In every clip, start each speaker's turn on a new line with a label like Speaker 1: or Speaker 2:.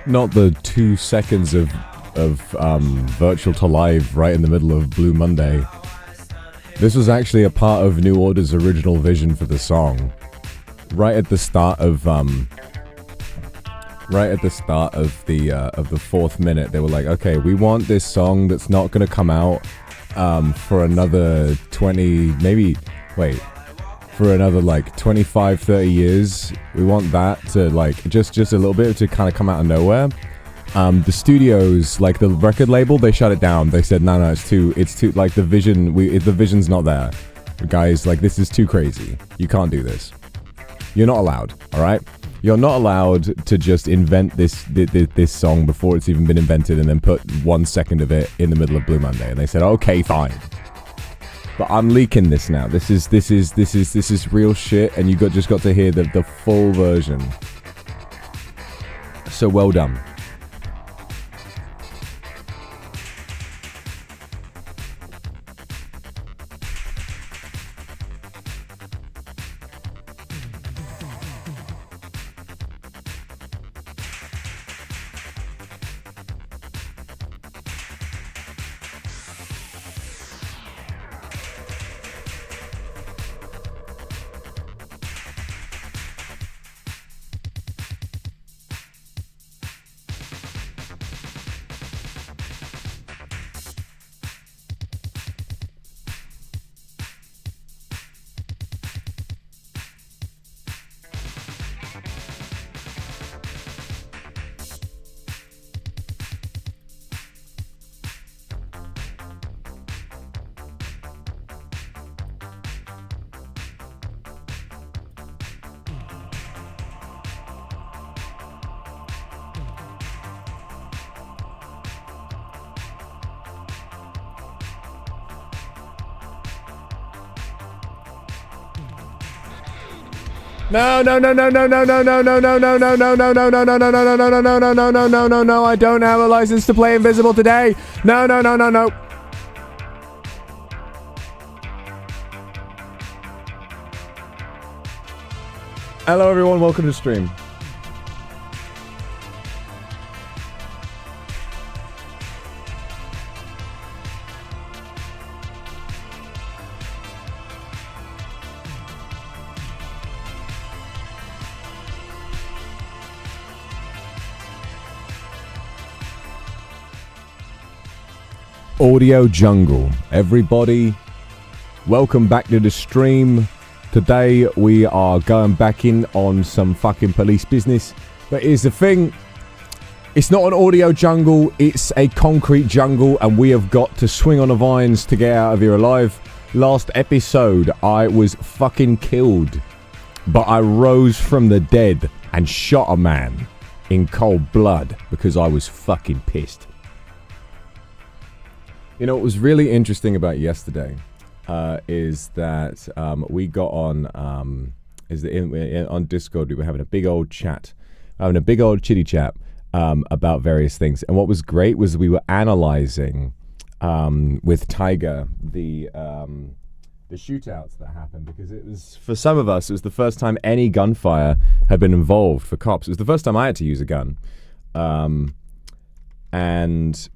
Speaker 1: Not the 2 seconds of virtual to live right in the middle of Blue Monday. This was actually a part of New Order's original vision for the song. Right at the start of the 4th minute, they were like, okay, we want this song that's not gonna come out for another 20, for another like 25, 30 years. We want that to like just a little bit to kind of come out of nowhere. The studios, like the record label, they shut it down. They said, no, it's too like the vision's not there. Guys, like this is too crazy. You can't do this. You're not allowed, all right? You're not allowed to just invent this song before it's even been invented and then put 1 second of it in the middle of Blue Monday. And they said, okay, fine. But I'm leaking this now. This is real shit, and you just got to hear the full version. So well done. No, I don't have a license to play Invisible today. No. Hello everyone, welcome to the stream. Audio Jungle. Everybody, welcome back to the stream. Today we are going back in on some fucking police business. But here's the thing. It's not an audio jungle, it's a concrete jungle, and we have got to swing on the vines to get out of here alive. Last episode, I was fucking killed. But I rose from the dead and shot a man in cold blood because I was fucking pissed. You know, what was really interesting about yesterday is that we got on on Discord. We were having a big old chat, chitty chat about various things. And what was great was we were analyzing with Tiger the shootouts that happened, because it was, for some of us, it was the first time any gunfire had been involved for cops. It was the first time I had to use a gun, and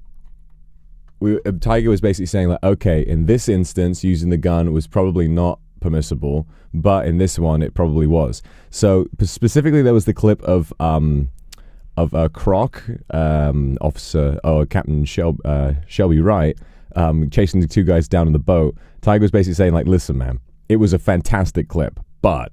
Speaker 1: Tiger was basically saying, like, okay, in this instance, using the gun was probably not permissible, but in this one, it probably was. So specifically, there was the clip of a Croc officer, Captain Shelby Wright, chasing the two guys down in the boat. Tiger was basically saying, like, listen, man, it was a fantastic clip, but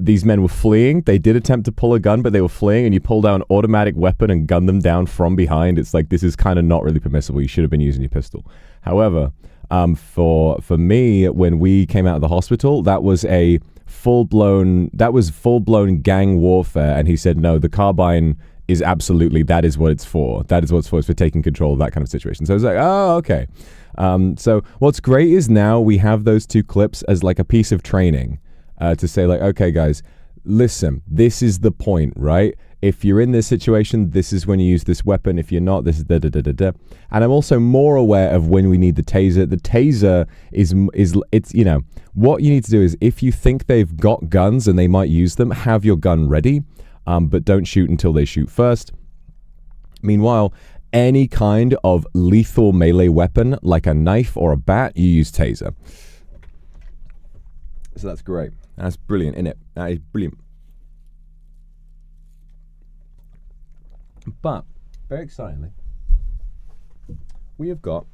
Speaker 1: these men were fleeing. They did attempt to pull a gun, but they were fleeing, and you pull down an automatic weapon and gun them down from behind. It's like, this is kind of not really permissible. You should have been using your pistol. However, for me, when we came out of the hospital, that was full-blown gang warfare, and he said, no, the carbine is absolutely, that is what it's for. That is what it's for. It's for taking control of that kind of situation. So I was like, oh, okay. So what's great is now we have those two clips as like a piece of training. To say, like, okay, guys, listen, this is the point, right? If you're in this situation, this is when you use this weapon. If you're not, this is da-da-da-da-da. And I'm also more aware of when we need the taser. The taser it's, you know, what you need to do is, if you think they've got guns and they might use them, have your gun ready, but don't shoot until they shoot first. Meanwhile, any kind of lethal melee weapon, like a knife or a bat, you use taser. So that's great. That's brilliant, isn't it? That is brilliant. But, very excitingly, we have got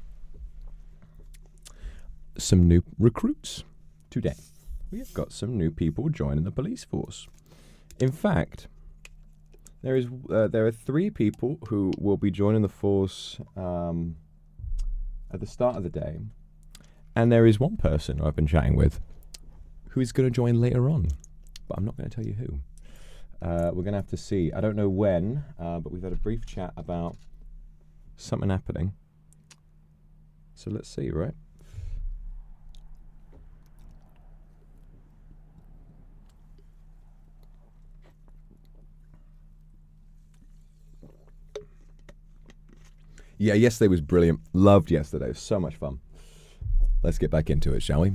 Speaker 1: some new recruits today. We have got some new people joining the police force. In fact, there are 3 people who will be joining the force at the start of the day, and there is 1 person who I've been chatting with who is going to join later on, but I'm not going to tell you who. We're going to have to see. I don't know when, but we've had a brief chat about something happening. So let's see, right? Yeah, yesterday was brilliant. Loved yesterday. It was so much fun. Let's get back into it, shall we?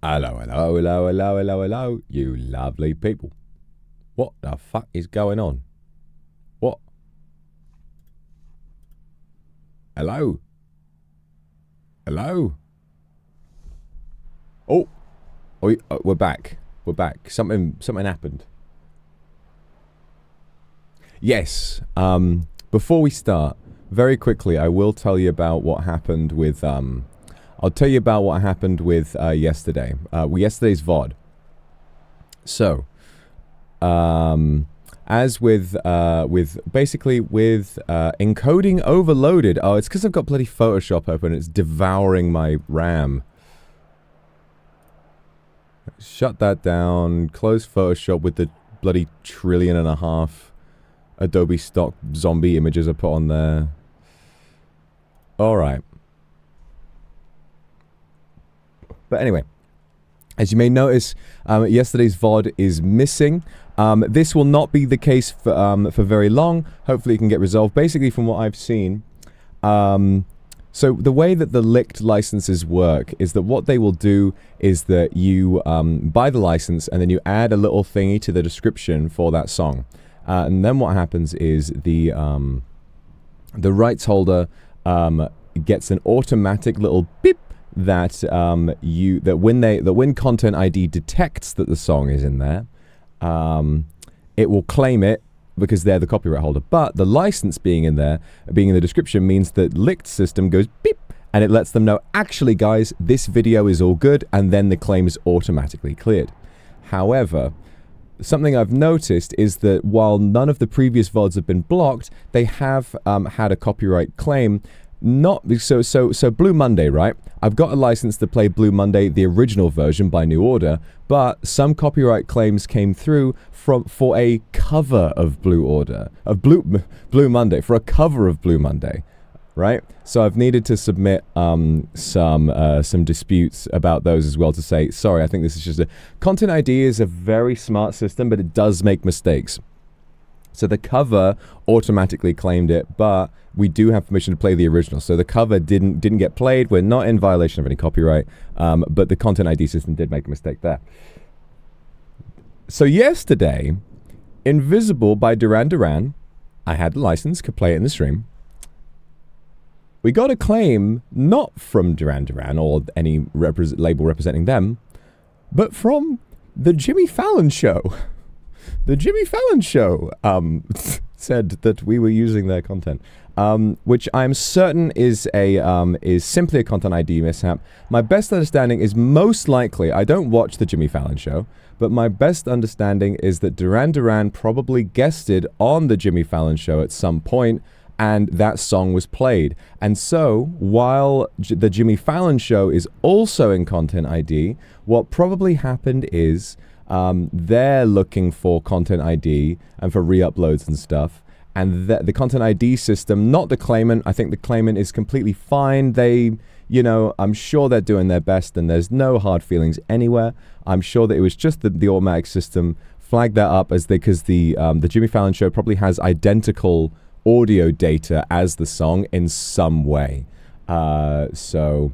Speaker 1: Hello, hello, hello, hello, hello, hello, you lovely people. What the fuck is going on? What? Hello? Hello? Oh, we're back. We're back. Something happened. Yes. Before we start, very quickly, I will tell you about what happened with I'll tell you about what happened with yesterday. Yesterday's VOD. So, as with encoding overloaded. Oh, it's because I've got bloody Photoshop open. It's devouring my RAM. Shut that down. Close Photoshop with the bloody 1.5 trillion Adobe stock zombie images I put on there. Alright. But anyway, as you may notice, yesterday's VOD is missing. This will not be the case for very long. Hopefully it can get resolved. Basically, from what I've seen, so the way that the licked licenses work is that what they will do is that you buy the license and then you add a little thingy to the description for that song. And then what happens is the rights holder gets an automatic little beep that when Content ID detects that the song is in there, it will claim it because they're the copyright holder. But the license being in there, being in the description, means that licked system goes beep and it lets them know, actually guys, this video is all good, and then the claim is automatically cleared. However, something I've noticed is that while none of the previous VODs have been blocked, they have had a copyright claim. So Blue Monday, right? I've got a license to play Blue Monday, the original version by New Order, but some copyright claims came through for a cover of Blue Monday, for a cover of Blue Monday, right? So I've needed to submit some disputes about those as well to say, sorry, I think this is just Content ID is a very smart system, but it does make mistakes. So the cover automatically claimed it, but we do have permission to play the original. So the cover didn't get played. We're not in violation of any copyright, but the Content ID system did make a mistake there. So yesterday, Invisible by Duran Duran, I had the license, could play it in the stream. We got a claim not from Duran Duran or any label representing them, but from the Jimmy Fallon Show. The Jimmy Fallon Show said that we were using their content, which I'm certain is simply a Content ID mishap. My best understanding is most likely, I don't watch the Jimmy Fallon Show, but my best understanding is that Duran Duran probably guested on the Jimmy Fallon Show at some point, and that song was played. And so, while the Jimmy Fallon Show is also in Content ID, what probably happened is they're looking for Content ID and for re-uploads and stuff, and the Content ID system, not the claimant. I think the claimant is completely fine. They, I'm sure they're doing their best, and there's no hard feelings anywhere. I'm sure that it was just the automatic system flagged that up because the Jimmy Fallon Show probably has identical audio data as the song in some way. So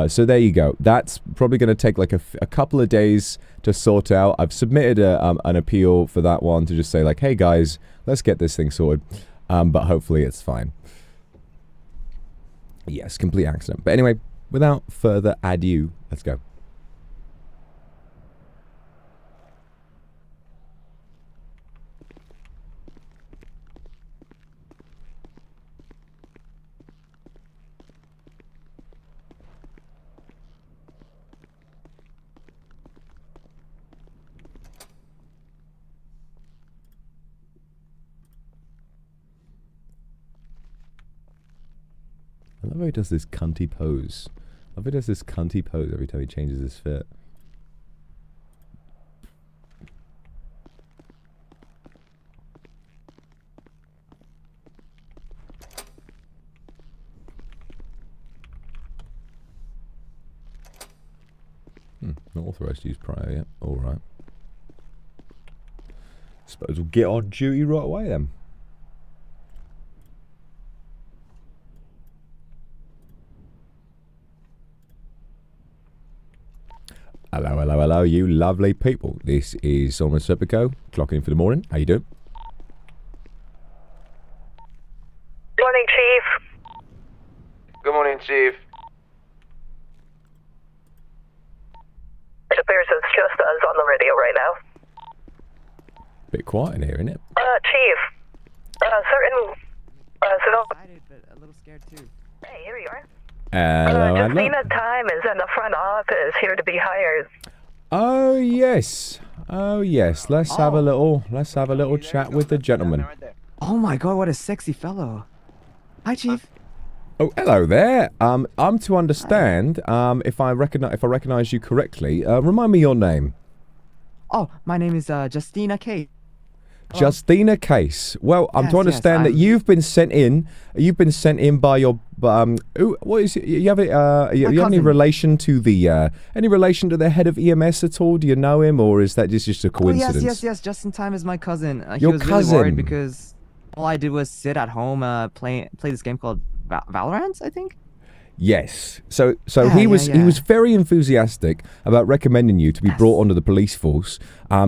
Speaker 1: So there you go. That's probably going to take like a couple of days to sort out. I've submitted an appeal for that one to just say like, hey guys, let's get this thing sorted. But hopefully it's fine. Yes, complete accident. But anyway, without further ado, let's go. I love how he does this cunty pose. I love how he does this cunty pose every time he changes his fit. Not authorized to use prior yet. Alright. Suppose we'll get on duty right away then. Hello, hello, hello, you lovely people. This is NSFW, clocking in for the morning. How you doing?
Speaker 2: Morning, Chief.
Speaker 3: Good morning, Chief.
Speaker 2: It appears it's just us on the radio right now.
Speaker 1: Bit quiet in here, isn't it?
Speaker 2: Chief. Certain...
Speaker 4: Excited, but a little scared too.
Speaker 2: Hey, here you are.
Speaker 1: Hello, hello.
Speaker 2: Justina Time is in the front office, here to be hired.
Speaker 1: Oh yes, oh yes. Let's have a little chat with the gentleman.
Speaker 4: Oh my god, what a sexy fellow. Hi, Chief.
Speaker 1: Oh, hello there. I'm to understand. If I recognize you correctly, remind me your name.
Speaker 4: Oh, my name is Justina Kate.
Speaker 1: Justina Case. Well, I'm to
Speaker 4: Yes,
Speaker 1: understand that you've been sent in. You've been sent in by your. What is it? You have you have any relation to the head of EMS at all? Do you know him, or is that just a coincidence?
Speaker 4: Oh, yes. Justin Time is my cousin. He
Speaker 1: Your
Speaker 4: was
Speaker 1: cousin.
Speaker 4: really worried because all I did was sit at home, play this game called Valorant, I think.
Speaker 1: Yes. So he was very enthusiastic about recommending you to be brought onto the police force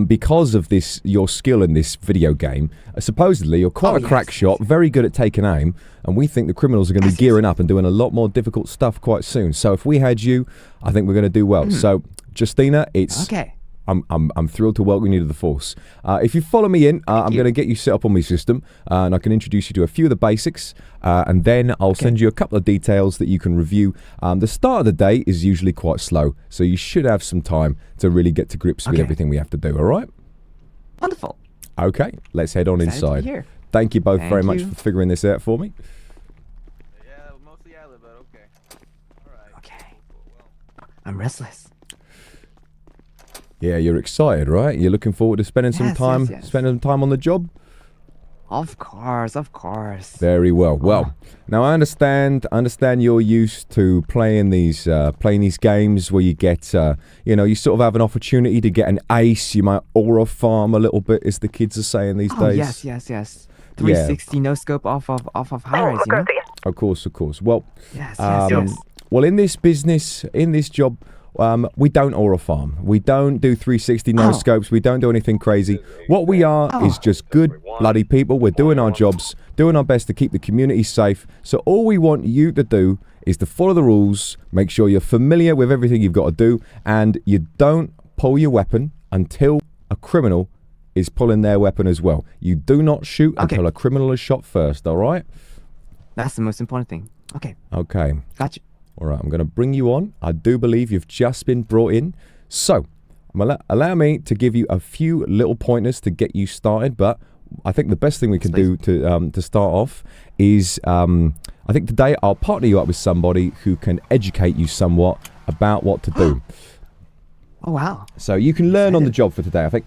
Speaker 1: because of your skill in this video game. Supposedly, you're quite a crack shot, very good at taking aim, and we think the criminals are going to be gearing up and doing a lot more difficult stuff quite soon. So if we had you, I think we're going to do well. So, Justina, it's
Speaker 4: okay.
Speaker 1: I'm thrilled to welcome you to the force. If you follow me in, I'm going to get you set up on my system, and I can introduce you to a few of the basics, and then I'll send you a couple of details that you can review. The start of the day is usually quite slow, so you should have some time to really get to grips with everything we have to do, all right?
Speaker 4: Wonderful.
Speaker 1: Okay, let's head on inside. Thank you both very much for figuring this out for me.
Speaker 3: Yeah, mostly I live, but okay. All right.
Speaker 4: Okay. I'm restless.
Speaker 1: Yeah, you're excited, right? You're looking forward to spending some time spending some time on the job?
Speaker 4: Of course.
Speaker 1: Very well. Well, now I understand you're used to playing these games where you get you sort of have an opportunity to get an ace. You might aura farm a little bit, as the kids are saying these days.
Speaker 4: Yes. 360 no scope off of high rise, you know?
Speaker 1: Of course. Well,
Speaker 4: Yes.
Speaker 1: well, in this business, in this job, we don't aura farm. We don't do 360 no scopes. We don't do anything crazy. What we are is just good bloody people. We're doing our jobs, doing our best to keep the community safe. So all we want you to do is to follow the rules, make sure you're familiar with everything you've got to do, and you don't pull your weapon until a criminal is pulling their weapon as well. You do not shoot until a criminal is shot first, all right?
Speaker 4: That's the most important thing. Okay. Gotcha.
Speaker 1: All right, I'm going to bring you on. I do believe you've just been brought in. So, allow me to give you a few little pointers to get you started. But I think the best thing we can do to start off is, I think today I'll partner you up with somebody who can educate you somewhat about what to do.
Speaker 4: Oh, wow.
Speaker 1: So you can learn on the job for today, I think.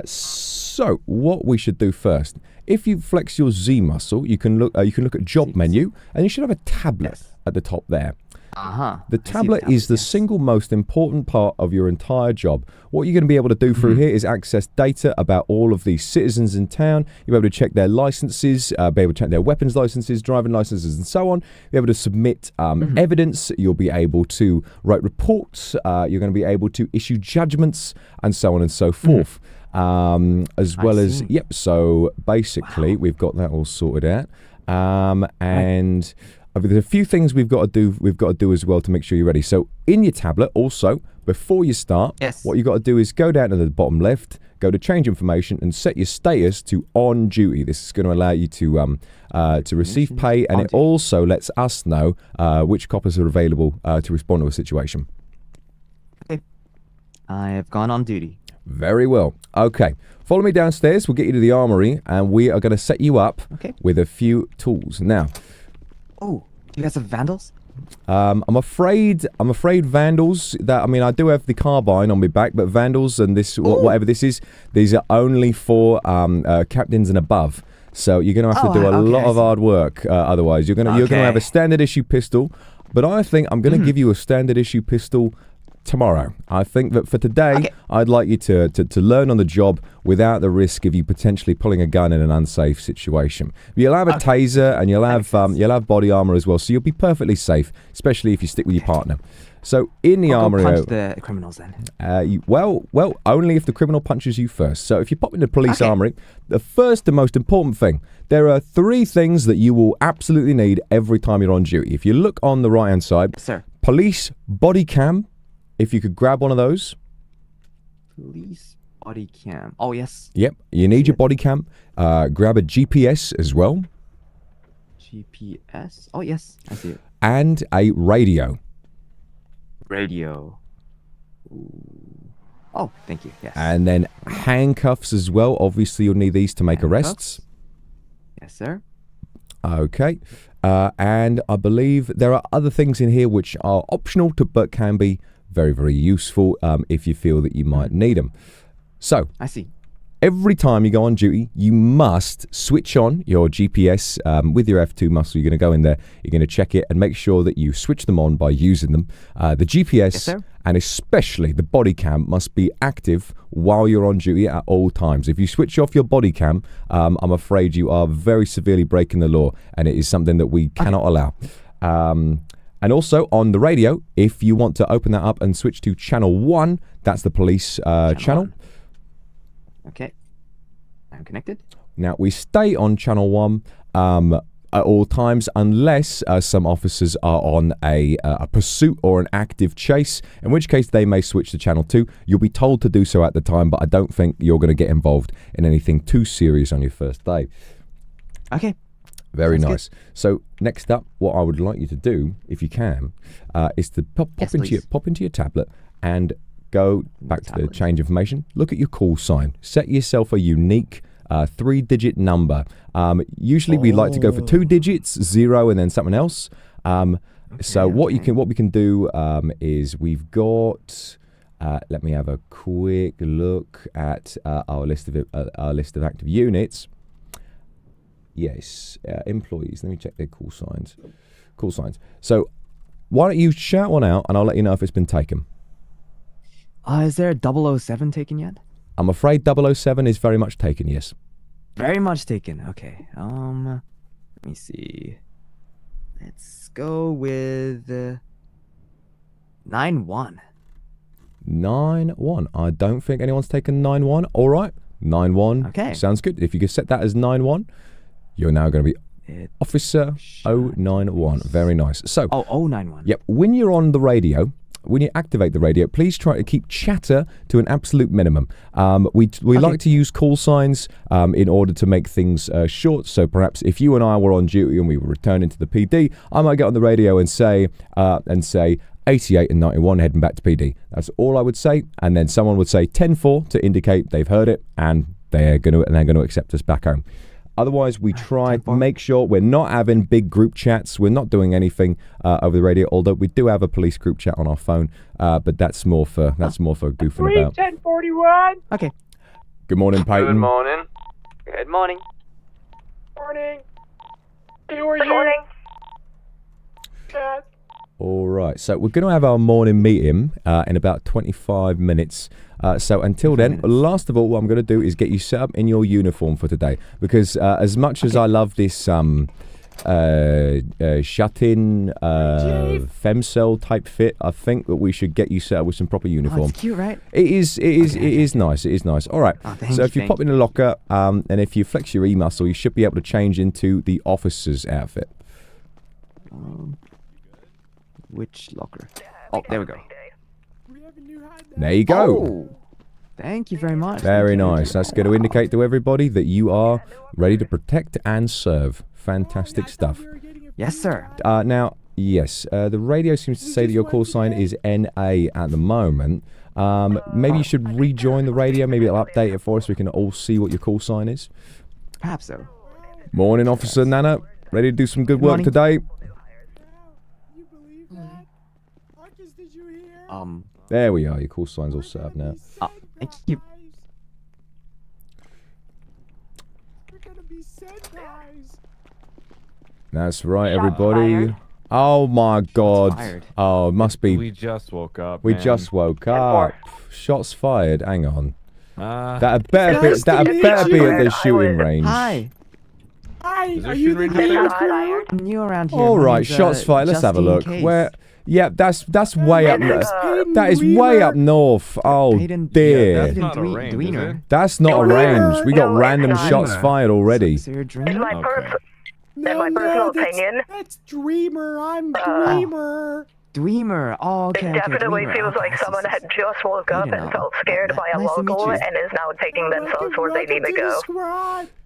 Speaker 1: So what we should do first, if you flex your Z muscle, you can look at job menu, and you should have a tablet at the top there. The tablet is the single most important part of your entire job. What you're going to be able to do through here is access data about all of the citizens in town. You'll be able to check their licenses, be able to check their weapons licenses, driving licenses, and so on. You'll be able to submit evidence. You'll be able to write reports. You're going to be able to issue judgments, and so on and so forth. As well as, so basically we've got that all sorted out. And there's a few things we've got to do as well to make sure you're ready. So in your tablet, also, before you start, what you've got to do is go down to the bottom left, go to change information, and set your status to on duty. This is going to allow you to receive pay, and it also lets us know which coppers are available to respond to a situation.
Speaker 4: Okay. I have gone on duty.
Speaker 1: Very well. Okay. Follow me downstairs. We'll get you to the armory, and we are going to set you up with a few tools. Now.
Speaker 4: Oh, you guys have vandals?
Speaker 1: I'm afraid vandals. I do have the carbine on my back, but vandals and this whatever this is, these are only for captains and above. So you're going to have to do a lot of hard work. Otherwise, you're going to have a standard issue pistol. But I think I'm going to give you a standard issue pistol tomorrow. I think that for today, I'd like you to learn on the job without the risk of you potentially pulling a gun in an unsafe situation. You'll have a taser, and you'll have body armor as well, so you'll be perfectly safe, especially if you stick with your partner. So in the armory,
Speaker 4: punch the criminals then.
Speaker 1: Well, only if the criminal punches you first. So if you pop into the police armory, the first and most important thing, there are 3 things that you will absolutely need every time you're on duty. If you look on the right hand side, police body cam. If you could grab one of those.
Speaker 4: Police body cam. Oh, yes.
Speaker 1: Yep. You need your body cam. Grab a GPS as well.
Speaker 4: GPS? Oh, yes. I see it.
Speaker 1: And a radio.
Speaker 4: Radio. Ooh. Oh, thank you. Yes.
Speaker 1: And then handcuffs as well. Obviously, you'll need these to make arrests.
Speaker 4: Yes, sir.
Speaker 1: Okay. And I believe there are other things in here which are optional, but can be very, very useful if you feel that you might need them. So,
Speaker 4: I see.
Speaker 1: Every time you go on duty, you must switch on your GPS with your F2 muscle. You're going to go in there, you're going to check it, and make sure that you switch them on by using them. The GPS and especially the body cam must be active while you're on duty at all times. If you switch off your body cam, I'm afraid you are very severely breaking the law, and it is something that we cannot allow. And also on the radio, if you want to open that up and switch to channel 1, that's the police channel.
Speaker 4: Okay. I'm connected.
Speaker 1: Now, we stay on channel 1 at all times unless some officers are on a pursuit or an active chase, in which case they may switch to channel 2. You'll be told to do so at the time, but I don't think you're going to get involved in anything too serious on your first day.
Speaker 4: Okay.
Speaker 1: Very nice. Good. So next up, what I would like you to do, if you can, is to pop into your tablet and go back to the change information. Look at your call sign. Set yourself a unique 3-digit number. Usually we like to go for 2 digits, 0, and then something else. So what we can do is we've got. Let me have a quick look at our list of active units. Yes, employees. Let me check their call signs. Call signs. So why don't you shout one out, and I'll let you know if it's been taken.
Speaker 4: Is there a 007 taken yet?
Speaker 1: I'm afraid 007 is very much taken, yes.
Speaker 4: Very much taken. Okay. Let me see. Let's go with 9-1.
Speaker 1: 9-1. I don't think anyone's taken 9-1. All right. 9-1.
Speaker 4: Okay.
Speaker 1: Sounds good. If you could set that as 9-1, you're now going to be Officer 091. Very nice. So.
Speaker 4: Oh, 091.
Speaker 1: Yep. When you're on the radio, when you activate the radio, please try to keep chatter to an absolute minimum. We like to use call signs in order to make things short. So perhaps if you and I were on duty and we were returning to the PD, I might get on the radio and say 88 and 91 heading back to PD. That's all I would say. And then someone would say 10-4 to indicate they've heard it and they're going to accept us back home. Otherwise, we try to make sure we're not having big group chats. We're not doing anything over the radio, although we do have a police group chat on our phone. But that's more for goofing about.
Speaker 5: 1041.
Speaker 4: Okay.
Speaker 1: Good morning, Peyton.
Speaker 3: Good morning.
Speaker 5: Good morning. Morning. Who are you?
Speaker 2: Good morning.
Speaker 5: Yes.
Speaker 1: All right, so we're going to have our morning meeting in about 25 minutes. So until then, last of all, what I'm going to do is get you set up in your uniform for today. Because as much as I love this shut-in femcel type fit, I think that we should get you set up with some proper uniform.
Speaker 4: Oh, it's cute, right?
Speaker 1: It is nice. It is nice. All right.
Speaker 4: Oh,
Speaker 1: So if you pop in the locker and if you flex your e-muscle, you should be able to change into the officer's outfit.
Speaker 4: Which locker? Oh, there we go.
Speaker 1: There you go.
Speaker 4: Oh, thank you very much.
Speaker 1: Very nice. That's going to indicate to everybody that you are ready to protect and serve. Fantastic stuff.
Speaker 4: Yes, sir.
Speaker 1: Now, yes, the radio seems to say that your call sign is NA at the moment. Maybe you should rejoin the radio. Maybe it'll update it for us so we can all see what your call sign is.
Speaker 4: Perhaps so.
Speaker 1: Morning, Officer Nana. Ready to do some good work
Speaker 4: Morning.
Speaker 1: today? There we are. Your call sign's all set up now.
Speaker 4: Thank you.
Speaker 1: That's right, everybody. Oh my God.
Speaker 4: Fired.
Speaker 1: Oh, it must be.
Speaker 6: We just woke up.
Speaker 1: We
Speaker 6: man.
Speaker 1: just woke up. Shots fired. Hang on. That better
Speaker 2: Nice
Speaker 1: be.
Speaker 2: to
Speaker 1: That
Speaker 2: meet
Speaker 1: better be
Speaker 2: you.
Speaker 1: at the shooting range.
Speaker 4: Hi.
Speaker 6: Is there shooting range up there?
Speaker 4: I'm new around here.
Speaker 1: All
Speaker 4: My
Speaker 1: right,
Speaker 4: name's,
Speaker 1: shots fired. Let's
Speaker 4: just
Speaker 1: have a
Speaker 4: in
Speaker 1: look.
Speaker 4: case.
Speaker 1: Where? Yeah, that's way up. That is way up north. Oh
Speaker 4: Hayden-
Speaker 1: dear.
Speaker 6: That's not a
Speaker 4: Dwe-
Speaker 6: range,
Speaker 4: Dweener.
Speaker 6: is it?
Speaker 1: That's not a range. We got
Speaker 2: No,
Speaker 1: random
Speaker 2: it's not.
Speaker 1: shots fired already.
Speaker 4: So you're a
Speaker 2: In
Speaker 4: dreamer?
Speaker 2: my,
Speaker 6: Okay.
Speaker 2: in my personal opinion,
Speaker 7: That's Dreamer. I'm Dreamer.
Speaker 4: Dreamer. Oh, okay.
Speaker 2: it definitely
Speaker 4: Dreamer.
Speaker 2: feels like
Speaker 4: Okay,
Speaker 2: someone
Speaker 4: so-
Speaker 2: had just woke up
Speaker 4: Hayden,
Speaker 2: and felt scared by a
Speaker 4: nice to meet
Speaker 2: local
Speaker 4: you.
Speaker 2: and is now taking themselves where they need to go.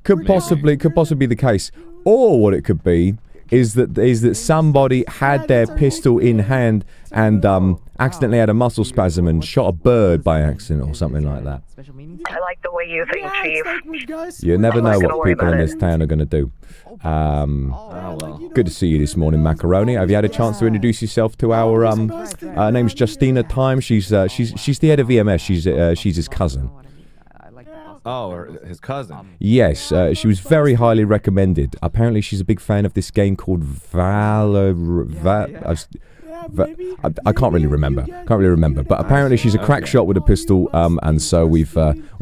Speaker 1: Could possibly be the case, or what it could be is that somebody had their pistol in hand and accidentally had a muscle spasm and shot a bird by accident or something like that.
Speaker 4: Special meetings?
Speaker 2: I like the way you think, Chief.
Speaker 1: You never
Speaker 2: I'm
Speaker 1: know
Speaker 2: not gonna
Speaker 1: what
Speaker 2: worry
Speaker 1: people in
Speaker 2: about
Speaker 1: this
Speaker 2: it.
Speaker 1: town are going to do.
Speaker 6: Oh, well.
Speaker 1: Good to see you this morning, Macaroni. Have you had a chance to introduce yourself to our name's Justina Time. She's the head of EMS. She's his cousin.
Speaker 4: I like that.
Speaker 6: Oh, or his cousin.
Speaker 1: Yes, she was very highly recommended. Apparently, she's a big fan of this game called I can't really remember. But apparently, she's a crack shot with a pistol, and so we've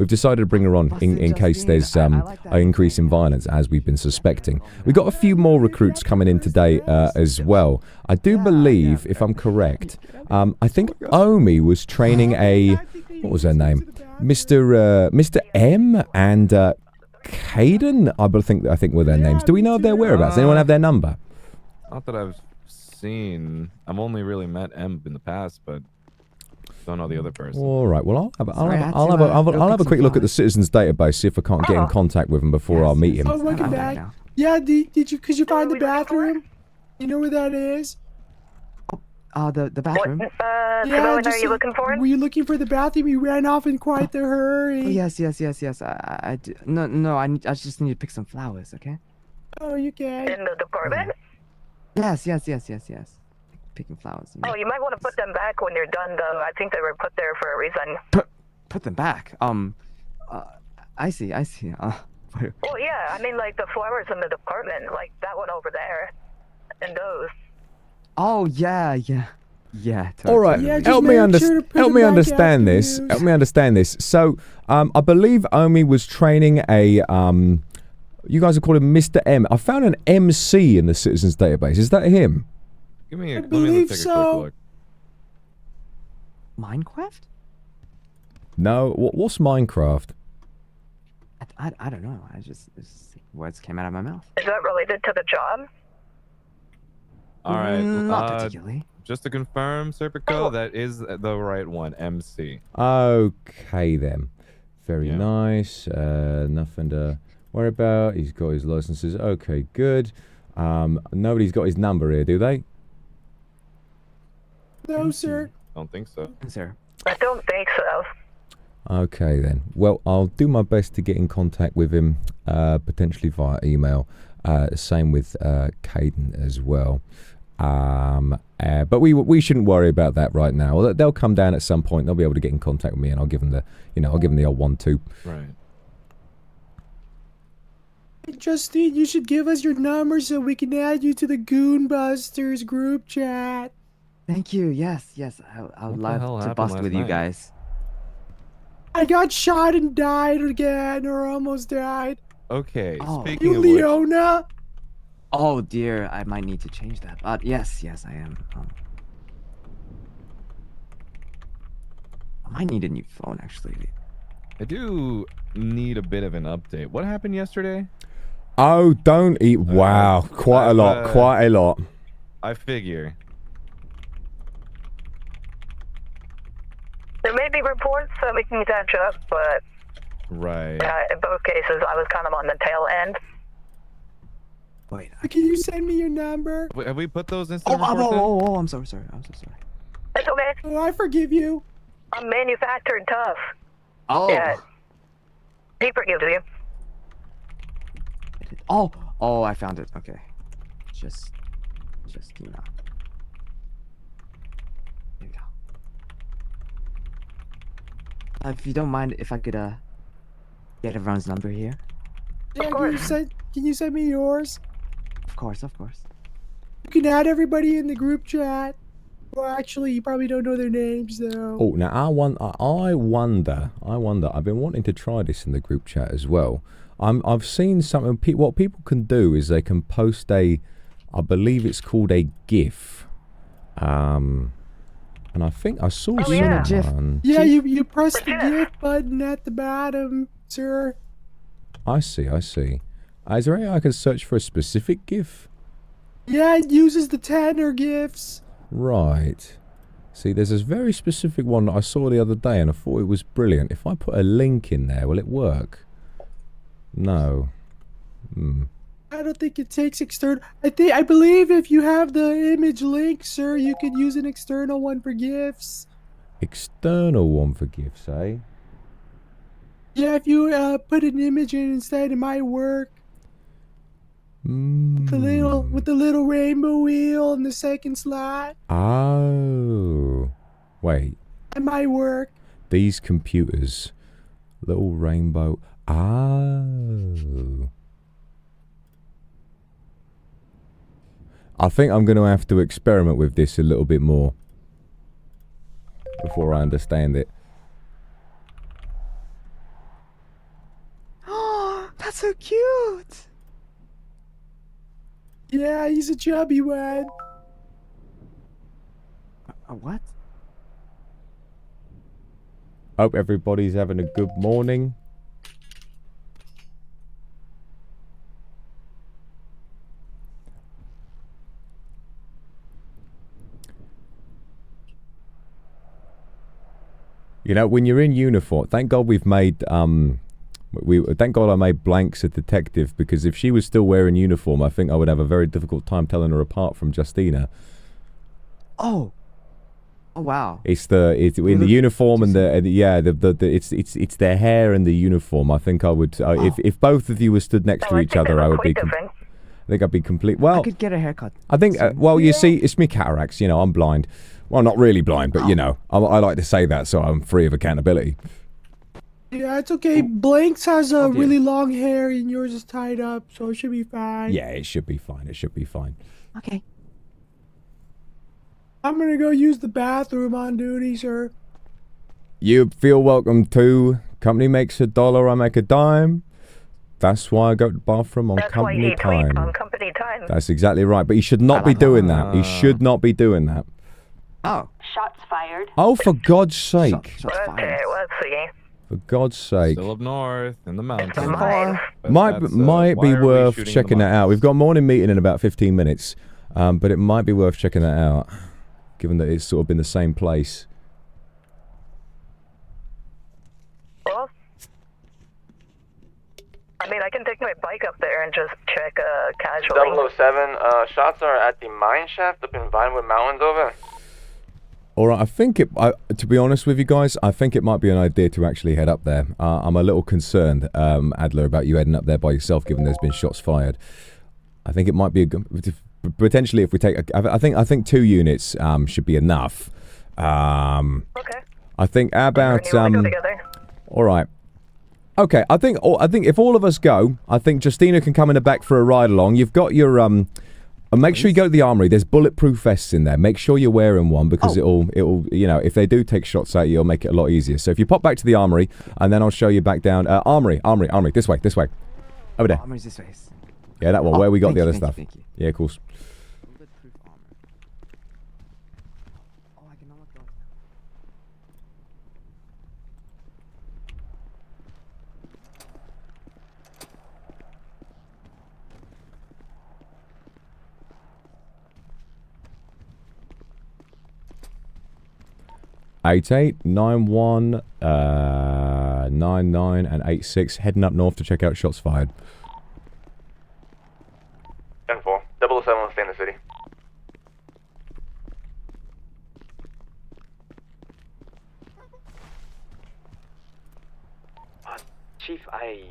Speaker 1: decided to bring her on in case there's an increase in violence, as we've been suspecting. We got a few more recruits coming in today as well. I do believe, if I'm correct, I think Omi was training a what was her name, Mr. M and Caden. I think were their names. Do we know of their whereabouts? Anyone have their number?
Speaker 6: Not that I've seen. I've only really met M in the past, but don't know the other person.
Speaker 1: All right. Well, I'll have a
Speaker 4: pick
Speaker 1: quick
Speaker 4: some
Speaker 1: look at the
Speaker 4: flowers.
Speaker 1: citizens database, see if I can't get in contact with him before our meeting.
Speaker 7: Oh, welcome
Speaker 4: I'm
Speaker 7: back.
Speaker 4: now.
Speaker 7: Yeah, did you? Could you find the
Speaker 2: we looking for?
Speaker 7: bathroom? You know where that is?
Speaker 4: The
Speaker 2: What
Speaker 4: bathroom.
Speaker 2: civilian are you looking for?
Speaker 7: Were you looking for the bathroom? You ran off in quite the hurry.
Speaker 4: Oh, yes. I do. No. I just need to pick some flowers. Okay.
Speaker 7: Oh, you can.
Speaker 2: In the department?
Speaker 4: Yes. Picking flowers.
Speaker 2: Oh, you might want to put them back when you're done, though. I think they were put there for a reason.
Speaker 4: Put them back. I see.
Speaker 2: Well, yeah, I mean, like the flowers in the department, like that one over there, and those.
Speaker 4: Oh yeah.
Speaker 1: All right,
Speaker 7: Yeah, just
Speaker 1: help me
Speaker 7: make sure to put
Speaker 1: help
Speaker 7: them
Speaker 1: me
Speaker 7: back
Speaker 1: understand
Speaker 7: after
Speaker 1: this.
Speaker 7: use.
Speaker 1: Help me understand this. So, I believe Omi was training a you guys are calling him Mr. M. I found an MC in the citizens database. Is that him?
Speaker 6: Let me
Speaker 7: believe
Speaker 6: take a
Speaker 7: so.
Speaker 6: quick look.
Speaker 4: Minecraft?
Speaker 1: No. What's Minecraft?
Speaker 4: I don't know. Just words came out of my mouth.
Speaker 2: Is that related to the job?
Speaker 6: All right.
Speaker 4: Not particularly.
Speaker 6: Just to confirm, Serpico, that is the right one. MC.
Speaker 1: Okay then. Very
Speaker 6: Yeah.
Speaker 1: nice. Nothing to worry about. He's got his licenses. Okay, good. Nobody's got his number here, do they?
Speaker 7: No, sir.
Speaker 6: Don't think so.
Speaker 4: Sir.
Speaker 2: I don't think so.
Speaker 1: Okay then. Well, I'll do my best to get in contact with him, potentially via email. Same with Caden as well. But we shouldn't worry about that right now. They'll come down at some point. They'll be able to get in contact with me, and I'll give them the, I'll give them the old 1-2.
Speaker 6: Right.
Speaker 7: Hey, Justine, you should give us your number so we can add you to the Goonbusters group chat.
Speaker 4: Thank you. Yes, yes. I would
Speaker 6: What the hell
Speaker 4: love to
Speaker 6: happened
Speaker 4: bust
Speaker 6: last
Speaker 4: with you
Speaker 6: night?
Speaker 4: guys.
Speaker 7: I got shot and died again, or almost died.
Speaker 6: Okay,
Speaker 4: Oh.
Speaker 6: speaking
Speaker 7: You
Speaker 6: of which,
Speaker 7: Leona?
Speaker 4: Oh dear, I might need to change that. But yes, yes, I am. I might need a new phone actually.
Speaker 6: I do need a bit of an update. What happened yesterday?
Speaker 1: Oh, don't eat. Wow, quite a lot. Quite a lot.
Speaker 6: I figure.
Speaker 2: There may be reports that we can catch up, but
Speaker 6: Right.
Speaker 2: in both cases, I was kind of on the tail end.
Speaker 4: Wait.
Speaker 7: Can you send me your number?
Speaker 6: Wait, have we put those
Speaker 4: Oh,
Speaker 6: incident
Speaker 4: oh,
Speaker 6: reports in?
Speaker 4: oh, I'm so sorry. I'm so sorry.
Speaker 2: It's okay.
Speaker 7: Oh, I forgive you.
Speaker 2: I'm manufactured tough.
Speaker 4: Oh.
Speaker 2: Yeah. He forgives you.
Speaker 4: Oh, I found it. Okay. Just Tina. There we go. If you don't mind, if I could get everyone's number here.
Speaker 7: Yeah,
Speaker 2: course.
Speaker 7: can you send me yours?
Speaker 4: Of course, of course.
Speaker 7: You can add everybody in the group chat. Well, actually, you probably don't know their names, though.
Speaker 1: Oh, now I wonder. I've been wanting to try this in the group chat as well. I've seen something. What people can do is they can post I believe it's called a GIF. And I think I saw
Speaker 2: yeah.
Speaker 1: someone.
Speaker 7: Yeah, you press the
Speaker 2: Yeah.
Speaker 7: GIF button at the bottom, sir.
Speaker 1: I see. Is there any way I can search for a specific GIF?
Speaker 7: Yeah, it uses the Tanner GIFs.
Speaker 1: Right. See, there's this very specific one that I saw the other day and I thought it was brilliant. If I put a link in there, will it work? No.
Speaker 7: I don't think it takes external. I believe if you have the image link, sir, you could use an external one for GIFs.
Speaker 1: External one for GIFs, eh?
Speaker 7: Yeah, if you put an image in instead, it might work. With the little rainbow wheel in the second slot.
Speaker 1: Oh. Wait.
Speaker 7: It might work.
Speaker 1: These computers. Little rainbow. Oh. I think I'm going to have to experiment with this a little bit more before I understand it.
Speaker 4: Oh, that's so cute.
Speaker 7: Yeah, he's a chubby one.
Speaker 4: What?
Speaker 1: Hope everybody's having a good morning. You know, when you're in uniform, thank God we've made thank God I made Blanks a detective, because if she was still wearing uniform, I think I would have a very difficult time telling her apart from Justina.
Speaker 4: Oh. Oh wow.
Speaker 1: It's in the uniform and it's their hair and the uniform. I think I would if both of you were stood next to each other, I would be. I think I'd be complete. Well,
Speaker 4: I could get a haircut.
Speaker 1: I think. Well, you see, it's me cataracts. You know, I'm blind. Well, not really blind, but you know, I like to say that so I'm free of accountability.
Speaker 7: Yeah, it's okay. Blanks has a really long hair and yours is tied up, so it should be fine.
Speaker 1: Yeah, it should be fine. It should be fine.
Speaker 4: Okay.
Speaker 7: I'm gonna go use the bathroom on duty, sir.
Speaker 1: You feel welcome to. Company makes $1, I make a dime. That's why I go to the bathroom on company time.
Speaker 2: On company time.
Speaker 1: That's exactly right. But he should not be doing that. He should not be doing that.
Speaker 4: Oh.
Speaker 8: Shots fired.
Speaker 1: Oh, for God's sake.
Speaker 4: Shots
Speaker 2: Okay,
Speaker 4: fired.
Speaker 2: let's see.
Speaker 1: For God's sake.
Speaker 6: Still up north in the mountains.
Speaker 2: Mine.
Speaker 6: But
Speaker 1: Might
Speaker 6: that's,
Speaker 1: be
Speaker 6: why are we
Speaker 1: worth
Speaker 6: shooting in the
Speaker 1: checking that out.
Speaker 6: mountains?
Speaker 1: We've got a morning meeting in about 15 minutes. But it might be worth checking that out, given that it's sort of been the same place.
Speaker 2: Well, I mean, I can take my bike up there and just check casually.
Speaker 3: 007, shots are at the mine shaft up in Vinewood Mountains over.
Speaker 1: All right, I think to be honest with you guys, I think it might be an idea to actually head up there. I'm a little concerned, Adler, about you heading up there by yourself, given there's been shots fired. I think it might be a good, potentially if we take, I think 2 units should be enough.
Speaker 2: Okay.
Speaker 1: I think how about
Speaker 2: You wanna go together?
Speaker 1: all right. Okay, I think if all of us go, I think Justina can come in the back for a ride along. You've got your And make sure you go to the armory. There's bulletproof vests in there. Make sure you're wearing one because it'll, you know, if they do take shots at you, it'll make it a lot easier. So if you pop back to the armory, and then I'll show you back down. Armory. This way. Over there.
Speaker 4: Armory's this way.
Speaker 1: Yeah, that one. Where we got the other stuff.
Speaker 4: Thank you.
Speaker 1: Yeah, of course.
Speaker 4: Bulletproof armor. Oh, I can unlock those.
Speaker 1: Eight 91 99 and 86 heading up north to check out shots fired.
Speaker 3: 10-4. 007 will stay in the city.
Speaker 5: Chief, I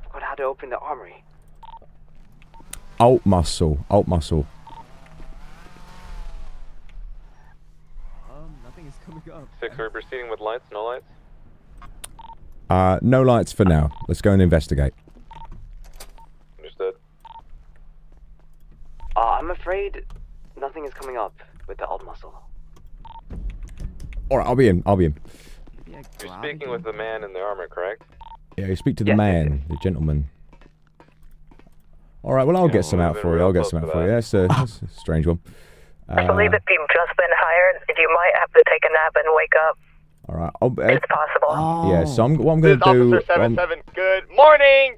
Speaker 5: forgot how to open the armory.
Speaker 1: Alt muscle.
Speaker 4: Nothing is coming up.
Speaker 6: 6, are we proceeding with lights? No lights?
Speaker 1: No lights for now. Let's go and investigate.
Speaker 6: Understood.
Speaker 5: I'm afraid nothing is coming up with the alt muscle.
Speaker 1: Alright, I'll be in.
Speaker 4: Maybe I
Speaker 6: You're
Speaker 4: grab
Speaker 6: speaking
Speaker 4: it.
Speaker 6: with the man in the armor, correct?
Speaker 1: Yeah, you speak to the
Speaker 5: Yes,
Speaker 1: man, the gentleman. Alright, well, I'll get some
Speaker 6: well,
Speaker 1: out
Speaker 6: we've
Speaker 1: for
Speaker 6: been
Speaker 1: you. I'll
Speaker 6: real
Speaker 1: get some
Speaker 6: close
Speaker 1: out
Speaker 6: to
Speaker 1: for you. That's a strange one.
Speaker 2: I believe if you've just been hired, you might have to take a nap and wake up.
Speaker 1: Alright.
Speaker 2: It's possible.
Speaker 4: Oh.
Speaker 1: Yeah, so what I'm going to do...
Speaker 3: Officer 77. Good morning.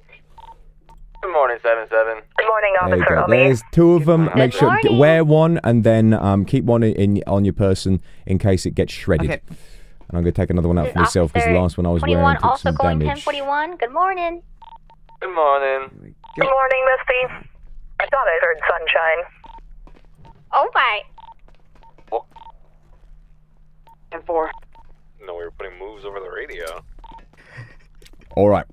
Speaker 3: Good morning, 77.
Speaker 2: Good morning,
Speaker 1: there you
Speaker 2: Officer
Speaker 1: go.
Speaker 2: Omi.
Speaker 1: There's two of them.
Speaker 2: Good
Speaker 1: Make sure
Speaker 2: morning.
Speaker 1: wear one and then keep one on your person in case it gets shredded.
Speaker 4: Okay.
Speaker 1: And I'm going to take another one out for myself because the last one I was wearing took
Speaker 8: also
Speaker 1: some
Speaker 8: going
Speaker 1: damage.
Speaker 8: 1041. Good morning.
Speaker 3: Good morning.
Speaker 4: Here we
Speaker 2: Good
Speaker 4: go.
Speaker 2: morning, Misty. I thought I heard sunshine.
Speaker 8: Oh my.
Speaker 5: 10-4.
Speaker 6: No, we were putting moves over the radio.
Speaker 1: All right,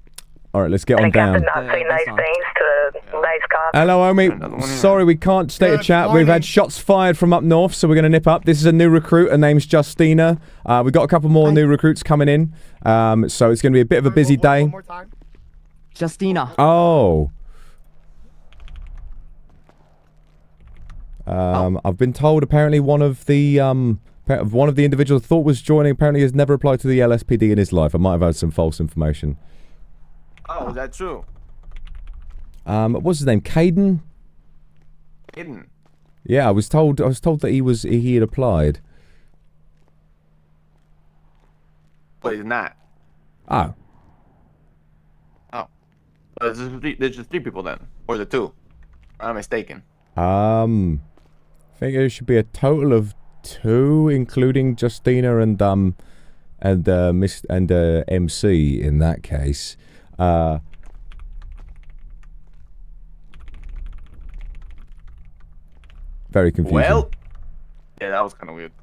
Speaker 1: let's get on
Speaker 2: And Captain
Speaker 1: down.
Speaker 2: not say
Speaker 4: Yeah,
Speaker 2: nice
Speaker 4: that's on.
Speaker 2: things to nice cops.
Speaker 1: Hello, Omi.
Speaker 3: Another one here.
Speaker 1: Sorry, we can't stay to
Speaker 3: Good
Speaker 1: chat. We've
Speaker 3: morning.
Speaker 1: had shots fired from up north, so we're going to nip up. This is a new recruit. Her name's Justina. We've got a couple more new recruits coming in, so it's going to be a bit of a busy day.
Speaker 3: One more time.
Speaker 4: Justina.
Speaker 1: Oh. I've been told apparently one of the individuals I thought was joining apparently has never applied to the LSPD in his life. I might have had some false information.
Speaker 3: Oh, is that true?
Speaker 1: What's his name? Caden?
Speaker 3: Hidden.
Speaker 1: Yeah, I was told that he had applied.
Speaker 3: But he's not.
Speaker 1: Oh.
Speaker 3: Oh. There's just three people then. Or the two. I'm mistaken.
Speaker 1: I think there should be a total of 2, including Justina and MC in that case. Very confusing.
Speaker 3: Well. Yeah, that was kind of weird.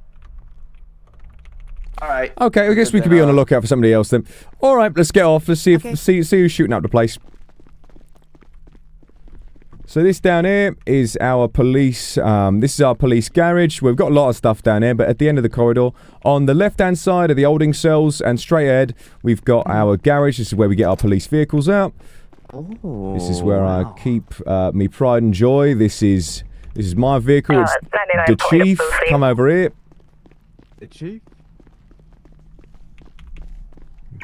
Speaker 3: Alright.
Speaker 1: Okay, I guess we could be on the lookout for somebody else then. All right, let's get off. Let's see if see who's shooting up the place. So this down here is our police. This is our police garage. We've got a lot of stuff down here, but at the end of the corridor, on the left-hand side of the holding cells and straight ahead, we've got our garage. This is where we get our police vehicles out.
Speaker 4: Oh.
Speaker 1: This is where I
Speaker 4: wow.
Speaker 1: keep me pride and joy. This is my vehicle. It's the
Speaker 2: 99
Speaker 1: chief.
Speaker 2: Lucy.
Speaker 1: Come over here.
Speaker 4: The chief.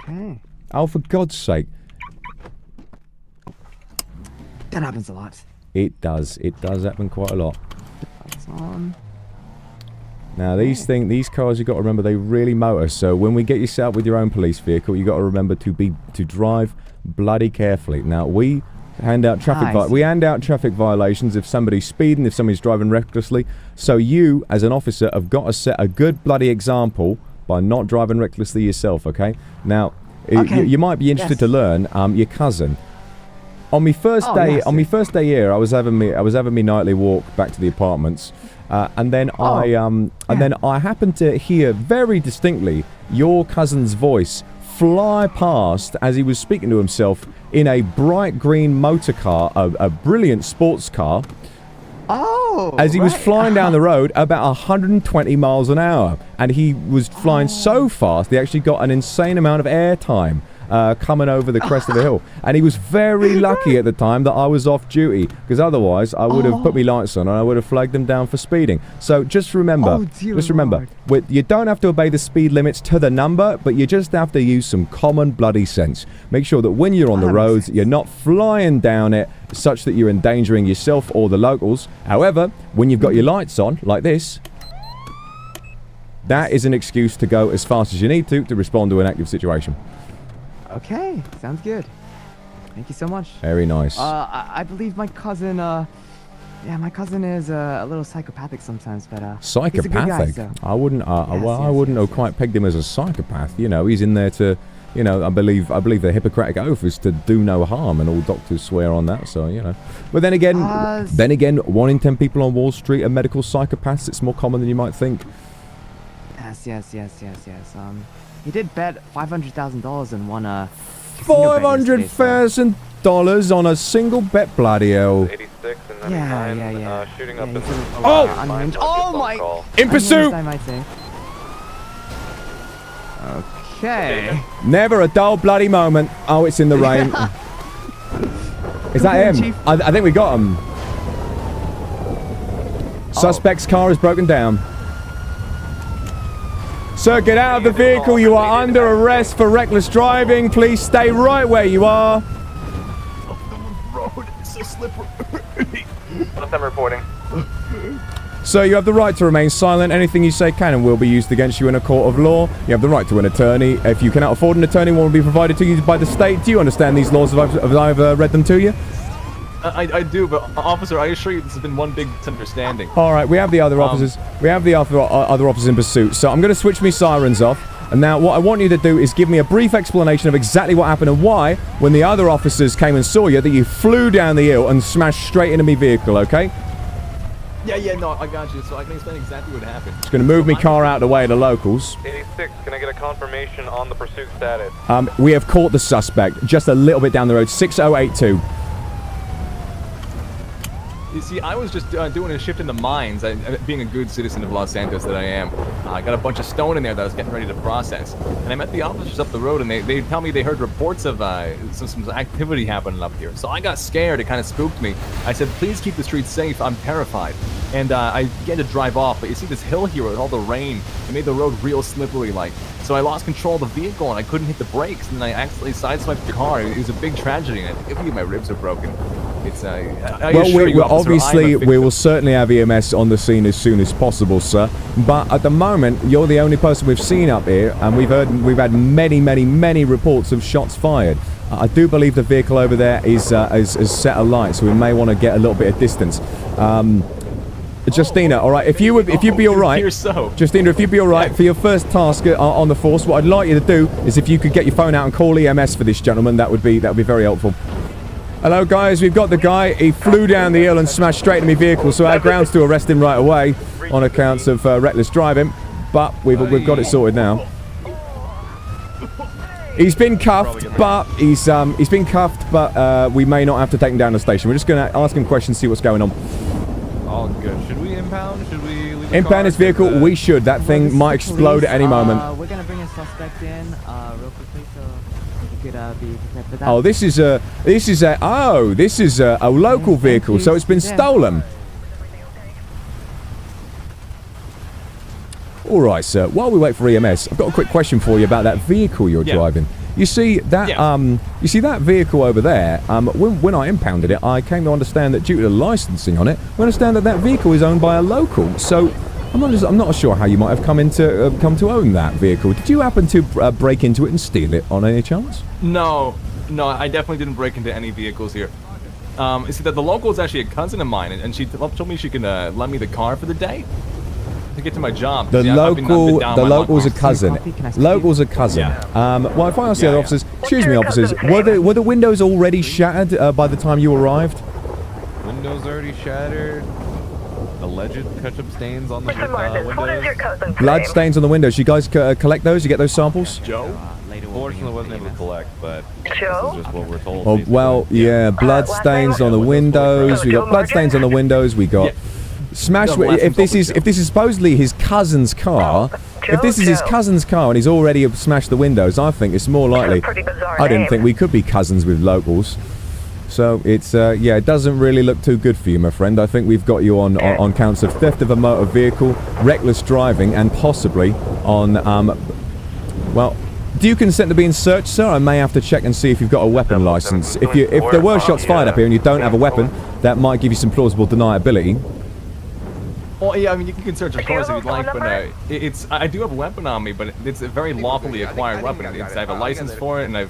Speaker 4: Okay.
Speaker 1: Oh, for God's sake!
Speaker 4: That happens a lot.
Speaker 1: It does. It does happen quite a lot.
Speaker 4: That's on.
Speaker 1: Now these cars, you got to remember, they really motor. So when we get you set up with your own police vehicle, you got to remember to drive bloody carefully. Now we hand out traffic violations if somebody's speeding, if somebody's driving recklessly. So you, as an officer, have got to set a good bloody example by not driving recklessly yourself. Okay. Now you might be interested to learn. Your cousin. On my first day here, I was having me nightly walk back to the apartments, and then I happened to hear very distinctly your cousin's voice fly past as he was speaking to himself in a bright green motor car, a brilliant sports car.
Speaker 4: Oh.
Speaker 1: As he was flying down the road about 120 miles an hour, and he was flying so fast they actually got an insane amount of air time. coming over the crest of the hill. And he was very lucky at the time that I was off duty, because otherwise I would have put me lights on and I would have flagged them down for speeding. So just remember, you don't have to obey the speed limits to the number, but you just have to use some common bloody sense. Make sure that when you're on the roads, you're not flying down it such that you're endangering yourself or the locals. However, when you've got your lights on, like this, that is an excuse to go as fast as you need to respond to an active situation.
Speaker 4: Okay, sounds good. Thank you so much.
Speaker 1: Very nice.
Speaker 4: I believe my cousin, yeah, my cousin is a little psychopathic sometimes, but
Speaker 1: Psychopathic?
Speaker 4: he's a good guy, so.
Speaker 1: I wouldn't, I wouldn't have quite pegged him as a psychopath. You know, he's in there to, you know, I believe the Hippocratic Oath is to do no harm, and all doctors swear on that. So, you know, but then again, 1 in 10 people on Wall Street are medical psychopaths. It's more common than you might think.
Speaker 4: Yes. He did bet $500,000 and won a
Speaker 1: $500,000 on a single bet, bloody hell.
Speaker 6: 86 and 99.
Speaker 4: Yeah.
Speaker 6: Shooting up in
Speaker 4: Oh my!
Speaker 1: In pursuit!
Speaker 4: I might say. Okay.
Speaker 1: Never a dull bloody moment. Oh, it's in the rain. Is that him? I think we got him. Suspect's car is broken down. Sir, get out of the vehicle. You are under arrest for reckless driving. Please stay right where you are.
Speaker 3: Road is so slippery.
Speaker 5: I'm reporting.
Speaker 1: Sir, you have the right to remain silent. Anything you say can and will be used against you in a court of law. You have the right to an attorney. If you cannot afford an attorney, one will be provided to you by the state. Do you understand these laws? Have I read them to you?
Speaker 8: I do, but officer, I assure you this has been one big misunderstanding.
Speaker 1: All right, we have the other officers. We have the other officers in pursuit. So I'm going to switch my sirens off. And now what I want you to do is give me a brief explanation of exactly what happened and why, when the other officers came and saw you, that you flew down the hill and smashed straight into my vehicle, okay?
Speaker 8: Yeah, no, I got you. So I can explain exactly what happened.
Speaker 1: Just going to move my car out of the way of the locals.
Speaker 6: 86, can I get a confirmation on the pursuit status?
Speaker 1: We have caught the suspect just a little bit down the road, 6082.
Speaker 8: You see, I was just doing a shift in the mines, being a good citizen of Los Santos that I am. I got a bunch of stone in there that I was getting ready to process. And I met the officers up the road, and they tell me they heard reports of some activity happening up here. So I got scared. It kind of spooked me. I said, please keep the streets safe. I'm terrified. And I began to drive off. But you see this hill here with all the rain, it made the road real slippery-like. So I lost control of the vehicle, and I couldn't hit the brakes. And then I accidentally sideswiped the car. It was a big tragedy, and I think my ribs are broken. It's
Speaker 1: obviously we will certainly have EMS on the scene as soon as possible, sir. But at the moment, you're the only person we've seen up here, and we've had many reports of shots fired. I do believe the vehicle over there is set alight, so we may want to get a little bit of distance. Justina, all right, if you'd be all right, Justina, if you'd be all right for your first task on the force, what I'd like you to do is if you could get your phone out and call EMS for this gentleman, that would be very helpful. Hello, guys. We've got the guy. He flew down the hill and smashed straight into my vehicle, so our grounds to arrest him right away on accounts of reckless driving. But we've got it sorted now. He's been cuffed, but we may not have to take him down to the station. We're just going to ask him questions, see what's going on.
Speaker 6: All good. Should we impound? Should we leave the
Speaker 1: impound his vehicle? We should. That thing might explode at any moment.
Speaker 4: We're gonna bring a suspect in real quickly, so you could be prepared for that.
Speaker 1: Oh, this is a local vehicle, so it's been stolen. All right, sir. While we wait for EMS, I've got a quick question for you about that vehicle you're driving. You see that vehicle over there. When I impounded it, I came to understand that due to the licensing on it, we understand that vehicle is owned by a local. So I'm not sure how you might have come to own that vehicle. Did you happen to break into it and steal it on any chance?
Speaker 8: No, I definitely didn't break into any vehicles here. You see, that the local is actually a cousin of mine, and she told me she can lend me the car for the day to get to my job.
Speaker 1: The local's a cousin. Local's a cousin.
Speaker 8: Yeah.
Speaker 1: Well, if I ask the other officers, excuse me, officers, were the windows already shattered by the time you arrived?
Speaker 6: Windows already shattered. Alleged ketchup stains on the
Speaker 2: Mr. Martin, what is your
Speaker 6: windows.
Speaker 2: cousin's
Speaker 1: Blood
Speaker 2: name?
Speaker 1: stains on the windows. You guys collect those? You get those samples?
Speaker 8: Joe?
Speaker 6: Unfortunately, wasn't able to collect, but
Speaker 2: Joe?
Speaker 6: this is just what we're told.
Speaker 1: Oh, well, yeah, blood stains on the windows. We got blood stains on the windows. We got smash. If this is supposedly his cousin's car, If this is his
Speaker 2: Jojo.
Speaker 1: cousin's car and he's already smashed the windows, I think it's more likely.
Speaker 2: Pretty bizarre
Speaker 1: I didn't
Speaker 2: name.
Speaker 1: think we could be cousins with locals. So it's yeah, it doesn't really look too good for you, my friend. I think we've got you on counts of theft of a motor vehicle, reckless driving, and possibly on well. Do you consent to being searched, sir? I may have to check and see if you've got a weapon license. If there were shots fired up here and you don't have a weapon, that might give you some plausible deniability.
Speaker 8: Well, yeah, I mean, you can search, of
Speaker 2: Do you
Speaker 8: course,
Speaker 2: have
Speaker 8: if you'd
Speaker 2: a
Speaker 8: like,
Speaker 2: phone
Speaker 8: but
Speaker 2: number?
Speaker 8: I do have a weapon on me, but it's a very lawfully acquired weapon. I have a license for it, and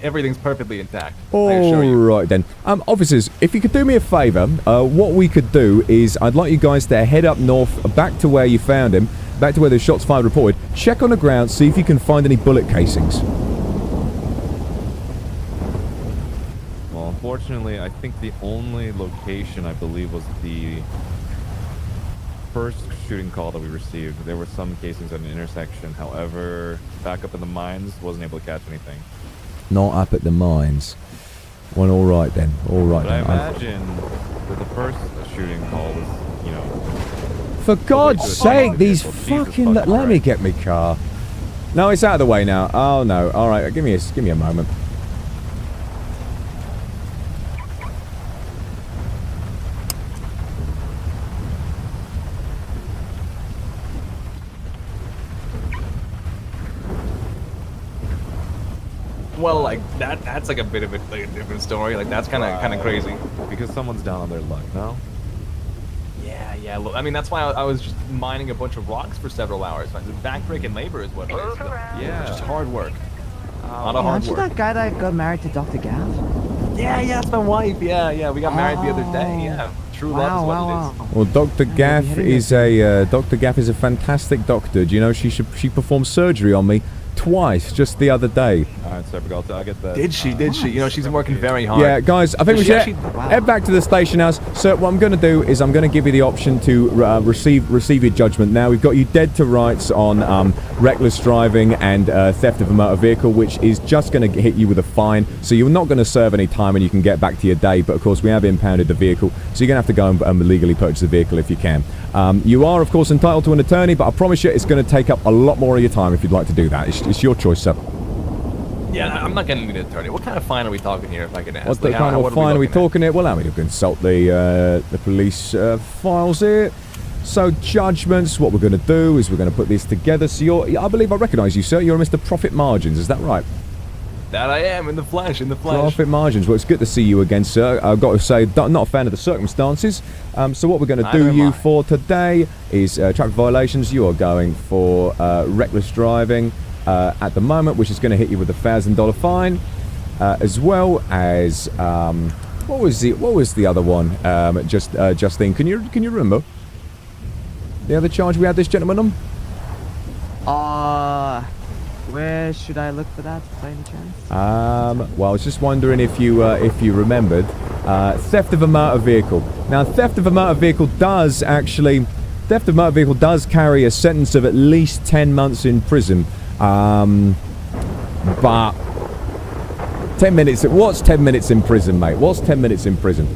Speaker 8: everything's perfectly intact. I assure you.
Speaker 1: Alright then. Officers, if you could do me a favour, what we could do is I'd like you guys to head up north, back to where you found him, back to where the shots fired reported, check on the ground, see if you can find any bullet casings.
Speaker 6: Well, unfortunately, I think the only location I believe was the first shooting call that we received. There were some casings at an intersection. However, back up in the mines, wasn't able to catch anything.
Speaker 1: Not up at the mines. Well, alright then. Alright
Speaker 6: But I
Speaker 1: then.
Speaker 6: imagine that the first shooting call was, you know,
Speaker 1: For God's sake, these
Speaker 6: Jesus
Speaker 1: fucking...
Speaker 6: fucking
Speaker 1: Let me
Speaker 6: Christ.
Speaker 1: get me car. No, it's out of the way now. Oh no. Alright, give me a moment.
Speaker 8: Well, like, that's like a bit of a different story. Like, that's kind of crazy.
Speaker 6: because someone's down on their luck, no?
Speaker 8: Yeah, look, I mean, that's why I was just mining a bunch of rocks for several hours. Backbreaking labor is what it is.
Speaker 6: Yeah.
Speaker 8: Just hard work. A lot of hard
Speaker 4: Aren't you
Speaker 8: work.
Speaker 4: that guy that got married to Dr. Gav?
Speaker 8: Yeah, that's my wife. Yeah, we got married the other day. Yeah, true love is what it is.
Speaker 1: Well, Dr. Gaff
Speaker 4: hitting
Speaker 1: is a Dr. Gaff is a fantastic doctor. Do you know she performed surgery on me twice just the other day.
Speaker 6: Alright, sorry, I'll get that.
Speaker 8: Did she? You know, she's been working very hard.
Speaker 1: Yeah, guys, I think we
Speaker 8: She
Speaker 1: should
Speaker 8: actually-
Speaker 1: head back to the station house. So what I'm going to do is I'm going to give you the option to receive your judgment. Now we've got you dead to rights on reckless driving and theft of a motor vehicle, which is just going to hit you with a fine. So you're not going to serve any time and you can get back to your day. But of course we have impounded the vehicle, so you're going to have to go and legally purchase the vehicle if you can. You are of course entitled to an attorney, but I promise you it's going to take up a lot more of your time if you'd like to do that. It's your choice, sir.
Speaker 8: Yeah, I'm not going to need an attorney. What kind of fine are we talking here, if I can ask?
Speaker 1: What the
Speaker 8: Like,
Speaker 1: kind
Speaker 8: what
Speaker 1: of fine are we
Speaker 8: looking at?
Speaker 1: talking here? Well, allow me to consult the police files here. So judgments, what we're going to do is we're going to put this together. So I believe I recognise you, sir. You're Mr. Profit Margins, is that right?
Speaker 8: That I am, in the flesh.
Speaker 1: Profit Margins. Well, it's good to see you again, sir. I've got to say, not a fan of the circumstances. So what we're going to
Speaker 8: Neither
Speaker 1: do
Speaker 8: am
Speaker 1: you
Speaker 8: I.
Speaker 1: for today is traffic violations. You are going for reckless driving at the moment, which is going to hit you with a $1,000 fine, as well as what was the other one? Justine, can you remember the other charge we had this gentleman on?
Speaker 4: Where should I look for that, by any chance?
Speaker 1: Well, I was just wondering if you remembered theft of a motor vehicle. Now, theft of a motor vehicle does carry a sentence of at least 10 months in prison. But 10 minutes. What's 10 minutes in prison, mate? What's 10 minutes in prison?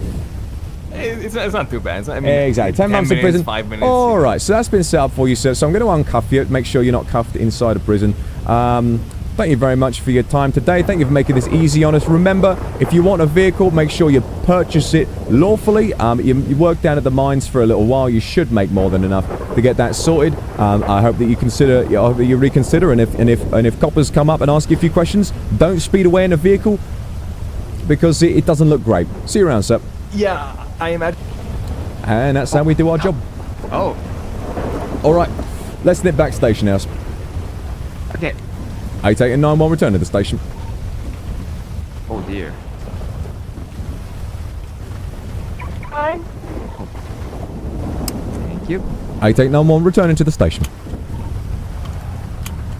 Speaker 8: It's not too bad. I mean,
Speaker 1: Exactly. 10 months in
Speaker 8: minutes,
Speaker 1: prison.
Speaker 8: 5 minutes.
Speaker 1: All right. So that's been set up for you, sir. So I'm going to uncuff you. Make sure you're not cuffed inside a prison. Thank you very much for your time today. Thank you for making this easy on us. Remember, if you want a vehicle, make sure you purchase it lawfully. You work down at the mines for a little while. You should make more than enough to get that sorted. I hope that you reconsider. And if coppers come up and ask you a few questions, don't speed away in a vehicle because it doesn't look great. See you around, sir.
Speaker 8: Yeah, I imagine.
Speaker 1: And that's how we do our job.
Speaker 8: Oh,
Speaker 1: All right. Let's nip back station house.
Speaker 4: Okay.
Speaker 1: 889-1, return to the station.
Speaker 4: Oh dear.
Speaker 2: Fine.
Speaker 4: Thank you.
Speaker 1: 889-1, returning to the station.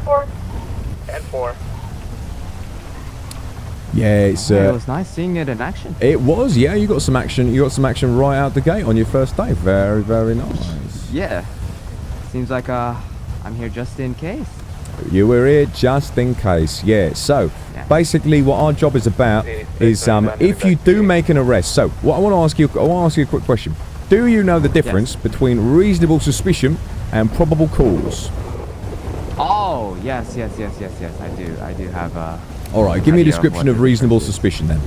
Speaker 2: 4. And 4.
Speaker 1: Yeah, it's
Speaker 4: It was nice seeing it in action.
Speaker 1: it was, yeah, you got some action right out the gate on your first day. Very, very nice.
Speaker 4: Yeah. Seems like I'm here just in case.
Speaker 1: You were here just in case, yeah. So,
Speaker 4: Yeah.
Speaker 1: basically what our job is about is if you do make an arrest. So, what I want to ask you a quick question. Do you know the difference between reasonable suspicion and probable cause?
Speaker 4: Yes. I do have
Speaker 1: All right, give me a
Speaker 4: idea of
Speaker 1: description
Speaker 4: what
Speaker 1: of
Speaker 4: you're
Speaker 1: reasonable
Speaker 4: referring to.
Speaker 1: suspicion then.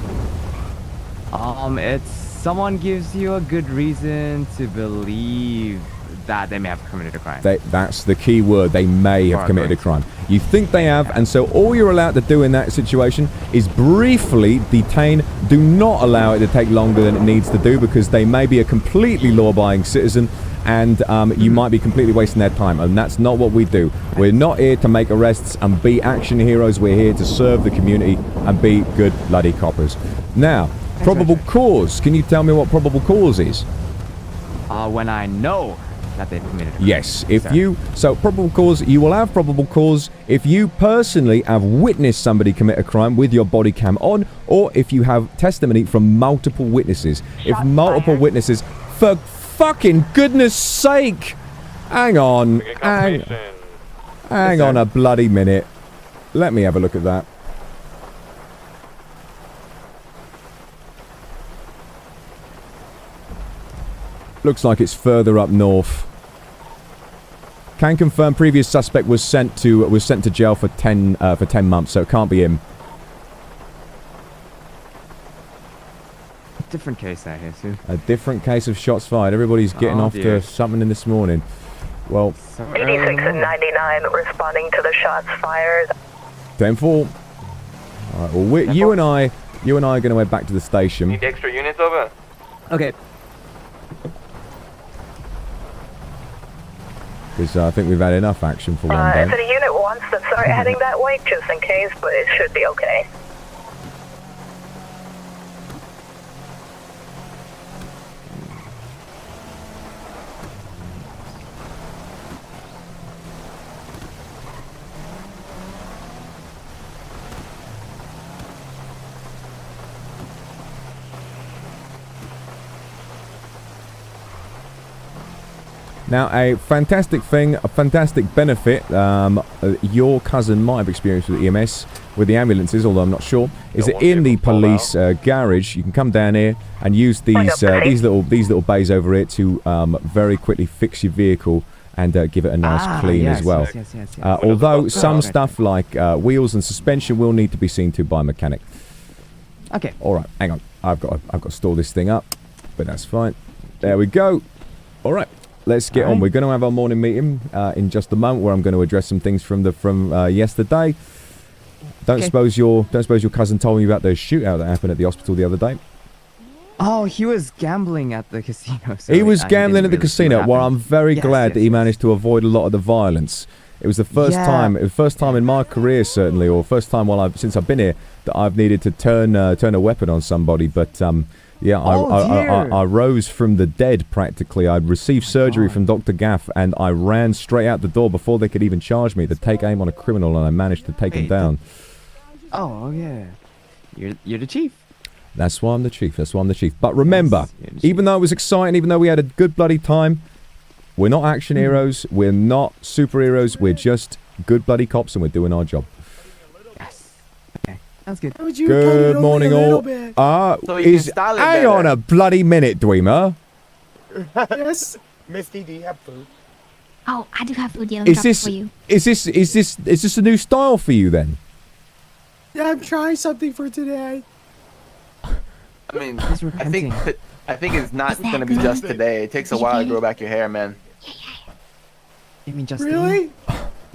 Speaker 4: It's someone gives you a good reason to believe that they may have committed a crime.
Speaker 1: That's the key word. They may have committed a crime. You think they have, and so all you're allowed to do in that situation is briefly detain. Do not allow it to take longer than it needs to do, because they may be a completely law-abiding citizen, and you might be completely wasting their time, and that's not what we do. We're not here to make arrests and be action heroes. We're here to serve the community and be good bloody coppers. Now, probable cause. Can you tell me what probable cause is?
Speaker 4: When I know that they've committed a crime.
Speaker 1: Yes, so probable cause, you will have probable cause if you personally have witnessed somebody commit a crime with your body cam on, or if you have testimony from multiple witnesses. If multiple witnesses, for fucking goodness sake, hang on a bloody minute. Let me have a look at that. Looks like it's further up north. Can confirm previous suspect was sent to jail for 10 months, so it can't be him.
Speaker 4: Different case there, Jesus.
Speaker 1: A different case of shots fired. Everybody's getting off to something in this morning. Well,
Speaker 2: 86 and 99 responding to the shots fired.
Speaker 1: 10-4. All right. Well, you and I are going to head back to the station.
Speaker 5: Need extra units over?
Speaker 4: Okay.
Speaker 1: Because I think we've had enough action for one
Speaker 2: If
Speaker 1: day.
Speaker 2: the unit wants to start heading that way, just in case, but it should be okay.
Speaker 1: Now, a fantastic thing, a fantastic benefit your cousin might have experienced with EMS, with the ambulances, although I'm not sure, is that in the police garage, you can come down here and use these little bays over here to very quickly fix your vehicle and give it a nice clean as well.
Speaker 4: Yes.
Speaker 1: Although some stuff like wheels and suspension will need to be seen to by a mechanic.
Speaker 4: Okay.
Speaker 1: All right, hang on. I've got to store this thing up, but that's fine. There we go. All right. Let's get on. We're going to have our morning meeting in just a moment, where I'm going to address some things from yesterday. Don't suppose your cousin told me about the shootout that happened at the hospital the other day?
Speaker 4: Oh, he was gambling at the casino. So
Speaker 1: he was gambling at the
Speaker 4: really
Speaker 1: casino. Well, I'm very glad that he managed to avoid a lot of the violence. It was the first time. It was the first time in my career, certainly, or first time since I've been here, that I've needed to turn a weapon on somebody. But yeah, I rose from the dead practically. I'd received surgery from Dr. Gaff, and I ran straight out the door before they could even charge me to take aim on a criminal, and I managed to take him down.
Speaker 4: Oh yeah, you're the chief.
Speaker 1: That's why I'm the chief. But remember, even though it was exciting, even though we had a good bloody time, we're not action heroes. We're not superheroes. We're just good bloody cops, and we're doing our job.
Speaker 4: Yes. Okay. That's good.
Speaker 1: Good morning, all. Hang on a bloody minute, Dwemer.
Speaker 7: Yes.
Speaker 9: Misty, do you have food?
Speaker 10: Oh, I do have food. Yeah,
Speaker 1: Is this a new style for you then?
Speaker 7: Yeah, I'm trying something for today.
Speaker 3: I mean, I think it's not gonna be just today. It takes a while to grow back your hair, man.
Speaker 4: You mean just
Speaker 7: really?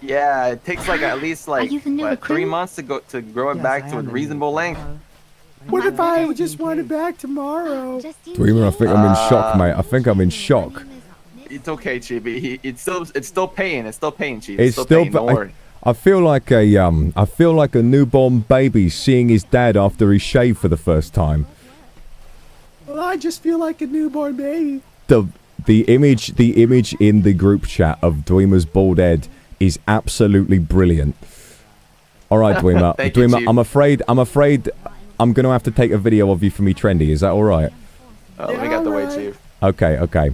Speaker 3: Yeah, it takes like at least like 3 months to grow it back to a reasonable length.
Speaker 7: What if I just want it back tomorrow?
Speaker 1: Dwemer, I think I'm in shock, mate. I think I'm in shock.
Speaker 3: It's okay, Chibi. It's still pain. It's still pain, Chibi.
Speaker 1: It's still
Speaker 3: pain. Don't worry.
Speaker 1: I feel like a newborn baby seeing his dad after he shaved for the first time.
Speaker 7: Well, I just feel like a newborn baby.
Speaker 1: The image in the group chat of Dwemer's bald head is absolutely brilliant. All right, Dwemer. Dwemer, I'm afraid I'm going to have to take a video of you for me trendy. Is that all right?
Speaker 3: Oh, we got the way, Chief.
Speaker 1: Okay.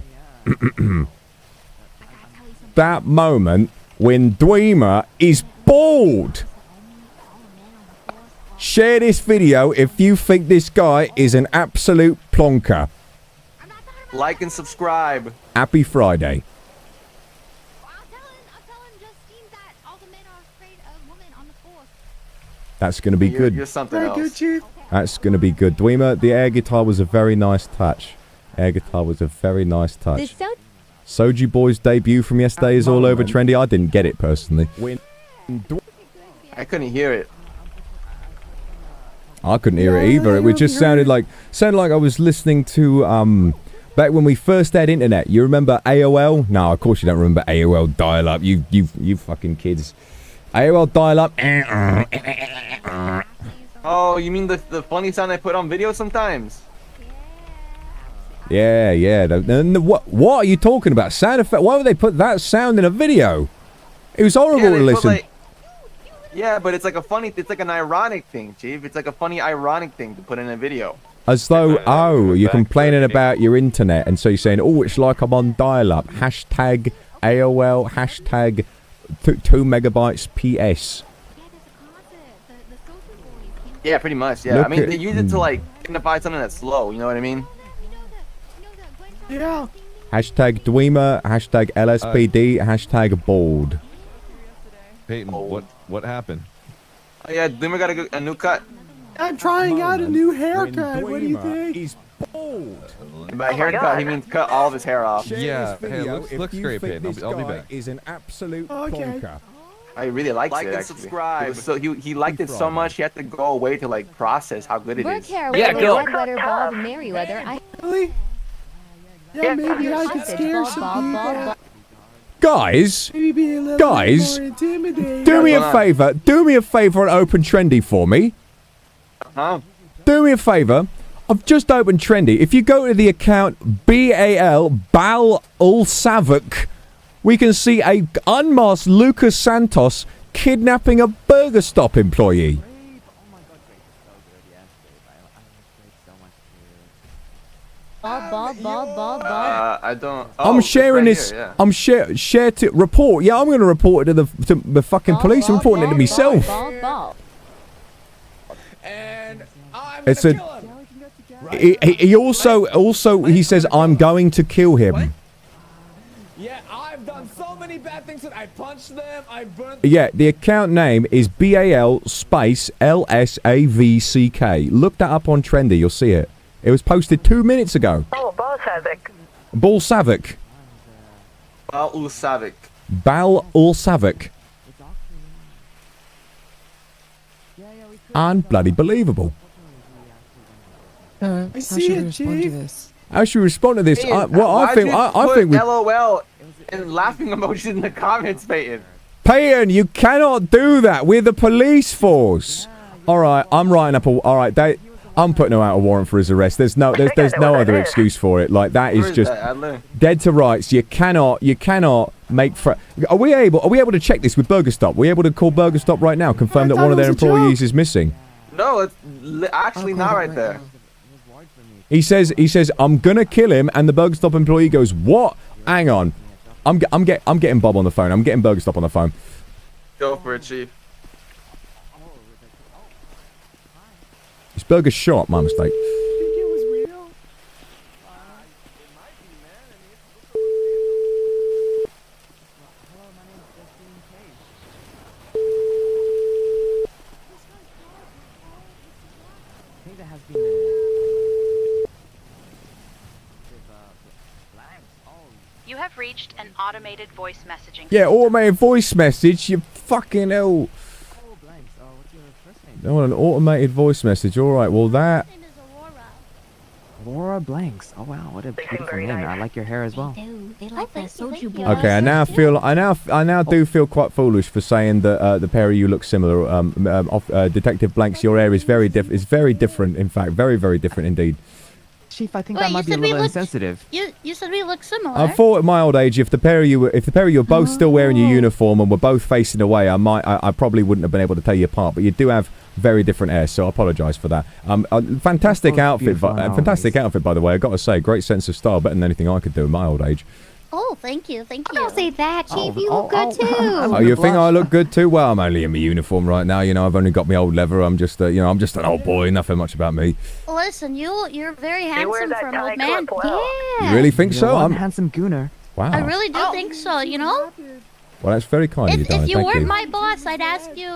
Speaker 1: That moment when Dwemer is bald. Share this video if you think this guy is an absolute plonker.
Speaker 3: Like and subscribe.
Speaker 1: Happy Friday.
Speaker 10: I'll tell him, Justine, that all the men are afraid
Speaker 1: That's going to be good.
Speaker 3: You're something
Speaker 7: Very
Speaker 3: else.
Speaker 7: good, Chief.
Speaker 1: That's going to be good. Dwemer, the air guitar was a very nice touch. Air guitar was a very nice touch. Soju Boy's debut from yesterday is all over trendy. I didn't get it personally.
Speaker 3: I couldn't hear it.
Speaker 1: I couldn't hear it either. It just sounded like I was listening to back when we first had internet. You remember AOL? No, of course you don't remember AOL dial-up. You fucking kids. AOL dial-up.
Speaker 3: Oh, you mean the funny sound I put on video sometimes?
Speaker 1: Yeah. What are you talking about? Sound effect? Why would they put that sound in a video? It was horrible to listen.
Speaker 3: Yeah, but it's like it's like an ironic thing, Chief. It's like a funny ironic thing to put in a video.
Speaker 1: As though, you're complaining about your internet, and so you're saying, oh, it's like I'm on dial-up. Hashtag AOL, hashtag 2 megabytes PS.
Speaker 3: Yeah, pretty much, yeah. I mean, they use it to, like, signify something that's slow, you know what I mean?
Speaker 7: Yeah.
Speaker 1: Hashtag Dwemer, hashtag LSPD, hashtag bald.
Speaker 6: Peyton, what happened?
Speaker 3: Oh, yeah, Dwemer got a new cut.
Speaker 7: I'm trying out a new haircut. What do you think?
Speaker 1: He's bald.
Speaker 3: And by haircut, he means cut all of his hair off.
Speaker 6: Yeah, hey, looks great, Peyton. I'll be back.
Speaker 1: Is an absolute
Speaker 7: Okay.
Speaker 1: plonker.
Speaker 3: I really liked it, actually. Subscribe. So he liked it so much, he had to go away to, like, process how good it is.
Speaker 2: Yeah, go.
Speaker 7: Really? Yeah, maybe I could scare some people.
Speaker 1: Guys,
Speaker 7: Maybe be a little
Speaker 1: Guys,
Speaker 7: bit more intimidating.
Speaker 1: do me a favor. Do me a favor and open Trendy for me.
Speaker 3: Huh?
Speaker 1: Do me a favor. I've just opened Trendy. If you go to the account Bal Ulsavik, we can see a unmasked Lucas Santos kidnapping a Burger Stop employee.
Speaker 3: I don't.
Speaker 1: I'm sharing
Speaker 3: right
Speaker 1: this.
Speaker 3: here, yeah.
Speaker 1: I'm share to report. Yeah, I'm going to report it to the fucking police. I'm reporting it to myself. It's a. He also he says I'm going to kill him.
Speaker 9: Yeah, I've done so many bad things that I punched them, I burnt.
Speaker 1: Yeah, the account name is BAL space LSAVCK. Look that up on Trendy. You'll see it. It was posted 2 minutes ago.
Speaker 2: Oh, Balsavik.
Speaker 1: Balsavik.
Speaker 3: Bal Ulsavik.
Speaker 1: Bal Ulsavik. Unbloody believable.
Speaker 7: I see it, Chief.
Speaker 1: How should we respond to this? I think we.
Speaker 3: LOL and laughing emojis in the comments, Peyton.
Speaker 1: Peyton, you cannot do that. We're the police force. All right, I'm writing up a. All right, I'm putting out a warrant for his arrest. There's no other excuse for it. Like that is just dead to rights. You cannot make. Are we able to check this with Burger Stop? Are we able to call Burger Stop right now, confirm that one of their employees is missing?
Speaker 3: No, it's actually not right there.
Speaker 1: He says I'm gonna kill him, and the Burger Stop employee goes, what? Hang on, I'm getting Bob on the phone. I'm getting Burger Stop on the phone.
Speaker 3: Go for it, Chief.
Speaker 1: It's Burger Shop. My mistake.
Speaker 11: You have reached an automated voice messaging.
Speaker 1: Yeah, automated voice message. You fucking hell. Oh, an automated voice message. All right. Well, that.
Speaker 4: Aurora Blanks. Oh wow, what a beautiful name. I like your hair as well.
Speaker 10: They like that soju boy.
Speaker 1: Okay, I now do feel quite foolish for saying that the pair of you look similar. Detective Blanks, your hair is very different. In fact, very, very different indeed.
Speaker 4: Chief, I think that might be a little insensitive.
Speaker 10: You said we look similar.
Speaker 1: I thought at my old age, if the pair of you were both still wearing your uniform and were both facing away, I probably wouldn't have been able to tell you apart. But you do have very different hair, so I apologise for that. Fantastic outfit, fantastic outfit, by the way. I got to say, great sense of style, better than anything I could do at my old age.
Speaker 10: Oh, thank you. Don't say that, Chief. You look good too.
Speaker 1: Oh, you think I look good too? Well, I'm only in my uniform right now. You know, I've only got my old leather. I'm just, I'm just an old boy. Nothing much about me.
Speaker 10: Listen, you're very handsome for an old man. Yeah.
Speaker 1: You really think so?
Speaker 4: I'm a handsome gooner.
Speaker 1: Wow.
Speaker 10: I really do think so. You know.
Speaker 1: Well, that's very kind of you, darling.
Speaker 10: If you
Speaker 1: Thank
Speaker 10: weren't
Speaker 1: you.
Speaker 10: my boss, I'd ask you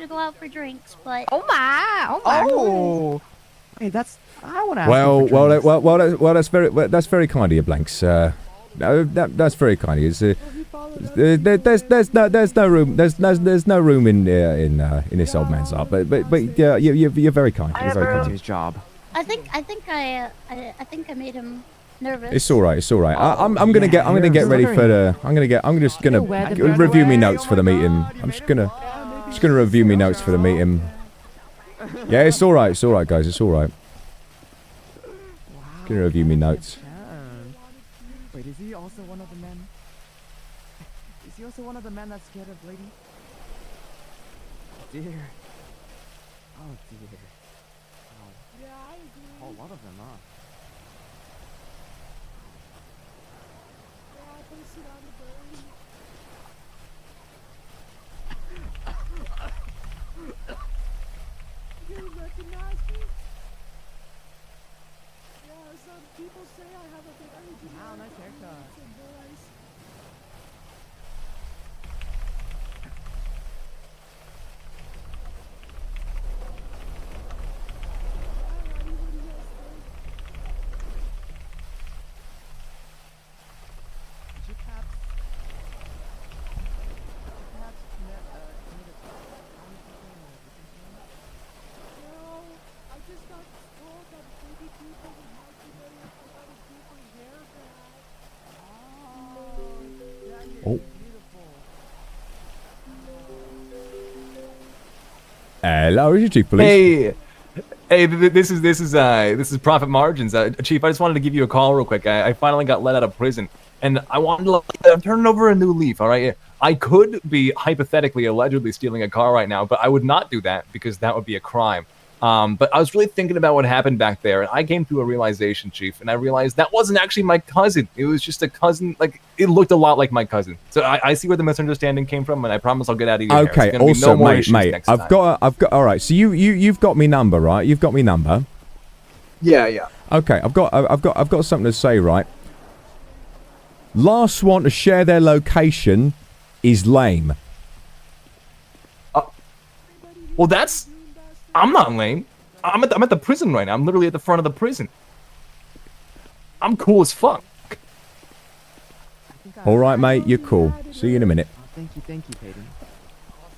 Speaker 10: to go out for drinks. But
Speaker 11: Oh my.
Speaker 4: Oh. Hey, that's. I want to ask.
Speaker 1: That's very kind of you, Blanks. No, that's very kind of you. There's no room. There's no room in this old man's heart. But yeah, you're very kind. You're very kind.
Speaker 4: His job.
Speaker 10: I think I made him nervous.
Speaker 1: It's all right. It's all right. I'm gonna get ready for the. I'm just gonna review me notes for the meeting. I'm just gonna review me notes for the meeting. Yeah, it's all right. It's all right, guys. It's all right. Gonna review me notes.
Speaker 4: Wait, is he also one of the men? Is he also one of the men that's scared of lady? Dear. Oh dear. Oh. Yeah, I agree. Oh, a lot of them, huh? Yeah, I put sit on the bird. You recognize me? Yeah, some people say I have a bit energy. Wow, nice haircut. Some boys.
Speaker 1: Oh. Hello, is your chief police?
Speaker 8: Hey, this is Profit Margins. Chief, I just wanted to give you a call real quick. I finally got let out of prison, and I wanted to I'm turning over a new leaf. All right, I could be hypothetically, allegedly stealing a car right now, but I would not do that because that would be a crime. But I was really thinking about what happened back there, and I came to a realization, Chief, and I realized that wasn't actually my cousin. It was just a cousin. Like, it looked a lot like my cousin. So I see where the misunderstanding came from, and I promise I'll get out of your hair.
Speaker 1: Okay.
Speaker 8: There's gonna be
Speaker 1: Also,
Speaker 8: no more
Speaker 1: mate,
Speaker 8: issues next
Speaker 1: I've
Speaker 8: time.
Speaker 1: got. All right. So you've got me number, right? You've got me number.
Speaker 3: Yeah.
Speaker 1: Okay. I've got something to say, right? Last one to share their location is lame.
Speaker 8: Well, I'm not lame. I'm at the prison right now. I'm literally at the front of the prison. I'm cool as fuck.
Speaker 1: All right, mate. You're cool. See you in a minute.
Speaker 4: Thank you, Peyton.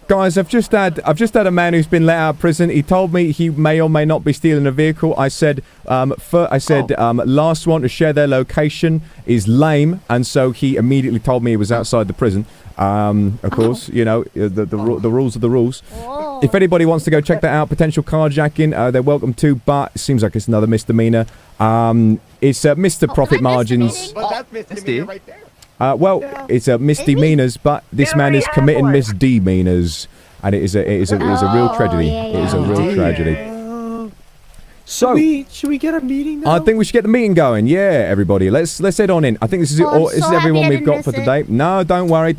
Speaker 1: Guys, I've just had a man who's been let out of prison. He told me he may or may not be stealing a vehicle. I said, last one to share their location is lame, and so he immediately told me he was outside the prison. Of course, you know the rules are the rules.
Speaker 10: Whoa.
Speaker 1: If anybody wants to go check that out, potential carjacking, they're welcome to. But it seems like it's another misdemeanor. It's Mr. Profit Margins.
Speaker 9: But that's misdemeanor right there.
Speaker 1: It's misdemeanors, but this man is committing misdemeanors, and it is a real tragedy. It is a real tragedy. So,
Speaker 7: should we get a meeting now?
Speaker 1: I think we should get the meeting going. Yeah, everybody, let's head on in. I think this is this is everyone we've got for today. No, don't worry.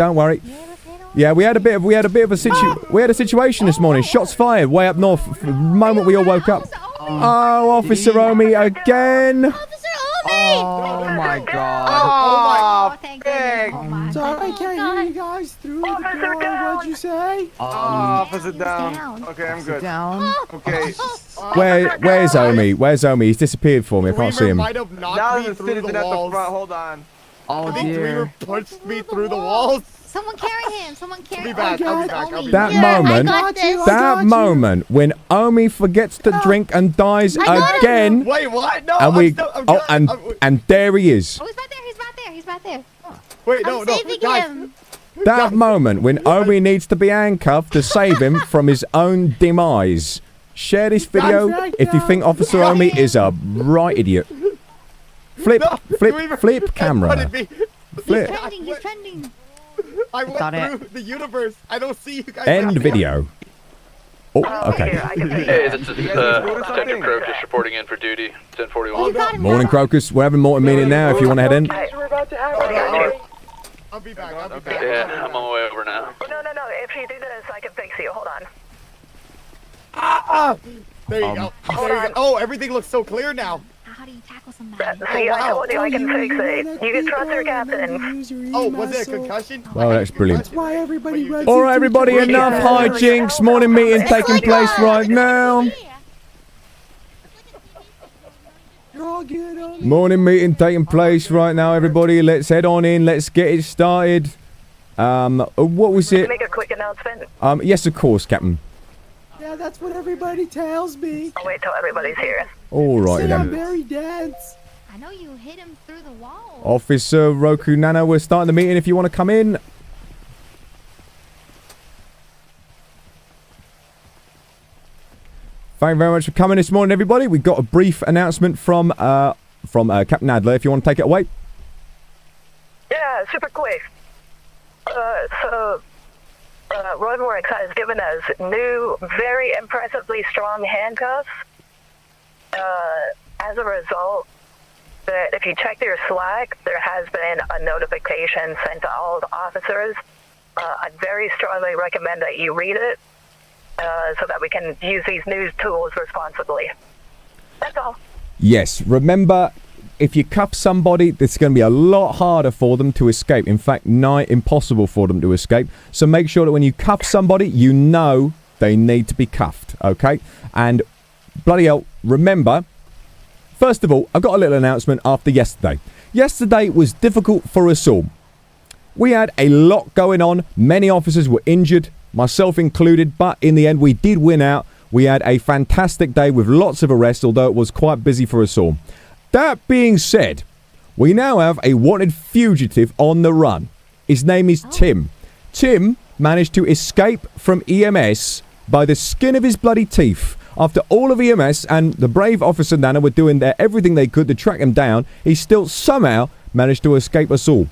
Speaker 1: Yeah, we had a bit of a situation this morning. Shots fired way up north. The moment we all woke up. Oh, Officer Omi again.
Speaker 4: Oh my god.
Speaker 10: Oh, thank goodness. Oh my.
Speaker 7: Sorry, I can't hear you guys through the door. What'd you say?
Speaker 3: Officer down. Okay, I'm good.
Speaker 4: Down.
Speaker 3: Okay.
Speaker 1: Where's Omi? Where's Omi? He's disappeared for me. I can't see him.
Speaker 3: Now there's a citizen at the front. Hold on.
Speaker 4: Oh
Speaker 9: I think
Speaker 4: dear.
Speaker 9: Dreamer punched me through the walls.
Speaker 10: Someone carry him. Someone carry him.
Speaker 9: I'll be back.
Speaker 1: That moment when Omi forgets to drink and dies again.
Speaker 9: Wait, what? No.
Speaker 1: And there he is.
Speaker 10: Oh, he's back there.
Speaker 9: Wait,
Speaker 10: I'm saving him.
Speaker 1: That moment when Omi needs to be handcuffed to save him from his own demise. Share this video if you think Officer Omi is a right idiot. Flip camera. Flip.
Speaker 10: He's trending.
Speaker 9: I went through the universe. I don't see you guys.
Speaker 1: End video. Oh, okay.
Speaker 12: Hey, this is Detective Crow just reporting in for duty. 1041.
Speaker 1: Morning, Crocus. We're having more meeting now if you want to head in.
Speaker 9: I'll be back.
Speaker 12: Yeah, I'm on my way over now.
Speaker 2: No. If you do this, I can fix you. Hold on.
Speaker 9: There you go. Oh, everything looks so clear now.
Speaker 10: How do you tackle somebody.
Speaker 2: See, I told you I can fix it. You can trust your captain.
Speaker 7: Oh, was it a concussion?
Speaker 1: Well, that's brilliant.
Speaker 7: That's why everybody runs
Speaker 1: All right,
Speaker 7: into
Speaker 1: everybody,
Speaker 7: each other.
Speaker 1: enough hijinks. Morning meeting taking place right now.
Speaker 7: You're all good on it.
Speaker 1: Morning meeting taking place right now, everybody. Let's head on in. Let's get it started. What was it?
Speaker 2: Make a quick announcement.
Speaker 1: Yes, of course, Captain.
Speaker 7: Yeah, that's what everybody tells me.
Speaker 2: I'll wait till everybody's here.
Speaker 1: All right
Speaker 7: Say I'm
Speaker 1: then.
Speaker 7: very dense.
Speaker 10: I know you hit him through the wall.
Speaker 1: Officer Roku Nano, we're starting the meeting if you want to come in. Thank you very much for coming this morning, everybody. We've got a brief announcement from Captain Adler, if you want to take it away.
Speaker 2: Yeah, super quick. Roadworks has given us new, very impressively strong handcuffs. As a result, that if you check your Slack, there has been a notification sent to all the officers. I very strongly recommend that you read it so that we can use these new tools responsibly. That's all.
Speaker 1: Yes, remember, if you cuff somebody, it's going to be a lot harder for them to escape. In fact, nigh impossible for them to escape. So make sure that when you cuff somebody, you know they need to be cuffed, okay? And bloody hell, remember, first of all, I've got a little announcement after yesterday. Yesterday was difficult for us all. We had a lot going on. Many officers were injured, myself included, but in the end, we did win out. We had a fantastic day with lots of arrests, although it was quite busy for us all. That being said, we now have a wanted fugitive on the run. His name is Tim. Tim managed to escape from EMS by the skin of his bloody teeth. After all of EMS and the brave Officer Nana were doing everything they could to track him down, he still somehow managed to escape us all.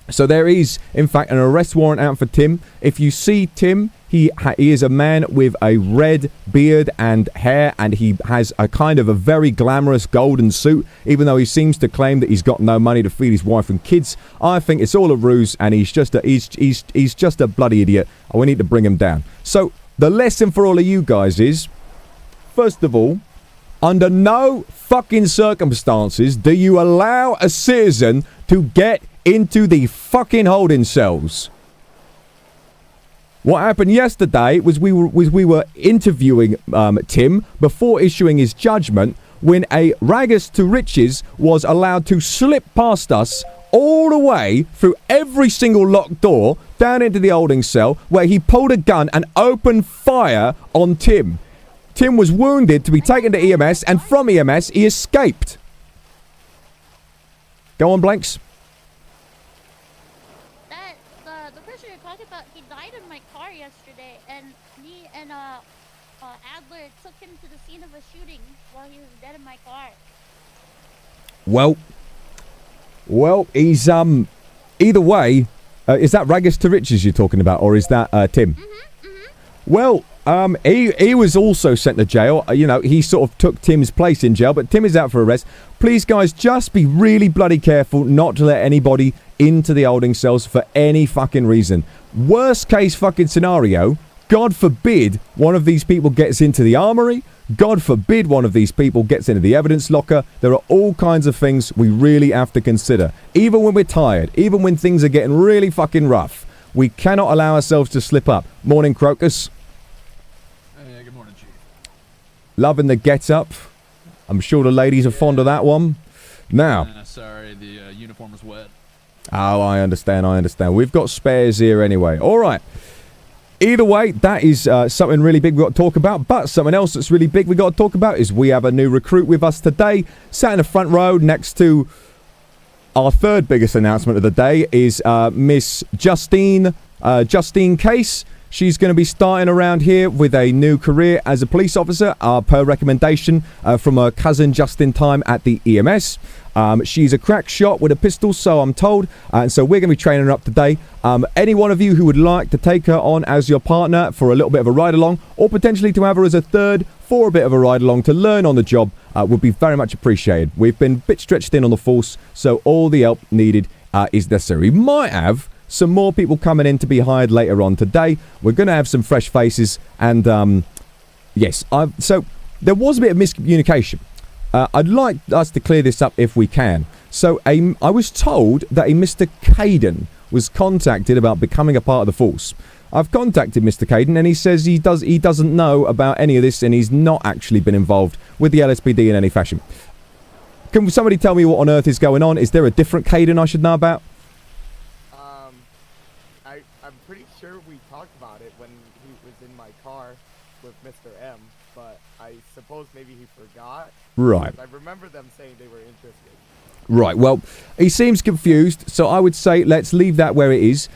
Speaker 1: So there is, in fact, an arrest warrant out for Tim. If you see Tim, he is a man with a red beard and hair, and he has a kind of a very glamorous golden suit, even though he seems to claim that he's got no money to feed his wife and kids. I think it's all a ruse, and he's just a bloody idiot. We need to bring him down. So the lesson for all of you guys is, first of all, under no fucking circumstances do you allow a citizen to get into the fucking holding cells. What happened yesterday was we were interviewing Tim before issuing his judgment when a ragus to riches was allowed to slip past us all the way through every single locked door down into the holding cell, where he pulled a gun and opened fire on Tim. Tim was wounded to be taken to EMS, and from EMS he escaped. Go on, Blanks.
Speaker 10: The person you're talking about, he died in my car yesterday, and me and Adler took him to the scene of a shooting while he was dead in my car.
Speaker 1: Well, he's either way. Is that Ragus to Riches you're talking about, or is that Tim? Well, he was also sent to jail. You know, he sort of took Tim's place in jail, but Tim is out for arrest. Please, guys, just be really bloody careful not to let anybody into the holding cells for any fucking reason. Worst case fucking scenario, God forbid one of these people gets into the armory. God forbid one of these people gets into the evidence locker. There are all kinds of things we really have to consider. Even when we're tired, even when things are getting really fucking rough, we cannot allow ourselves to slip up. Morning, Crocus.
Speaker 13: Hey, good morning, Chief.
Speaker 1: Loving the get-up. I'm sure the ladies are fond of that one. Now.
Speaker 13: Sorry, the uniform was wet.
Speaker 1: Oh, I understand. We've got spares here anyway. All right. Either way, that is something really big we've got to talk about. But something else that's really big we've got to talk about is we have a new recruit with us today. Sat in the front row next to our third biggest announcement of the day is Miss Justine Case. She's going to be starting around here with a new career as a police officer, per recommendation from her cousin just in time at the EMS. She's a crack shot with a pistol, so I'm told, and so we're going to be training her up today. Any one of you who would like to take her on as your partner for a little bit of a ride-along, or potentially to have her as a third for a bit of a ride-along to learn on the job, would be very much appreciated. We've been a bit stretched in on the force, so all the help needed is necessary. We might have some more people coming in to be hired later on today. We're going to have some fresh faces, and yes, so there was a bit of miscommunication. I'd like us to clear this up if we can. So I was told that a Mr. Caden was contacted about becoming a part of the force. I've contacted Mr. Caden and he says he doesn't know about any of this and he's not actually been involved with the LSPD in any fashion. Can somebody tell me what on earth is going on? Is there a different Caden I should know about?
Speaker 14: I'm pretty sure we talked about it when he was in my car with Mr. M, but I suppose maybe he forgot.
Speaker 1: Right.
Speaker 14: I remember them saying they were interested.
Speaker 1: Right, well, he seems confused, so I would say let's leave that where it is.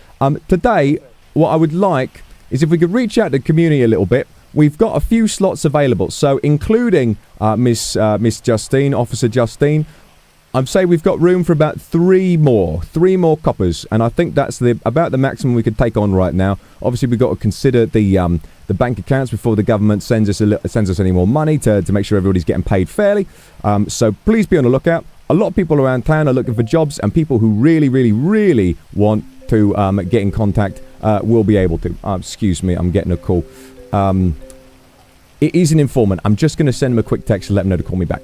Speaker 1: Today, what I would like is if we could reach out to the community a little bit. We've got a few slots available, so including Miss Justine, Officer Justine, I'd say we've got room for about three more coppers, and I think that's about the maximum we could take on right now. Obviously, we've got to consider the bank accounts before the government sends us any more money to make sure everybody's getting paid fairly. So please be on the lookout. A lot of people around town are looking for jobs, and people who really, really, really want to get in contact will be able to. Excuse me, I'm getting a call. It is an informant. I'm just going to send him a quick text to let him know to call me back.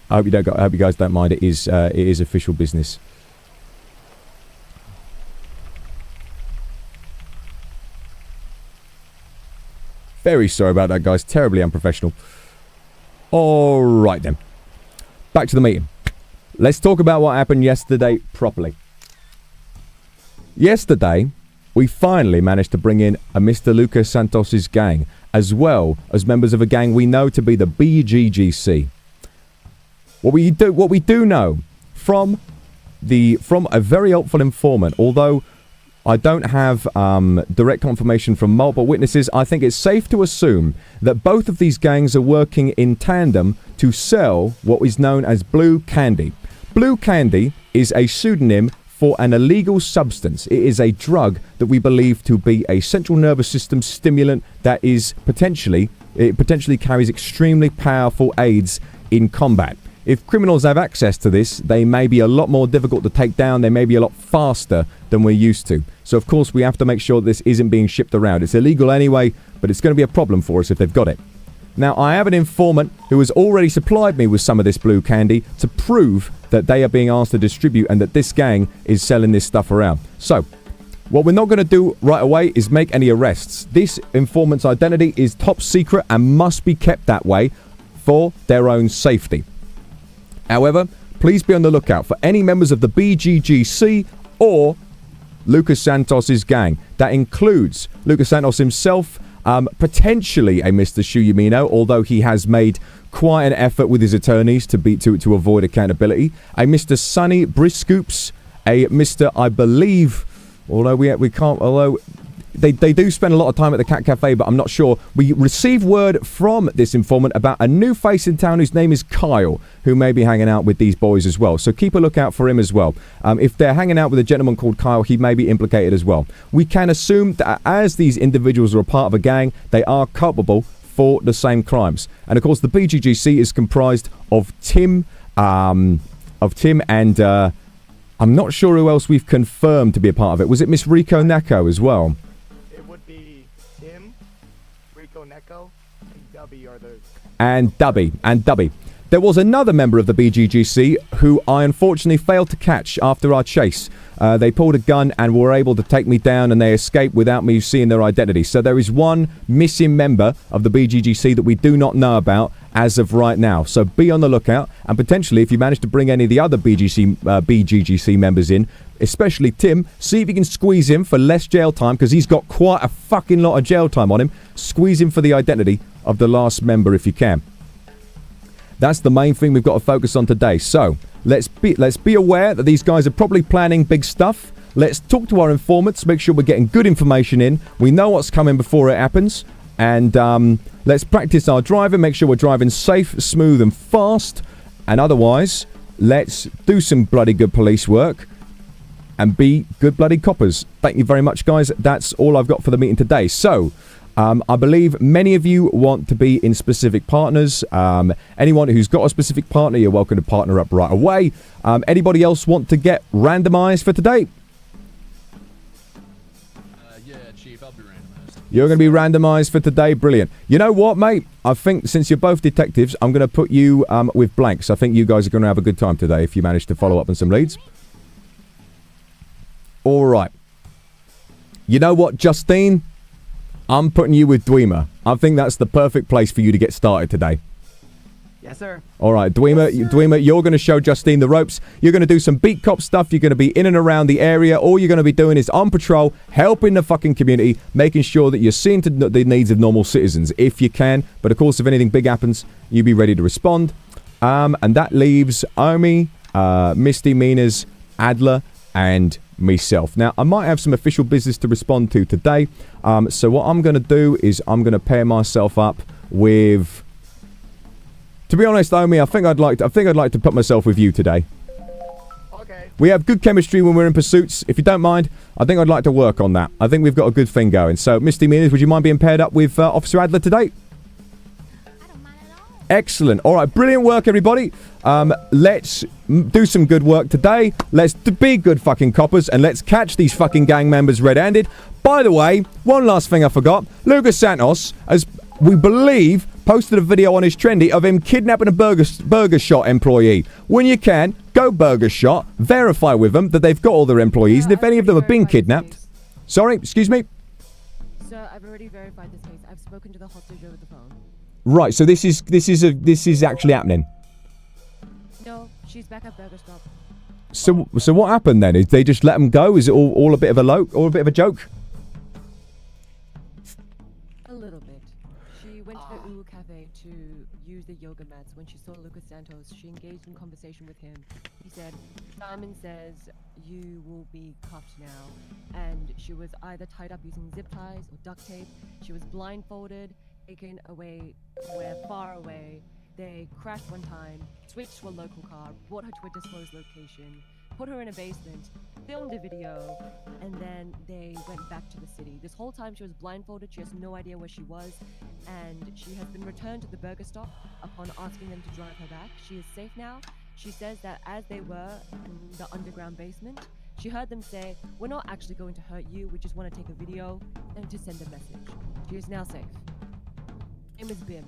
Speaker 1: I hope you guys don't mind. It is official business. Very sorry about that, guys. Terribly unprofessional. All right then. Back to the meeting. Let's talk about what happened yesterday properly. Yesterday, we finally managed to bring in a Mr. Lucas Santos's gang, as well as members of a gang we know to be the BGGC. What we do know from a very helpful informant, although I don't have direct confirmation from multiple witnesses, I think it's safe to assume that both of these gangs are working in tandem to sell what is known as blue candy. Blue candy is a pseudonym for an illegal substance. It is a drug that we believe to be a central nervous system stimulant that potentially carries extremely powerful aids in combat. If criminals have access to this, they may be a lot more difficult to take down. They may be a lot faster than we're used to. So, of course, we have to make sure this isn't being shipped around. It's illegal anyway, but it's going to be a problem for us if they've got it. Now, I have an informant who has already supplied me with some of this blue candy to prove that they are being asked to distribute and that this gang is selling this stuff around. So, what we're not going to do right away is make any arrests. This informant's identity is top secret and must be kept that way for their own safety. However, please be on the lookout for any members of the BGGC or Lucas Santos's gang. That includes Lucas Santos himself, potentially a Mr. Shuyumino, although he has made quite an effort with his attorneys to avoid accountability. A Mr. Sonny Briscoops, a Mr. I believe, although we can't, although they do spend a lot of time at the Cat Cafe, but I'm not sure. We received word from this informant about a new face in town whose name is Kyle, who may be hanging out with these boys as well. So keep a lookout for him as well. If they're hanging out with a gentleman called Kyle, he may be implicated as well. We can assume that as these individuals are a part of a gang, they are culpable for the same crimes. And of course, the BGGC is comprised of Tim and I'm not sure who else we've confirmed to be a part of it. Was it Miss Rico Neko as well?
Speaker 14: Tim, Rico Neko, and Dubby are the...
Speaker 1: And Dubby. There was another member of the BGGC who I unfortunately failed to catch after our chase. They pulled a gun and were able to take me down, and they escaped without me seeing their identity. So there is one missing member of the BGGC that we do not know about as of right now. So be on the lookout, and potentially if you manage to bring any of the other BGGC members in, especially Tim, see if you can squeeze him for less jail time, because he's got quite a fucking lot of jail time on him. Squeeze him for the identity of the last member if you can. That's the main thing we've got to focus on today. So let's be aware that these guys are probably planning big stuff. Let's talk to our informants, make sure we're getting good information in. We know what's coming before it happens. And let's practice our driving, make sure we're driving safe, smooth and fast. And otherwise, let's do some bloody good police work and be good bloody coppers. Thank you very much, guys. That's all I've got for the meeting today. So I believe many of you want to be in specific partners. Anyone who's got a specific partner, you're welcome to partner up right away. Anybody else want to get randomized for today?
Speaker 13: Yeah, Chief, I'll be randomized.
Speaker 1: You're going to be randomized for today. Brilliant. You know what, mate? I think since you're both detectives, I'm going to put you with blanks. I think you guys are going to have a good time today if you manage to follow up on some leads. All right. You know what, Justine? I'm putting you with Dwemer. I think that's the perfect place for you to get started today.
Speaker 4: Yes, sir.
Speaker 1: All right, Dwemer, you're going to show Justine the ropes. You're going to do some beat cop stuff. You're going to be in and around the area. All you're going to be doing is on patrol, helping the fucking community, making sure that you're seeing to the needs of normal citizens if you can. But of course, if anything big happens, you be ready to respond. And that leaves Omi, Misdemeanors, Adler, and myself. Now, I might have some official business to respond to today. So what I'm going to do is I'm going to pair myself up with... To be honest, Omi, I think I'd like to put myself with you today.
Speaker 14: Okay.
Speaker 1: We have good chemistry when we're in pursuits. If you don't mind, I think I'd like to work on that. I think we've got a good thing going. So, Misdemeanors, would you mind being paired up with Officer Adler today?
Speaker 10: I don't mind at all.
Speaker 1: Excellent. All right, brilliant work, everybody. Let's do some good work today. Let's be good fucking coppers, and let's catch these fucking gang members red-handed. By the way, one last thing I forgot. Lucas Santos, as we believe, posted a video on his trendy of him kidnapping a Burger Shot employee. When you can, go Burger Shot, verify with them that they've got all their employees, and if any of them have been kidnapped... Sorry, excuse me?
Speaker 15: Sir, I've already verified this case. I've spoken to the hostage over the phone.
Speaker 1: Right, so this is actually happening.
Speaker 15: No, she's back at Burger Stop.
Speaker 1: So what happened then? Did they just let him go? Is it all a bit of a joke?
Speaker 15: A little bit. She went to the cafe to use the yoga mats. When she saw Lucas Santos, she engaged in conversation with him. He said, Simon says you will be cuffed now. And she was either tied up using zip ties or duct tape. She was blindfolded, taken away somewhere far away. They crashed one time, switched to a local car, brought her to a disclosed location, put her in a basement, filmed a video, and then they went back to the city. This whole time she was blindfolded, she has no idea where she was, and she has been returned to the Burger Stop upon asking them to drive her back. She is safe now. She says that as they were in the underground basement, she heard them say, "We're not actually going to hurt you, we just want to take a video and to send a message." She is now safe. Name is Bim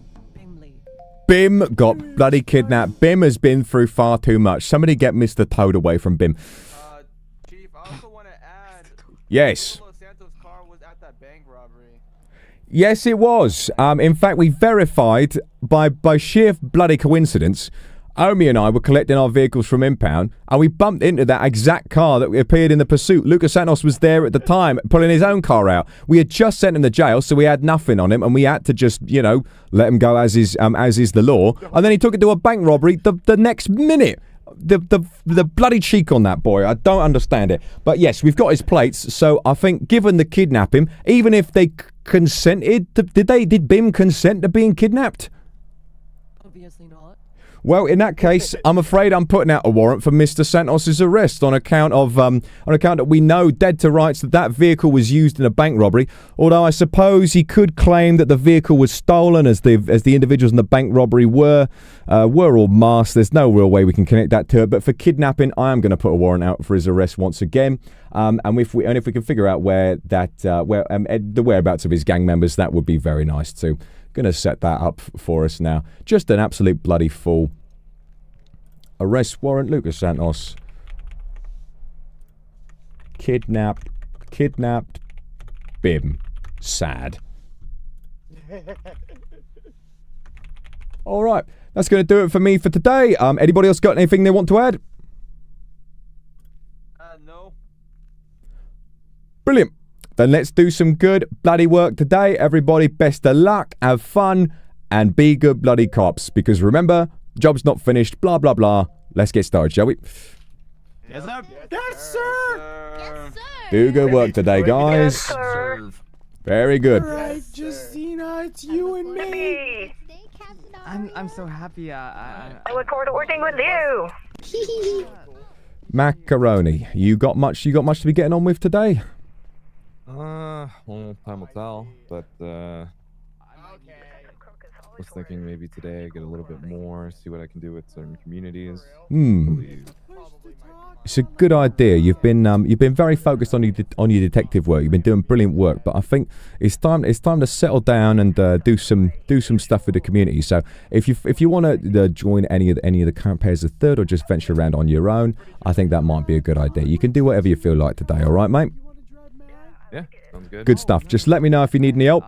Speaker 15: Lee.
Speaker 1: Bim got bloody kidnapped. Bim has been through far too much. Somebody get Mr. Toad away from Bim.
Speaker 14: Chief, I also want to add...
Speaker 1: Yes.
Speaker 14: Los Santos' car was at that bank robbery.
Speaker 1: Yes, it was. In fact, we verified by sheer bloody coincidence. Omi and I were collecting our vehicles from impound, and we bumped into that exact car that appeared in the pursuit. Lucas Santos was there at the time, pulling his own car out. We had just sent him to jail, so we had nothing on him, and we had to just, you know, let him go as is the law. And then he took it to a bank robbery the next minute. The bloody cheek on that boy. I don't understand it. But yes, we've got his plates, so I think given the kidnapping, even if they consented, did Bim consent to being kidnapped?
Speaker 15: Obviously not.
Speaker 1: Well, in that case, I'm afraid I'm putting out a warrant for Mr. Santos's arrest on account that we know dead to rights that vehicle was used in a bank robbery. Although I suppose he could claim that the vehicle was stolen, as the individuals in the bank robbery were all masked. There's no real way we can connect that to it. But for kidnapping, I am going to put a warrant out for his arrest once again. And if we can figure out the whereabouts of his gang members, that would be very nice too. Gonna set that up for us now. Just an absolute bloody fool. Arrest warrant, Lucas Santos. Kidnapped, Bim. Sad. All right, that's gonna do it for me for today. Anybody else got anything they want to add?
Speaker 14: No.
Speaker 1: Brilliant. Then let's do some good bloody work today. Everybody, best of luck, have fun, and be good bloody cops. Because remember, the job's not finished, blah, blah, blah. Let's get started, shall we?
Speaker 8: Yes, sir.
Speaker 7: Yes, sir.
Speaker 10: Yes, sir.
Speaker 1: Do good work today, guys.
Speaker 2: Yes, sir.
Speaker 1: Very good.
Speaker 7: All right, Justina, it's you and me.
Speaker 4: I'm so happy.
Speaker 2: I look forward to working with you.
Speaker 1: Macaroni, you got much to be getting on with today?
Speaker 6: Well, time will tell, but was thinking maybe today I get a little bit more, see what I can do with certain communities.
Speaker 1: It's a good idea. You've been very focused on your detective work. You've been doing brilliant work, but I think it's time to settle down and do some stuff with the community. So if you want to join any of the current pairs of third or just venture around on your own, I think that might be a good idea. You can do whatever you feel like today. All right, mate?
Speaker 6: Yeah, sounds good.
Speaker 1: Good stuff. Just let me know if you need any help.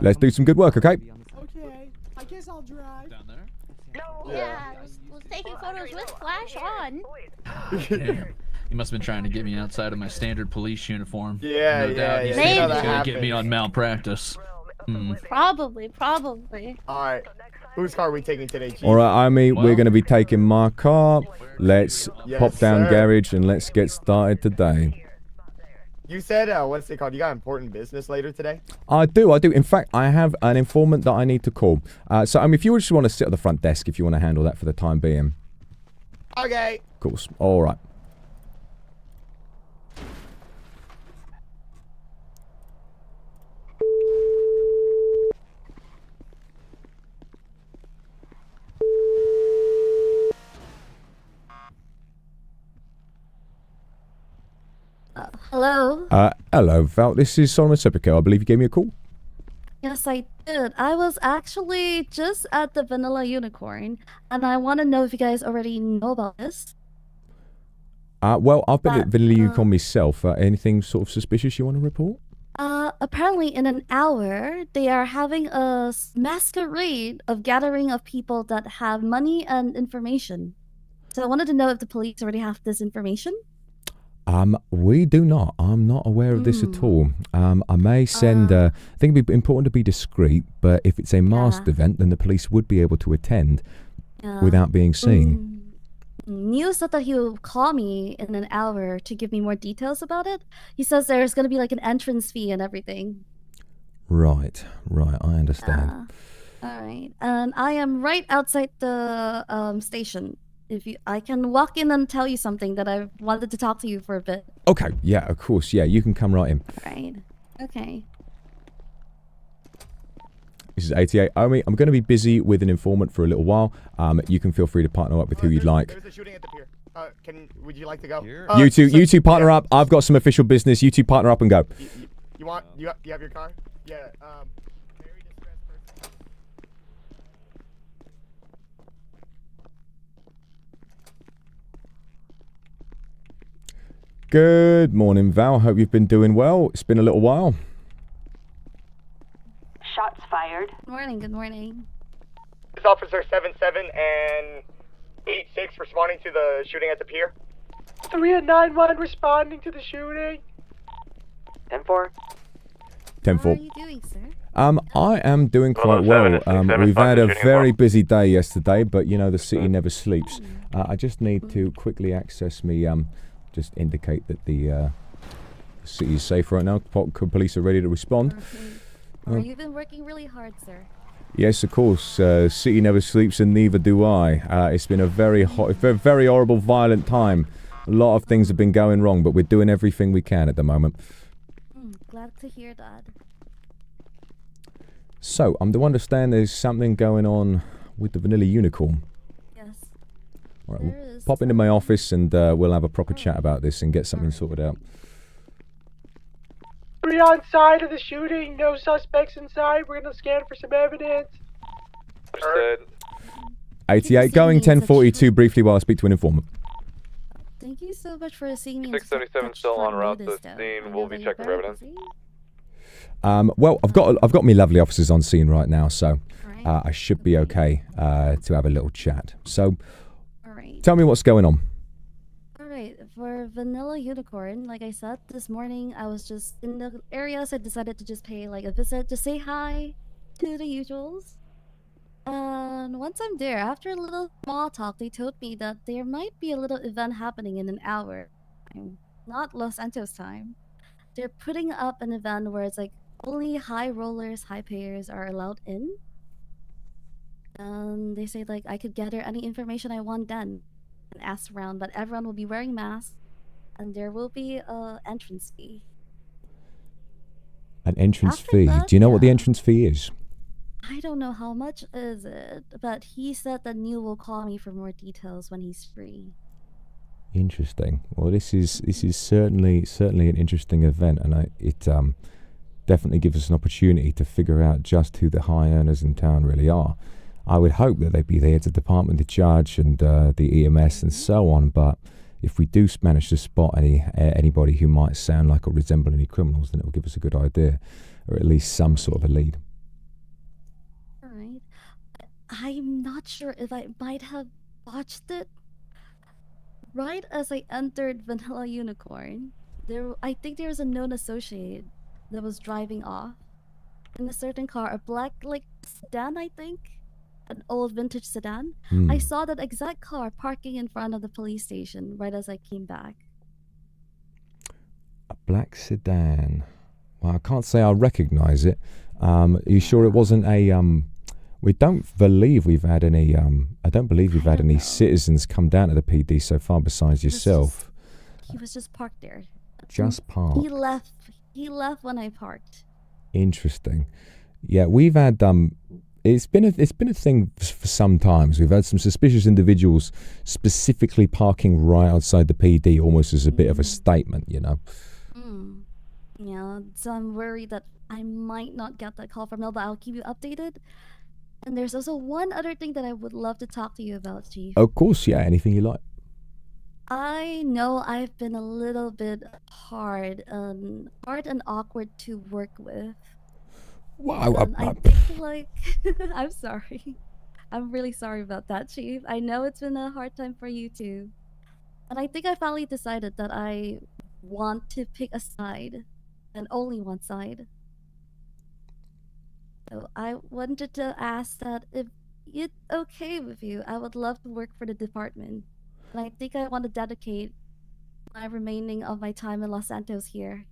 Speaker 1: Let's do some good work, okay?
Speaker 7: Okay, I guess I'll drive.
Speaker 13: Down there?
Speaker 10: Yeah, was taking photos with flash on.
Speaker 13: You must have been trying to get me outside of my standard police uniform.
Speaker 14: Yeah,
Speaker 13: no doubt. You
Speaker 10: Maybe.
Speaker 13: think you're gonna get me on malpractice.
Speaker 10: Probably.
Speaker 14: Alright. Whose car are we taking today, Chief?
Speaker 1: All right, Amy, we're going to be taking my car. Let's pop down garage and let's get started today.
Speaker 14: You said, what's it called? You got important business later today?
Speaker 1: I do. In fact, I have an informant that I need to call. So, if you just want to sit at the front desk, if you want to handle that for the time being.
Speaker 14: Okay.
Speaker 1: Of course. All right.
Speaker 10: Hello?
Speaker 1: Hello, Val. This is Solomon Sepulchre. I believe you gave me a call.
Speaker 10: Yes, I did. I was actually just at the Vanilla Unicorn, and I want to know if you guys already know about this.
Speaker 1: Well, I've been at Vanilla Unicorn myself. Anything sort of suspicious you want to report?
Speaker 10: Apparently in an hour, they are having a masquerade of gathering of people that have money and information. So I wanted to know if the police already have this information.
Speaker 1: We do not. I'm not aware of this at all. I may send, I think it'd be important to be discreet, but if it's a masked event, then the police would be able to attend without being seen.
Speaker 10: Neil said that he will call me in an hour to give me more details about it. He says there's going to be like an entrance fee and everything.
Speaker 1: Right, I understand.
Speaker 10: All right. And I am right outside the station. I can walk in and tell you something that I wanted to talk to you for a bit.
Speaker 1: Okay, yeah, of course, yeah, you can come right in.
Speaker 10: Right. Okay.
Speaker 1: This is 88. Omi, I'm going to be busy with an informant for a little while. You can feel free to partner up with who you'd like.
Speaker 14: There's a shooting at the pier. Would you like to go?
Speaker 1: You two partner up. I've got some official business. You two partner up and go.
Speaker 14: You have your car? Yeah, very distressed person.
Speaker 1: Good morning, Val. Hope you've been doing well. It's been a little while.
Speaker 16: Shots fired.
Speaker 10: Good morning.
Speaker 14: This is Officer 77 and 86 responding to the shooting at the pier.
Speaker 7: 3 and 9-1 responding to the shooting.
Speaker 5: 10-4.
Speaker 1: 10-4.
Speaker 10: How are you doing, sir?
Speaker 1: I am doing quite well. We've had a very busy day yesterday, but you know the city never sleeps. I just need to quickly access me. Just indicate that the city is safe right now. Police are ready to respond.
Speaker 10: You've been working really hard, sir.
Speaker 1: Yes, of course. City never sleeps, and neither do I. It's been a very horrible, violent time. A lot of things have been going wrong, but we're doing everything we can at the moment.
Speaker 10: Glad to hear that.
Speaker 1: So, I'm to understand there's something going on with the Vanilla Unicorn.
Speaker 10: Yes.
Speaker 1: All right, we'll pop into my office and we'll have a proper chat about this and get something sorted out.
Speaker 7: 3 on side of the shooting, no suspects inside. We're gonna scan for some evidence.
Speaker 12: Understood.
Speaker 1: 88, going 1042 briefly while I speak to an informant.
Speaker 10: Thank you so much for seeing me.
Speaker 12: 677 still on route to the scene. We'll be checking for evidence.
Speaker 1: Well, I've got me lovely officers on scene right now, so I should be okay to have a little chat. So, tell me what's going on.
Speaker 10: Alright, for Vanilla Unicorn, like I said, this morning I was just in the area, so I decided to just pay like a visit, just say hi to the usuals. And once I'm there, after a little small talk, they told me that there might be a little event happening in an hour. Not Los Santos time. They're putting up an event where it's like only high rollers, high payers are allowed in. And they say like I could gather any information I want then and ask around, but everyone will be wearing masks and there will be a entrance fee.
Speaker 1: An entrance fee? Do you know what the entrance fee is?
Speaker 10: I don't know how much is it, but he said that Neil will call me for more details when he's free.
Speaker 1: Interesting. Well, this is certainly an interesting event, and it definitely gives us an opportunity to figure out just who the high earners in town really are. I would hope that they'd be the heads of department, the judge, and the EMS, and so on. But if we do manage to spot anybody who might sound like or resemble any criminals, then it will give us a good idea, or at least some sort of a lead.
Speaker 10: All right. I'm not sure if I might have botched it. Right as I entered Vanilla Unicorn, I think there was a known associate that was driving off in a certain car, a black sedan, I think, an old vintage sedan. I saw that exact car parking in front of the police station right as I came back.
Speaker 1: A black sedan. Well, I can't say I recognize it. Are you sure it wasn't a we don't believe we've had any I don't believe we've had any citizens come down to the PD so far besides yourself.
Speaker 10: He was just parked there.
Speaker 1: Just parked.
Speaker 10: He left when I parked.
Speaker 1: Interesting. Yeah, we've had it's been a thing for some times. We've had some suspicious individuals specifically parking right outside the PD, almost as a bit of a statement, you know.
Speaker 10: Yeah, so I'm worried that I might not get that call from Mel, but I'll keep you updated. And there's also one other thing that I would love to talk to you about, Chief.
Speaker 1: Of course, yeah, anything you like.
Speaker 10: I know I've been a little bit hard and awkward to work with.
Speaker 1: Wow,
Speaker 10: I think I'm sorry. I'm really sorry about that, Chief. I know it's been a hard time for you too. And I think I finally decided that I want to pick a side, and only one side. So I wanted to ask that if it's okay with you, I would love to work for the department. And I think I want to dedicate my remaining of my time in Los Santos here.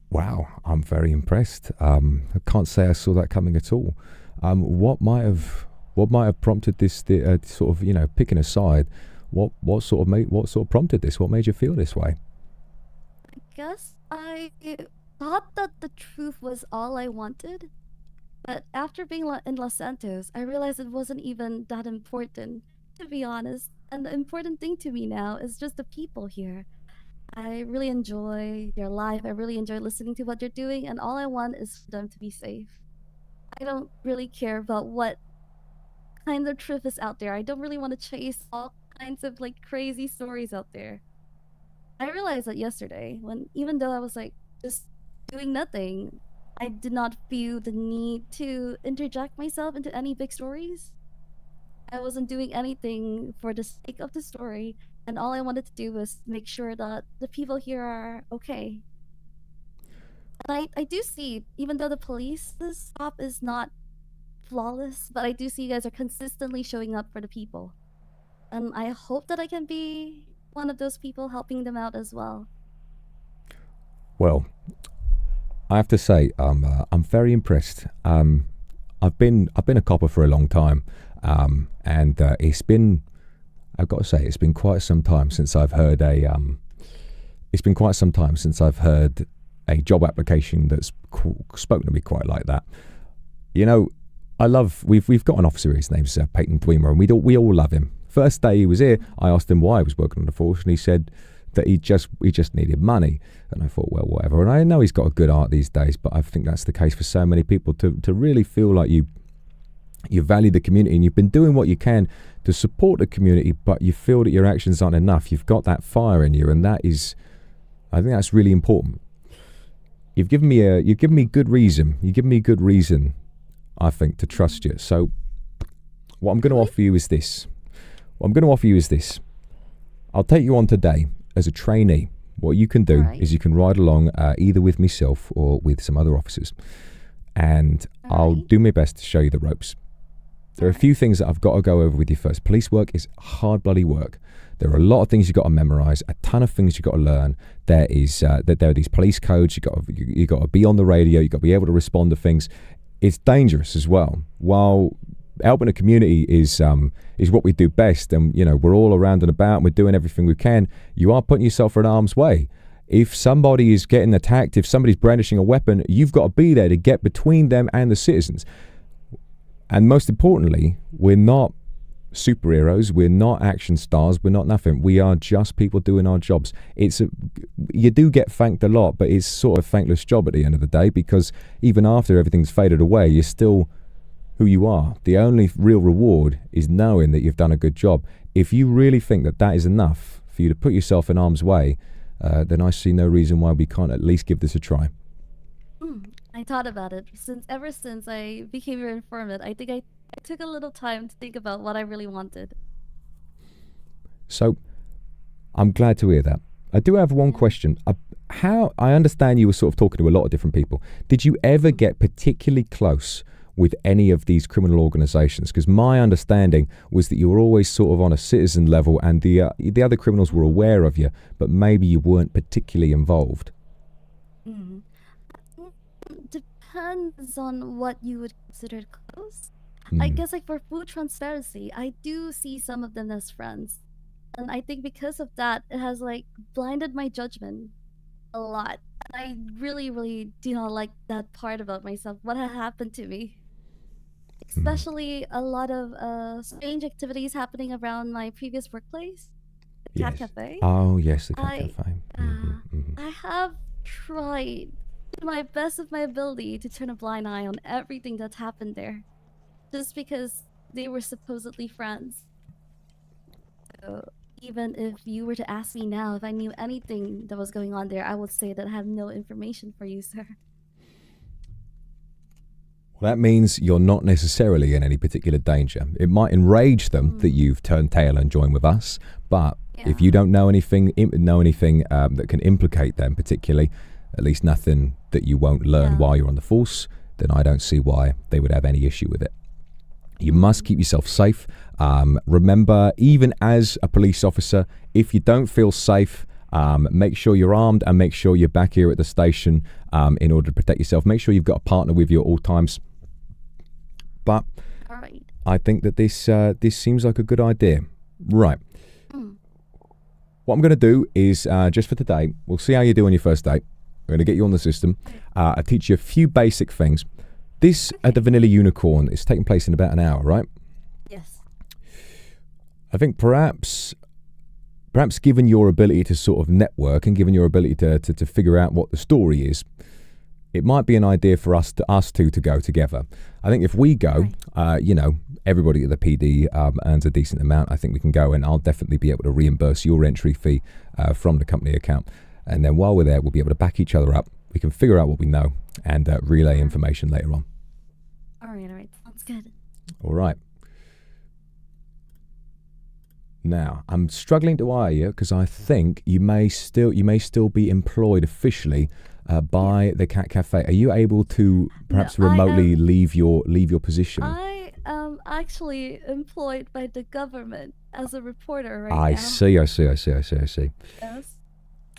Speaker 1: Wow, I'm very impressed. I can't say I saw that coming at all. What might have prompted this sort of, you know, picking a side? What sort of prompted this? What made you feel this way?
Speaker 10: I guess I thought that the truth was all I wanted. But after being in Los Santos, I realized it wasn't even that important, to be honest. And the important thing to me now is just the people here. I really enjoy their life. I really enjoy listening to what they're doing. And all I want is for them to be safe. I don't really care about what kind of truth is out there. I don't really want to chase all kinds of crazy stories out there. I realized that yesterday, when even though I was just doing nothing, I did not feel the need to interject myself into any big stories. I wasn't doing anything for the sake of the story, and all I wanted to do was make sure that the people here are okay. And I do see, even though the police's job is not flawless, but I do see you guys are consistently showing up for the people. And I hope that I can be one of those people helping them out as well.
Speaker 1: Well, I have to say, I'm very impressed. I've been a copper for a long time, and I've got to say, it's been quite some time since I've heard a job application that's spoken to me quite like that. You know, we've got an officer. His name's Peyton Dwemer, and we all love him. First day he was here, I asked him why he was working on the force, and he said that he just needed money. And I thought, well, whatever. And I know he's got a good heart these days, but I think that's the case for so many people, to really feel like you value the community and you've been doing what you can to support the community, but you feel that your actions aren't enough. You've got that fire in you, and I think that's really important. You've given me good reason. You give me good reason, I think, to trust you. So what I'm going to offer you is this. I'll take you on today as a trainee. What you can do is you can ride along either with myself or with some other officers, and I'll do my best to show you the ropes. There are a few things that I've got to go over with you first. Police work is hard bloody work. There are a lot of things you've got to memorize, a ton of things you've got to learn. There are these police codes. You got to be on the radio. You've got to be able to respond to things. It's dangerous as well. While helping the community is what we do best, and we're all around and about and we're doing everything we can, you are putting yourself in harm's way. If somebody is getting attacked, if somebody's brandishing a weapon, you've got to be there to get between them and the citizens. And most importantly, we're not superheroes. We're not action stars. We're not nothing. We are just people doing our jobs. You do get thanked a lot, but it's sort of a thankless job at the end of the day, because even after everything's faded away, you're still who you are. The only real reward is knowing that you've done a good job. If you really think that that is enough for you to put yourself in harm's way, then I see no reason why we can't at least give this a try.
Speaker 10: I thought about it. Ever since I became your informant, I think I took a little time to think about what I really wanted.
Speaker 1: So, I'm glad to hear that. I do have one question. How I understand you were sort of talking to a lot of different people. Did you ever get particularly close with any of these criminal organizations? Because my understanding was that you were always sort of on a citizen level, and the other criminals were aware of you, but maybe you weren't particularly involved.
Speaker 10: Depends on what you would consider close. I guess like for full transparency, I do see some of them as friends. And I think because of that, it has like blinded my judgment a lot. I really, really do not like that part about myself, what had happened to me. Especially a lot of strange activities happening around my previous workplace, the Cat Cafe.
Speaker 1: Oh, yes, the Cat Cafe.
Speaker 10: I have tried to my best of my ability to turn a blind eye on everything that's happened there, just because they were supposedly friends. So even if you were to ask me now if I knew anything that was going on there, I would say that I have no information for you, sir.
Speaker 1: Well, that means you're not necessarily in any particular danger. It might enrage them that you've turned tail and joined with us, but if you don't know anything that can implicate them particularly, at least nothing that you won't learn while you're on the force, then I don't see why they would have any issue with it. You must keep yourself safe. Remember, even as a police officer, if you don't feel safe, make sure you're armed and make sure you're back here at the station in order to protect yourself. Make sure you've got a partner with you at all times. But I think that this seems like a good idea. Right. What I'm going to do is, just for today, we'll see how you do on your first date. We're going to get you on the system. I'll teach you a few basic things. This at the Vanilla Unicorn is taking place in about an hour, right?
Speaker 10: Yes.
Speaker 1: I think perhaps given your ability to sort of network and given your ability to figure out what the story is, it might be an idea for us two to go together. I think if we go, everybody at the PD earns a decent amount. I think we can go, and I'll definitely be able to reimburse your entry fee from the company account. And then while we're there, we'll be able to back each other up. We can figure out what we know and relay information later on.
Speaker 10: All right. Sounds good.
Speaker 1: All right. Now, I'm struggling to hire you because I think you may still be employed officially by the Cat Cafe. Are you able to perhaps remotely leave your position?
Speaker 10: I am actually employed by the government as a reporter now.
Speaker 1: I see.
Speaker 10: Yes.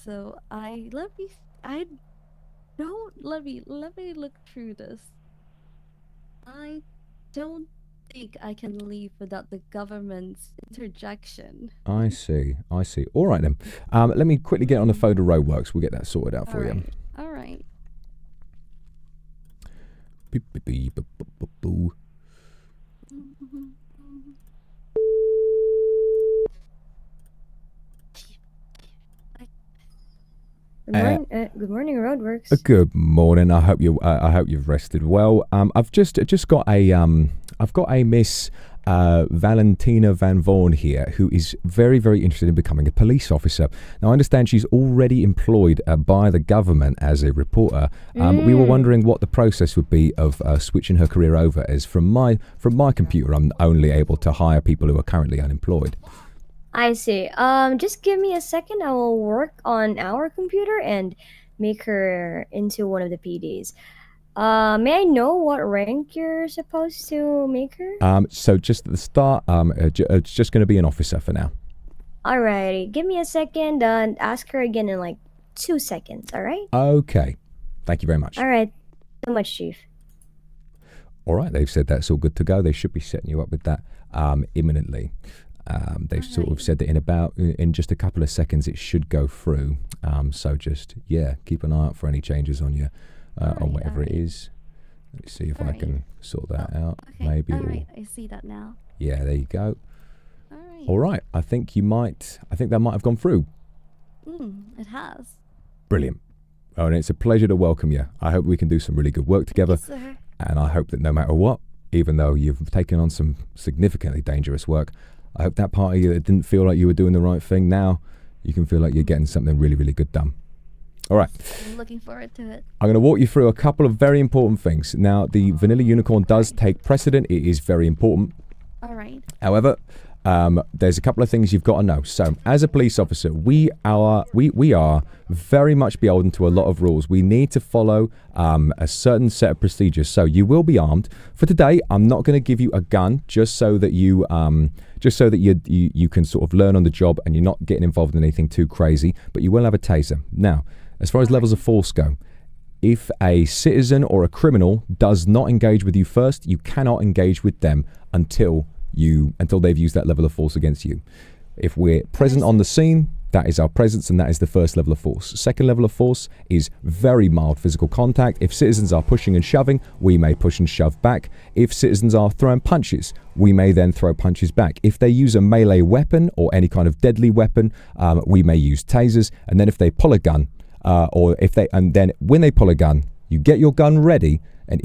Speaker 10: So let me look through this. I don't think I can leave without the government's interjection.
Speaker 1: I see. All right then. Let me quickly get on the phone to Roadworks. We'll get that sorted out for you.
Speaker 10: All right.
Speaker 16: Good morning, Roadworks.
Speaker 1: Good morning. I hope you've rested well. I've just got a Miss Valentina Van Vaughan here, who is very, very interested in becoming a police officer. Now, I understand she's already employed by the government as a reporter. We were wondering what the process would be of switching her career over, as from my computer, I'm only able to hire people who are currently unemployed.
Speaker 16: I see. Just give me a second. I will work on our computer and make her into one of the PDs. May I know what rank you're supposed to make her?
Speaker 1: So just at the start, it's just going to be an officer for now.
Speaker 16: Alrighty. Give me a second and ask her again in like 2 seconds, alright?
Speaker 1: Okay. Thank you very much.
Speaker 16: Alright. So much, Chief.
Speaker 1: All right. They've said that's all good to go. They should be setting you up with that imminently. They've sort of said that in just a couple of seconds it should go through. So just keep an eye out for any changes on your on whatever it is. Let's see if I can sort that out.
Speaker 10: Okay.
Speaker 1: Maybe.
Speaker 10: All right, I see that now.
Speaker 1: Yeah, there you go. All right. I think that might have gone through.
Speaker 10: It has.
Speaker 1: Brilliant. Oh, and it's a pleasure to welcome you. I hope we can do some really good work together.
Speaker 10: Yes, sir.
Speaker 1: And I hope that no matter what, even though you've taken on some significantly dangerous work, I hope that part of you that didn't feel like you were doing the right thing, now you can feel like you're getting something really, really good done. All right.
Speaker 10: I'm looking forward to it.
Speaker 1: I'm going to walk you through a couple of very important things. Now, the Vanilla Unicorn does take precedent. It is very important.
Speaker 10: All right.
Speaker 1: However, there's a couple of things you've got to know. So, as a police officer, we are very much beholden to a lot of rules. We need to follow a certain set of procedures. So, you will be armed. For today, I'm not going to give you a gun just so that you can sort of learn on the job and you're not getting involved in anything too crazy. But you will have a taser. Now, as far as levels of force go, if a citizen or a criminal does not engage with you first, you cannot engage with them until they've used that level of force against you. If we're present on the scene, that is our presence, and that is the first level of force. Second level of force is very mild physical contact. If citizens are pushing and shoving, we may push and shove back. If citizens are throwing punches, we may then throw punches back. If they use a melee weapon or any kind of deadly weapon, we may use tasers. And then if they pull a gun, when they pull a gun, you get your gun ready, and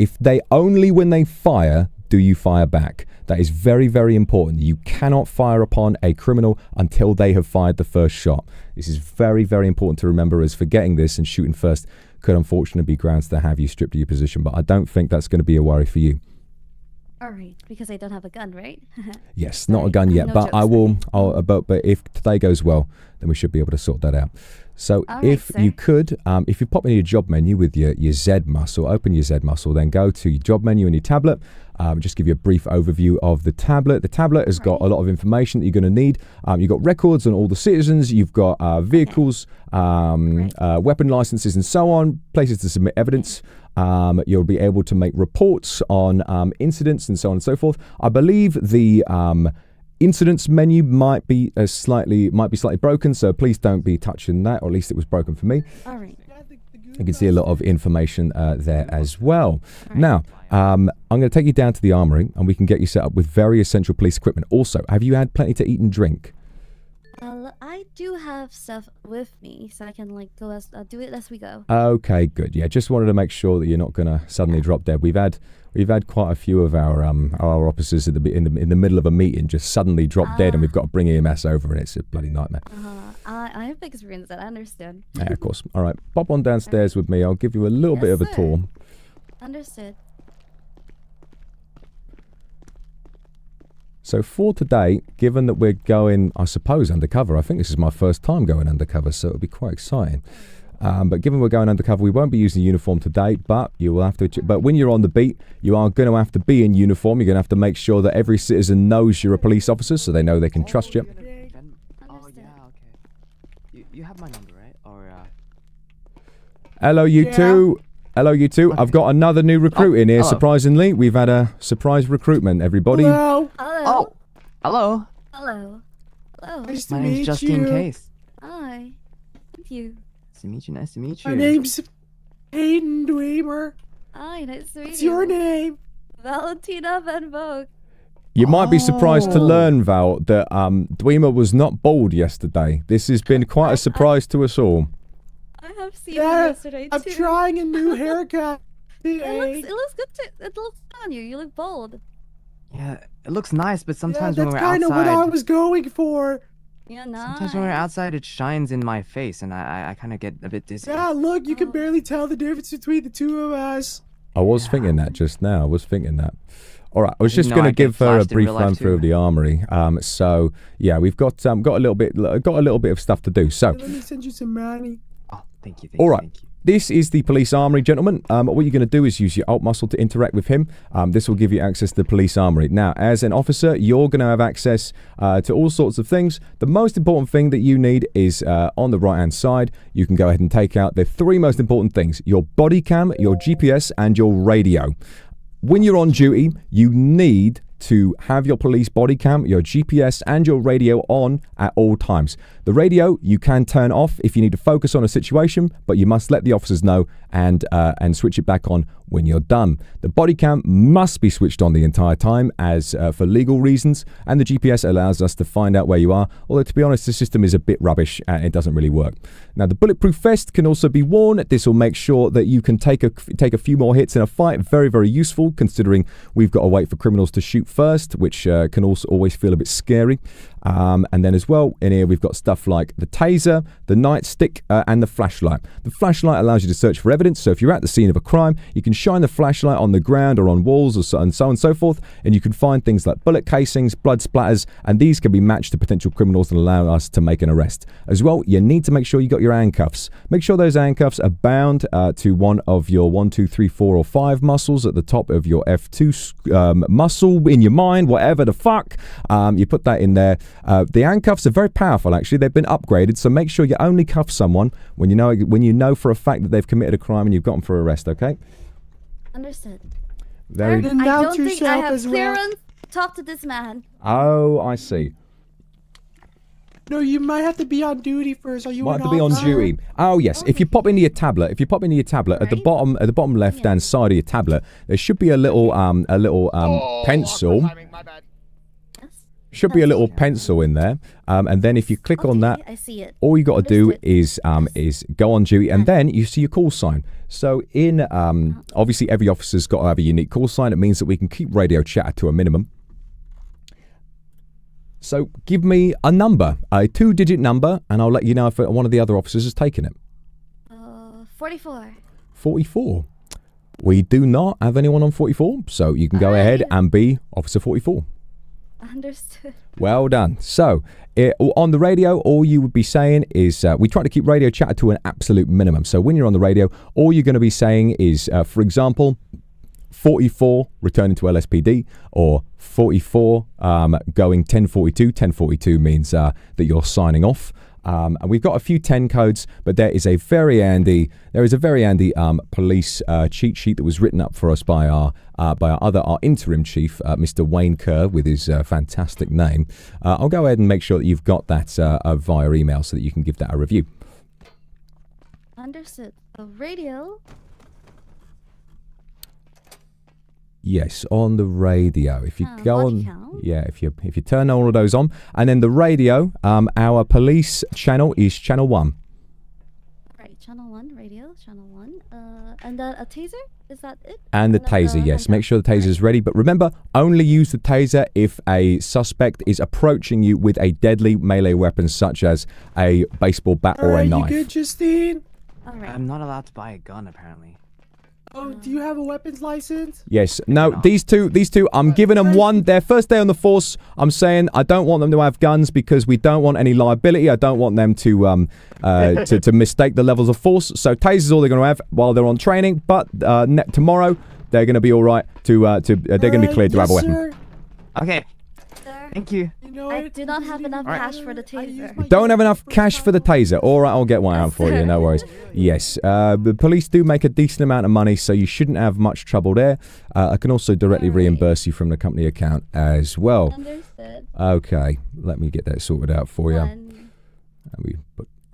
Speaker 1: only when they fire do you fire back. That is very, very important. You cannot fire upon a criminal until they have fired the first shot. This is very, very important to remember, as forgetting this and shooting first could unfortunately be grounds to have you stripped of your position, but I don't think that's going to be a worry for you.
Speaker 10: All right, because I don't have a gun, right?
Speaker 1: Yes, not a gun yet, but I will. But if today goes well, then we should be able to sort that out. So if you could, if you pop in your job menu with your Z muscle, open your Z muscle, then go to your job menu in your tablet. Just give you a brief overview of the tablet. The tablet has got a lot of information that you're going to need. You've got records on all the citizens. You've got vehicles, weapon licenses, and so on. Places to submit evidence. You'll be able to make reports on incidents and so on and so forth. I believe the incidents menu might be slightly broken, so please don't be touching that, or at least it was broken for me.
Speaker 10: All right.
Speaker 1: You can see a lot of information there as well. Now, I'm going to take you down to the armory, and we can get you set up with very essential police equipment. Also, have you had plenty to eat and drink?
Speaker 10: I do have stuff with me, so I can do it as we go.
Speaker 1: Okay, good. Yeah, just wanted to make sure that you're not going to suddenly drop dead. We've had quite a few of our officers in the middle of a meeting just suddenly drop dead, and we've got to bring EMS over, and it's a bloody nightmare.
Speaker 10: I have experienced that. I understand.
Speaker 1: Yeah, of course. All right, pop on downstairs with me. I'll give you a little bit of a tour.
Speaker 10: Understood.
Speaker 1: So for today, given that we're going, I suppose, undercover, I think this is my first time going undercover, so it'll be quite exciting. But given we're going undercover, we won't be using uniform today, but you will have to. But when you're on the beat, you are going to have to be in uniform. You're going to have to make sure that every citizen knows you're a police officer, so they know they can trust you.
Speaker 4: Oh yeah, okay. You have my number, right? Or
Speaker 1: hello, you two. Hello, you two. I've got another new recruit in here.
Speaker 4: Hello.
Speaker 1: Surprisingly, we've had a surprise recruitment. Everybody.
Speaker 7: Hello.
Speaker 10: Hello.
Speaker 4: Hello.
Speaker 10: Hello. Hello.
Speaker 7: Nice to
Speaker 4: My
Speaker 7: meet
Speaker 4: name's Justine
Speaker 7: you.
Speaker 4: Case.
Speaker 10: Hi. Thank you.
Speaker 4: Nice to meet you. Nice to meet you.
Speaker 7: My name's Hayden Dwemer.
Speaker 10: Hi, nice to meet
Speaker 7: What's
Speaker 10: you.
Speaker 7: your name?
Speaker 10: Valentina Van Vogue.
Speaker 1: You might be surprised to learn, Val, that Dwemer was not bald yesterday. This has been quite a surprise to us all.
Speaker 10: I have seen him yesterday too.
Speaker 7: I'm trying a new haircut.
Speaker 10: It looks good too. It looks good on you. You look bold.
Speaker 4: Yeah, it looks nice, but sometimes
Speaker 7: yeah,
Speaker 4: when
Speaker 7: that's
Speaker 4: we're
Speaker 7: kind of
Speaker 4: outside,
Speaker 7: what I was going for.
Speaker 10: Yeah, nice.
Speaker 4: sometimes when we're outside, it shines in my face, and I kind of get a bit dizzy.
Speaker 7: Yeah, look, you can barely tell the difference between the two of us.
Speaker 1: I was thinking that just now. I was thinking that. All right, I was just
Speaker 4: No,
Speaker 1: going to
Speaker 4: I get
Speaker 1: give her a
Speaker 4: flashed in
Speaker 1: brief
Speaker 4: real life
Speaker 1: run through
Speaker 4: too.
Speaker 1: of the armory. So yeah, we've got a little bit of stuff to do. So
Speaker 7: Let me send you some money.
Speaker 4: Oh, thank you.
Speaker 1: all right. This is the police armory, gentlemen. What you're going to do is use your alt muscle to interact with him. This will give you access to the police armory. Now, as an officer, you're going to have access to all sorts of things. The most important thing that you need is on the right-hand side. You can go ahead and take out the three most important things: your body cam, your GPS, and your radio. When you're on duty, you need to have your police body cam, your GPS, and your radio on at all times. The radio you can turn off if you need to focus on a situation, but you must let the officers know and switch it back on when you're done. The body cam must be switched on the entire time as for legal reasons, and the GPS allows us to find out where you are, although to be honest the system is a bit rubbish and it doesn't really work. Now the bulletproof vest can also be worn. This will make sure that you can take a few more hits in a fight. Very, very useful considering we've got to wait for criminals to shoot first, which can also always feel a bit scary. And then as well in here we've got stuff like the taser, the nightstick, and the flashlight. The flashlight allows you to search for evidence, so if you're at the scene of a crime you can shine the flashlight on the ground or on walls or so on and so forth, and you can find things like bullet casings, blood splatters, and these can be matched to potential criminals and allow us to make an arrest. As well, you need to make sure you got your handcuffs. Make sure those handcuffs are bound to one of your 1, 2, 3, 4 or 5 muscles at the top of your F2 muscle in your mind, whatever the fuck. You put that in there. The handcuffs are very powerful actually. They've been upgraded, so make sure you only cuff someone when you know for a fact that they've committed a crime and you've got them for arrest, okay?
Speaker 10: Understood.
Speaker 1: Very.
Speaker 10: I don't think I have clearance to talk to this man.
Speaker 1: Oh, I see.
Speaker 7: No, you might have to be on duty first. Are you
Speaker 1: Might have to be on duty. Oh yes, if you pop into your tablet, at the bottom left-hand side of your tablet, there should be a little pencil. Should be a little pencil in there, and then if you click on that,
Speaker 10: I see it.
Speaker 1: all you got to do is go on duty, and then you see your call sign. So in obviously every officer's got to have a unique call sign. It means that we can keep radio chatter to a minimum. So give me a number, a 2-digit number, and I'll let you know if one of the other officers has taken it.
Speaker 10: 44.
Speaker 1: 44. We do not have anyone on 44, so you can go ahead and be Officer 44.
Speaker 10: Understood.
Speaker 1: Well done. So, on the radio, all you would be saying is, we try to keep radio chatter to an absolute minimum. So when you're on the radio, all you're going to be saying is, for example, 44 returning to LSPD, or 44 going 1042. 1042 means that you're signing off. And we've got a few 10 codes, but there is a very handy police cheat sheet that was written up for us by our interim chief, Mr. Wayne Kerr, with his fantastic name. I'll go ahead and make sure that you've got that via email so that you can give that a review.
Speaker 10: Understood. A radio.
Speaker 1: Yes, on the radio. If you go on, if you turn all of those on, and then the radio, our police channel is channel 1.
Speaker 10: Right, channel 1 radio, channel 1. And then a taser. Is that it?
Speaker 1: And the taser, yes. Make sure the taser is ready. But remember, only use the taser if a suspect is approaching you with a deadly melee weapon, such as a baseball bat or a knife.
Speaker 7: You good, Justine?
Speaker 10: All right.
Speaker 4: I'm not allowed to buy a gun, apparently.
Speaker 7: Oh, do you have a weapons license?
Speaker 1: Yes. No, these two, I'm giving them one. Their first day on the force, I'm saying I don't want them to have guns because we don't want any liability. I don't want them to to mistake the levels of force. So tasers all they're going to have while they're on training. But tomorrow they're going to be all right they're going to be cleared to have a weapon.
Speaker 10: Sir.
Speaker 4: Okay. Thank you.
Speaker 10: I do not have enough cash for the taser.
Speaker 1: Don't have enough cash for the taser. All right, I'll get one out for you. No worries. Yes, the police do make a decent amount of money, so you shouldn't have much trouble there. I can also directly reimburse you from the company account as well.
Speaker 10: Understood.
Speaker 1: Okay, let me get that sorted out for you.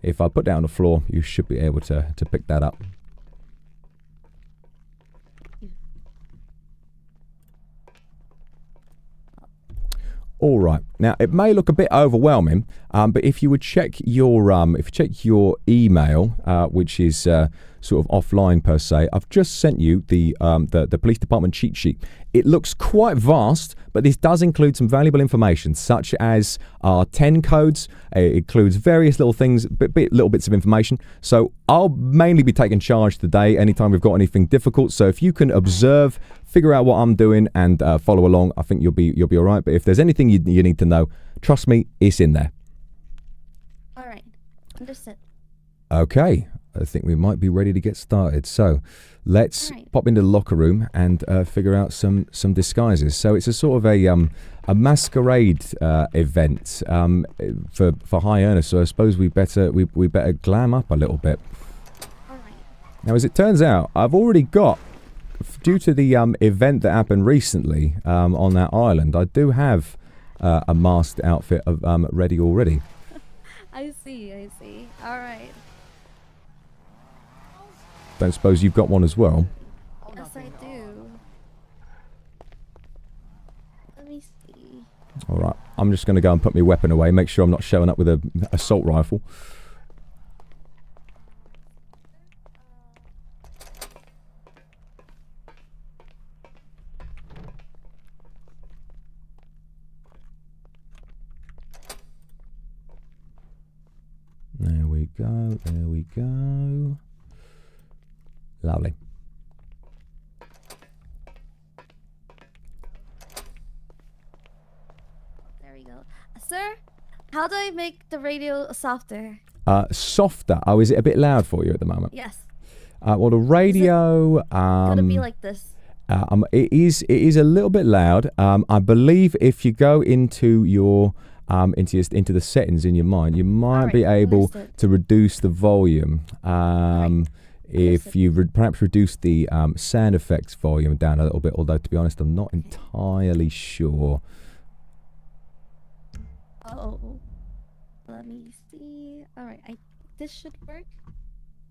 Speaker 1: If I put that on the floor, you should be able to pick that up. All right. Now it may look a bit overwhelming, but if you would check your email, which is sort of offline per se, I've just sent you the police department cheat sheet. It looks quite vast, but this does include some valuable information, such as our 10 codes. It includes various little things, little bits of information. So I'll mainly be taking charge today. Anytime we've got anything difficult, so if you can observe, figure out what I'm doing, and follow along, I think you'll be all right. But if there's anything you need to know, trust me, it's in there.
Speaker 10: All right, understood.
Speaker 1: Okay, I think we might be ready to get started. So let's pop into the locker room and figure out some disguises. So it's a sort of a masquerade event for high earners. So I suppose we better glam up a little bit. All right. Now, as it turns out, I've already got due to the event that happened recently on that island, I do have a masked outfit ready already.
Speaker 10: I see. All right.
Speaker 1: Don't suppose you've got one as well?
Speaker 10: Yes, I do. Let me see.
Speaker 1: All right. I'm just going to go and put my weapon away. Make sure I'm not showing up with a assault rifle. There we go. There we go. Lovely.
Speaker 10: There we go. Sir, how do I make the radio softer?
Speaker 1: Softer. Oh, is it a bit loud for you at the moment?
Speaker 10: Yes.
Speaker 1: Well, the radio.
Speaker 10: Gotta be like this.
Speaker 1: It is a little bit loud. I believe if you go into your into the settings in your mind, you might be able to reduce the volume. If you perhaps reduce the sound effects volume down a little bit, although to be honest, I'm not entirely sure.
Speaker 10: Oh, let me see. All right, this should work.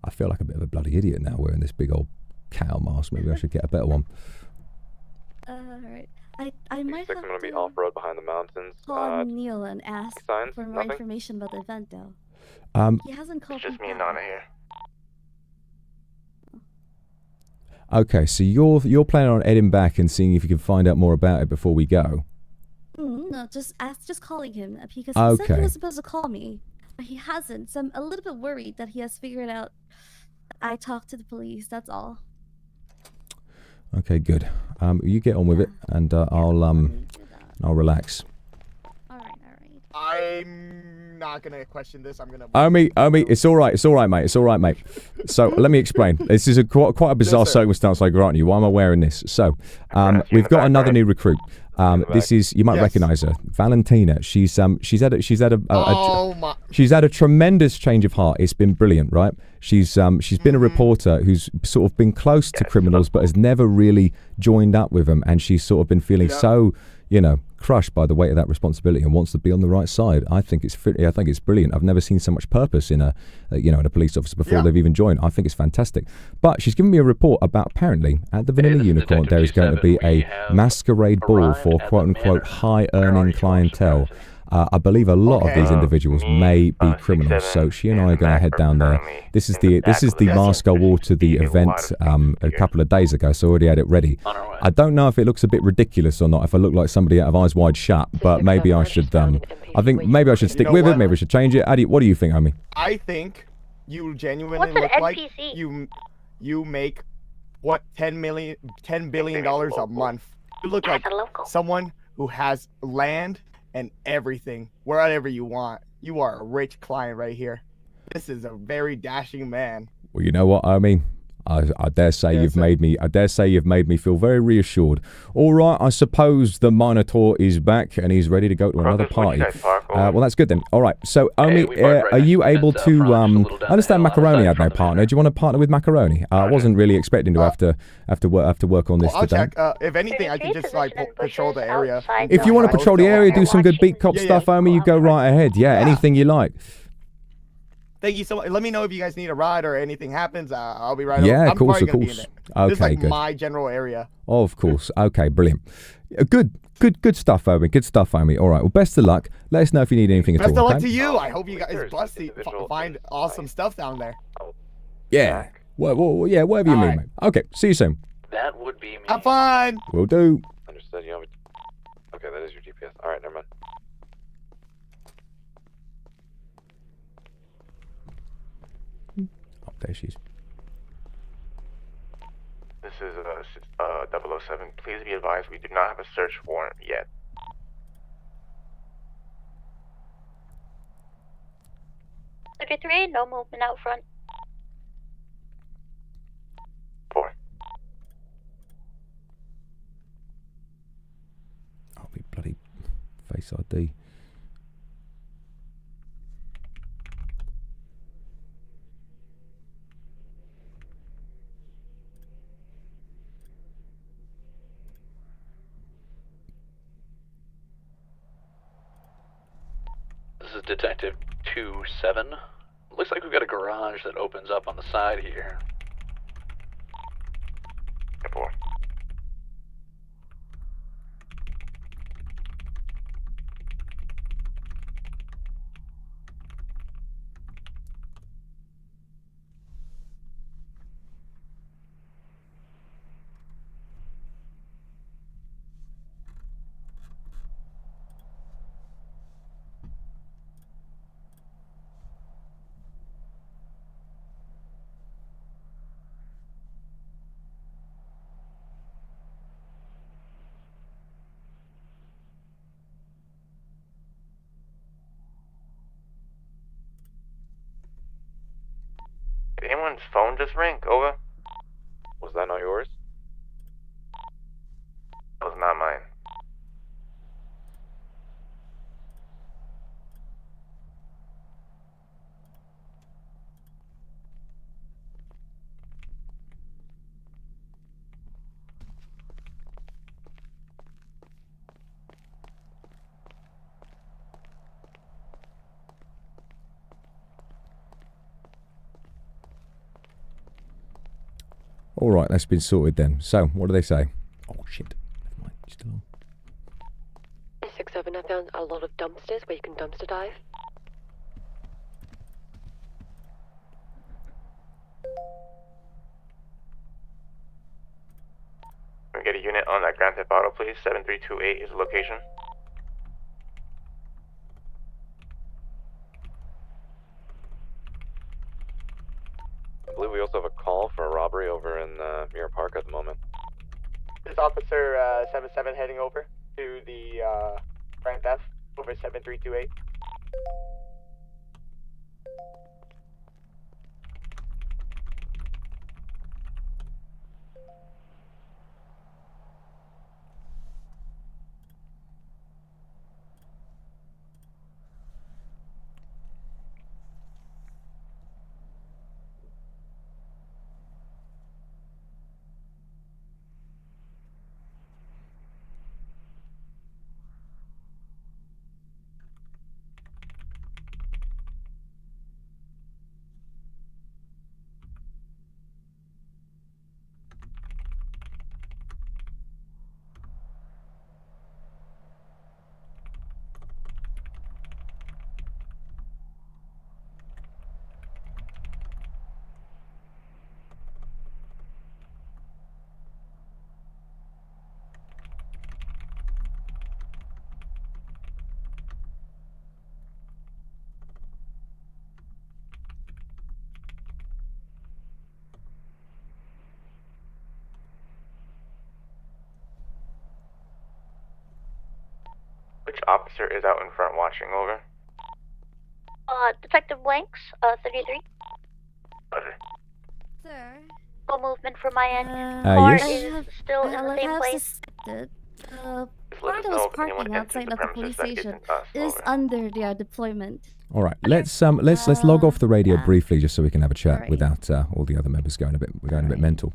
Speaker 1: I feel like a bit of a bloody idiot now wearing this big old cow mask. Maybe I should get a better one.
Speaker 10: All right. I might have
Speaker 12: I'm going to be off-road behind the mountains.
Speaker 10: call Neil and ask
Speaker 12: signs?
Speaker 10: for more
Speaker 12: Nothing?
Speaker 10: information about the event, though. He hasn't called
Speaker 3: It's just me and
Speaker 10: back.
Speaker 3: Donna here.
Speaker 1: Okay, so you're planning on heading back and seeing if you can find out more about it before we go.
Speaker 10: No, just calling him because he said he
Speaker 1: Okay.
Speaker 10: was supposed to call me, but he hasn't. So I'm a little bit worried that he has figured out I talked to the police. That's all.
Speaker 1: Okay, good. You get on with it, and I'll relax.
Speaker 14: I'm not gonna question this. I'm gonna.
Speaker 1: Omi, it's all right, mate. So let me explain. This is quite a bizarre circumstance, I grant you. Why am I wearing this? So we've got another new recruit. This is, you might recognize her, Valentina. She's had a tremendous change of heart. It's been brilliant, right? She's been a reporter who's sort of been close to criminals, but has never really joined up with them, and she's sort of been feeling so, crushed by the weight of that responsibility and wants to be on the right side. I think it's brilliant. I've never seen so much purpose in a police officer before they've even joined. I think it's fantastic. But she's given me a report about apparently at the Vanilla Unicorn there is going to be a masquerade ball for quote unquote high earning clientele. I believe a lot of these individuals may be criminals, so she and I are going to head down there. This is the mask I wore to the event a couple of days ago, so I already had it ready. I don't know if it looks a bit ridiculous or not, if I look like somebody out of Eyes Wide Shut, but maybe I should. I think maybe I should stick with it. Maybe I should change it. What do you think, Omi?
Speaker 14: I think you genuinely look like you make what $10 billion a month. You look like someone who has land and everything, wherever you want. You are a rich client right here. This is a very dashing man.
Speaker 1: Well, you know what, Omi? I dare say you've made me feel very reassured. All right, I suppose the Minotaur is back and he's ready to go to another party. Well, that's good then. All right, so Omi, are you able to? I understand Macaroni had no partner. Do you want to partner with Macaroni? I wasn't really expecting to have to work on this
Speaker 14: I'll
Speaker 1: today.
Speaker 14: check. If anything, I can just patrol the area.
Speaker 1: If you want to patrol the area, do some good beat cop stuff, Omi, you go right ahead. Yeah, anything you like.
Speaker 14: Thank you so much. Let me know if you guys need a ride or anything happens. I'll be right over.
Speaker 1: Yeah,
Speaker 14: I'm
Speaker 1: of course.
Speaker 14: Okay,
Speaker 1: This is
Speaker 14: like
Speaker 1: good.
Speaker 14: my general area.
Speaker 1: Of course. Okay, brilliant. Good stuff, Omi. Good stuff, Omi. All right. Well, best of luck. Let us know if you need anything at all.
Speaker 14: Best of luck
Speaker 1: okay?
Speaker 14: to you. I hope you guys find awesome stuff down there.
Speaker 1: Yeah. Well, yeah, whatever you mean, mate. Okay. See you soon.
Speaker 12: That would be me.
Speaker 14: Have fun.
Speaker 1: Will do.
Speaker 12: Understood. Okay, that is your GPS. All right, never mind.
Speaker 1: Oh, there she is.
Speaker 3: This is 007. Please be advised, we do not have a search warrant yet.
Speaker 17: Sector 3, no movement out front.
Speaker 3: 4.
Speaker 1: I'll be bloody Face ID.
Speaker 12: Detective 2-7. Looks like we've got a garage that opens up on the side here.
Speaker 18: Did anyone's phone just ring? Over?
Speaker 6: Was that not yours?
Speaker 18: That was not mine.
Speaker 1: All right, that's been sorted then. So, what do they say? Oh shit! Never mind. You're still on.
Speaker 15: 6-7, I found a lot of dumpsters where you can dumpster dive.
Speaker 18: Can we get a unit on that Grand Theft Auto, please? 7328 is the location.
Speaker 6: I believe we also have a call for a robbery over in Mirror Park at the moment.
Speaker 14: This officer 77 heading over to the Grand Theft over 7328.
Speaker 18: Which officer is out in front watching? Over?
Speaker 17: Detective Blanks, 33.
Speaker 18: Roger.
Speaker 10: Sir.
Speaker 17: No movement from my end.
Speaker 1: Yes?
Speaker 17: Is still in the same place.
Speaker 10: Suspected.
Speaker 18: Just let
Speaker 10: Car
Speaker 18: us
Speaker 10: that
Speaker 18: know
Speaker 10: was
Speaker 18: if anyone
Speaker 10: parking
Speaker 18: enters
Speaker 10: outside
Speaker 18: the
Speaker 10: of the police
Speaker 18: premises that
Speaker 10: station
Speaker 18: isn't us.
Speaker 10: is
Speaker 18: Over.
Speaker 10: under their deployment.
Speaker 1: All right, let's log off the radio briefly just so we can have a chat
Speaker 10: Alright.
Speaker 1: without all the other members going a bit mental.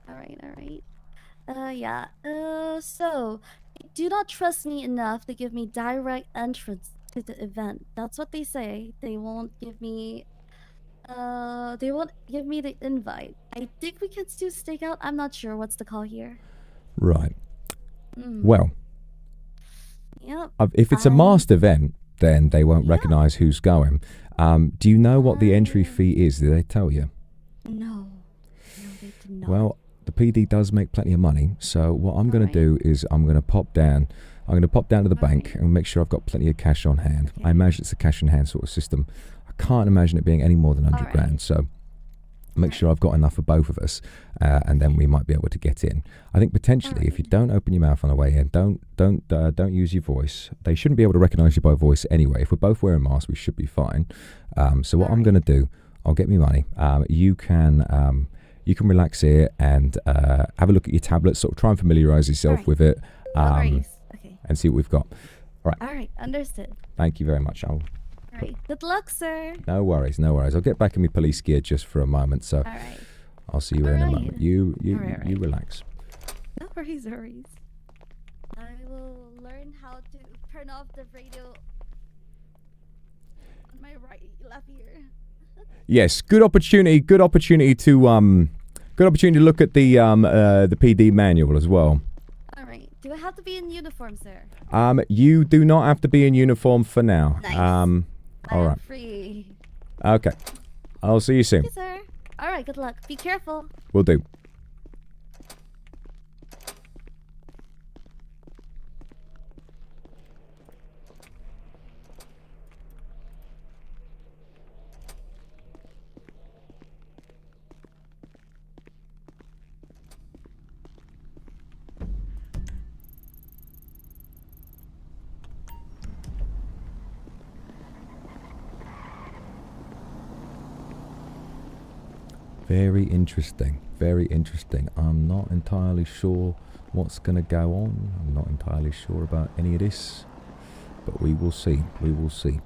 Speaker 10: Alright. Yeah. So they do not trust me enough to give me direct entrance to the event. That's what they say. They won't give me the invite. I think we can do stakeout. I'm not sure what's the call here.
Speaker 1: Right. Well,
Speaker 10: Yep.
Speaker 1: if it's a masked event, then they won't recognise who's going. Do you know what the entry fee is? Did they tell you?
Speaker 10: No, they did not.
Speaker 1: Well, the PD does make plenty of money, so what I'm going to do is I'm going to pop down to the bank and make sure I've got plenty of cash on hand. I imagine it's a cash in hand sort of system. I can't imagine it being any more than 100 grand, so make sure I've got enough for both of us, and then we might be able to get in. I think potentially, if you don't open your mouth on the way in, don't use your voice. They shouldn't be able to recognise you by voice anyway. If we're both wearing masks, we should be fine. So what I'm going to do, I'll get me money. You can relax here and have a look at your tablet, sort of try and familiarise yourself with it, and see what we've got. All
Speaker 10: right, understood.
Speaker 1: Thank you very much.
Speaker 10: All right, good luck, sir.
Speaker 1: No worries. I'll get back in my police gear just for a moment, so I'll see you in a moment. You relax.
Speaker 10: No worries. I will learn how to turn off the radio my left ear.
Speaker 1: Yes, good opportunity to look at the PD manual as well.
Speaker 10: All right. Do I have to be in uniform, sir?
Speaker 1: You do not have to be in uniform for now.
Speaker 10: Nice.
Speaker 1: All right.
Speaker 10: Free.
Speaker 1: Okay. I'll see you soon.
Speaker 10: Thank you, sir. All right. Good luck. Be careful.
Speaker 1: Will do. Very interesting. Very interesting. I'm not entirely sure what's going to go on. I'm not entirely sure about any of this. But we will see. We will see.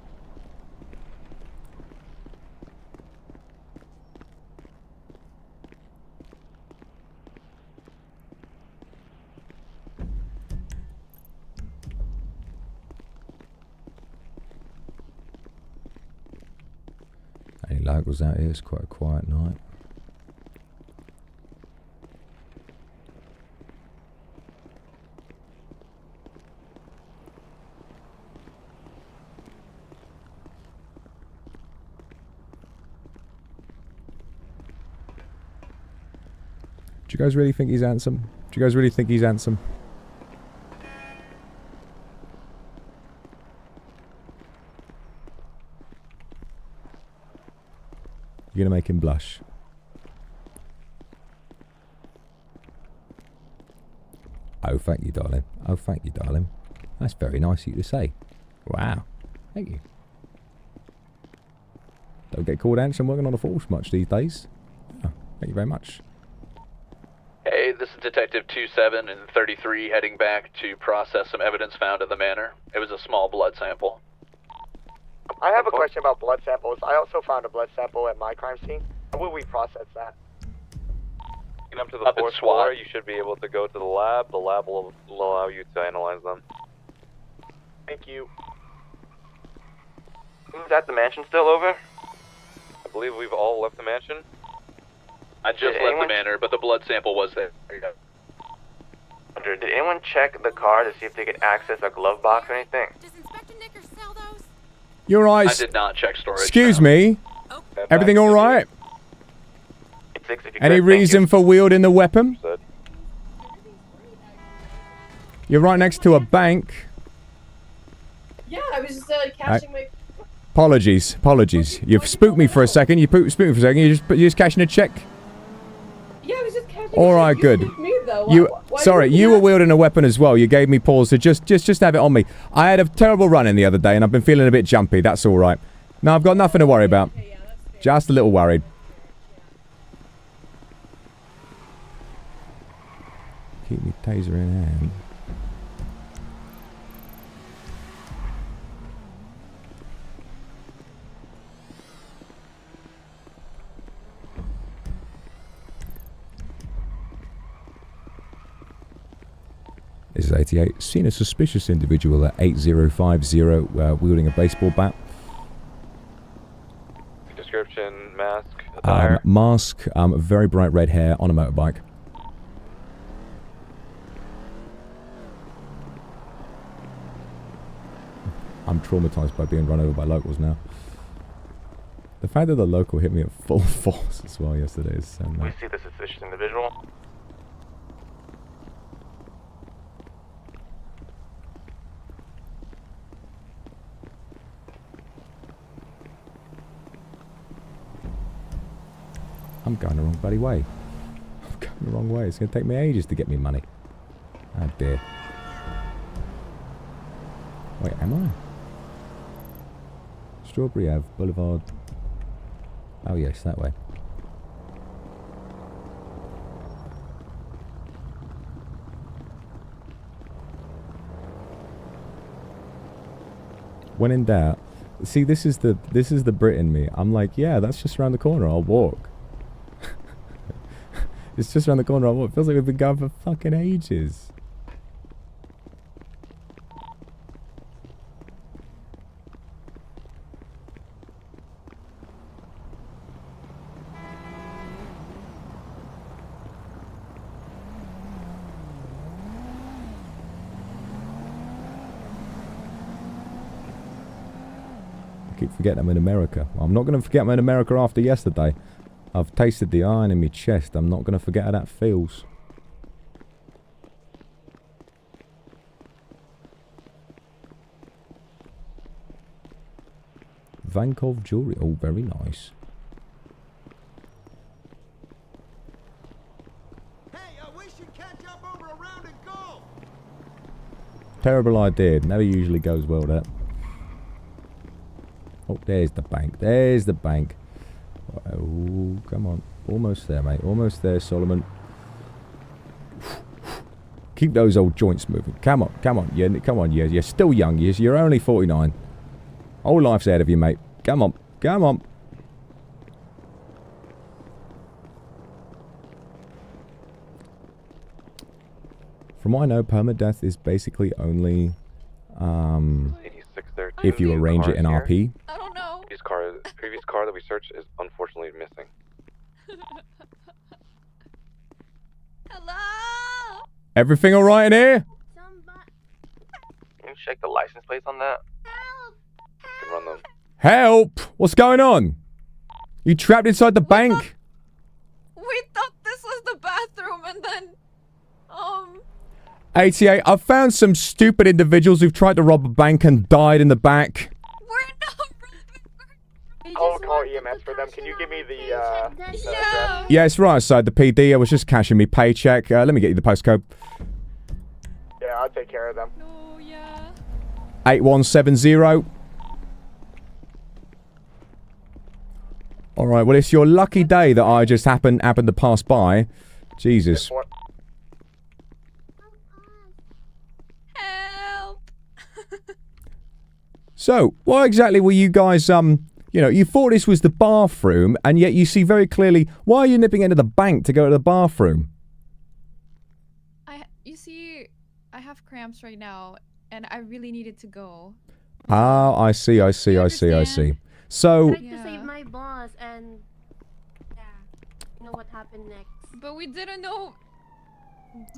Speaker 1: Any locals out here? It's quite a quiet night. Do you guys really think he's handsome? Do you guys really think he's handsome? You're gonna make him blush. Oh, thank you, darling. Oh, thank you, darling. That's very nice of you to say. Wow. Thank you. Don't get called handsome working on the force much these days. Oh, thank you very much.
Speaker 12: Hey, this is Detective 27 and 33 heading back to process some evidence found at the manor. It was a small blood sample.
Speaker 14: I have a question about blood samples. I also found a blood sample at my crime scene. How will we process that?
Speaker 6: Get up to the fourth floor, you should be able to go to the lab. The lab will allow you to analyze them.
Speaker 14: Thank you.
Speaker 18: Is that the mansion still over?
Speaker 6: I believe we've all left the mansion.
Speaker 12: I just left the manor, but the blood sample was there. There you go.
Speaker 18: Did anyone check the car to see if they could access a glove box or anything?
Speaker 1: You're right.
Speaker 12: I did not check storage.
Speaker 1: Excuse me. Everything all right? Any reason for wielding the weapon? You're right next to a bank.
Speaker 19: Yeah, I was just cashing my...
Speaker 1: Apologies. You've spooked me for a second. You spooked me for a second. You're just cashing a check.
Speaker 19: Yeah, I was just cashing
Speaker 1: All
Speaker 19: a
Speaker 1: right,
Speaker 19: check.
Speaker 1: good.
Speaker 19: You spooked me, though.
Speaker 1: Sorry, you were wielding a weapon as well. You gave me pause to just have it on me. I had a terrible run-in the other day, and I've been feeling a bit jumpy. That's all right. No, I've got nothing to worry about. Just a little worried. Keep me taser in hand. This is 88. Seen a suspicious individual at 8050 wielding a baseball bat.
Speaker 6: Description, mask, attire.
Speaker 1: Mask, very bright red hair on a motorbike. I'm traumatized by being run over by locals now. The fact that the local hit me at full force as well yesterday is so
Speaker 18: We
Speaker 1: nice.
Speaker 18: see the suspicious individual.
Speaker 1: I'm going the wrong bloody way. I'm going the wrong way. It's going to take me ages to get me money. Oh dear. Wait, am I? Strawberry Ave, Boulevard. Oh yes, that way. When in doubt, see, this is the Brit in me. I'm like, yeah, that's just around the corner. I'll walk. It's just around the corner. I'll walk. It feels like we've been going for fucking ages. I keep forgetting I'm in America. Well, I'm not going to forget I'm in America after yesterday. I've tasted the iron in my chest. I'm not going to forget how that feels. Vankov jewelry. Oh, very nice. Terrible idea. Never usually goes well, that. Oh, there's the bank. There's the bank. Oh, come on. Almost there, mate. Almost there, Solomon. Keep those old joints moving. Come on. Come on. Come on. You're still young. You're only 49. Whole life's ahead of you, mate. Come on. Come on. From what I know, permadeath is basically only if you arrange it in RP.
Speaker 20: I don't know.
Speaker 18: Previous car that we searched is unfortunately missing.
Speaker 20: Hello?
Speaker 1: Everything alright in here?
Speaker 18: Can you check the license plates on that? You can run them.
Speaker 1: Help! What's going on? You trapped inside the bank?
Speaker 20: We thought this was the bathroom and then,
Speaker 1: 88, I've found some stupid individuals who've tried to rob a bank and died in the back.
Speaker 14: I'll call EMS for them. Can you give me the address?
Speaker 1: Yeah, it's right outside the PD. I was just cashing me paycheck. Let me get you the postcode.
Speaker 14: Yeah, I'll take care of them.
Speaker 1: 8170. Alright, well, it's your lucky day that I just happened to pass by. Jesus. So, why exactly were you guys, you know, you thought this was the bathroom, and yet you see very clearly, why are you nipping into the bank to go to the bathroom?
Speaker 20: You see, I have cramps right now, and I really needed to go.
Speaker 1: Ah, I see. So...
Speaker 21: I tried to save my boss, and yeah, you know what happened next.
Speaker 20: But we didn't know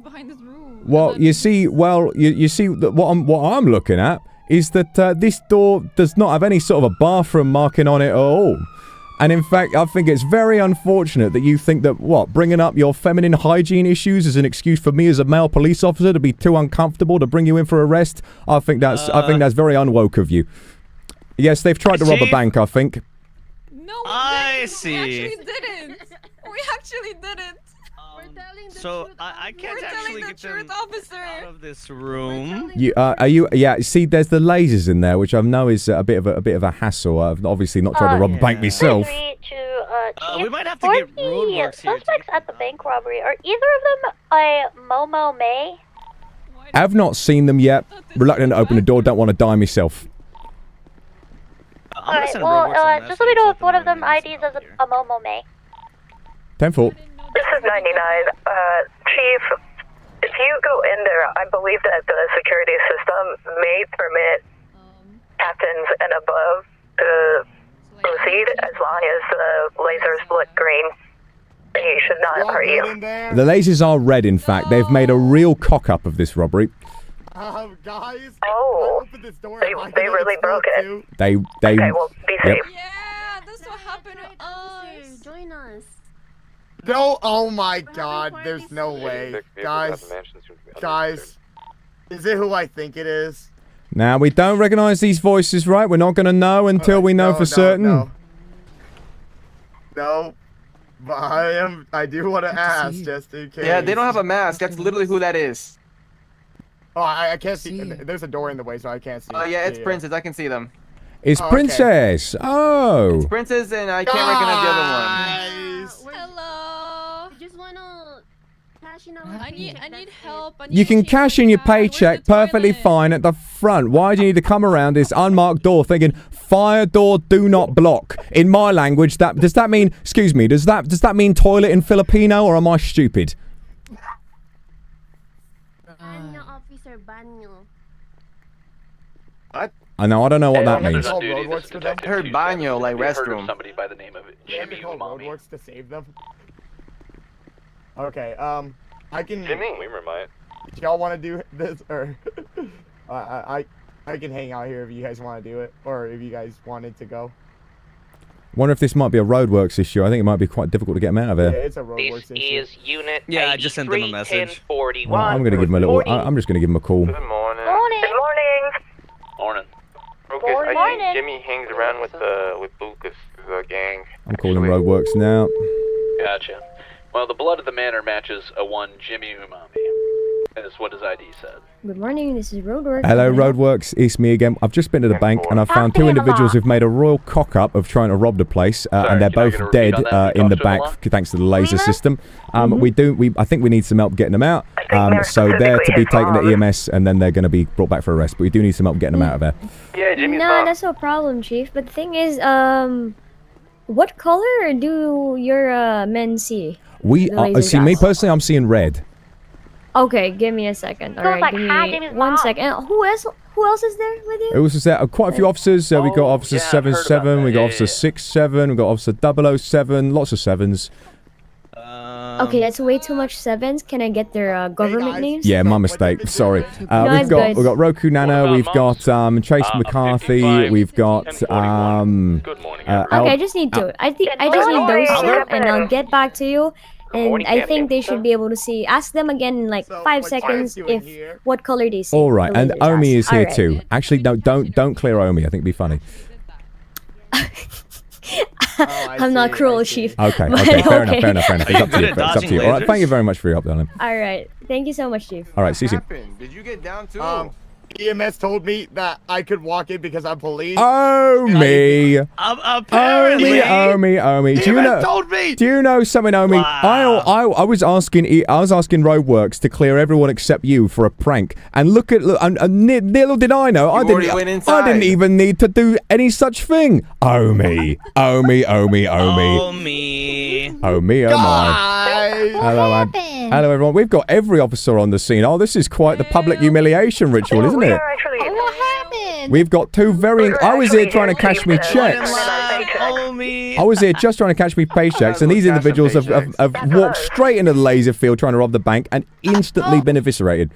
Speaker 20: behind this room.
Speaker 1: Well, you see, you see that what I'm looking at is that this door does not have any sort of a bathroom marking on it at all. And in fact, I think it's very unfortunate that you think that, bringing up your feminine hygiene issues is an excuse for me as a male police officer to be too uncomfortable to bring you in for arrest. I think that's very unwoke of you. Yes, they've tried to rob a bank, I think.
Speaker 20: No,
Speaker 22: I see.
Speaker 20: We actually didn't. We actually didn't.
Speaker 22: So I can't actually get them out of this room.
Speaker 1: Are you? Yeah. See, there's the lasers in there, which I know is a bit of a hassle. I've obviously not tried to rob a bank myself.
Speaker 22: We might have to get roadworks here.
Speaker 17: Suspects at the bank robbery. Are either of them a Momo May?
Speaker 1: I've not seen them yet. Reluctant to open the door. Don't want to die myself.
Speaker 17: Alright, well, just let me know if one of them IDs as a Momo May.
Speaker 1: 10-4.
Speaker 2: This is 99. Chief, if you go in there, I believe that the security system may permit captains and above to proceed as long as the lasers look green. He should not hurt you.
Speaker 1: The lasers are red, in fact. They've made a real cock-up of this robbery.
Speaker 14: Guys.
Speaker 2: Oh, they really broke it.
Speaker 1: They.
Speaker 2: Okay, well, be safe.
Speaker 20: Yeah, that's what happened to us.
Speaker 21: Join us.
Speaker 14: No, oh my god, there's no way. Guys, is it who I think it is?
Speaker 1: Now, we don't recognize these voices, right? We're not going to know until we know for certain.
Speaker 14: No, but I do want to ask, just in case.
Speaker 3: Yeah, they don't have a mask. That's literally who that is.
Speaker 14: Oh, I can't see. There's a door in the way, so I can't see.
Speaker 3: Oh, yeah, it's Princess. I can see them.
Speaker 1: It's Princess.
Speaker 3: Okay.
Speaker 1: Oh.
Speaker 3: It's Princess, and I can't recognize the other one.
Speaker 20: Hello.
Speaker 21: We just wanna cash in our
Speaker 20: I need help.
Speaker 1: You can cash in your paycheck perfectly fine at the front. Why do you need to come around this unmarked door thinking fire door do not block? In my language, does that mean? Excuse me. Does that mean toilet in Filipino, or am I stupid?
Speaker 21: Banyo, officer, banyo.
Speaker 3: What?
Speaker 1: I know. I don't know what that means.
Speaker 3: I heard baño, like restroom.
Speaker 12: Somebody by the name of Jimmy
Speaker 14: Roadworks to save them. Okay. I can.
Speaker 18: Jimmy, we might.
Speaker 14: Y'all want to do this or? I can hang out here if you guys want to do it, or if you guys wanted to go.
Speaker 1: Wonder if this might be a roadworks issue. I think it might be quite difficult to get them out of
Speaker 14: Yeah,
Speaker 1: here.
Speaker 14: it's a roadworks issue.
Speaker 9: Is unit.
Speaker 22: Yeah, I just sent them a message.
Speaker 1: Well, I'm gonna give him a little. I'm just gonna give him a call.
Speaker 18: Good morning.
Speaker 17: Morning.
Speaker 2: Good morning.
Speaker 12: Morning.
Speaker 18: Lucas, I think Jimmy hangs around with Lucas' gang.
Speaker 1: I'm calling roadworks now.
Speaker 12: Gotcha. Well, the blood of the manor matches a one Jimmy Umami. That's what his ID said.
Speaker 16: Good morning, this is Roadworks.
Speaker 1: Hello, roadworks. It's me again. I've just been to the bank and I've found two individuals who've made a royal cock up of trying to rob the place, and they're both dead in the back thanks to the laser system. I think we need some help getting them out. So they're to be taken to EMS and then they're going to be brought back for arrest. But we do need some help getting them out of there.
Speaker 18: Yeah, Jimmy's
Speaker 16: No, that's no problem, Chief. But the thing is, what color do your men see?
Speaker 1: We see. Me personally, I'm seeing red.
Speaker 16: Okay, give me a second. All right, give me 1 second. Who else is there with you?
Speaker 1: It was there quite a few officers. We got Officer 77, we got Officer 67, we got Officer 007, lots of 7s.
Speaker 16: Okay, that's way too much 7s. Can I get their government names?
Speaker 1: Yeah, my mistake. Sorry. We've got Roku Nana, we've got Chase McCarthy, we've got
Speaker 16: Okay, I just need two. I just need those two, and I'll get back to you. And I think they should be able to see. Ask them again in like 5 seconds if what color they see.
Speaker 1: All right, and Omi is here too. Actually, no, don't clear Omi. I think it'd be funny.
Speaker 16: I'm not cruel, Chief.
Speaker 1: Okay,
Speaker 16: but
Speaker 1: fair enough. It's up to you. It's up to you. All right, thank you very much for your help, darling.
Speaker 16: All right, thank you so much, Chief.
Speaker 1: All right, see you soon.
Speaker 14: Did you get down too? EMS told me that I could walk in because I'm police.
Speaker 1: Omi.
Speaker 22: Apparently.
Speaker 1: Omi. Do you know something, Omi?
Speaker 22: Wow.
Speaker 1: I was asking Roadworks to clear everyone except you for a prank, and look, little did I know, I didn't even need to do any such thing. Omi. Oh my. Hello, everyone. We've got every officer on the scene. Oh, this is quite the public humiliation ritual, isn't it?
Speaker 21: What happened?
Speaker 1: We've got two very. I was here trying to cash me checks. I was here just trying to catch me paychecks, and these individuals have walked straight into the laser field trying to rob the bank and instantly been eviscerated.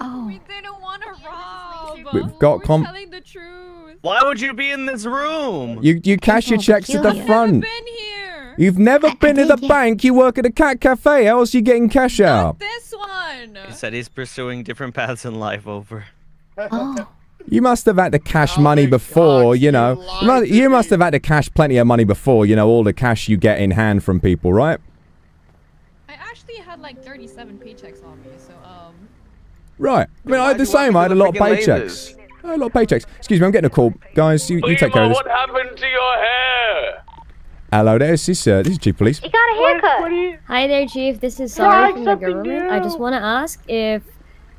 Speaker 20: We didn't want to rob.
Speaker 1: We've got
Speaker 20: telling the truth.
Speaker 22: Why would you be in this room?
Speaker 1: You cash your checks at the front.
Speaker 20: Been here.
Speaker 1: You've never been to the bank. You work at a cat cafe. How else are you getting cash out?
Speaker 20: This one.
Speaker 22: He said he's pursuing different paths in life over.
Speaker 1: You must have had to cash money before, you know. You must have had to cash plenty of money before, you know, all the cash you get in hand from people, right?
Speaker 20: I actually had like 37 paychecks on me, so
Speaker 1: Right. I mean, I had the same. I had a lot of paychecks. I had a lot of paychecks. Excuse me, I'm getting a call. Guys, you take care of this.
Speaker 12: What happened to your hair?
Speaker 1: Hello there, this is Chief Police.
Speaker 17: You got a haircut.
Speaker 16: Hi there, Chief. This is Sarah from the government. I just want to ask if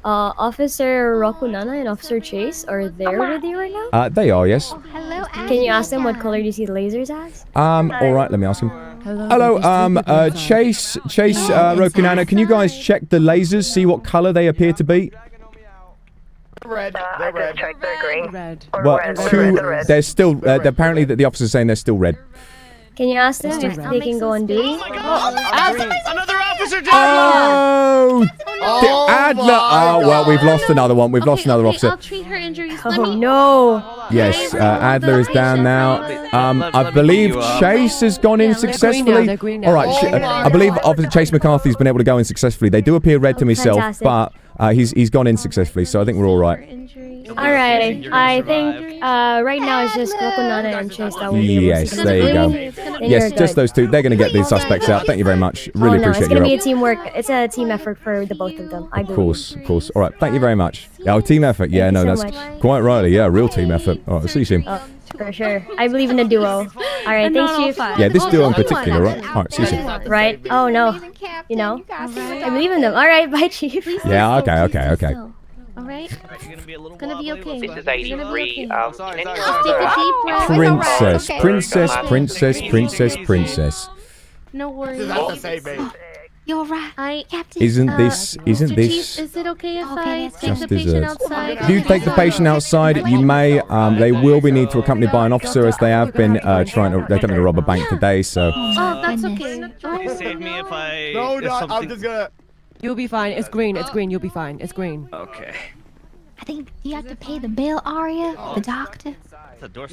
Speaker 16: Officer Rokunana and Officer Chase are there with you right now?
Speaker 1: They are, yes.
Speaker 17: Hello,
Speaker 16: Can you ask them what color do you see the lasers as?
Speaker 1: All right, let me ask him. Hello, Chase, Rokunana, can you guys check the lasers, see what color they appear to be?
Speaker 14: Red.
Speaker 2: I just checked the green.
Speaker 15: Red.
Speaker 1: Well, they're still, apparently the officer's saying they're still red.
Speaker 16: Can you ask them if they can go on duty?
Speaker 22: Another officer died!
Speaker 1: Oh! Adler! Oh, well, we've lost another one. We've lost another officer.
Speaker 21: I'll treat her injuries.
Speaker 16: Oh, no.
Speaker 1: Yes, Adler is down now. I believe Chase has gone in successfully. All right, I believe Officer Chase McCarthy's been able to go in successfully. They do appear red to myself,
Speaker 16: fantastic.
Speaker 1: but he's gone in successfully, so I think we're all right.
Speaker 16: Alrighty, I think right now it's just Rokunana and Chase that will be able to
Speaker 1: Yes, there you go. Yes, just those two. They're going to get these suspects out. Thank you very much. Really appreciate your help.
Speaker 16: It's going to be a teamwork. It's a team effort for the both of them. I believe.
Speaker 1: Of course. All right, thank you very much. Yeah, team effort. Yeah, no, that's quite right. Yeah, real team effort. All right, see you soon.
Speaker 16: For sure. I believe in the duo. Alright, thanks, Chief.
Speaker 1: Yeah, this duo in particular, right? All right, see you soon.
Speaker 16: Right? Oh, no. You know? I believe in them. Alright, bye, Chief.
Speaker 1: Yeah, okay.
Speaker 21: Alright? It's gonna be okay.
Speaker 18: This is 83.
Speaker 21: Just take a deep breath.
Speaker 1: Princess.
Speaker 21: No worries.
Speaker 14: That's the same, babe.
Speaker 21: You're right. Captain.
Speaker 1: Isn't this?
Speaker 21: Chief, is it okay if I take the patient outside?
Speaker 1: If you take the patient outside, you may. They will be need to accompanied by an officer, as they have been they're attempting to rob a bank today. So.
Speaker 21: Oh, that's okay.
Speaker 22: Please save me if I.
Speaker 14: No, I'm just gonna.
Speaker 15: You'll be fine. It's green. You'll be fine. It's green.
Speaker 22: Okay.
Speaker 9: I think you have to pay the bill, Aria, the doctor.
Speaker 22: It's a door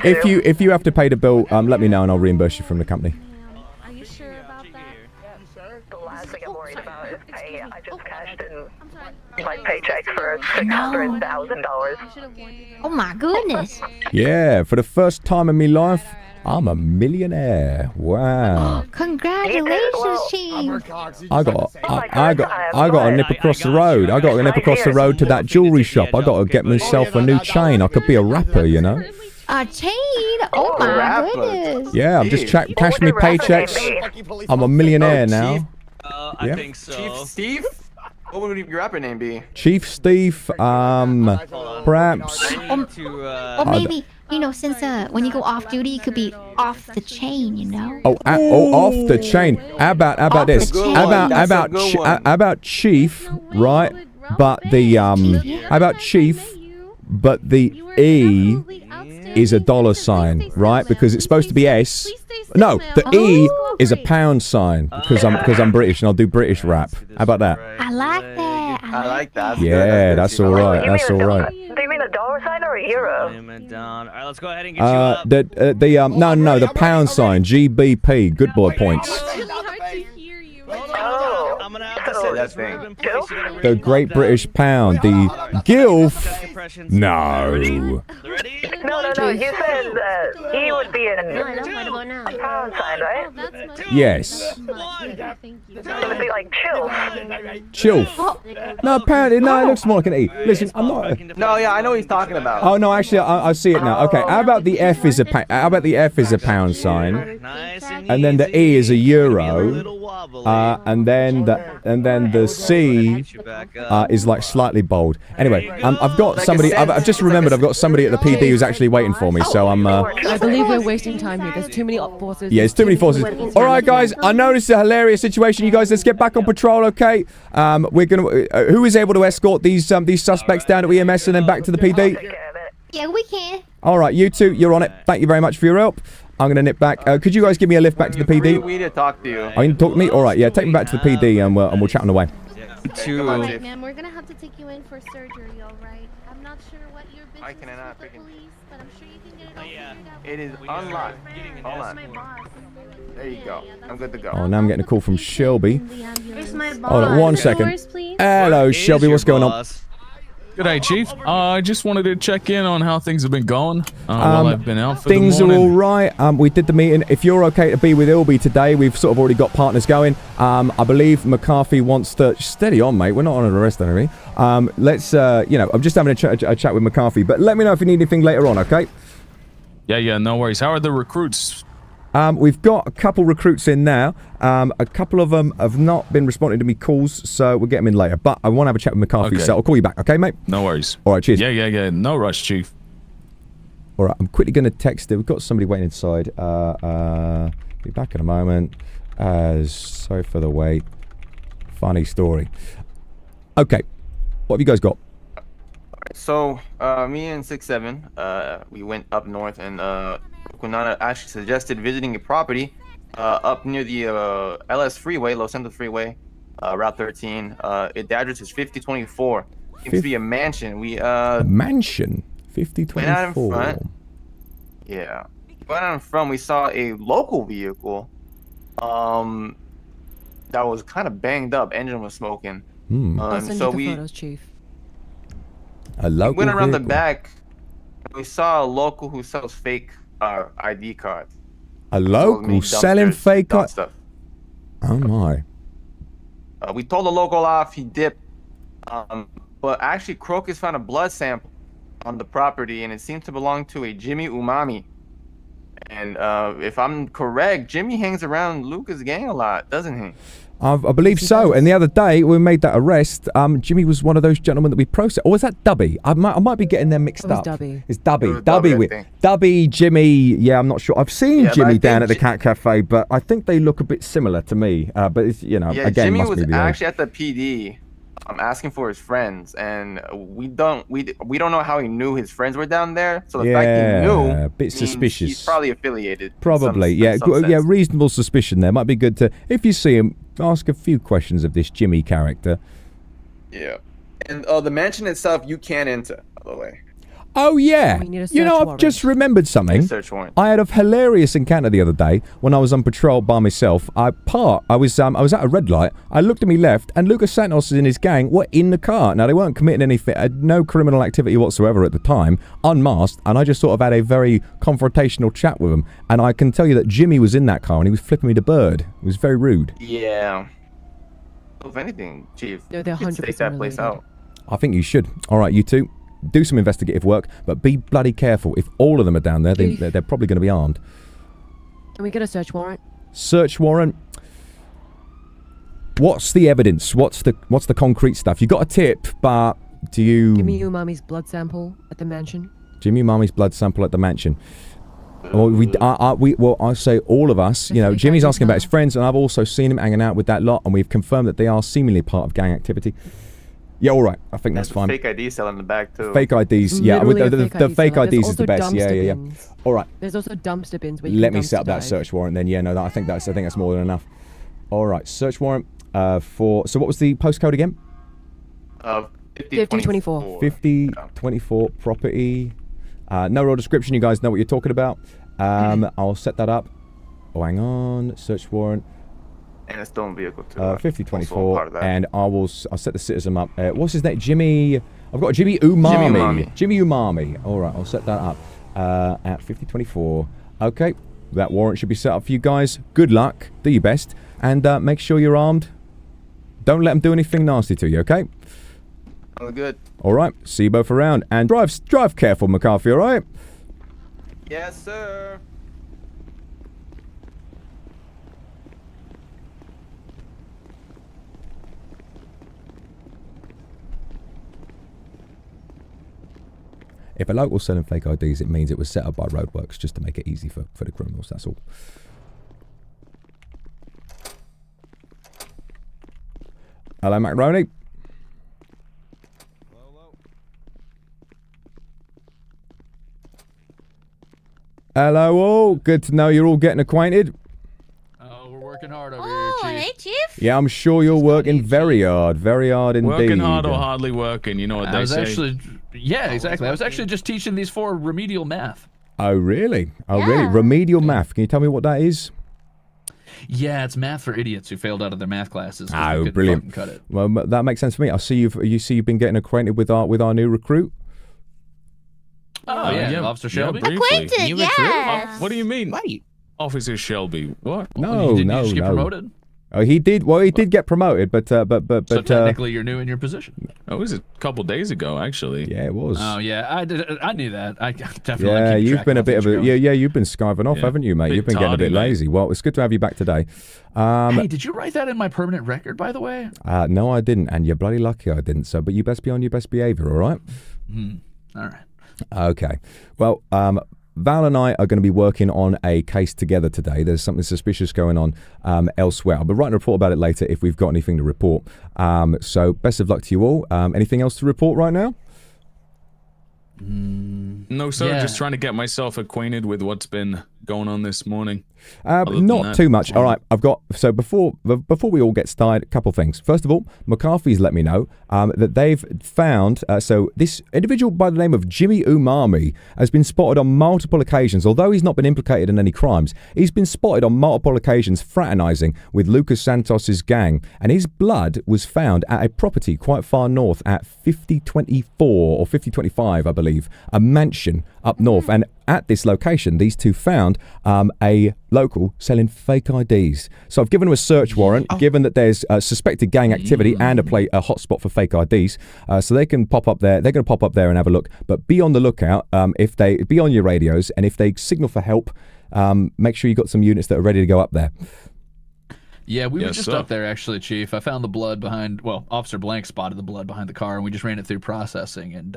Speaker 1: If you have to pay the bill, let me know and I'll reimburse you from the company.
Speaker 20: Are you sure about that?
Speaker 2: The last thing I'm worried about is pay. I just cashed in my paycheck for $600,000.
Speaker 9: Oh my goodness.
Speaker 1: Yeah, for the first time in my life, I'm a millionaire. Wow.
Speaker 9: Congratulations, Chief.
Speaker 1: I got a nip across the road. I got to nip across the road to that jewelry shop. I got to get myself a new chain. I could be a rapper, you know.
Speaker 9: A chain? Oh my goodness.
Speaker 1: Yeah, I'm just cashing me paychecks. I'm a millionaire now.
Speaker 22: I think so.
Speaker 3: Chief Steve? What would your rapper name be?
Speaker 1: Chief Steve, perhaps.
Speaker 9: Or maybe, you know, since when you go off duty, you could be off the chain, you know?
Speaker 1: Off the chain. How about this? How about Chief, right? But the how about Chief, but the E is a $sign, right? Because it's supposed to be S. No, the E is a £sign because I'm British and I'll do British rap. How about that?
Speaker 9: I like that.
Speaker 3: I like that.
Speaker 1: Yeah, that's all right. That's all right.
Speaker 2: Do you mean a $sign or a euro?
Speaker 22: Alright, let's go ahead and get you up.
Speaker 1: The £, GBP, good boy points.
Speaker 22: I'm gonna have to say
Speaker 3: that thing.
Speaker 1: The Great British Pound, the GILF. No.
Speaker 2: No. You said that he would be a pound sign, right?
Speaker 1: Yes.
Speaker 2: It would be like chill.
Speaker 1: No, apparently, no, it looks more like an E. Listen, I'm not.
Speaker 3: No, yeah, I know what he's talking about.
Speaker 1: Oh no, actually, I see it now. Okay, how about the F is a pound sign, and then the E is a euro, and then the C is like slightly bold. Anyway, I've got somebody. I've just remembered I've got somebody at the PD who's actually waiting for me. So I'm.
Speaker 15: I believe we're wasting time here. There's too many forces.
Speaker 1: Yeah, it's too many forces. All right, guys. I know this is a hilarious situation. You guys, let's get back on patrol, okay? We're gonna. Who is able to escort these suspects down to EMS and then back to the PD?
Speaker 9: Yeah, we can.
Speaker 1: All right, you two, you're on it. Thank you very much for your help. I'm gonna nip back. Could you guys give me a lift back to the PD?
Speaker 3: We need to talk to you.
Speaker 1: Oh, you can talk to me? All right, yeah. Take me back to the PD and we'll chat on the way.
Speaker 20: Alright, ma'am, we're gonna have to take you in for surgery, alright? I'm not sure what your business is with the police, but I'm sure you can get it all figured out.
Speaker 3: It is unlocked. Hold on. There you go. I'm good to go.
Speaker 1: Oh, now I'm getting a call from Shelby.
Speaker 20: Where's my boss?
Speaker 1: Hold on 1 second.
Speaker 20: Yours, please?
Speaker 1: Hello, Shelby. What's going on?
Speaker 11: Good day, Chief. I just wanted to check in on how things have been going while I've been out for the morning.
Speaker 1: Things are all right. We did the meeting. If you're okay to be with Ilby today, we've sort of already got partners going. I believe McCarthy wants to... Steady on, mate. We're not on an arrest or anything. Let's, I'm just having a chat with McCarthy. But let me know if you need anything later on, okay?
Speaker 11: Yeah, no worries. How are the recruits?
Speaker 1: We've got a couple recruits in now. A couple of them have not been responding to me calls, so we'll get them in later. But I want to have a chat with McCarthy, so I'll call you back, okay, mate?
Speaker 11: No worries.
Speaker 1: All right, cheers.
Speaker 11: Yeah. No rush, Chief.
Speaker 1: All right, I'm quickly going to text it. We've got somebody waiting inside. Be back in a moment. Sorry for the wait. Funny story. Okay, what have you guys got?
Speaker 3: So, me and 6-7, we went up north and Kunana actually suggested visiting a property up near the LS Freeway, Los Santos Freeway, Route 13. The address is 5024. Seems to be a mansion.
Speaker 1: A mansion? 5024.
Speaker 3: Went out in front. Yeah. Went out in front. We saw a local vehicle that was kind of banged up. Engine was smoking.
Speaker 15: I'll send you the photos, Chief.
Speaker 1: A local
Speaker 3: we went around
Speaker 1: vehicle.
Speaker 3: the back. We saw a local who sells fake ID cards.
Speaker 1: A local selling fake cards? Oh my.
Speaker 3: We told the local off, he dipped. But actually Crocus found a blood sample on the property and it seemed to belong to a Jimmy Umami. And if I'm correct, Jimmy hangs around Luca's gang a lot, doesn't he?
Speaker 1: I believe so. And the other day when we made that arrest, Jimmy was one of those gentlemen that we processed. Or was that Dubby? I might be getting them mixed up.
Speaker 15: Dubby.
Speaker 1: It's Dubby. Dubby, Jimmy. Yeah, I'm not sure. I've seen Jimmy down at the Cat Cafe, but I think they look a bit similar to me. But it's, again,
Speaker 3: Jimmy
Speaker 1: must
Speaker 3: was
Speaker 1: be the
Speaker 3: actually at the PD. Asking for his friends, and we don't know how he knew his friends were down there. So the fact he knew,
Speaker 1: a bit suspicious.
Speaker 3: He's probably affiliated.
Speaker 1: Probably, yeah, reasonable suspicion there. Might be good to, if you see him, ask a few questions of this Jimmy character.
Speaker 3: Yeah, And the mansion itself, you can't enter, by the way.
Speaker 1: Oh yeah,
Speaker 15: We need a
Speaker 1: you know,
Speaker 15: search
Speaker 1: I've
Speaker 15: warrant.
Speaker 1: just remembered something.
Speaker 3: Search warrant.
Speaker 1: I had a hilarious encounter the other day when I was on patrol by myself. I was at a red light. I looked to my left, and Lucas Santos and his gang were in the car. Now they weren't committing anything, no criminal activity whatsoever at the time, unmasked. And I just sort of had a very confrontational chat with them. And I can tell you that Jimmy was in that car, and he was flipping me the bird. It was very rude.
Speaker 3: Yeah. If anything, Chief,
Speaker 15: No, they're
Speaker 3: you could
Speaker 15: 100%
Speaker 3: take that place
Speaker 15: related.
Speaker 3: out.
Speaker 1: I think you should. All right, you two. Do some investigative work, but be bloody careful. If all of them are down there, they're probably going to be armed.
Speaker 15: Can we get a search warrant?
Speaker 1: Search warrant. What's the evidence? What's the concrete stuff? You got a tip, but do you...
Speaker 15: Give me Umami's blood sample at the mansion.
Speaker 1: Jimmy Umami's blood sample at the mansion. Well, I say all of us. You know, Jimmy's asking about his friends, and I've also seen him hanging out with that lot, and we've confirmed that they are seemingly part of gang activity. Yeah, all right. I think that's fine.
Speaker 3: Fake ID cell in the back too.
Speaker 1: Fake IDs, yeah. The fake
Speaker 15: cell.
Speaker 1: IDs
Speaker 15: There's
Speaker 1: is the
Speaker 15: also
Speaker 1: best. Yeah.
Speaker 15: dumpster
Speaker 1: All right.
Speaker 15: There's also dumpster bins where you
Speaker 1: Let
Speaker 15: can
Speaker 1: me set up that
Speaker 15: dumpster
Speaker 1: search warrant then. Yeah, no, I think that's more than enough. All right, search warrant for. So what was the postcode again?
Speaker 3: 5024.
Speaker 1: 5024 property. No real description. You guys know what you're talking about. I'll set that up. Oh, hang on. Search warrant.
Speaker 3: And a stolen vehicle too.
Speaker 1: 5024, and I'll set the citizen up. What's his name? Jimmy. I've got Jimmy Umami. Jimmy Umami. All right, I'll set that up at 5024. Okay, that warrant should be set up for you guys. Good luck. Do your best, and make sure you're armed. Don't let them do anything nasty to you. Okay.
Speaker 3: All good.
Speaker 1: All right. See you both around, and drive careful, McCarthy. All right.
Speaker 3: Yes, sir.
Speaker 1: If a local's selling fake IDs, it means it was set up by Roadworks just to make it easy for the criminals, that's all. Hello, Macaroni. Hello, all. Good to know you're all getting acquainted.
Speaker 11: Oh, we're working hard over
Speaker 9: Oh,
Speaker 11: here, Chief.
Speaker 9: hey, Chief.
Speaker 1: Yeah, I'm sure you're working very hard indeed.
Speaker 11: Working hard or hardly working, you know what they say.
Speaker 8: Yeah, exactly. I was actually just teaching these for remedial math.
Speaker 1: Oh, really? Oh, really? Remedial math. Can you tell me what that is?
Speaker 8: Yeah, it's math for idiots who failed out of their math classes.
Speaker 1: Oh, brilliant.
Speaker 8: Cut it.
Speaker 1: Well, that makes sense for me. I see you've been getting acquainted with our new recruit.
Speaker 8: Oh, yeah, Officer Shelby.
Speaker 9: Acquainted, yes.
Speaker 11: What do you mean?
Speaker 8: Right.
Speaker 11: Officer Shelby. What?
Speaker 1: No,
Speaker 8: Didn't you just get promoted?
Speaker 1: Oh, he did. Well, he did get promoted, but
Speaker 8: So technically, you're new in your position.
Speaker 11: It was a couple days ago, actually.
Speaker 1: Yeah, it was.
Speaker 8: Oh yeah, I knew that. I definitely.
Speaker 1: Yeah,
Speaker 8: keep
Speaker 1: you've
Speaker 8: track
Speaker 1: been a
Speaker 8: of
Speaker 1: bit of a you've been skiving off,
Speaker 11: Yeah.
Speaker 1: haven't you, mate?
Speaker 11: Bit
Speaker 1: You've been getting a bit
Speaker 11: tardy, mate.
Speaker 1: lazy. Well, it's good to have you back today.
Speaker 8: Hey, did you write that in my permanent record, by the way?
Speaker 1: No, I didn't, and you're bloody lucky I didn't. So, but you best be on your best behaviour, all right?
Speaker 8: All right.
Speaker 1: Okay. Well, Val and I are going to be working on a case together today. There's something suspicious going on elsewhere. I'll be writing a report about it later if we've got anything to report. So best of luck to you all. Anything else to report right now?
Speaker 11: No, sir.
Speaker 8: Yeah.
Speaker 11: Just trying to get myself acquainted with what's been going on this morning. Other than
Speaker 1: Not
Speaker 11: that,
Speaker 1: too much. All right, I've got, so before we all get started, a couple things. First of all, McCarthy's let me know that they've found, so this individual by the name of Jimmy Umami has been spotted on multiple occasions. Although he's not been implicated in any crimes, he's been spotted on multiple occasions fraternizing with Lucas Santos's gang, and his blood was found at a property quite far north at 5024 or 5025, I believe, a mansion up north. And at this location, these two found a local selling fake IDs. So I've given them a search warrant, given that there's suspected gang activity and a hotspot for fake IDs. So they can pop up there. They're going to pop up there and have a look. But be on the lookout. If they be on your radios, and if they signal for help, make sure you got some units that are ready to go up there.
Speaker 8: Yeah, we were
Speaker 11: Yes,
Speaker 8: just
Speaker 11: sir.
Speaker 8: up there, actually, Chief. I found the blood behind, well, Officer Blank spotted the blood behind the car, and we just ran it through processing, and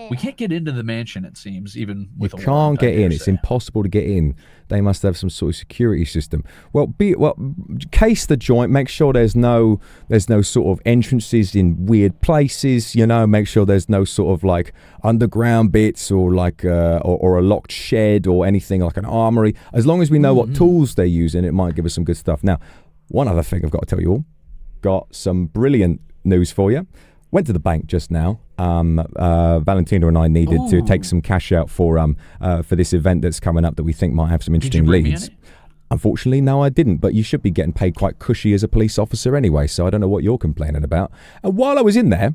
Speaker 8: we can't get into the mansion, it seems, even with a
Speaker 1: You
Speaker 8: warrant,
Speaker 1: can't
Speaker 8: I
Speaker 1: get in.
Speaker 8: dare
Speaker 1: It's
Speaker 8: say.
Speaker 1: impossible to get in. They must have some sort of security system. Well, case the joint. Make sure there's no sort of entrances in weird places. You know, make sure there's no sort of like underground bits or like or a locked shed or anything like an armory. As long as we know what tools they're using, it might give us some good stuff. Now, one other thing I've got to tell you all. Got some brilliant news for you. went to the bank just now. Valentina and I needed to take some cash out for this event that's coming up that we think might have some interesting leads. Unfortunately, no, I didn't, but you should be getting paid quite cushy as a police officer anyway, so I don't know what you're complaining about. And while I was in there,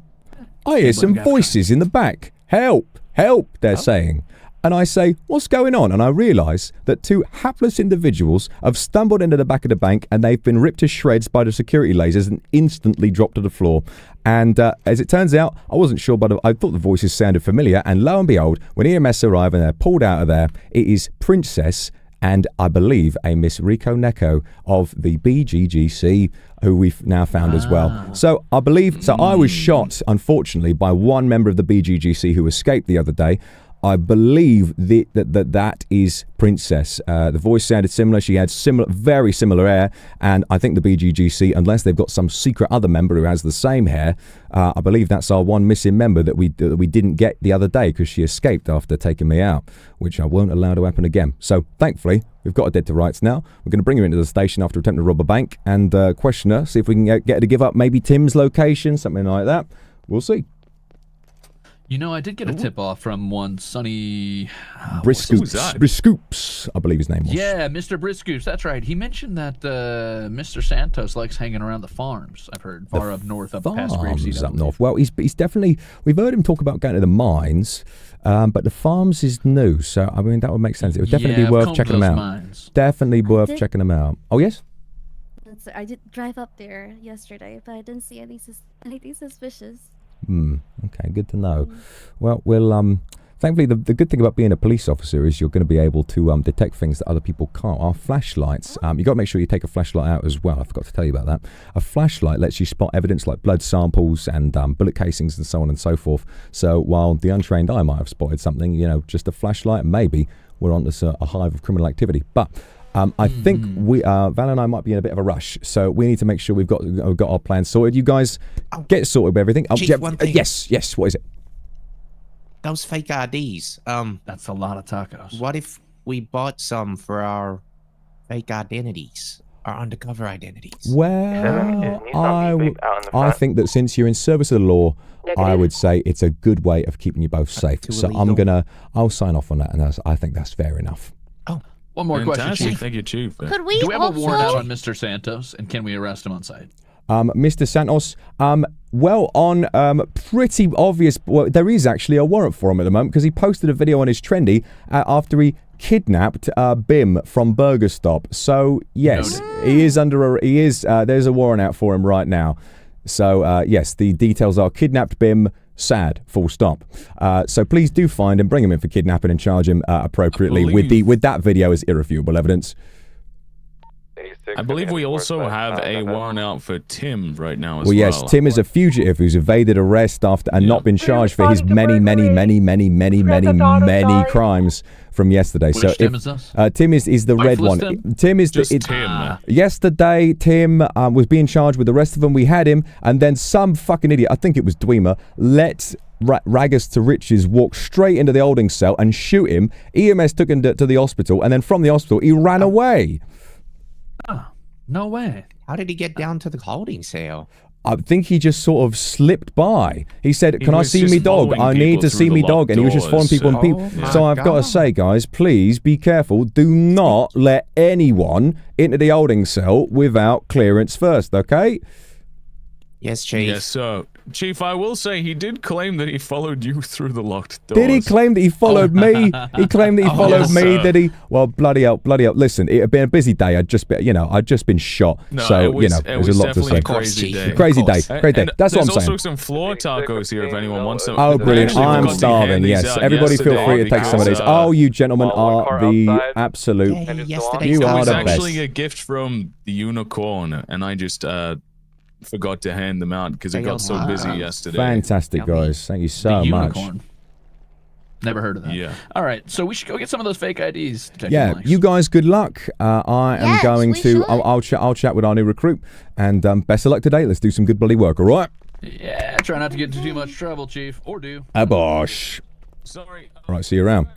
Speaker 1: I hear some voices in the back. Help, help, they're saying. And I say, what's going on? And I realise that two hapless individuals have stumbled into the back of the bank and they've been ripped to shreds by the security lasers and instantly dropped to the floor. And as it turns out, I wasn't sure, but I thought the voices sounded familiar. And lo and behold, when EMS arrive and they're pulled out of there, it is Princess and I believe a Miss Rico Neko of the BGGC, who we've now found as well. So I believe, I was shot, unfortunately, by one member of the BGGC who escaped the other day. I believe that is Princess. The voice sounded similar. She had very similar hair, and I think the BGGC, unless they've got some secret other member who has the same hair, I believe that's our one missing member that we didn't get the other day because she escaped after taking me out, which I won't allow to happen again. So thankfully, we've got her dead to rights now. We're going to bring her into the station after attempting to rob a bank and question her, see if we can get her to give up maybe Tim's location, something like that. We'll see.
Speaker 8: You know, I did get a tip-off from one Sonny...
Speaker 1: Briscoops, I believe his name was.
Speaker 8: Yeah, Mr. Briscoops, that's right. He mentioned that Mr. Santos likes hanging around the farms, I've heard, far up north, up past Grapeseed.
Speaker 1: Up north. Well, he's definitely... We've heard him talk about going to the mines, but the farms is new, so, I mean, that would make sense. It would definitely be worth checking them out.
Speaker 8: Mines.
Speaker 1: Definitely worth checking them out. Oh, yes?
Speaker 10: I did drive up there yesterday, but I didn't see anything suspicious.
Speaker 1: Okay, good to know. Well, thankfully, the good thing about being a police officer is you're going to be able to detect things that other people can't. Our flashlights, you got to make sure you take a flashlight out as well. I forgot to tell you about that. A flashlight lets you spot evidence like blood samples and bullet casings and so on and so forth. So while the untrained eye might have spotted something, you know, just a flashlight, maybe we're on this a hive of criminal activity. But I think Val and I might be in a bit of a rush, so we need to make sure we've got our plans sorted. You guys get sorted with everything.
Speaker 5: Chief, one thing.
Speaker 1: Yes. What is it?
Speaker 5: Those fake IDs.
Speaker 8: That's a lot of tacos.
Speaker 5: What if we bought some for our fake identities, our undercover identities?
Speaker 1: Well, I think that since you're in service of the law, I would say it's a good way of keeping you both safe. So I'll sign off on that, and I think that's fair enough.
Speaker 8: One more question, Chief.
Speaker 11: Thank you, Chief.
Speaker 20: Could we
Speaker 8: Do we have a
Speaker 20: also...
Speaker 8: warrant out on Mr. Santos, and can we arrest him on site?
Speaker 1: Mr. Santos, on pretty obvious... Well, there is actually a warrant for him at the moment because he posted a video on his Trendy after he kidnapped Bim from Burger Stop. So, yes, he is there's a warrant out for him right now. So, yes, the details are kidnapped Bim, sad, full stop. So please do find him, bring him in for kidnapping and charge him appropriately with that video as irrefutable evidence.
Speaker 11: I believe we also have a warrant out for Tim right now as well.
Speaker 1: Well, yes, Tim is a fugitive who's evaded arrest after and not been charged for his many crimes from yesterday.
Speaker 8: Which Tim is this?
Speaker 1: Tim is the red one. Tim is
Speaker 11: Tim.
Speaker 1: Yesterday, Tim was being charged with the rest of them. We had him, and then some fucking idiot, I think it was Dwemer, let Raggers to Riches walk straight into the holding cell and shoot him. EMS took him to the hospital, and then from the hospital, he ran away.
Speaker 8: No way.
Speaker 5: How did he get down to the holding cell?
Speaker 1: I think he just sort of slipped by. He said, can I see me dog? I need to see me dog. And he was just following people and people. So I've got to say, guys, please be careful. Do not let anyone into the holding cell without clearance first, okay?
Speaker 5: Yes, Chief.
Speaker 11: Yes, sir. Chief, I will say he did claim that he followed you through the locked doors.
Speaker 1: Did he claim that he followed me? He claimed that he followed me, did he? Well, bloody hell. Listen, it had been a busy day. I'd just been shot.
Speaker 11: No,
Speaker 1: so, there's a lot to say.
Speaker 11: Crazy day.
Speaker 1: Crazy day. Great day. That's what I'm saying.
Speaker 11: There's also some floor tacos here if anyone wants them.
Speaker 1: Oh, brilliant. I'm starving, yes. Everybody feel free to take some of these. Oh, you gentlemen are the absolute... You are the best.
Speaker 11: It was actually a gift from the Unicorn, and I just... forgot to hand them out because it got so busy yesterday.
Speaker 1: Fantastic, guys. Thank you so much.
Speaker 8: Never heard of that.
Speaker 11: Yeah.
Speaker 8: All right, so we should go get some of those fake IDs.
Speaker 1: Yeah, you guys, good luck. I am going to... I'll chat with our new recruit, and best of luck today. Let's do some good bloody work, all right?
Speaker 8: Yeah, try not to get into too much trouble, Chief. Or do.
Speaker 1: Abosh.
Speaker 11: Sorry.
Speaker 1: All right, see you around.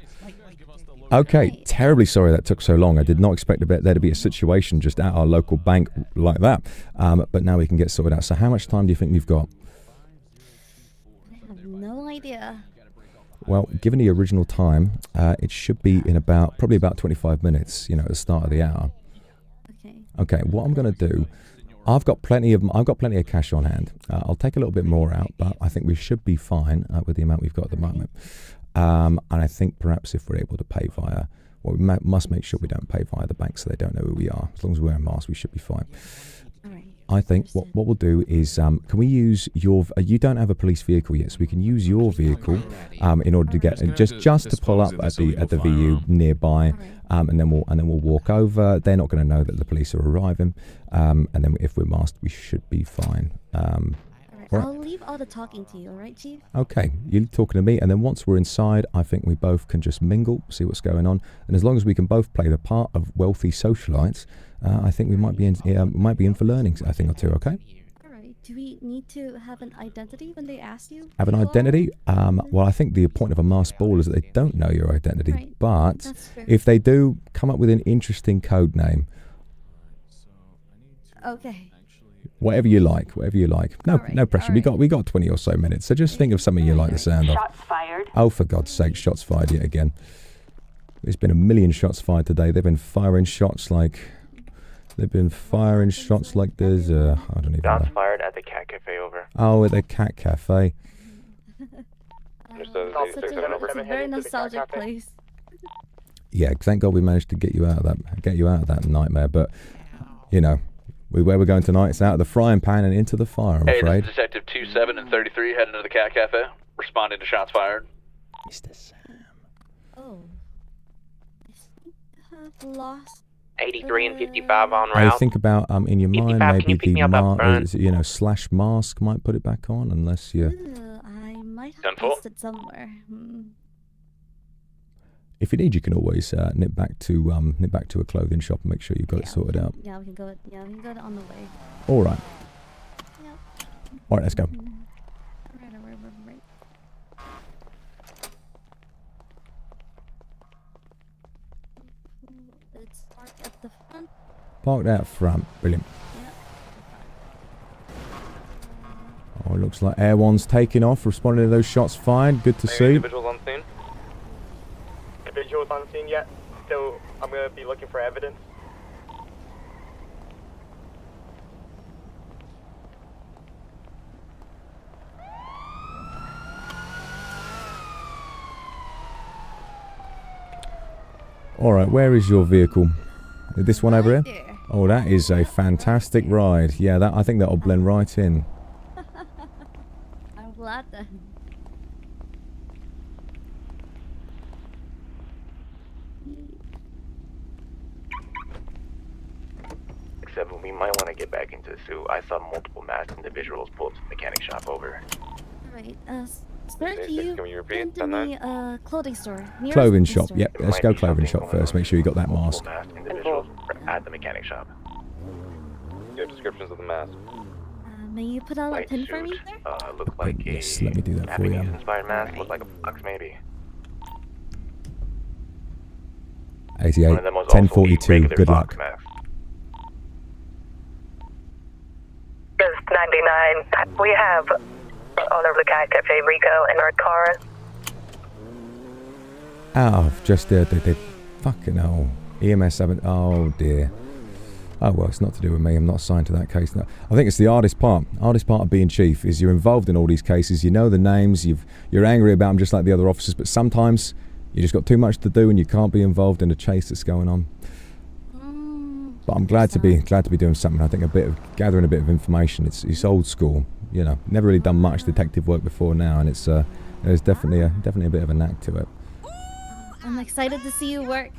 Speaker 1: Okay, terribly sorry that took so long. I did not expect there to be a situation just at our local bank like that. But now we can get sorted out. So how much time do you think we've got?
Speaker 10: idea?
Speaker 1: Well, given the original time, it should be in probably about 25 minutes, you know, at the start of the hour.
Speaker 10: Okay.
Speaker 1: Okay, what I'm going to do, I've got plenty of cash on hand. I'll take a little bit more out, but I think we should be fine with the amount we've got at the moment. And I think perhaps if we're able to pay via, well, we must make sure we don't pay via the bank so they don't know who we are. As long as we're wearing masks, we should be fine. I think what we'll do is, can we use your? You don't have a police vehicle yet, so we can use your vehicle in order to get just to pull up at the VU nearby, and then we'll walk over. They're not going to know that the police are arriving, and then if we're masked, we should be fine.
Speaker 10: Alright, I'll leave all the talking to you, alright, Chief?
Speaker 1: Okay, you're talking to me, and then once we're inside, I think we both can just mingle, see what's going on, and as long as we can both play the part of wealthy socialites, I think we might be in for learning a thing or two. Okay.
Speaker 10: Alright. Do we need to have an identity when they ask you?
Speaker 1: Have an identity? Well, I think the point of a masked ball is that they don't know your identity,
Speaker 10: Right.
Speaker 1: but if they do, come up with an interesting code name.
Speaker 10: Okay.
Speaker 1: Whatever you like. No pressure. We got 20 or so minutes, so just think of something you like the sound of.
Speaker 7: Shots fired.
Speaker 1: Oh, for God's sake, shots fired yet again. There's been a million shots fired today. They've been firing shots like there's I don't even know.
Speaker 18: Shots fired at the Cat Cafe, over.
Speaker 1: Oh, at the Cat Cafe.
Speaker 10: It's a very nostalgic place.
Speaker 1: Yeah, thank God we managed to get you out of that nightmare. But you know, where we're going tonight, it's out of the frying pan and into the fire, I'm
Speaker 12: Hey,
Speaker 1: afraid.
Speaker 12: this is Detective 27 and 33 heading to the Cat Cafe, responding to shots fired.
Speaker 1: Mr. Sam.
Speaker 10: Oh. I seem to have lost
Speaker 18: 83 and 55 on
Speaker 1: I
Speaker 18: route.
Speaker 1: think about in your mind
Speaker 18: 55, can
Speaker 1: maybe
Speaker 18: you pick me up up front?
Speaker 1: slash mask might put it back on unless you.
Speaker 10: I might have
Speaker 12: Done for?
Speaker 10: lost it somewhere.
Speaker 1: If you need, you can always nip back to a clothing shop and make sure you've got it sorted out.
Speaker 10: Yeah, we can go. Yeah, we can go on the way.
Speaker 1: All right.
Speaker 10: Yep.
Speaker 1: All right, let's go.
Speaker 10: Right. It's parked at the front.
Speaker 1: Parked out front. Brilliant. Oh, it looks like Air One's taking off, responding to those shots fired. Good to see.
Speaker 18: Individuals on scene?
Speaker 14: Individuals on scene yet? Still, I'm going to be looking for evidence.
Speaker 1: All right, where is your vehicle? This one over here? Oh, that is a fantastic ride. Yeah, I think that'll blend right in.
Speaker 10: I'm glad then.
Speaker 18: Except we might want to get back into the suit. I saw multiple masked individuals pull up to the mechanic shop over.
Speaker 10: Alright, sir, can you
Speaker 18: repeat
Speaker 10: to me clothing store? Nearest
Speaker 1: Clothing
Speaker 10: clothing
Speaker 1: shop.
Speaker 10: store.
Speaker 1: Yep, let's go clothing shop first. Make sure you got that mask.
Speaker 18: Masked individuals at the mechanic shop. You have descriptions of the mask.
Speaker 10: May you put on a
Speaker 18: White
Speaker 10: pin for
Speaker 18: suit,
Speaker 10: me, sir?
Speaker 18: looked like
Speaker 1: Yes, let me do that for you.
Speaker 18: Japanese-inspired mask. Looked like a box, maybe.
Speaker 1: 88,
Speaker 18: One of them was also
Speaker 1: 1042.
Speaker 18: regular
Speaker 1: Good
Speaker 18: box
Speaker 1: luck.
Speaker 18: mask.
Speaker 2: Just 99. We have owner of the Cat Cafe, Rico, in our car.
Speaker 1: Oh, just they fucking hell. EMS 7. Oh dear. Oh well, it's not to do with me. I'm not assigned to that case. No. I think it's the hardest part. Hardest part of being chief is you're involved in all these cases. You know the names. You're angry about them just like the other officers. But sometimes you just got too much to do and you can't be involved in the chase that's going on. But I'm glad to be doing something. I think gathering a bit of information. It's old school. You know, never really done much detective work before now, and there's definitely a bit of a knack to it.
Speaker 10: I'm excited to see you work.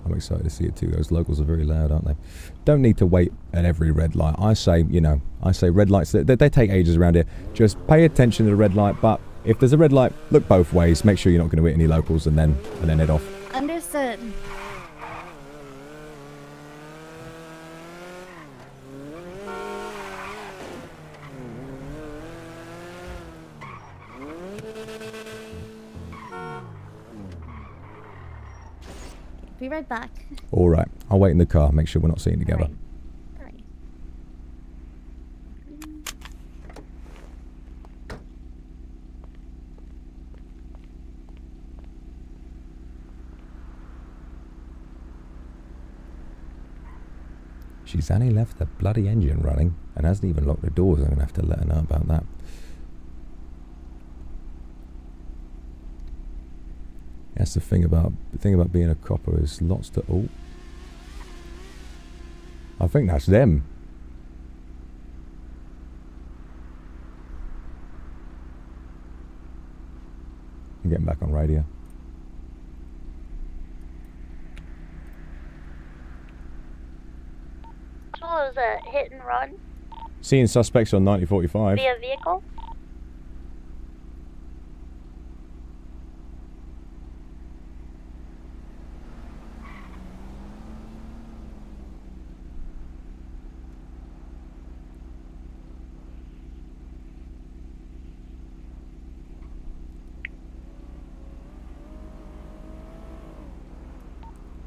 Speaker 1: I'm excited to see it too. Those locals are very loud, aren't they? Don't need to wait at every red light. I say red lights, they take ages around here. Just pay attention to the red light, but if there's a red light, look both ways. Make sure you're not going to hit any locals and then head off.
Speaker 10: Understood. Be right back.
Speaker 1: All right. I'll wait in the car. Make sure we're not seen together.
Speaker 10: Alright.
Speaker 1: She's only left the bloody engine running and hasn't even locked the doors. I'm going to have to let her know about that. That's the thing about being a copper is lots to... Oh. I think that's them. I'm getting back on radio.
Speaker 17: Was a hit and run
Speaker 1: Seeing suspects on 9045.
Speaker 17: via vehicle?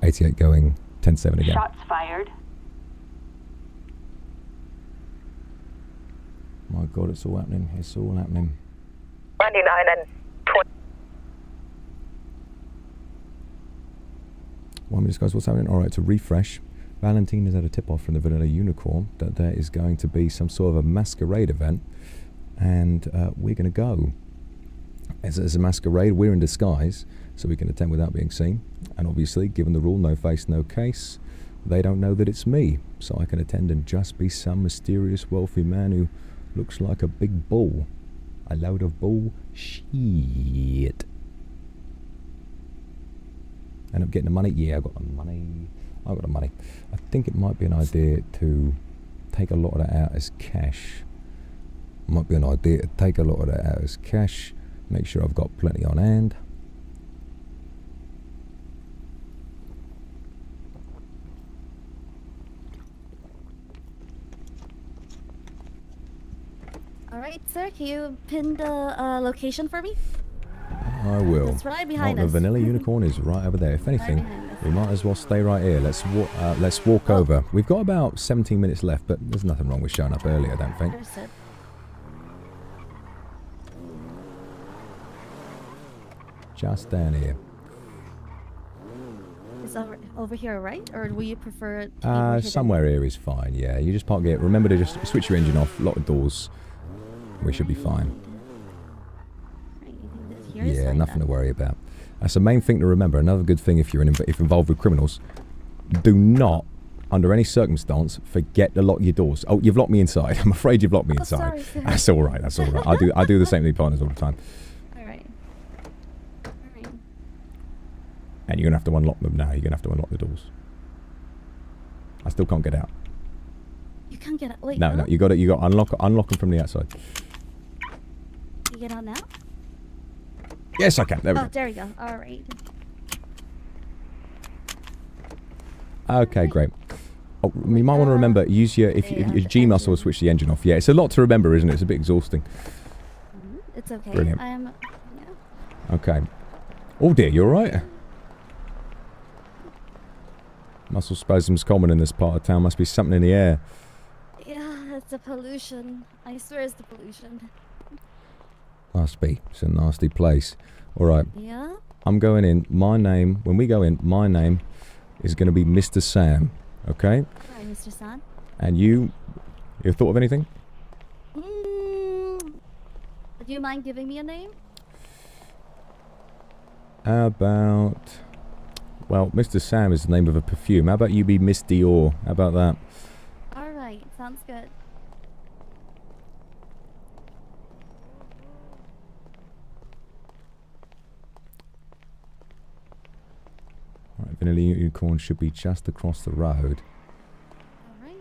Speaker 1: .88 going, 10-7 again.
Speaker 17: Shots fired.
Speaker 1: My God, it's all happening. It's all happening.
Speaker 2: 99 and 20.
Speaker 1: 1 minute, guys. What's happening? All right, to refresh. Valentine has had a tip-off from the Vanilla Unicorn that there is going to be some sort of a masquerade event, and we're going to go. As a masquerade, we're in disguise, so we can attend without being seen. And obviously, given the rule, no face, no case, they don't know that it's me, so I can attend and just be some mysterious wealthy man who looks like a big bull. A load of bullshit. End up getting the money? Yeah, I got the money. I got the money. I think it might be an idea to take a lot of that out as cash. Might be an idea to take a lot of that out as cash. Make sure I've got plenty on hand.
Speaker 10: Alright, sir, can you pin the location for me?
Speaker 1: I will.
Speaker 10: It's right behind
Speaker 1: The
Speaker 10: us.
Speaker 1: Vanilla Unicorn is right over there. If anything, we might as well stay right here. Let's walk over. We've got about 17 minutes left, but there's nothing wrong with showing up early, I don't think.
Speaker 10: Understood.
Speaker 1: Just down here.
Speaker 10: Is over here, right? Or will you prefer it to be more hidden?
Speaker 1: Somewhere here is fine, yeah. You just park it. Remember to just switch your engine off, lock the doors. We should be fine. Yeah, nothing to worry about. That's the main thing to remember. Another good thing if you're if involved with criminals, do not, under any circumstance, forget to lock your doors. Oh, you've locked me inside. I'm afraid you've locked me inside.
Speaker 10: Sorry.
Speaker 1: That's all right. That's all right. I do the same to my partners all the time.
Speaker 10: All right.
Speaker 1: And you're gonna have to unlock them now. You're gonna have to unlock the doors. I still can't get out.
Speaker 10: You can't get out. Wait.
Speaker 1: No, no. You got to unlock them from the outside.
Speaker 10: You get out now?
Speaker 1: Yes, I can. There we go.
Speaker 10: There we go. All right.
Speaker 1: Okay, great. Oh, you might want to remember, use your your G muscle will switch the engine off. Yeah, it's a lot to remember, isn't it? It's a bit exhausting.
Speaker 10: It's okay.
Speaker 1: Brilliant.
Speaker 10: Yeah.
Speaker 1: Okay. Oh dear, you alright? Muscle spasms common in this part of town. Must be something in the air.
Speaker 10: Yeah, it's the pollution. I swear it's the pollution.
Speaker 1: Must be. It's a nasty place. Alright.
Speaker 10: Yeah?
Speaker 1: I'm going in. My name, when we go in, my name is going to be Mr. Sam. Okay?
Speaker 10: Alright, Mr. San.
Speaker 1: And you thought of anything?
Speaker 10: Do you mind giving me a name?
Speaker 1: How about... Well, Mr. Sam is the name of a perfume. How about you be Miss Dior? How about that?
Speaker 10: Alright, sounds good.
Speaker 1: Alright, Vanilla Unicorn should be just across the road.
Speaker 10: Alright.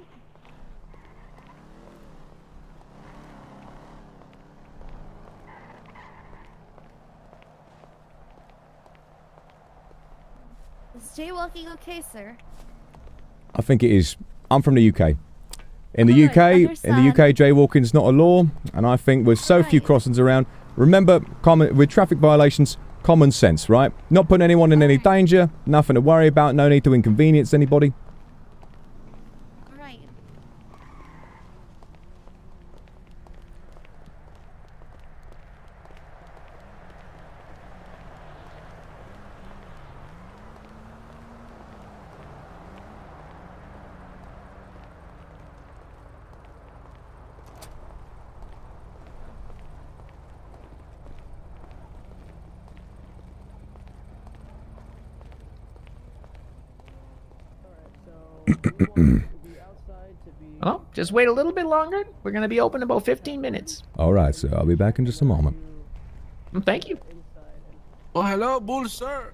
Speaker 10: Is jaywalking okay, sir?
Speaker 1: I think it is. I'm from the UK. In the UK,
Speaker 10: understand.
Speaker 1: jaywalking's not a law, and I think with so few crossings around, remember, with traffic violations, common sense, right? Not putting anyone in any danger, nothing to worry about, no need to inconvenience anybody.
Speaker 10: Alright.
Speaker 7: Oh, just wait a little bit longer. We're gonna be open in about 15 minutes.
Speaker 1: All right, sir. I'll be back in just a moment.
Speaker 7: Thank you.
Speaker 13: Oh, hello, Bull, sir.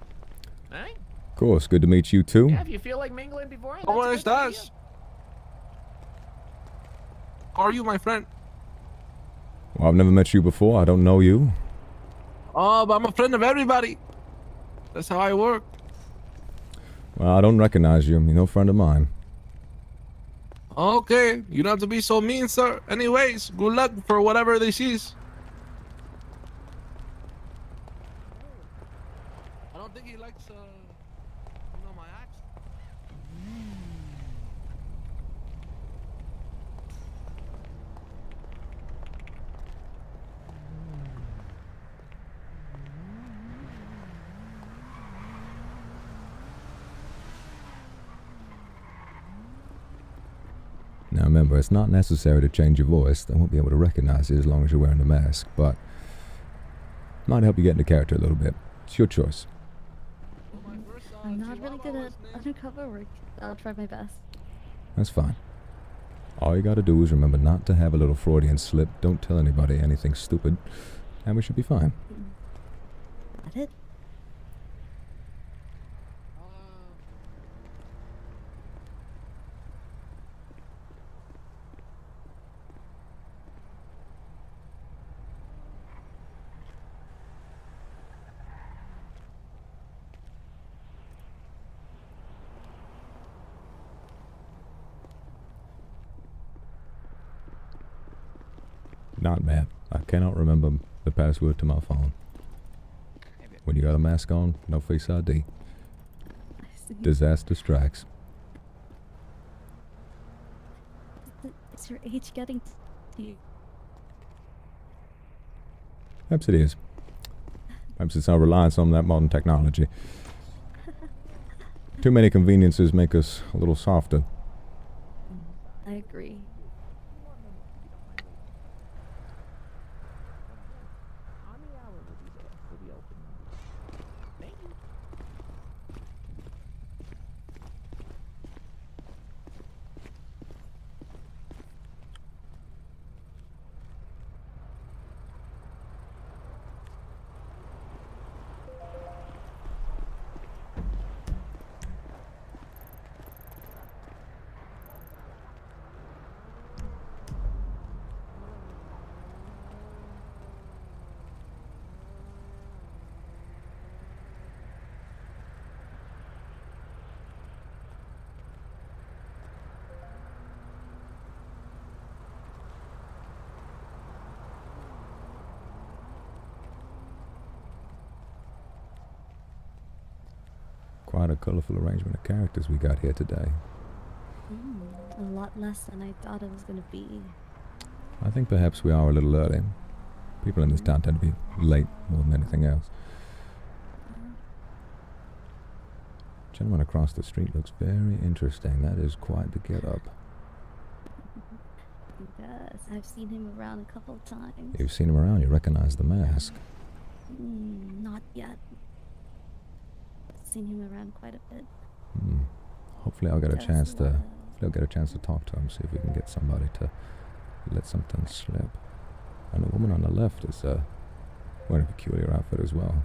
Speaker 7: Hey,
Speaker 1: Of course. Good to meet you too.
Speaker 7: yeah, if you feel like mingling beforehand,
Speaker 13: ¿Cómo
Speaker 7: that's a good idea.
Speaker 13: estás? How are you, my friend?
Speaker 1: Well, I've never met you before. I don't know you.
Speaker 13: Oh, but I'm a friend of everybody. That's how I work.
Speaker 1: Well, I don't recognize you. You're no friend of mine.
Speaker 13: Okay, you don't have to be so mean, sir. Anyways, good luck for whatever this is. I don't think he likes, my accent.
Speaker 1: Now remember, it's not necessary to change your voice. They won't be able to recognize you as long as you're wearing the mask, but it might help you get into character a little bit. It's your choice.
Speaker 10: I'm not really good at undercover work. I'll try my best.
Speaker 1: That's fine. All you gotta do is remember not to have a little Freudian slip. Don't tell anybody anything stupid, and we should be fine.
Speaker 10: Got it?
Speaker 1: Not mad. I cannot remember the password to my phone. When you got a mask on, no face ID. Disaster strikes.
Speaker 10: Is your age getting to you?
Speaker 1: Perhaps it is. Perhaps it's our reliance on that modern technology. Too many conveniences make us a little softer.
Speaker 10: I agree.
Speaker 1: Quite a colorful arrangement of characters we got here today.
Speaker 10: A lot less than I thought it was gonna be.
Speaker 1: I think perhaps we are a little early. People in this town tend to be late more than anything else. Gentleman across the street looks very interesting. That is quite the get-up.
Speaker 10: Yes, I've seen him around a couple of times.
Speaker 1: You've seen him around. You recognize the mask.
Speaker 10: Not yet. Seen him around quite a bit.
Speaker 1: Hopefully I'll get a chance to talk to him, see if we can get somebody to let something slip. And the woman on the left is wearing a peculiar outfit as well.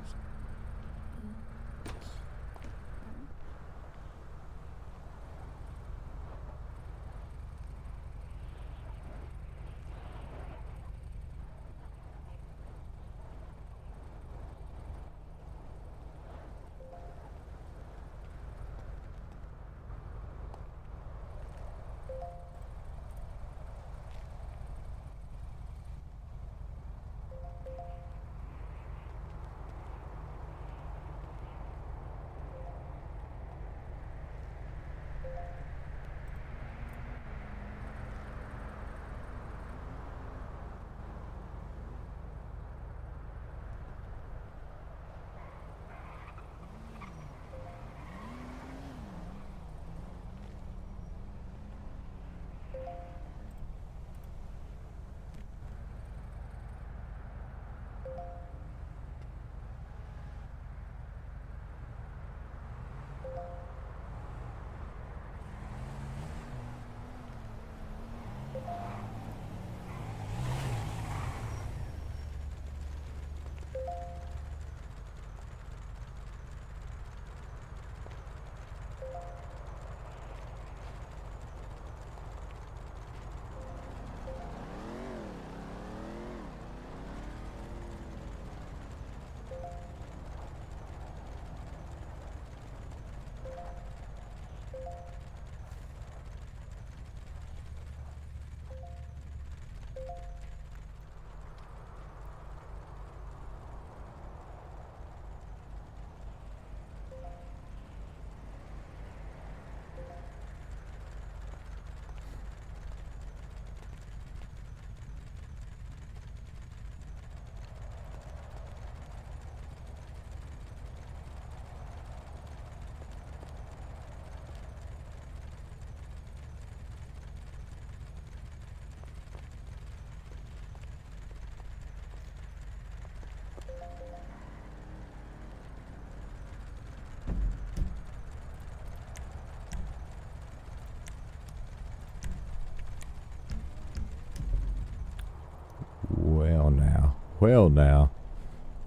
Speaker 1: Well now,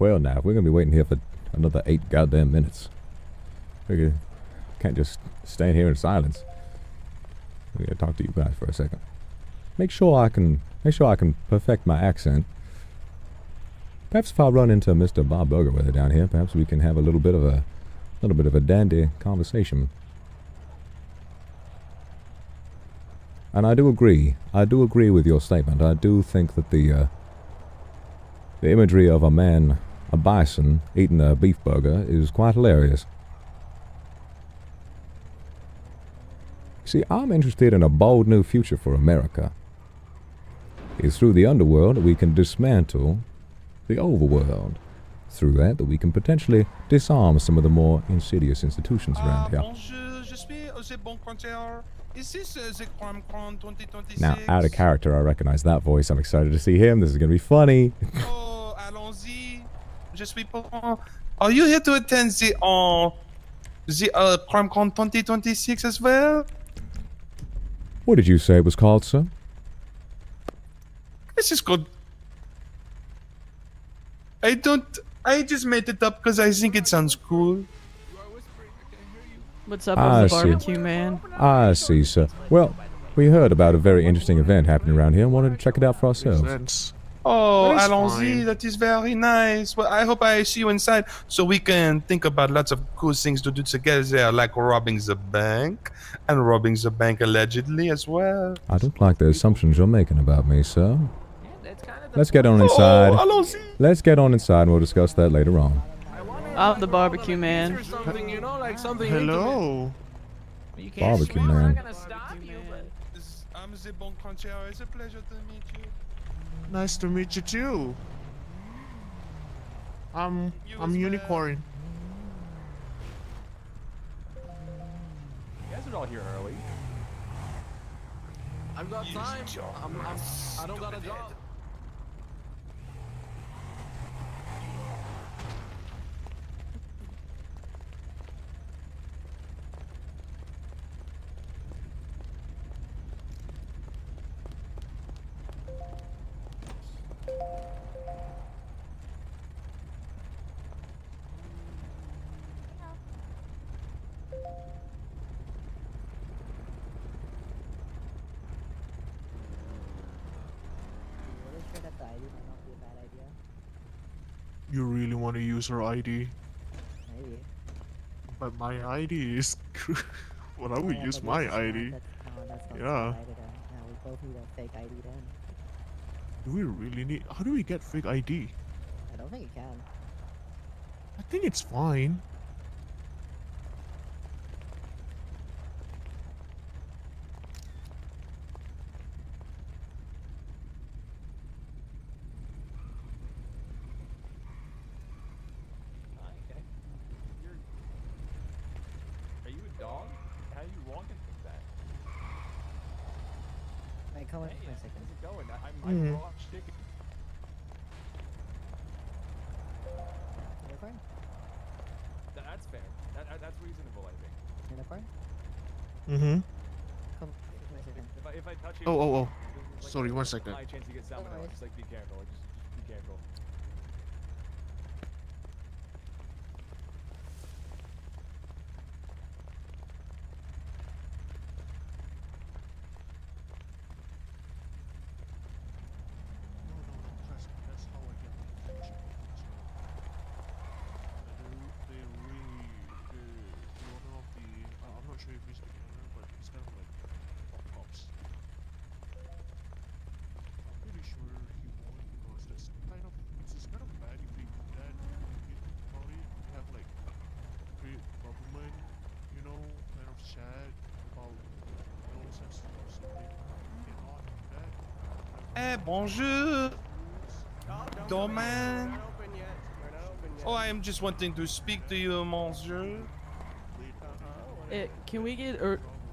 Speaker 1: if we're gonna be waiting here for another 8 goddamn minutes, we can't just stand here in silence. We gotta talk to you guys for a second. Make sure I can perfect my accent. Perhaps if I run into Mr. Bob Burgerweather down here, perhaps we can have a little bit of a dandy conversation. And I do agree with your statement. I do think that the imagery of a bison eating a beef burger is quite hilarious. See, I'm interested in a bold new future for America. It's through the underworld that we can dismantle the overworld. Through that we can potentially disarm some of the more insidious institutions around here. Now, out of character, I recognize that voice. I'm excited to see him. This is going to be funny.
Speaker 4: Are you here to attend the CrimeCon 2026 as well?
Speaker 1: What did you say it was called, sir?
Speaker 4: This is good. I just made it up because I think it sounds cool.
Speaker 19: What's up,
Speaker 1: I
Speaker 19: the
Speaker 1: see.
Speaker 19: barbecue man?
Speaker 1: I see, sir. Well, we heard about a very interesting event happening around here and wanted to check it out for ourselves.
Speaker 4: Oh, allons-y, that is very nice. Well, I hope I see you inside so we can think about lots of cool things to do together, like robbing the bank, and robbing the bank allegedly as well.
Speaker 1: I don't like the assumptions you're making about me, sir. Let's get on inside. Let's get on inside and we'll discuss that later on.
Speaker 19: I'm the barbecue man.
Speaker 13: Hello.
Speaker 1: Barbecue man.
Speaker 4: I'm the bon concierge. It's a pleasure to meet you.
Speaker 13: Nice to meet you too. I'm Unicorn.
Speaker 23: You guys are all here early. I've got time. I don't got a job.
Speaker 13: You really want to use her ID?
Speaker 24: Maybe.
Speaker 13: But my ID is... well, I would use my ID. Yeah.
Speaker 24: We both need a fake ID then.
Speaker 13: Do we really need... How do we get fake ID?
Speaker 24: I don't think you can.
Speaker 13: I think it's fine.
Speaker 23: Are you a dog? How are you walking like that?
Speaker 24: Hey, come in for a second.
Speaker 23: How's it going? I'm raw chicken.
Speaker 24: Unicorn?
Speaker 23: That's fair. That's reasonable, I think.
Speaker 24: Unicorn?
Speaker 13: Mm-hmm.
Speaker 24: Come for a second.
Speaker 23: If I touch you,
Speaker 13: Oh.
Speaker 23: like,
Speaker 13: Sorry, 1
Speaker 23: there's
Speaker 13: second.
Speaker 23: a high chance you get salmonella. Just like be careful. Just be careful.
Speaker 13: I'm not sure if he's the owner, but he's kind of like pops. I'm pretty sure he won't because it's kind of bad if we do that. Probably have like create government, you know, kind of chat about those and stuff. So they cannot do that.
Speaker 4: Eh, bonjour. Domain. Oh, I am just wanting to speak to you, monsieur.
Speaker 19: Can we get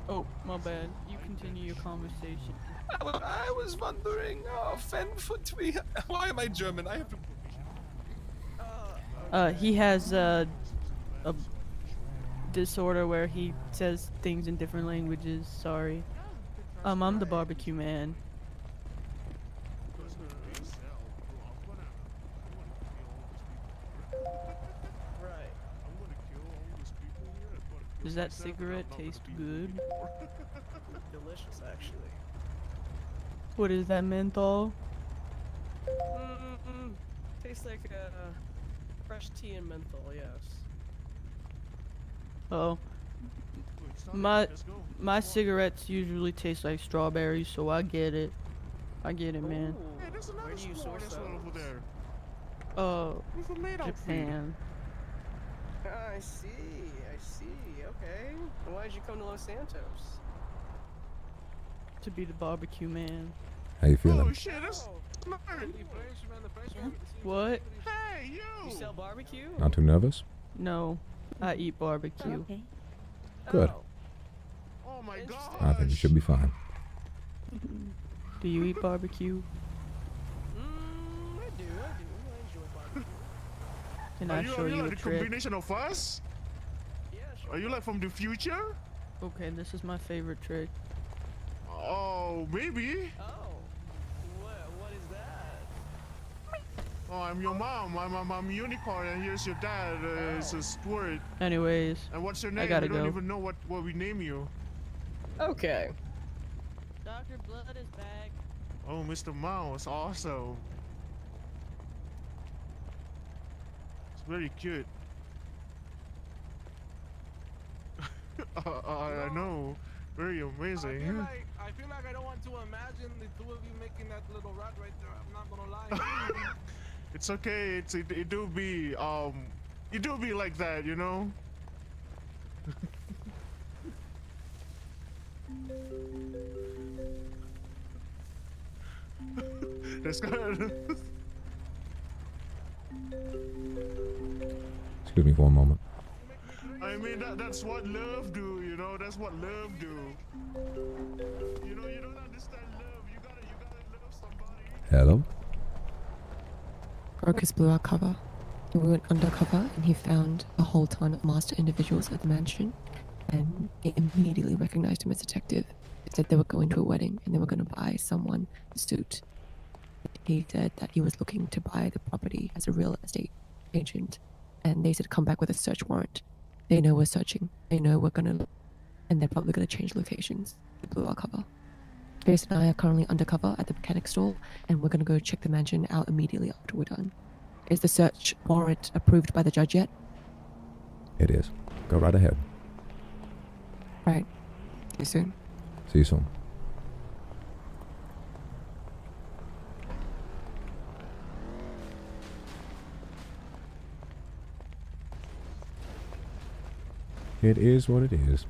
Speaker 19: oh, my bad. You continue your conversation.
Speaker 4: I was wondering, why am I German? I have to...
Speaker 19: He has a disorder where he says things in different languages. Sorry. I'm the barbecue man. Does that cigarette taste good?
Speaker 6: Delicious, actually.
Speaker 19: What is that, menthol?
Speaker 6: Tastes like fresh tea and menthol, yes.
Speaker 19: Oh. My cigarettes usually taste like strawberries, so I get it. I get it, man.
Speaker 13: Hey, there's another small one over there. With a maid outfit.
Speaker 19: Japan.
Speaker 6: I see, okay. Why'd you come to Los Santos?
Speaker 19: To be the barbecue man.
Speaker 1: How you feeling?
Speaker 13: Oh shit, that's smart.
Speaker 19: What?
Speaker 13: Hey, you!
Speaker 6: You sell barbecue?
Speaker 1: Not too nervous?
Speaker 19: No, I eat barbecue.
Speaker 10: Okay.
Speaker 1: Good.
Speaker 13: Oh my god.
Speaker 1: I think you should be fine.
Speaker 19: Do you eat barbecue?
Speaker 6: I do. I enjoy barbecue.
Speaker 19: Can I show
Speaker 13: Are
Speaker 19: you
Speaker 13: like
Speaker 19: a
Speaker 13: the
Speaker 19: trick?
Speaker 13: combination of us?
Speaker 6: Yeah, sure.
Speaker 13: Are you like from the future?
Speaker 19: Okay, this is my favorite trick.
Speaker 13: Oh, maybe.
Speaker 6: Oh, what is that?
Speaker 13: Oh, I'm your mom. I'm Unicorn, and here's your dad. It's a Squirt.
Speaker 19: Anyways,
Speaker 13: And what's your name?
Speaker 19: I gotta
Speaker 13: We don't
Speaker 19: go.
Speaker 13: even know what we name you.
Speaker 6: Okay.
Speaker 19: Dr. Blood is back.
Speaker 13: Oh, Mr. Mouse, awesome. It's very cute. I know. Very amazing.
Speaker 16: I feel like I don't want to imagine the two of you making that little rat right there. I'm not gonna lie.
Speaker 13: It's okay. It do be like that, you know. That's good.
Speaker 1: Excuse me for a moment.
Speaker 13: I mean that's what love do, you know. That's what love do. You know, you don't understand love. You gotta love somebody.
Speaker 1: Hello?
Speaker 15: Brokers blew our cover. We went undercover and he found a whole ton of master individuals at the mansion, and he immediately recognized him as a detective. He said they were going to a wedding and they were going to buy someone a suit. He said that he was looking to buy the property as a real estate agent, and they said come back with a search warrant. They know we're searching. They know we're gonna look, and they're probably gonna change locations. They blew our cover. Grace and I are currently undercover at the mechanic store, and we're gonna go check the mansion out immediately after we're done. Is the search warrant approved by the judge yet?
Speaker 1: It is. Go right ahead.
Speaker 15: Right. See you soon.
Speaker 1: See you soon. It is what it is.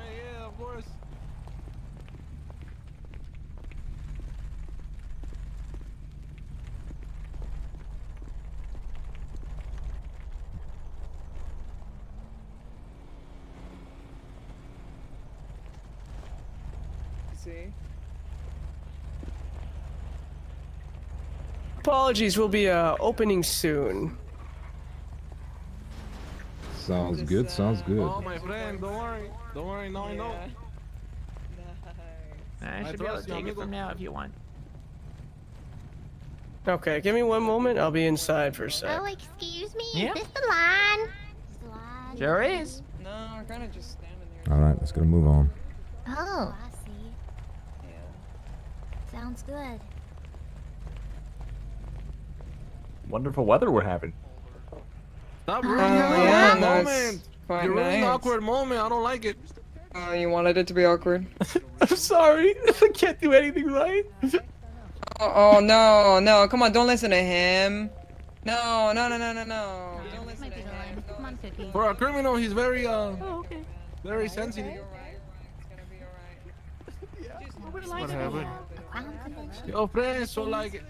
Speaker 16: Yeah, of course.
Speaker 6: See? Apologies, we'll be opening soon.
Speaker 21: Sounds good, sounds good.
Speaker 16: Oh, my friend, don't worry, no, I know.
Speaker 7: I should be able to take it from now if you want.
Speaker 6: Okay, give me one moment. I'll be inside for a sec.
Speaker 20: Oh, excuse me.
Speaker 7: Yeah?
Speaker 20: Is this the line?
Speaker 7: Sure is.
Speaker 6: No, I'm kind of just standing there.
Speaker 1: Alright, let's go move on.
Speaker 20: Oh, I see. Sounds good.
Speaker 22: Wonderful weather we're having.
Speaker 16: Stop
Speaker 20: Oh,
Speaker 16: ruining
Speaker 20: yeah,
Speaker 16: the moment.
Speaker 6: quite
Speaker 16: You're ruining the
Speaker 6: nice.
Speaker 16: awkward moment. I don't like it.
Speaker 6: You wanted it to be awkward.
Speaker 22: I'm sorry. I can't do anything right.
Speaker 6: Oh no, come on, don't listen to him. No. Don't listen to him.
Speaker 20: Come on, Cookie.
Speaker 16: For a criminal, he's very
Speaker 20: okay.
Speaker 16: very sensitive.
Speaker 13: What happened?
Speaker 16: Yo, friend, so like,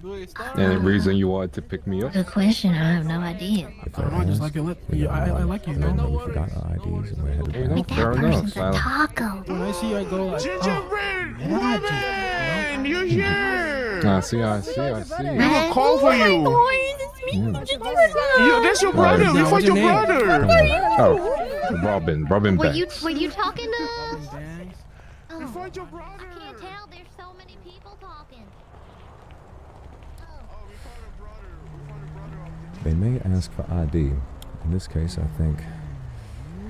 Speaker 16: do it stop?
Speaker 21: Any reason you wanted to pick me up?
Speaker 20: Good question. I have no idea.
Speaker 1: I don't know, I just like it. I like you. We forgot our IDs and we're headed
Speaker 21: There you go.
Speaker 20: Like
Speaker 21: Fair
Speaker 20: that
Speaker 21: enough.
Speaker 20: person's a taco.
Speaker 22: When I see you, I go like,
Speaker 13: Gingerbread woman, you're here.
Speaker 21: I see.
Speaker 13: We have a call for you. That's your brother. We find your brother.
Speaker 21: Oh, Robin
Speaker 20: Were
Speaker 21: Banks.
Speaker 20: you talking to?
Speaker 13: We find your brother.
Speaker 20: I can't tell. There's so many
Speaker 1: They may ask for ID. In this case, I think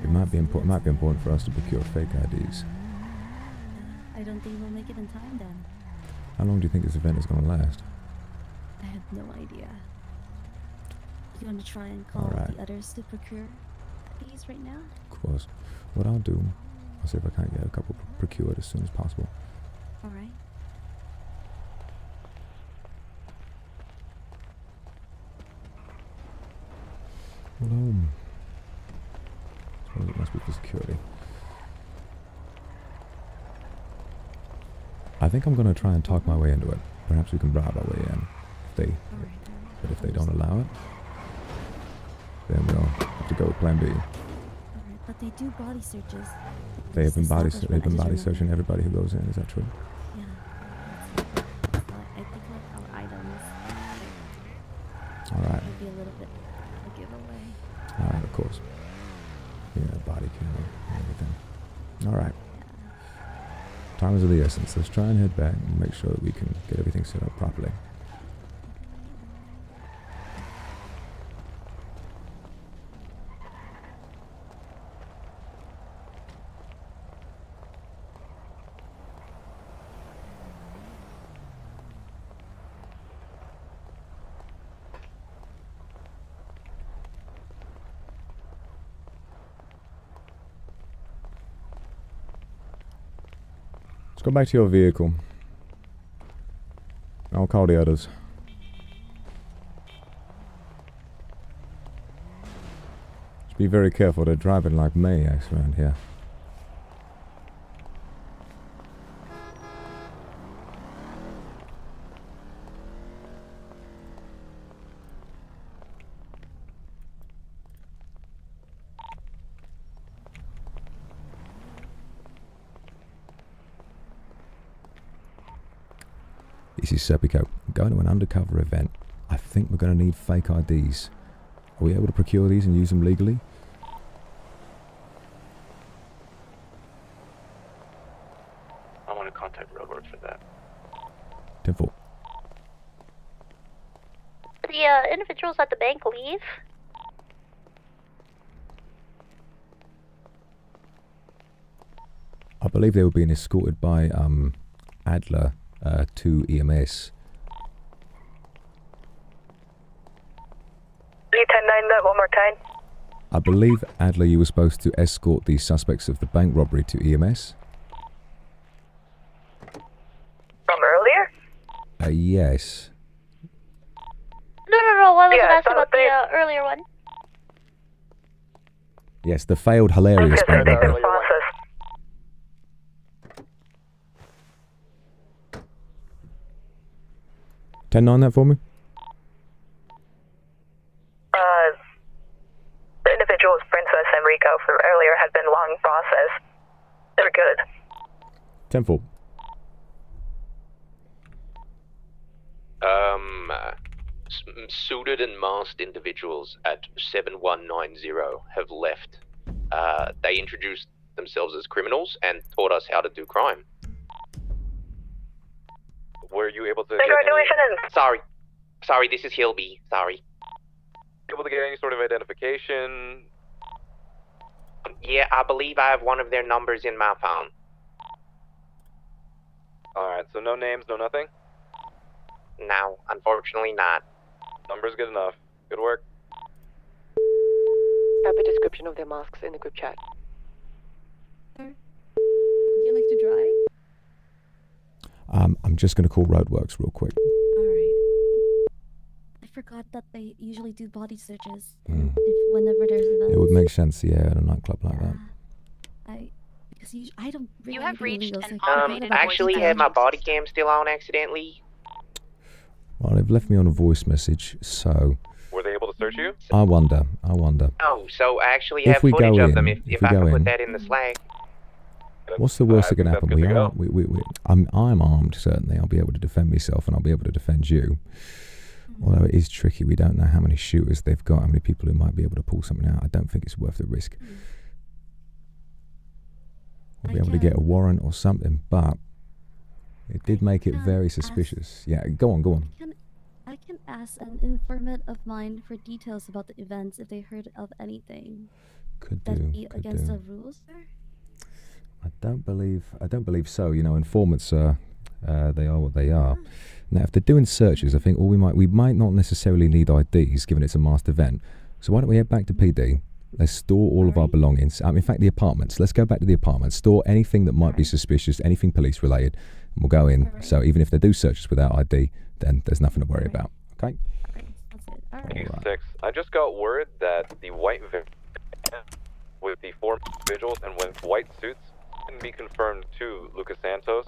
Speaker 1: it might be important for us to procure fake IDs.
Speaker 10: I don't think we'll make it in time then.
Speaker 1: How long do you think this event is going to last?
Speaker 10: I have no idea. You want to try and call
Speaker 1: Alright.
Speaker 10: the others to procure IDs right now?
Speaker 1: Of course. What I'll do, I'll see if I can't get a couple procured as soon as possible.
Speaker 10: Alright.
Speaker 1: Well, suppose it must be for security. I think I'm going to try and talk my way into it. Perhaps we can bribe our way in. But if they don't allow it, then we'll have to go with Plan B.
Speaker 10: Alright, but they do body searches.
Speaker 1: They've been body searching everybody who goes in. Is that true?
Speaker 10: Yeah. I think like our items
Speaker 1: All right.
Speaker 10: might be a little bit a giveaway.
Speaker 1: All right, of course. Yeah, body camera and everything. All right. Time is of the essence. Let's try and head back and make sure that we can get everything set up properly. Let's go back to your vehicle. I'll call the others. Just be very careful. They're driving like maniacs around here. This is Serpico. Going to an undercover event. I think we're going to need fake IDs. Are we able to procure these and use them legally?
Speaker 18: I want to contact Roadworks for that.
Speaker 1: 10-4.
Speaker 17: The individuals at the bank leave.
Speaker 1: I believe they were being escorted by Adler to EMS.
Speaker 2: Can you 10-9 that one more time?
Speaker 1: I believe, Adler, you were supposed to escort the suspects of the bank robbery to EMS?
Speaker 2: From earlier?
Speaker 1: Yes.
Speaker 17: No. I wasn't asking about the earlier one.
Speaker 1: Yes, the failed hilarious bank robbery. 10-9 that for me?
Speaker 2: The individuals, Princess and Rico, from earlier had been long processed. They were good.
Speaker 1: 10-4.
Speaker 3: Suited and masked individuals at 7190 have left. They introduced themselves as criminals and taught us how to do crime.
Speaker 18: Were you able to
Speaker 2: Congratulations!
Speaker 3: Sorry, this is Hilby. Sorry.
Speaker 18: able to get any sort of identification?
Speaker 3: Yeah, I believe I have one of their numbers in my phone.
Speaker 18: Alright, so no names, no nothing?
Speaker 3: No, unfortunately not.
Speaker 18: Number's good enough. Good work.
Speaker 15: Have a description of their masks in the group chat.
Speaker 10: Would you like to drive?
Speaker 1: I'm just going to call Roadworks real quick.
Speaker 10: Alright. I forgot that they usually do body searches whenever there's events.
Speaker 1: It would make sense, yeah, at a nightclub like that.
Speaker 10: Because I don't really
Speaker 17: You have
Speaker 10: do
Speaker 17: reached
Speaker 10: illegal,
Speaker 17: an
Speaker 10: so I forgot
Speaker 3: I
Speaker 10: about
Speaker 3: actually
Speaker 10: body
Speaker 3: had my
Speaker 10: searches.
Speaker 3: body cam still on accidentally.
Speaker 1: Well, they've left me on a voice message, so
Speaker 18: Were they able to search you?
Speaker 1: I wonder.
Speaker 3: Oh, so I actually
Speaker 1: If
Speaker 3: have
Speaker 1: we go
Speaker 3: footage of
Speaker 1: in-
Speaker 3: them
Speaker 1: if
Speaker 3: if
Speaker 1: we
Speaker 3: I can
Speaker 1: go
Speaker 3: put
Speaker 1: in-
Speaker 3: that in the Slack.
Speaker 1: What's the worst that can
Speaker 18: I
Speaker 1: happen?
Speaker 18: think that's
Speaker 1: I'm armed, certainly. I'll be able to defend myself and I'll be able to defend you. Although it is tricky. We don't know how many shooters they've got, how many people who might be able to pull something out. I don't think it's worth the risk. We'll be able to get a warrant or something, but it did make it very suspicious. Yeah, go on.
Speaker 10: I can ask ask an informant of mine for details about the events if they heard of anything.
Speaker 1: Could
Speaker 10: That
Speaker 1: do.
Speaker 10: be
Speaker 1: Could
Speaker 10: against
Speaker 1: do.
Speaker 10: the rules, sir?
Speaker 1: I don't believe so. You know, informants are, they are what they are. Now, if they're doing searches, I think we might not necessarily need IDs, given it's a masked event. So why don't we head back to PD? Let's store all of our belongings. In fact, the apartments. Let's go back to the apartments. Store anything that might be suspicious, anything police related, and we'll go in. So even if they do searches without ID, then there's nothing to worry about. Okay.
Speaker 18: Six. I just got word that the white with the 4 individuals and with white suits can be confirmed to Lucas Santos.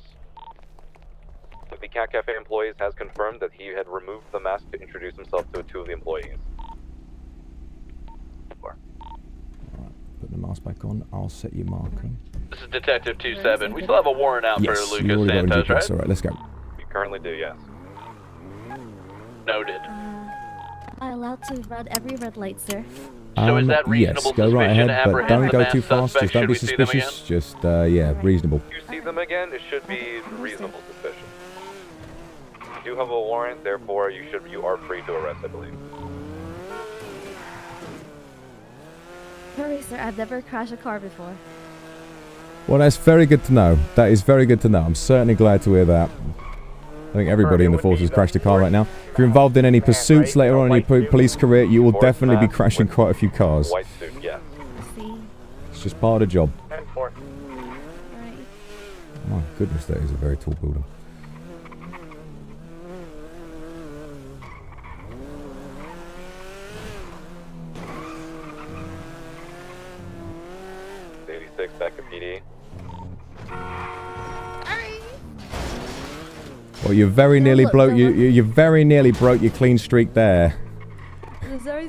Speaker 18: The Cat Cafe employees has confirmed that he had removed the mask to introduce himself to 2 of the employees.
Speaker 1: Put the mask back on. I'll set your marker.
Speaker 12: This is Detective 2-7. We still have a warrant out
Speaker 1: Yes,
Speaker 12: for
Speaker 1: you
Speaker 12: Lucas
Speaker 1: already got
Speaker 12: Santos, right?
Speaker 1: All right, let's go.
Speaker 18: You currently do, yes.
Speaker 12: Noted.
Speaker 10: Am I allowed to run every red light, sir?
Speaker 12: So is that reasonable
Speaker 1: yes, go right
Speaker 12: suspicion
Speaker 1: ahead,
Speaker 12: to
Speaker 1: but
Speaker 12: apprehend
Speaker 1: don't
Speaker 12: the
Speaker 1: go
Speaker 12: masked
Speaker 1: too fast.
Speaker 12: suspect?
Speaker 1: Just don't
Speaker 12: Should
Speaker 1: be
Speaker 12: we see them
Speaker 1: suspicious. Just, yeah, reasonable.
Speaker 18: If you see them again, it should be reasonable suspicion. You do have a warrant, therefore you are free to arrest, I believe.
Speaker 10: Sorry, sir. I've never crashed a car before.
Speaker 1: Well, that's very good to know. That is very good to know. I'm certainly glad to hear that. I think everybody in the force has crashed a car right now. If you're involved in any pursuits later on in your police career, you will definitely be crashing quite a few cars.
Speaker 18: White suit, yes.
Speaker 1: It's just part of the job.
Speaker 18: 10-4.
Speaker 1: My goodness, that is a very tall building.
Speaker 18: Back to PD.
Speaker 1: Well, you very nearly broke you very nearly broke your clean streak there.
Speaker 10: Sorry.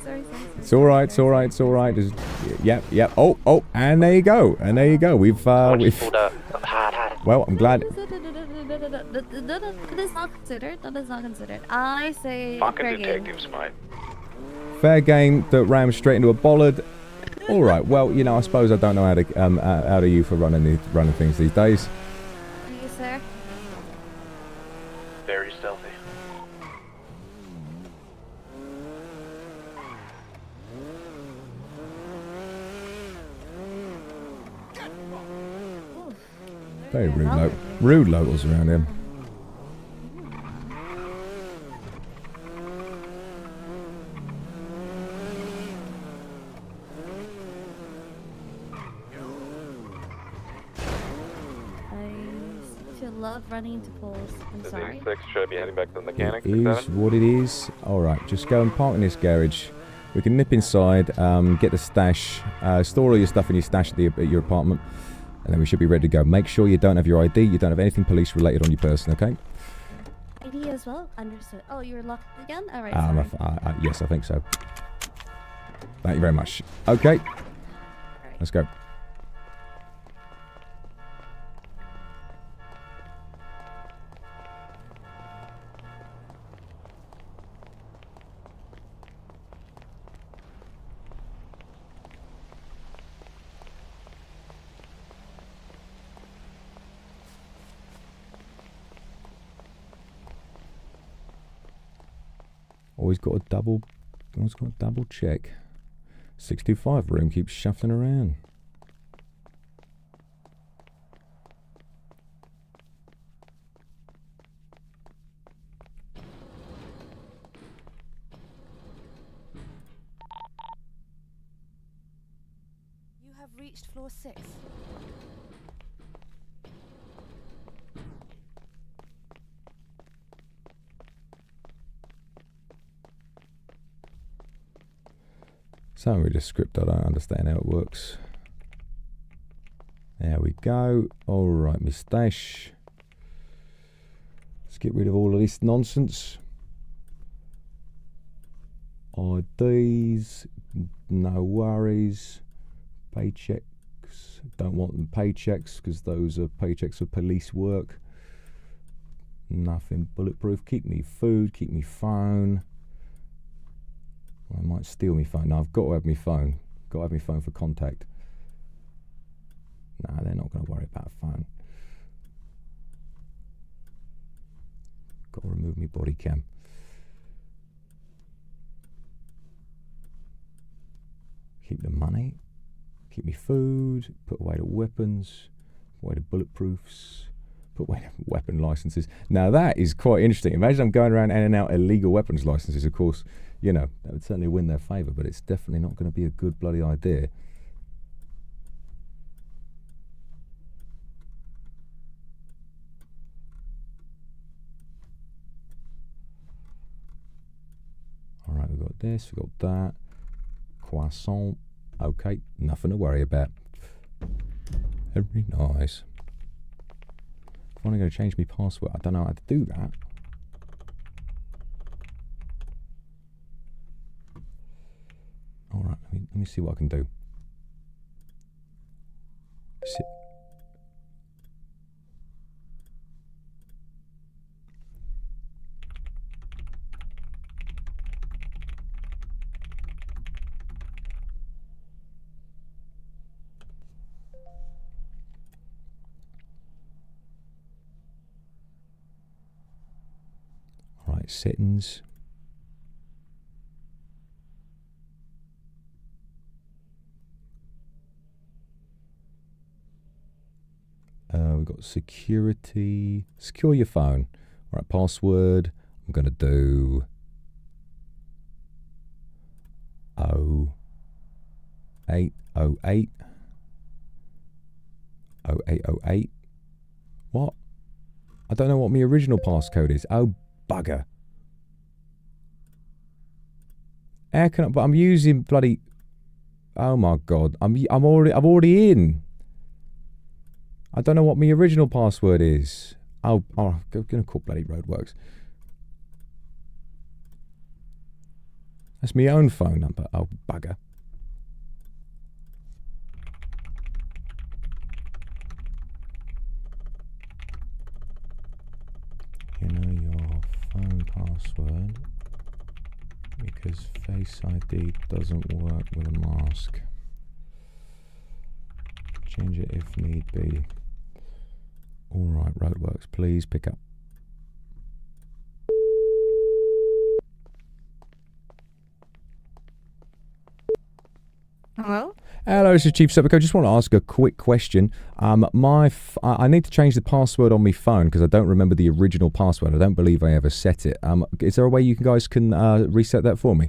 Speaker 1: It's all right. It's all right. It's all right. Just, yep. Oh, and there you go. And there you go. We've. Well, I'm glad.
Speaker 10: That is not considered. That is not considered. I say fair game.
Speaker 1: Fair game that rammed straight into a bollard. All right. Well, you know, I suppose I don't know how to out of you for running things these days.
Speaker 10: Thank you, sir.
Speaker 12: Very stealthy.
Speaker 1: Very rude locals around here.
Speaker 10: Love running into poles. I'm sorry.
Speaker 18: 6 should be heading back to the mechanic.
Speaker 1: It is what it is. All right, just go and park in this garage. We can nip inside, get the stash, store all your stuff in your stash at your apartment, and then we should be ready to go. Make sure you don't have your ID, you don't have anything police related on your person, okay?
Speaker 10: ID as well? Understood. Oh, you're locked again? All right, sorry.
Speaker 1: Yes, I think so. Thank you very much. Okay, let's go. Always got to double check. 625 room keeps shuffling around.
Speaker 5: You have reached floor 6.
Speaker 1: Some read a script, I don't understand how it works. There we go. Alright, moustache. Let's get rid of all of this nonsense. IDs, no worries. Paychecks, don't want them paychecks because those are paychecks for police work. Nothing bulletproof. Keep me food, keep me phone. I might steal my phone. No, I've got to have my phone. Got to have my phone for contact. No, they're not going to worry about a phone. Got to remove my body cam. Keep the money. Keep me food. Put away the weapons. Put away the bulletproofs. Put away the weapon licenses. Now that is quite interesting. Imagine I'm going around handing out illegal weapons licenses. Of course, you know, that would certainly win their favour, but it's definitely not going to be a good bloody idea. Alright, we've got this, we've got that. Croissant. Okay, nothing to worry about. Very nice. If I want to go change my password, I don't know how to do that. Alright, let me see what I can do. Alright, settings. We've got security. Secure your phone. Alright, password. I'm going to do 0808 0808. What? I don't know what my original passcode is. Oh, bugger. How can I, but I'm using bloody, oh my god, I'm already in. I don't know what my original password is. Oh, I'm gonna call bloody roadworks. That's my own phone number. Oh, bugger. You know your phone password because Face ID doesn't work with a mask. Change it if need be. Alright, roadworks, please pick up.
Speaker 8: Hello?
Speaker 1: Hello, this is Chief Seppico. Just want to ask a quick question. I need to change the password on my phone because I don't remember the original password. I don't believe I ever set it. Is there a way you guys can reset that for me?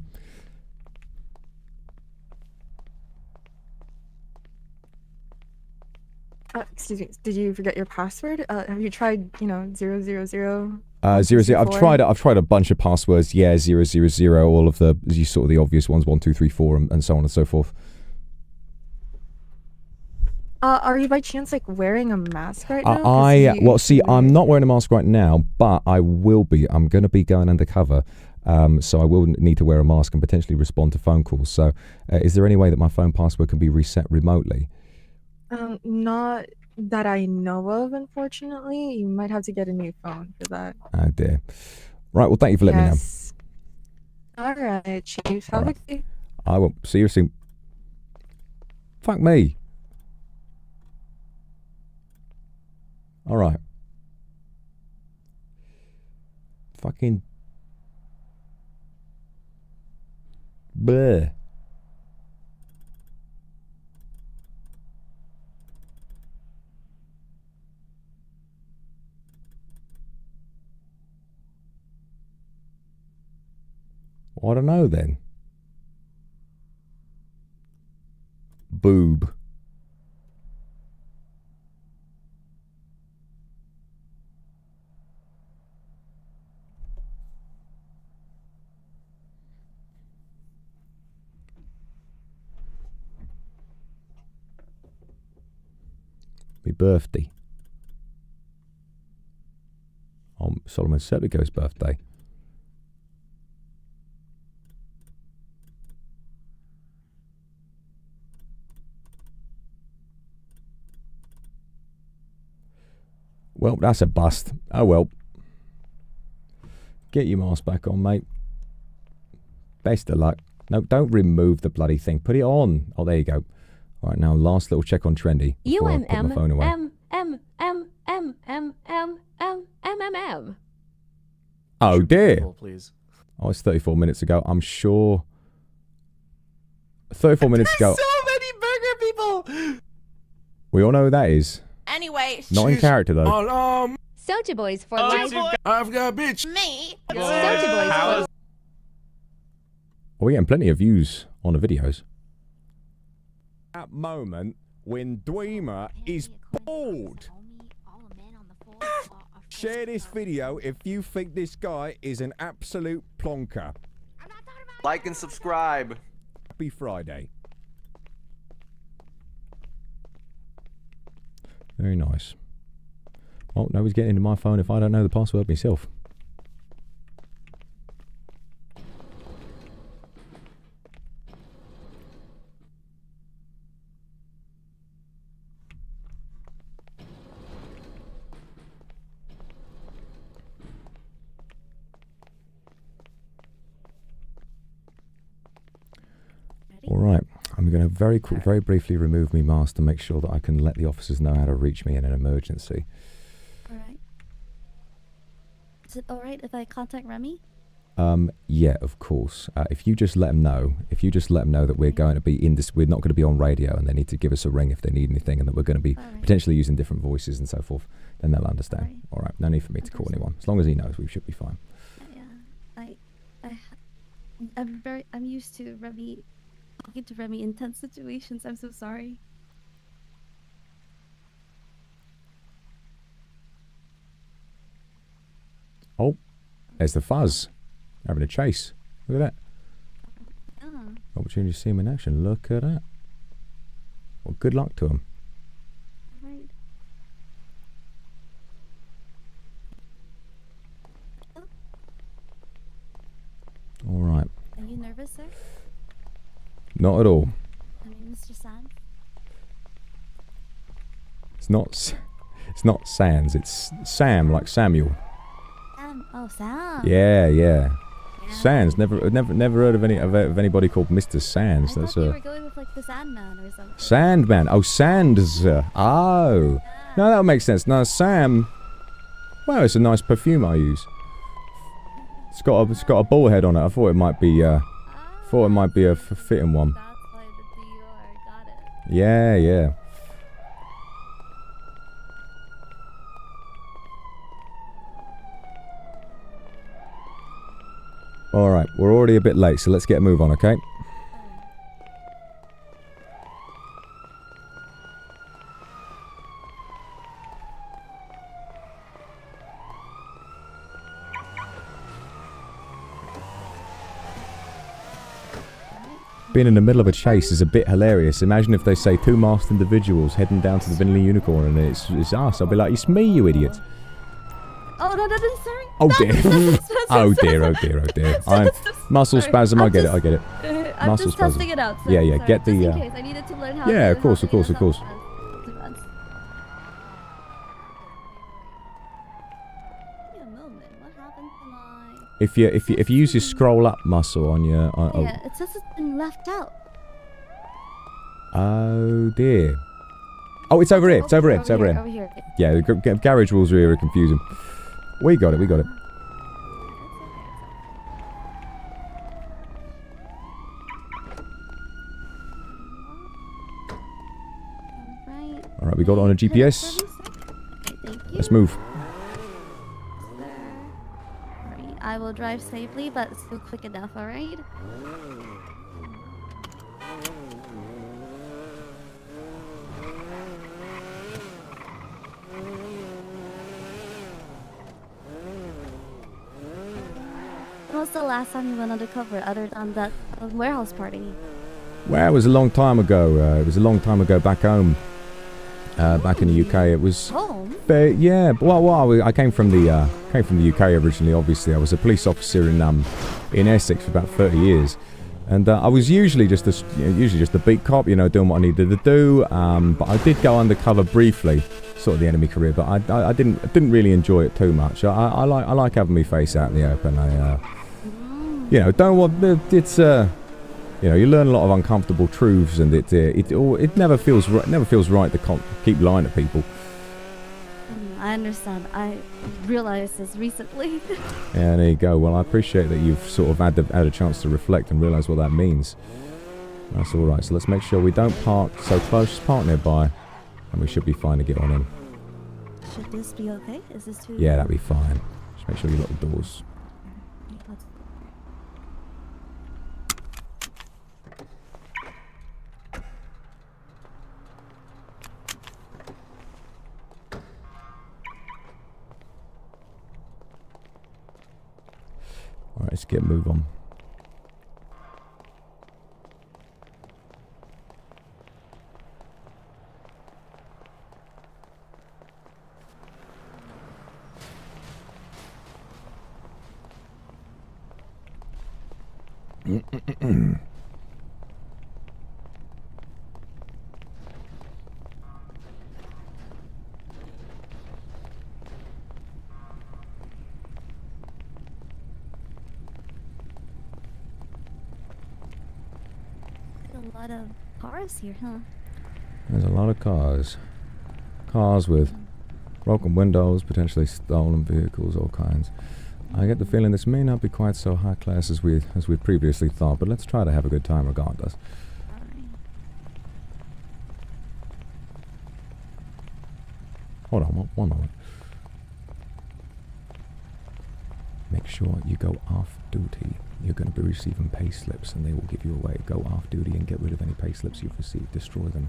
Speaker 8: Excuse me. Did you forget your password? Have you tried, 000?
Speaker 1: 000. I've tried a bunch of passwords. Yeah, 000. All of the obvious ones. 1 2 3 4 and so on and so forth.
Speaker 8: Are you by chance wearing a mask right now?
Speaker 1: I'm not wearing a mask right now, but I will be. I'm going to be going undercover, so I will need to wear a mask and potentially respond to phone calls. So, is there any way that my phone password can be reset remotely?
Speaker 8: Not that I know of, unfortunately. You might have to get a new phone for that.
Speaker 1: Oh dear. Right. Well, thank you for letting me know.
Speaker 8: All right, Chief. Have a good day.
Speaker 1: I will see you soon. Fuck me. All right. Fucking. Bleh. Well, I don't know then. Boob. My birthday. On Solomon Seppico's birthday. Well, that's a bust. Oh well. Get your mask back on, mate. Best of luck. No, don't remove the bloody thing. Put it on. Oh, there you go. All right, now last little check on Trendy.
Speaker 5: UMM.
Speaker 1: Oh dear.
Speaker 22: Please.
Speaker 1: Oh, it's 34 minutes ago. I'm sure 34 minutes ago.
Speaker 9: So many burger people.
Speaker 1: We all know who that is.
Speaker 9: Anyway.
Speaker 1: Not in character though.
Speaker 17: Soulja Boys for life.
Speaker 13: I've got a bitch.
Speaker 9: Me.
Speaker 17: Soulja Boys for
Speaker 1: We're getting plenty of views on the videos. That moment when Dweemer is bored. Share this video if you think this guy is an absolute plonker.
Speaker 11: Like and subscribe.
Speaker 1: Happy Friday. Very nice. Oh, nobody's getting into my phone if I don't know the password myself. Alright, I'm going to very briefly remove my mask to make sure that I can let the officers know how to reach me in an emergency.
Speaker 10: Alright. Is it alright if I contact Remy?
Speaker 1: Yeah, of course. If you just let them know, that we're going to be in this, we're not going to be on radio and they need to give us a ring if they need anything and that we're going to be potentially using different voices and so forth, then they'll understand. Alright, no need for me to call anyone. As long as he knows, we should be fine.
Speaker 10: Yeah, I'm used to Remy, talking to Remy in tense situations. I'm so sorry.
Speaker 1: Oh, there's the fuzz. Having a chase. Look at that. Opportunity to see him in action. Look at that. Well, good luck to him.
Speaker 10: Alright.
Speaker 1: Alright.
Speaker 10: Are you nervous, sir?
Speaker 1: Not at all.
Speaker 10: I mean, Mr. Sands?
Speaker 1: It's not Sands, it's Sam, like Samuel.
Speaker 10: Sam. Oh, Sam.
Speaker 1: Yeah. Sands. Never heard of anybody called Mr. Sands.
Speaker 10: I thought you were going with like the Sandman or something.
Speaker 1: Sandman. Oh, Sands. Oh. No, that would make sense. No, Sam. Well, it's a nice perfume I use. It's got a ball head on it. I thought it might be a fitting one.
Speaker 10: That's why the DR got it.
Speaker 1: Yeah. Alright, we're already a bit late, so let's get a move on, okay? Being in the middle of a chase is a bit hilarious. Imagine if they say two masked individuals heading down to the Vanilla Unicorn and it's us. I'll be like, it's me, you idiot.
Speaker 10: Oh, no, sorry.
Speaker 1: Oh dear. Oh dear. I'm muscle spasm. I get it.
Speaker 10: I'm
Speaker 1: Muscle
Speaker 10: just
Speaker 1: spasm.
Speaker 10: testing it out. So
Speaker 1: Yeah.
Speaker 10: sorry.
Speaker 1: Get the.
Speaker 10: Just in case. I needed to learn how.
Speaker 1: Yeah,
Speaker 10: to,
Speaker 1: of course.
Speaker 10: How to use self-defense. Give me a moment. What happened to my?
Speaker 1: If you use your scroll up muscle on your.
Speaker 10: Yeah, it says it's been left out.
Speaker 1: Oh dear. Oh, it's over here. It's over here. It's over here.
Speaker 10: Over here.
Speaker 1: Yeah, the garage rules are really confusing. We got it.
Speaker 10: Alright.
Speaker 1: Alright, we got it on a GPS. Let's move.
Speaker 10: Alright, I will drive safely, but still quick enough, alright? When was the last time you went undercover other than that warehouse party?
Speaker 1: Well, it was a long time ago. It was a long time ago back home. Back in the UK, it was.
Speaker 10: Home?
Speaker 1: Yeah. Well, I came from the UK originally. Obviously, I was a police officer in Essex for about 30 years, and I was usually just a beat cop, doing what I needed to do. But I did go undercover briefly, sort of the enemy career. But I didn't really enjoy it too much. I like having my face out in the open. Don't want it's. You learn a lot of uncomfortable truths, and it never feels right. Never feels right to keep lying to people.
Speaker 10: I understand. I realized this recently.
Speaker 1: Yeah, there you go. Well, I appreciate that you've sort of had a chance to reflect and realize what that means. That's all right. So let's make sure we don't park so close. Just park nearby, and we should be fine to get on in.
Speaker 10: Should this be okay? Is this too?
Speaker 1: Yeah, that'd be fine. Just make sure you lock the doors. All right, let's get a move on.
Speaker 10: A lot of cars here, huh?
Speaker 1: There's a lot of cars. Cars with broken windows, potentially stolen vehicles, all kinds. I get the feeling this may not be quite so high class as we previously thought, but let's try to have a good time regardless. Hold on, one moment. Make sure you go off duty. You're going to be receiving pay slips, and they will give you away. Go off duty and get rid of any pay slips you've received. Destroy them.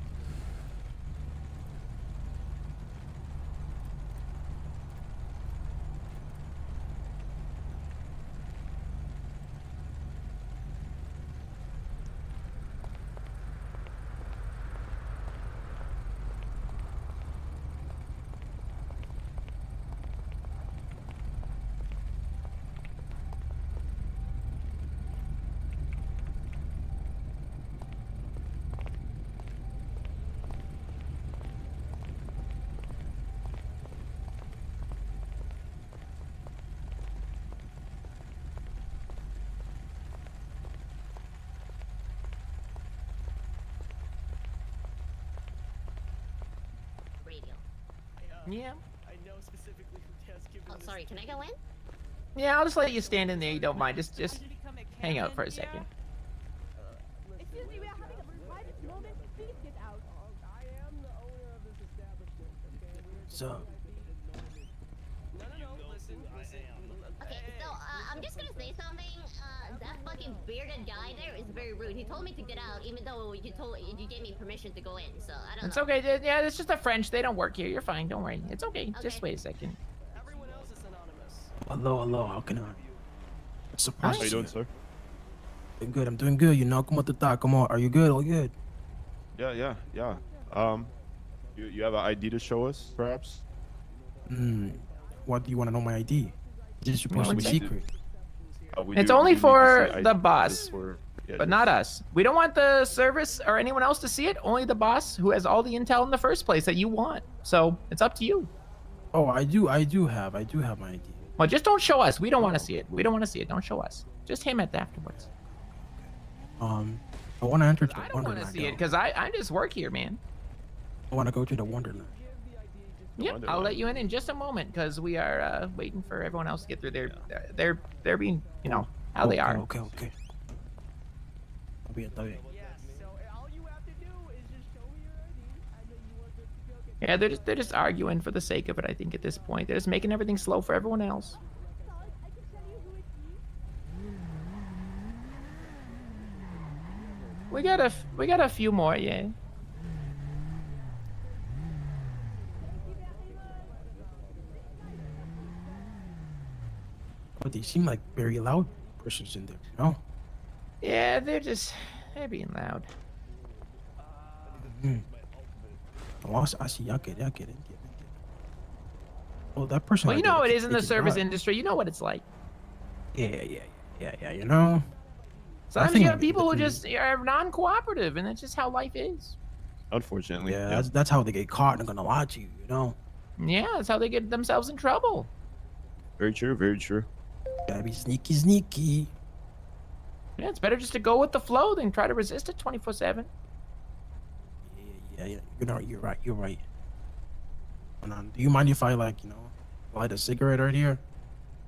Speaker 7: Yeah.
Speaker 4: I know specifically who has given this. Sorry, can I go in?
Speaker 7: Yeah, I'll just let you stand in there. You don't mind. Just hang out for a second.
Speaker 4: Excuse me, we are having a private moment. Please get out. I am the owner of this establishment. Okay.
Speaker 14: So.
Speaker 17: Okay, so I'm just gonna say something. That fucking bearded guy there is very rude. He told me to get out, even though you gave me permission to go in. So I don't know.
Speaker 7: It's okay. Yeah, it's just the French. They don't work here. You're fine. Don't worry. It's okay. Just wait a second.
Speaker 4: Everyone else is anonymous.
Speaker 14: Hello. How can I?
Speaker 13: How you doing, sir?
Speaker 14: Doing good. I'm doing good. You know, come on the thought. Come on. Are you good? All good?
Speaker 13: Yeah. You have an ID to show us, perhaps?
Speaker 14: What do you want to know my ID? This is supposed to be secret.
Speaker 7: It's only for the boss, but not us. We don't want the service or anyone else to see it. Only the boss, who has all the intel in the first place that you want. So it's up to you.
Speaker 14: Oh, I do have my ID.
Speaker 7: Well, just don't show us. We don't want to see it. We don't want to see it. Don't show us. Just him at afterwards.
Speaker 14: I want to enter the
Speaker 7: I don't
Speaker 14: Wonderland.
Speaker 7: want to see it because I just work here, man.
Speaker 14: I want to go to the Wonderland.
Speaker 7: Yep, I'll let you in just a moment because we are waiting for everyone else to get through. They're being, you know, how they are.
Speaker 14: Okay. Está bien.
Speaker 7: Yeah, they're just arguing for the sake of it. I think at this point, they're just making everything slow for everyone else. We got a few more, yeah.
Speaker 14: But they seem like very loud persons in there, you know?
Speaker 7: Yeah, they're being loud.
Speaker 14: Oh, I see. I get it. Oh, that person.
Speaker 7: Well, you know how it is in the service industry. You know what it's like.
Speaker 14: Yeah. You know.
Speaker 7: Sometimes you have people who just are non-cooperative, and that's just how life is.
Speaker 13: Unfortunately.
Speaker 14: Yeah, that's how they get caught and gonna watch you. You know.
Speaker 7: Yeah, that's how they get themselves in trouble.
Speaker 13: Very true.
Speaker 14: Gotta be sneaky.
Speaker 7: Yeah, it's better just to go with the flow than try to resist it 24/7.
Speaker 14: Yeah. You're right. Do you mind if I light a cigarette right here?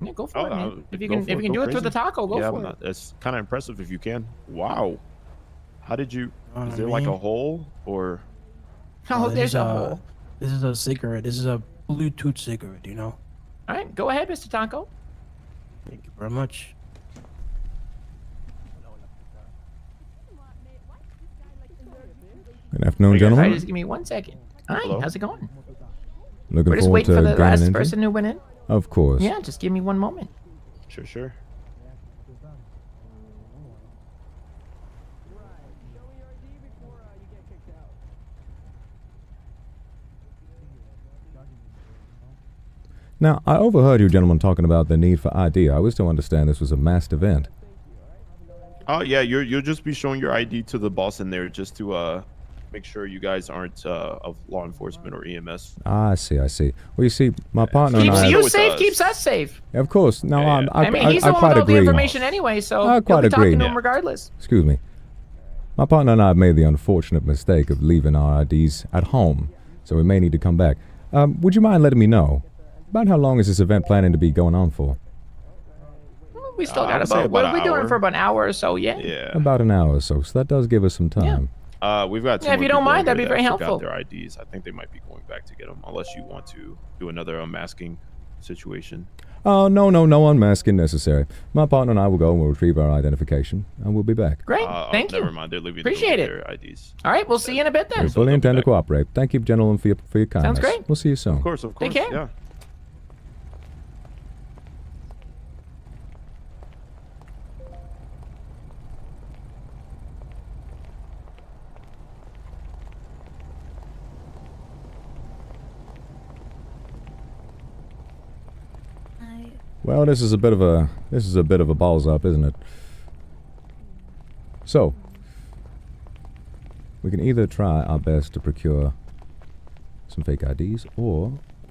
Speaker 7: Yeah, go for it, man. If you can do it with the taco, go for it.
Speaker 13: It's kind of impressive if you can. Wow.
Speaker 6: How did you?
Speaker 14: know
Speaker 6: Is
Speaker 14: what
Speaker 6: there
Speaker 14: I
Speaker 6: like a
Speaker 14: mean?
Speaker 6: hole or?
Speaker 7: Oh,
Speaker 14: This
Speaker 7: there's
Speaker 14: is
Speaker 7: a hole.
Speaker 14: This is a cigarette. This is a Bluetooth cigarette, you know?
Speaker 7: All right, go ahead, Mr. Taco.
Speaker 14: Thank you very much.
Speaker 1: Good afternoon,
Speaker 7: All right,
Speaker 1: gentlemen.
Speaker 7: just give me 1 second. Hi,
Speaker 6: Hello?
Speaker 7: how's it going?
Speaker 1: Looking
Speaker 7: We're just
Speaker 1: forward
Speaker 7: waiting for
Speaker 1: to
Speaker 7: the
Speaker 1: getting
Speaker 7: last
Speaker 1: into.
Speaker 7: person who went in.
Speaker 1: Of course.
Speaker 7: Yeah, just give me 1 moment.
Speaker 6: Sure.
Speaker 1: Now, I overheard you gentlemen talking about the need for ID. I was to understand this was a masked event.
Speaker 6: Oh yeah, you'll just be showing your ID to the boss in there just to make sure you guys aren't of law enforcement or EMS.
Speaker 1: Ah, I see. Well, you see, my partner and
Speaker 7: Keeps
Speaker 1: I...
Speaker 7: you safe, keeps us safe.
Speaker 1: Of course. No,
Speaker 7: I mean, he's the
Speaker 1: I
Speaker 7: one
Speaker 1: quite
Speaker 7: with all the
Speaker 1: agree.
Speaker 7: information anyway, so
Speaker 1: I
Speaker 7: you'll
Speaker 1: quite
Speaker 7: be
Speaker 1: agree.
Speaker 7: talking to him regardless.
Speaker 1: Excuse me. My partner and I have made the unfortunate mistake of leaving our IDs at home, so we may need to come back. Would you mind letting me know about how long is this event planning to be going on for?
Speaker 7: We still
Speaker 6: I
Speaker 7: got
Speaker 6: would say
Speaker 7: about,
Speaker 6: about
Speaker 7: we're
Speaker 6: an
Speaker 7: doing it
Speaker 6: hour.
Speaker 7: for about an hour or so, yeah.
Speaker 6: Yeah.
Speaker 1: About an hour or so, so that does give us some time.
Speaker 6: We've got.
Speaker 7: Yeah, if you don't mind, that'd be very
Speaker 6: helpful.
Speaker 7: helpful.
Speaker 6: Their IDs. I think they might be going back to get them, unless you want to do another unmasking situation.
Speaker 1: Oh, no unmasking necessary. My partner and I will go and we'll retrieve our identification, and we'll be back.
Speaker 7: Great, thank you.
Speaker 6: Never mind, they're leaving.
Speaker 7: Appreciate it.
Speaker 6: Their IDs.
Speaker 7: All right, we'll see you in a bit then.
Speaker 1: We fully intend to cooperate. Thank you, gentlemen, for your kindness.
Speaker 7: great.
Speaker 1: We'll see you soon.
Speaker 6: Of course.
Speaker 7: Take care.
Speaker 6: Yeah.
Speaker 1: Well, this is a bit of a balls up, isn't it? So, we can either try our best to procure some fake IDs, or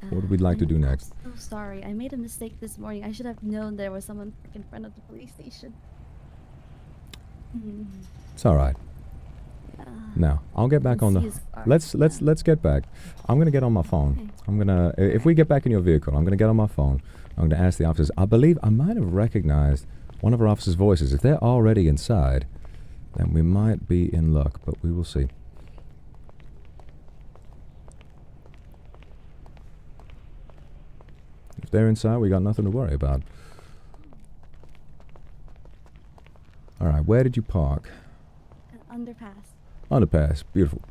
Speaker 1: what would we like to do next?
Speaker 10: I'm so sorry. I made a mistake this morning. I should have known there was someone in front of the police station.
Speaker 1: It's all right. Now, I'll get back on the... Let's get back. I'm going to get on my phone. I'm going to... If we get back in your vehicle, I'm going to get on my phone. I'm going to ask the officers. I believe I might have recognized one of our officers' voices. If they're already inside, then we might be in luck, but we will see. If they're inside, we got nothing to worry about. All right, where did you park?
Speaker 10: Underpass.
Speaker 1: Underpass. Beautiful.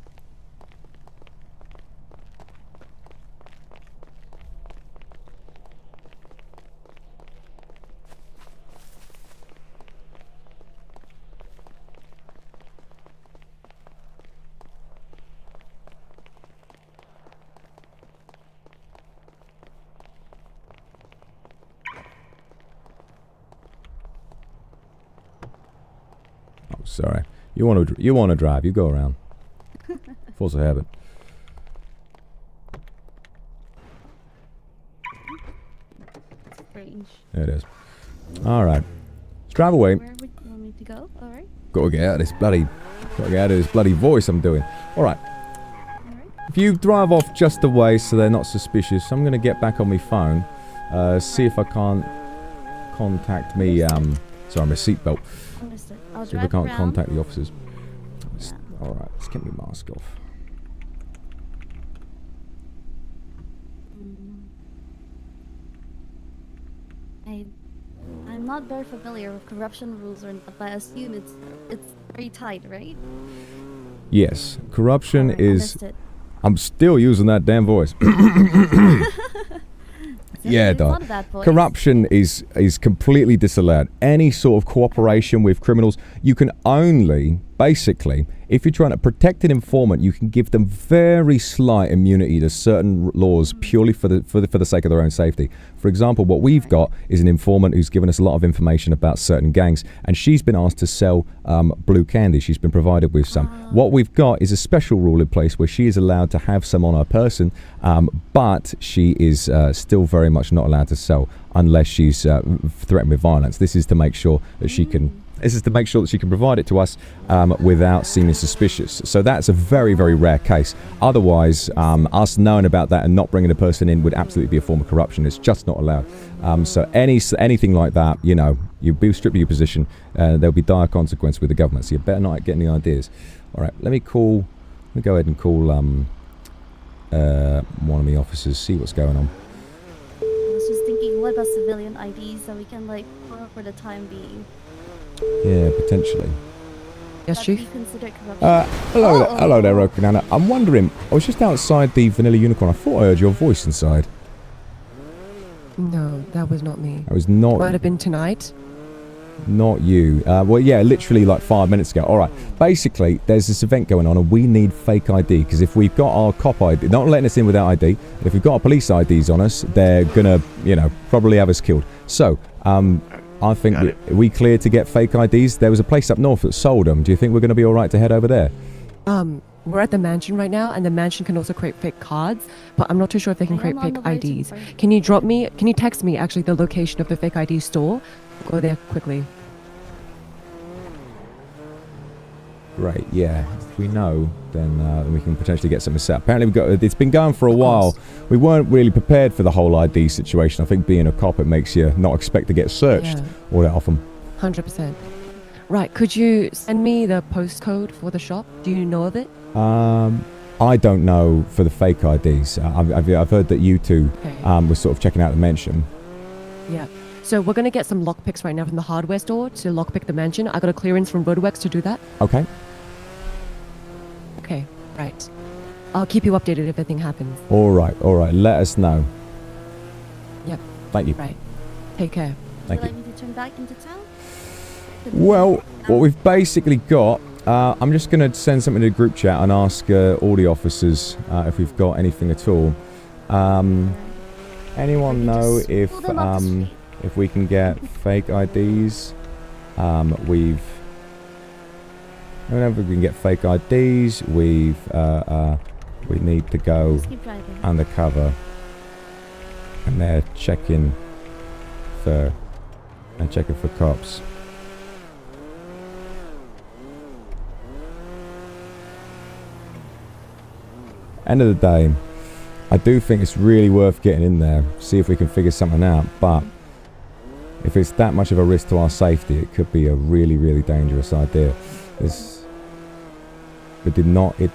Speaker 1: Oh, sorry. You want to drive? You go around. Force of habit.
Speaker 10: Strange.
Speaker 1: It is. All right. Let's drive away.
Speaker 10: Where would you want me to go? All right.
Speaker 1: Gotta get out of this bloody voice I'm doing. All right. If you drive off just away so they're not suspicious, I'm gonna get back on my phone, see if I can't contact me. Sorry, my seatbelt.
Speaker 10: Understood. I'll
Speaker 1: See if I
Speaker 10: drive
Speaker 1: can't
Speaker 10: around.
Speaker 1: contact the officers. All right. Let's get my mask off.
Speaker 10: I'm not very familiar with corruption rules, but I assume it's very tight, right?
Speaker 1: Yes, corruption is.
Speaker 10: understood.
Speaker 1: I'm still using that damn voice. Yeah,
Speaker 10: It's not
Speaker 1: dog.
Speaker 10: a bad voice.
Speaker 1: Corruption is completely disallowed. Any sort of cooperation with criminals, you can only, basically, if you're trying to protect an informant, you can give them very slight immunity to certain laws purely for the sake of their own safety. For example, what we've got is an informant who's given us a lot of information about certain gangs, and she's been asked to sell blue candy. She's been provided with some. What we've got is a special rule in place where she is allowed to have some on her person, but she is still very much not allowed to sell unless she's threatened with violence. This is to make sure that she can This is to make sure that she can provide it to us without seeming suspicious. So that's a very, very rare case. Otherwise, us knowing about that and not bringing the person in would absolutely be a form of corruption. It's just not allowed. So anything like that, you know, you be stripped of your position, there'll be dire consequence with the government. So you better not get any ideas. All right, let me go ahead and call one of the officers, see what's going on.
Speaker 10: I was just thinking, what about civilian IDs that we can like put up for the time being?
Speaker 1: Yeah, potentially.
Speaker 15: Yes, Chief?
Speaker 1: Hello there, Rokanana. I'm wondering, I was just outside the Vanilla Unicorn. I thought I heard your voice inside.
Speaker 15: No, that was not me.
Speaker 1: I was not.
Speaker 15: Might have been tonight.
Speaker 1: Not you. Well, yeah, literally like 5 minutes ago. All right. Basically, there's this event going on, and we need fake ID because if we've got our cop ID, not letting us in without ID. If we've got our police IDs on us, they're gonna, you know, probably have us killed. So, I think we cleared to get fake IDs. There was a place up north that sold them. Do you think we're going to be all right to head over there?
Speaker 15: We're at the mansion right now, and the mansion can also create fake cards, but I'm not too sure if they can create fake IDs. Can you text me actually the location of the fake ID store? Go there quickly.
Speaker 1: Right, yeah. If we know, then we can potentially get something set up. Apparently, it's been going for a while. We weren't really prepared for the whole ID situation. I think being a cop, it makes you not expect to get searched all that often.
Speaker 15: 100%. Right, could you send me the postcode for the shop? Do you know of it?
Speaker 1: I don't know for the fake IDs. I've heard that you two were sort of checking out the mansion.
Speaker 15: Yeah. So we're going to get some lockpicks right now from the hardware store to lockpick the mansion. I got a clearance from Roadworks to do that.
Speaker 1: Okay.
Speaker 15: Okay, right. I'll keep you updated if anything happens.
Speaker 1: All right. Let us know.
Speaker 15: Yep.
Speaker 1: Thank you.
Speaker 15: Right. Take care.
Speaker 1: Thank you.
Speaker 10: Would you like me to turn back into town?
Speaker 1: Well, what we've basically got, I'm just going to send something to the group chat and ask all the officers if we've got anything at all. Anyone know if we can get fake IDs? Whenever we can get fake IDs, we need to go undercover, and they're checking for cops. End of the day, I do think it's really worth getting in there, see if we can figure something out, but if it's that much of a risk to our safety, it could be a really, really dangerous idea. It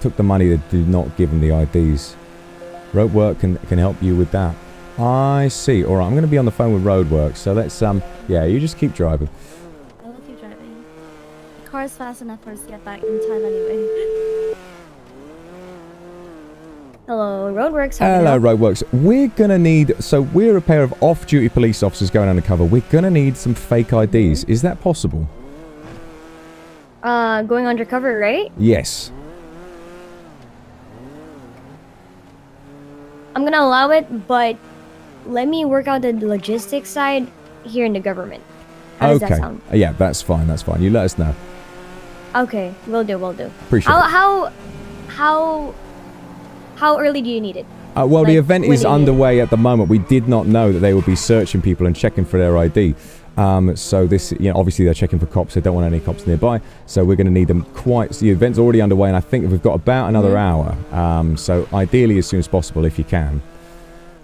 Speaker 1: took the money that did not give them the IDs. Roadwork can help you with that. I see. All right, I'm going to be on the phone with Roadwork, so let's, yeah, you just keep driving.
Speaker 10: I will keep driving. The car is fast enough for us to get back in time anyway.
Speaker 16: Hello, Roadworks.
Speaker 1: Hello, Roadworks. We're going to need... So, we're a pair of off-duty police officers going undercover. We're going to need some fake IDs. Is that possible?
Speaker 16: Going undercover, right?
Speaker 1: Yes.
Speaker 16: I'm gonna allow it, but let me work out the logistics side here in the government. How does that sound?
Speaker 1: Yeah, that's fine. That's fine. You let us know.
Speaker 16: Okay, will do.
Speaker 1: Appreciate it.
Speaker 16: How early do you need it?
Speaker 1: Well, the event is underway at the moment. We did not know that they would be searching people and checking for their ID. So this, you know, obviously they're checking for cops. They don't want any cops nearby. So we're going to need them the event's already underway, and I think we've got about another hour. So ideally as soon as possible if you can.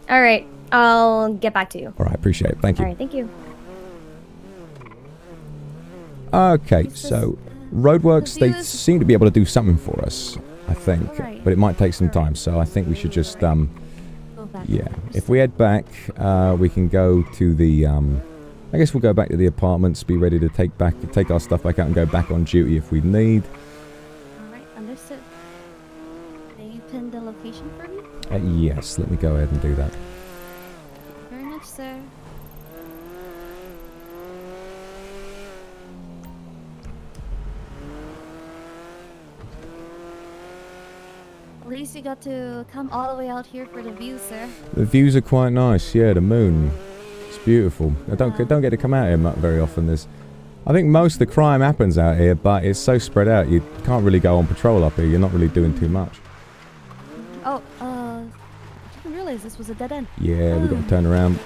Speaker 16: All right, I'll get back to you.
Speaker 1: All right, appreciate it. Thank you.
Speaker 16: All right, thank you.
Speaker 1: Okay, so Roadworks, they seem to be able to do something for us, I think. But it might take some time, so I think we should just, yeah. If we head back, we can go to the, I guess we'll go back to the apartments, be ready to take our stuff back out and go back on duty if we need.
Speaker 10: Alright, understood. Can you pin the location for me?
Speaker 1: Yes, let me go ahead and do that.
Speaker 10: Thank you very much, sir. At least you got to come all the way out here for the view, sir.
Speaker 1: The views are quite nice, yeah, the moon. It's beautiful. I don't get to come out here very often. I think most of the crime happens out here, but it's so spread out. You can't really go on patrol up here. You're not really doing too much.
Speaker 10: Oh, I didn't realize this was a dead end.
Speaker 1: Yeah, we've got to turn around.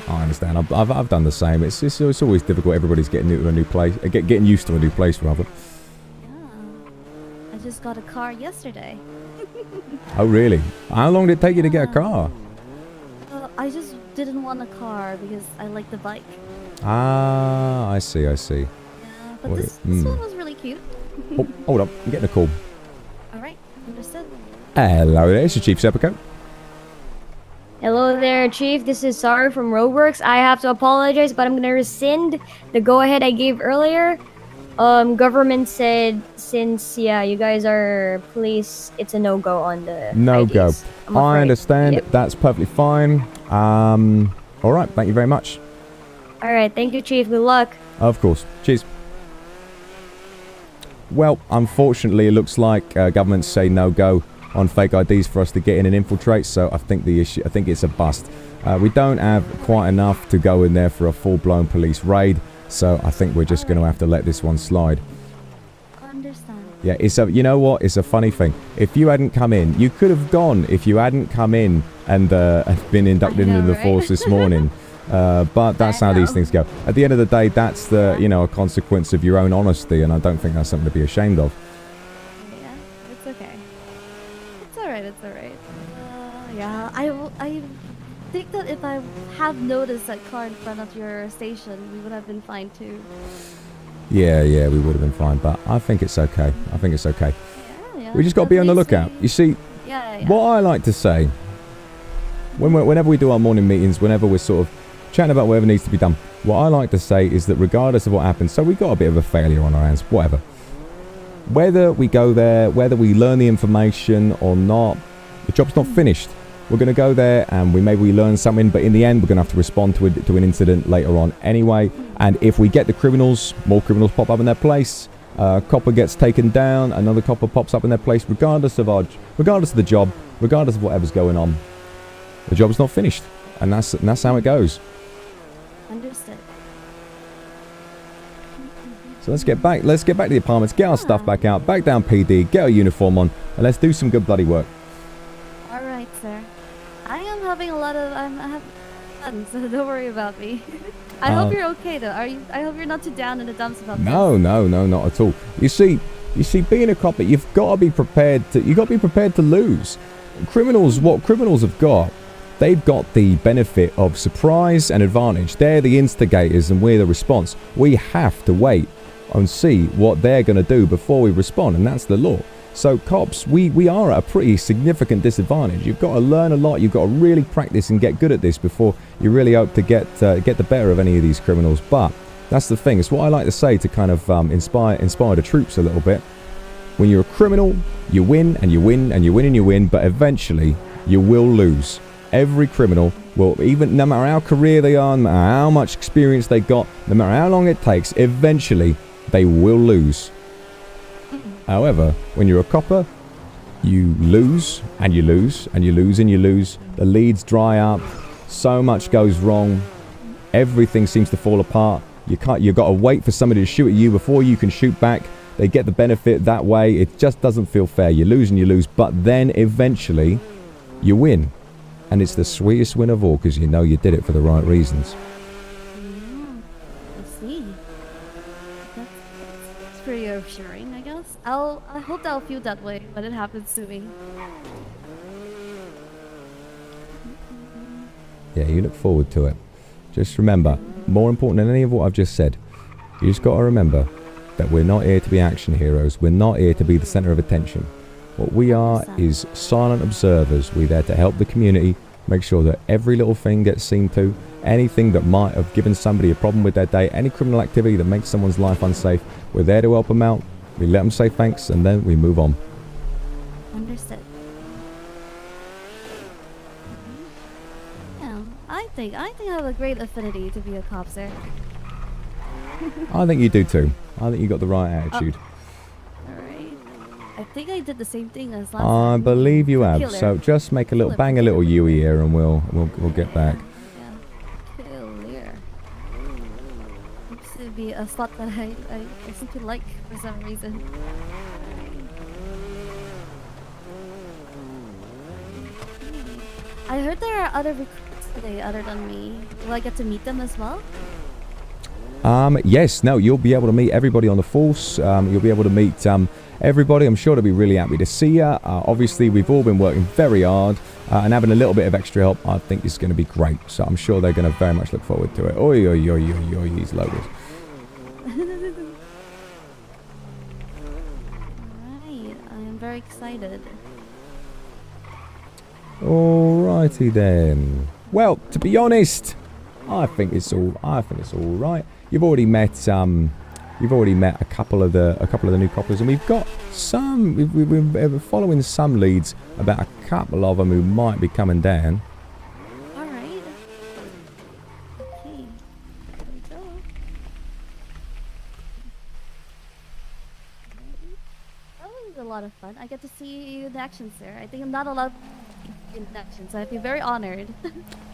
Speaker 1: I understand. I've done the same. It's always difficult. Everybody's getting new to a new place. Getting used to a new place, rather.
Speaker 10: I just got a car yesterday.
Speaker 1: Oh, really? How long did it take you to get a car?
Speaker 10: I just didn't want a car because I like the bike.
Speaker 1: Ah, I see.
Speaker 10: Yeah, but this one was really cute.
Speaker 1: Oh, hold up. I'm getting a call.
Speaker 10: Alright, understood.
Speaker 1: Hello there. It's the Chief Sepulchre.
Speaker 16: Hello there, Chief. This is Sari from Roadworks. I have to apologize, but I'm gonna rescind the go-ahead I gave earlier. Government said since you guys are police, it's a no-go on the
Speaker 1: No-go.
Speaker 16: IDs,
Speaker 1: I understand.
Speaker 16: Yep.
Speaker 1: That's perfectly fine. All right. Thank you very much.
Speaker 16: All right, thank you, Chief. Good luck.
Speaker 1: Of course. Cheers. Well, unfortunately, it looks like governments say no-go on fake IDs for us to get in and infiltrate. So I think it's a bust. We don't have quite enough to go in there for a full-blown police raid. So I think we're just going to have to let this one slide.
Speaker 10: Understand.
Speaker 1: Yeah, you know what? It's a funny thing. If you hadn't come in, you could have gone if you hadn't come in and been inducted into the force this morning. But that's how these things go. At the end of the day, that's the a consequence of your own honesty, and I don't think that's something to be ashamed of.
Speaker 10: Yeah, it's okay. It's alright. It's alright. Yeah, I think that if I have noticed that car in front of your station, we would have been fine too.
Speaker 1: Yeah, we would have been fine, but I think it's okay.
Speaker 10: Yeah,
Speaker 1: We just got to be on the lookout. You see, what I like to say, whenever we do our morning meetings, whenever we're sort of chatting about whatever needs to be done, what I like to say is that regardless of what happens, so we got a bit of a failure on our hands, whatever. Whether we go there, whether we learn the information or not, the job's not finished. We're going to go there and maybe we learn something, but in the end, we're going to have to respond to an incident later on anyway. And if we get the criminals, more criminals pop up in their place. Copper gets taken down, another copper pops up in their place. Regardless of the job, regardless of whatever's going on, the job's not finished, and that's how it goes.
Speaker 10: Understood.
Speaker 1: So let's get back to the apartments, get our stuff back out, back down PD, get our uniform on, and let's do some good bloody work.
Speaker 10: All right, sir. I am having a lot of I have fun, so don't worry about me. I hope you're okay though. I hope you're not too down in the dumps about this.
Speaker 1: No, not at all. You see, being a cop, you've got to be prepared to lose. What criminals have got, they've got the benefit of surprise and advantage. They're the instigators and we're the response. We have to wait and see what they're going to do before we respond, and that's the law. So cops, we are at a pretty significant disadvantage. You've got to learn a lot. You've got to really practice and get good at this before you really hope to get the better of any of these criminals. But that's the thing. It's what I like to say to kind of inspire the troops a little bit. When you're a criminal, you win and you win and you win and you win, but eventually you will lose. Every criminal will, even no matter how career they are, no matter how much experience they got, no matter how long it takes, eventually they will lose. However, when you're a copper, you lose and you lose and you lose and you lose. The leads dry up. So much goes wrong. Everything seems to fall apart. You've got to wait for somebody to shoot at you before you can shoot back. They get the benefit that way. It just doesn't feel fair. You lose and you lose, but then eventually you win. And it's the sweetest win of all because you know you did it for the right reasons.
Speaker 10: I see. That's pretty reassuring, I guess. I hope I'll feel that way when it happens to me.
Speaker 1: Yeah, you look forward to it. Just remember, more important than any of what I've just said, you just got to remember that we're not here to be action heroes. We're not here to be the center of attention. What we are is silent observers. We're there to help the community, make sure that every little thing gets seen to. Anything that might have given somebody a problem with their day, any criminal activity that makes someone's life unsafe, we're there to help them out. We let them say thanks, and then we move on.
Speaker 10: Understood. Yeah, I think I have a great affinity to be a cop, sir.
Speaker 1: I think you do too. I think you got the right attitude.
Speaker 10: Alright. I think I did the same thing as last
Speaker 1: I
Speaker 10: time.
Speaker 1: believe you have.
Speaker 10: Killer.
Speaker 1: So just make a little bang a little Yui here, and we'll get back.
Speaker 10: Killer. Seems to be a slot that I seem to like for some reason. I heard there are other recruits today other than me? Will I get to meet them as well?
Speaker 1: Yes, no, you'll be able to meet everybody on the force. You'll be able to meet everybody. I'm sure they'll be really happy to see you. Obviously, we've all been working very hard and having a little bit of extra help, I think, is going to be great. So I'm sure they're going to very much look forward to it. Oi, oi, oi, oi, oi, he's loaded.
Speaker 10: Alright, I am very excited.
Speaker 1: Alrighty then. Well, to be honest, I think it's all right. You've already met a couple of the new coppers, and we've got some. We're following some leads about a couple of them who might be coming down.
Speaker 10: All right. Okay. There we go. That was a lot of fun. I get to see you in action, sir. I think I'm not allowed in action, so I feel very honored.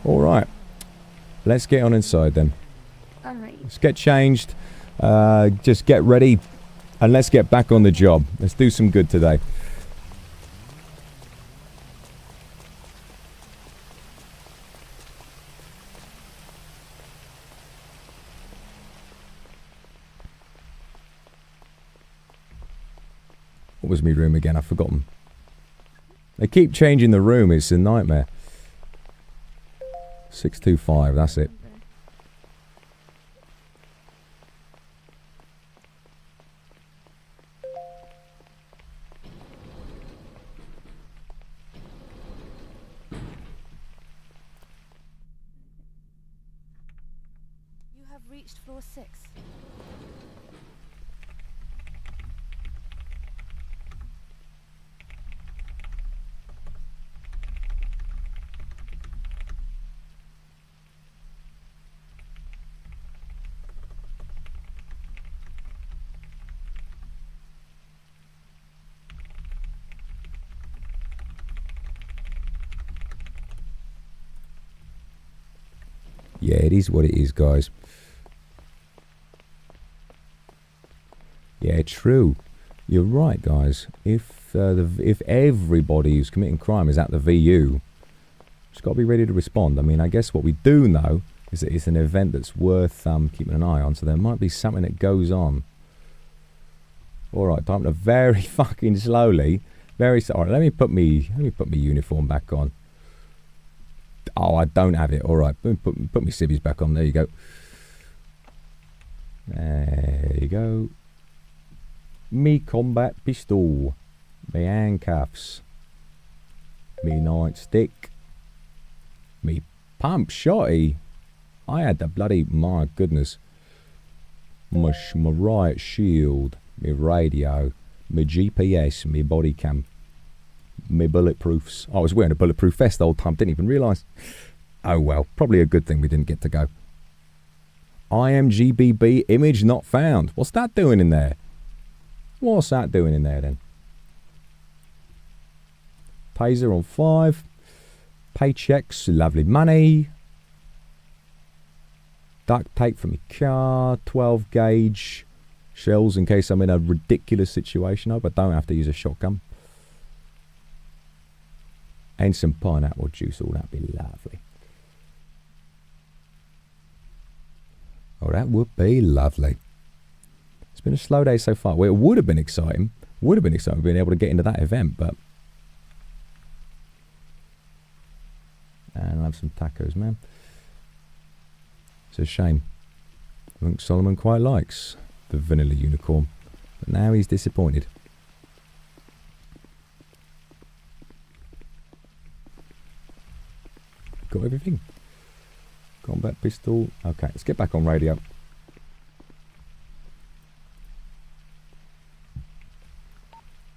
Speaker 1: All right. Let's get on inside then.
Speaker 10: All right.
Speaker 1: Let's get changed. Just get ready, and let's get back on the job. Let's do some good today. What was my room again? I've forgotten. They keep changing the room. It's a nightmare. 625, that's it.
Speaker 5: You have reached floor 6.
Speaker 1: Yeah, it is what it is, guys. Yeah, true. You're right, guys. If everybody who's committing crime is at the VU, it's got to be ready to respond. I mean, I guess what we do know is that it's an event that's worth keeping an eye on. So there might be something that goes on. All right, time to very fucking slowly. All right, let me put me uniform back on. Oh, I don't have it. All right, put my civvies back on. There you go. There you go. Me combat pistol. Me handcuffs. Me nightstick. Me pump shotty. I had the bloody, my goodness. My riot shield. Me radio. Me GPS. Me body cam. Me bulletproofs. I was wearing a bulletproof vest the whole time. Didn't even realise. Oh well. Probably a good thing we didn't get to go. IMGBB image not found. What's that doing in there? What's that doing in there then? Taser on 5. Paychecks. Lovely money. Duct tape for my car. 12 gauge. Shells in case I'm in a ridiculous situation. I hope I don't have to use a shotgun. And some pineapple juice. Oh, that'd be lovely. Oh, that would be lovely. It's been a slow day so far. Well, it would have been exciting. Being able to get into that event, but... And I'll have some tacos, man. It's a shame. I think Solomon quite likes the vanilla unicorn. But now he's disappointed. Got everything. Combat pistol. Okay, let's get back on radio.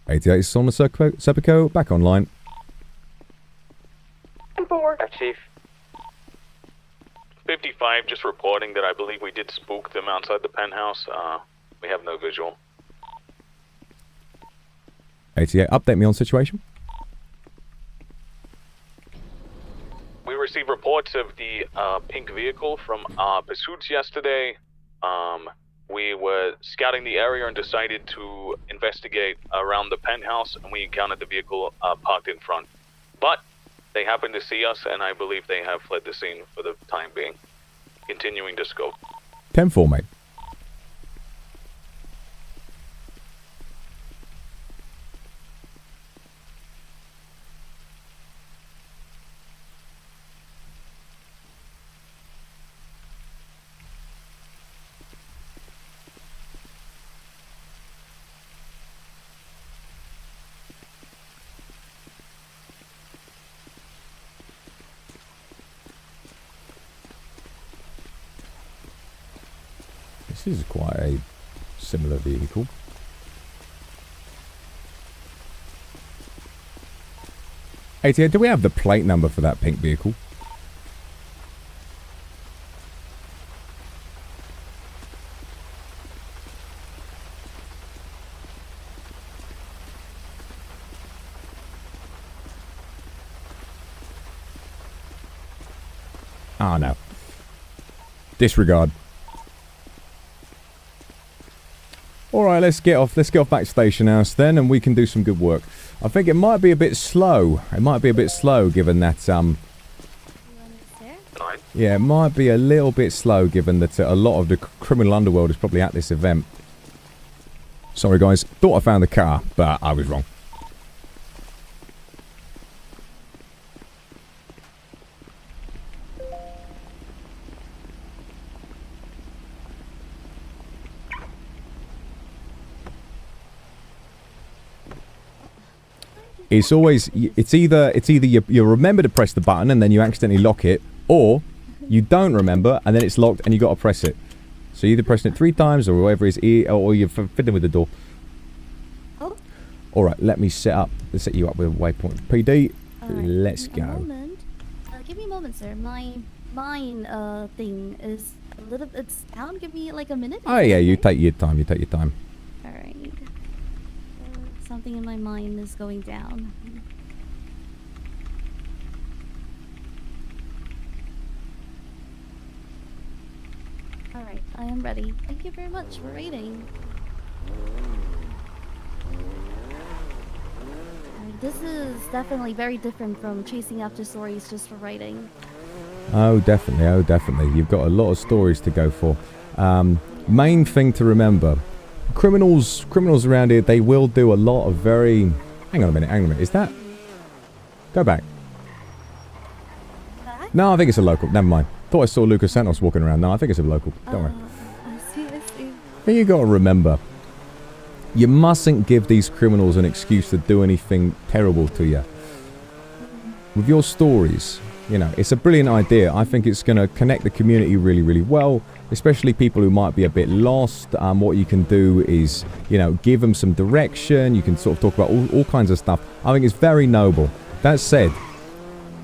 Speaker 1: $88 on the Serpico, back online.
Speaker 19: 4.
Speaker 21: Chief. 55, just reporting that I believe we did spook them outside the penthouse. We have no visual.
Speaker 1: 88, update me on situation.
Speaker 21: We received reports of the pink vehicle from pursuits yesterday. We were scouting the area and decided to investigate around the penthouse, and we encountered the vehicle parked in front. But They happened to see us, and I believe they have fled the scene for the time being. Continuing to scope.
Speaker 1: 10-4, mate. This is quite a similar vehicle. ATA, do we have the plate number for that pink vehicle? Ah, no. Disregard. Alright, let's get off back Station House then, and we can do some good work. I think it might be a bit slow. It might be a bit slow given that, yeah, it might be a little bit slow given that a lot of the criminal underworld is probably at this event. Sorry guys, thought I found the car, but I was wrong. It's always, it's either you remember to press the button and then you accidentally lock it, or you don't remember and then it's locked and you got to press it. So you're either pressing it 3 times or whatever it is, or you're fiddling with the door. Oh. All right, let me set you up with a waypoint. PD, let's go.
Speaker 10: Moment. Give me a moment, sir. My mine thing is a little. It's down. Give me like a minute.
Speaker 1: Oh yeah, you take your time. You take your time.
Speaker 10: All right. Something in my mind is going down. Alright, I am ready. Thank you very much for waiting. This is definitely very different from chasing after stories just for writing.
Speaker 1: Oh, definitely. Oh, definitely. You've got a lot of stories to go for. Main thing to remember. Criminals around here, they will do a lot of very... Hang on a minute. Is that... Go back. No, I think it's a local. Never mind. Thought I saw Lucas Santos walking around. No, I think it's a local. Don't worry.
Speaker 10: I see.
Speaker 1: But you got to remember, you mustn't give these criminals an excuse to do anything terrible to you. With your stories, you know, it's a brilliant idea. I think it's going to connect the community really, really well. Especially people who might be a bit lost. What you can do is, you know, give them some direction. You can sort of talk about all kinds of stuff. I think it's very noble. That said,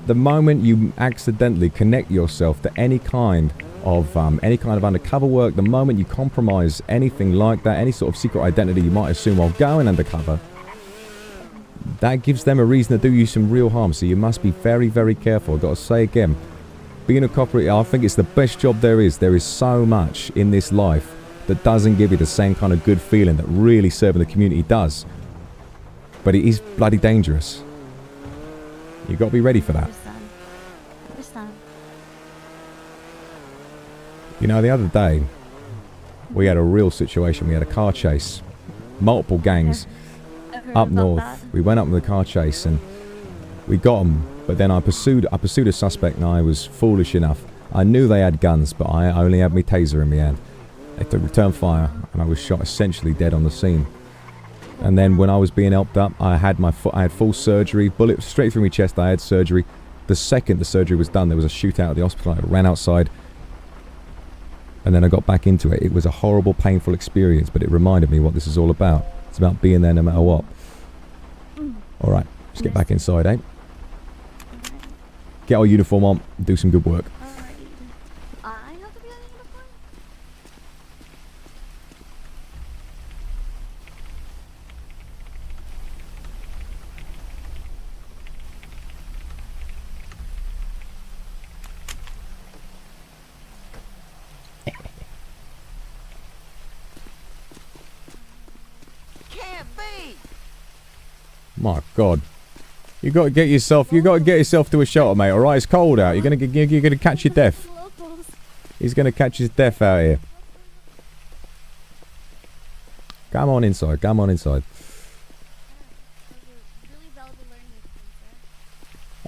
Speaker 1: the moment you accidentally connect yourself to any kind of undercover work, the moment you compromise anything like that, any sort of secret identity you might assume while going undercover, that gives them a reason to do you some real harm. So you must be very, very careful. I've got to say again, being a cop, I think it's the best job there is. There is so much in this life that doesn't give you the same kind of good feeling that really serving the community does. But it is bloody dangerous. You've got to be ready for that.
Speaker 10: Understand.
Speaker 1: You know, the other day, we had a real situation. We had a car chase. Multiple gangs up north. We went up with a car chase and we got them. But then I pursued a suspect and I was foolish enough. I knew they had guns, but I only had my taser in my hand. They took return fire and I was shot essentially dead on the scene. And then when I was being helped up, I had full surgery, bullet straight through my chest. I had surgery. The second the surgery was done, there was a shootout at the hospital. I ran outside and then I got back into it. It was a horrible, painful experience, but it reminded me what this is all about. It's about being there no matter what. All right, let's get back inside, eh? Get our uniform on, do some good work.
Speaker 10: I have to be on uniform?
Speaker 9: Can't be.
Speaker 1: My God. You got to get yourself to a shelter, mate. All right, it's cold out. You're gonna catch your death. He's gonna catch his death out here. Come on inside. Come on inside.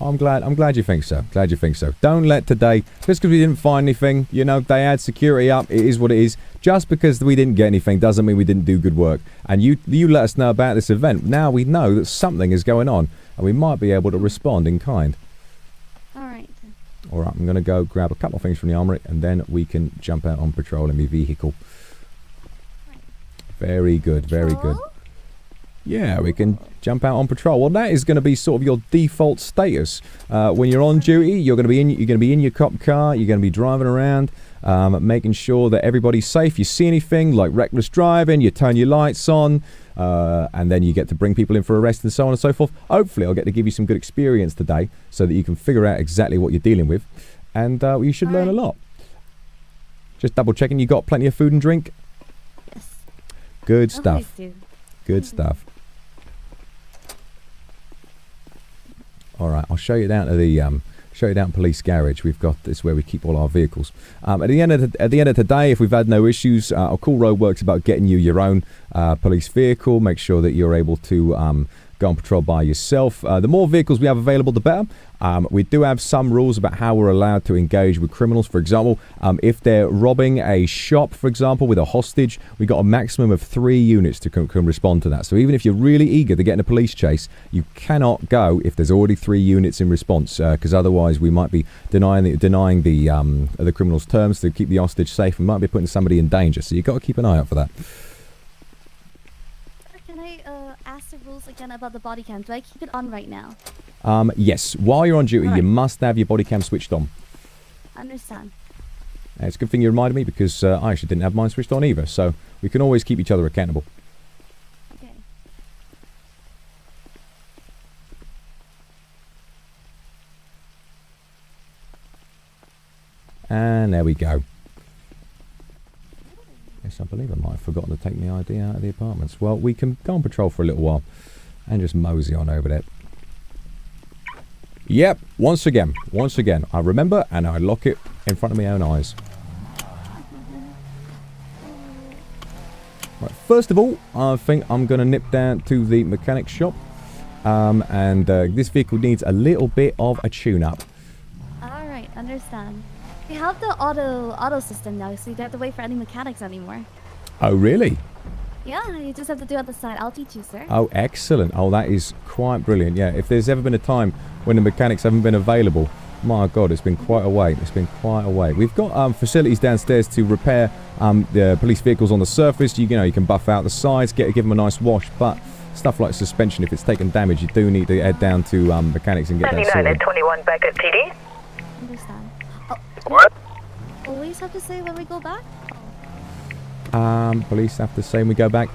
Speaker 1: I'm glad you think so. Glad you think so. Don't let today, just because we didn't find anything, you know, they had security up, it is what it is. Just because we didn't get anything doesn't mean we didn't do good work. And you let us know about this event. Now we know that something is going on, and we might be able to respond in kind.
Speaker 10: Alright.
Speaker 1: Alright, I'm going to go grab a couple of things from the armory, and then we can jump out on patrol in my vehicle. Very good, very good. Yeah, we can jump out on patrol. Well, that is going to be sort of your default status. When you're on duty, you're going to be in your cop car. You're going to be driving around, making sure that everybody's safe. You see anything like reckless driving, you turn your lights on, and then you get to bring people in for arrest and so on and so forth. Hopefully, I'll get to give you some good experience today, so that you can figure out exactly what you're dealing with, and you should learn a lot. Just double checking you got plenty of food and drink.
Speaker 10: Yes.
Speaker 1: Good stuff. Good stuff. All right, I'll show you down to the police garage. We've got this where we keep all our vehicles. At the end of today, if we've had no issues, I'll call Roadworks about getting you your own police vehicle. Make sure that you're able to go on patrol by yourself. The more vehicles we have available, the better. We do have some rules about how we're allowed to engage with criminals. For example, if they're robbing a shop, for example, with a hostage, we got a maximum of 3 units to can respond to that. So even if you're really eager to get in a police chase, you cannot go if there's already 3 units in response, because otherwise we might be denying the criminal's terms to keep the hostage safe and might be putting somebody in danger. So you've got to keep an eye out for that.
Speaker 10: Can I ask the rules again about the body cam? Do I keep it on right now?
Speaker 1: Yes. While you're on duty, you must have your body cam switched on.
Speaker 10: Understand.
Speaker 1: It's a good thing you reminded me, because I actually didn't have mine switched on either. So we can always keep each other accountable.
Speaker 10: Okay.
Speaker 1: And there we go. Yes, I believe I might have forgotten to take my ID out of the apartments. Well, we can go on patrol for a little while and just mosey on over there. Yep, once again, I remember and I lock it in front of my own eyes. Right, first of all, I think I'm going to nip down to the mechanic shop. And this vehicle needs a little bit of a tune-up.
Speaker 10: Alright, understand. We have the auto system now, so you don't have to wait for any mechanics anymore.
Speaker 1: Oh, really?
Speaker 10: Yeah, you just have to do it on the side. I'll teach you, sir.
Speaker 1: Oh, excellent. Oh, that is quite brilliant. Yeah, if there's ever been a time when the mechanics haven't been available, my God, it's been quite a wait. It's been quite a wait. We've got facilities downstairs to repair the police vehicles on the surface. You know, you can buff out the sides, give them a nice wash, but stuff like suspension, if it's taken damage, you do need to head down to mechanics and get that sorted.
Speaker 2: 21 back at PD.
Speaker 10: Understand. Oh,
Speaker 2: What?
Speaker 10: Always have to say when we go back?
Speaker 1: Police have to say when we go back.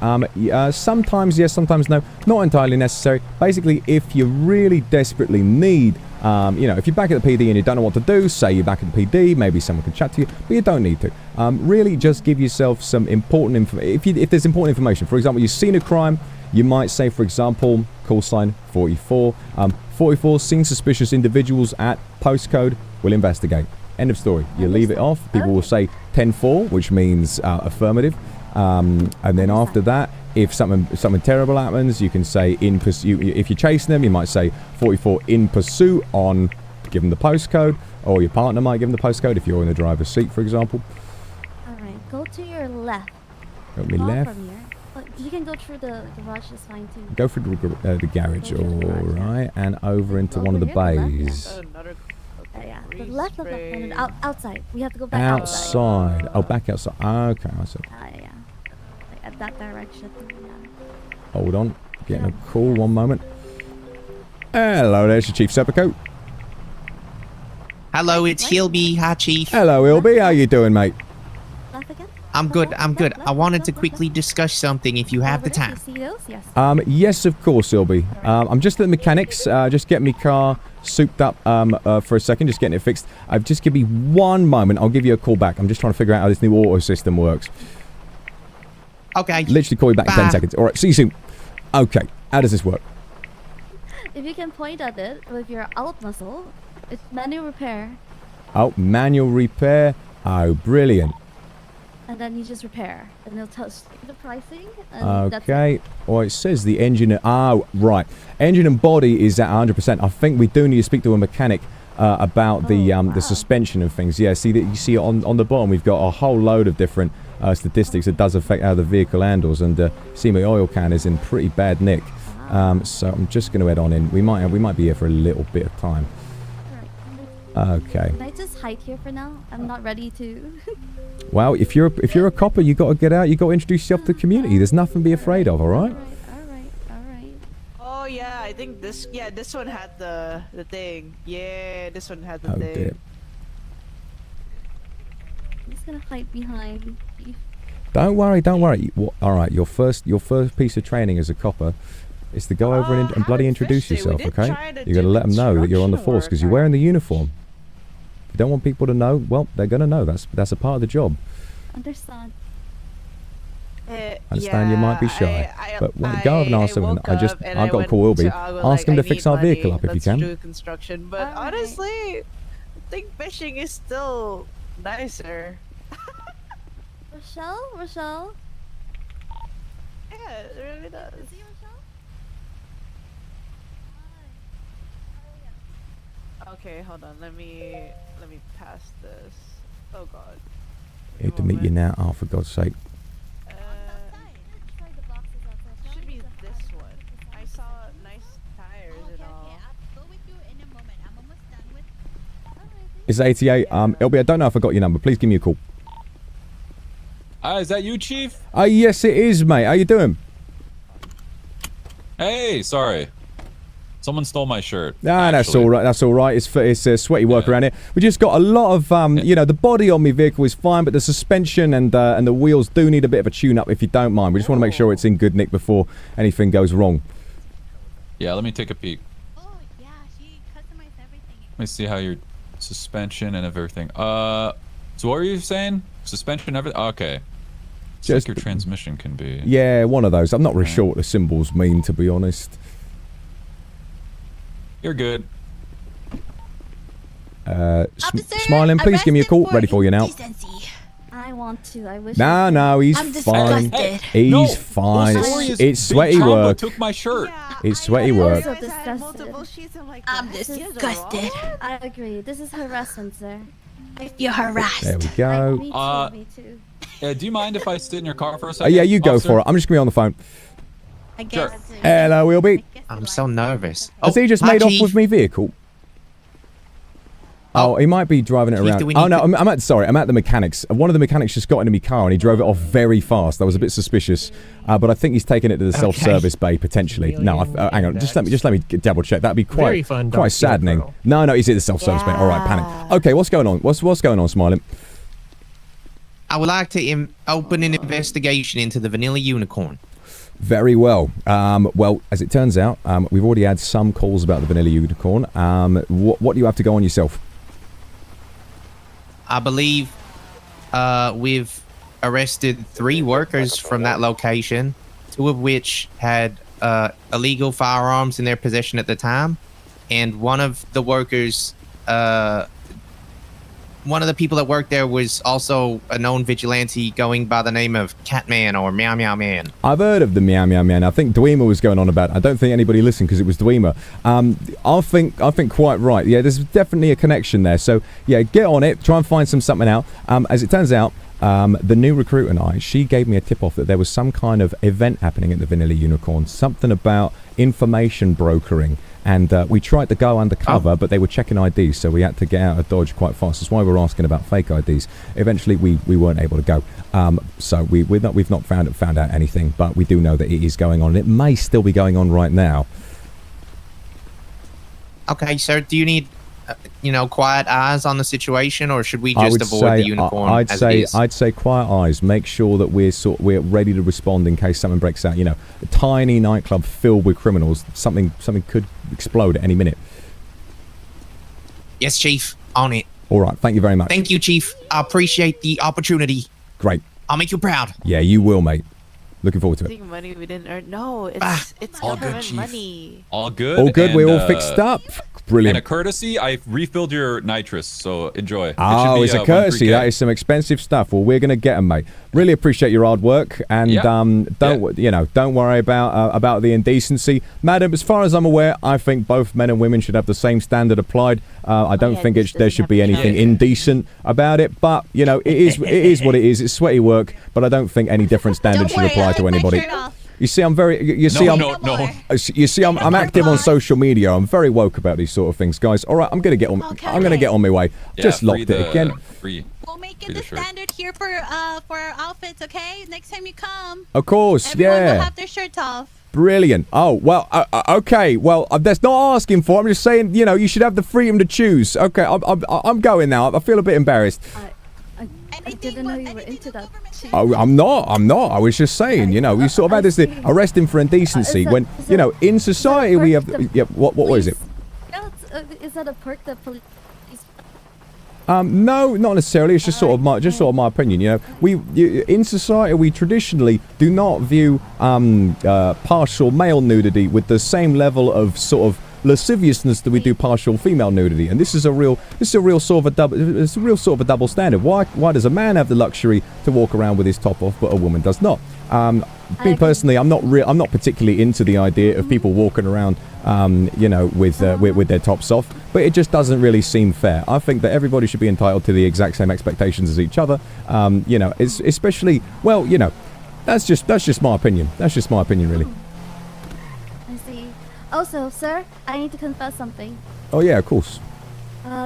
Speaker 1: Sometimes yes, sometimes no. Not entirely necessary. Basically, if you really desperately need, you know, if you're back at the PD and you don't know what to do, say you're back at the PD, maybe someone can chat to you, but you don't need to. Really just give yourself some important information. If there's important information, for example, you've seen a crime, you might say, for example, call sign 44. 44, seen suspicious individuals at postcode, we'll investigate. End of story. You leave it off. People will say 10-4, which means affirmative. And then after that, if something terrible happens, you can say in pursuit. If you're chasing them, you might say 44 in pursuit on, give them the postcode, or your partner might give them the postcode if you're in the driver's seat, for example.
Speaker 10: All right, go to your left.
Speaker 1: Go to my left.
Speaker 10: From here. But you can go through the garage, that's fine too.
Speaker 1: Go through the garage, all right, and over into one of the bays.
Speaker 10: Yeah, the left, outside. We have to go back
Speaker 1: outside. Oh, back outside. Okay, I see.
Speaker 10: Yeah. Like at that direction. Yeah.
Speaker 1: Hold on. Getting a call. One moment. Hello, there's your Chief Sepulchre.
Speaker 19: Hello, it's Hilby. Hi, Chief.
Speaker 1: Hello, Hilby. How you doing, mate?
Speaker 19: I'm good. I wanted to quickly discuss something if you have the time.
Speaker 1: Yes, of course, Hilby. I'm just at the mechanics. Just getting my car souped up for a second, just getting it fixed. Just give me one moment. I'll give you a call back. I'm just trying to figure out how this new auto system works.
Speaker 19: Okay.
Speaker 1: Literally call you back in 10 seconds. All right, see you soon. Okay, how does this work?
Speaker 10: if you can point at it with your alt muscle, it's manual repair,
Speaker 1: Oh, manual repair. Oh, brilliant.
Speaker 10: and then you just repair, and it'll tell you the pricing. And that's it.
Speaker 1: Okay. Well, it says the engine. Oh, right. Engine and body is at 100%. I think we do need to speak to a mechanic about the suspension and things. Yeah. See that you see on the bottom, we've got a whole load of different statistics that does affect how the vehicle handles, and see my oil can is in pretty bad nick. So I'm just going to head on in. We might be here for a little bit of time. Okay.
Speaker 10: Can I just hide here for now? I'm not ready to.
Speaker 1: Well, if you're a copper, you got to get out. You got to introduce yourself to the community. There's nothing to be afraid of. All right.
Speaker 4: Oh yeah, I think this one had the thing. Yeah, this one had the
Speaker 1: Oh
Speaker 4: thing.
Speaker 1: dear.
Speaker 10: I'm just gonna hide behind.
Speaker 1: Don't worry. All right. Your first piece of training as a copper is to go over and bloody introduce yourself. Okay. You got to let them know that you're on the force because you're wearing the uniform. If you don't want people to know, well, they're gonna know. That's a part of the job.
Speaker 10: Understand.
Speaker 1: I understand you might be shy, but go over and ask them. I've got to call Wilby. Ask him to fix our vehicle up if you can.
Speaker 4: Do construction, but honestly, I think fishing is still nicer.
Speaker 10: Rochelle.
Speaker 4: Yeah, it really does. Okay, hold on. Let me pass this. Oh God.
Speaker 1: Here to meet you now. Oh, for God's sake.
Speaker 4: Should be this one. I saw nice tires and all.
Speaker 1: It's 88. LB, I don't know if I got your number. Please give me a call.
Speaker 3: Is that you, Chief?
Speaker 1: Yes, it is, mate. How you doing?
Speaker 3: Hey, sorry. Someone stole my shirt.
Speaker 1: Nah, that's all right. That's all right. It's sweaty work around here. We just got a lot of the body on my vehicle is fine, but the suspension and the wheels do need a bit of a tune-up if you don't mind. We just want to make sure it's in good nick before anything goes wrong.
Speaker 3: Yeah, let me take a peek. Let me see how your suspension and everything. So what were you saying? Suspension, everything. Okay. It's
Speaker 1: Just
Speaker 3: like your transmission can be.
Speaker 1: Yeah, one of those. I'm not really sure what the symbols mean, to be honest.
Speaker 3: You're good.
Speaker 1: Smiling, please give me a call. Ready for you now.
Speaker 10: I want to. I wish.
Speaker 1: No, he's fine. He's fine. It's sweaty work.
Speaker 3: Took my shirt.
Speaker 1: It's sweaty work.
Speaker 10: So disgusted.
Speaker 17: I'm disgusted.
Speaker 10: I agree. This is harassment, sir.
Speaker 17: You're harassed.
Speaker 1: There we go.
Speaker 10: Me too.
Speaker 3: Do you mind if I sit in your car for a second?
Speaker 1: Yeah, you go
Speaker 3: officer?
Speaker 1: for it. I'm just gonna be on the phone.
Speaker 17: I guess.
Speaker 1: Hello, Wilby.
Speaker 19: I'm so nervous.
Speaker 1: Has he just made off with me vehicle? Oh, he might be driving it around. Oh no, I'm at the mechanics. One of the mechanics just got into my car and he drove it off very fast. That was a bit suspicious, but I think he's taken it to the self-service bay potentially. No, hang on, just let me double check. That'd be quite saddening. No, he's at the self-service bay. All right, panic. Okay, what's going on? What's going on, Smiling?
Speaker 19: I would like to open an investigation into the Vanilla Unicorn.
Speaker 1: Very well. Well, as it turns out, we've already had some calls about the Vanilla Unicorn. What do you have to go on yourself?
Speaker 19: I believe we've arrested 3 workers from that location, 2 of which had illegal firearms in their possession at the time, and one of the workers, one of the people that worked there was also a known vigilante going by the name of Catman or Meow Meow Man.
Speaker 1: I've heard of the Meow Meow Man. I think Dwemer was going on about it. I don't think anybody listened because it was Dwemer. I think quite right. Yeah, there's definitely a connection there. So, yeah, get on it. Try and find something out. As it turns out, the new recruit and she gave me a tip-off that there was some kind of event happening at the Vanilla Unicorn. Something about information brokering. And we tried to go undercover, but they were checking IDs, so we had to get out of Dodge quite fast. That's why we're asking about fake IDs. Eventually, we weren't able to go. So we've not found out anything, but we do know that it is going on. It may still be going on right now.
Speaker 19: Okay, sir, do you need, quiet eyes on the situation, or should we just avoid the unicorn as it is?
Speaker 1: I'd say quiet eyes. Make sure that we're ready to respond in case something breaks out. A tiny nightclub filled with criminals. Something could explode at any minute.
Speaker 19: Yes, Chief. On it.
Speaker 1: All right. Thank you very much.
Speaker 19: Thank you, Chief. I appreciate the opportunity.
Speaker 1: Great.
Speaker 19: I'll make you proud.
Speaker 1: Yeah, you will, mate. Looking forward to it.
Speaker 9: Taking money we didn't earn. No, it's
Speaker 3: all good,
Speaker 9: government
Speaker 3: Chief.
Speaker 9: money.
Speaker 3: All good.
Speaker 1: All good. We're all
Speaker 3: and,
Speaker 1: fixed up. Brilliant.
Speaker 3: And a courtesy, I refilled your nitrous, so enjoy.
Speaker 1: Oh, it's a courtesy. That is some expensive stuff. Well, we're gonna get them, mate. Really appreciate your hard work, and don't worry about the indecency, madam. As far as I'm aware, I think both men and women should have the same standard applied. I don't think there should be anything indecent about it, but it is what it is. It's sweaty work, but I don't think any different standard should apply to anybody. You see, I'm I'm active on social media. I'm very woke about these sort of things, guys. All right, I'm gonna get on my way. Just locked it again.
Speaker 12: We'll make it the standard here for our outfits, okay? Next time you come.
Speaker 1: Of course,
Speaker 12: everyone
Speaker 1: yeah.
Speaker 12: will have their shirts off.
Speaker 1: Brilliant. Oh, well, okay. Well, that's not asking for. I'm just saying, you should have the freedom to choose. Okay, I'm going now. I feel a bit embarrassed.
Speaker 10: I didn't know you were into that.
Speaker 1: Oh, I'm not. I was just saying, we sort of had this arresting for indecency when, in society we have. What was it?
Speaker 10: Is that a perk that police?
Speaker 1: No, not necessarily. It's just sort of my opinion. In society we traditionally do not view partial male nudity with the same level of sort of lasciviousness that we do partial female nudity, and this is a real sort of a double standard. Why does a man have the luxury to walk around with his top off, but a woman does not? Me personally, I'm not particularly into the idea of people walking around, with their tops off. But it just doesn't really seem fair. I think that everybody should be entitled to the exact same expectations as each other. It's especially that's just my opinion. That's just my opinion, really.
Speaker 10: I see. Also, sir, I need to confess something.
Speaker 1: Oh yeah, of course.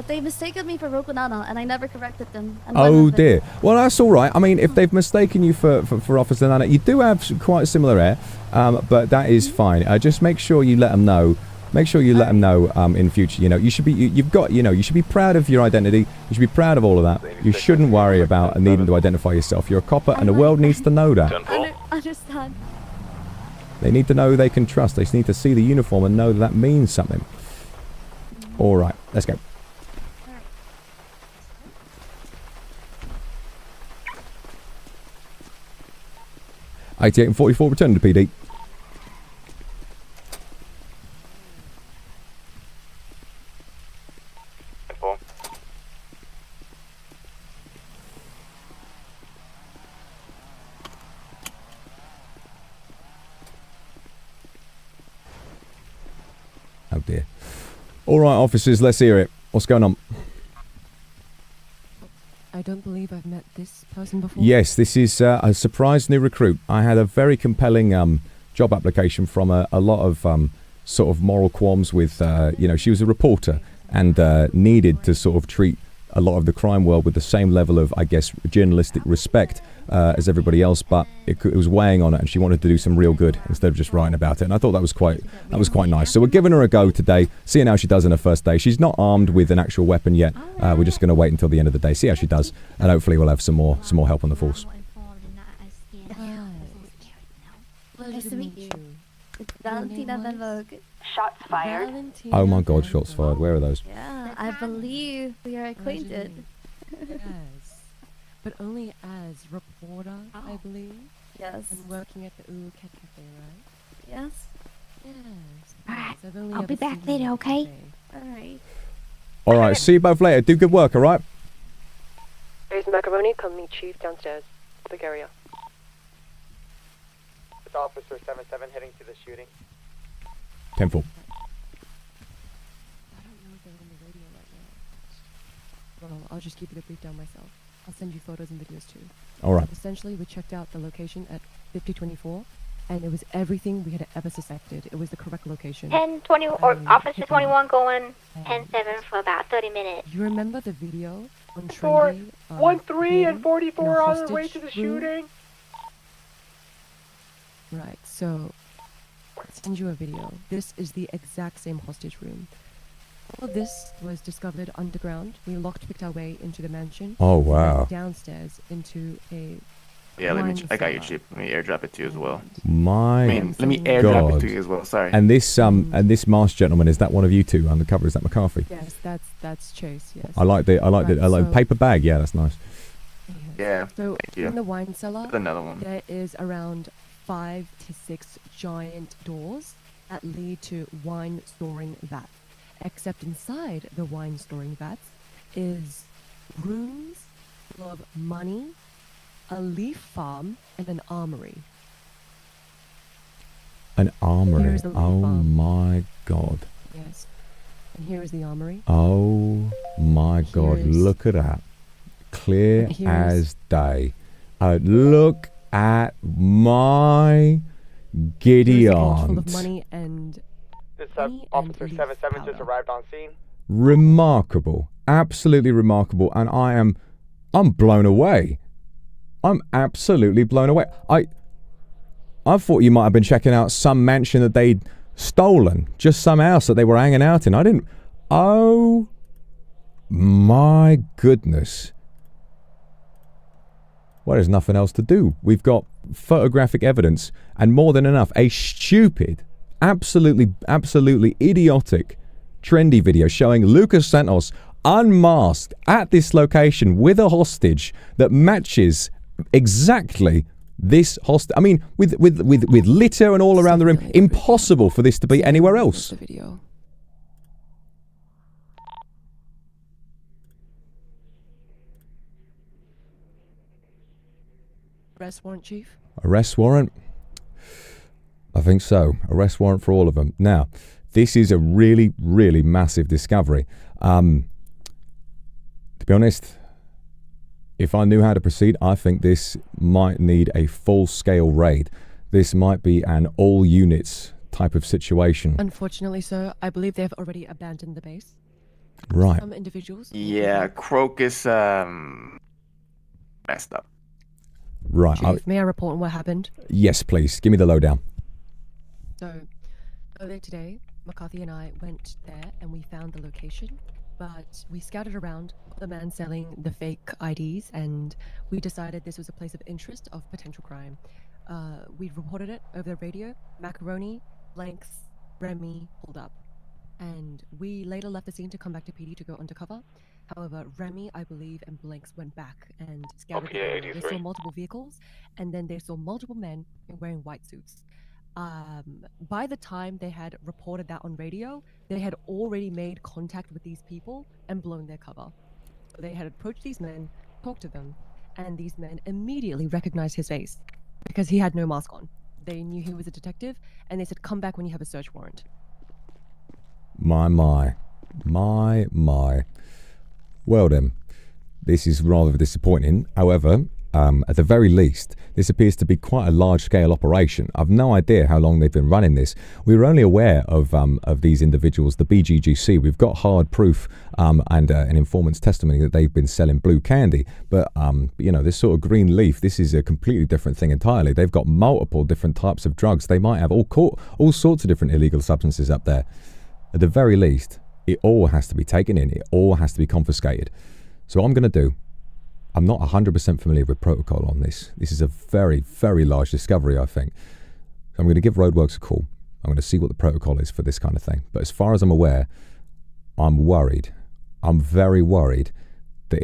Speaker 10: They mistaken me for Rokunana, and I never corrected them.
Speaker 1: Oh dear. Well, that's all right. I mean, if they've mistaken you for Officer Nana, you do have quite similar hair, but that is fine. Just make sure you let them know. Make sure you let them know in future. You should be you should be proud of your identity. You should be proud of all of that. You shouldn't worry about needing to identify yourself. You're a copper, and the world needs to know that.
Speaker 10: Understand.
Speaker 1: They need to know they can trust. They need to see the uniform and know that means something. All right, let's go. 88 and 44, return to PD. Oh dear. All right, officers, let's hear it. What's going on?
Speaker 15: I don't believe I've met this person before.
Speaker 1: Yes, this is a surprise new recruit. I had a very compelling job application from a lot of sort of moral qualms with, she was a reporter and needed to sort of treat a lot of the crime world with the same level of, I guess, journalistic respect as everybody else, but it was weighing on it, and she wanted to do some real good instead of just writing about it. And I thought that was quite nice. So we're giving her a go today, seeing how she does in her first day. She's not armed with an actual weapon yet. We're just going to wait until the end of the day, see how she does, and hopefully we'll have some more help on the force.
Speaker 10: Nice to meet you. It's Valentina Van Vogue.
Speaker 12: Shots fired.
Speaker 1: Oh my God, shots fired. Where are those?
Speaker 10: Yeah, I believe we are acquainted.
Speaker 15: Yes, but only as reporter, I believe.
Speaker 10: Yes.
Speaker 15: And working at the Cat Cafe, right?
Speaker 10: Yes.
Speaker 15: Yes.
Speaker 12: Alright, I'll be back later, okay?
Speaker 10: Alright.
Speaker 1: All right, see you both later. Do good work, all right?
Speaker 15: There's Macaroni, come meet Chief downstairs. Big area.
Speaker 20: It's Officer 77 heading to the shooting.
Speaker 1: 10-4.
Speaker 15: I don't know if they're on the radio right now. Well, I'll just keep it a brief down myself. I'll send you photos and videos too.
Speaker 1: All right.
Speaker 15: Essentially, we checked out the location at 5024, and it was everything we had ever suspected. It was the correct location.
Speaker 17: 1020 or Officer 21 going 10-7 for about 30 minutes.
Speaker 15: You remember the video on
Speaker 4: For
Speaker 15: Trinity?
Speaker 4: 13 and 44 on their way to the shooting.
Speaker 15: Right, so I'll send you a video. This is the exact same hostage room. All of this was discovered underground. We picked our way into the mansion.
Speaker 1: Oh, wow.
Speaker 15: And downstairs into a
Speaker 20: Yeah, I got your
Speaker 15: cellar.
Speaker 20: chip. Let me airdrop it to you as well.
Speaker 1: My
Speaker 20: Let me airdrop it to you as well. Sorry.
Speaker 1: And this masked gentleman, is that one of you two undercover? Is that McCarthy?
Speaker 15: Yes, that's Chase. Yes.
Speaker 1: I like the paper bag. Yeah, that's nice.
Speaker 20: Yeah.
Speaker 15: So
Speaker 20: thank you.
Speaker 15: in the wine cellar,
Speaker 20: There's another one.
Speaker 15: there is around 5 to 6 giant doors that lead to wine storing vats. Except inside the wine storing vats is rooms full of money, a leaf farm, and an armory.
Speaker 1: An armory.
Speaker 15: Here's the leaf
Speaker 1: Oh
Speaker 15: farm.
Speaker 1: my god.
Speaker 15: Yes. And here is the armory.
Speaker 1: Oh my god.
Speaker 15: Here's-
Speaker 1: Look at that. Clear
Speaker 15: And here's-
Speaker 1: as day. Look at my giddy
Speaker 15: Here's a vault full of
Speaker 1: aunt.
Speaker 15: money and
Speaker 20: This
Speaker 15: money and
Speaker 20: Officer
Speaker 15: leaf
Speaker 20: 77 just
Speaker 15: powder.
Speaker 20: arrived on scene.
Speaker 1: Remarkable. Absolutely remarkable. And I'm blown away. I'm absolutely blown away. I thought you might have been checking out some mansion that they'd stolen. Just some house that they were hanging out in. I didn't. Oh my goodness. Well, there's nothing else to do. We've got photographic evidence and more than enough. A stupid, absolutely idiotic, trendy video showing Lucas Santos unmasked at this location with a hostage that matches exactly this hostage. I mean, with litter and all around the room. Impossible for this to be anywhere else.
Speaker 15: Arrest warrant, Chief?
Speaker 1: Arrest warrant? I think so. Arrest warrant for all of them. Now, this is a really, really massive discovery. To be honest, if I knew how to proceed, I think this might need a full-scale raid. This might be an all-units type of situation.
Speaker 15: Unfortunately, sir, I believe they have already abandoned the base.
Speaker 1: Right.
Speaker 15: Some individuals.
Speaker 20: Yeah, Crocus messed up.
Speaker 1: Right.
Speaker 15: Chief, may I report on what happened?
Speaker 1: Yes, please. Give me the lowdown.
Speaker 15: So, earlier today, McCarthy and I went there and we found the location, but we scouted around the man selling the fake IDs and we decided this was a place of interest of potential crime. We reported it over the radio. Macaroni, Blanks, Remy pulled up. And we later left the scene to come back to PD to go undercover. However, Remy, I believe, and Blanks went back and scouted the area. They saw multiple vehicles, and then they saw multiple men wearing white suits. By the time they had reported that on radio, they had already made contact with these people and blown their cover. So they had approached these men, talked to them, and these men immediately recognized his face because he had no mask on. They knew he was a detective, and they said, "Come back when you have a search warrant."
Speaker 1: My. Well then, this is rather disappointing. However, at the very least, this appears to be quite a large-scale operation. I've no idea how long they've been running this. We were only aware of these individuals, the BGGC. We've got hard proof and an informant's testimony that they've been selling blue candy. But, you know, this sort of green leaf, this is a completely different thing entirely. They've got multiple different types of drugs. They might have all sorts of different illegal substances up there. At the very least, it all has to be taken in. It all has to be confiscated. So what I'm going to do, I'm not 100% familiar with protocol on this. This is a very, very large discovery, I think. So I'm going to give Roadworks a call. I'm going to see what the protocol is for this kind of thing. But as far as I'm aware, I'm worried. I'm very worried that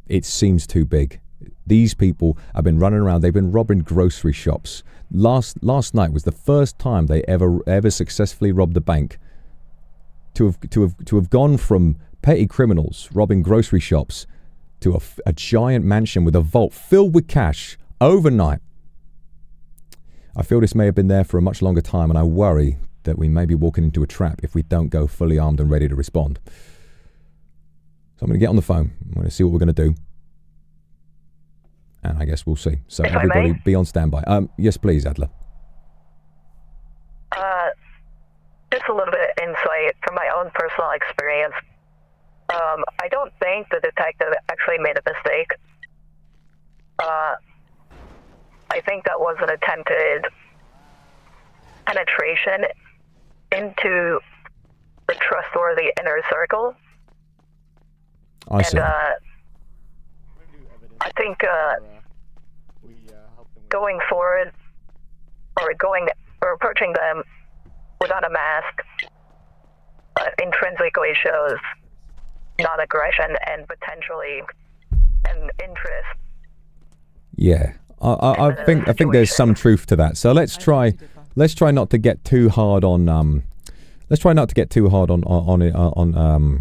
Speaker 1: it seems too big. These people have been running around. They've been robbing grocery shops. Last night was the first time they ever successfully robbed a bank. To have gone from petty criminals robbing grocery shops to a giant mansion with a vault filled with cash overnight. I feel this may have been there for a much longer time, and I worry that we may be walking into a trap if we don't go fully armed and ready to respond. So I'm going to get on the phone. I'm going to see what we're going to do. And I guess we'll see. So
Speaker 2: If I
Speaker 1: everybody
Speaker 2: may?
Speaker 1: be on standby. Yes, please, Adler.
Speaker 2: Just a little bit of insight from my own personal experience. I don't think the detective actually made a mistake. I think that was an attempted penetration into the trustworthy inner circle.
Speaker 1: I see.
Speaker 2: And I think going forward or approaching them without a mask intrinsically shows non-aggression and potentially an interest.
Speaker 1: Yeah, I think there's some truth to that. So let's try not to get too hard on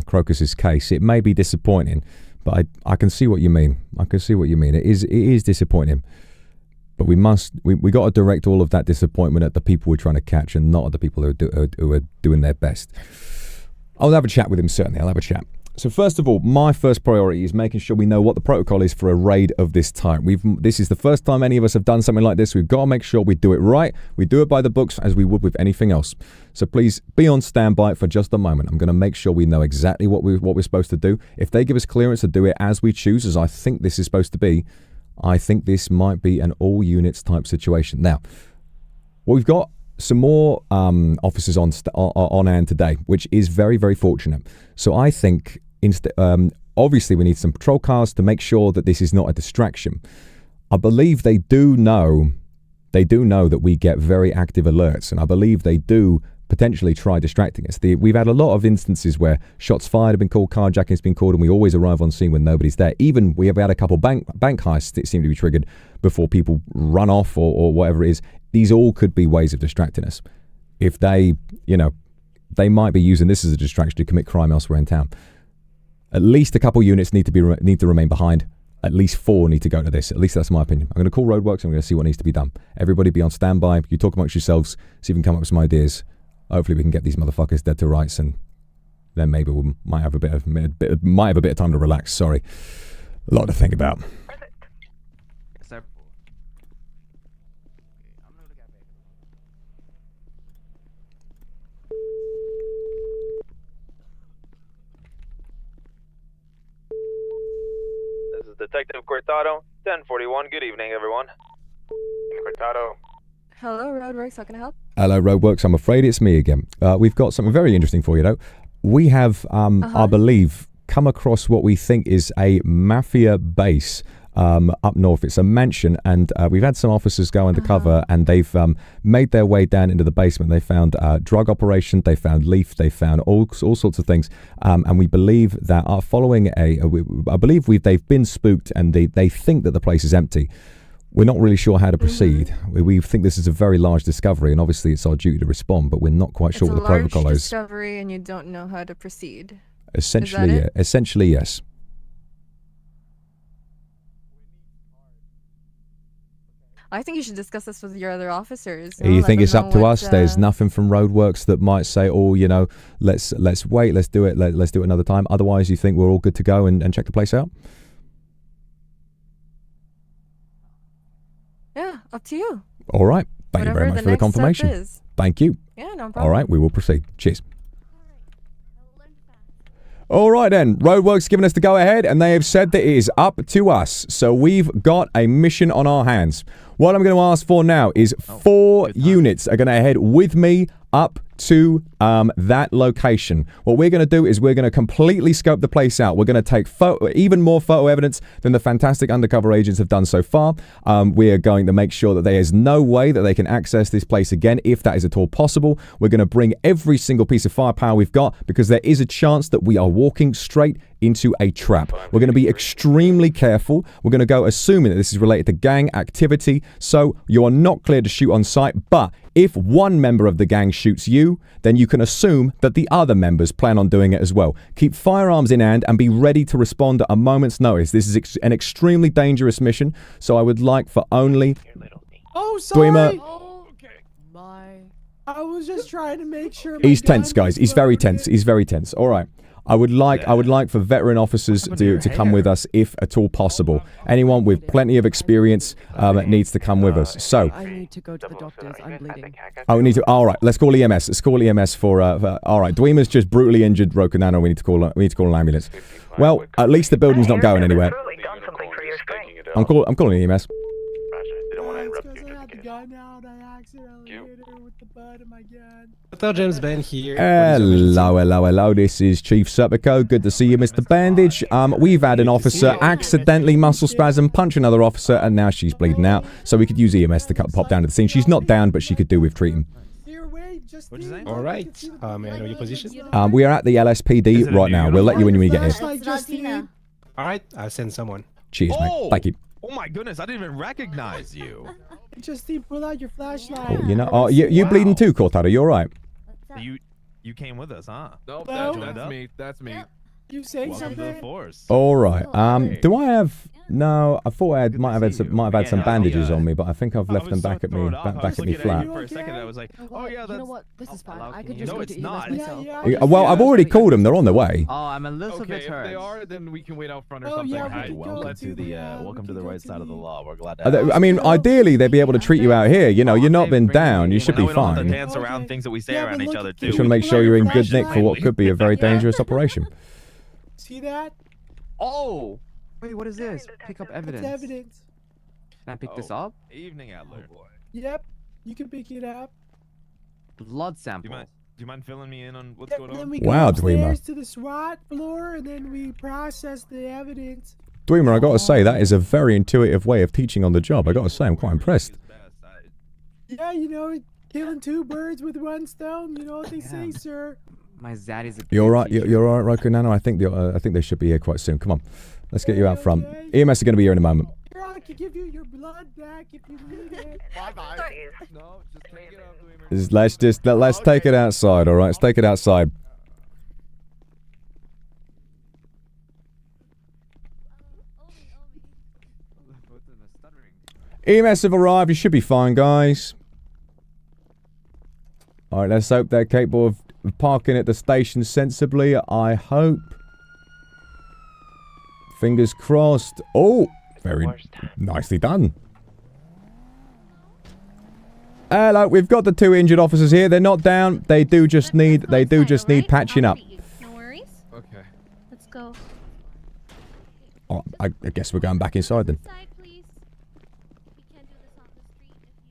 Speaker 1: Crocus's case. It may be disappointing, but I can see what you mean. It is disappointing. But we got to direct all of that disappointment at the people we're trying to catch and not at the people who are doing their best. I'll have a chat with him, certainly. I'll have a chat. So first of all, my first priority is making sure we know what the protocol is for a raid of this type. This is the first time any of us have done something like this. We've got to make sure we do it right. We do it by the books as we would with anything else. So please be on standby for just a moment. I'm going to make sure we know exactly what we're supposed to do. If they give us clearance to do it as we choose, as I think this is supposed to be, I think this might be an all units type situation. Now, we've got some more officers on hand today, which is very, very fortunate. So I think obviously we need some patrol cars to make sure that this is not a distraction. I believe they do know that we get very active alerts, and I believe they do potentially try distracting us. We've had a lot of instances where shots fired have been called, carjacking has been called, and we always arrive on scene when nobody's there. Even we have had a couple bank heists that seem to be triggered before people run off or whatever it is. These all could be ways of distracting us. If they might be using this as a distraction to commit crime elsewhere in town. At least a couple units need to remain behind. At least 4 need to go to this. At least that's my opinion. I'm going to call Roadworks. I'm going to see what needs to be done. Everybody be on standby. You talk amongst yourselves. See if we can come up with some ideas. Hopefully we can get these motherfuckers dead to rights, and then maybe we might have a bit of time to relax. Sorry, a lot to think about.
Speaker 8: This is Detective Cortado, 1041. Good evening, everyone. Cortado.
Speaker 18: Hello, Roadworks. How can I help?
Speaker 1: Hello, Roadworks. I'm afraid it's me again. We've got something very interesting for you, though. We have, I believe, come across what we think is a mafia base up north. It's a mansion, and we've had some officers go undercover, and they've made their way down into the basement. They found drug operation, they found leaf, they found all sorts of things, and we believe that following they've been spooked, and they think that the place is empty. We're not really sure how to proceed. We think this is a very large discovery, and obviously it's our duty to respond, but we're not quite sure what the protocol is.
Speaker 18: It's a large discovery, and you don't know how to proceed.
Speaker 1: Essentially, yeah. Essentially, yes.
Speaker 18: I think you should discuss this with your other officers.
Speaker 1: You think it's up to us? There's nothing from Roadworks that might say, "Oh, let's wait, let's do it another time." Otherwise, you think we're all good to go and check the place out?
Speaker 18: Yeah, up to you.
Speaker 1: All right. Thank you very much for the confirmation. Thank you.
Speaker 18: Yeah, no problem.
Speaker 1: All right, we will proceed. Cheers. All right then, Roadworks giving us the go-ahead, and they have said that it is up to us. So we've got a mission on our hands. What I'm going to ask for now is 4 units are going to head with me up to that location. What we're going to do is we're going to completely scope the place out. We're going to take even more photo evidence than the fantastic undercover agents have done so far. We are going to make sure that there is no way that they can access this place again, if that is at all possible. We're going to bring every single piece of firepower we've got, because there is a chance that we are walking straight into a trap. We're going to be extremely careful. We're going to go assuming that this is related to gang activity, so you are not cleared to shoot on sight, but if one member of the gang shoots you, then you can assume that the other members plan on doing it as well. Keep firearms in hand and be ready to respond at a moment's notice. This is an extremely dangerous mission, so I would like for only...
Speaker 22: Oh, sorry!
Speaker 1: Dwemer.
Speaker 22: Oh, okay. I was just trying to make sure...
Speaker 1: He's tense, guys. He's very tense. He's very tense. All right. I would like for veteran officers to come with us if at all possible. Anyone with plenty of experience needs to come with us. So
Speaker 15: I need to go to the doctors. I'm bleeding.
Speaker 1: Oh, we need to. All right, let's call EMS. Let's call EMS for. All right, Dwemer's just brutally injured, broken down. We need to call an ambulance. Well, at least the building's not going anywhere. I'm calling EMS.
Speaker 22: Hotel Jim's been here.
Speaker 1: Hello. This is Chief Serpico. Good to see you, Mr. Bandage. We've had an officer accidentally muscle spasm, punch another officer, and now she's bleeding out. So we could use EMS to pop down to the scene. She's not down, but she could do with treating.
Speaker 22: All right. May I know your position?
Speaker 1: We are at the LSPD right now. We'll let you in when we get here.
Speaker 22: All right. I'll send someone.
Speaker 1: Cheers, mate. Thank you.
Speaker 11: Oh my goodness, I didn't even recognize you.
Speaker 22: Justine, pull out your flashlight.
Speaker 1: You know, you bleeding too, Cortado? You all right?
Speaker 11: You came with us, huh?
Speaker 22: Nope,
Speaker 11: That's me.
Speaker 22: That's me. You saying
Speaker 11: Welcome to the
Speaker 22: something?
Speaker 11: force.
Speaker 1: All right. Do I have? No, I thought I might have had some bandages on me, but I think I've left them back at me flat.
Speaker 11: For a second, I was like, oh yeah, that's.
Speaker 18: You know what? This is fine. I could just
Speaker 11: No,
Speaker 18: go
Speaker 11: it's
Speaker 18: to
Speaker 11: not.
Speaker 18: EMS myself.
Speaker 1: Well, I've already called them. They're on their way.
Speaker 13: Oh, I'm a little bit
Speaker 11: If
Speaker 13: hurt.
Speaker 11: they are, then we can wait out front or
Speaker 22: Oh,
Speaker 11: something.
Speaker 22: yeah, we
Speaker 11: Hi,
Speaker 22: can go
Speaker 11: welcome
Speaker 22: to
Speaker 11: to the
Speaker 22: the,
Speaker 11: welcome to the right side of the law. We're glad to.
Speaker 1: I mean, ideally, they'd be able to treat you out here. You know, you're not been down. You should be
Speaker 11: We don't have to
Speaker 1: fine.
Speaker 11: dance around things that we say around each other too.
Speaker 1: Just want to make sure you're in good nick for what could be a very dangerous operation.
Speaker 22: See that?
Speaker 13: Oh! Wait, what is this? Pick up evidence.
Speaker 22: It's evidence.
Speaker 13: Can I pick this up?
Speaker 11: Evening, Adler.
Speaker 22: Yep, you can pick it up.
Speaker 13: Blood sample.
Speaker 11: Do you mind filling me in on what's
Speaker 22: Yep,
Speaker 11: going
Speaker 22: then
Speaker 11: on?
Speaker 22: we go
Speaker 1: Wow,
Speaker 22: upstairs to the SWAT floor, and then we process the evidence.
Speaker 1: Dwemer, I got to say, that is a very intuitive way of teaching on the job. I got to say, I'm quite impressed.
Speaker 22: Yeah, you know, killing two birds with one stone. You know what they say, sir.
Speaker 13: My zaddy's a
Speaker 1: You're all right. You're all right, Roku Nano. I think they should be here quite soon. Come on, let's get you out front. EMS are going to be here in a moment.
Speaker 22: Here, I can give you your blood back if you need it.
Speaker 11: Bye. No, just take it off,
Speaker 1: Let's take it outside. All right, let's take it outside. EMS have arrived. You should be fine, guys. All right, let's hope they're capable of parking at the station sensibly. I hope. Fingers crossed. Oh, very nicely done. Hello, we've got the 2 injured officers here. They're not down. They do just need patching up.
Speaker 12: No worries.
Speaker 11: Okay.
Speaker 12: Let's go.
Speaker 1: Oh, I guess we're going back inside then.
Speaker 12: Inside, please. We can't do this on the street if you can stand.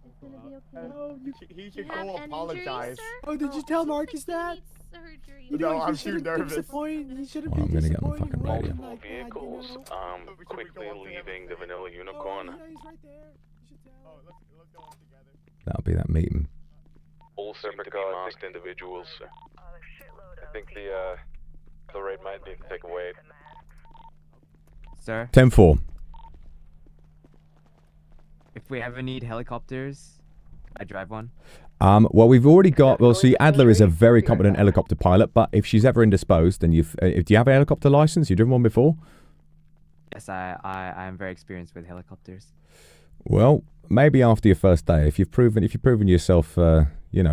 Speaker 12: It's gonna be okay.
Speaker 22: Oh,
Speaker 20: He
Speaker 12: should go apologize.
Speaker 22: Oh, did you tell Marcus that?
Speaker 12: Surgery.
Speaker 22: You know,
Speaker 20: No, I'm
Speaker 22: he shouldn't
Speaker 20: too
Speaker 22: be
Speaker 20: nervous.
Speaker 22: disappointed. He shouldn't
Speaker 1: Oh, I'm
Speaker 22: be
Speaker 1: gonna get on the
Speaker 22: disappointed
Speaker 1: fucking radio.
Speaker 22: walking
Speaker 21: Multiple
Speaker 22: like that, you
Speaker 21: vehicles,
Speaker 22: know?
Speaker 21: quickly leaving the Vanilla Unicorn.
Speaker 22: Yeah, he's right there. You should tell.
Speaker 20: Oh, let's go on together.
Speaker 1: That'll be that meeting.
Speaker 21: All seem to be masked individuals.
Speaker 8: I think the raid might need to take a wait.
Speaker 13: Sir,
Speaker 1: 10-4.
Speaker 13: if we ever need helicopters, I drive one.
Speaker 1: Well, we've already got. Well, see, Adler is a very competent helicopter pilot, but if she's ever indisposed, then do you have a helicopter license? You've driven one before?
Speaker 13: Yes, I am very experienced with helicopters.
Speaker 1: Well, maybe after your first day, if you've proven yourself,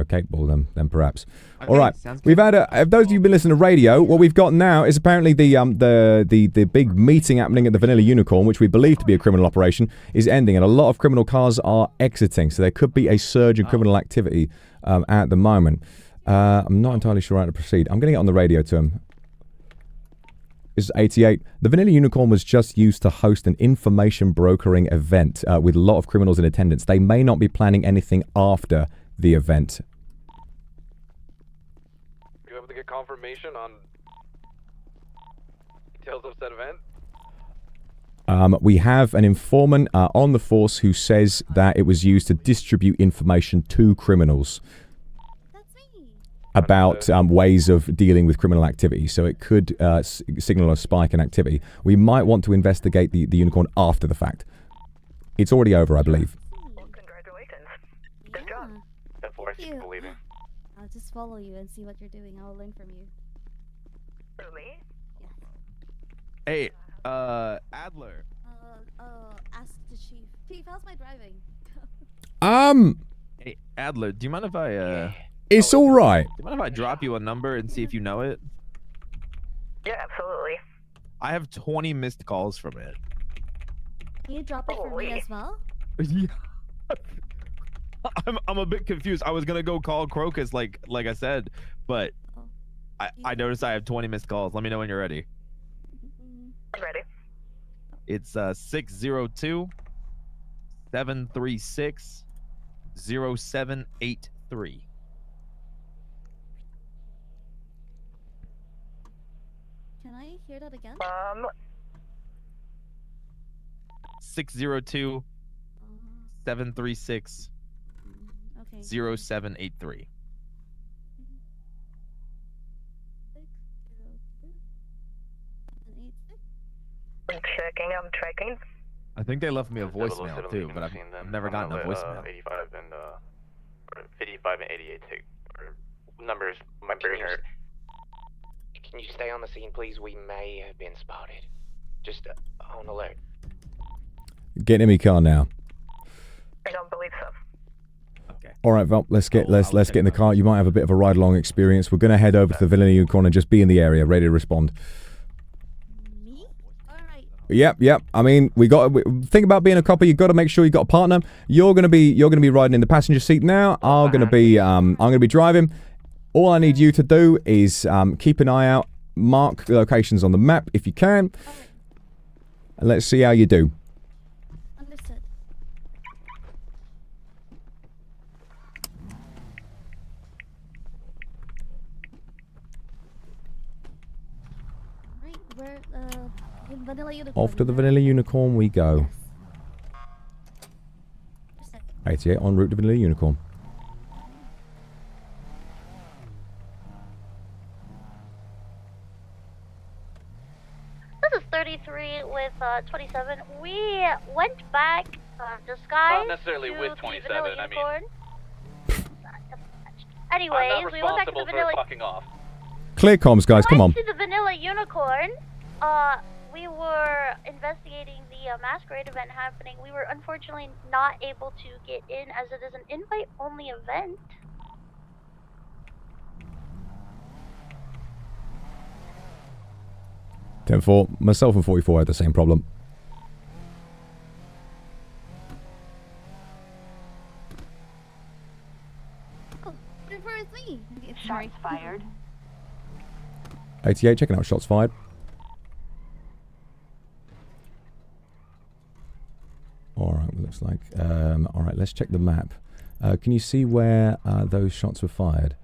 Speaker 1: capable, then perhaps.
Speaker 13: Okay,
Speaker 1: All right,
Speaker 13: sounds
Speaker 1: we've had those of you who've been listening to radio. What we've got now is apparently the big meeting happening at the Vanilla Unicorn, which we believe to be a criminal operation, is ending, and a lot of criminal cars are exiting. So there could be a surge in criminal activity at the moment. I'm not entirely sure how to proceed. I'm going to get on the radio to him. This is 88. The Vanilla Unicorn was just used to host an information brokering event with a lot of criminals in attendance. They may not be planning anything after the event.
Speaker 8: You able to get confirmation on details of said event?
Speaker 1: We have an informant on the force who says that it was used to distribute information to criminals about ways of dealing with criminal activity. So it could signal a spike in activity. We might want to investigate the unicorn after the fact. It's already over, I believe.
Speaker 10: Thank you. I'll just follow you and see what you're doing. I'll learn from you.
Speaker 2: Me?
Speaker 11: Hey, Adler.
Speaker 10: Ask the chief. Chief, how's my driving?
Speaker 11: Hey, Adler, do you mind if I
Speaker 1: It's all right.
Speaker 11: Do you mind if I drop you a number and see if you know it?
Speaker 2: Yeah, absolutely.
Speaker 11: I have 20 missed calls from it.
Speaker 10: Can you drop it for me as well?
Speaker 11: Yeah. I'm a bit confused. I was gonna go call Crocus like I said, but I noticed I have 20 missed calls. Let me know when you're ready.
Speaker 2: I'm ready.
Speaker 11: It's 602 736 0783.
Speaker 10: Can I hear that again?
Speaker 11: 602 736 0783.
Speaker 2: I'm checking.
Speaker 11: I think they left me a voicemail too, but I've never gotten a voicemail.
Speaker 20: 85 and 55 and 88 take numbers. My brain hurt. Can you stay on the scene, please? We may have been spotted. Just on alert.
Speaker 1: Get in my car now.
Speaker 2: I don't believe so.
Speaker 1: All right, Val, let's get in the car. You might have a bit of a ride along experience. We're going to head over to the Vanilla Unicorn and just be in the area, ready to respond. Yep. I mean, think about being a copper. You got to make sure you got a partner. You're gonna be riding in the passenger seat now. I'm gonna be driving. All I need you to do is keep an eye out, mark the locations on the map if you can, and let's see how you do.
Speaker 10: Understood. Right, we're Vanilla Unicorn.
Speaker 1: Off to the Vanilla Unicorn we go. 88 en route to Vanilla Unicorn.
Speaker 7: This is 33 with 27. We went back disguised.
Speaker 21: Not necessarily
Speaker 7: to
Speaker 21: with
Speaker 7: the
Speaker 21: 27,
Speaker 7: Vanilla
Speaker 21: I mean.
Speaker 7: Unicorn.
Speaker 21: I'm
Speaker 7: Anyways,
Speaker 21: not
Speaker 7: we went back to the
Speaker 21: responsible
Speaker 7: Vanilla.
Speaker 21: for fucking off.
Speaker 1: Clear comms, guys. Come on.
Speaker 7: To the Vanilla Unicorn. We were investigating the masquerade event happening. We were unfortunately not able to get in as it is an invite-only event.
Speaker 1: (10-4). Myself and 44 had the same problem.
Speaker 10: Oh, it's me. Okay, sorry.
Speaker 2: Fired.
Speaker 1: 88 checking out shots fired. Alright, looks like... Alright, let's check the map. Can you see where those shots were fired?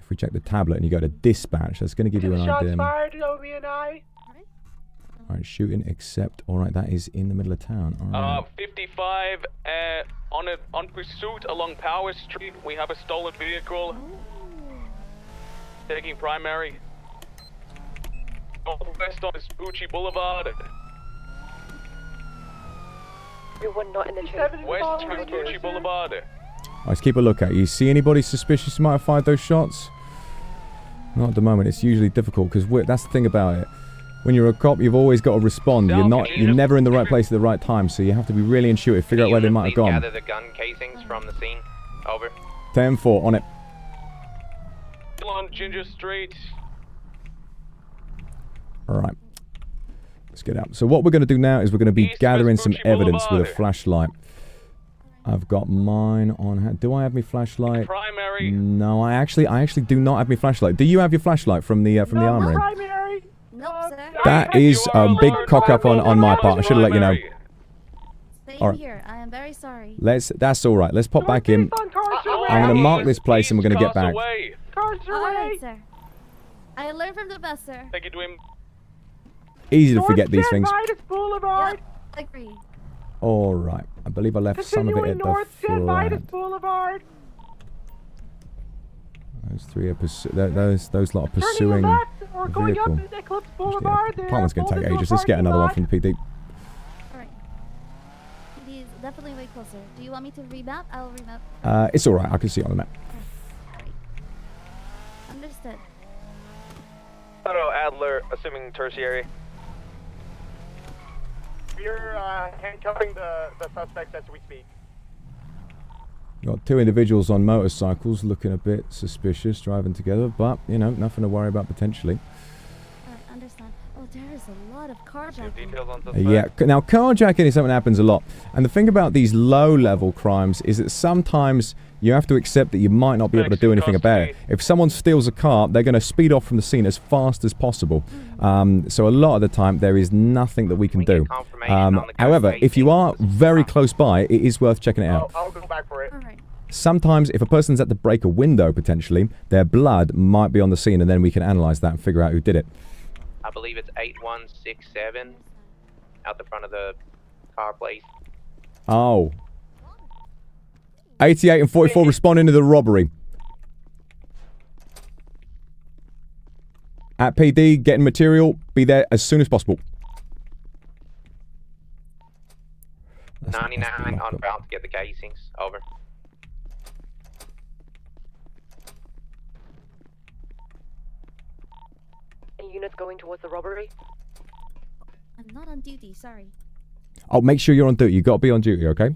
Speaker 1: If we check the tablet and you go to dispatch, that's going to give you an idea.
Speaker 22: Shots fired, Obi and I.
Speaker 1: Alright, shooting except... Alright, that is in the middle of town. Alright.
Speaker 21: 55 on pursuit along Power Street. We have a stolen vehicle. Taking primary. Northwest on Vespucci Boulevard.
Speaker 15: Everyone not in the
Speaker 21: West Vespucci Boulevard.
Speaker 1: Let's keep a look at you. See anybody suspicious who might have fired those shots? Not at the moment. It's usually difficult because that's the thing about it. When you're a cop, you've always got to respond. You're never in the right place at the right time, so you have to be really intuitive. Figure out where they might have gone.
Speaker 20: Gather the gun casings from the scene. Over.
Speaker 1: 10-4 on it.
Speaker 21: Still on Ginger Street.
Speaker 1: Alright. Let's get out. So what we're going to do now is we're going to be gathering some evidence with a flashlight. I've got mine on hand. Do I have my flashlight?
Speaker 21: Primary.
Speaker 1: No, I actually do not have my flashlight. Do you have your flashlight from the armory?
Speaker 22: Primary.
Speaker 10: Nope, sir.
Speaker 1: That is a big cock up on my part. I should have let you know.
Speaker 10: Same here. I am very sorry.
Speaker 1: That's all right. Let's pop back in. I'm going to mark this place and we're going to get back.
Speaker 10: Alright, sir. I learned from the best, sir.
Speaker 21: Thank you, Dwayne.
Speaker 1: Easy to forget these things.
Speaker 22: Boulevard.
Speaker 10: Yep, agree.
Speaker 1: All right. I believe I left some of it at the flat.
Speaker 22: Boulevard.
Speaker 1: Those three are those lot are pursuing
Speaker 22: left,
Speaker 1: a
Speaker 22: going
Speaker 1: vehicle.
Speaker 22: up Eclipse Boulevard.
Speaker 1: The apartment's going to take ages. Let's get another one from the PD.
Speaker 10: Alright. PD is definitely way closer. Do you want me to remap? I'll remap.
Speaker 1: It's all right. I can see it on the map.
Speaker 10: Understood.
Speaker 8: Hello, Adler, assuming tertiary.
Speaker 22: We're handcuffing the suspects as we speak.
Speaker 1: Got two individuals on motorcycles looking a bit suspicious, driving together, but, you know, nothing to worry about potentially.
Speaker 10: Understand. Oh, there is a lot of carjacking.
Speaker 8: Details on
Speaker 1: Yeah, now carjacking is something that happens a lot. And the thing about these low-level crimes is that sometimes you have to accept that you might not be able to do anything about it. If someone steals a car, they're going to speed off from the scene as fast as possible. So a lot of the time, there is nothing that we can do. However, if you are very close by, it is worth checking it out.
Speaker 22: I'll go back for it.
Speaker 1: Sometimes, if a person's had to break a window, potentially, their blood might be on the scene, and then we can analyze that and figure out who did it.
Speaker 20: I believe it's 8167 out the front of the car place.
Speaker 1: Oh. 88 and 44 responding to the robbery. At PD, getting material. Be there as soon as possible.
Speaker 20: 99 on route to get the casings. Over.
Speaker 4: Any units going towards the robbery?
Speaker 10: I'm not on duty, sorry.
Speaker 1: Oh, make sure you're on duty. You got to be on duty, okay?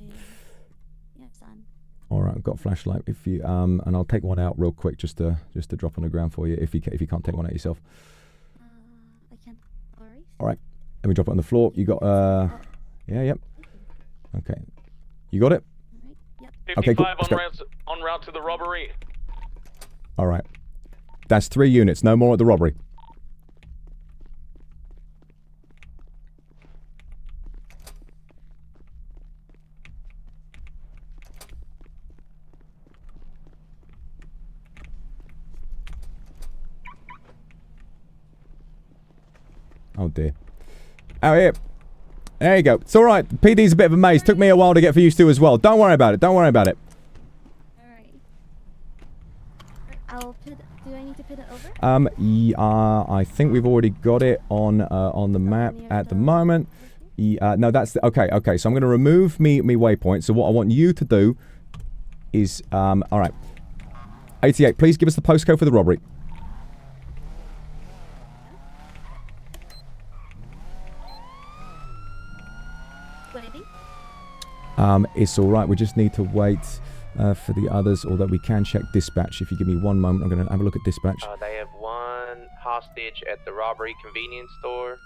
Speaker 10: Yes, son.
Speaker 1: All right, I've got a flashlight. If you and I'll take one out real quick just to drop on the ground for you. If you can't take one out yourself.
Speaker 10: I can. Alright.
Speaker 1: All right, let me drop it on the floor. You got yeah, yep. Okay, you got it.
Speaker 10: Yep.
Speaker 1: Okay, cool.
Speaker 21: 55 en route to the robbery.
Speaker 1: All right, that's 3 units. No more at the robbery. Oh dear. Oh, here. There you go. It's all right. PD's a bit of a maze. Took me a while to get used to as well. Don't worry about it. Don't worry about it.
Speaker 10: Alright. I'll put. Do I need to put it over?
Speaker 1: I think we've already got it on the map at the moment. No, that's okay. Okay, so I'm going to remove me waypoint. So what I want you to do is all right. 88. Please give us the postcode for the robbery. It's all right. We just need to wait for the others, although we can check dispatch. If you give me one moment, I'm going to have a look at dispatch.
Speaker 20: They have 1 hostage at the robbery convenience store.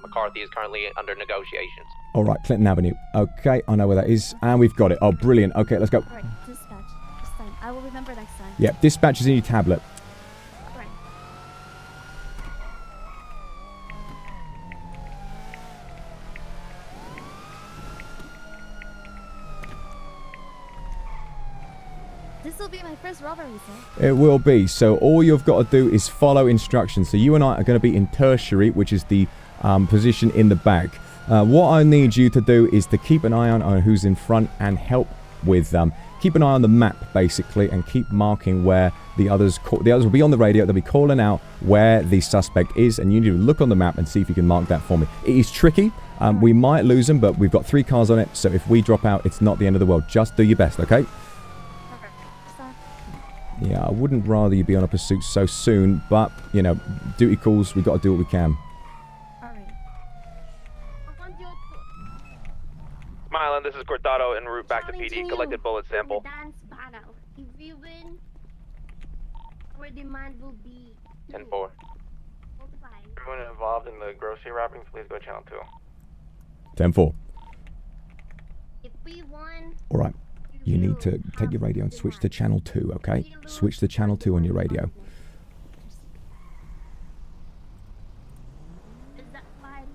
Speaker 20: McCarthy is currently under negotiations.
Speaker 1: All right, Clinton Avenue. Okay, I know where that is, and we've got it. Oh, brilliant. Okay, let's go.
Speaker 10: All right, dispatch. This time. I will remember next time.
Speaker 1: Yeah, dispatch is in your tablet.
Speaker 10: Right. This will be my first robbery, sir.
Speaker 1: It will be. So all you've got to do is follow instructions. So you and I are going to be in tertiary, which is the position in the back. What I need you to do is to keep an eye on who's in front and help with keep an eye on the map basically, and keep marking where the others will be on the radio. They'll be calling out where the suspect is, and you need to look on the map and see if you can mark that for me. It is tricky. We might lose them, but we've got 3 cars on it, so if we drop out, it's not the end of the world. Just do your best, okay? Yeah, I wouldn't rather you be on a pursuit so soon, but, you know, duty calls, we've got to do what we can.
Speaker 8: Smiling, this is Cortado en route back to PD. Collected bullet sample.
Speaker 17: Dance battle. If we win, our demand will be
Speaker 20: 10-4.
Speaker 8: Everyone involved in the grocery robbing, please go channel 2.
Speaker 1: 10-4.
Speaker 17: If we won,
Speaker 1: All right. You need to take your radio and switch to channel 2, okay? Switch to channel 2 on your radio.
Speaker 17: is that fine?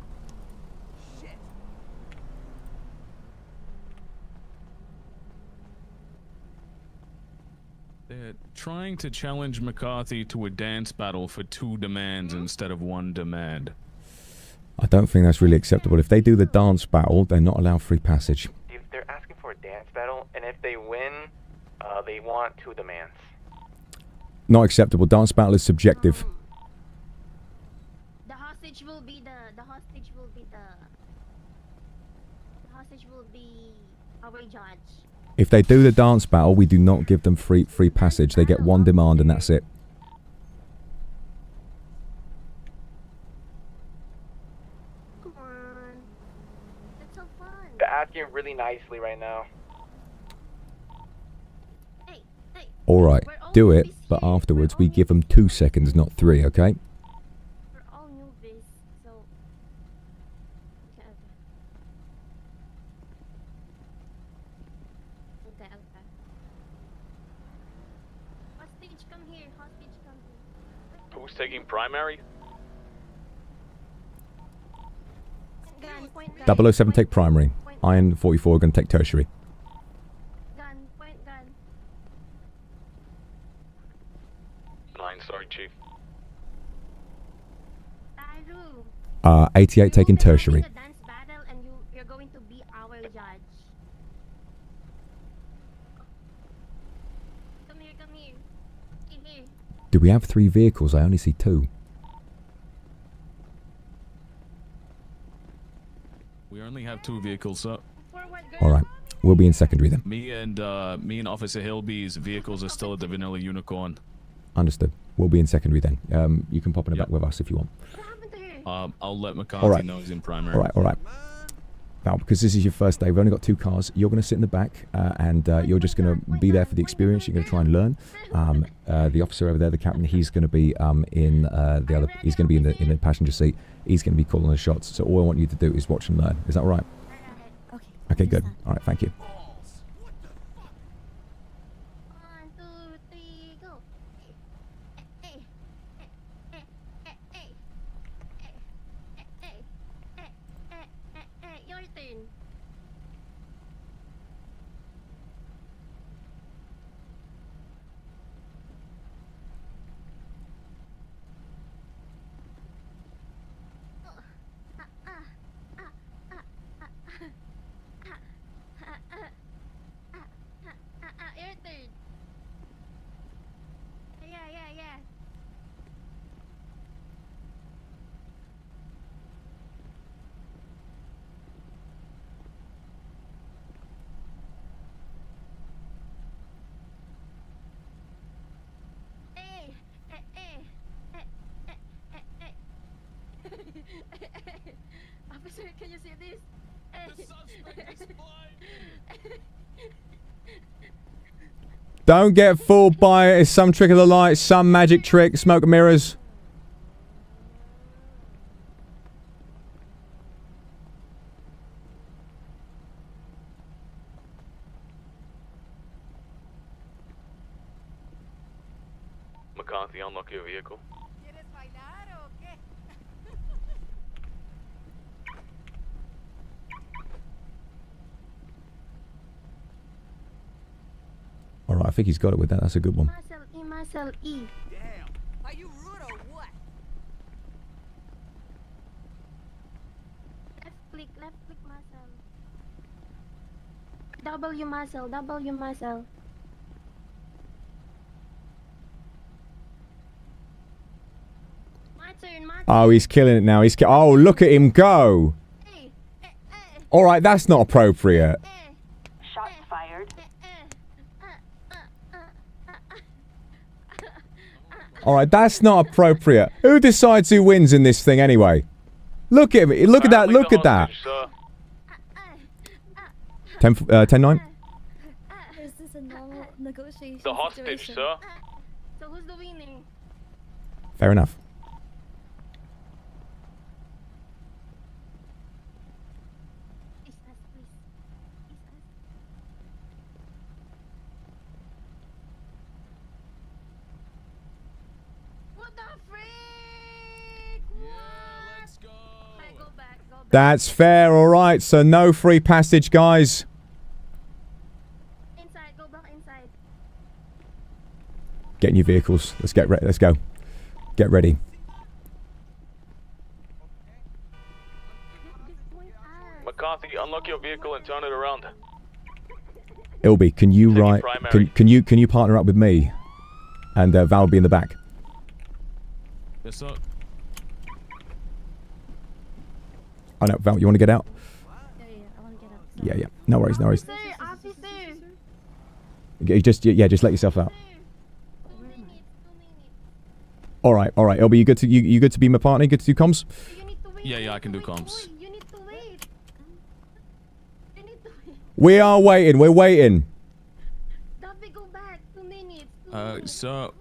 Speaker 6: They're trying to challenge McCarthy to a dance battle for 2 demands instead of 1 demand.
Speaker 1: I don't think that's really acceptable. If they do the dance battle, they're not allowed free passage.
Speaker 8: If they're asking for a dance battle, and if they win, they want 2 demands.
Speaker 1: Not acceptable. Dance battle is subjective.
Speaker 17: The hostage will be the hostage will be our judge.
Speaker 1: If they do the dance battle, we do not give them free passage. They get 1 demand and that's it.
Speaker 17: Come on. That's so fun.
Speaker 8: They're asking really nicely right now.
Speaker 1: All right, do it, but afterwards we give them 2 seconds, not 3, okay?
Speaker 17: We're all newbies, so okay. Hostage, come here. Hostage, come here.
Speaker 21: Who's taking primary?
Speaker 17: Gun, point gun.
Speaker 1: 007 take primary. Iron 44 going to take tertiary.
Speaker 17: Gun, point gun.
Speaker 21: 9, sorry, Chief.
Speaker 1: 88 taking tertiary.
Speaker 17: The dance battle, and you're going to be our judge.
Speaker 1: Do we have 3 vehicles? I only see 2.
Speaker 6: We only have 2 vehicles, sir.
Speaker 1: All right. We'll be in secondary then.
Speaker 6: Me and Officer Hilby's vehicles are still at the Vanilla Unicorn.
Speaker 1: Understood. We'll be in secondary then. You can pop in the back with us if you want.
Speaker 6: I'll let McCarthy know he's in primary.
Speaker 1: All right. Val, because this is your first day, we've only got 2 cars. You're going to sit in the back, and you're just going to be there for the experience. You're going to try and learn. The officer over there, the captain, he's going to be in the other. He's going to be in the passenger seat. He's going to be calling the shots. So all I want you to do is watch and learn. Is that all right? Okay, good. All right, thank you.
Speaker 17: Your turn. Your turn. Yeah. Officer, can you see this? The suspect is blind.
Speaker 1: Don't get fooled by it. It's some trick of the light, some magic trick, smoke and mirrors.
Speaker 21: McCarthy, unlock your vehicle.
Speaker 1: All right, I think he's got it with that. That's a good one.
Speaker 17: Marcel E.
Speaker 4: Damn. Are you rude or what?
Speaker 17: Left click Marcel. W Marcel. My turn.
Speaker 1: Oh, he's killing it now. Oh, look at him go. All right, that's not appropriate.
Speaker 17: Shots fired.
Speaker 1: All right, that's not appropriate. Who decides who wins in this thing anyway? Look at me. Look at that. Look at that. 10-9.
Speaker 10: Is this a normal negotiation?
Speaker 21: The hostage, sir.
Speaker 17: So who's the winning?
Speaker 1: Fair enough.
Speaker 17: What the freak? What? Let's go. Go back.
Speaker 1: That's fair. All right. So no free passage, guys.
Speaker 17: Inside. Go back inside.
Speaker 1: Get in your vehicles. Let's get ready. Let's go. Get ready.
Speaker 21: McCarthy, unlock your vehicle and turn it around.
Speaker 1: Ilby, can you
Speaker 21: Taking
Speaker 1: write?
Speaker 21: primary.
Speaker 1: Can you partner up with me? And Val will be in the back.
Speaker 6: Yes, sir.
Speaker 1: Oh no, Val, you want to get out?
Speaker 10: Yeah, I want to get out.
Speaker 1: Yeah. No worries.
Speaker 17: Officer.
Speaker 1: Just let yourself out. All right. Ilby, you good to be my partner? You good to do comms?
Speaker 6: Yeah, I can do comms.
Speaker 17: You need to wait.
Speaker 1: We are waiting. We're waiting.
Speaker 17: Duffy, go back. 2 minutes.
Speaker 6: So,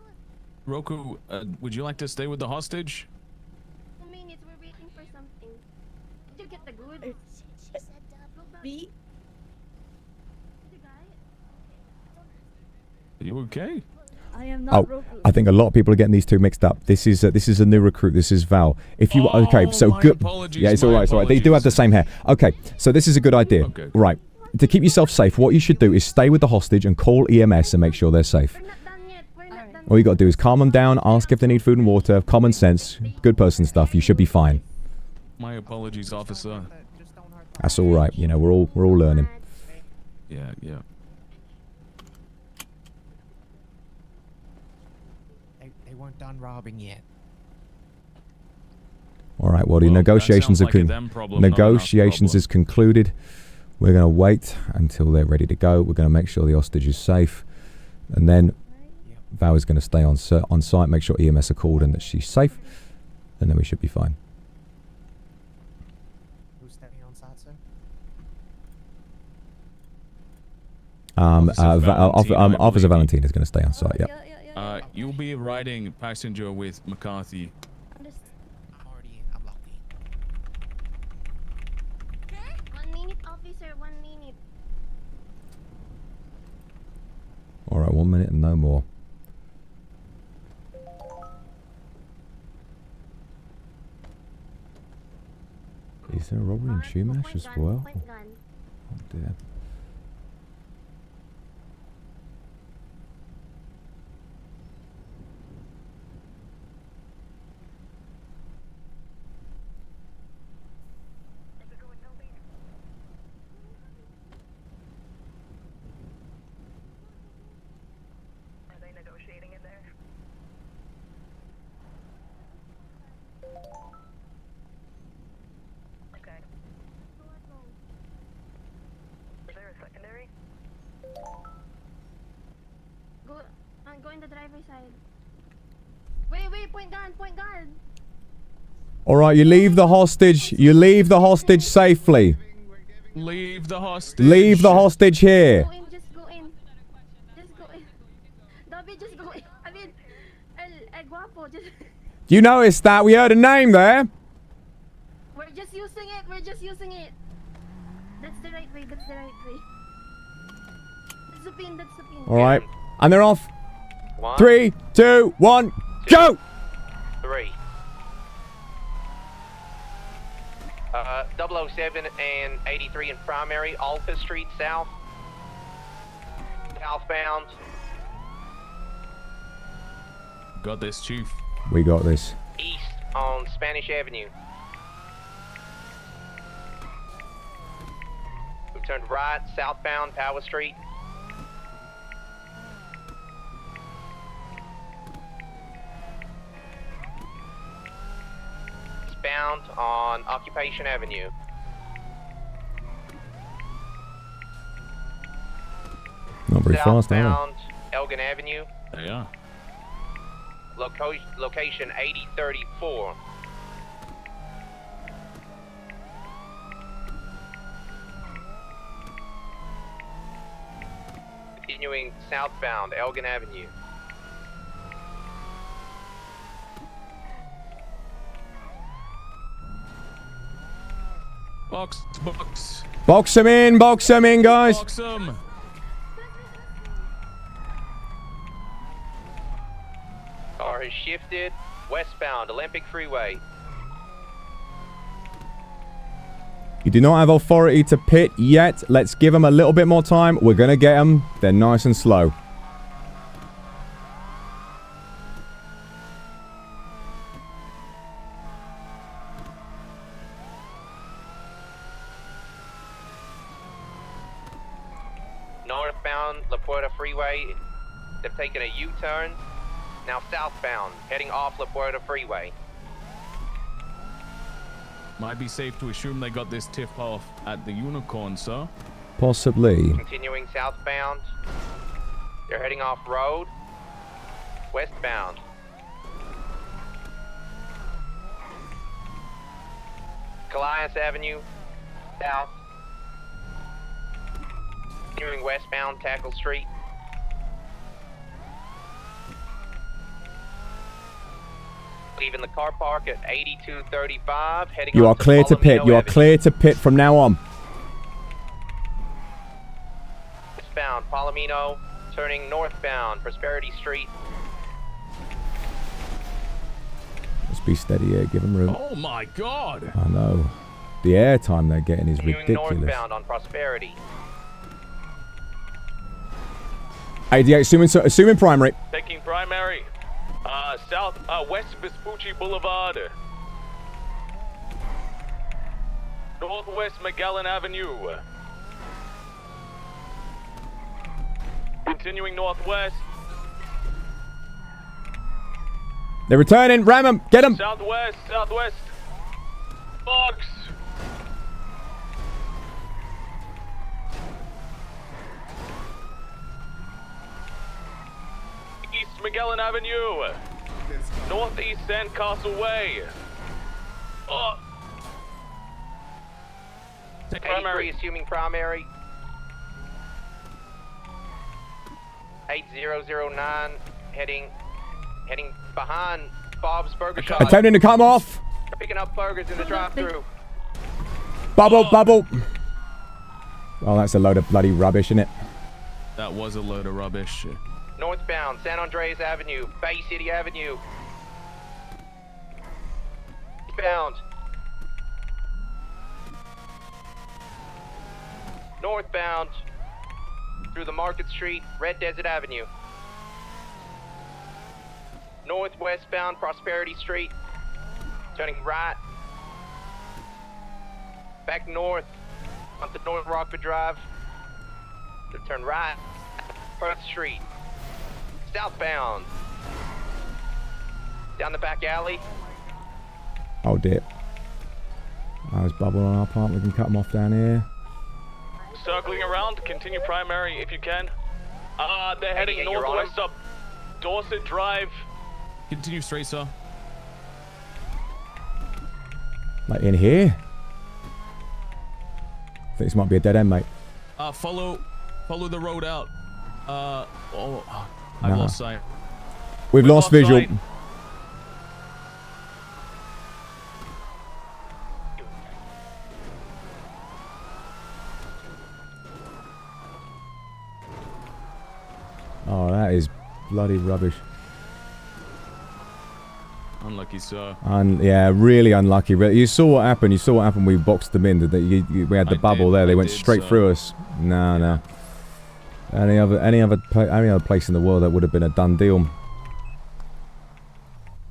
Speaker 6: Roku, would you like to stay with the hostage?
Speaker 17: 2 minutes. We're waiting for something. Did you get the good?
Speaker 4: B.
Speaker 6: Are you okay?
Speaker 10: I am not Roku.
Speaker 1: I think a lot of people are getting these two mixed up. This is a new recruit. This is Val. If you okay, so
Speaker 6: my
Speaker 1: good.
Speaker 6: apologies,
Speaker 1: Yeah, it's all
Speaker 6: my
Speaker 1: right. It's all right. They do have the same hair. Okay, so this is a good idea.
Speaker 6: Okay.
Speaker 1: Right. To keep yourself safe, what you should do is stay with the hostage and call EMS and make sure they're safe. All you got to do is calm them down, ask if they need food and water, common sense, good person stuff. You should be fine.
Speaker 6: My apologies, officer.
Speaker 1: That's all right. You know, we're all learning.
Speaker 6: Yeah.
Speaker 19: They weren't done robbing yet.
Speaker 1: All right. Well, the negotiations
Speaker 6: sounds
Speaker 1: are
Speaker 6: like a them problem, not an us
Speaker 1: negotiations
Speaker 6: problem.
Speaker 1: is concluded. We're going to wait until they're ready to go. We're going to make sure the hostage is safe, and then Val is going to stay on site, make sure EMS are called and that she's safe, and then we should be fine.
Speaker 19: Who's staying on site, sir?
Speaker 1: Officer Valentine is going to stay on site. Yep.
Speaker 6: You'll be riding passenger with McCarthy.
Speaker 19: I'm locked in.
Speaker 17: 1 minute, officer, 1 minute.
Speaker 1: All right, 1 minute and no more. Is there a robbery in Chumash as well? Oh dear.
Speaker 2: Are they negotiating in there? Okay. Is there a secondary?
Speaker 17: I'm going the driver's side. Wait, point gun, point gun.
Speaker 1: All right, you leave the hostage. You leave the hostage safely.
Speaker 6: Leave the hostage.
Speaker 1: Leave the hostage here.
Speaker 17: Just go in. Just go in. Dobby, just go in. I mean, El Guapo, just...
Speaker 1: You noticed that? We heard a name there.
Speaker 17: We're just using it. We're just using it. That's the right way. That's the right way. That's the pin. That's the pin.
Speaker 1: All right, and they're off.
Speaker 20: 1,
Speaker 1: 3, 2, 1, go!
Speaker 20: 3. 007 and 83 in primary, Alpha Street South. Southbound.
Speaker 6: Got this, Chief.
Speaker 1: We got this.
Speaker 20: East on Spanish Avenue. We turned right, southbound Power Street. Eastbound on Occupation Avenue.
Speaker 1: Not very fast, are
Speaker 20: Southbound Elgin Avenue.
Speaker 6: Yeah.
Speaker 20: Location 8034. Continuing southbound Elgin Avenue.
Speaker 6: Box.
Speaker 1: Box them in, guys.
Speaker 6: Box them.
Speaker 20: Car has shifted westbound Olympic Freeway.
Speaker 1: You do not have authority to pit yet. Let's give them a little bit more time. We're going to get them. They're nice and slow.
Speaker 20: Northbound La Puerta Freeway. They've taken a U-turn. Now southbound, heading off La Puerta Freeway.
Speaker 6: Might be safe to assume they got this tip off at the Unicorn, sir.
Speaker 1: Possibly.
Speaker 20: Continuing southbound. They're heading off road. Westbound. Calias Avenue. South. Continuing westbound Tackle Street. Leaving the car park at 8235. Heading
Speaker 1: You
Speaker 20: on
Speaker 1: are clear to pit. You are clear to pit from now on.
Speaker 20: Westbound Palomino, turning northbound Prosperity Street.
Speaker 1: Let's be steady here. Give them room.
Speaker 6: Oh my God!
Speaker 1: I know. The airtime they're getting is
Speaker 20: Continuing
Speaker 1: ridiculous.
Speaker 20: northbound on Prosperity.
Speaker 1: 88, assuming primary.
Speaker 21: Taking primary. West Vespucci Boulevard. Northwest Magellan Avenue. Continuing northwest.
Speaker 1: They're returning. Ram them. Get them.
Speaker 21: Southwest. Vox. East Magellan Avenue. Northeast Sandcastle Way. Oh.
Speaker 20: Primary, assuming primary. 8009, heading behind Bob's Burger Shop.
Speaker 1: Attempting to come off.
Speaker 20: Picking up burgers in the drive-thru.
Speaker 1: Bubble. Oh, that's a load of bloody rubbish, isn't it?
Speaker 6: That was a load of rubbish.
Speaker 20: Northbound, San Andreas Avenue, Bay City Avenue. Eastbound. Northbound through the Market Street, Red Desert Avenue. Northwestbound, Prosperity Street, turning right. Back north onto North Rockford Drive. To turn right, Perth Street. Southbound. Down the back alley.
Speaker 1: Oh dear. There's Bubble on our part. We can cut them off down here.
Speaker 21: Circling around, continue primary if you can. They're heading northwest up Dorset Drive.
Speaker 6: Continue straight, sir.
Speaker 1: Like in here? I think this might be a dead end, mate.
Speaker 6: Follow the road out. I've
Speaker 1: No.
Speaker 6: lost sight.
Speaker 1: We've lost visual.
Speaker 6: sight.
Speaker 1: Oh, that is bloody rubbish.
Speaker 6: Unlucky, sir.
Speaker 1: Yeah, really unlucky. You saw what happened. You saw what happened. We boxed them in. We had the bubble there. They went straight through us. No. Any other place in the world that would have been a done deal.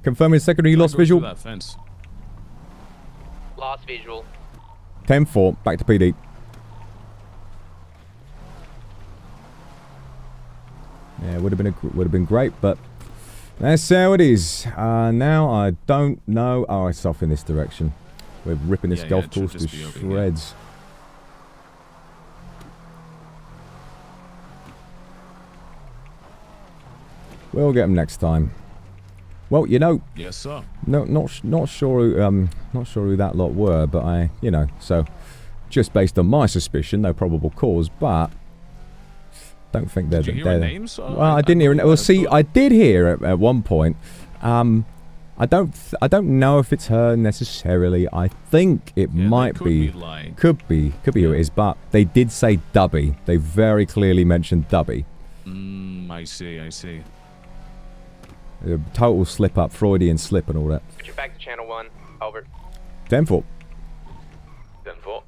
Speaker 1: Confirming secondary, you lost visual.
Speaker 6: That fence.
Speaker 20: Lost visual.
Speaker 1: 10-4. Back to PD. Yeah, would have been great, but that's how it is. Now I don't know. Oh, it's off in this direction. We're ripping this golf course to shreds. We'll get them next time. Well, you know.
Speaker 6: Yes, sir.
Speaker 1: No, not sure who that lot were, but so just based on my suspicion, no probable cause, but. Don't think they're.
Speaker 6: Did you hear a name, sir?
Speaker 1: Well, I didn't hear. Well, see, I did hear at one point. I don't know if it's her necessarily. I think it might be. Could be who it is. But they did say Dubby. They very clearly mentioned Dubby.
Speaker 6: I see.
Speaker 1: A total slip up, Freudian slip and all that.
Speaker 20: Put you back to channel 1. Over.
Speaker 1: 10-4.
Speaker 21: 10-4.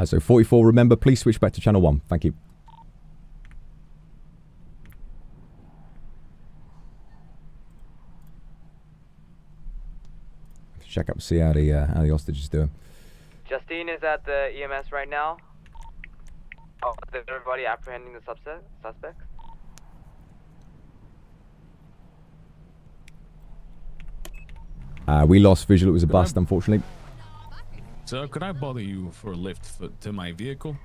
Speaker 1: So 44, remember, please switch back to channel 1. Thank you. Check up, see how the hostage is doing.
Speaker 13: Justine is at the EMS right now. Oh, is everybody apprehending the suspect?
Speaker 1: We lost visual. It was a bust, unfortunately.
Speaker 6: Sir, could I bother you for a lift to my vehicle?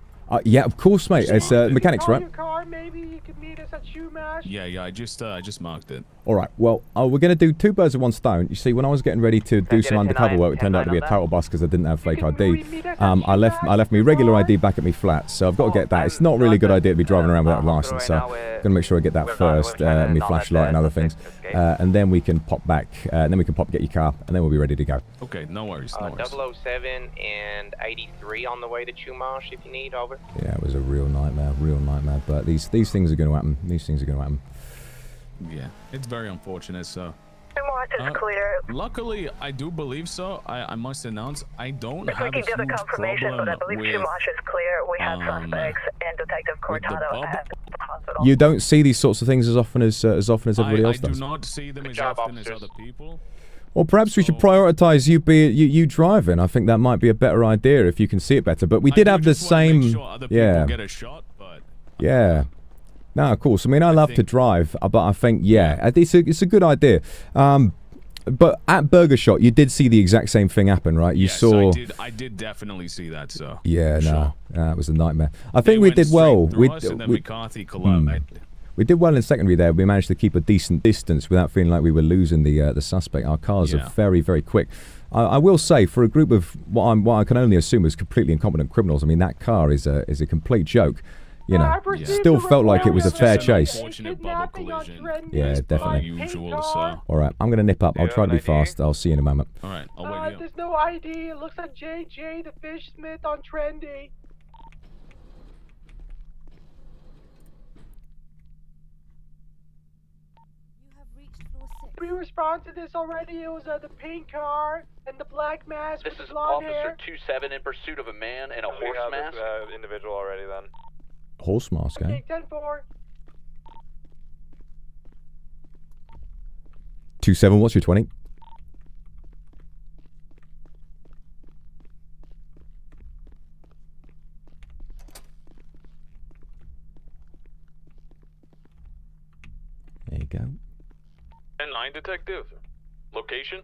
Speaker 1: Yeah, of course, mate. It's mechanics, right?
Speaker 22: Your car, maybe you could meet us at Shoemash.
Speaker 6: Yeah. I just marked it.
Speaker 1: All right. Well, we're gonna do 2 birds with 1 stone. You see, when I was getting ready to do some undercover work, it turned out to be a total bust because I didn't have fake ID. I left my regular ID back at me flat, so I've got to get that. It's not a really good idea to be driving around without a license, so I'm gonna make sure I get that first, my flashlight and other things, and then we can pop back, and then we can get your car, and then we'll be ready to go.
Speaker 6: Okay, no worries.
Speaker 20: 007 and 83 on the way to Chumash if you need. Over.
Speaker 1: Yeah, it was a real nightmare. But these things are going to happen.
Speaker 6: Yeah, it's very unfortunate, so.
Speaker 2: Chumash is clear.
Speaker 6: Luckily, I do believe so. I must announce, I don't have a
Speaker 2: We can
Speaker 6: huge
Speaker 2: get a confirmation,
Speaker 6: problem
Speaker 2: but I believe
Speaker 6: with,
Speaker 2: Chumash is clear. We have suspects and Detective Cortado at the hospital.
Speaker 1: You don't see these sorts of things as often as everybody else does.
Speaker 6: I do not see them as often as other people.
Speaker 1: Well, perhaps we should prioritize you driving. I think that might be a better idea if you can see it better. But we did have the same.
Speaker 6: Make sure other people get a shot, but
Speaker 1: yeah. No, of course. I mean, I love to drive, but I think, it's a good idea. But at Burger Shot, you did see the exact same thing happen, right? You
Speaker 6: Yes,
Speaker 1: saw.
Speaker 6: I did definitely see that. So.
Speaker 1: Yeah,
Speaker 6: Sure.
Speaker 1: no, it was a nightmare. I think we did well.
Speaker 6: And then McCarthy collided.
Speaker 1: We did well in secondary there. We managed to keep a decent distance without feeling like we were losing the suspect. Our cars are very, very quick. I will say, for a group of what I can only assume is completely incompetent criminals, I mean, that car is a complete joke. You know, still felt like it was a fair chase. Yeah, definitely.
Speaker 6: Usual, so.
Speaker 1: All right, I'm going to nip up. I'll try to be fast. I'll see you in a moment.
Speaker 6: All right, I'll wait here.
Speaker 22: There's no ID. It looks like JJ the Fish Smith on Trendy. We respond to this already. It was the pink car and the black mask
Speaker 14: This
Speaker 22: with
Speaker 14: is
Speaker 22: the blonde hair.
Speaker 14: Officer 27 in pursuit of a man in a horse mask.
Speaker 8: Individual already then.
Speaker 1: Horse mask, eh?
Speaker 22: Okay, 10-4.
Speaker 1: 27, what's your 20? There you go.
Speaker 21: 10-9 detective. Location?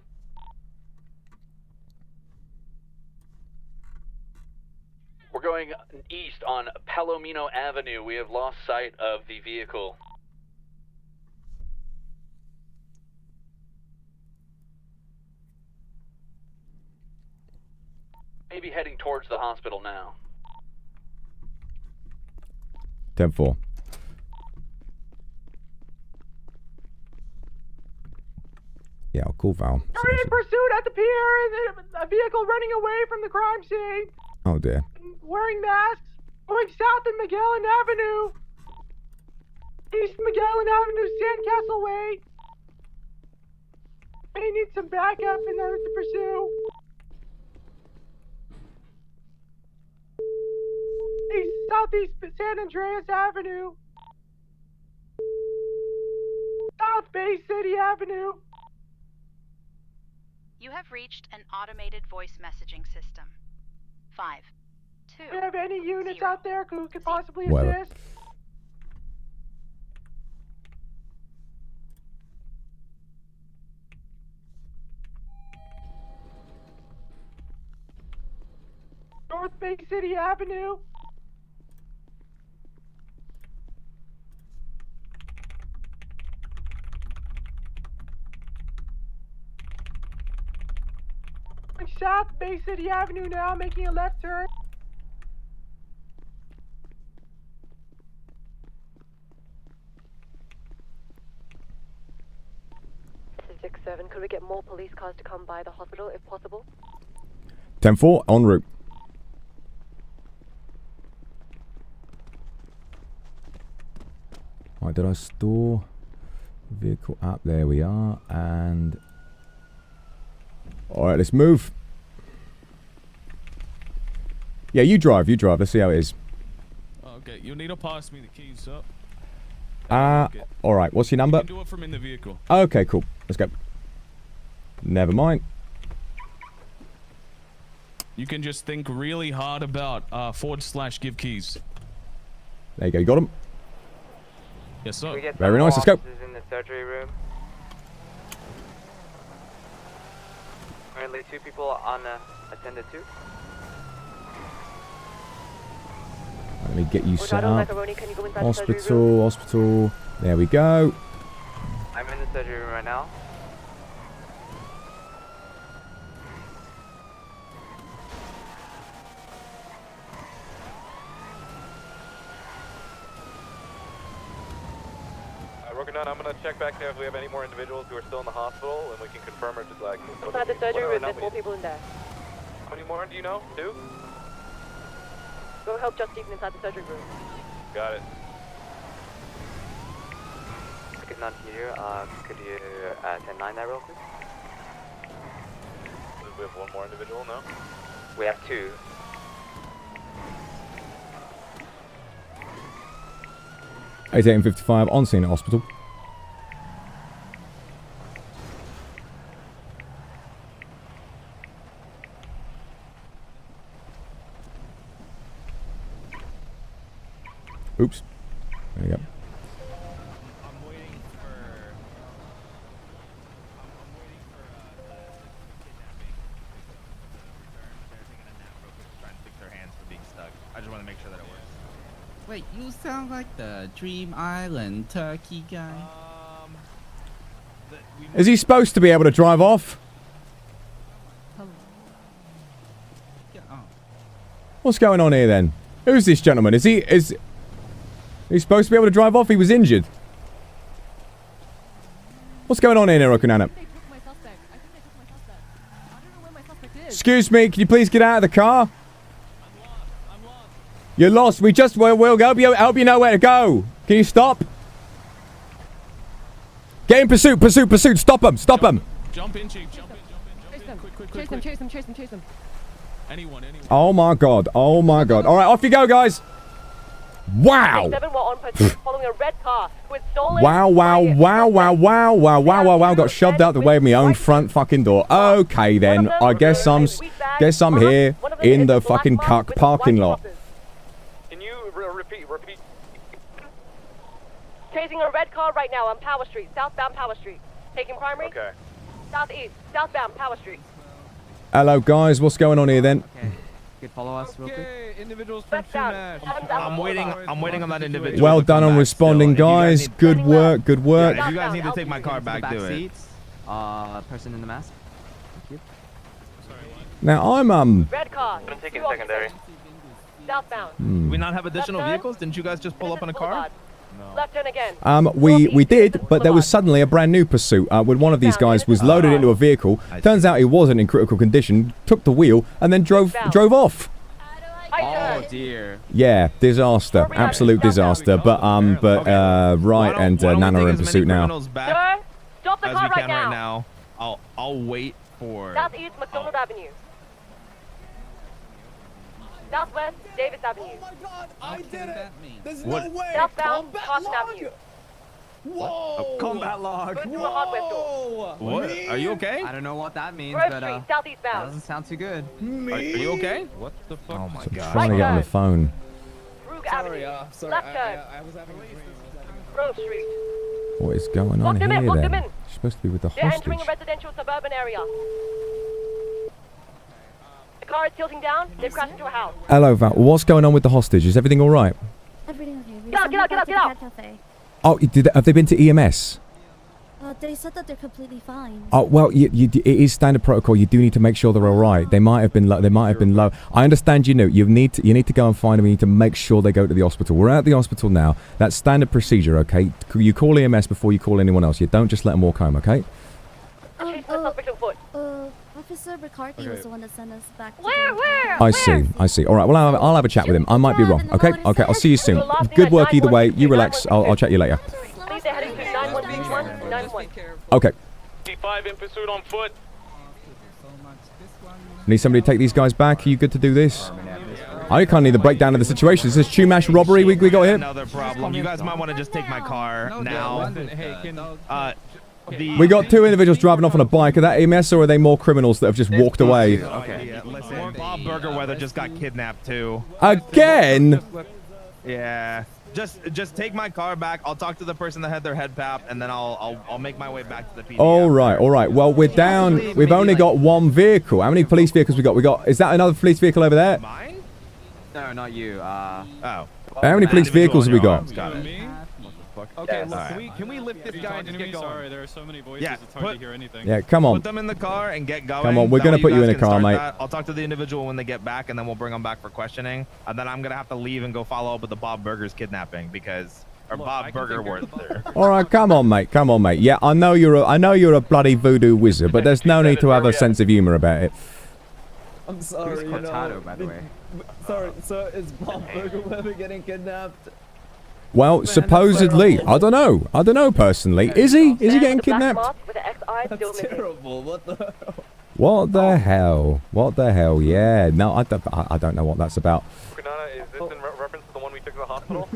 Speaker 14: We're going east on Palomino Avenue. We have lost sight of the vehicle. Maybe heading towards the hospital now.
Speaker 1: 10-4. Yeah, I'll call Val.
Speaker 22: We're in pursuit at the pier. A vehicle running away from the crime scene.
Speaker 1: Oh dear.
Speaker 22: Wearing masks. Going south of Magellan Avenue. East Magellan Avenue, Sandcastle Way. May need some backup in order to pursue. Southeast San Andreas Avenue. South Bay City Avenue.
Speaker 16: You have reached an automated voice messaging system. 5, 2.
Speaker 22: Do you have any units out there who could possibly
Speaker 1: Whatever.
Speaker 22: assist? North Bay City Avenue. South Bay City Avenue now, making a left turn.
Speaker 15: This is 6-7. Could we get more police cars to come by the hospital if possible?
Speaker 1: 10-4, en route. Right, did I store vehicle app? There we are, and all right, let's move. Yeah, you drive. Let's see how it is.
Speaker 6: Okay, you need to pass me the keys up.
Speaker 1: All right. What's your number?
Speaker 6: You can do it from in the vehicle.
Speaker 1: Okay, cool. Let's go. Never mind.
Speaker 6: You can just think really hard about / give keys.
Speaker 1: There you go. You got them.
Speaker 6: Yes, sir.
Speaker 1: Very nice. Let's go.
Speaker 13: In the surgery room. Currently 2 people on attended to.
Speaker 1: Let me get you set up.
Speaker 15: Macaroni, can you go inside the surgery room?
Speaker 1: Hospital. There we go.
Speaker 13: I'm in the surgery room right now.
Speaker 8: Broken down, I'm gonna check back there if we have any more individuals who are still in the hospital, and we can confirm or just like.
Speaker 15: Inside the surgery room, there's more people in there.
Speaker 8: How many more do you know? 2?
Speaker 15: Go help Justine inside the surgery room.
Speaker 8: Got it.
Speaker 13: Good none here. Could you 10-9 that real quick?
Speaker 8: We have one more individual, no?
Speaker 13: We have 2.
Speaker 1: and 55 on scene at hospital. Oops. There you go.
Speaker 5: Wait, you sound like the Dream Island turkey guy.
Speaker 1: Is he supposed to be able to drive off? What's going on here then? Who's this gentleman? Is he supposed to be able to drive off? He was injured. What's going on here, Okunanan? Excuse me, can you please get out of the car? You're lost. We'll help you know where to go. Can you stop? Get in pursuit, pursuit. Stop him.
Speaker 6: Jump in, Chief. Jump in.
Speaker 15: Chase him.
Speaker 6: Anyone.
Speaker 1: Oh my god. All right, off you go, guys. Wow.
Speaker 4: D-7 were on pursuit following a red car who had stolen.
Speaker 1: Wow. Got shoved out the way of my own front fucking door. Okay then. I guess I'm here in the fucking cuck parking lot.
Speaker 8: Can you repeat?
Speaker 4: Chasing a red car right now on Power Street, southbound Power Street. Taking primary.
Speaker 8: Okay.
Speaker 4: Southeast, southbound Power Street.
Speaker 1: Hello guys, what's going on here then?
Speaker 13: Could follow us real quick.
Speaker 22: Individuals from Sumash.
Speaker 11: I'm waiting on that individual.
Speaker 1: Well done on responding, guys. Good work.
Speaker 11: Yeah, if you guys need to take my car back, do it.
Speaker 13: Person in the mask. Thank you.
Speaker 1: Now I'm
Speaker 4: Red car.
Speaker 8: I'm taking secondary.
Speaker 4: Southbound.
Speaker 11: Do we not have additional vehicles? Didn't you guys just pull up in a car?
Speaker 4: Left turn again.
Speaker 1: we did, but there was suddenly a brand new pursuit when one of these guys was loaded into a vehicle. Turns out he wasn't in critical condition, took the wheel, and then drove off.
Speaker 13: Oh dear.
Speaker 1: Yeah, disaster, absolute disaster. But Wright and Nana are in pursuit now.
Speaker 4: Sir, stop the car right now.
Speaker 11: I'll wait for.
Speaker 4: Southeast McDonald Avenue. Southwest Davis Avenue.
Speaker 22: Oh my god, I did it! There's
Speaker 11: What?
Speaker 22: no way!
Speaker 4: Southbound
Speaker 22: Combat
Speaker 4: Carson
Speaker 22: log!
Speaker 4: Avenue.
Speaker 22: Whoa!
Speaker 13: Combat log.
Speaker 4: Go through a hardware store.
Speaker 11: What?
Speaker 22: Me?
Speaker 11: Are you okay?
Speaker 13: I don't know what that means,
Speaker 4: Grove
Speaker 13: but
Speaker 4: Street,
Speaker 13: that
Speaker 4: southeastbound.
Speaker 13: doesn't sound too good.
Speaker 22: Me?
Speaker 11: Are you okay? What the fuck? Oh my god.
Speaker 1: Trying to get on the phone.
Speaker 4: Rook Avenue. Left turn.
Speaker 22: I was having a dream.
Speaker 4: Grove Street.
Speaker 1: What is going on
Speaker 4: Lock them
Speaker 1: here
Speaker 4: in, lock them
Speaker 1: then?
Speaker 4: in.
Speaker 1: You're supposed to be with the
Speaker 4: They're entering a
Speaker 1: hostage.
Speaker 4: residential suburban area. The car is tilting down. They've crashed into a house.
Speaker 1: Hello, Val. What's going on with the hostage? Is everything all right?
Speaker 10: Everything okay. We
Speaker 4: Get out,
Speaker 10: sent
Speaker 4: get out,
Speaker 10: them back
Speaker 4: get out,
Speaker 10: to the
Speaker 4: get
Speaker 10: Cat Cafe.
Speaker 1: Oh, have they been to EMS?
Speaker 10: They said that they're completely fine.
Speaker 1: Oh well, it is standard protocol. You do need to make sure they're all right. They might have been low. I understand. You need to go and find them. You need to make sure they go to the hospital. We're at the hospital now. That's standard procedure. Okay. You call EMS before you call anyone else. You don't just let them walk home. Okay.
Speaker 4: Chase the suspect on foot.
Speaker 10: Officer McCarthy was the one that sent us back.
Speaker 4: Where?
Speaker 1: I see. All right. Well, I'll have a chat with him. I might be wrong. Okay. I'll see you soon. Good work either way. You relax. I'll chat you later.
Speaker 4: Please, they're heading to 9161 91.
Speaker 1: Okay.
Speaker 21: D5 in pursuit on foot.
Speaker 1: Need somebody to take these guys back. Are you good to do this? I can't need the breakdown of the situation. Is this Chumash robbery we got here?
Speaker 11: Another problem. You guys might want to just take my car now.
Speaker 1: We got two individuals driving off on a bike. Are that EMS or are they more criminals that have just walked away?
Speaker 11: Okay. Listen, Bob Burgerweather just got kidnapped too.
Speaker 1: Again?
Speaker 11: Yeah. Just take my car back. I'll talk to the person that had their head papped, and then I'll make my way back to the PD.
Speaker 1: All right. Well, we're down. We've only got one vehicle. How many police vehicles we got? Is that another police vehicle over there?
Speaker 13: Mine? No, not you.
Speaker 11: Oh.
Speaker 1: How many police vehicles have we got?
Speaker 22: Okay, look, can we lift this guy and just get going?
Speaker 3: Sorry, there are so many voices,
Speaker 11: Yeah,
Speaker 3: it's hard to hear anything.
Speaker 1: Yeah, come on.
Speaker 11: Put them in the car and get going.
Speaker 1: Come on, we're
Speaker 11: That
Speaker 1: gonna
Speaker 11: way
Speaker 1: put you
Speaker 11: guys
Speaker 1: in a
Speaker 11: can
Speaker 1: car,
Speaker 11: start
Speaker 1: mate.
Speaker 11: that. I'll talk to the individual when they get back, and then we'll bring them back for questioning. And then I'm gonna have to leave and go follow up with the Bob Burger's kidnapping Bob Burgerworth.
Speaker 1: All right, come on, mate. Yeah, I know you're a bloody voodoo wizard, but there's no need to have a sense of humor about it.
Speaker 22: I'm sorry,
Speaker 13: Who's Cortado, by the way?
Speaker 22: Sorry, so is Bob Burgerweather getting kidnapped?
Speaker 1: Well, supposedly, I don't know personally. Is he getting kidnapped?
Speaker 22: That's terrible. What the hell?
Speaker 1: What the hell? Yeah, no, I don't know what that's about.
Speaker 8: Is this in reference to the one we took to the hospital?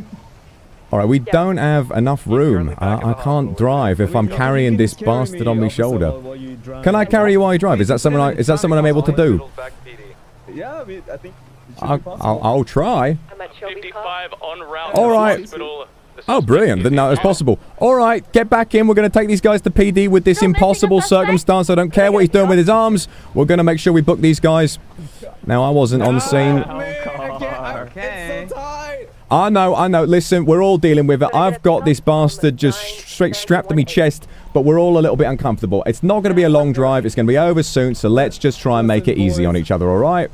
Speaker 1: All right, we don't have enough room. I can't drive if I'm carrying this bastard on my shoulder. Can I carry you while you drive? Is that something I'm able to do?
Speaker 22: Yeah, I think.
Speaker 1: I'll try.
Speaker 21: 55 en route
Speaker 1: All
Speaker 21: to
Speaker 1: right.
Speaker 21: the hospital.
Speaker 1: Oh, brilliant. Didn't know it was possible. All right, get back in. We're going to take these guys to PD with this impossible circumstance. I don't care what he's doing with his arms. We're going to make sure we book these guys. Now, I wasn't on the scene.
Speaker 22: Okay. It's so tight.
Speaker 1: I know. Listen, we're all dealing with it. I've got this bastard just straight strapped to my chest, but we're all a little bit uncomfortable. It's not going to be a long drive. It's going to be over soon, so let's just try and make it easy on each other, all right?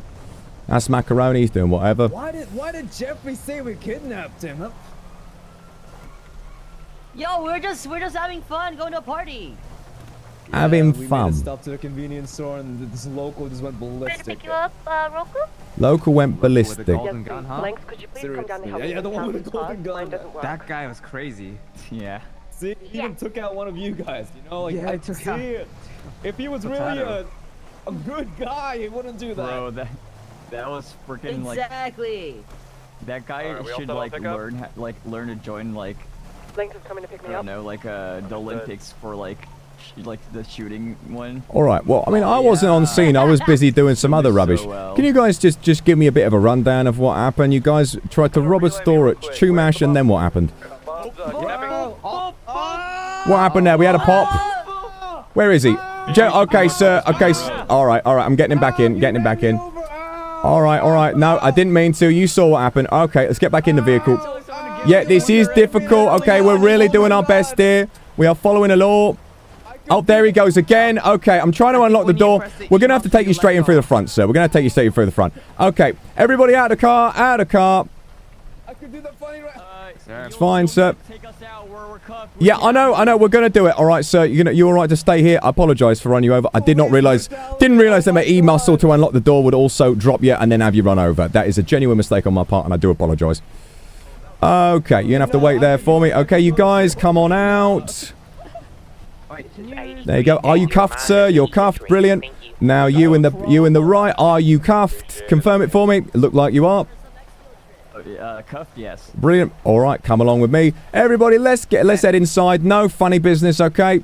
Speaker 1: That's Macaroni. He's doing whatever.
Speaker 9: Why did Jeffrey say we kidnapped him?
Speaker 18: Yo, we're just having fun, going to a party.
Speaker 1: Having
Speaker 9: we
Speaker 1: fun.
Speaker 9: made a stop to the convenience store and this local just went ballistic.
Speaker 7: Pick you up, Roku?
Speaker 1: Local went ballistic.
Speaker 9: Golden
Speaker 23: gun, huh?
Speaker 9: Blanks, could you please come down to help
Speaker 23: Yeah,
Speaker 9: the one with the golden gun.
Speaker 23: That guy was crazy. Yeah.
Speaker 9: See, he even took out one of you guys, you know? Like,
Speaker 23: Yeah,
Speaker 9: I
Speaker 23: I took
Speaker 9: see
Speaker 23: out-
Speaker 9: it. If he was really
Speaker 23: Potato.
Speaker 9: a good guy, he wouldn't do that.
Speaker 23: Bro, that was freaking
Speaker 18: Exactly.
Speaker 23: that guy
Speaker 8: Alright, we all
Speaker 23: should
Speaker 8: set on
Speaker 23: like
Speaker 8: pickup?
Speaker 23: learn to join like Blanks is coming to pick I don't know, like the Olympics for like the shooting one.
Speaker 1: All right. Well, I mean, I wasn't on scene. I was busy doing some other rubbish. Can you guys just give me a bit of a rundown of what happened? You guys tried to rob a store at Chumash, and then what happened? What happened there? We had a pop. Where is he? Okay, sir. Okay. All right. I'm getting him back in. All right. No, I didn't mean to. You saw what happened. Okay, let's get back in the vehicle. Yeah, this is difficult. Okay, we're really doing our best here. We are following the law. Oh, there he goes again. Okay, I'm trying to unlock the door. We're going to have to take you straight in through the front, sir. We're going to take you straight in through the front. Okay, everybody out of the car. I could do the funny It's fine, sir. Yeah, I know. We're going to do it. All right, sir. You all right to stay here? I apologize for running you over. I didn't realize that my E-muscle to unlock the door would also drop you and then have you run over. That is a genuine mistake on my part, and I do apologize. Okay, you're going to have to wait there for me. Okay, you guys, come on out. There you go. Are you cuffed, sir? You're cuffed. Brilliant. Now you in the right. Are you cuffed? Confirm it for me. It looked like you are.
Speaker 23: Cuffed, yes.
Speaker 1: Brilliant. All right, come along with me, everybody. Let's head inside. No funny business, okay?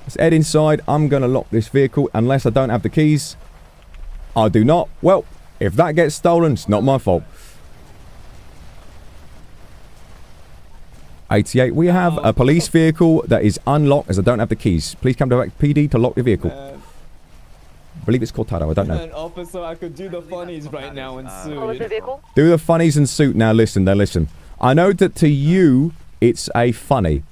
Speaker 1: Let's head inside. I'm gonna lock this vehicle unless I don't have the keys. I do not. Well, if that gets stolen, it's not my fault. 88. We have a police vehicle that is unlocked as I don't have the keys. Please come to PD to lock the vehicle. I believe it's Cortado. I don't know.
Speaker 9: Officer, I could do the funnies right now and sue.
Speaker 1: Do the funnies and suit. Now listen. I know that to you it's a funny,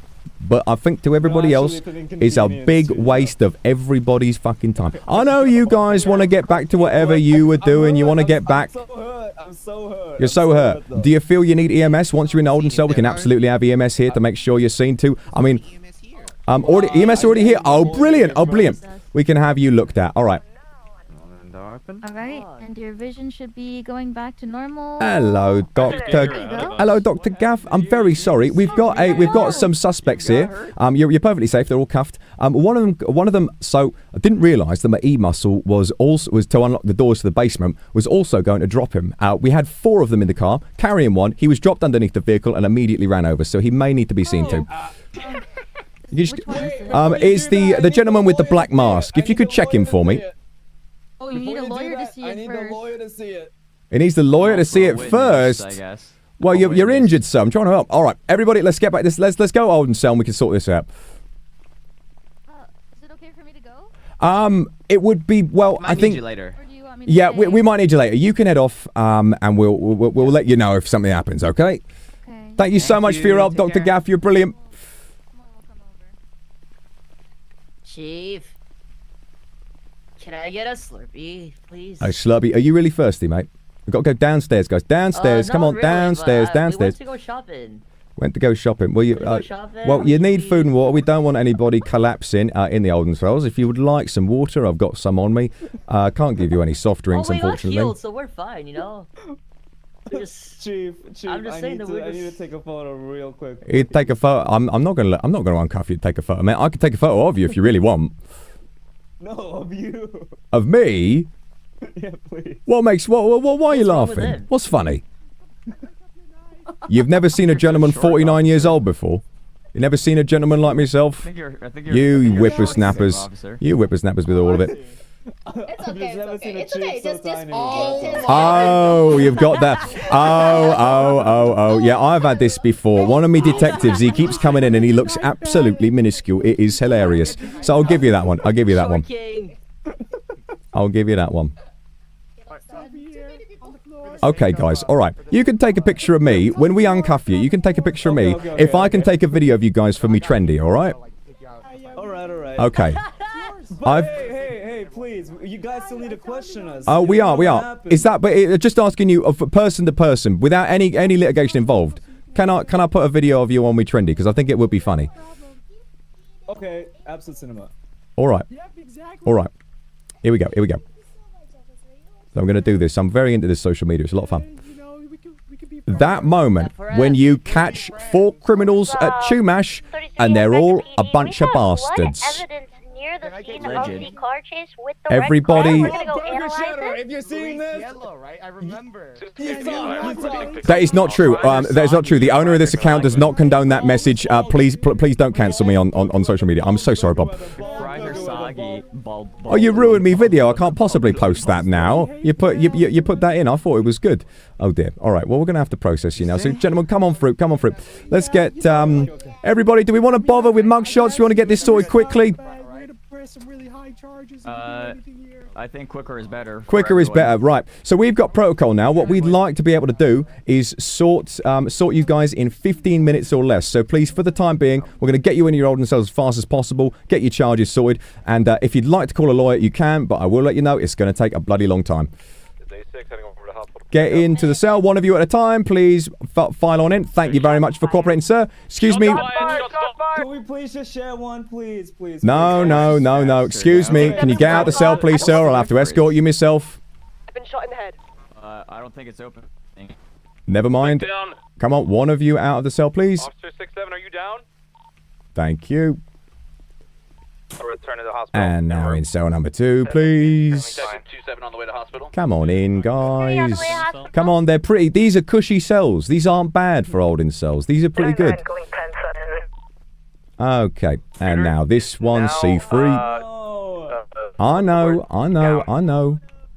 Speaker 1: but I think to everybody else it's a big waste of everybody's fucking time. I know you guys want to get back to whatever you were doing. You want to get back.
Speaker 9: I'm so hurt.
Speaker 1: You're so hurt. Do you feel you need EMS? Once you're in the Olden cell, we can absolutely have EMS here to make sure you're seen to. I mean, EMS already here. Oh, brilliant. We can have you looked at. All right.
Speaker 24: All right, and your vision should be going back to normal.
Speaker 1: Hello, Doctor. Hello, Dr. Gaff. I'm very sorry. We've got some suspects here. You're perfectly safe. They're all cuffed. One of them. So I didn't realise that my E-muscle was to unlock the doors to the basement. Was also going to drop him. We had 4 of them in the car, carrying one. He was dropped underneath the vehicle and immediately ran over. So he may need to be seen to. It's the gentleman with the black mask. If you could check him for me.
Speaker 24: Oh, you need a lawyer to see it
Speaker 9: I need
Speaker 24: first.
Speaker 9: the lawyer to see it.
Speaker 1: He needs the lawyer to see it first.
Speaker 23: I guess.
Speaker 1: Well, you're injured, sir. I'm trying to help. All right, everybody, let's get back. Let's go Olden cell and we can sort this out.
Speaker 24: Is it okay for me to go?
Speaker 1: It would be I think.
Speaker 23: Need you later.
Speaker 24: Or do you want me to
Speaker 1: Yeah,
Speaker 24: stay?
Speaker 1: we might need you later. You can head off, and we'll let you know if something happens. Okay.
Speaker 24: Okay.
Speaker 1: Thank you so much for your help, Dr. Gaff. You're brilliant.
Speaker 18: Chief, can I get a Slurpee, please?
Speaker 1: Oh, Slurpee, are you really thirsty, mate? We've got to go downstairs, guys. Downstairs. Come
Speaker 18: not
Speaker 1: on,
Speaker 18: really,
Speaker 1: downstairs.
Speaker 18: but,
Speaker 1: Downstairs.
Speaker 18: We went to go shopping.
Speaker 1: Went to go shopping. Well,
Speaker 18: Go shopping.
Speaker 1: well, you need food and water. We don't want anybody collapsing in the Olden cells. If you would like some water, I've got some on me. Can't give you any soft drinks, unfortunately.
Speaker 18: Healed, so we're fine, you know.
Speaker 9: Chief,
Speaker 18: I'm just saying that
Speaker 9: I need to take a photo real quick.
Speaker 1: You'd take a photo. I'm not gonna uncuff you to take a photo, man. I could take a photo of you if you really want.
Speaker 9: No, of you.
Speaker 1: Of me?
Speaker 9: Yeah, please.
Speaker 1: Why are you laughing? What's funny? You've never seen a gentleman 49 years old before? You never seen a gentleman like myself? You whippersnappers. You whippersnappers with all of it.
Speaker 17: It's okay. Just
Speaker 1: Oh, you've got that. Oh. Yeah, I've had this before. One of me detectives, he keeps coming in and he looks absolutely minuscule. It is hilarious. So I'll give you that one. I'll give you that one. Okay, guys. All right. You can take a picture of me. When we uncuff you, you can take a picture of me. If I can take a video of you guys for me trendy, all right?
Speaker 9: All right.
Speaker 1: Okay.
Speaker 9: But hey, please. You guys still need to question us.
Speaker 1: Oh, we are.
Speaker 9: Happened.
Speaker 1: Is that, but just asking you, of person to person, without any litigation involved, can I put a video of you on me trendy? Because I think it would be funny.
Speaker 9: Okay, Absolute Cinema.
Speaker 1: All right. All right. Here we go. So I'm going to do this. I'm very into this social media. It's a lot of fun. That moment when you catch 4 criminals at Chumash and they're all a bunch of bastards. Everybody.
Speaker 9: If you're seeing this, yellow, right? I remember.
Speaker 1: That is not true. That is not true. The owner of this account does not condone that message. Please don't cancel me on social media. I'm so sorry, Bob. Oh, you ruined me video. I can't possibly post that now. You put that in. I thought it was good. Oh dear. All right. Well, we're gonna have to process you now. So, gentlemen, come on through. Let's get everybody. Do we want to bother with mugshots? We want to get this sorted quickly.
Speaker 23: I think quicker is better.
Speaker 1: Quicker is better, right. So we've got protocol now. What we'd like to be able to do is sort you guys in 15 minutes or less. So please, for the time being, we're going to get you into your holding cells as fast as possible, get your charges sorted, and if you'd like to call a lawyer, you can, but I will let you know it's going to take a bloody long time. Get into the cell, one of you at a time, please. File on in. Thank you very much for cooperating, sir. Excuse me.
Speaker 9: Can we please just share one, please?
Speaker 1: No. Excuse me. Can you get out of the cell, please, sir? I'll have to escort you myself.
Speaker 4: I've been shot in the head.
Speaker 23: I don't think it's open.
Speaker 1: Never mind. Come on, one of you out of the cell, please.
Speaker 8: Officer 6-7, are you down?
Speaker 1: Thank you.
Speaker 8: Return to the hospital.
Speaker 1: And now in cell number 2, please.
Speaker 14: 2-7 on the way to hospital.
Speaker 1: Come on in, guys. Come on, they're pretty. These are cushy cells. These aren't bad for holding cells. These are pretty good. Okay, and now this one, C3. I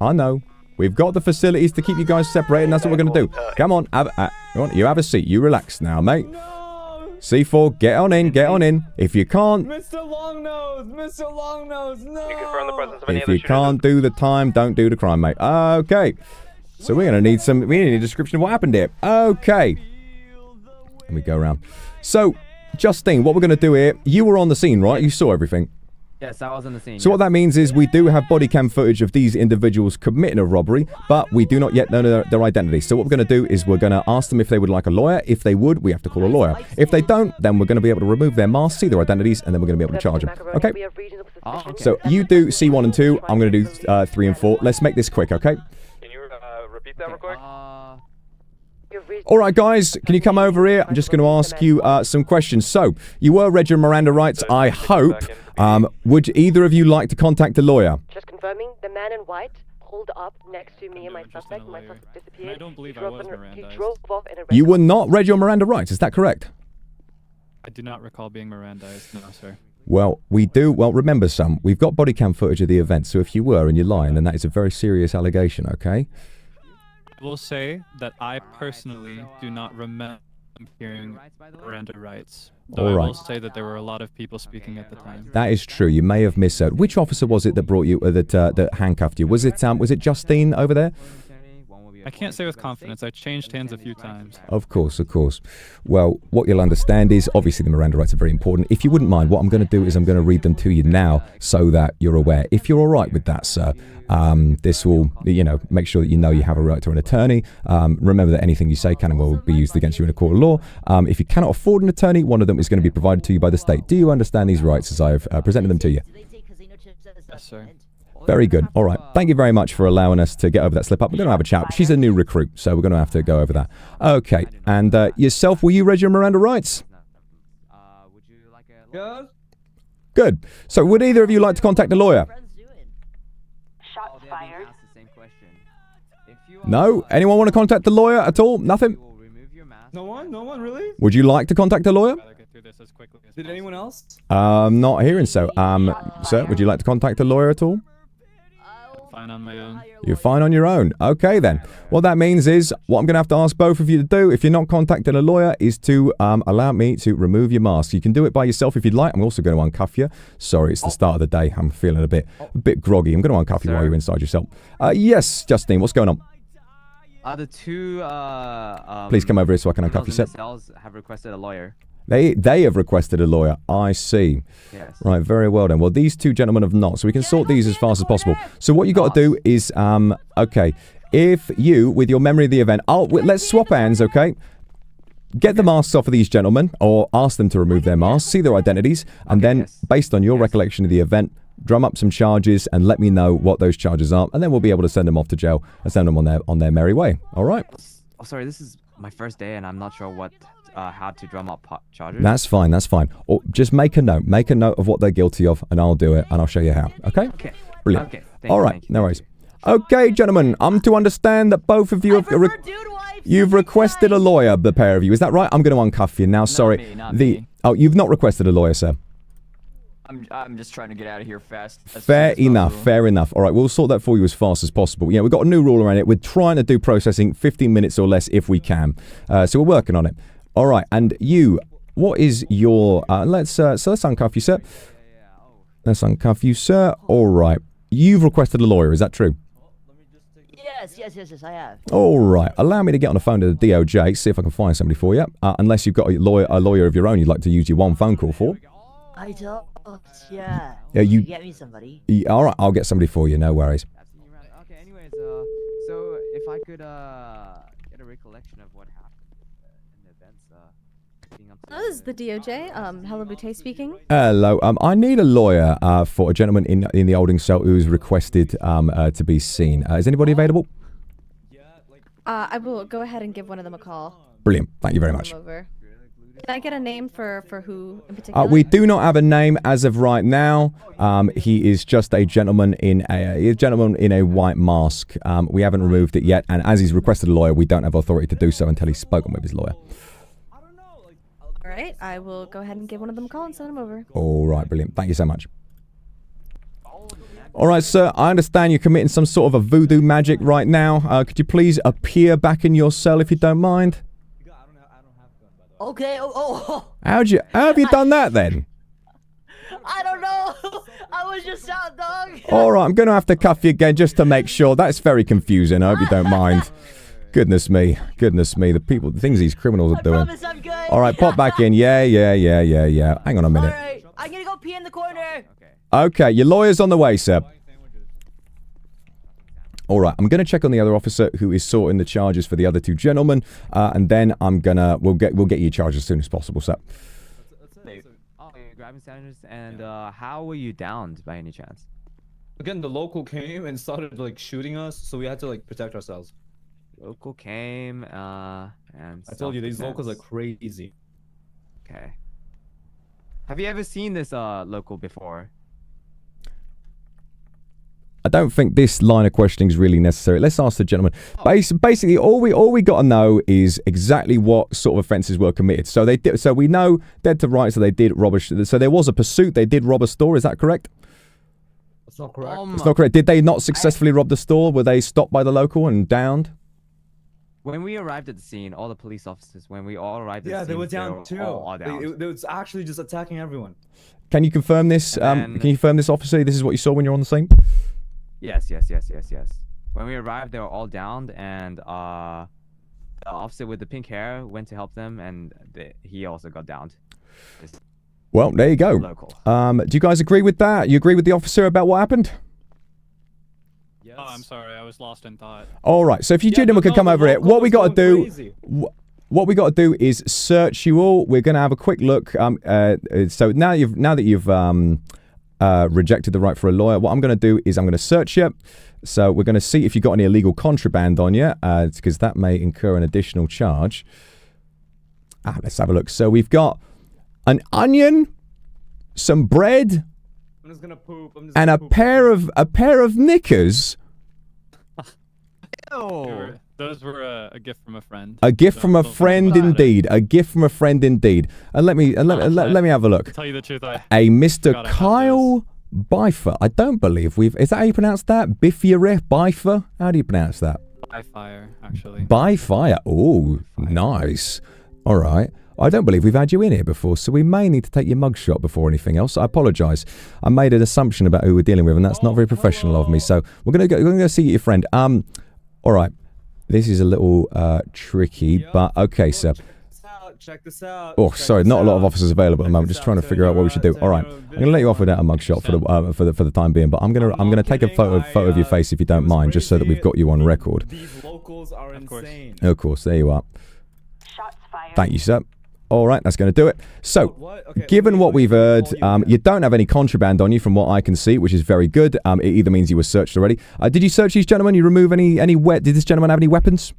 Speaker 1: know. We've got the facilities to keep you guys separated, and that's what we're going to do. Come on, you have a seat. You relax now, mate. C4, get on in. If you can't...
Speaker 9: Mr. Longnose, no!
Speaker 8: You confirm the presence of any
Speaker 1: if you can't do the time, don't do the crime, mate. Okay. So we're going to need we need a description of what happened here. Okay. Let me go around. So, Justine, what we're going to do here, you were on the scene, right? You saw everything.
Speaker 13: Yes, I was on the scene.
Speaker 1: So what that means is we do have body cam footage of these individuals committing a robbery, but we do not yet know their identity. So what we're going to do is we're going to ask them if they would like a lawyer. If they would, we have to call a lawyer. If they don't, then we're going to be able to remove their masks, see their identities, and then we're going to be able to charge them. Okay? So you do C1 and 2. I'm going to do 3 and 4. Let's make this quick, okay?
Speaker 8: Can you repeat that real quick?
Speaker 1: All right, guys, can you come over here? I'm just going to ask you some questions. So, you were read your Miranda rights, I hope. Would either of you like to contact a lawyer?
Speaker 4: Just confirming, the man in white pulled up next to me and my suspect. My suspect disappeared.
Speaker 3: I don't believe I was Mirandized.
Speaker 4: He drove off in a red
Speaker 1: You were
Speaker 4: car.
Speaker 1: not read your Miranda rights, is that correct?
Speaker 3: I do not recall being Mirandized, no, sir.
Speaker 1: Well, we do. Well, remember, son, we've got body cam footage of the event, so if you were and you're lying, then that is a very serious allegation, okay?
Speaker 3: I will say that I personally do not remember hearing Miranda rights. Though
Speaker 1: All
Speaker 3: I
Speaker 1: right.
Speaker 3: will say that there were a lot of people speaking at the time.
Speaker 1: That is true. You may have misheard. Which officer was it that brought you, that handcuffed you? Was it Justine over there?
Speaker 3: I can't say with confidence. I changed hands a few times.
Speaker 1: Of course. Well, what you'll understand is, obviously, the Miranda rights are very important. If you wouldn't mind, what I'm going to do is I'm going to read them to you now so that you're aware. If you're all right with that, sir, this will, make sure that you know you have a right to an attorney. Remember that anything you say can and will be used against you in a court of law. If you cannot afford an attorney, one of them is going to be provided to you by the state. Do you understand these rights as I've presented them to you?
Speaker 3: Yes, sir.
Speaker 1: Very good. All right. Thank you very much for allowing us to get over that slip up. We're going to have a chat. She's a new recruit, so we're going to have to go over that. Okay. And yourself, will you read your Miranda rights?
Speaker 9: Good.
Speaker 1: Good. So would either of you like to contact a lawyer?
Speaker 4: Shots fired.
Speaker 1: No? Anyone want to contact a lawyer at all? Nothing?
Speaker 9: No one, really?
Speaker 1: Would you like to contact a lawyer?
Speaker 9: Did anyone else?
Speaker 1: Not hearing so. Sir, would you like to contact a lawyer at all?
Speaker 3: Fine on my own.
Speaker 1: You're fine on your own. Okay, then. What that means is, what I'm going to have to ask both of you to do, if you're not contacting a lawyer, is to allow me to remove your mask. You can do it by yourself if you'd like. I'm also going to uncuff you. Sorry, it's the start of the day. I'm feeling a bit groggy. I'm going to uncuff you while you're inside your cell. Yes, Justine, what's going on?
Speaker 2: The two
Speaker 1: Please come over here so I can uncuff you, sir.
Speaker 2: cells have requested a lawyer.
Speaker 1: They have requested a lawyer. I see.
Speaker 2: Yes.
Speaker 1: Right, very well then. Well, these two gentlemen have not, so we can sort these as fast as possible. So what you got to do is, okay, if you, with your memory of the event, let's swap hands, okay? Get the masks off of these gentlemen, or ask them to remove their masks, see their identities, and then, based on your recollection of the event, drum up some charges and let me know what those charges are, and then we'll be able to send them off to jail and send them on their merry way. All right?
Speaker 2: Oh, sorry, this is my first day, and I'm not sure what how to drum up charges.
Speaker 1: That's fine, that's fine. Or just make a note of what they're guilty of, and I'll do it, and I'll show you how. Okay?
Speaker 2: Okay.
Speaker 1: Brilliant.
Speaker 2: Okay.
Speaker 1: All right, no worries. Okay, gentlemen, I'm to understand that both of you have you've requested a lawyer, the pair of you. Is that right? I'm going to uncuff you now. Sorry.
Speaker 23: Not me.
Speaker 1: Oh, you've not requested a lawyer, sir.
Speaker 23: I'm just trying to get out of here fast.
Speaker 1: Fair enough, fair enough. All right, we'll sort that for you as fast as possible. Yeah, we've got a new rule around it. We're trying to do processing 15 minutes or less if we can. So we're working on it. All right, and you, what is your... let's uncuff you, sir. Let's uncuff you, sir. All right. You've requested a lawyer, is that true?
Speaker 18: Yes, I have.
Speaker 1: All right. Allow me to get on the phone to the DOJ, see if I can find somebody for you. Unless you've got a lawyer of your own you'd like to use your one phone call for.
Speaker 18: I don't. Yeah.
Speaker 1: Yeah, you
Speaker 18: get me somebody.
Speaker 1: All right, I'll get somebody for you. No worries.
Speaker 2: Okay. Anyways, so if I could get a recollection of what happened in the events, leading up to
Speaker 12: This is the DOJ. Hello, Boutte speaking.
Speaker 1: Hello. I need a lawyer for a gentleman in the holding cell who's requested to be seen. Is anybody available?
Speaker 12: I will go ahead and give one of them a call.
Speaker 1: Brilliant. Thank you very much.
Speaker 12: Can I get a name for who in particular?
Speaker 1: We do not have a name as of right now. He is just a gentleman in a white mask. We haven't removed it yet, and as he's requested a lawyer, we don't have authority to do so until he's spoken with his lawyer.
Speaker 12: All right, I will go ahead and give one of them a call and send them over.
Speaker 1: All right, brilliant. Thank you so much. All right, sir, I understand you're committing some sort of a voodoo magic right now. Could you please appear back in your cell if you don't mind?
Speaker 18: Okay.
Speaker 1: How have you done that then?
Speaker 18: I don't know. I was just out, dog.
Speaker 1: All right, I'm going to have to cuff you again just to make sure. That's very confusing. I hope you don't mind. Goodness me. The things these criminals are doing.
Speaker 18: Promise I'm good.
Speaker 1: All right, pop back in. Yeah. Hang on a minute.
Speaker 18: All right, I'm gonna go pee in the corner.
Speaker 1: Okay, your lawyer's on the way, sir. All right, I'm going to check on the other officer who is sorting the charges for the other two gentlemen, and then we'll get you charged as soon as possible, sir.
Speaker 2: Oh, you're grabbing sandwiches, and how were you downed by any chance?
Speaker 9: Again, the local came and started like shooting us, so we had to like protect ourselves.
Speaker 2: Local came, and
Speaker 9: I told you these locals are crazy.
Speaker 2: Okay. Have you ever seen this local before?
Speaker 1: I don't think this line of questioning is really necessary. Let's ask the gentleman. Basically, all we got to know is exactly what sort of offences were committed. So they did. So we know dead to rights that they did rob a. So there was a pursuit. They did rob a store. Is that correct?
Speaker 9: That's not correct.
Speaker 1: It's not correct. Did they not successfully rob the store? Were they stopped by the local and downed?
Speaker 2: When we arrived at the scene, all the police officers, when we all arrived at the scene,
Speaker 9: they were down too.
Speaker 2: All down.
Speaker 9: They was actually just attacking everyone.
Speaker 1: Can you confirm this? Can you confirm this, officer? This is what you saw when you're on the scene?
Speaker 2: Yes. When we arrived, they were all downed, and the officer with the pink hair went to help them, and he also got downed.
Speaker 1: Well, there you go.
Speaker 2: Local.
Speaker 1: Do you guys agree with that? You agree with the officer about what happened?
Speaker 19: Yes. Oh, I'm sorry, I was lost in thought.
Speaker 1: All right. So if you gentlemen could come over here, what we got to do. What we got to do is search you all. We're going to have a quick look. So now that you've rejected the right for a lawyer, what I'm going to do is I'm going to search you. So we're going to see if you've got any illegal contraband on you, because that may incur an additional charge. Let's have a look. So we've got an onion, some bread,
Speaker 9: I'm just gonna poop.
Speaker 1: and a pair of knickers.
Speaker 19: Ew. Those were a gift from a friend.
Speaker 1: A gift from a friend indeed. A gift from a friend indeed. And let me have a look.
Speaker 19: To tell you the truth,
Speaker 1: A Mr. Kyle Bifer. I don't believe is that how you pronounce that? Biffure? Bifer? How do you pronounce that?
Speaker 19: By fire, actually.
Speaker 1: By fire. Oh, nice. All right. I don't believe we've had you in here before, so we may need to take your mugshot before anything else. I apologise. I made an assumption about who we're dealing with, and that's not very professional of me. So we're gonna go see your friend. All right. This is a little tricky, but okay, sir.
Speaker 9: Check this out.
Speaker 1: Oh, sorry, not a lot of officers available at the moment. Just trying to figure out what we should do. All right, I'm gonna let you off without a mugshot for the time being, but I'm gonna take a photo of your face if you don't mind, just so that we've got you on record.
Speaker 9: These locals are insane.
Speaker 1: Of course, there you are. Thank you, sir. All right, that's going to do it. So, given what we've heard, you don't have any contraband on you from what I can see, which is very good. It either means you were searched already. Did you search these gentlemen? You remove any did this gentleman have any weapons?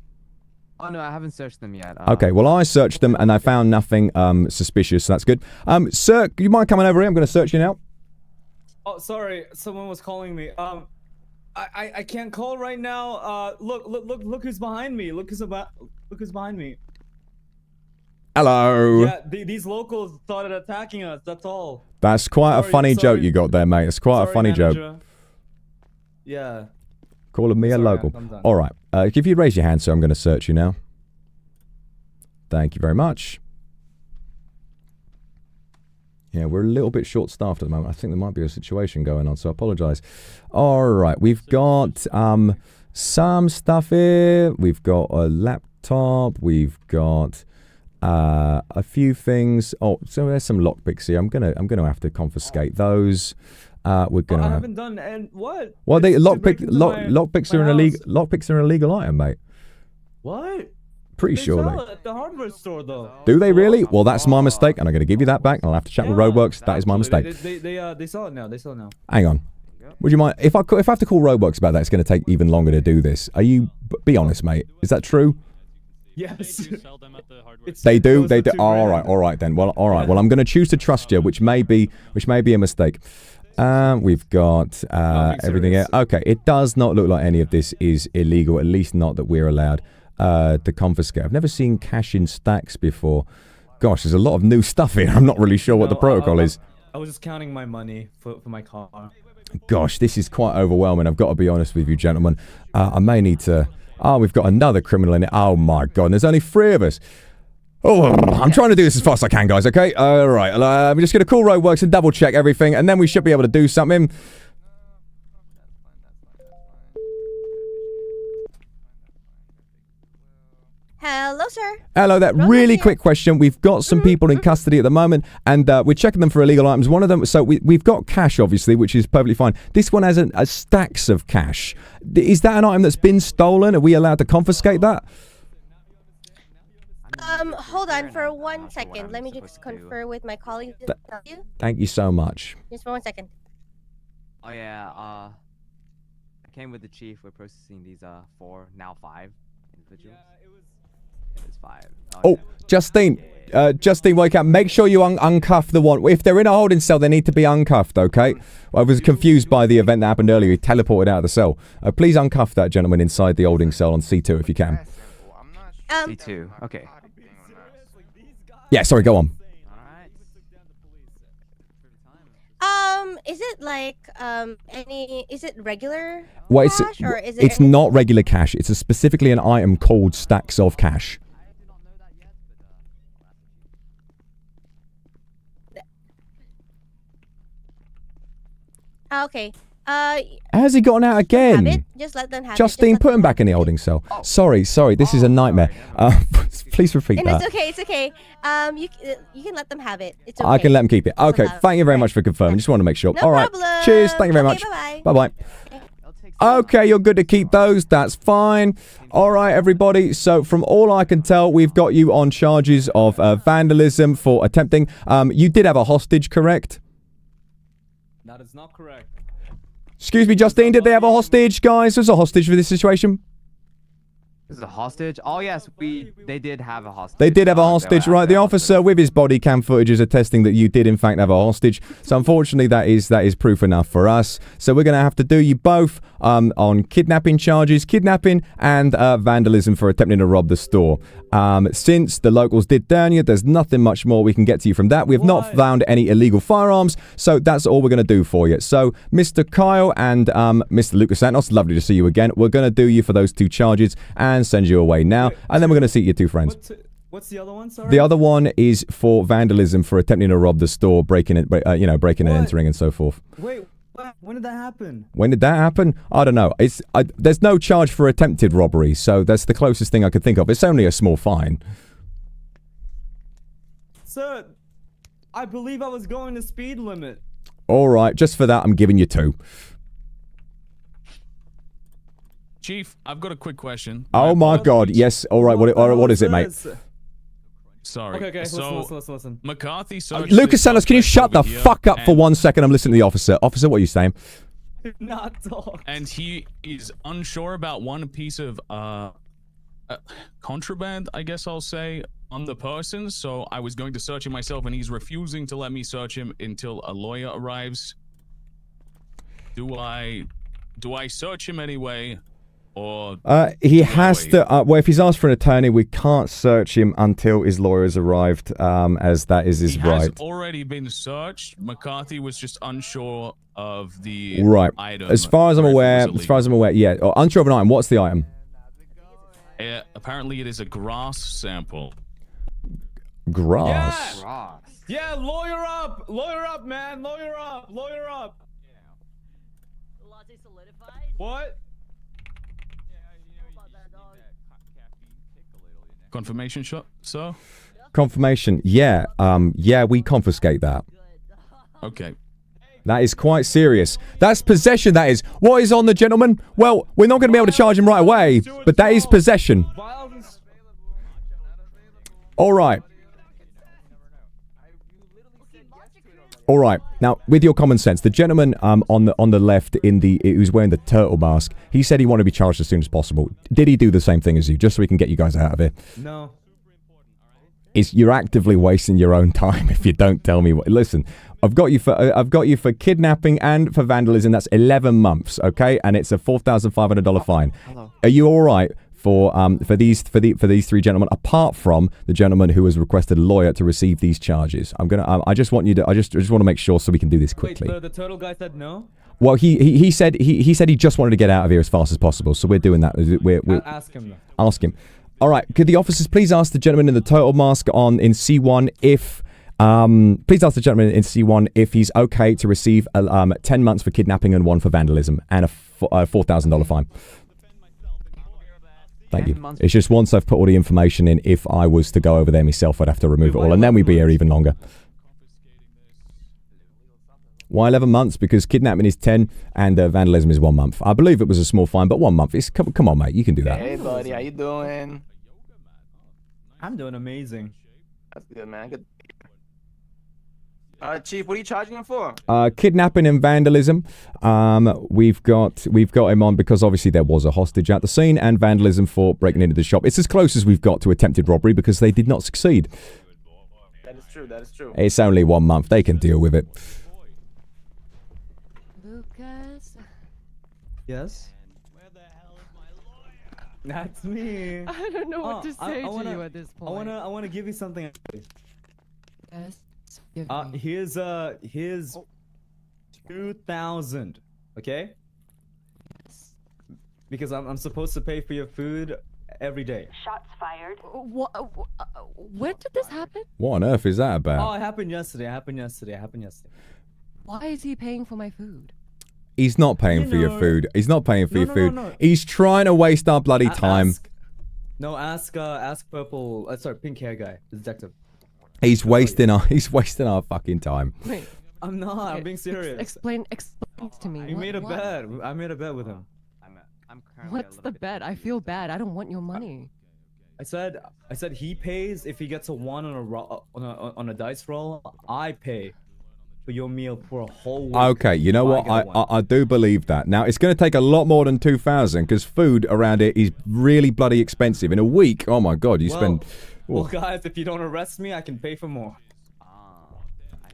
Speaker 2: Oh no, I haven't searched them yet.
Speaker 1: Okay, well I searched them and I found nothing suspicious, so that's good. Sir, do you mind coming over here? I'm going to search you now.
Speaker 9: Oh, sorry, someone was calling me. I can't call right now. Look who's behind me. Look who's behind me.
Speaker 1: Hello.
Speaker 9: Yeah, these locals started attacking us. That's all.
Speaker 1: That's quite a funny joke you got there, mate. It's quite a funny joke.
Speaker 9: Yeah.
Speaker 1: Calling me a local. All right. If you raise your hand, sir, I'm going to search you now. Thank you very much. Yeah, we're a little bit short-staffed at the moment. I think there might be a situation going on, so I apologize. All right, we've got some stuff here. We've got a laptop. We've got a few things. Oh, so there's some lockpicks here. I'm gonna have to confiscate those. We're gonna.
Speaker 9: I haven't done and what?
Speaker 1: Well, lockpicks are an illegal item, mate.
Speaker 9: What?
Speaker 1: Pretty
Speaker 9: They
Speaker 1: sure
Speaker 9: sell it at the hardware store, though.
Speaker 1: Do they really? Well, that's my mistake, and I'm going to give you that back. I'll have to chat with Roadworks. That is my mistake.
Speaker 9: They sell it now. They sell it now.
Speaker 1: Hang on. Would you mind if I have to call Roadworks about that? It's going to take even longer to do this. Are you? Be honest, mate. Is that true?
Speaker 9: Yes.
Speaker 1: They do. They do. Oh, all right then. Well, all right. Well, I'm going to choose to trust you, which may be a mistake. We've got everything here. Okay, it does not look like any of this is illegal. At least not that we're allowed to confiscate. I've never seen cash in stacks before. Gosh, there's a lot of new stuff here. I'm not really sure what the protocol is.
Speaker 9: I was just counting my money for my car.
Speaker 1: Gosh, this is quite overwhelming. I've got to be honest with you, gentlemen. I may need to... Oh, we've got another criminal in it. Oh, my God. And there's only 3 of us. Oh, I'm trying to do this as fast as I can, guys, okay? All right. I'm just going to call Roadworks and double-check everything, and then we should be able to do something.
Speaker 12: Hello, sir.
Speaker 1: Hello there. Really quick question. We've got some people in custody at the moment, and we're checking them for illegal items. One of them, so we've got cash, obviously, which is perfectly fine. This one has a stacks of cash. Is that an item that's been stolen? Are we allowed to confiscate that?
Speaker 12: Hold on for 1 second. Let me just confer with my colleagues.
Speaker 1: Thank you so much.
Speaker 12: Just for 1 second.
Speaker 2: Oh yeah. I came with the chief. We're processing these 4, now 5 individuals. It was 5.
Speaker 1: Oh, Justine. Justine, wake up. Make sure you uncuff the one. If they're in a holding cell, they need to be uncuffed, okay? I was confused by the event that happened earlier. He teleported out of the cell. Please uncuff that gentleman inside the holding cell on C2 if you can.
Speaker 2: C2. Okay.
Speaker 1: Yeah, sorry, go on.
Speaker 12: Is it like is it regular
Speaker 1: Well,
Speaker 12: cash or is it
Speaker 1: it's not regular cash. It's specifically an item called stacks of cash.
Speaker 12: Okay.
Speaker 1: Has he gotten out again?
Speaker 12: Have it? Just let them have
Speaker 1: Justine,
Speaker 12: it.
Speaker 1: put him back in the holding cell. Sorry, this is a nightmare. Please repeat
Speaker 12: And
Speaker 1: that.
Speaker 12: it's okay. It's okay. You can let them have it. It's okay.
Speaker 1: I can let him keep it. Okay, thank you very much for confirming. Just want to make sure.
Speaker 12: No
Speaker 1: All right.
Speaker 12: problem.
Speaker 1: Cheers. Thank you very much.
Speaker 12: Bye-bye.
Speaker 1: Bye-bye. Okay, you're good to keep those. That's fine. All right, everybody. So from all I can tell, we've got you on charges of vandalism for attempting. You did have a hostage, correct?
Speaker 9: That is not correct.
Speaker 1: Excuse me, Justine, did they have a hostage, guys? There's a hostage for this situation.
Speaker 2: This is a hostage? Oh yes, they did have a hostage.
Speaker 1: They did have a hostage, right? The officer with his body cam footage is attesting that you did in fact have a hostage. So unfortunately, that is proof enough for us. So we're going to have to do you both on kidnapping charges, kidnapping and vandalism for attempting to rob the store. Since the locals did down you, there's nothing much more we can get to you from that. We have not found any illegal firearms, so that's all we're going to do for you. So Mr. Kyle and Mr. Lucas Santos, lovely to see you again. We're going to do you for those 2 charges and send you away now, and then we're going to seat your 2 friends.
Speaker 9: What's the other one? Sorry.
Speaker 1: The other one is for vandalism for attempting to rob the store, breaking and entering and so forth.
Speaker 9: Wait, When did that happen?
Speaker 1: When did that happen? I don't know. There's no charge for attempted robbery, so that's the closest thing I could think of. It's only a small fine.
Speaker 9: Sir, I believe I was going the speed limit.
Speaker 1: All right, just for that, I'm giving you 2.
Speaker 6: Chief, I've got a quick question.
Speaker 1: Oh my God! Yes. All right. What is it, mate?
Speaker 6: Sorry.
Speaker 9: Okay.
Speaker 6: So,
Speaker 9: Listen.
Speaker 6: McCarthy searched
Speaker 1: Lucas
Speaker 6: this
Speaker 1: Sellers, can you shut
Speaker 6: suspect
Speaker 1: the
Speaker 6: over here,
Speaker 1: fuck up for
Speaker 6: and-
Speaker 1: 1 second? I'm listening to the officer. Officer, what are you saying?
Speaker 9: Not talk.
Speaker 6: And he is unsure about one piece of contraband, I guess I'll say, on the person. So I was going to search him myself, and he's refusing to let me search him until a lawyer arrives. Do I search him anyway? Or
Speaker 1: He has to. Well, if he's asked for an attorney, we can't search him until his lawyer's arrived, as that is his
Speaker 6: he
Speaker 1: right.
Speaker 6: has already been searched. McCarthy was just unsure of the
Speaker 1: Right.
Speaker 6: item.
Speaker 1: As far as I'm
Speaker 6: or if it
Speaker 1: aware,
Speaker 6: was illegal.
Speaker 1: yeah. Oh, unsure of an item. What's the item?
Speaker 6: Apparently, it is a grass sample.
Speaker 1: Grass.
Speaker 9: Yeah, lawyer up! Lawyer up, man! Lawyer up! Lawyer up! What?
Speaker 6: Confirmation shot, sir?
Speaker 1: Confirmation. Yeah. Yeah, we confiscate that.
Speaker 6: Okay.
Speaker 1: That is quite serious. That's possession, that is. What is on the gentleman? Well, we're not going to be able to charge him right away, but that is possession. All right. All right. Now, with your common sense, the gentleman on the left who's wearing the turtle mask, he said he wanted to be charged as soon as possible. Did he do the same thing as you, just so we can get you guys out of here?
Speaker 9: No.
Speaker 1: You're actively wasting your own time if you don't tell me what. Listen, I've got you for kidnapping and for vandalism. That's 11 months, okay? And it's a $4,500 fine.
Speaker 8: Hello.
Speaker 1: Are you all right for these 3 gentlemen, apart from the gentleman who has requested a lawyer to receive these charges? I just want to make sure so we can do this quickly.
Speaker 9: Wait, the turtle guy said no?
Speaker 1: Well, he said he just wanted to get out of here as fast as possible, so we're doing that. We're
Speaker 9: Ask him.
Speaker 1: Ask him. All right. Could the officers please ask the gentleman in the turtle mask in C1 if please ask the gentleman in C1 if he's okay to receive 10 months for kidnapping and 1 for vandalism and a $4,000 fine. Thank you. It's just once I've put all the information in, if I was to go over there myself, I'd have to remove it all, and then we'd be here even longer. Why 11 months? Because kidnapping is 10 and vandalism is 1 month. I believe it was a small fine, but 1 month. Come on, mate. You can do that.
Speaker 8: Hey, buddy, how you doing?
Speaker 9: I'm doing amazing.
Speaker 8: That's good, man. Good. Chief, what are you charging him for?
Speaker 1: Kidnapping and vandalism. We've got him on because obviously there was a hostage at the scene, and vandalism for breaking into the shop. It's as close as we've got to attempted robbery because they did not succeed.
Speaker 8: That is true. That is true.
Speaker 1: It's only 1 month. They can deal with it.
Speaker 12: Lucas.
Speaker 9: Yes? That's me.
Speaker 12: I don't know what to say to you at this point.
Speaker 9: I wanna give you something.
Speaker 12: Yes.
Speaker 9: Here's 2,000. Okay?
Speaker 12: Yes.
Speaker 9: Because I'm supposed to pay for your food every day.
Speaker 12: Shots fired. When did this happen?
Speaker 1: What on earth is that
Speaker 9: Oh,
Speaker 1: about?
Speaker 9: it happened yesterday.
Speaker 12: Why is he paying for my food?
Speaker 1: He's not paying for your food. He's not paying for your food.
Speaker 9: No.
Speaker 1: He's trying to waste our bloody time.
Speaker 9: Ask purple. Sorry, pink hair guy, the detective.
Speaker 1: He's wasting our fucking time.
Speaker 12: Wait.
Speaker 9: I'm not. I'm being serious.
Speaker 12: Explain to me.
Speaker 9: I made a bet. I made a bet with him.
Speaker 12: What's the bet? I feel bad. I don't want your money.
Speaker 9: I said he pays if he gets a 1 on a dice roll. I pay for your meal for a whole week.
Speaker 1: Okay, you know what? I do believe that. Now, it's going to take a lot more than 2,000 because food around here is really bloody expensive. In a week, oh my God, you spend...
Speaker 9: Well, guys, if you don't arrest me, I can pay for more.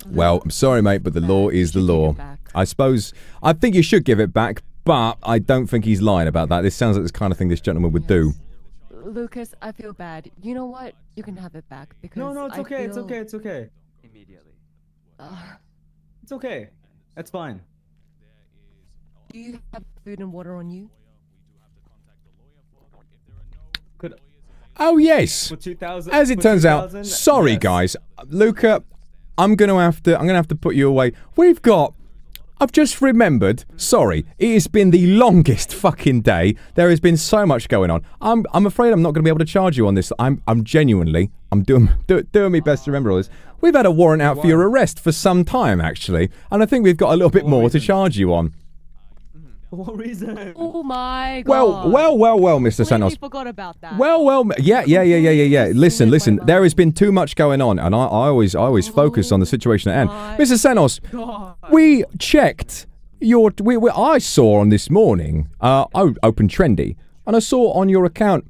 Speaker 1: Well, I'm sorry, mate, but the law is the law. I think you should give it back, but I don't think he's lying about that. This sounds like this kind of thing this gentleman would do.
Speaker 12: Lucas, I feel bad. You know what? You can have it back because
Speaker 9: No, it's okay. It's okay. It's okay.
Speaker 2: Immediately.
Speaker 9: It's okay. It's fine.
Speaker 12: Do you have food and water on you?
Speaker 9: Could.
Speaker 1: Oh yes.
Speaker 9: For 2,000.
Speaker 1: As it turns out, sorry guys, Luca, I'm gonna have to put you away. We've got I've just remembered. Sorry, it has been the longest fucking day. There has been so much going on. I'm afraid I'm not going to be able to charge you on this. I'm genuinely doing my best to remember all this. We've had a warrant out for your arrest for some time actually, and I think we've got a little bit more to charge you on.
Speaker 9: For what reason?
Speaker 18: Oh my god.
Speaker 1: Well, Mr. Santos.
Speaker 18: Forgot about that.
Speaker 1: Well, yeah. Listen, there has been too much going on, and I always focus on the situation at hand. Mr. Santos, we checked I saw on this morning, Open Trendy, and I saw on your account,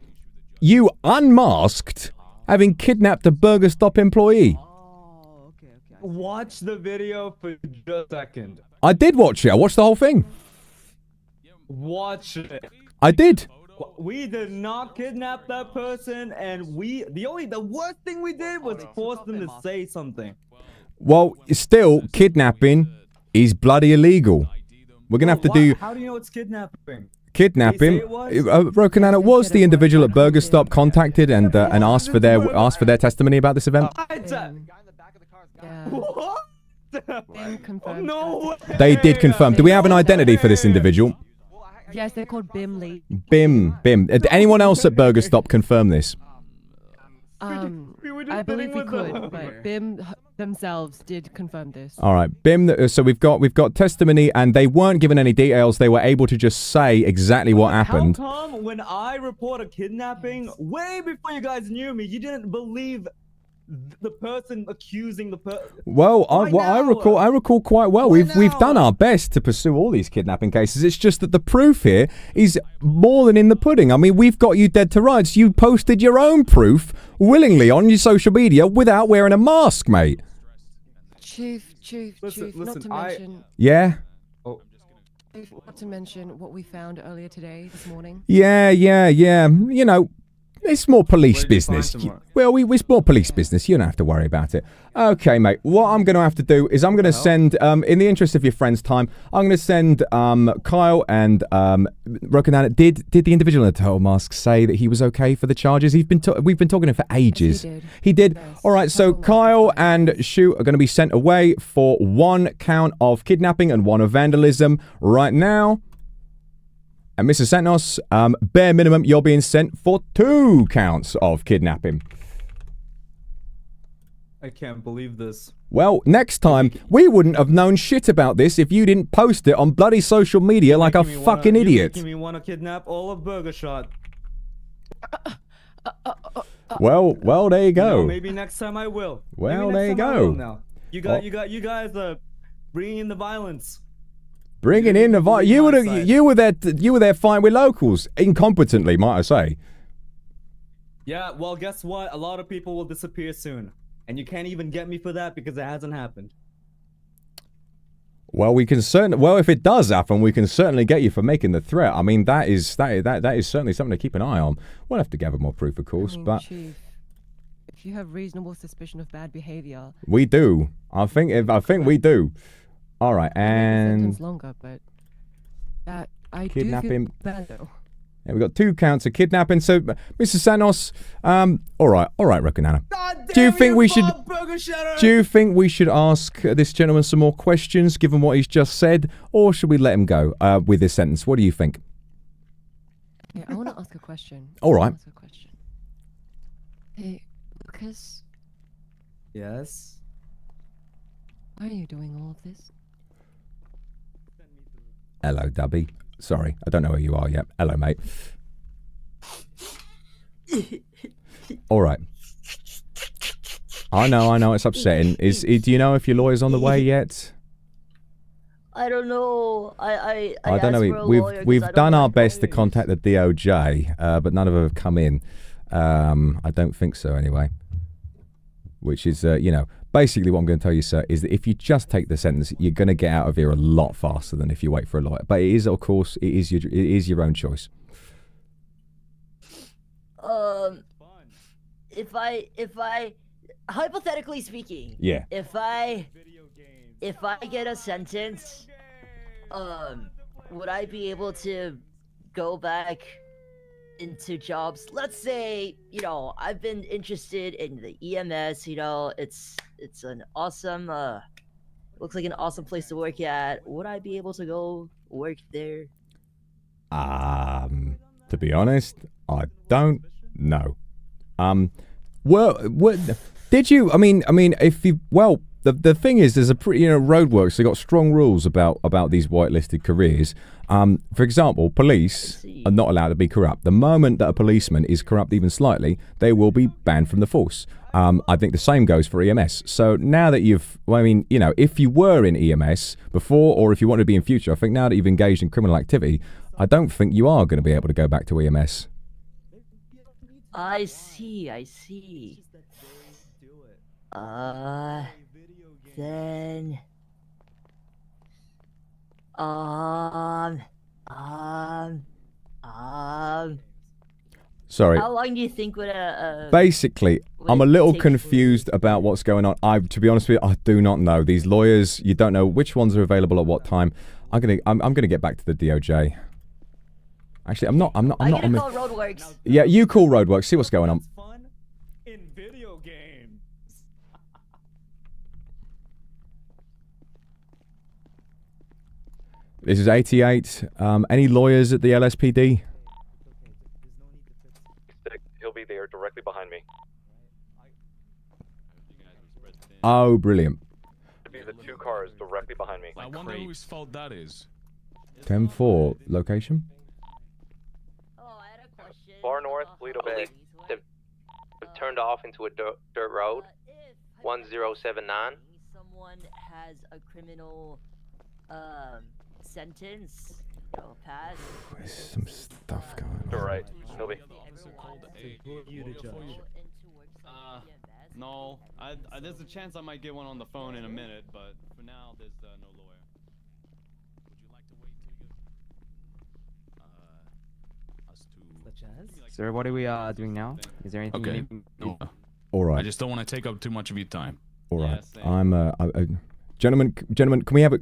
Speaker 1: you unmasked having kidnapped a Burger Stop employee.
Speaker 9: Watch the video for just a second.
Speaker 1: I did watch it. I watched the whole thing.
Speaker 9: Watch it.
Speaker 1: I did.
Speaker 9: We did not kidnap that person, and the worst thing we did was force them to say something.
Speaker 1: Well, still, kidnapping is bloody illegal. We're gonna have to do
Speaker 9: How do you know it's kidnapping?
Speaker 1: kidnapping. Rokanana, was the individual at Burger Stop contacted and asked for their testimony about this event?
Speaker 9: What? No.
Speaker 1: They did confirm. Do we have an identity for this individual?
Speaker 18: Yes, they're called Bimley.
Speaker 1: Bim. Did anyone else at Burger Stop confirm this?
Speaker 18: I believe we could, but BIM themselves did confirm this.
Speaker 1: All right, BIM. So we've got testimony, and they weren't given any details. They were able to just say exactly what happened.
Speaker 9: How come when I report a kidnapping, way before you guys knew me, you didn't believe the person accusing the person?
Speaker 1: Well, I recall quite well. We've done our best to pursue all these kidnapping cases. It's just that the proof here is more than in the pudding. I mean, we've got you dead to rights. You posted your own proof willingly on your social media without wearing a mask, mate.
Speaker 18: Chief,
Speaker 9: listen,
Speaker 18: not to mention.
Speaker 1: Yeah.
Speaker 18: Not to mention what we found earlier today, this morning.
Speaker 1: Yeah. You know, it's more police business. Well, it's more police business. You don't have to worry about it. Okay, mate. What I'm going to have to do is I'm going to send, in the interest of your friend's time, I'm going to send Kyle and Rokanana. Did the individual in the turtle mask say that he was okay for the charges? We've been talking to him for ages.
Speaker 18: Yes,
Speaker 1: he did. All right. So Kyle and Shu are going to be sent away for 1 count of kidnapping and 1 of vandalism right now. And Mr. Santos, bare minimum, you're being sent for 2 counts of kidnapping.
Speaker 9: I can't believe this.
Speaker 1: Well, next time, we wouldn't have known shit about this if you didn't post it on bloody social media like a fucking idiot.
Speaker 9: You're making me want to kidnap all of Burger Shot.
Speaker 1: Well, there you go.
Speaker 9: You know, maybe next time I will.
Speaker 1: Well,
Speaker 9: maybe
Speaker 1: there you
Speaker 9: next time I will
Speaker 1: go.
Speaker 9: now. You guys are bringing in the violence.
Speaker 1: Bringing in the violence. You were there fighting with locals, incompetently, might I say.
Speaker 9: Yeah, well, guess what? A lot of people will disappear soon. And you can't even get me for that because it hasn't happened.
Speaker 1: Well, if it does happen, we can certainly get you for making the threat. I mean, that is certainly something to keep an eye on. We'll have to gather more proof, of course, but
Speaker 18: Chief, if you have reasonable suspicion of bad behavior,
Speaker 1: we do. I think we do. All right, and
Speaker 18: longer, but that I
Speaker 1: kidnapping.
Speaker 18: do feel bad though.
Speaker 1: Yeah, we've got 2 counts of kidnapping. So, Mr. Santos, all right, Rokanana. Do you think we should ask this gentleman some more questions, given what he's just said, or should we let him go with this sentence? What do you think?
Speaker 18: Yeah, I want to ask a question.
Speaker 1: All right.
Speaker 18: Hey, Lucas.
Speaker 9: Yes.
Speaker 18: Why are you doing all of this?
Speaker 1: Hello, Dubby. Sorry, I don't know who you are yet. Hello, mate. All right. I know, it's upsetting. Do you know if your lawyer's on the way yet?
Speaker 18: I don't know. I
Speaker 1: don't know. We've done our best to contact the DOJ, but none of them have come in. I don't think so, anyway. Which is, basically what I'm going to tell you, sir, is that if you just take the sentence, you're going to get out of here a lot faster than if you wait for a lawyer. But it is, of course, it is your own choice.
Speaker 18: If I, hypothetically speaking,
Speaker 1: yeah.
Speaker 18: If I get a sentence, would I be able to go back into jobs? Let's say, I've been interested in the EMS, it's an awesome Looks like an awesome place to work at. Would I be able to go work there?
Speaker 1: To be honest, I don't know. Well, what did you? I mean, if you, well, the thing is, there's a pretty, roadworks. They got strong rules about these whitelisted careers. For example, police are not allowed to be corrupt. The moment that a policeman is corrupt even slightly, they will be banned from the force. I think the same goes for EMS. So now that you've, if you were in EMS before, or if you want to be in future, I think now that you've engaged in criminal activity, I don't think you are going to be able to go back to EMS.
Speaker 18: I see. Then.
Speaker 1: Sorry.
Speaker 18: How long do you think would
Speaker 1: Basically, I'm a little confused about what's going on. To be honest with you, I do not know. These lawyers, you don't know which ones are available at what time. I'm gonna get back to the DOJ. Actually, I'm not on the.
Speaker 18: call Roadworks.
Speaker 1: Yeah, you call Roadworks. See what's going on.
Speaker 9: In video games.
Speaker 1: This is 88. Any lawyers at the LSPD?
Speaker 8: He'll be there directly behind me.
Speaker 1: Oh, brilliant.
Speaker 8: It'll be the 2 cars directly behind me.
Speaker 6: I wonder whose fault that is.
Speaker 1: 10-4 location.
Speaker 8: Far north, Toledo Bay.
Speaker 13: Turned off into a dirt road. 1079.
Speaker 18: Someone has a criminal sentence, pass.
Speaker 1: There's some stuff going on.
Speaker 8: Alright, he'll be.
Speaker 19: No, there's a chance I might get one on the phone in a minute, but for now, there's no lawyer.
Speaker 6: Would you like to wait till us to...
Speaker 2: Sir, what are we doing now? Is there anything?
Speaker 6: Okay.
Speaker 2: You need?
Speaker 1: All right.
Speaker 6: I just don't want to take up too much of your time.
Speaker 1: All right. Gentlemen, can we have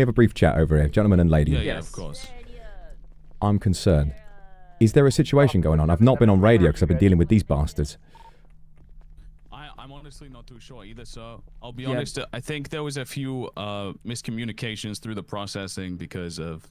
Speaker 1: a brief chat over here, gentlemen and lady?
Speaker 6: Yeah, of course.
Speaker 1: I'm concerned. Is there a situation going on? I've not been on radio because I've been dealing with these bastards.
Speaker 6: I'm honestly not too sure either, so I'll be honest. I think there was a few miscommunications through the processing because of,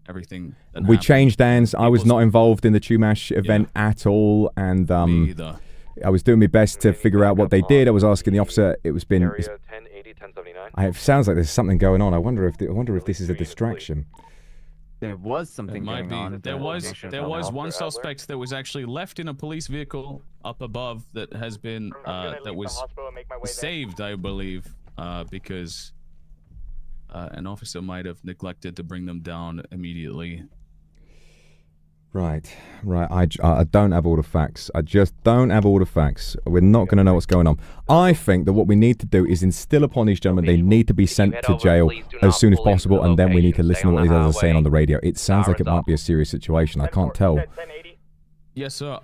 Speaker 6: everything that
Speaker 1: We
Speaker 6: happened.
Speaker 1: changed hands. I was not involved in the Chumash event at all, and
Speaker 6: Me either.
Speaker 1: I was doing my best to figure out what they did. I was asking the officer. It's been.
Speaker 8: Area 1080, 1079.
Speaker 1: It sounds like there's something going on. I wonder if this is a distraction.
Speaker 2: There was something
Speaker 6: Might
Speaker 2: going
Speaker 6: be.
Speaker 2: on.
Speaker 6: There was one suspect that was actually left in a police vehicle up above that has been that was saved, I believe, because an officer might have neglected to bring them down immediately.
Speaker 1: Right. I don't have all the facts. I just don't have all the facts. We're not going to know what's going on. I think that what we need to do is instill upon these gentlemen they need to be sent to jail as soon as possible, and then we need to listen to what these others are saying on the radio. It sounds like it might be a serious situation. I can't tell.
Speaker 6: Yes, sir.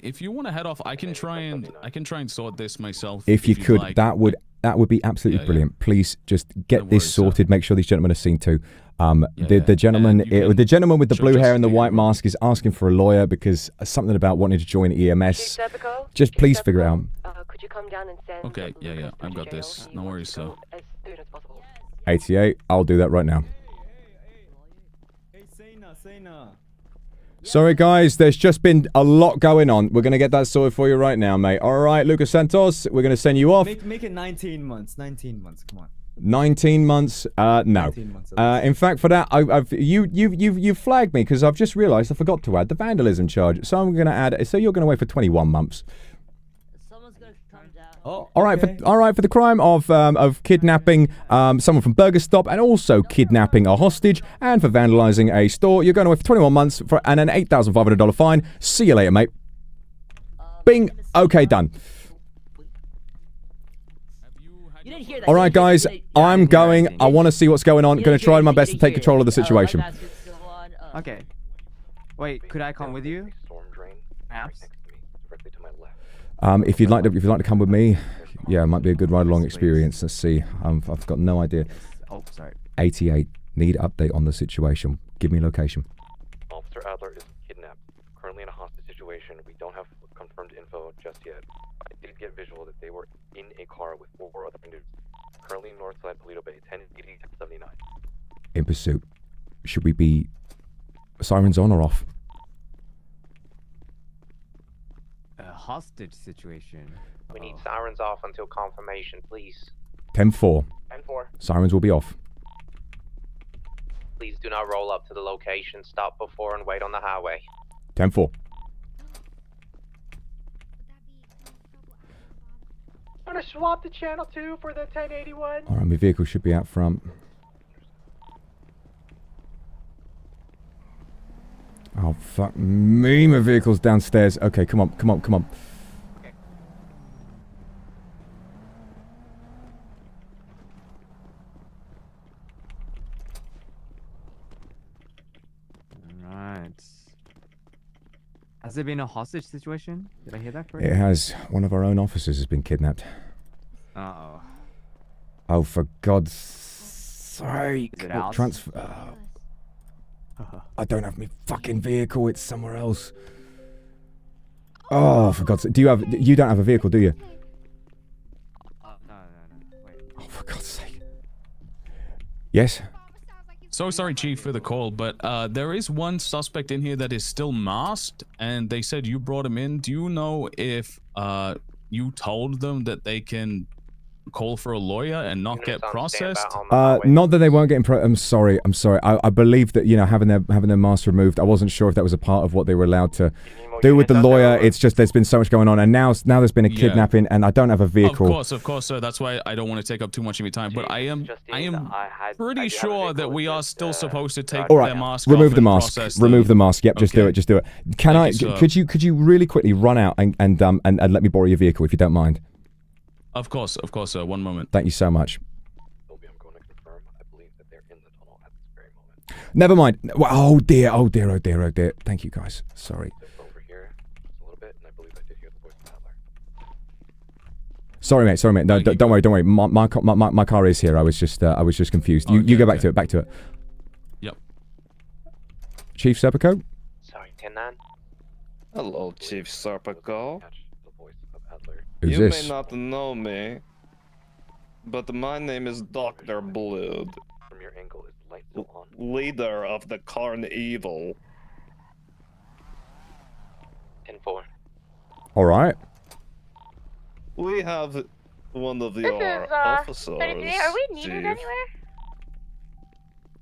Speaker 6: If you want to head off, I can try and sort this myself.
Speaker 1: If you
Speaker 6: you'd
Speaker 1: could,
Speaker 6: like.
Speaker 1: that would be absolutely brilliant. Please just get this sorted. Make sure these gentlemen are seen to. The gentleman, the gentleman with the blue hair and the white mask is asking for a lawyer because something about wanting to join EMS. Just please figure it out.
Speaker 4: Could you come down and stand?
Speaker 6: Okay, yeah, I've got this. No worries, sir.
Speaker 4: As soon as possible.
Speaker 1: 88. I'll do that right now.
Speaker 9: Hey, Sena.
Speaker 1: Sorry, guys. There's just been a lot going on. We're gonna get that sorted for you right now, mate. All right, Lucas Santos. We're gonna send you off.
Speaker 9: Make it 19 months. 19 months. Come on.
Speaker 1: 19 months? No.
Speaker 9: 19 months
Speaker 1: In fact, for that, you flagged me because I've just realised I forgot to add the vandalism charge. So I'm going to add. So you're going to wait for 21 months.
Speaker 18: Someone's gonna come down.
Speaker 9: Oh,
Speaker 1: All right, for the crime of kidnapping someone from Burger Stop and also kidnapping a hostage and for vandalising a store, you're going to wait for 21 months and an $8,500 fine. See you later, mate. Bing. Okay, done.
Speaker 18: You didn't hear that.
Speaker 1: All right, guys, I'm going. I want to see what's going on. Going to try my best to take control of the situation.
Speaker 2: Okay. Wait, could I come with you? Perhaps.
Speaker 1: If you'd like to come with me, yeah, it might be a good ride-along experience. Let's see. I've got no idea.
Speaker 2: Oh, sorry.
Speaker 1: 88. Need update on the situation. Give me location.
Speaker 8: Officer Adler is kidnapped. Currently in a hostage situation. We don't have confirmed info just yet. I did get visual that they were in a car with 4 other dudes. currently north side Toledo Bay, 1080, 1079.
Speaker 1: In pursuit. Should we be sirens on or off?
Speaker 2: A hostage situation.
Speaker 5: We need sirens off until confirmation, please.
Speaker 1: 10-4.
Speaker 5: 10-4.
Speaker 1: Sirens will be off.
Speaker 5: Please do not roll up to the location. Stop before and wait on the highway.
Speaker 1: 10-4.
Speaker 22: I'm gonna swap the channel 2 for the 1081.
Speaker 1: Alright, my vehicle should be out front. Oh, fuck me, my vehicle's downstairs. Okay, come on, come on, come on.
Speaker 2: Right. Has there been a hostage situation? Did I hear that correctly?
Speaker 1: It has. One of our own officers has been kidnapped.
Speaker 2: Uh-oh.
Speaker 1: Oh, for God's sake.
Speaker 2: Is it
Speaker 1: What
Speaker 2: out?
Speaker 1: transfer? I don't have my fucking vehicle. It's somewhere else. Oh, for God's sake. You don't have a vehicle, do you?
Speaker 2: No. Wait.
Speaker 1: Oh, for God's sake. Yes?
Speaker 6: So sorry, Chief, for the call, but there is one suspect in here that is still masked, and they said you brought him in. Do you know if you told them that they can call for a lawyer and not get processed?
Speaker 1: Not that they won't get I'm sorry. I believe that, you know, having their mask removed, I wasn't sure if that was a part of what they were allowed to do with the lawyer. It's just there's been so much going on, and now there's been a kidnapping, and I don't have a vehicle.
Speaker 6: Of course, sir. That's why I don't want to take up too much of your time. But I am pretty sure that we are still supposed to take
Speaker 1: All
Speaker 6: their
Speaker 1: right,
Speaker 6: mask
Speaker 1: remove
Speaker 6: off
Speaker 1: the
Speaker 6: and
Speaker 1: mask.
Speaker 6: process
Speaker 1: Remove
Speaker 6: them.
Speaker 1: the mask. Yep, just do it. Just do it. Could you really quickly run out and let me borrow your vehicle if you don't mind?
Speaker 6: Of course, sir. One moment.
Speaker 1: Thank you so much. Never mind. Oh dear. Thank you, guys. Sorry. Sorry, mate. No, don't worry. My car is here. I was just confused. You go back to it.
Speaker 6: Yep.
Speaker 1: Chief Serpico?
Speaker 5: Sorry, 10-9.
Speaker 15: Hello, Chief Serpico.
Speaker 1: Who's
Speaker 15: you
Speaker 1: this?
Speaker 15: may not know me, but my name is Dr. Blood.
Speaker 8: From your angle, is light still on?
Speaker 15: Leader of the Carnival.
Speaker 5: 10-4.
Speaker 1: All right.
Speaker 15: We have one of
Speaker 7: This
Speaker 15: your
Speaker 7: is,
Speaker 15: officers.
Speaker 7: 33. Are we needed
Speaker 15: Chief.
Speaker 7: anywhere?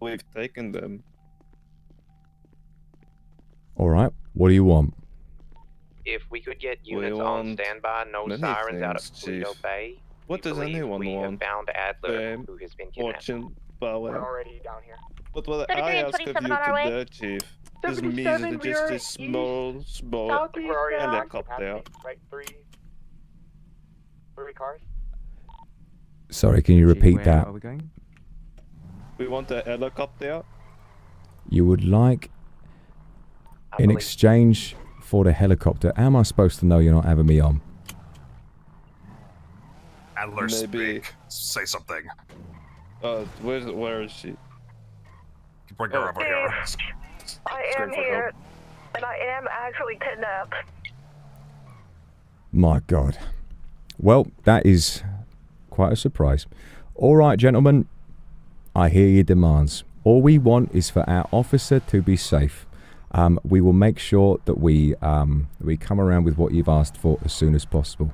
Speaker 15: We've taken them.
Speaker 1: All right. What do you want?
Speaker 5: If we could get units on standby, no
Speaker 15: many
Speaker 5: sirens out of
Speaker 15: things,
Speaker 5: Toledo
Speaker 15: Chief.
Speaker 5: Bay.
Speaker 15: What does anyone
Speaker 5: we
Speaker 15: want?
Speaker 5: have found Adler,
Speaker 15: Fame,
Speaker 5: who has been kidnapped.
Speaker 15: fortune, power.
Speaker 22: We're already down here.
Speaker 15: But what
Speaker 7: 33
Speaker 15: I
Speaker 7: and
Speaker 15: ask of you
Speaker 7: 27 on our way.
Speaker 15: today, Chief, is me
Speaker 22: 77,
Speaker 15: is
Speaker 22: we
Speaker 15: just
Speaker 22: are
Speaker 15: a small
Speaker 22: southeast
Speaker 15: helicopter.
Speaker 22: Right, three cars.
Speaker 1: Sorry, can you repeat
Speaker 2: Where
Speaker 1: that?
Speaker 2: are we going?
Speaker 15: We want a helicopter.
Speaker 1: You would like, in exchange for the helicopter, how am I supposed to know you're not having me on?
Speaker 16: Adler,
Speaker 15: Maybe.
Speaker 16: speak. Say something.
Speaker 15: Where is she?
Speaker 16: Bring her over here.
Speaker 4: I am here, and I am actually kidnapped.
Speaker 1: My God. Well, that is quite a surprise. All right, gentlemen. I hear your demands. All we want is for our officer to be safe. We will make sure that we come around with what you've asked for as soon as possible.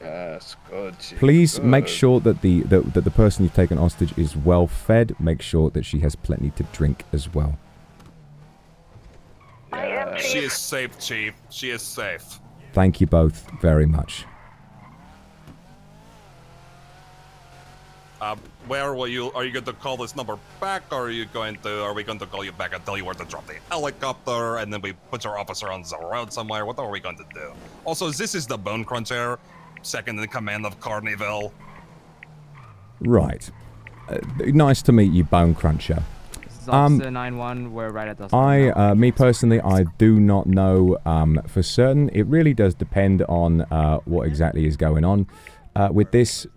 Speaker 15: Yes, good. Chief,
Speaker 1: Please make
Speaker 15: good.
Speaker 1: sure that the person you've taken hostage is well fed. Make sure that she has plenty to drink as well.
Speaker 16: She is safe, Chief. She is safe.
Speaker 1: Thank you both very much.
Speaker 16: Where will you? Are you going to call this number back, or are we going to call you back and tell you where to drop the helicopter, and then we put your officer on the road somewhere? What are we going to do? Also, this is the Bone Cruncher, second in command of Carnival.
Speaker 1: Right. Nice to meet you, Bone Cruncher.
Speaker 2: This is Officer 9-1. We're right at the
Speaker 1: Me personally, I do not know for certain. It really does depend on what exactly is going on with this.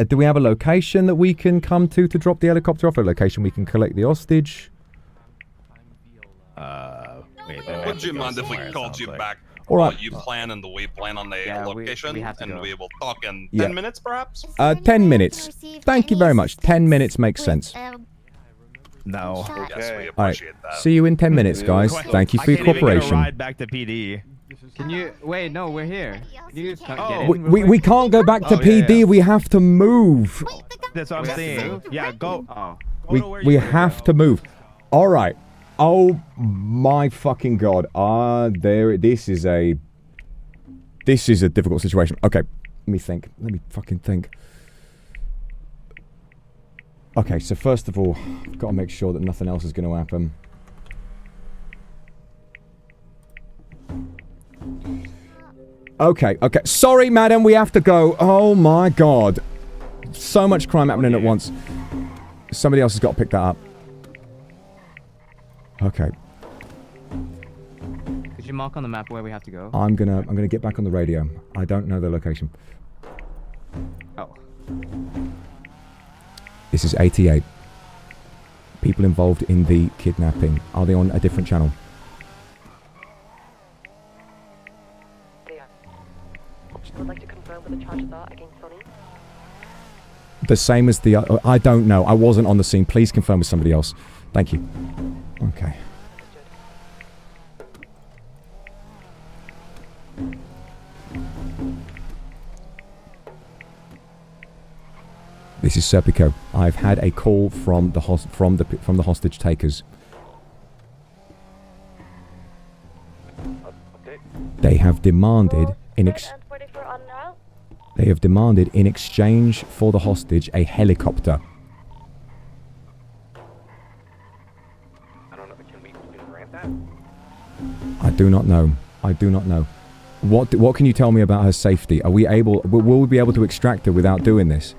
Speaker 1: Do we have a location that we can come to drop the helicopter off? A location we can collect the hostage?
Speaker 16: Would you mind if we called you back?
Speaker 1: All right.
Speaker 16: You plan and we plan on a location, and we will talk in
Speaker 1: Yeah.
Speaker 16: 10 minutes, perhaps?
Speaker 1: 10 minutes. Thank you very much. 10 minutes makes sense.
Speaker 10: No.
Speaker 16: Yes, we
Speaker 1: All right.
Speaker 16: appreciate that.
Speaker 1: See you in 10 minutes, guys. Thank you for your cooperation.
Speaker 10: Ride back to PD.
Speaker 2: Can you wait? No, we're here. Can you just get in real
Speaker 1: We
Speaker 2: quick?
Speaker 1: can't go back to PD. We have to move.
Speaker 10: That's what I'm saying. Yeah, go.
Speaker 1: We have to move. All right. Oh my fucking god. This is a difficult situation. Okay, let me think. Let me fucking think. Okay, so first of all, I've got to make sure that nothing else is going to happen. Okay. Sorry, madam, we have to go. Oh my god. So much crime happening at once. Somebody else has got to pick that up. Okay.
Speaker 2: Could you mark on the map where we have to go?
Speaker 1: I'm gonna get back on the radio. I don't know the location.
Speaker 2: Oh.
Speaker 1: This is 88. People involved in the kidnapping. Are they on a different channel?
Speaker 4: I would like to confirm what the charges are against Sonny.
Speaker 1: The same as the... I don't know. I wasn't on the scene. Please confirm with somebody else. Thank you. Okay. This is Serpico. I've had a call from the hostage takers. They have demanded in exchange for the hostage a helicopter.
Speaker 8: I don't know. Can we grant that?
Speaker 1: I do not know. I do not know. What can you tell me about her safety? Are we able? Will we be able to extract her without doing this?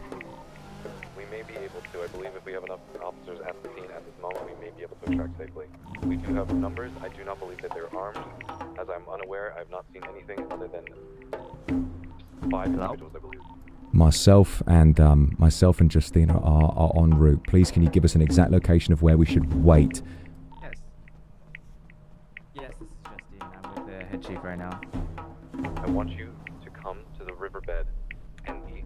Speaker 8: We may be able to. I believe if we have enough officers at the scene at this moment, we may be able to extract safely. We do have numbers. I do not believe that they're armed. As I'm unaware, I've not seen anything other than 5 individuals, I believe.
Speaker 1: Myself and Justina are en route. Please, can you give us an exact location of where we should wait?
Speaker 2: Yes. Yes, this is Justine. I'm with the head chief right now.
Speaker 8: I want you to come to the riverbed, NE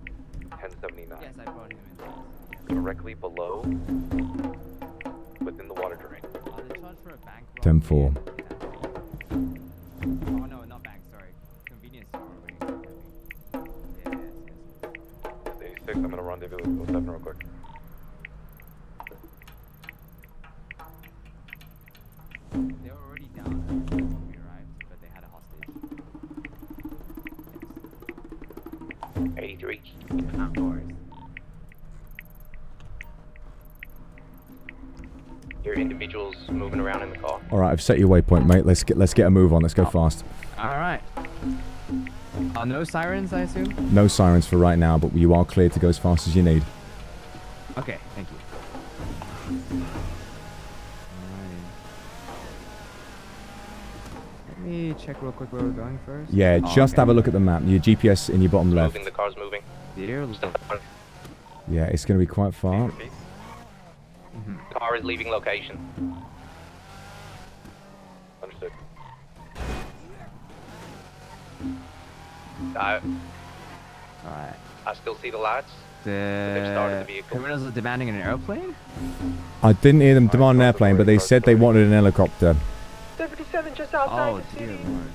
Speaker 8: 1079.
Speaker 2: Yes, I brought him in.
Speaker 8: Directly below, within the water drain.
Speaker 2: They charged for a bank
Speaker 1: 10-4.
Speaker 2: Oh no, not bank. Sorry, convenience store. Yes.
Speaker 8: 86. I'm gonna rendezvous with 07 real quick.
Speaker 2: They were already down when we arrived, but they had a hostage.
Speaker 8: 83.
Speaker 2: Outdoors.
Speaker 5: Your individuals moving around in the car.
Speaker 1: All right, I've set your waypoint, mate. Let's get a move on. Let's go fast.
Speaker 2: All right. No sirens, I assume.
Speaker 1: No sirens for right now, but you are cleared to go as fast as you need.
Speaker 2: Okay, thank you. Let me check real quick where we're going first.
Speaker 1: Yeah, just have a look at the map. Your GPS in your bottom left.
Speaker 5: Moving, the car's moving.
Speaker 1: Yeah, it's going to be quite far.
Speaker 5: Car is leaving location.
Speaker 8: Understood.
Speaker 2: Alright.
Speaker 5: I still see the lights. They've started the vehicle.
Speaker 2: Criminals are demanding an airplane?
Speaker 1: I didn't hear them demand an airplane, but they said they wanted an helicopter.
Speaker 4: 77 just outside the
Speaker 2: dear
Speaker 4: city.
Speaker 2: Lord.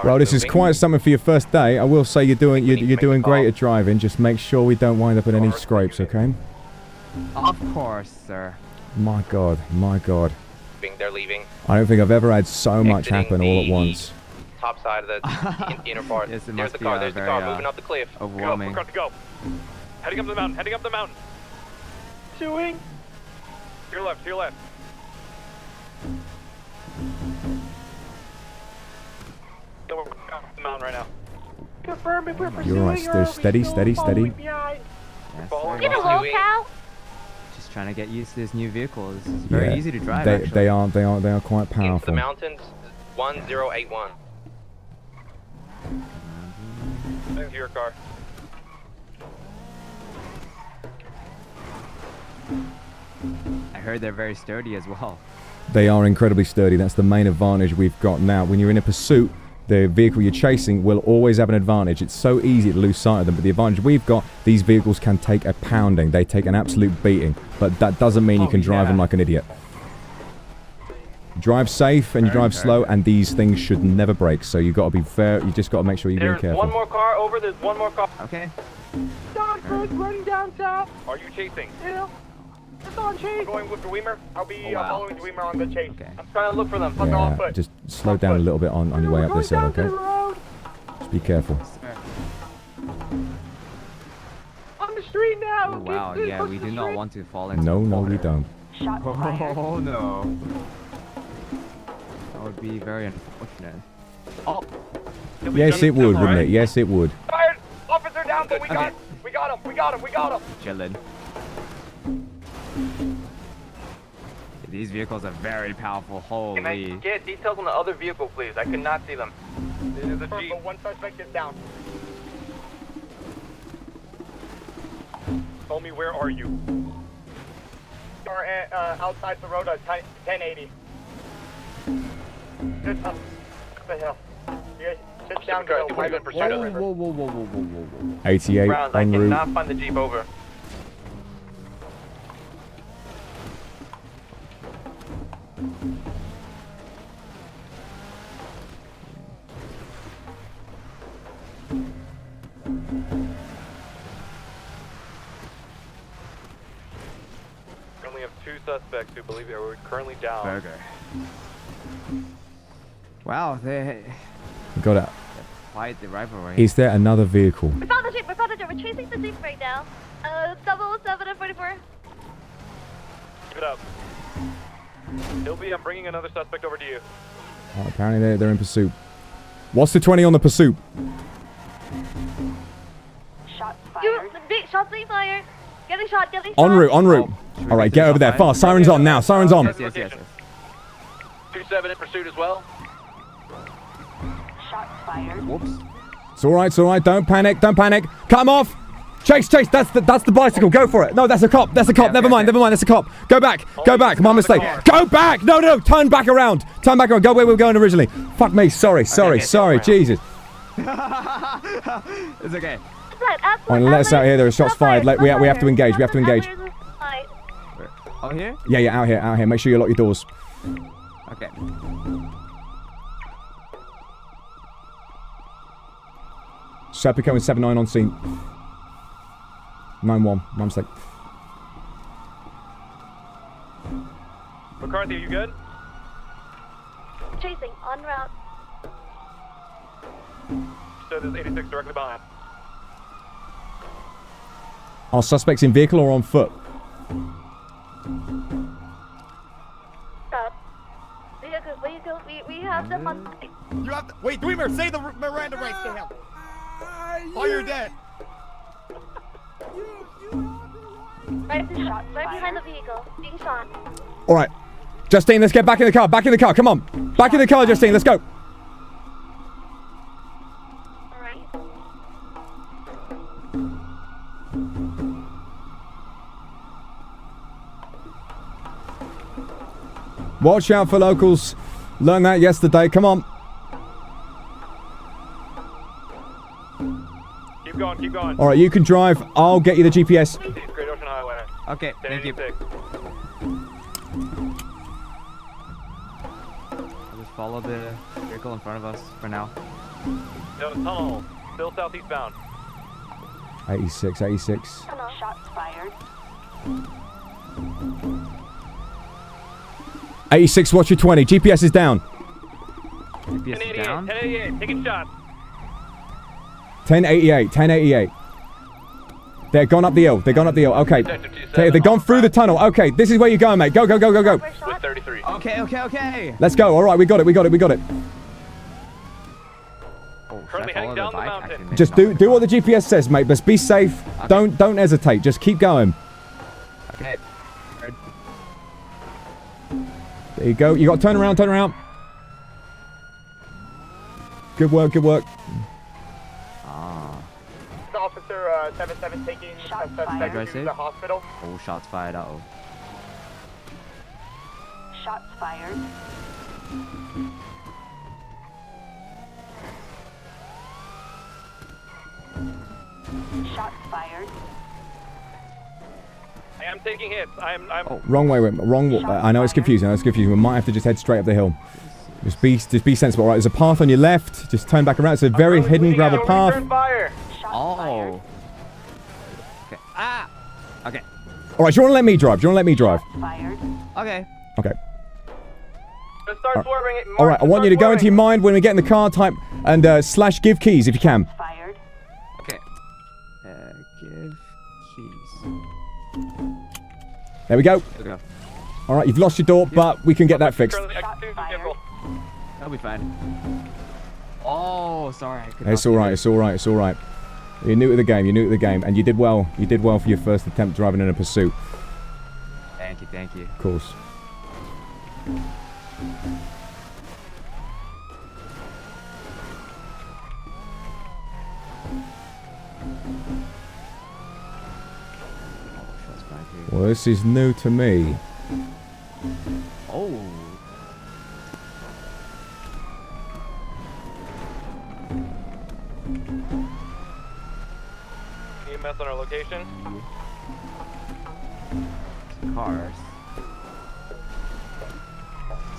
Speaker 1: Well, this is quite something for your first day. I will say you're doing great at driving. Just make sure we don't wind up in any scrapes, okay?
Speaker 2: Of course, sir.
Speaker 1: My God, my God.
Speaker 5: They're leaving.
Speaker 1: I don't think I've ever had so much happen all at once.
Speaker 5: Top side of the inner part.
Speaker 2: Yes, it
Speaker 5: There's
Speaker 2: must
Speaker 5: the
Speaker 2: be
Speaker 5: car. There's the car
Speaker 2: very,
Speaker 5: moving up the cliff.
Speaker 2: overwhelming.
Speaker 8: Go, go. Heading up the mountain. Heading up the mountain.
Speaker 4: Doing.
Speaker 8: To your left. To your left. So we're up the mountain right now.
Speaker 4: Confirm if we're pursuing
Speaker 1: You're right.
Speaker 4: or
Speaker 1: There's
Speaker 4: are we
Speaker 1: steady,
Speaker 4: still
Speaker 1: steady,
Speaker 4: following
Speaker 1: steady.
Speaker 4: behind?
Speaker 2: Yes,
Speaker 5: Following
Speaker 2: sir.
Speaker 7: Get a locale.
Speaker 2: Just trying to get used to this new vehicle. This is very easy to drive.
Speaker 1: They
Speaker 2: actually.
Speaker 1: are quite
Speaker 5: Into the
Speaker 1: powerful.
Speaker 5: mountains, 1081.
Speaker 8: Into your car.
Speaker 2: heard they're very sturdy as well.
Speaker 1: They are incredibly sturdy. That's the main advantage we've got now. When you're in a pursuit, the vehicle you're chasing will always have an advantage. It's so easy to lose sight of them, but the advantage we've got, these vehicles can take a pounding. They take an absolute beating, but that doesn't mean you can drive them like an idiot. Drive safe and you drive slow, and these things should never break. So you've got to be fair. You just got to make sure you're being careful.
Speaker 5: One more car over. There's one more car.
Speaker 2: Okay.
Speaker 22: Dogford running down south.
Speaker 5: Are you chasing?
Speaker 22: Yeah. It's on chase.
Speaker 5: I'm going with the Weimer. I'll be
Speaker 2: wow.
Speaker 5: following the Weimer on the chase. Okay. I'm trying to look for them. Fuck
Speaker 1: Yeah,
Speaker 5: on foot.
Speaker 1: just slow down a little bit on your way up this hill, okay? Just be careful.
Speaker 22: On the street now.
Speaker 2: Oh, wow, yeah, we do not want to fall into
Speaker 1: No,
Speaker 2: the
Speaker 1: no,
Speaker 2: water.
Speaker 1: we don't.
Speaker 2: Oh, no. That would be very unfortunate. Oh.
Speaker 1: Yes, it would, wouldn't it? Yes, it would.
Speaker 5: Fired! Officer down, but we got him. We got him. We got him. We got him.
Speaker 2: Chillin'. These vehicles are very powerful. Holy.
Speaker 5: Can I get details on the other vehicle, please? I could not see them. It is a Jeep. But one suspect is down. Tell me, where are you? Or outside the road, 1080. Just up the hill. You guys sit down. Go.
Speaker 2: Whoa.
Speaker 1: 88
Speaker 5: Browns, I
Speaker 1: en route.
Speaker 5: cannot find the Jeep over. We only have 2 suspects who believe they were currently down.
Speaker 2: Burger. Wow, they
Speaker 1: Got it.
Speaker 2: quite the rivalry.
Speaker 1: Is there another vehicle?
Speaker 7: We found the Jeep. We found the Jeep. We're chasing the Jeep right now. 007 and 44.
Speaker 5: Keep it up. Hilby, I'm bringing another suspect over to you.
Speaker 1: Oh, apparently they're in pursuit. What's the 20 on the pursuit?
Speaker 7: Shots fired. Shots being fired. Getting shot. Getting shot.
Speaker 1: En route, en route. All right, get over there fast. Sirens on now. Sirens on.
Speaker 2: Yes.
Speaker 5: 2-7 in pursuit as well.
Speaker 7: Shots fired.
Speaker 2: Whoops.
Speaker 1: It's all right. It's all right. Don't panic. Don't panic. Cut him off. Chase. That's the bicycle. Go for it. No, that's a cop. That's a cop. Never mind. That's a cop. Go back. My mistake. Go back. No. Turn back around. Go where we were going originally. Fuck me. Sorry. Jesus.
Speaker 2: It's okay.
Speaker 1: All right, let us out here. There are shots fired. We have to engage.
Speaker 2: Oh, here?
Speaker 1: Yeah. Out here. Make sure you lock your doors.
Speaker 2: Okay.
Speaker 1: Serpico and 7-9 on scene. 9-1. My mistake.
Speaker 5: McCarthy, are you good?
Speaker 7: Chasing. En route.
Speaker 5: So there's 86 directly behind.
Speaker 1: Are suspects in vehicle or on foot?
Speaker 7: Vehicle. We have them on.
Speaker 10: You have to wait, Dwemer, say the Miranda rights to him. Or you're dead.
Speaker 7: Right behind the vehicle. Being shot.
Speaker 1: All right. Justine, let's get back in the car. Come on. Back in the car, Justine. Let's go.
Speaker 7: Alright.
Speaker 1: Watch out for locals. Learned that yesterday. Come on.
Speaker 5: Keep going.
Speaker 1: All right, you can drive. I'll get you the GPS.
Speaker 5: Great Ocean Highway.
Speaker 2: Okay, thank you. I'll just follow the vehicle in front of us for now.
Speaker 5: No, tunnel. Still southeastbound.
Speaker 1: 86.
Speaker 7: Shots fired.
Speaker 1: 86, watch your 20. GPS is down.
Speaker 2: GPS is down?
Speaker 5: 1088, taking shots.
Speaker 1: 1088. They're gone up the hill. Okay. They've gone through the tunnel. Okay, this is where you're going, mate. Go.
Speaker 5: With 33.
Speaker 2: Okay.
Speaker 1: Let's go. All right, we got it.
Speaker 2: Oh,
Speaker 5: Currently heading down the mountain.
Speaker 1: Just do what the GPS says, mate. But be safe. Okay. Don't hesitate. Just keep going.
Speaker 2: Okay.
Speaker 1: There you go. You got to turn around. Good work.
Speaker 22: Officer 77 taking a suspect to the hospital.
Speaker 2: Oh, shots fired.
Speaker 11: Shots fired. Shots fired.
Speaker 5: I am taking hits. I'm.
Speaker 1: Wrong way, wrong. I know it's confusing. We might have to just head straight up the hill. Just be sensible. All right, there's a path on your left. Just turn back around. It's a very hidden gravel path.
Speaker 2: Oh. Okay. Ah. Okay.
Speaker 1: All right, do you want to let me drive?
Speaker 2: Fired. Okay.
Speaker 1: Okay.
Speaker 5: Let's start swerving it.
Speaker 1: All right, I want you to go into your mind when we get in the car, type and / give keys if you can.
Speaker 2: Fired. Okay. Give keys.
Speaker 1: There we go.
Speaker 2: There we go.
Speaker 1: All right, you've lost your door, but we can get that fixed.
Speaker 2: That'll be fine. Oh, sorry.
Speaker 1: It's all right. You're new to the game. And you did well. You did well for your first attempt driving in a pursuit.
Speaker 2: Thank you.
Speaker 1: Of course. Well, this is new to me.
Speaker 2: Oh.
Speaker 5: EMS on our location.
Speaker 2: Cars.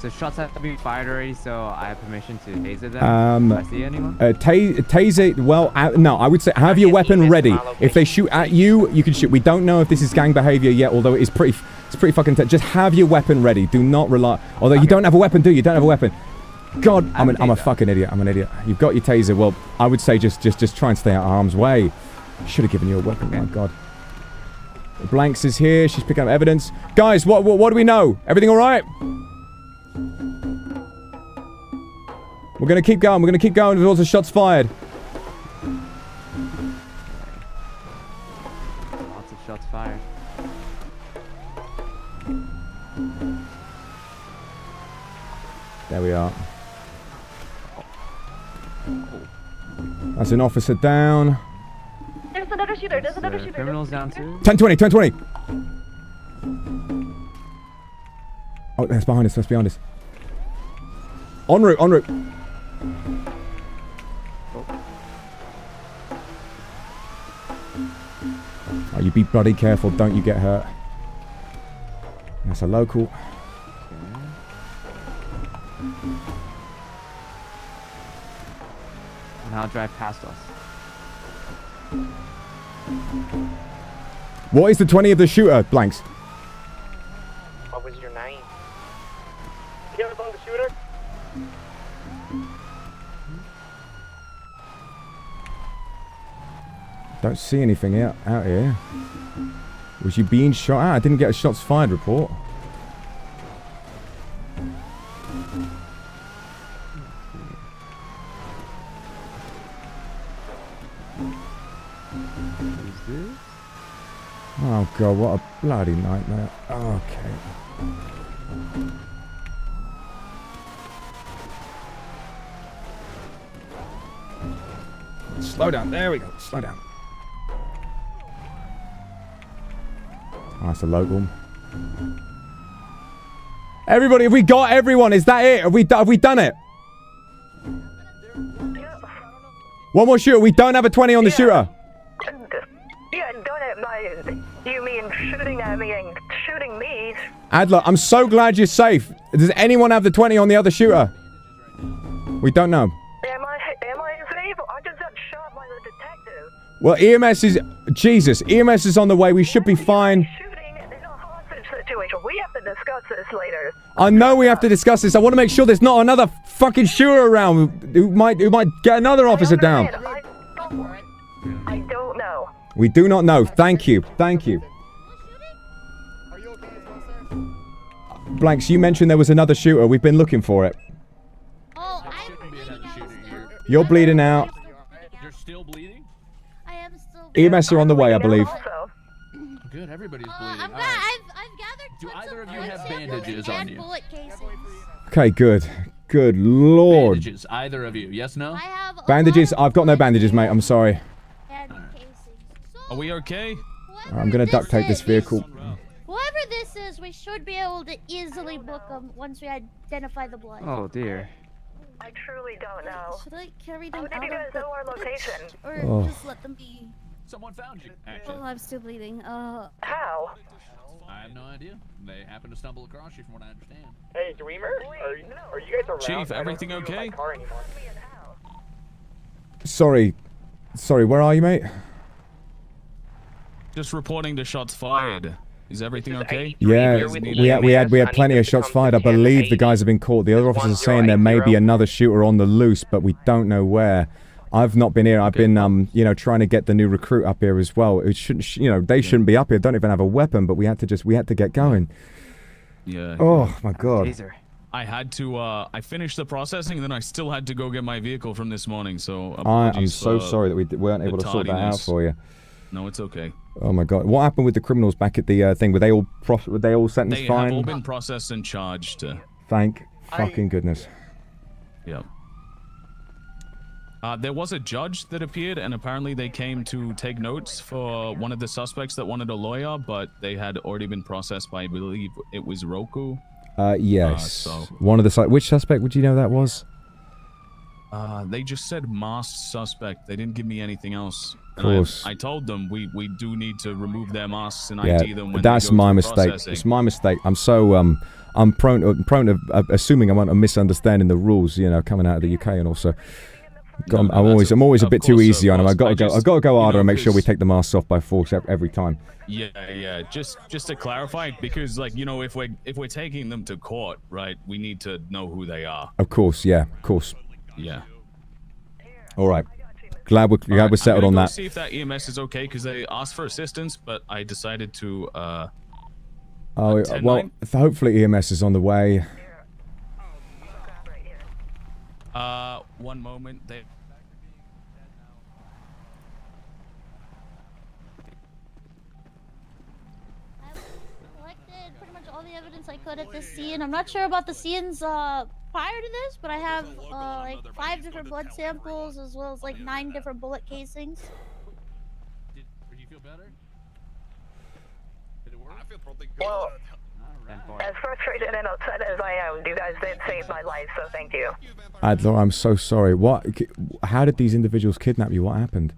Speaker 2: So shots have to be fired already, so I have permission to taser them. Do I see anyone?
Speaker 1: Taser. Well, no. I would say have your weapon ready. If they shoot at you, you can shoot. We don't know if this is gang behavior yet, although it's pretty fucking. Just have your weapon ready. Do not rely. Although you don't have a weapon, do you? Don't have a weapon. God, I'm a fucking idiot. I'm an idiot. You've got your taser. Well, I would say just try and stay out of harm's way. Should have given you a weapon. Okay. My God. Blanks is here. She's picking up evidence. Guys, what do we know? Everything all right? We're gonna keep going. There's also shots fired.
Speaker 2: Lots of shots fired.
Speaker 1: There we are. That's an officer down.
Speaker 12: There's another shooter.
Speaker 2: Criminals down too.
Speaker 1: 1020. Oh, that's behind us. En route. Oh, you be bloody careful. Don't you get hurt. That's a local.
Speaker 2: Now drive past us.
Speaker 1: What is the 20 of the shooter, Blanks?
Speaker 22: What was your name? You ever on the shooter?
Speaker 1: Don't see anything out here. Was you being shot at? I didn't get a shots fired report. Oh God, what a bloody nightmare. Okay. Slow down, there we go, slow down. Oh, that's a local. Everybody, have we got everyone? Is that it? Have we done it? One more shooter, we don't have a 20 on the shooter.
Speaker 11: Yeah, done it, mate. You mean shooting at me and shooting me?
Speaker 1: Adler, I'm so glad you're safe. Does anyone have the 20 on the other shooter? We don't know.
Speaker 11: Am I safe? I just got shot by the detective.
Speaker 1: Well, EMS is... Jesus, EMS is on the way. We should be fine.
Speaker 11: Situation. We have to discuss this later.
Speaker 1: I know we have to discuss this. I want to make sure there's not another fucking shooter around who might get another officer down.
Speaker 11: I don't know.
Speaker 1: We do not know. Thank you. Blanks, you mentioned there was another shooter. We've been looking for it. You're bleeding out.
Speaker 10: You're still bleeding?
Speaker 7: I am still bleeding.
Speaker 1: EMS are on the way, I believe.
Speaker 10: Good, everybody's bleeding.
Speaker 7: I've gathered
Speaker 10: Do either of you have bandages on you?
Speaker 7: bullet casings.
Speaker 1: Okay, good. Good lord.
Speaker 10: Bandages, either of you. Yes, no?
Speaker 7: I have
Speaker 1: Bandages? I've got no bandages, mate. I'm sorry.
Speaker 6: Are we okay?
Speaker 1: I'm going to duct tape this vehicle.
Speaker 7: Whoever this is because we should be able to easily book them once we identify the blood.
Speaker 2: Oh dear.
Speaker 11: I truly don't know.
Speaker 7: Should I carry them
Speaker 11: How did
Speaker 7: out
Speaker 11: you guys
Speaker 7: of the
Speaker 11: know our location?
Speaker 7: or
Speaker 1: Oh.
Speaker 7: just let them be?
Speaker 17: Someone found you,
Speaker 7: Oh,
Speaker 17: actually.
Speaker 7: I'm still bleeding.
Speaker 11: How?
Speaker 17: I have no idea. They happened to stumble across you, from what I understand.
Speaker 10: Hey, Dreamer, are you guys around?
Speaker 6: Chief,
Speaker 10: I don't
Speaker 6: everything
Speaker 10: see you in my
Speaker 6: okay?
Speaker 10: car anymore.
Speaker 1: Sorry, where are you, mate?
Speaker 6: Just reporting the shots fired. Is everything okay?
Speaker 1: Yeah, we had plenty of shots fired. I believe the guys have been caught. The other officers are saying there may be another shooter on the loose, but we don't know where. I've not been here. I've been, you know, trying to get the new recruit up here as well. It shouldn't, you know, they shouldn't be up here. Don't even have a weapon, but we had to get going.
Speaker 6: Yeah.
Speaker 1: Oh my God.
Speaker 6: I had to, I finished the processing, then I still had to go get my vehicle from this morning, so
Speaker 1: I am
Speaker 6: apologies
Speaker 1: so
Speaker 6: for
Speaker 1: sorry that we weren't
Speaker 6: the
Speaker 1: able to sort that out
Speaker 6: tardiness.
Speaker 1: for you.
Speaker 6: No, it's okay.
Speaker 1: Oh my God. What happened with the criminals back at the thing? Were they all sentenced
Speaker 6: They
Speaker 1: fine?
Speaker 6: have all been processed and charged.
Speaker 1: Thank fucking goodness.
Speaker 6: Yeah. There was a judge that appeared, and apparently they came to take notes for one of the suspects that wanted a lawyer, but they had already been processed by, I believe it was Roku.
Speaker 1: Yes. One of the which suspect would you know that was?
Speaker 6: They just said masked suspect. They didn't give me anything else.
Speaker 1: Of course.
Speaker 6: I told them we do need to remove their masks and
Speaker 1: Yeah,
Speaker 6: ID them when
Speaker 1: that's
Speaker 6: they go
Speaker 1: my
Speaker 6: through
Speaker 1: mistake.
Speaker 6: processing.
Speaker 1: It's my mistake. I'm so I'm prone to assuming I'm misunderstanding the rules. You know, coming out of the UK and also. I'm always a bit too easy on them. I've got to go harder and make sure we take the masks off by force every time.
Speaker 6: Yeah. Just to clarify, because like, you know, if we're taking them to court, right, we need to know who they are.
Speaker 1: Of course, yeah, of course.
Speaker 6: Yeah.
Speaker 1: All right. Glad we're settled on
Speaker 6: I'm gonna
Speaker 1: that.
Speaker 6: go see if that EMS is okay, because they asked for assistance, but I decided to.
Speaker 1: Oh well, hopefully EMS is on the way.
Speaker 6: One moment. They.
Speaker 7: Collected pretty much all the evidence I could at this scene. I'm not sure about the scenes prior to this, but I have like 5 different blood samples as well as like 9 different bullet casings.
Speaker 17: Do you feel better? Did it work?
Speaker 16: I feel pretty good.
Speaker 11: Well, as frustrated and upset as I am, you guys did save my life, so thank you.
Speaker 1: Adler, I'm so sorry. What? How did these individuals kidnap you? What happened?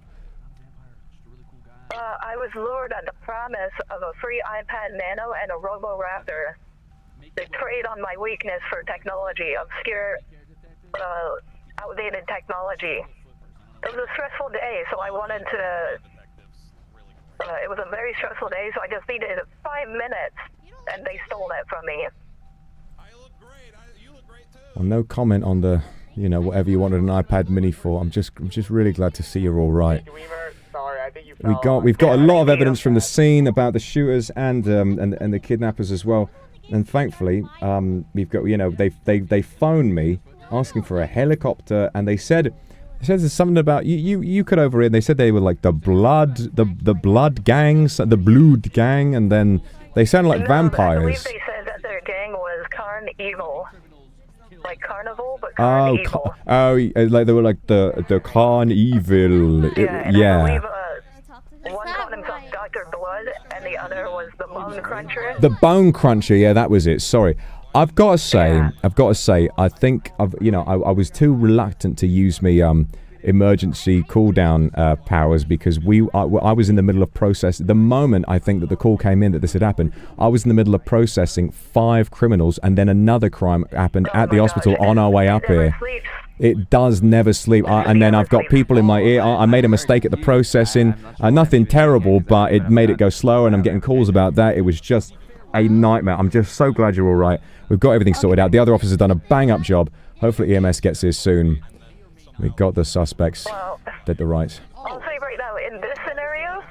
Speaker 11: I was lured on the promise of a free iPad Nano and a Robo-Raptor. They trade on my weakness for technology, obscure, outdated technology. It was a stressful day, so I wanted to... it was a very stressful day, so I just needed 5 minutes, and they stole that from me.
Speaker 1: Well, no comment on the, you know, whatever you wanted an iPad Mini for. I'm just really glad to see you're all right.
Speaker 10: Sorry, I think you
Speaker 1: We've got a lot of evidence from the scene about the shooters and the kidnappers as well. And thankfully, we've got, you know, they phoned me asking for a helicopter, and they said there's something about you could overhear. They said they were like the blood gangs, the blood gang, and then they sounded like vampires.
Speaker 11: I believe they said that their gang was Carn Evil. Like Carnival, but Carn Evil.
Speaker 1: Like they were like the Carn Evil.
Speaker 11: Yeah. I believe, one called himself Dr. Blood, and the other was the Bone Cruncher.
Speaker 1: The Bone Cruncher, yeah, that was it. Sorry. I've got to say, I think I was too reluctant to use me emergency cooldown powers because I was in the middle of processing. The moment I think that the call came in that this had happened, I was in the middle of processing 5 criminals, and then another crime happened at the hospital on our way up here. It does never sleep. And then I've got people in my ear. I made a mistake at the processing. Nothing terrible, but it made it go slower, and I'm getting calls about that. It was just a nightmare. I'm just so glad you're all right. We've got everything sorted out. The other officers have done a bang-up job. Hopefully EMS gets here soon. We got the suspects. Did the right.
Speaker 11: I'll say right now, in this scenario,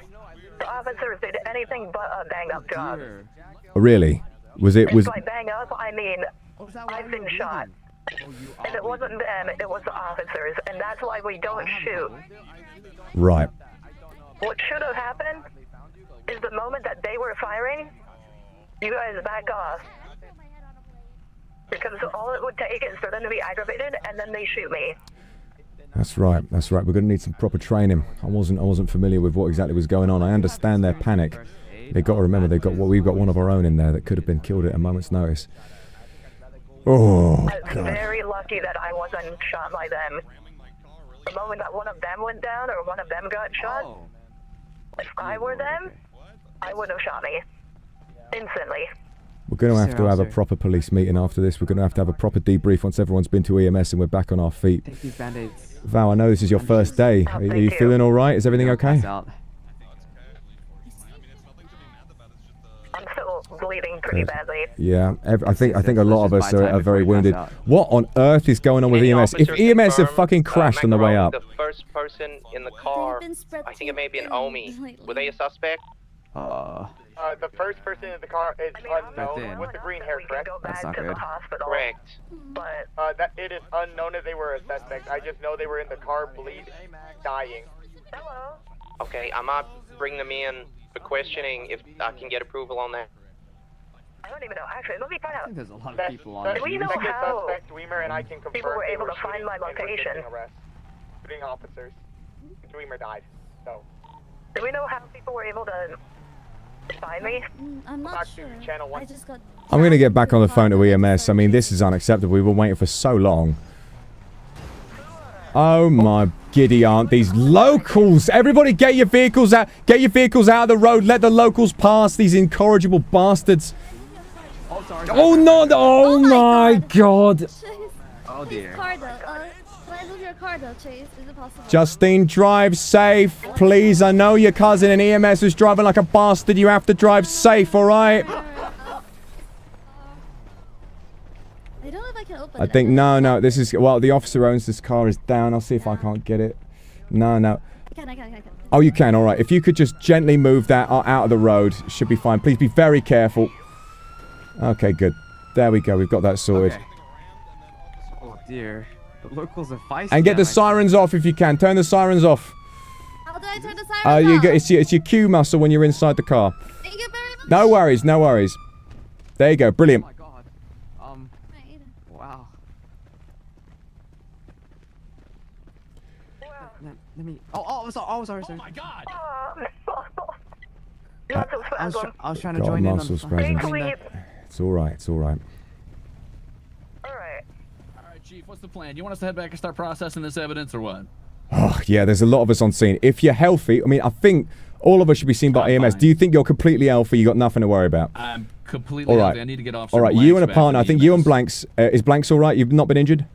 Speaker 11: the officers did anything but a bang-up job.
Speaker 1: Really?
Speaker 11: And by bang up, I mean, I've been shot. If it wasn't them, it was the officers, and that's why we don't shoot.
Speaker 1: Right.
Speaker 11: What should have happened is the moment that they were firing, you guys back off. Because all it would take is for them to be aggravated, and then they shoot me.
Speaker 1: That's right. We're going to need some proper training. I wasn't familiar with what exactly was going on. I understand their panic. They got to remember we've got one of our own in there that could have been killed at a moment's notice. Oh
Speaker 11: I'm
Speaker 1: God.
Speaker 11: very lucky that I wasn't shot by them. The moment that one of them went down or one of them got shot, if I were them, I would have shot me instantly.
Speaker 1: We're going to have a proper police meeting after this. We're going to have a proper debrief once everyone's been to EMS and we're back on our feet.
Speaker 2: Take these band-aids.
Speaker 1: Val, I know this is your first day. Are you feeling all right? Is everything okay?
Speaker 11: I'm still bleeding pretty badly.
Speaker 1: Yeah, I think a lot of us are very wounded. What on earth is going on with EMS? If EMS have fucking crashed on the way up.
Speaker 14: The first person in the car, I think it may be an Omi. Were they a suspect?
Speaker 10: The first person in the car is unknown with the green hair, correct?
Speaker 2: That's not good.
Speaker 14: Correct.
Speaker 10: But that it is unknown if they were a suspect. I just know they were in the car, dying.
Speaker 11: Hello.
Speaker 14: Okay, I might bring them in for questioning if I can get approval on that.
Speaker 11: I don't even know. Actually, let me find out.
Speaker 2: There's a lot of people on
Speaker 11: Do we know how
Speaker 10: Dwemer and I can confirm
Speaker 11: people were
Speaker 10: they
Speaker 11: able
Speaker 10: were
Speaker 11: to find my location?
Speaker 10: Shooting officers. Dwemer died. So.
Speaker 11: Do we know how people were able to find me?
Speaker 12: I'm not sure. I just got.
Speaker 1: I'm going to get back on the phone to EMS. I mean, this is unacceptable. We've been waiting for so long. Oh my giddy aunt, these locals! Everybody get your vehicles out! Get your vehicles out of the road! Let the locals pass, these incorrigible bastards! Oh no! Oh my god!
Speaker 2: Oh dear.
Speaker 12: Car though. Can I move your car though, Chase? Is it possible?
Speaker 1: Justine, drive safe, please. I know your cousin in EMS is driving like a bastard. You have to drive safe, alright?
Speaker 12: I don't know if I can open
Speaker 1: I think, no, this is, well, the officer owns this car is down. I'll see if I can't get it. No.
Speaker 12: I can.
Speaker 1: Oh, you can, alright. If you could just gently move that out of the road, should be fine. Please be very careful. Okay, good. There we go. We've got that sorted.
Speaker 2: Okay. Oh dear. The locals are feisty.
Speaker 1: And get the sirens off if you can. Turn the sirens off.
Speaker 12: How do I turn the sirens off?
Speaker 1: It's your Q muscle when you're inside the car.
Speaker 12: Thank you very much.
Speaker 1: No worries. There you go. Brilliant.
Speaker 2: Oh my god. Wow. Let me. Sorry.
Speaker 17: Oh my god.
Speaker 2: I was trying to
Speaker 1: Got a
Speaker 2: join in on
Speaker 1: muscle
Speaker 2: the
Speaker 1: spasm.
Speaker 2: phone.
Speaker 1: It's alright.
Speaker 11: Alright.
Speaker 17: Alright, Chief, what's the plan? You want us to head back and start processing this evidence or what?
Speaker 1: Oh, yeah, there's a lot of us on scene. If you're healthy, I mean, I think all of us should be seen by EMS.
Speaker 17: fine.
Speaker 1: Do you think you're completely healthy? You got nothing to worry about?
Speaker 17: I'm completely
Speaker 1: All right.
Speaker 17: healthy. I need to get off.
Speaker 1: All right, you and a partner. I think you and Blanks. Is Blanks all right? You've not been injured?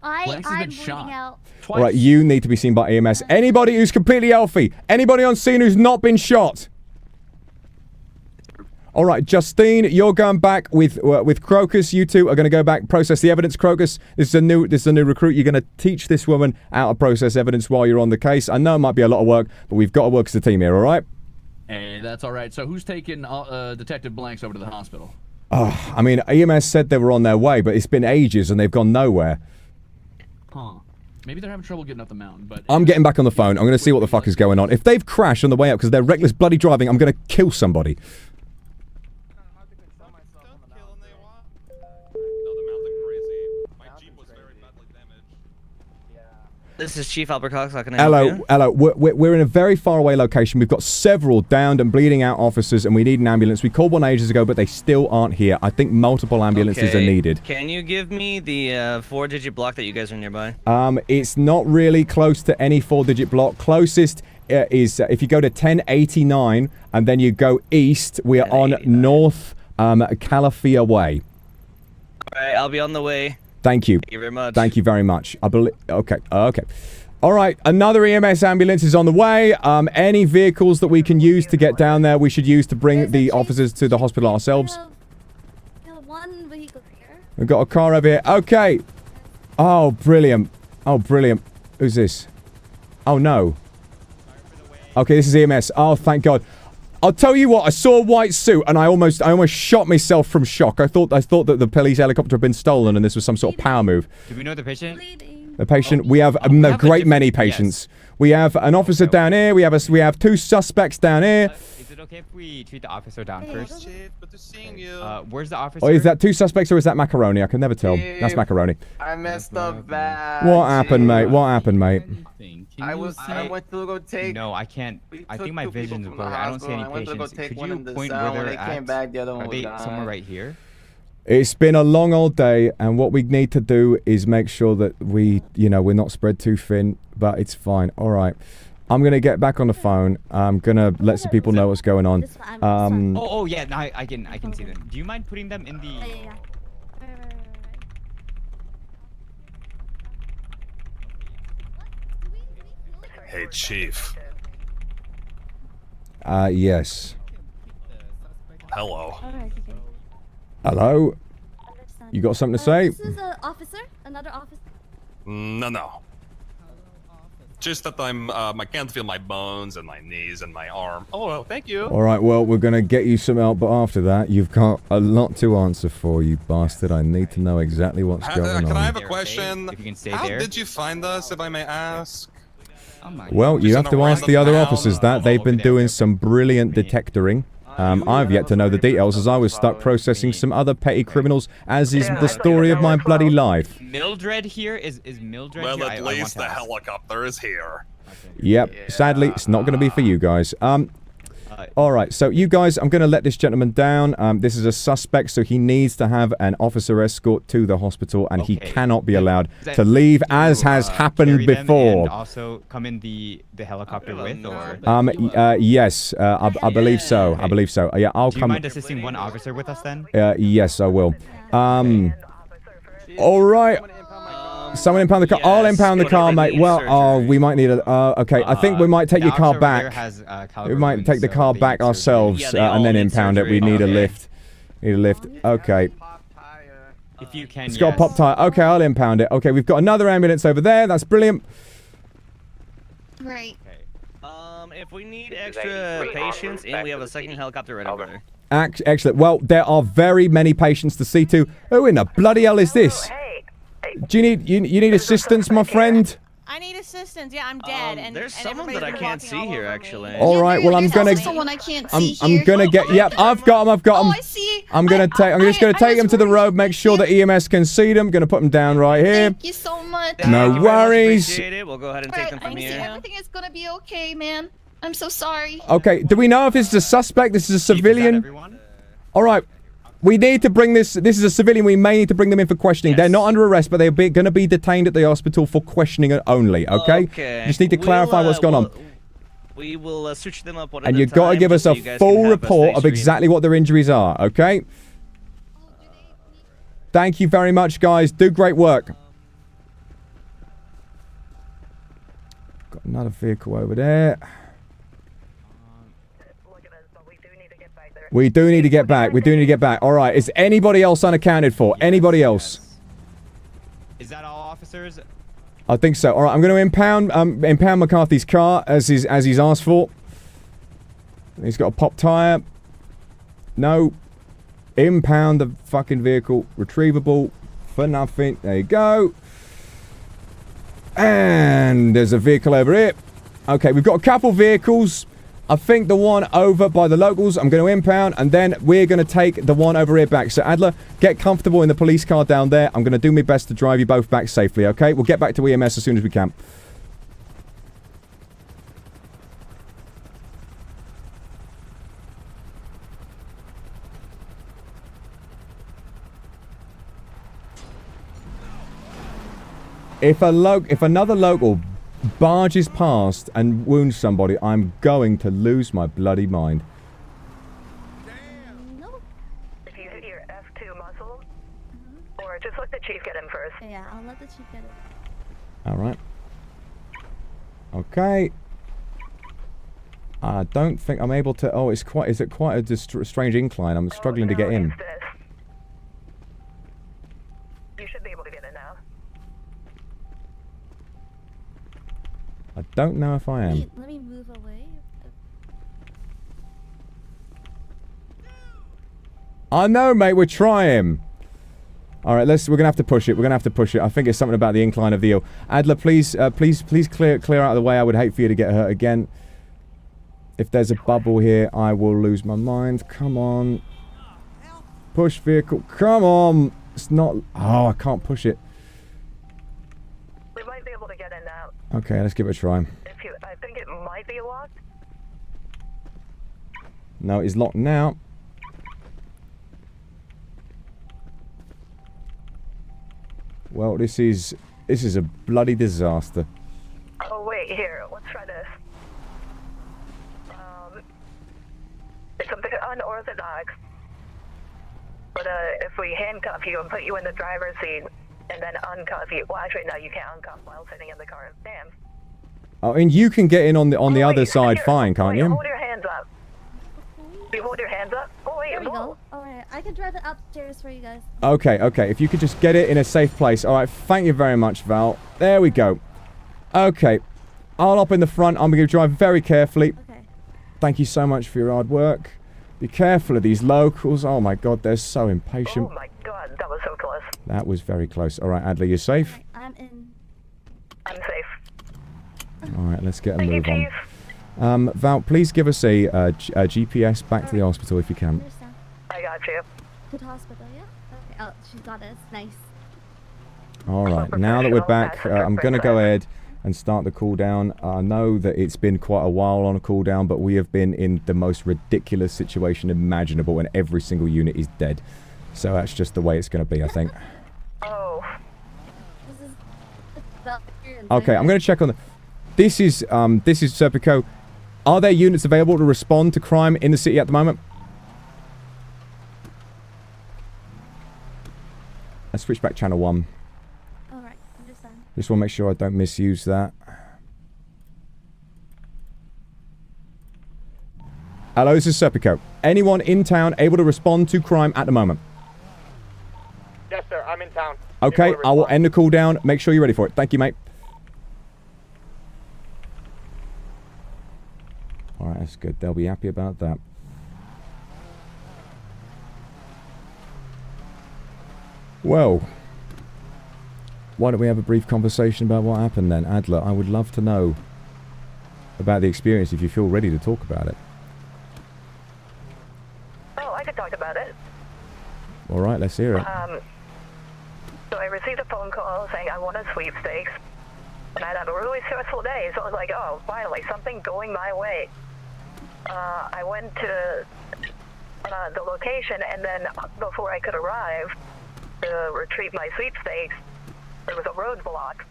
Speaker 12: I'm
Speaker 17: been
Speaker 12: bleeding
Speaker 17: shot.
Speaker 12: out.
Speaker 1: All right, you need to be seen by EMS. Anybody who's completely healthy. Anybody on scene who's not been shot. All right, Justine, you're going back with Crocus. You two are going to go back, process the evidence. Crocus, this is a new recruit. You're going to teach this woman how to process evidence while you're on the case. I know it might be a lot of work, but we've got to work as a team here. All right?
Speaker 17: Hey, that's all right. So who's taking Detective Blanks over to the hospital?
Speaker 1: Oh, I mean, EMS said they were on their way, but it's been ages and they've gone nowhere.
Speaker 17: Huh. Maybe they're having trouble getting up the mountain, but...
Speaker 1: I'm getting back on the phone. I'm going to see what the fuck is going on. If they've crashed on the way up because they're reckless bloody driving, I'm going to kill somebody.
Speaker 20: This is Chief Albert Cox. How can I help you?
Speaker 1: Hello. We're in a very far away location. We've got several downed and bleeding out officers, and we need an ambulance. We called one ages ago, but they still aren't here. I think multiple ambulances are needed.
Speaker 20: Can you give me the 4-digit block that you guys are nearby?
Speaker 1: It's not really close to any 4-digit block. Closest is if you go to 1089 and then you go east. We are on North Calafia Way.
Speaker 20: All right, I'll be on the way.
Speaker 1: Thank you.
Speaker 20: Thank you very much.
Speaker 1: Thank you very much. I believe. Okay. All right. Another EMS ambulance is on the way. Any vehicles that we can use to get down there, we should use to bring the officers to the hospital ourselves.
Speaker 12: One vehicle here.
Speaker 1: We've got a car over here. Okay. Oh, brilliant. Who's this? Oh no. Okay, this is EMS. Oh, thank God. I'll tell you what, I saw a white suit and I almost shot myself from shock. I thought that the police helicopter had been stolen and this was some sort of power move.
Speaker 13: Do we know the patient?
Speaker 1: The patient, we have a great many patients. Yes. We have an officer down here, we have 2 suspects down here.
Speaker 13: Is it okay if we treat the officer down first? Chief, good to seeing you. Where's the officer?
Speaker 1: Oh, is that 2 suspects or is that macaroni? I can never tell. That's macaroni.
Speaker 10: I messed up bad.
Speaker 1: What happened, mate?
Speaker 3: I went to go take.
Speaker 21: No, I can't. I think my vision's blurry. I don't see any patients. Could you point where
Speaker 3: when
Speaker 21: they're
Speaker 3: they came
Speaker 21: at?
Speaker 3: back, the other one
Speaker 21: Are they
Speaker 3: was
Speaker 21: somewhere
Speaker 3: gone.
Speaker 21: right here?
Speaker 1: It's been a long old day, and what we need to do is make sure that we're not spread too thin, but it's fine. All right. I'm going to get back on the phone. I'm going to let some people know what's going on.
Speaker 21: Oh yeah, no, I can see them. Do you mind putting them in the?
Speaker 12: Yeah.
Speaker 16: Hey, Chief.
Speaker 1: Yes.
Speaker 16: Hello.
Speaker 1: Hello? You got something to say?
Speaker 12: This is an officer, another officer.
Speaker 16: No. Just that I can't feel my bones and my knees and my arm. Oh, well, thank you.
Speaker 1: All right, well, we're going to get you some help, but after that, you've got a lot to answer for, you bastard. I need to know exactly what's going on.
Speaker 16: Can I have a question?
Speaker 21: If you can stay
Speaker 16: How
Speaker 21: there.
Speaker 16: did you find us, if I may ask?
Speaker 1: Well, you have to ask the other officers that. They've been doing some brilliant detectoring. I've yet to know the details as I was stuck processing some other petty criminals, as is the story of my bloody life.
Speaker 21: Mildred here is Mildred
Speaker 16: Well,
Speaker 21: here?
Speaker 16: at least the helicopter is here.
Speaker 1: Yep, sadly, it's not going to be for you guys. Alright, so you guys, I'm going to let this gentleman down. This is a suspect, so he needs to have an officer escort to the hospital, and he cannot be allowed to leave, as has happened before.
Speaker 21: And also come in the helicopter with, or?
Speaker 1: Yes, I believe so. I believe so. Yeah, I'll
Speaker 21: Do you
Speaker 1: come.
Speaker 21: mind assisting one officer with us then?
Speaker 1: Yes, I will. Alright. Someone impound the car. I'll impound the car, mate. Well, we might need a. Okay, I think we might take your car back. We might take the car back ourselves and then impound it. We need a lift. Need a lift. Okay.
Speaker 21: If you can,
Speaker 1: It's got a pop tire. Okay, I'll impound it. Okay, we've got another ambulance over there. That's brilliant.
Speaker 12: Right.
Speaker 20: If we need extra patients, and we have a second helicopter right over there.
Speaker 1: Excellent. Well, there are very many patients to see to. Who in the bloody hell is this? Do you need assistance, my friend?
Speaker 23: I need assistance. Yeah, I'm dead. And
Speaker 20: there's someone that I can't see here, actually.
Speaker 1: All right. Well, I'm gonna.
Speaker 23: Someone I can't see
Speaker 1: I'm gonna get. Yep, I've got him. I've got him.
Speaker 23: Oh, I see.
Speaker 1: I'm just gonna take him to the road. Make sure that EMS can see them. Gonna put them down right here.
Speaker 23: Thank you so much.
Speaker 1: No worries.
Speaker 20: Appreciate it. We'll go ahead and take them from here.
Speaker 23: Everything is gonna be okay, man. I'm so sorry.
Speaker 1: Okay. Do we know if this is a suspect? This is a civilian. All right. We need to bring this. This is a civilian. We may need to bring them in for questioning. Yes. They're not under arrest, but they're going to be detained at the hospital for questioning only. Okay. Just need to clarify what's going on.
Speaker 20: We will switch them up one
Speaker 1: And you've got to give us a full report of exactly what their injuries are. Okay. Thank you very much, guys. Do great work. Got another vehicle over there. We do need to get back. We do need to get back. All right. Is anybody else unaccounted for? Anybody else?
Speaker 21: Is that all officers?
Speaker 1: I think so. All right. I'm going to impound McCarthy's car as he's asked for. He's got a pop tire. No. Impound the fucking vehicle. Retrievable for nothing. There you go. And there's a vehicle over here. Okay. We've got a couple vehicles. I think the one over by the locals, I'm going to impound, and then we're going to take the one over here back. So, Adler, get comfortable in the police car down there. I'm going to do my best to drive you both back safely, okay? We'll get back to EMS as soon as we can. If another local barges past and wounds somebody, I'm going to lose my bloody mind.
Speaker 11: If you hit your F2 muscle, or just let the chief get him first.
Speaker 12: Yeah, I'll let the chief get it.
Speaker 1: All right. Okay. I don't think I'm able to. Oh, is it quite a strange incline? I'm struggling to get in.
Speaker 11: You should be able to get in now.
Speaker 1: I don't know if I am.
Speaker 12: Let me move away.
Speaker 1: I know, mate. We're trying. All right, we're gonna have to push it. We're gonna have to push it. I think it's something about the incline of the hill. Adler, please clear out of the way. I would hate for you to get hurt again. If there's a bubble here, I will lose my mind. Come on. Push vehicle. Come on. It's not. Oh, I can't push it.
Speaker 11: We might be able to get in now.
Speaker 1: Okay, let's give it a try.
Speaker 11: I think it might be locked.
Speaker 1: No, it's locked now. Well, this is a bloody disaster.
Speaker 11: Oh wait, here, let's try this. It's a bit unorthodox, but if we handcuff you and put you in the driver's seat and then uncuff you, well actually no, you can't uncuff while sitting in the car. Damn.
Speaker 1: Oh, and you can get in on the other side fine, can't you?
Speaker 11: Hold your hands up. You hold your hands up. Oh wait,
Speaker 12: There we go. Alright, I can drive it upstairs for you guys.
Speaker 1: Okay, okay. If you could just get it in a safe place. All right, thank you very much, Val. There we go. Okay, I'll hop in the front. I'm going to drive very carefully.
Speaker 12: Okay.
Speaker 1: Thank you so much for your hard work. Be careful of these locals. Oh my God, they're so impatient.
Speaker 11: Oh my God, that was so close.
Speaker 1: That was very close. All right, Adler, you're safe?
Speaker 12: I'm in.
Speaker 11: I'm safe.
Speaker 1: All right, let's get a
Speaker 11: Thank
Speaker 1: move
Speaker 11: you,
Speaker 1: on.
Speaker 11: Chief.
Speaker 1: Val, please give us a GPS back to the hospital if you can.
Speaker 11: I got you.
Speaker 12: To the hospital, yeah? Okay. Oh, she's got us. Nice.
Speaker 1: All right, now that we're back, I'm going to go ahead and start the cooldown. I know that it's been quite a while on a cooldown, but we have been in the most ridiculous situation imaginable, and every single unit is dead. So that's just the way it's going to be, I think.
Speaker 11: Oh.
Speaker 1: Okay, I'm going to check on the... This is Serpico. Are there units available to respond to crime in the city at the moment? Let's switch back channel 1.
Speaker 12: Alright, understand.
Speaker 1: Just want to make sure I don't misuse that. Hello, this is Serpico. Anyone in town able to respond to crime at the moment?
Speaker 10: Yes, sir. I'm in town.
Speaker 1: Okay, I will end the cooldown. Make sure you're ready for it. Thank you, mate. Alright, that's good. They'll be happy about that. Well, why don't we have a brief conversation about what happened then? Adler, I would love to know about the experience if you feel ready to talk about it.
Speaker 11: Oh, I could talk about it.
Speaker 1: Alright, let's hear it.
Speaker 11: So I received a phone call saying I won a sweepstakes. And I'd had a really stressful day, so I was like, oh, finally, something going my way. I went to the location, and then before I could arrive to retrieve my sweepstakes, there was a roadblock.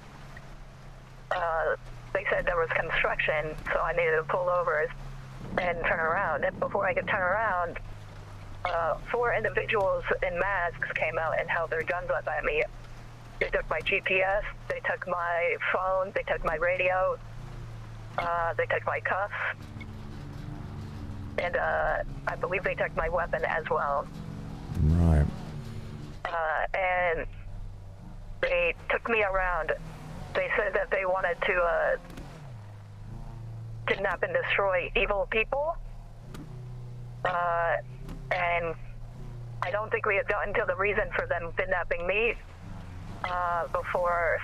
Speaker 11: They said there was construction, so I needed to pull over and turn around. And before I could turn around, 4 individuals in masks came out and held their guns up at me. They took my GPS, they took my phone, they took my radio, they took my cuffs, and I believe they took my weapon as well.
Speaker 1: Right.
Speaker 11: And they took me around. They said that they wanted to kidnap and destroy evil people. And I don't think we had gotten to the reason for them kidnapping me before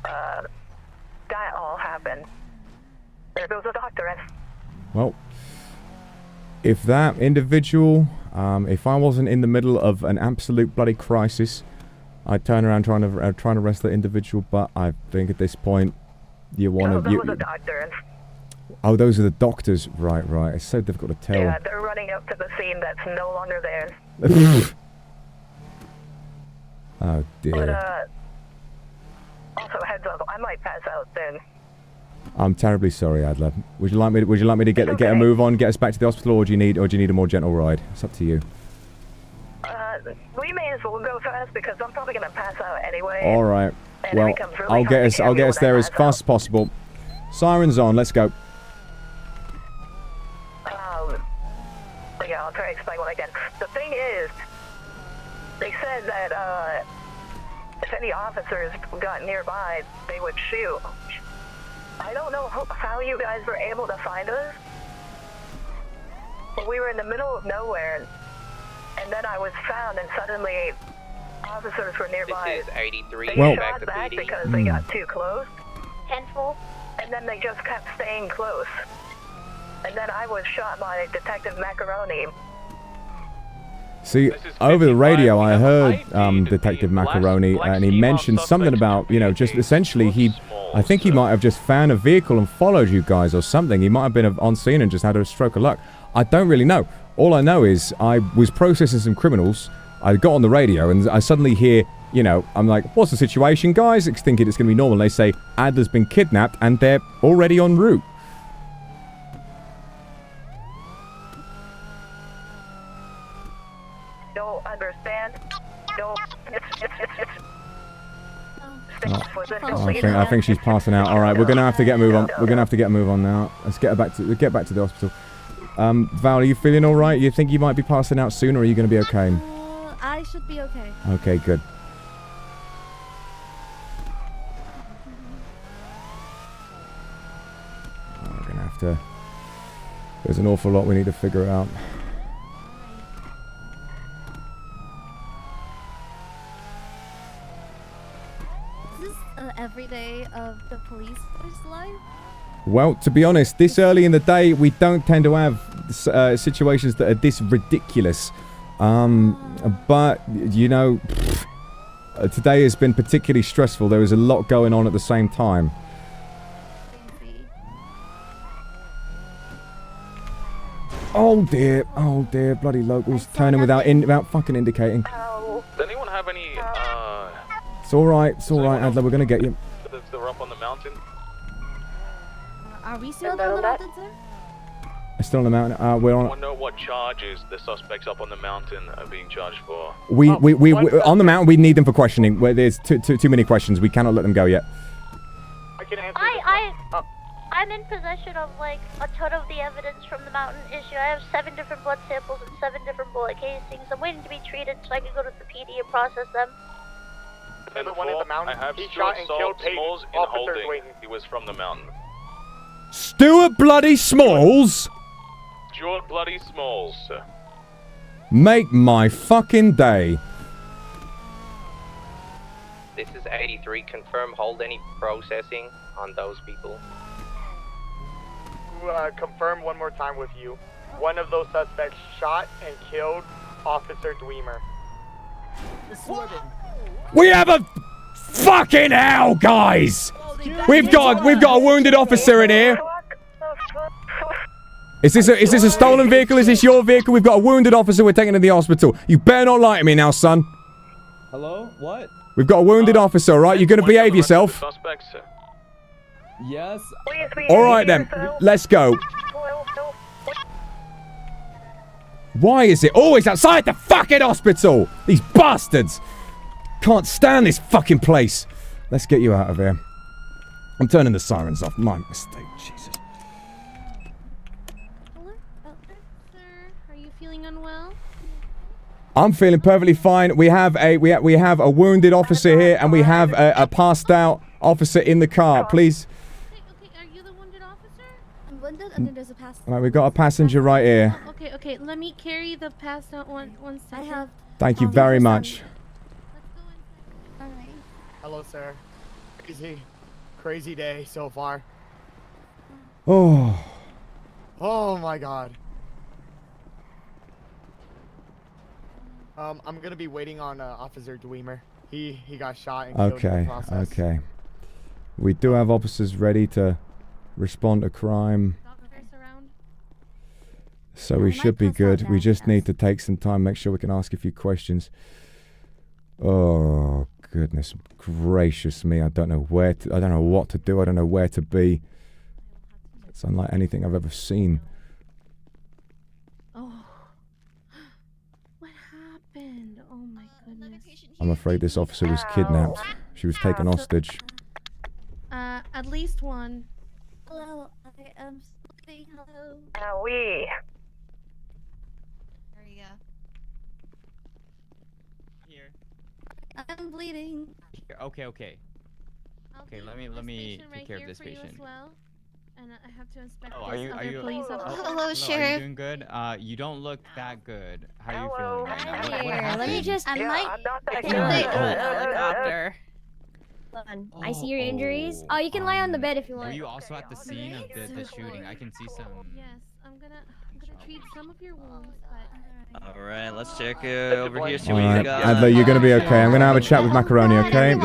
Speaker 11: that all happened. There goes the doctor.
Speaker 1: Well, if that individual, if I wasn't in the middle of an absolute bloody crisis, I'd turn around trying to arrest that individual. But I think at this point, you want to.
Speaker 11: Those were the doctors.
Speaker 1: Oh, those are the doctors. Right, right. It's so difficult to tell.
Speaker 11: Yeah, they're running up to the scene that's no longer there.
Speaker 1: Oh dear.
Speaker 11: But also heads up, I might pass out soon.
Speaker 1: I'm terribly sorry, Adler. Would you like me to get a move on, get us back to the hospital, or do you need a more gentle ride? It's up to you.
Speaker 11: We may as well go fast because I'm probably gonna pass out anyway.
Speaker 1: All right.
Speaker 11: And
Speaker 1: Well,
Speaker 11: it becomes really
Speaker 1: I'll get us there as
Speaker 11: pass
Speaker 1: fast as possible. Sirens on. Let's go.
Speaker 11: Yeah, I'll try to explain what I can. The thing is, they said that if any officers got nearby, they would shoot. I don't know how you guys were able to find us, but we were in the middle of nowhere, and then I was found, and suddenly officers were nearby.
Speaker 14: This is 83.
Speaker 11: They shot back because they got too close.
Speaker 7: 10-4.
Speaker 11: And then they just kept staying close. And then I was shot by Detective Macaroni.
Speaker 1: See, over the radio, I heard Detective Macaroni, and he mentioned something about, you know, just essentially I think he might have just found a vehicle and followed you guys or something. He might have been on scene and just had a stroke of luck. I don't really know. All I know is I was processing some criminals. I got on the radio and I suddenly hear, you know, I'm like, what's the situation, guys? Thinking it's going to be normal. And they say, Adler's been kidnapped and they're already en route.
Speaker 11: Don't understand. Don't.
Speaker 1: I think she's passing out. All right, we're gonna have to get a move on. We're gonna have to get a move on now. Let's get back to the hospital. Val, are you feeling all right? You think you might be passing out soon, or are you gonna be okay?
Speaker 12: I should be okay.
Speaker 1: Okay, good. We're gonna have to. There's an awful lot we need to figure out.
Speaker 12: Every day of the police force life?
Speaker 1: Well, to be honest, this early in the day, we don't tend to have situations that are this ridiculous. But, you know, today has been particularly stressful. There was a lot going on at the same time. Oh dear, bloody locals turning without fucking indicating.
Speaker 5: Does anyone have any,
Speaker 1: It's alright, Adler, we're gonna get you.
Speaker 5: They're up on the mountain?
Speaker 12: Are we still on the mountain, sir?
Speaker 1: Still on the mountain. We're on.
Speaker 5: I want to know what charges the suspects up on the mountain are being charged for.
Speaker 1: We on the mountain. We need them for questioning. Where there's too many questions. We cannot let them go yet.
Speaker 10: I can answer.
Speaker 7: I'm in possession of like a ton of the evidence from the mountain issue. I have 7 different blood samples and 7 different bullet casings. I'm waiting to be treated so I can go to the PD and process them.
Speaker 5: And
Speaker 10: the one in the mountain.
Speaker 5: I have
Speaker 10: He
Speaker 5: Stuart
Speaker 10: shot and killed
Speaker 5: Smalls in
Speaker 10: officers
Speaker 5: holding.
Speaker 10: waiting.
Speaker 5: He was from the mountain.
Speaker 1: Stuart Bloody Smalls.
Speaker 5: Stuart Bloody Smalls, sir.
Speaker 1: Make my fucking day.
Speaker 14: This is 83. Confirm hold any processing on those people.
Speaker 10: Confirm one more time with you. One of those suspects shot and killed Officer Dwemer.
Speaker 1: We have a fucking hell, guys. We've got a wounded officer in here. Is this a stolen vehicle? Is this your vehicle? We've got a wounded officer we're taking to the hospital. You better not lie to me now, son.
Speaker 9: Hello? What?
Speaker 1: We've got a wounded officer, right? You're gonna behave yourself.
Speaker 5: Suspects, sir.
Speaker 9: Yes.
Speaker 1: Alright then, let's go. Why is it always outside the fucking hospital? These bastards! Can't stand this fucking place. Let's get you out of here. I'm turning the sirens off. My mistake, Jesus.
Speaker 23: Hello? Sir, are you feeling unwell?
Speaker 1: I'm feeling perfectly fine. We have a wounded officer here, and we have a passed out officer in the car. Please.
Speaker 23: Okay, are you the wounded officer?
Speaker 12: I'm wounded, and then there's a passenger.
Speaker 1: All right, we've got a passenger right here.
Speaker 23: Okay, let me carry the passed out one second. I have.
Speaker 1: Thank you very much.
Speaker 23: Alright.
Speaker 22: Hello, sir. Crazy day so far.
Speaker 1: Oh.
Speaker 22: Oh my god. I'm gonna be waiting on Officer Dwemer. He got shot and killed in the process.
Speaker 1: Okay. We do have officers ready to respond to crime. So we should be good. We just need to take some time, make sure we can ask a few questions. Oh, goodness gracious me. I don't know what to do. I don't know where to be. It's unlike anything I've ever seen.
Speaker 23: Oh. What happened? Oh my goodness.
Speaker 1: I'm afraid this officer was kidnapped. She was taken hostage.
Speaker 23: At least one.
Speaker 12: Hello, I am sleeping. Hello.
Speaker 11: We.
Speaker 23: There you go.
Speaker 21: Here.
Speaker 12: I'm bleeding.
Speaker 21: Okay. Okay, let me take care of this
Speaker 23: For you
Speaker 21: patient.
Speaker 23: as well. And I have to inspect
Speaker 21: Oh,
Speaker 23: this other police
Speaker 21: oh,
Speaker 23: officer. Hello,
Speaker 21: Are you
Speaker 23: Sheriff.
Speaker 21: doing good? You don't look that good. How are you feeling right now? What
Speaker 23: Here, let me
Speaker 21: happened?
Speaker 23: just. I might.
Speaker 11: not that
Speaker 23: I
Speaker 11: good.
Speaker 23: think they helicopter.
Speaker 15: on. I see your injuries. Oh, you can lie on the bed if you want.
Speaker 21: Were you also at the scene of the shooting? I can see some.
Speaker 23: Yes, I'm gonna treat some of your wounds, but.
Speaker 20: All right, let's check over here. See
Speaker 1: All
Speaker 20: what you
Speaker 1: right,
Speaker 20: got.
Speaker 1: Adler, you're going to be okay. I'm going to have a chat with Macaroni, okay?
Speaker 21: Okay,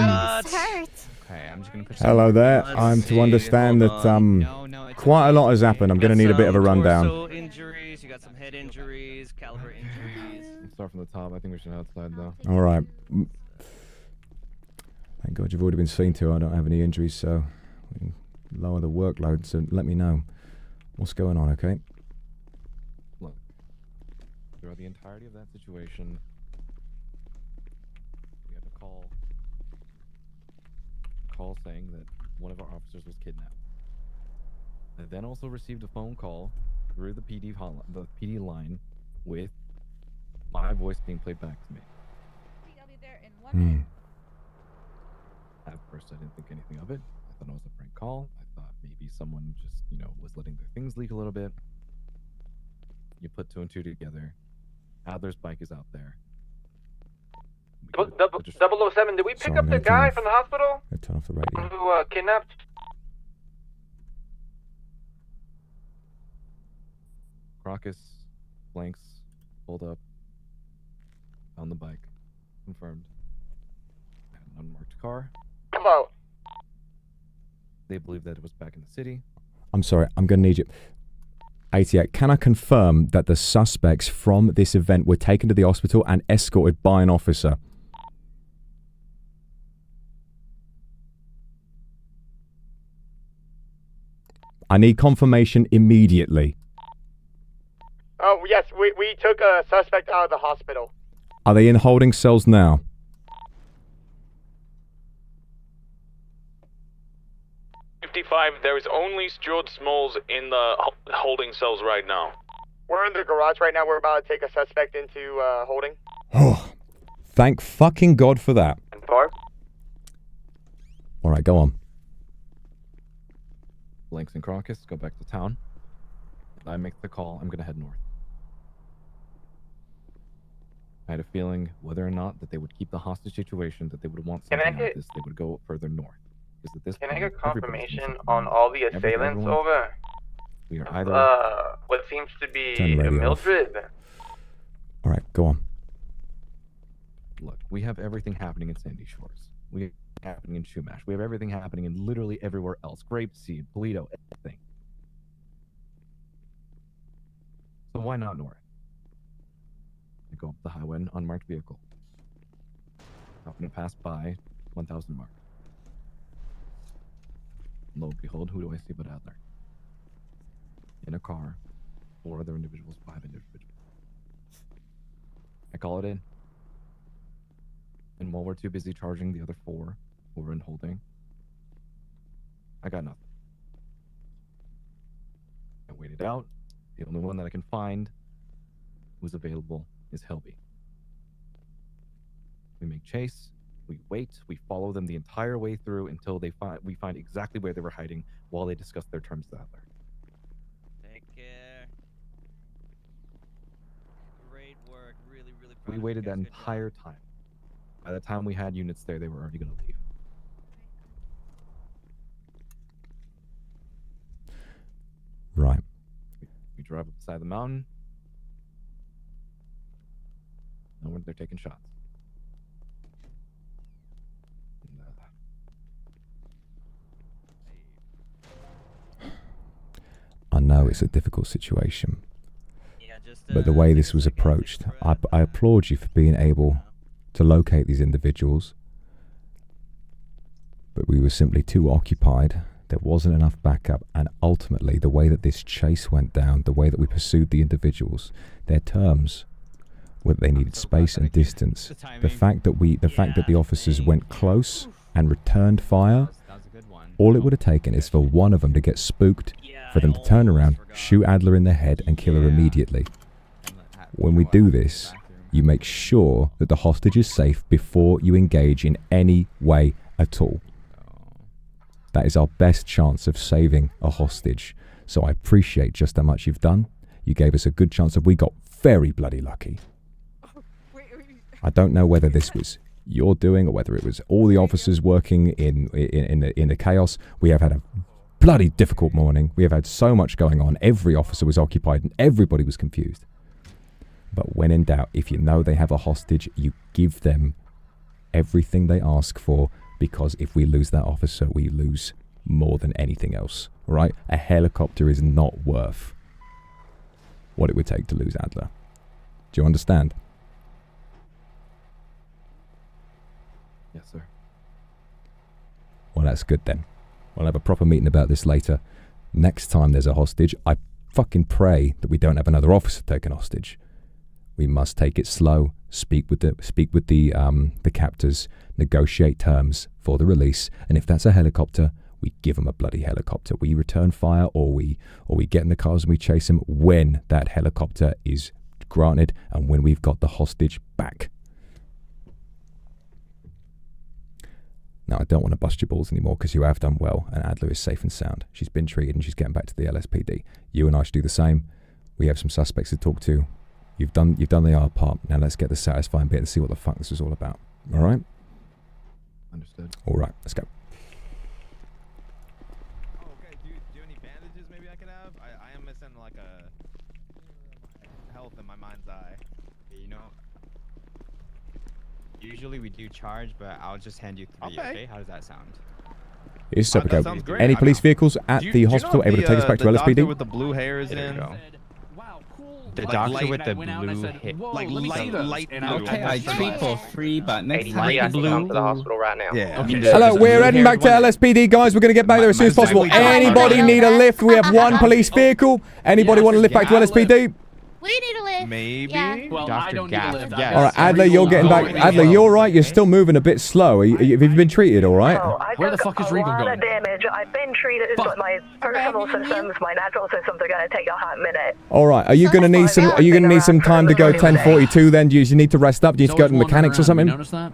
Speaker 21: I'm just gonna push.
Speaker 1: Hello there. I'm to understand that quite a lot has happened. I'm going to need a bit of a rundown.
Speaker 20: Torso injuries. You got some head injuries, caliber injuries.
Speaker 18: Start from the top. I think we should head outside though.
Speaker 1: All right. Thank God you've already been seen to. I don't have any injuries, so we can lower the workload. So let me know what's going on, okay?
Speaker 18: Look, throughout the entirety of that situation, we had a call saying that one of our officers was kidnapped. I then also received a phone call through the PD line with my voice being played back to me. At first, I didn't think anything of it. I thought it was a prank call. I thought maybe someone just, was letting their things leak a little bit. You put 2 and 2 together. Adler's bike is out there.
Speaker 22: 007, did we pick up the guy from the hospital?
Speaker 1: Turn off the radio.
Speaker 22: Who kidnapped?
Speaker 18: Crocus, Blanks, pulled up, found the bike, confirmed. An unmarked car.
Speaker 22: Hello.
Speaker 18: They believe that it was back in the city.
Speaker 1: I'm sorry, I'm going to need you. 88, can I confirm that the suspects from this event were taken to the hospital and escorted by an officer? I need confirmation immediately.
Speaker 10: Oh, yes, we took a suspect out of the hospital.
Speaker 1: Are they in holding cells now?
Speaker 5: There is only Stuart Smalls in the holding cells right now.
Speaker 10: We're in the garage right now. We're about to take a suspect into holding.
Speaker 1: Oh, thank fucking God for that.
Speaker 10: And 4.
Speaker 1: All right, go on.
Speaker 18: Blanks and Crocus go back to town. I make the call. I'm going to head north. I had a feeling whether or not that they would keep the hostage situation, that they would want something like this, they would go further north. At this
Speaker 3: Can
Speaker 18: point,
Speaker 3: I get confirmation on all the assailants over?
Speaker 18: We are either
Speaker 3: what seems to be
Speaker 1: Turn the radio off.
Speaker 3: Mildred.
Speaker 1: All right, go on.
Speaker 18: Look, we have everything happening in Sandy Shores. We have happening in Shumash. We have everything happening in literally everywhere else. Grapeseed, Polito, everything. So why not north? I go up the highway in an unmarked vehicle. Happen to pass by 1,000 mark. Lo and behold, who do I see but Adler? In a car, 4 other individuals, 5 individuals. I call it in. And while we're too busy charging the other 4 who were in holding, I got nothing. I waited out. The only one that I can find who's available is Helby. We make chase. We wait, we follow them the entire way through until we find exactly where they were hiding while they discuss their terms with Adler.
Speaker 20: Take care. Great work. Really, really proud
Speaker 18: We
Speaker 20: of you
Speaker 18: waited
Speaker 20: guys.
Speaker 18: that
Speaker 20: Good job.
Speaker 18: entire time. By the time we had units there, they were already going to leave.
Speaker 1: Right.
Speaker 18: We drive up the side of the mountain. And they're taking shots.
Speaker 1: I know it's a difficult situation, but the way this was approached, I applaud you for being able to locate these individuals, but we were simply too occupied. There wasn't enough backup, and ultimately the way that this chase went down, the way that we pursued the individuals, their terms were that they needed space and distance. The fact that the officers went close and returned fire, all it would have taken is for one of them to get spooked, for them to turn around, shoot Adler in the head, and kill her immediately. When we do this, you make sure that the hostage is safe before you engage in any way at all. That is our best chance of saving a hostage. So I appreciate just how much you've done. You gave us a good chance, and we got very bloody lucky. I don't know whether this was you're doing or whether it was all the officers working in the chaos, we have had a bloody difficult morning. We have had so much going on. Every officer was occupied and everybody was confused. But when in doubt, if you know they have a hostage, you give them everything they ask for, because if we lose that officer, we lose more than anything else, right? A helicopter is not worth what it would take to lose Adler. Do you understand?
Speaker 18: Yes, sir.
Speaker 1: Well, that's good then. We'll have a proper meeting about this later. Next time there's a hostage, I fucking pray that we don't have another officer taken hostage. We must take it slow, speak with the captors, negotiate terms for the release, and if that's a helicopter, we give them a bloody helicopter. We return fire, or we get in the cars and we chase them when that helicopter is granted and when we've got the hostage back. Now, I don't want to bust your balls anymore because you have done well and Adler is safe and sound. She's been treated and she's getting back to the LSPD. You and I should do the same. We have some suspects to talk to. You've done the hard part. Now let's get the satisfying bit and see what the fuck this is all about. All right?
Speaker 18: Understood.
Speaker 1: All right, let's go.
Speaker 4: Okay, do you have any bandages maybe I could have? I am missing like a health in my mind's eye.
Speaker 21: You know, usually we do charge, but I'll just hand you 3, okay? How does that sound?
Speaker 1: It's super
Speaker 4: that sounds great.
Speaker 1: Any police vehicles at the hospital able to take us back to
Speaker 4: the
Speaker 1: LSPD?
Speaker 4: doctor with the blue hair is in.
Speaker 21: The doctor with the blue hair.
Speaker 4: Like light blue.
Speaker 21: Okay, I treat for free, but next
Speaker 14: time
Speaker 21: light blue.
Speaker 14: come to the hospital right now.
Speaker 4: Yeah.
Speaker 21: Okay.
Speaker 1: Hello, we're heading back to LSPD, guys. We're going to get back there as soon as possible. Anybody need a lift? We have one police vehicle. Anybody want to lift back to LSPD?
Speaker 23: We need a lift.
Speaker 4: Maybe.
Speaker 23: Yeah.
Speaker 17: Well, I don't need a lift.
Speaker 21: Yes.
Speaker 1: All right, Adler, you're getting back. Adler, you're all right. You're still moving a bit slow. Have you been treated all right?
Speaker 11: Oh, I
Speaker 17: Where the
Speaker 11: took
Speaker 17: fuck is
Speaker 11: a
Speaker 17: Regal
Speaker 11: lot
Speaker 17: going?
Speaker 11: of damage. I've been treated, but my personal systems, my natural systems are going to take a hot minute.
Speaker 1: All right. Are you going to need some? Are you going to need some time to go 10:42? Then do you need to rest up? Do you need to go to the mechanics or something?
Speaker 17: You notice that?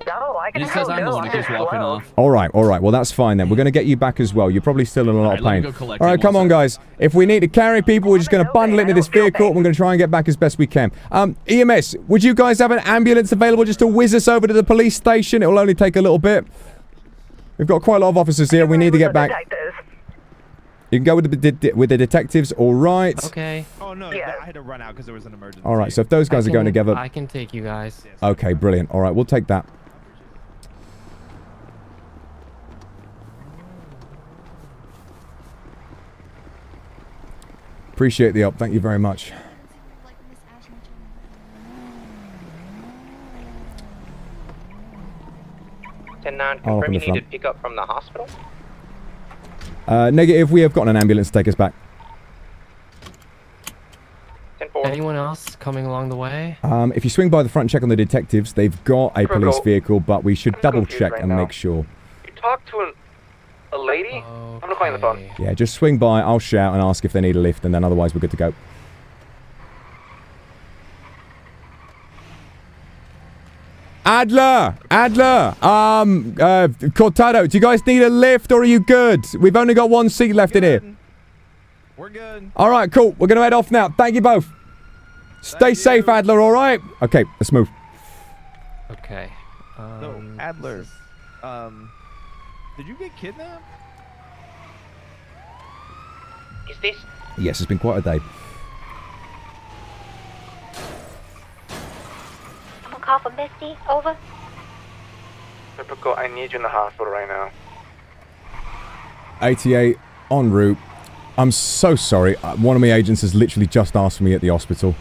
Speaker 11: No, I can
Speaker 17: He says
Speaker 11: still
Speaker 17: I'm the
Speaker 11: do.
Speaker 17: one who keeps walking off.
Speaker 1: All right. Well, that's fine then. We're going to get you back as well. You're probably still in a lot of
Speaker 17: let me
Speaker 1: pain.
Speaker 17: go collect
Speaker 1: All right,
Speaker 17: him
Speaker 1: come
Speaker 17: one
Speaker 1: on, guys. If we need to carry people, we're just going to bundle into this vehicle. We're going to try and get back as best we can. EMS, would you guys have an ambulance available just to whiz us over to the police station? It will only take a little bit. We've got quite a lot of officers here. We need to get back. You can go with the detectives. All right.
Speaker 21: Okay.
Speaker 4: Oh no, I had to run out because there was an emergency.
Speaker 1: All right. So if those guys are going together.
Speaker 21: I can take you guys.
Speaker 1: Okay, brilliant. All right, we'll take that. Appreciate the help. Thank you very much.
Speaker 14: 10-9,
Speaker 1: I'll open
Speaker 14: confirm
Speaker 1: the
Speaker 14: you
Speaker 1: front.
Speaker 14: needed pickup from the hospital.
Speaker 1: Negative. We have got an ambulance to take us back.
Speaker 21: Anyone else coming along the way?
Speaker 1: If you swing by the front and check on the detectives, they've got a police vehicle, but we should double check and make sure.
Speaker 3: You talk to a lady? I'm gonna call you on the phone.
Speaker 1: Yeah, just swing by. I'll shout and ask if they need a lift, and then otherwise we're good to go. Adler, Cortado, do you guys need a lift or are you good? We've only got one seat left in here.
Speaker 4: We're good.
Speaker 1: All right, cool. We're going to head off now. Thank you both. Stay safe, Adler, all right? Okay, let's move.
Speaker 21: Okay.
Speaker 4: So, Adler, did you get kidnapped?
Speaker 14: Is this?
Speaker 1: Yes, it's been quite a day.
Speaker 7: Call for Misty. Over.
Speaker 3: Typical, I need you in the hospital right now.
Speaker 1: 88, en route. I'm so sorry. One of my agents has literally just asked for me at the hospital.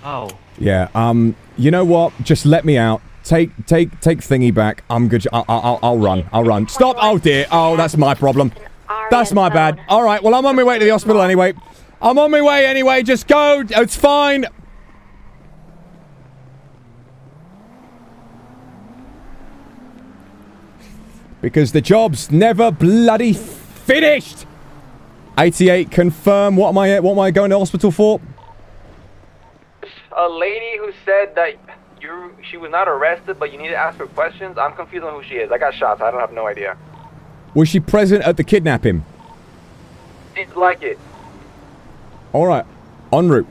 Speaker 21: Oh.
Speaker 1: Yeah, you know what? Just let me out. Take thingy back. I'm good. I'll run. Stop! Oh dear. Oh, that's my problem. That's my bad. All right. Well, I'm on my way to the hospital anyway. Just go. It's fine. Because the job's never bloody finished. 88, confirm. What am I going to hospital for?
Speaker 3: A lady who said that she was not arrested, but you need to ask her questions. I'm confused on who she is. I got shots. I don't have no idea.
Speaker 1: Was she present at the kidnapping?
Speaker 3: Seems like it.
Speaker 1: All right, en route.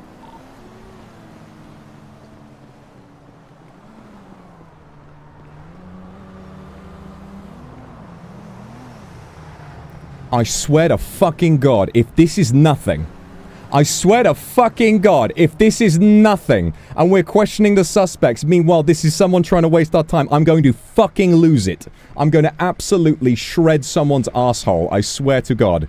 Speaker 1: I swear to fucking God, if this is nothing, I swear to fucking God, if this is nothing, and we're questioning the suspects, meanwhile this is someone trying to waste our time, I'm going to fucking lose it. I'm going to absolutely shred someone's asshole, I swear to God.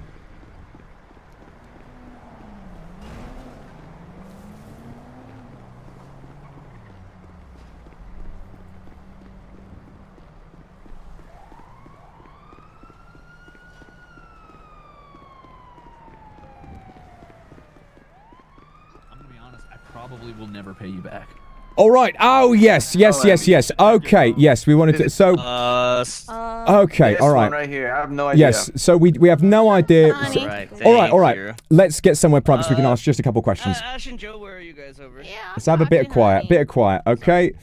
Speaker 17: Probably will never pay you back.
Speaker 1: All right. Oh, yes. Okay. Yes, we wanted to. So. Okay. All right.
Speaker 22: Right here. I have no idea.
Speaker 1: Yes. So we have no idea. So, all right.
Speaker 20: you.
Speaker 1: Let's get somewhere private so we can ask just a couple questions.
Speaker 20: Ash and Joe, where are you guys over? Yeah.
Speaker 1: Let's have a bit of quiet. Okay.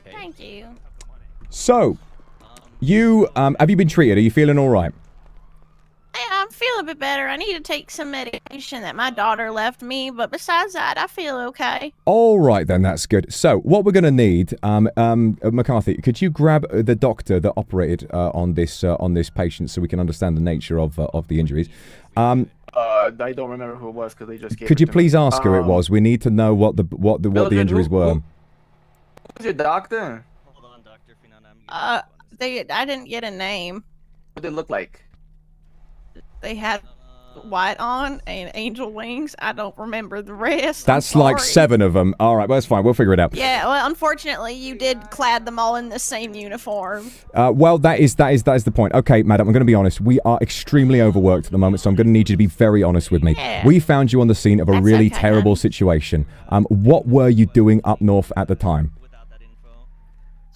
Speaker 23: Thank you.
Speaker 1: So, you have you been treated? Are you feeling all right?
Speaker 23: Yeah, I'm feeling a bit better. I need to take some medication that my daughter left me, but besides that, I feel okay.
Speaker 1: All right, then, that's good. So, what we're going to need, McCarthy, could you grab the doctor that operated on this patient so we can understand the nature of the injuries?
Speaker 22: I don't remember who it was because they just gave
Speaker 1: Could you
Speaker 22: it to
Speaker 1: please
Speaker 22: me.
Speaker 1: ask who it was? We need to know what the injuries were.
Speaker 22: Who's your doctor?
Speaker 23: I didn't get a name.
Speaker 22: What did it look like?
Speaker 23: They had white on and angel wings. I don't remember the rest.
Speaker 1: That's like 7 of them. All right, well, that's fine. We'll figure it out.
Speaker 23: Yeah, well, unfortunately, you did clad them all in the same uniform.
Speaker 1: Well, that is the point. Okay, madam, I'm going to be honest. We are extremely overworked at the moment, so I'm going to need you to be very honest with me.
Speaker 23: Yeah.
Speaker 1: We found you on the scene of a really terrible situation. What were you doing up north at the time?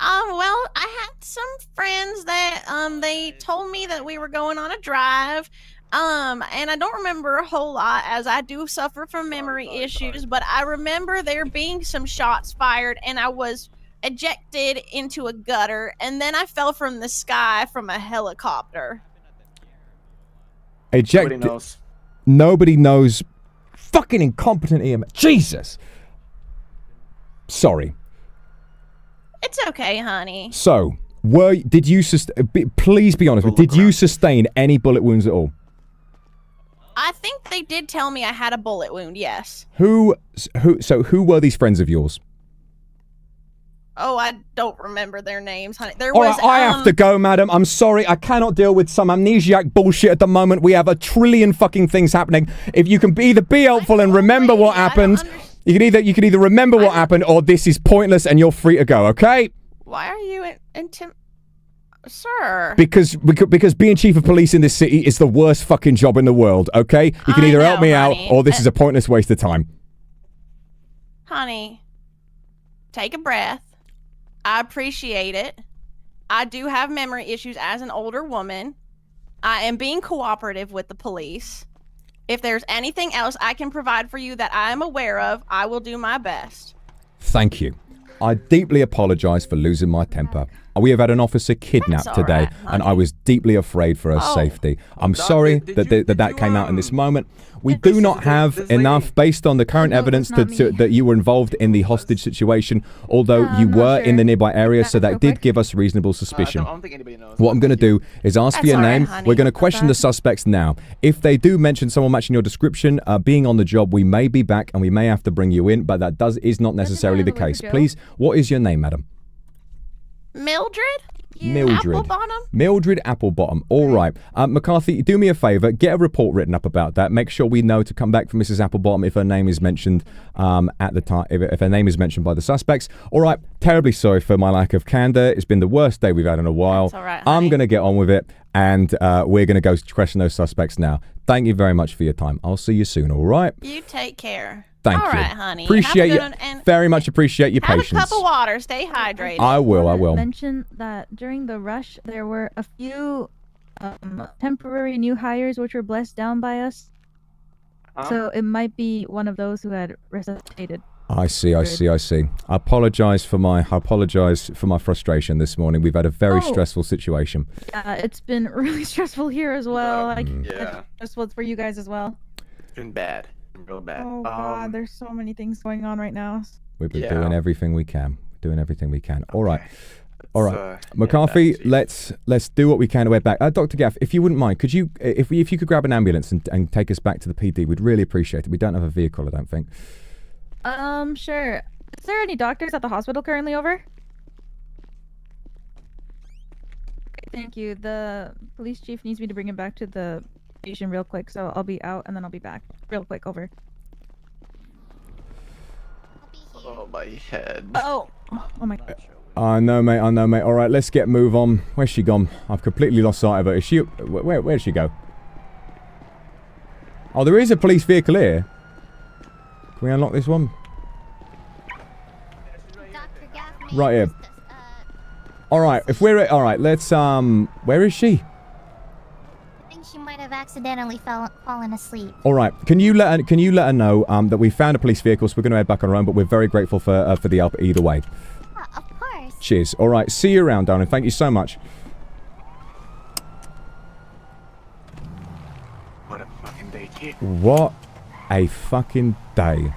Speaker 23: Well, I had some friends that they told me that we were going on a drive. And I don't remember a whole lot as I do suffer from memory issues, but I remember there being some shots fired and I was ejected into a gutter and then I fell from the sky from a helicopter.
Speaker 1: Ejected.
Speaker 22: Nobody knows.
Speaker 1: Nobody knows. Fucking incompetent EMS. Jesus. Sorry.
Speaker 23: It's okay, honey.
Speaker 1: So, did you please be honest, did you sustain any bullet wounds at all?
Speaker 23: I think they did tell me I had a bullet wound, yes.
Speaker 1: Who were these friends of yours?
Speaker 23: Oh, I don't remember their names, honey. There
Speaker 1: All
Speaker 23: was,
Speaker 1: right, I have to go, madam. I'm sorry. I cannot deal with some amnesiac bullshit at the moment. We have a trillion fucking things happening. If you can either be helpful and remember what happened, you can either remember what happened or this is pointless and you're free to go, okay?
Speaker 23: Why are you Sir.
Speaker 1: Because being chief of police in this city is the worst fucking job in the world, okay? You can either help me out or this is a pointless waste of time.
Speaker 23: Honey, take a breath. I appreciate it. I do have memory issues as an older woman. I am being cooperative with the police. If there's anything else I can provide for you that I am aware of, I will do my best.
Speaker 1: Thank you. I deeply apologize for losing my temper. We have had an officer kidnapped today, and I was deeply afraid for her safety. I'm sorry that came out in this moment. We do not have enough, based on the current evidence, that you were involved in the hostage situation, although you were in the nearby area, so that did give us reasonable suspicion.
Speaker 22: I don't think anybody knows.
Speaker 1: What I'm going to do is ask for your name.
Speaker 23: honey.
Speaker 1: We're going to question the suspects now. If they do mention someone matching your description, being on the job, we may be back and we may have to bring you in, but that is not necessarily the case. Please, what is your name, madam?
Speaker 23: Mildred?
Speaker 1: Mildred.
Speaker 23: Applebottom?
Speaker 1: Mildred Applebottom. All right. McCarthy, do me a favor. Get a report written up about that. Make sure we know to come back for Mrs. Applebottom if her name is mentioned at the time. If her name is mentioned by the suspects. All right. Terribly sorry for my lack of candor. It's been the worst day we've had in a while.
Speaker 23: That's all right,
Speaker 1: I'm going to get on with it, and we're going to go question those suspects now. Thank you very much for your time. I'll see you soon. All right.
Speaker 23: You take care.
Speaker 1: Thank
Speaker 23: All
Speaker 1: you.
Speaker 23: right, honey.
Speaker 1: Appreciate
Speaker 23: Have a
Speaker 1: you.
Speaker 23: good one, and
Speaker 1: Very much appreciate your
Speaker 23: have
Speaker 1: patience.
Speaker 23: a cup of water. Stay hydrated.
Speaker 1: I will.
Speaker 6: Mention that during the rush, there were a few temporary new hires which were blessed down by us. So it might be one of those who had resuscitated.
Speaker 1: I see. I apologize for my frustration this morning. We've had a very stressful situation.
Speaker 6: Yeah, it's been really stressful here as well.
Speaker 22: Yeah.
Speaker 6: Stressful for you guys as well.
Speaker 22: It's been bad. Real bad.
Speaker 6: Oh god, there's so many things going on right now.
Speaker 1: We've been doing everything we can. All right. All right, McCarthy. Let's do what we can to head back. Dr. Gaff, if you wouldn't mind, could you, if you could grab an ambulance and take us back to the PD, we'd really appreciate it. We don't have a vehicle, I don't think.
Speaker 6: Sure. Is there any doctors at the hospital currently over? Thank you. The police chief needs me to bring him back to the station real quick, so I'll be out and then I'll be back real quick. Over.
Speaker 22: Oh, my head.
Speaker 6: Oh my God.
Speaker 1: I know, mate. All right, let's move on. Where's she gone? I've completely lost sight of her. Is she? Where did she go? Oh, there is a police vehicle here. Can we unlock this one? Right here. All right, if we're all right, let's where is she?
Speaker 15: I think she might have accidentally fallen asleep.
Speaker 1: All right, can you let her know that we found a police vehicle, so we're going to head back on our own, but we're very grateful for the help either way.
Speaker 15: Of course.
Speaker 1: Cheers. All right, see you around, darling. Thank you so much.
Speaker 22: What a fucking day, kid.
Speaker 1: What a fucking day.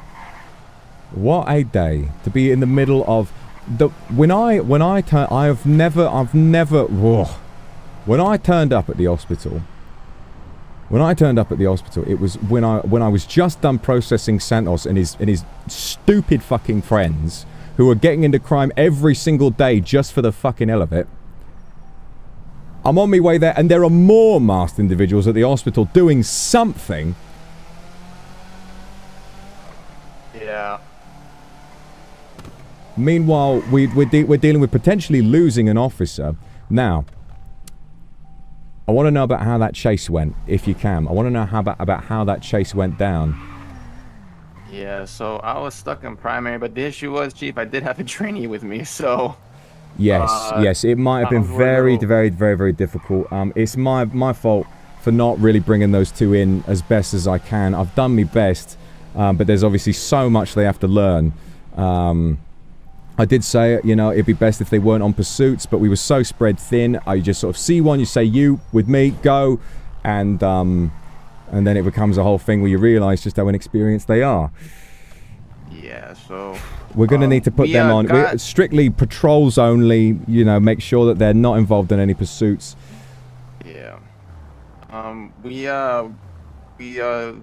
Speaker 1: What a day to be in the middle of the when I turned up at the hospital. It was when I was just done processing Santos and his stupid fucking friends who are getting into crime every single day just for the fucking hell of it. I'm on my way there, and there are more masked individuals at the hospital doing something.
Speaker 22: Yeah.
Speaker 1: Meanwhile, we're dealing with potentially losing an officer. Now, I want to know about how that chase went, if you can. I want to know about how that chase went down.
Speaker 22: Yeah, so I was stuck in primary, but the issue was, Chief, I did have a trainee with me, so...
Speaker 1: Yes, it might have been very difficult. It's my fault for not really bringing those two in as best as I can. I've done my best, but there's obviously so much they have to learn. I did say, it'd be best if they weren't on pursuits, but we were so spread thin. I just sort of see one, you say you with me, go, and then it becomes a whole thing where you realise just how inexperienced they are.
Speaker 22: Yeah, so...
Speaker 1: We're going to need to put them on. We're strictly patrols only, make sure that they're not involved in any pursuits.
Speaker 22: Yeah. We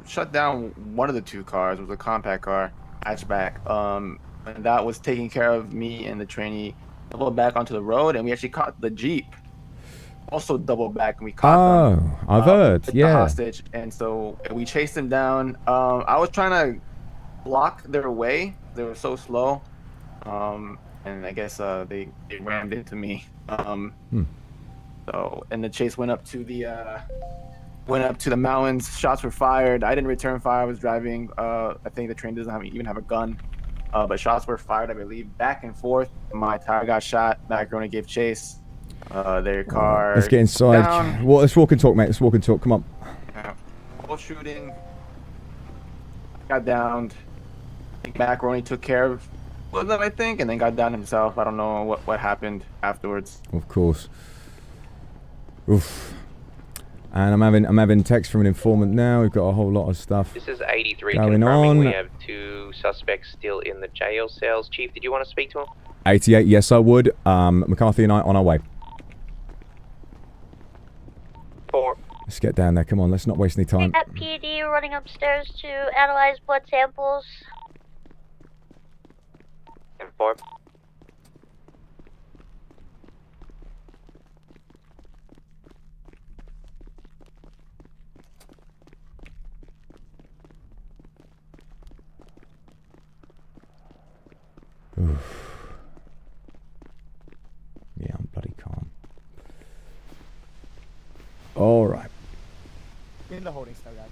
Speaker 22: shut down one of the two cars. It was a compact car, hatchback. And that was taking care of me and the trainee. Doubled back onto the road, and we actually caught the Jeep. Also doubled back, and we caught them.
Speaker 1: Oh, I've heard,
Speaker 22: the
Speaker 1: yeah.
Speaker 22: hostage, and so we chased them down. I was trying to block their way. They were so slow, and I guess they rammed into me. So, and the chase went up to the mountains. Shots were fired. I didn't return fire. I was driving. I think the train doesn't even have a gun. But shots were fired, I believe, back and forth. My tire got shot. Macaroni gave chase. Their car.
Speaker 1: Let's get inside. Well, let's walk and talk, mate. Let's walk and talk. Come on.
Speaker 22: Yeah. Whole shooting. Got downed. I think Macaroni took care of them, I think, and then got down himself. I don't know what happened afterwards.
Speaker 1: Of course. Oof. And I'm having text from an informant now. We've got a whole lot of stuff.
Speaker 14: This is 83
Speaker 1: going
Speaker 14: confirming
Speaker 1: on.
Speaker 14: We have two suspects still in the jail cells. Chief, did you want to speak to him?
Speaker 1: 88, yes I would. McCarthy and I on our way.
Speaker 14: 4.
Speaker 1: Let's get down there. Come on, let's not waste any time.
Speaker 7: At PD running upstairs to analyze blood samples.
Speaker 14: And 4.
Speaker 1: Oof. Yeah, I'm bloody calm. All right.
Speaker 10: In the holding cell, guys.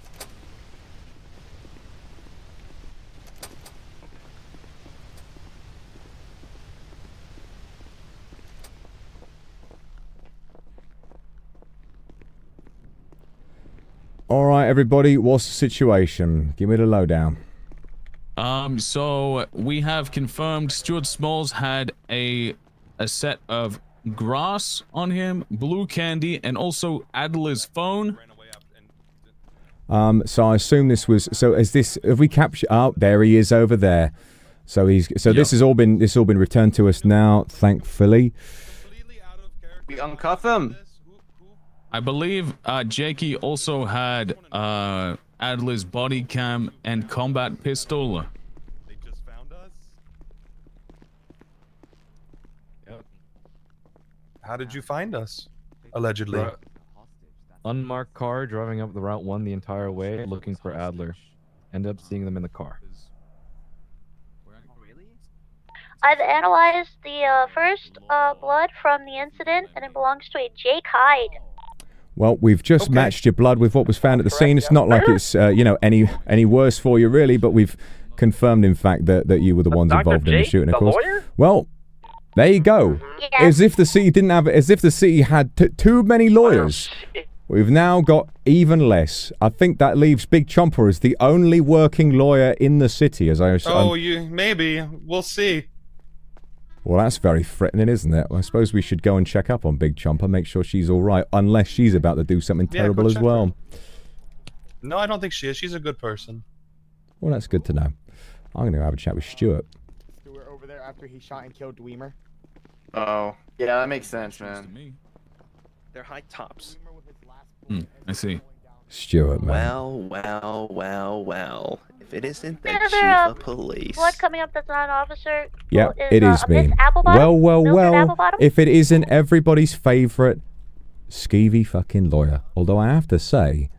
Speaker 1: All right, everybody. What's the situation? Give me the lowdown.
Speaker 17: So we have confirmed Stuart Smalls had a set of grass on him, blue candy, and also Adler's phone.
Speaker 1: So I assume this was, have we captured, oh, there he is over there. So this has all been returned to us now, thankfully.
Speaker 22: We uncuff him.
Speaker 17: I believe Jakey also had Adler's body cam and combat pistol.
Speaker 16: They just found us?
Speaker 18: Yep.
Speaker 16: How did you find us? Allegedly.
Speaker 18: Unmarked car driving up the Route 1 the entire way looking for Adler. End up seeing them in the car.
Speaker 7: I've analyzed the first blood from the incident, and it belongs to a Jake Hyde.
Speaker 1: Well, we've just matched your blood with what was found at the scene. It's not like it's, you know, any worse for you, really, but we've confirmed, in fact, that you were the ones involved in the shooting, of course. Well, there you go.
Speaker 7: Yeah.
Speaker 1: As if the city didn't have, as if the city had too many lawyers. We've now got even less. I think that leaves Big Chomper as the only working lawyer in the city, as I.
Speaker 16: Maybe. We'll see.
Speaker 1: Well, that's very threatening, isn't it? I suppose we should go and check up on Big Chomper, make sure she's all right, unless she's about to do something terrible as well.
Speaker 16: No, I don't think she is. She's a good person.
Speaker 1: Well, that's good to know. I'm going to have a chat with Stuart.
Speaker 22: Stuart over there after he shot and killed Dwemer. Oh, yeah, that makes sense, man.
Speaker 14: They're high tops.
Speaker 17: I see.
Speaker 1: Stuart, man.
Speaker 14: Well. If it isn't the
Speaker 7: Is
Speaker 14: chief
Speaker 7: there
Speaker 14: of police.
Speaker 7: blood coming up that's not an officer?
Speaker 1: Yeah,
Speaker 7: Is,
Speaker 1: it is me.
Speaker 7: Miss Applebottom? Mildred
Speaker 1: Well,
Speaker 7: Applebottom?
Speaker 1: if it isn't everybody's favourite skeevy fucking lawyer. Although I have to say,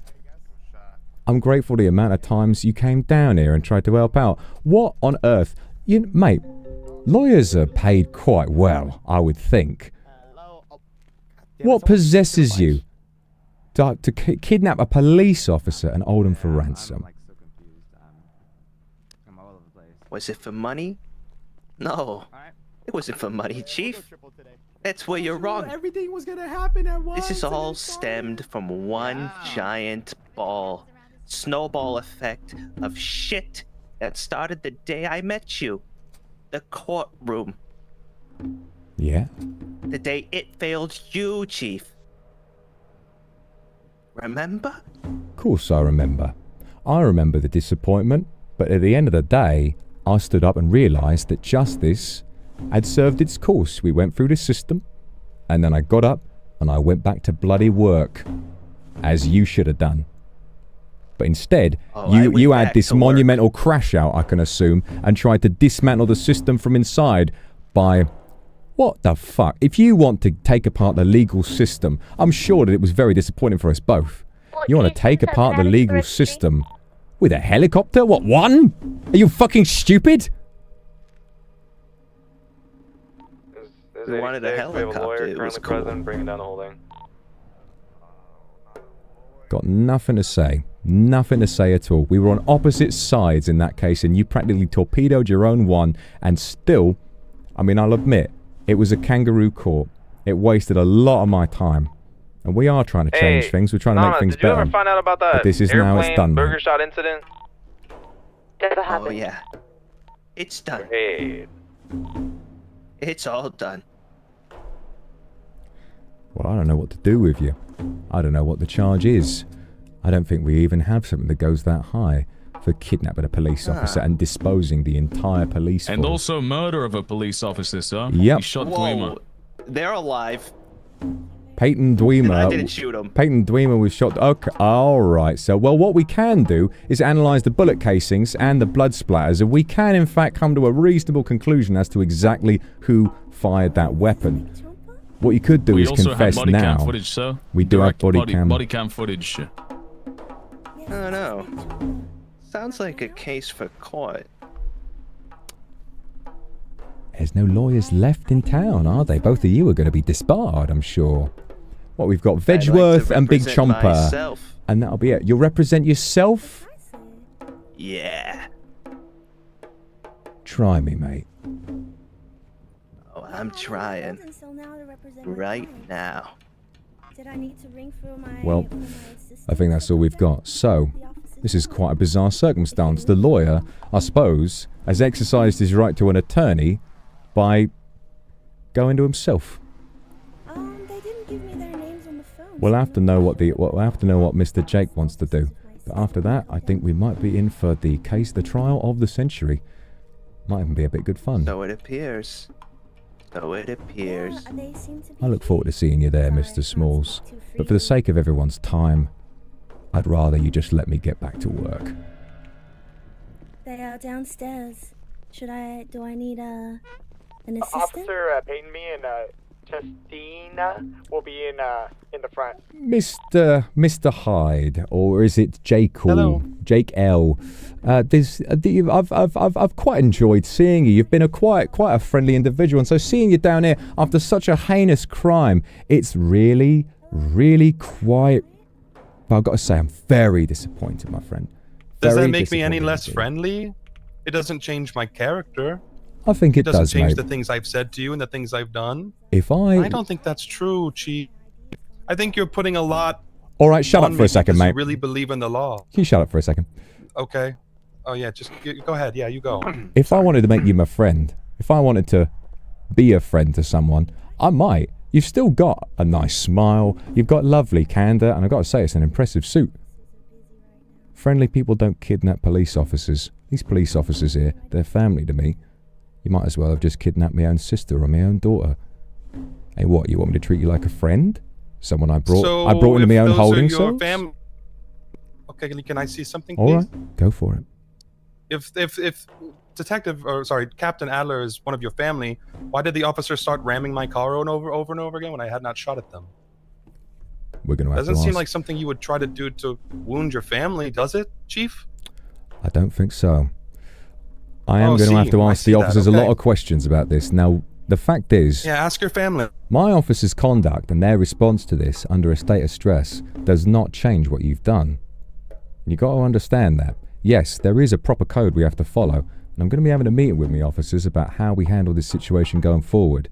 Speaker 1: I'm grateful the amount of times you came down here and tried to help out. What on earth? Mate, lawyers are paid quite well, I would think. What possesses you to kidnap a police officer and hold him for ransom?
Speaker 14: Was it for money? No. It wasn't for money, Chief. That's where you're wrong.
Speaker 22: Everything was gonna happen at once.
Speaker 14: This is all stemmed from one giant snowball effect of shit that started the day I met you. The courtroom.
Speaker 1: Yeah?
Speaker 14: The day it failed you, Chief. Remember?
Speaker 1: Of course I remember. I remember the disappointment, but at the end of the day, I stood up and realised that justice had served its course. We went through the system, and then I got up and I went back to bloody work, as you should have done. But instead, you had this monumental crash out, I can assume, and tried to dismantle the system from inside by... What the fuck? If you want to take apart the legal system, I'm sure that it was very disappointing for us both. You want to take apart the legal system with a helicopter? What, one? Are you fucking stupid?
Speaker 14: We wanted a helicopter. It was cool.
Speaker 5: Bringing down the whole thing.
Speaker 1: Got nothing to say. Nothing to say at all. We were on opposite sides in that case, and you practically torpedoed your own one, and still, I mean, I'll admit, it was a kangaroo court. It wasted a lot of my time. And we are trying to change things. We're trying to make things better.
Speaker 3: Did you ever find out about that
Speaker 1: but this is now it's done.
Speaker 3: burger shot incident?
Speaker 14: Oh, yeah. It's done. It's all done.
Speaker 1: Well, I don't know what to do with you. I don't know what the charge is. I don't think we even have something that goes that high for kidnapping a police officer and disposing the entire police force.
Speaker 17: And also murder of a police officer, sir.
Speaker 1: Yep.
Speaker 17: He shot Dwemer.
Speaker 14: They're alive.
Speaker 1: Peyton Dwemer.
Speaker 14: I didn't shoot him.
Speaker 1: Peyton Dwemer was shot. Okay, all right. So, well, what we can do is analyze the bullet casings and the blood splatters, and we can, in fact, come to a reasonable conclusion as to exactly who fired that weapon. What you could do is confess
Speaker 17: have body
Speaker 1: now.
Speaker 17: Cam footage, sir.
Speaker 1: We do have body
Speaker 17: cam footage.
Speaker 14: I don't know. Sounds like a case for court.
Speaker 1: There's no lawyers left in town, are they? Both of you are going to be disbarred, I'm sure. What, we've got Vegworth and Big Chomper.
Speaker 14: Myself.
Speaker 1: And that'll be it. You'll represent yourself?
Speaker 14: Yeah.
Speaker 1: Try me, mate.
Speaker 14: Oh, I'm trying. Right now.
Speaker 1: Well, I think that's all we've got. So, this is quite a bizarre circumstance. The lawyer, I suppose, has exercised his right to an attorney by going to himself. We'll have to know what Mr. Jake wants to do. But after that, I think we might be in for the trial of the century. Might even be a bit good fun.
Speaker 14: So it appears. So it appears.
Speaker 1: I look forward to seeing you there, Mr. Smalls. But for the sake of everyone's time, I'd rather you just let me get back to work.
Speaker 2: They are downstairs. Do I need an assistant?
Speaker 10: Officer Peyton, me and Justina will be in the front.
Speaker 1: Mr. Hyde, or is it Jake?
Speaker 10: Hello.
Speaker 1: Jake L. I've quite enjoyed seeing you. You've been quite a friendly individual, and so seeing you down here after such a heinous crime, it's really quite. Well, I've got to say, I'm very disappointed, my friend.
Speaker 16: Does
Speaker 1: Very
Speaker 16: that make me any
Speaker 1: disappointed
Speaker 16: less
Speaker 1: indeed.
Speaker 16: friendly? It doesn't change my character.
Speaker 1: I think it
Speaker 16: doesn't
Speaker 1: does,
Speaker 16: change
Speaker 1: mate.
Speaker 16: the things I've said to you and the things I've done.
Speaker 1: If
Speaker 16: I don't think that's true, Chief. I think you're putting a lot.
Speaker 1: All right, shut
Speaker 16: on
Speaker 1: up for
Speaker 16: me
Speaker 1: a second,
Speaker 16: because
Speaker 1: mate.
Speaker 16: You really believe in the law.
Speaker 1: Can you shut up for a second?
Speaker 16: Okay. Oh yeah, just go ahead. Yeah, you go.
Speaker 1: If I wanted to make you my friend, if I wanted to be a friend to someone, I might. You've still got a nice smile, you've got lovely candor, and I've got to say, it's an impressive suit. Friendly people don't kidnap police officers. These police officers here, they're family to me. You might as well have just kidnapped my own sister or my own daughter. Hey, what, you want me to treat you like a friend? Someone I brought into my own holding cells?
Speaker 16: Okay, can I see something,
Speaker 1: All
Speaker 16: please?
Speaker 1: right, go for it.
Speaker 16: If Captain Adler is one of your family, why did the officer start ramming my car over and over again when I had not shot at them?
Speaker 1: We're going to have
Speaker 16: Doesn't
Speaker 1: to
Speaker 16: seem
Speaker 1: ask.
Speaker 16: like something you would try to do to wound your family, does it, Chief?
Speaker 1: I don't think so. I am
Speaker 16: Oh,
Speaker 1: going to have to
Speaker 16: I
Speaker 1: ask
Speaker 16: see
Speaker 1: the
Speaker 16: that,
Speaker 1: officers a lot
Speaker 16: okay.
Speaker 1: of questions about this. Now, the fact is,
Speaker 16: Yeah, ask your family.
Speaker 1: my officer's conduct and their response to this under a state of stress does not change what you've done. You got to understand that. Yes, there is a proper code we have to follow, and I'm going to be having a meeting with my officers about how we handle this situation going forward.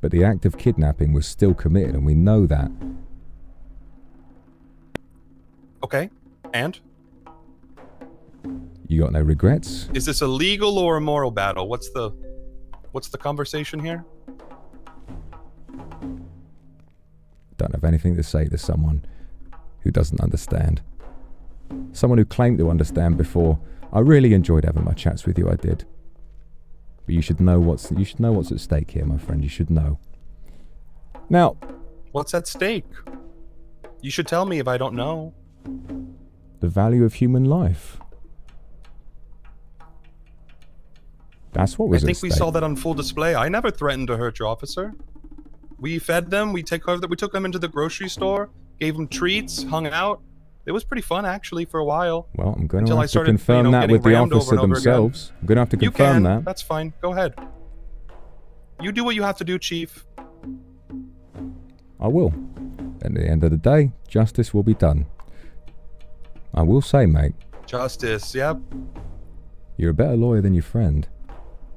Speaker 1: But the act of kidnapping was still committed, and we know that.
Speaker 16: Okay, and?
Speaker 1: You got no regrets?
Speaker 16: Is this a legal or a moral battle? What's the conversation here?
Speaker 1: Don't have anything to say to someone who doesn't understand. Someone who claimed to understand before. I really enjoyed having my chats with you, I did. But you should know what's at stake here, my friend. You should know. Now,
Speaker 16: What's at stake? You should tell me if I don't know.
Speaker 1: the value of human life. That's what was
Speaker 16: I
Speaker 1: at
Speaker 16: think
Speaker 1: stake.
Speaker 16: we saw that on full display. I never threatened to hurt your officer. We fed them. We took them into the grocery store, gave them treats, hung out. It was pretty fun actually for a while.
Speaker 1: Well, I'm going to
Speaker 16: Until I
Speaker 1: have to
Speaker 16: started,
Speaker 1: confirm that
Speaker 16: getting
Speaker 1: with the
Speaker 16: rammed over
Speaker 1: officer
Speaker 16: and over again.
Speaker 1: themselves. I'm going to have to
Speaker 16: You
Speaker 1: confirm
Speaker 16: can.
Speaker 1: that.
Speaker 16: That's fine. Go ahead. You do what you have to do, Chief.
Speaker 1: I will. At the end of the day, justice will be done. I will say, mate,
Speaker 16: Justice. Yep.
Speaker 1: you're a better lawyer than your friend.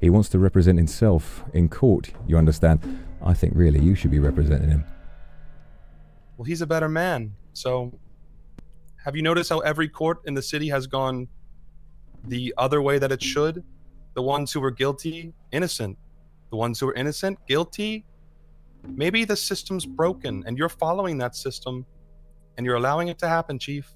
Speaker 1: He wants to represent himself in court, you understand? I think really you should be representing him.
Speaker 16: Well, he's a better man. So, have you noticed how every court in the city has gone the other way that it should? The ones who were guilty, innocent. The ones who were innocent, guilty. Maybe the system's broken and you're following that system and you're allowing it to happen, Chief.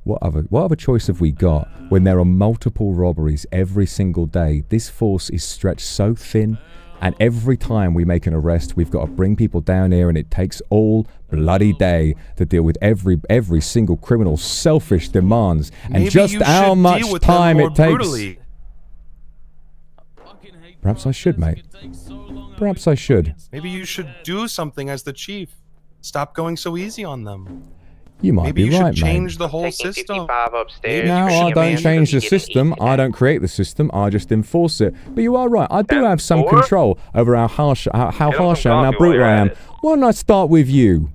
Speaker 1: What other choice have we got when there are multiple robberies every single day? This force is stretched so thin, and every time we make an arrest, we've got to bring people down here, and it takes all bloody day to deal with every single criminal's selfish demands, and
Speaker 16: Maybe
Speaker 1: just
Speaker 16: you
Speaker 1: how
Speaker 16: should
Speaker 1: much
Speaker 16: deal with them
Speaker 1: time
Speaker 16: more
Speaker 1: it takes.
Speaker 16: brutally.
Speaker 1: Perhaps I should, mate. Perhaps I should.
Speaker 16: Maybe you should do something as the chief. Stop going so easy on them.
Speaker 1: You might
Speaker 16: Maybe
Speaker 1: be
Speaker 16: you
Speaker 1: right,
Speaker 16: should
Speaker 1: mate.
Speaker 16: change the whole system.
Speaker 1: No, I don't change the system. I don't create the system. I just enforce it. But you are right. I do have some control over how harsh I am and how brutal I am. Why don't I start with you?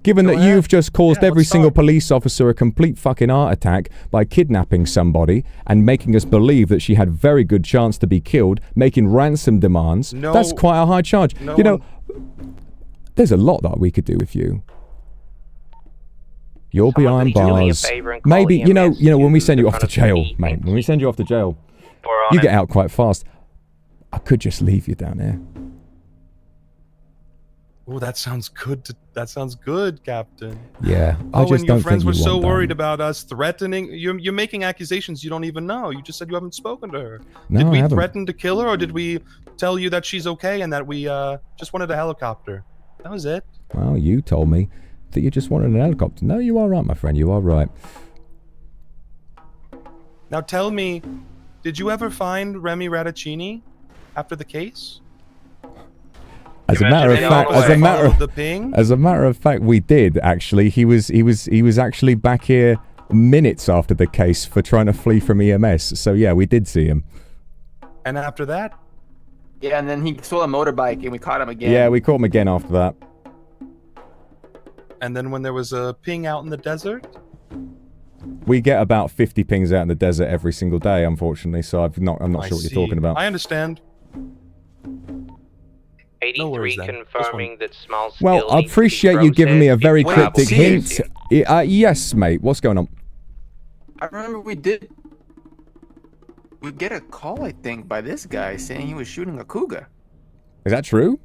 Speaker 1: Given that you've just caused every single police officer a complete fucking heart attack by kidnapping somebody and making us believe that she had very good chance to be killed, making ransom demands, that's quite a high charge. You know, there's a lot that we could do with you. You're behind bars. Maybe, you know, when we send you off to jail, mate, when we send you off to jail, you get out quite fast. I could just leave you down there.
Speaker 16: Oh, that sounds good. That sounds good, Captain.
Speaker 1: Yeah, I
Speaker 16: Oh,
Speaker 1: just
Speaker 16: and your
Speaker 1: don't
Speaker 16: friends
Speaker 1: think
Speaker 16: were
Speaker 1: you
Speaker 16: so
Speaker 1: want that.
Speaker 16: worried about us threatening. You're making accusations you don't even know. You just said you haven't spoken to her.
Speaker 1: No,
Speaker 16: did
Speaker 1: I
Speaker 16: we
Speaker 1: haven't.
Speaker 16: threaten to kill her, or did we tell you that she's okay and that we just wanted a helicopter? That was it.
Speaker 1: Well, you told me that you just wanted an helicopter. No, you are right, my friend. You are right.
Speaker 16: Now tell me, did you ever find Remy Radicini after the case?
Speaker 1: As a matter of fact, as a matter of fact, we did actually. He was actually back here minutes after the case for trying to flee from EMS. So yeah, we did see him.
Speaker 16: And after that?
Speaker 22: Yeah, and then he stole a motorbike and we caught him again.
Speaker 1: Yeah, we caught him again after that.
Speaker 16: And then when there was a ping out in the desert?
Speaker 1: We get about 50 pings out in the desert every single day, unfortunately. So I'm not sure what you're talking about.
Speaker 16: I understand.
Speaker 8: 83 confirming that small scale
Speaker 1: Well, I appreciate you giving me a very cryptic hint. Yes, mate. What's going on?
Speaker 22: I remember we get a call, I think, by this guy saying he was shooting a cougar.
Speaker 1: Is that true?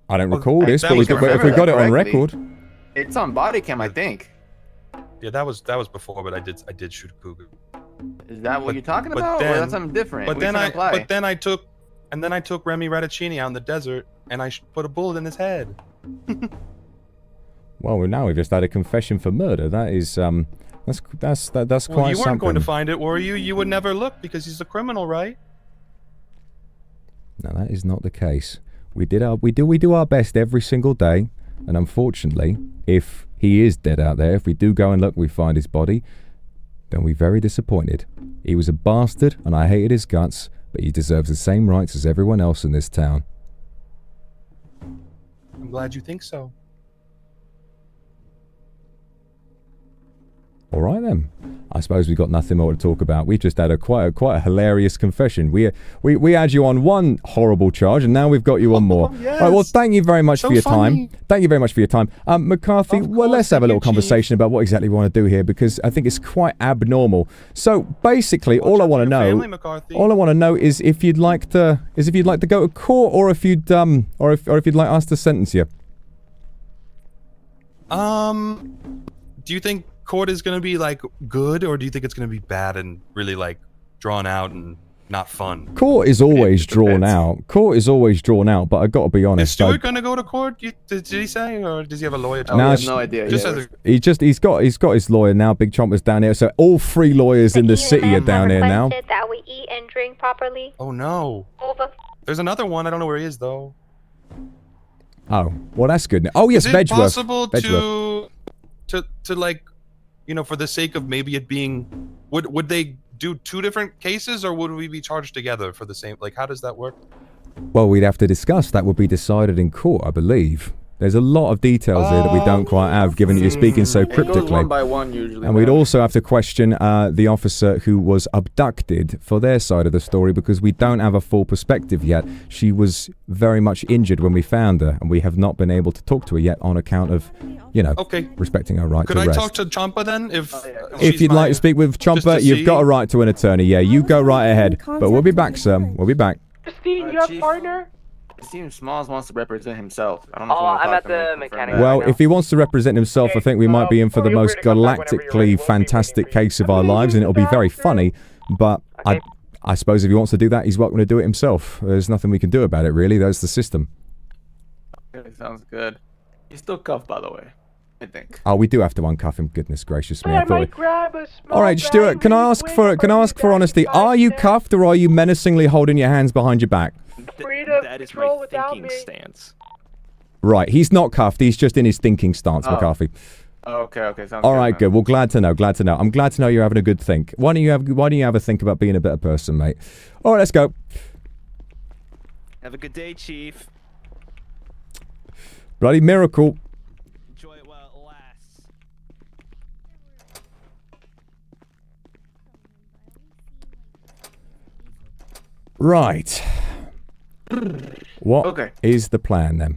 Speaker 1: I don't recall this, but
Speaker 22: if
Speaker 1: we got it on record.
Speaker 22: It's on body cam, I think.
Speaker 16: Yeah, that was before, but I did shoot a cougar.
Speaker 22: Is that what you're talking about? Or that's something different?
Speaker 16: But then I took Remy Radicini out in the desert and I put a bullet in his head.
Speaker 1: Well, now we've just had a confession for murder. That is that's quite something.
Speaker 16: Well, you weren't going to find it, were you? You would never look because he's a criminal, right?
Speaker 1: No, that is not the case. We do our best every single day, and unfortunately, if he is dead out there, if we do go and look, we find his body, then we're very disappointed. He was a bastard, and I hated his guts, but he deserves the same rights as everyone else in this town.
Speaker 16: I'm glad you think so.
Speaker 1: All right then. I suppose we've got nothing more to talk about. We've just had quite a hilarious confession. We had you on one horrible charge, and now we've got you on more.
Speaker 16: Yes.
Speaker 1: All right, well, thank you very much for your
Speaker 16: funny.
Speaker 1: time. Thank you very much for your time. McCarthy, well, let's have a little conversation about what exactly we want to do here, because I think it's quite abnormal. So basically, all I want to know is if you'd like to go to court, or if you'd like us to sentence you.
Speaker 16: Do you think court is going to be like good, or do you think it's going to be bad and really like drawn out and not fun?
Speaker 1: Court is always drawn out. Court is always drawn out, but I got to be honest.
Speaker 16: Is Stuart going to go to court? Did he say, or does he have a lawyer?
Speaker 22: I have no idea.
Speaker 1: He's got his lawyer now. Big Chompers down here, so all 3 lawyers in the city are down here now.
Speaker 13: That we eat and drink properly.
Speaker 16: Oh no.
Speaker 13: Over.
Speaker 16: There's another one. I don't know where he is though.
Speaker 1: Oh, well, that's good. Oh yes,
Speaker 16: Is it
Speaker 1: Vegworth.
Speaker 16: possible
Speaker 1: Vegworth.
Speaker 16: to like, you know, for the sake of maybe it being, would they do 2 different cases, or would we be charged together for the same? Like, how does that work?
Speaker 1: Well, we'd have to discuss. That would be decided in court, I believe. There's a lot of details here that we don't quite have, given that you're speaking so
Speaker 22: It goes
Speaker 1: cryptically.
Speaker 22: one by one usually.
Speaker 1: And we'd also have to question the officer who was abducted for their side of the story, because we don't have a full perspective yet. She was very much injured when we found her, and we have not been able to talk to her yet on account of, you know, respecting her right
Speaker 16: Could
Speaker 1: to
Speaker 16: I
Speaker 1: rest.
Speaker 16: talk to Champa then?
Speaker 1: If you'd like to speak with Chomper, you've got a right to an attorney. Yeah, you go right ahead. But we'll be back, sir. We'll be back.
Speaker 10: Christine, you have a partner?
Speaker 22: It seems Smalls wants to represent himself. I don't know if you
Speaker 10: Oh,
Speaker 22: want to
Speaker 10: I'm
Speaker 22: talk
Speaker 10: at
Speaker 22: to
Speaker 10: the
Speaker 22: him
Speaker 10: mechanic.
Speaker 1: Well, if he wants to represent himself, I think we might be in for the most galactically fantastic case of our lives, and it'll be very funny. But I suppose if he wants to do that, he's welcome to do it himself. There's nothing we can do about it, really. That's the system.
Speaker 22: Okay, sounds good. He's still cuffed, by the way, I think.
Speaker 1: Oh, we do have to uncuff him. Goodness gracious me! I
Speaker 10: I
Speaker 1: thought
Speaker 10: might
Speaker 1: we...
Speaker 10: grab a small
Speaker 1: All right, Stuart. Can I ask for honesty? Are you cuffed, or are you menacingly holding your hands behind your back?
Speaker 5: That is my thinking stance.
Speaker 1: Right, he's not cuffed. He's just in his thinking stance,
Speaker 22: Oh.
Speaker 1: McCarthy.
Speaker 22: Okay, sounds
Speaker 1: All
Speaker 22: good.
Speaker 1: right, good. Well, glad to know. I'm glad to know you're having a good think. Why don't you have a think about being a better person, mate? All right, let's go.
Speaker 20: Have a good day, Chief.
Speaker 1: Bloody miracle.
Speaker 20: Enjoy it while it lasts.
Speaker 1: Right. What is
Speaker 22: Okay.
Speaker 1: the plan then?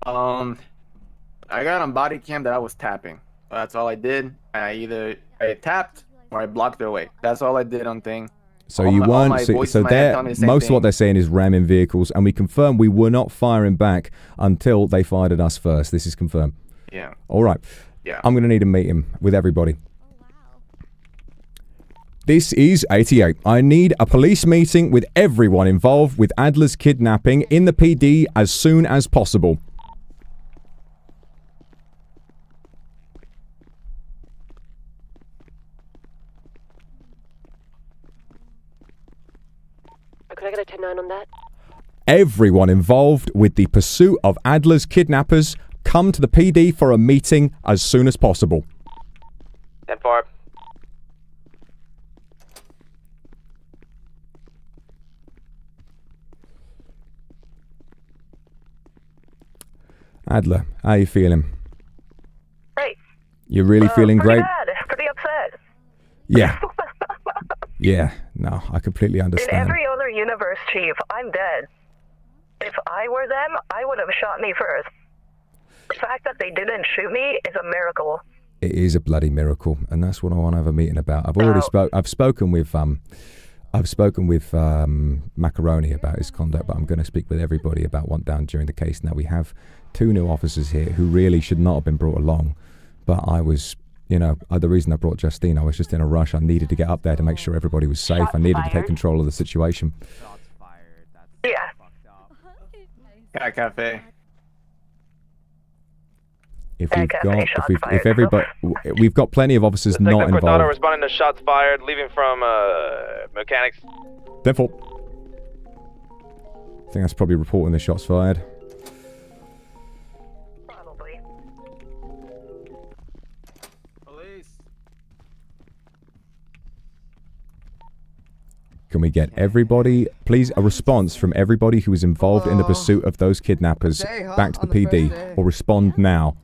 Speaker 22: I got on body cam that I was tapping. That's all I did. I tapped or I blocked her away. That's all I did on thing.
Speaker 1: So
Speaker 22: All
Speaker 1: you
Speaker 22: my- all
Speaker 1: weren't.
Speaker 22: my
Speaker 1: So,
Speaker 22: voices
Speaker 1: so
Speaker 22: in my head
Speaker 1: they're
Speaker 22: telling me the same
Speaker 1: most of what
Speaker 22: thing.
Speaker 1: they're saying is ramming vehicles, and we confirm we were not firing back until they fired at us first. This is confirmed.
Speaker 22: Yeah.
Speaker 1: All right.
Speaker 22: Yeah.
Speaker 1: I'm going to need a meeting with everybody. This is 88. I need a police meeting with everyone involved with Adler's kidnapping in the PD as soon as possible.
Speaker 9: Could I get a 10-9 on that?
Speaker 1: Everyone involved with the pursuit of Adler's kidnappers, come to the PD for a meeting as soon as possible.
Speaker 3: 10-4.
Speaker 1: Adler, how you feeling?
Speaker 11: Great.
Speaker 1: You're really feeling
Speaker 11: pretty
Speaker 1: great?
Speaker 11: Bad. Pretty upset.
Speaker 1: Yeah. Yeah, no, I completely
Speaker 11: In
Speaker 1: understand.
Speaker 11: every other universe, Chief, I'm dead. If I were them, I would have shot me first. The fact that they didn't shoot me is a miracle.
Speaker 1: It is a bloody miracle, and that's what I want to have a meeting about. I've spoken with Macaroni about his conduct, but I'm going to speak with everybody about what down during the case. Now we have 2 new officers here who really should not have been brought along, but I was, you know, the reason I brought Justine, I was just in a rush. I needed to get up there to make sure everybody was safe. I needed to take control of the situation.
Speaker 11: Yeah.
Speaker 22: Cat Cafe.
Speaker 1: If we've got plenty of officers not
Speaker 5: Detective Cortado
Speaker 1: involved.
Speaker 5: responding to shots fired, leaving from mechanics.
Speaker 1: Therefore, I think that's probably reporting the shots fired.
Speaker 11: Probably.
Speaker 22: Police.
Speaker 1: Can we get everybody, please, a response from everybody who was involved in the pursuit of those kidnappers back to the PD, or respond now.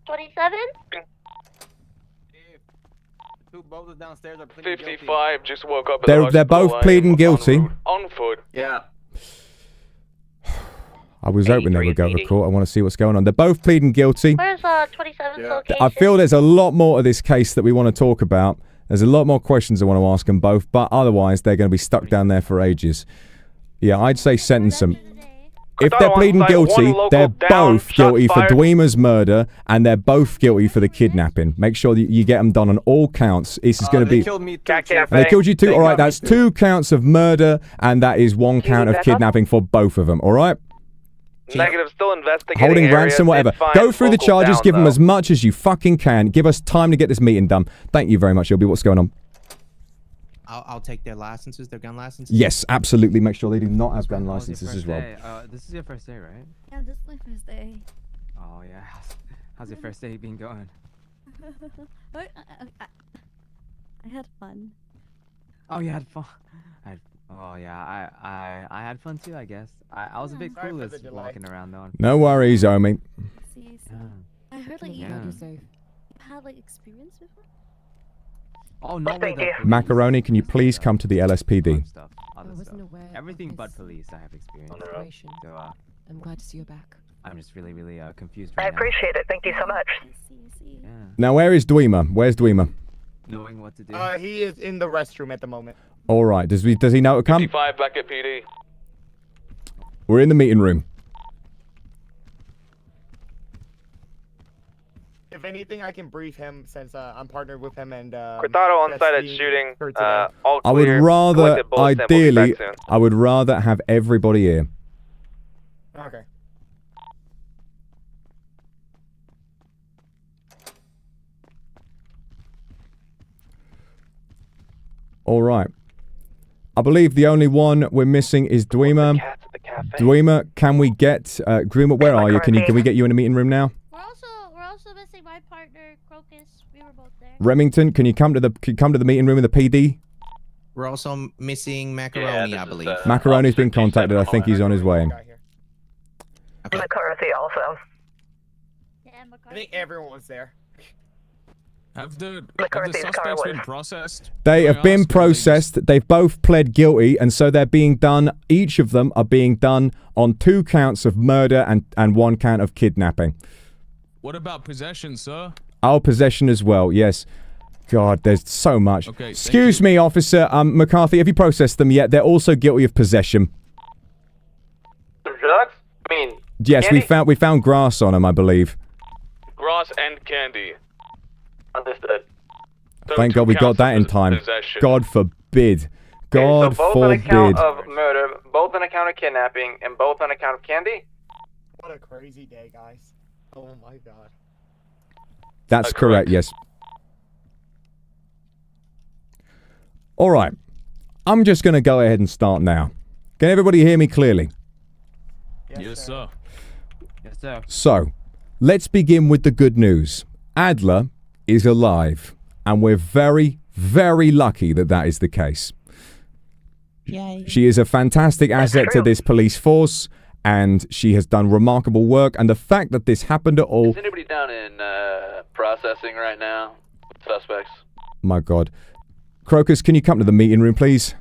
Speaker 7: 27?
Speaker 22: 2 boulders downstairs are pleading
Speaker 5: 55 just woke up.
Speaker 1: They're both pleading guilty.
Speaker 5: On foot.
Speaker 22: Yeah.
Speaker 1: I was hoping they would go to court. I want to see what's going on. They're both pleading guilty.
Speaker 7: Where's 27's location?
Speaker 1: I feel there's a lot more to this case that we want to talk about. There's a lot more questions I want to ask them both, but otherwise they're going to be stuck down there for ages. Yeah, I'd say sentence them. If they're pleading guilty, they're both guilty for Dweema's murder, and they're both guilty for the kidnapping. Make sure that you get them done on all counts. This is going to be...
Speaker 22: They killed me too.
Speaker 1: And they killed you too? All right, that's 2 counts of murder, and that is 1 count of kidnapping for both of them, all right?
Speaker 5: Negative, still investigating.
Speaker 1: Holding
Speaker 5: area.
Speaker 1: ransom, whatever.
Speaker 5: Did find
Speaker 1: Go through the
Speaker 5: local
Speaker 1: charges,
Speaker 5: down,
Speaker 1: give them
Speaker 5: though.
Speaker 1: as much as you fucking can. Give us time to get this meeting done. Thank you very much, Ilby. What's going on?
Speaker 8: I'll take their licenses, their gun licenses.
Speaker 1: Yes, absolutely. Make sure they do not have gun licenses as well.
Speaker 21: This is your first day, right?
Speaker 2: Yeah, this is my first day.
Speaker 21: Oh yeah. How's your first day been going?
Speaker 2: I had fun.
Speaker 21: Oh, you had fun. Oh yeah, I had fun too, I guess. I was a bit clueless walking around though.
Speaker 1: No worries, Omi.
Speaker 2: See. I heard like you had like experience before.
Speaker 21: Oh no,
Speaker 1: Macaroni, can you please come to the LSPD?
Speaker 21: Everything but police, I have experience. So
Speaker 9: I'm glad to see you back.
Speaker 21: I'm just really confused
Speaker 11: I
Speaker 21: right now.
Speaker 11: appreciate it. Thank you so much.
Speaker 1: Now, where is Dweema? Where's Dweema?
Speaker 21: Knowing what to do.
Speaker 10: He is in the restroom at the moment.
Speaker 1: All right. Does he know to come?
Speaker 5: 55 back at PD.
Speaker 1: We're in the meeting room.
Speaker 10: If anything, I can brief him since I'm partnered with him and.
Speaker 5: Cortado on site at shooting. All
Speaker 1: I would
Speaker 5: clear.
Speaker 1: rather,
Speaker 5: Collected bullet sample, be back
Speaker 1: ideally,
Speaker 5: soon.
Speaker 1: I would rather have everybody here.
Speaker 10: Okay.
Speaker 1: All right. I believe the only one we're missing is Dweema. Dweema, can we get Dweema? Where are you? Can we get you in a meeting room now?
Speaker 7: We're also missing my partner, Crocus. We were both there.
Speaker 1: Remington, can you come to the meeting room in the PD?
Speaker 8: We're also missing Macaroni, I believe.
Speaker 1: Macaroni's been contacted. I think he's on his way.
Speaker 11: McCarthy also.
Speaker 10: I think everyone was there.
Speaker 17: Have the
Speaker 11: McCarthy's car
Speaker 17: suspects been
Speaker 11: was-
Speaker 17: processed?
Speaker 1: They have been processed. They've both pled guilty, and so they're being done. Each of them are being done on 2 counts of murder and 1 count of kidnapping.
Speaker 17: What about possession, sir?
Speaker 1: Our possession as well. Yes. God, there's so much.
Speaker 17: Okay,
Speaker 1: Excuse me, Officer McCarthy, have you processed them yet? They're also guilty of possession.
Speaker 3: Some drugs? I mean,
Speaker 1: Yes,
Speaker 3: candy?
Speaker 1: we found grass on them, I believe.
Speaker 5: Grass and candy.
Speaker 3: Understood.
Speaker 5: So
Speaker 1: Thank
Speaker 5: 2
Speaker 1: God we got
Speaker 5: counts
Speaker 1: that
Speaker 5: of
Speaker 1: in time.
Speaker 5: possession.
Speaker 1: God forbid. God
Speaker 3: so both on account
Speaker 1: forbid.
Speaker 3: of murder, both on account of kidnapping, and both on account of candy?
Speaker 10: What a crazy day, guys. Oh my god.
Speaker 1: That's correct, yes. Alright. I'm just going to go ahead and start now. Can everybody hear me clearly?
Speaker 17: Yes, sir.
Speaker 21: Yes, sir.
Speaker 1: So, let's begin with the good news. Adler is alive, and we're very, very lucky that that is the case.
Speaker 23: Yay.
Speaker 1: She is a fantastic asset to this police force, and she has done remarkable work, and the fact that this happened at all...
Speaker 4: Is anybody down in processing right now? Suspects?
Speaker 1: My God. Crocus, can you come to the meeting room, please?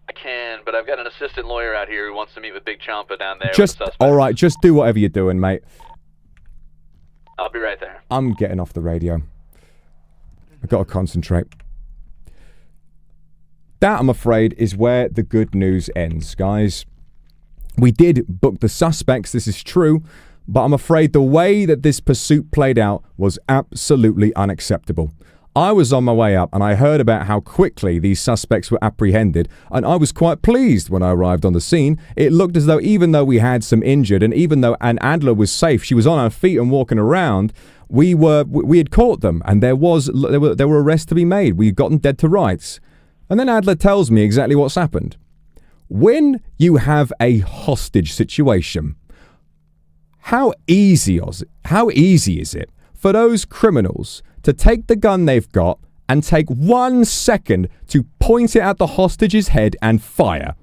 Speaker 4: I can, but I've got an assistant lawyer out here who wants to meet with Big Champa down there
Speaker 1: Just,
Speaker 4: with the suspects.
Speaker 1: alright, just do whatever you're doing, mate.
Speaker 4: I'll be right there.
Speaker 1: I'm getting off the radio. I've got to concentrate. That, I'm afraid, is where the good news ends, guys. We did book the suspects, this is true, but I'm afraid the way that this pursuit played out was absolutely unacceptable. I was on my way up and I heard about how quickly these suspects were apprehended, and I was quite pleased when I arrived on the scene. It looked as though even though we had some injured, and even though Adler was safe, she was on her feet and walking around, we had caught them, and there were arrests to be made. We'd gotten dead to rights. And then Adler tells me exactly what's happened. When you have a hostage situation, how easy is it for those criminals to take the gun they've got and take 1 second to point it at the hostage's head and fire?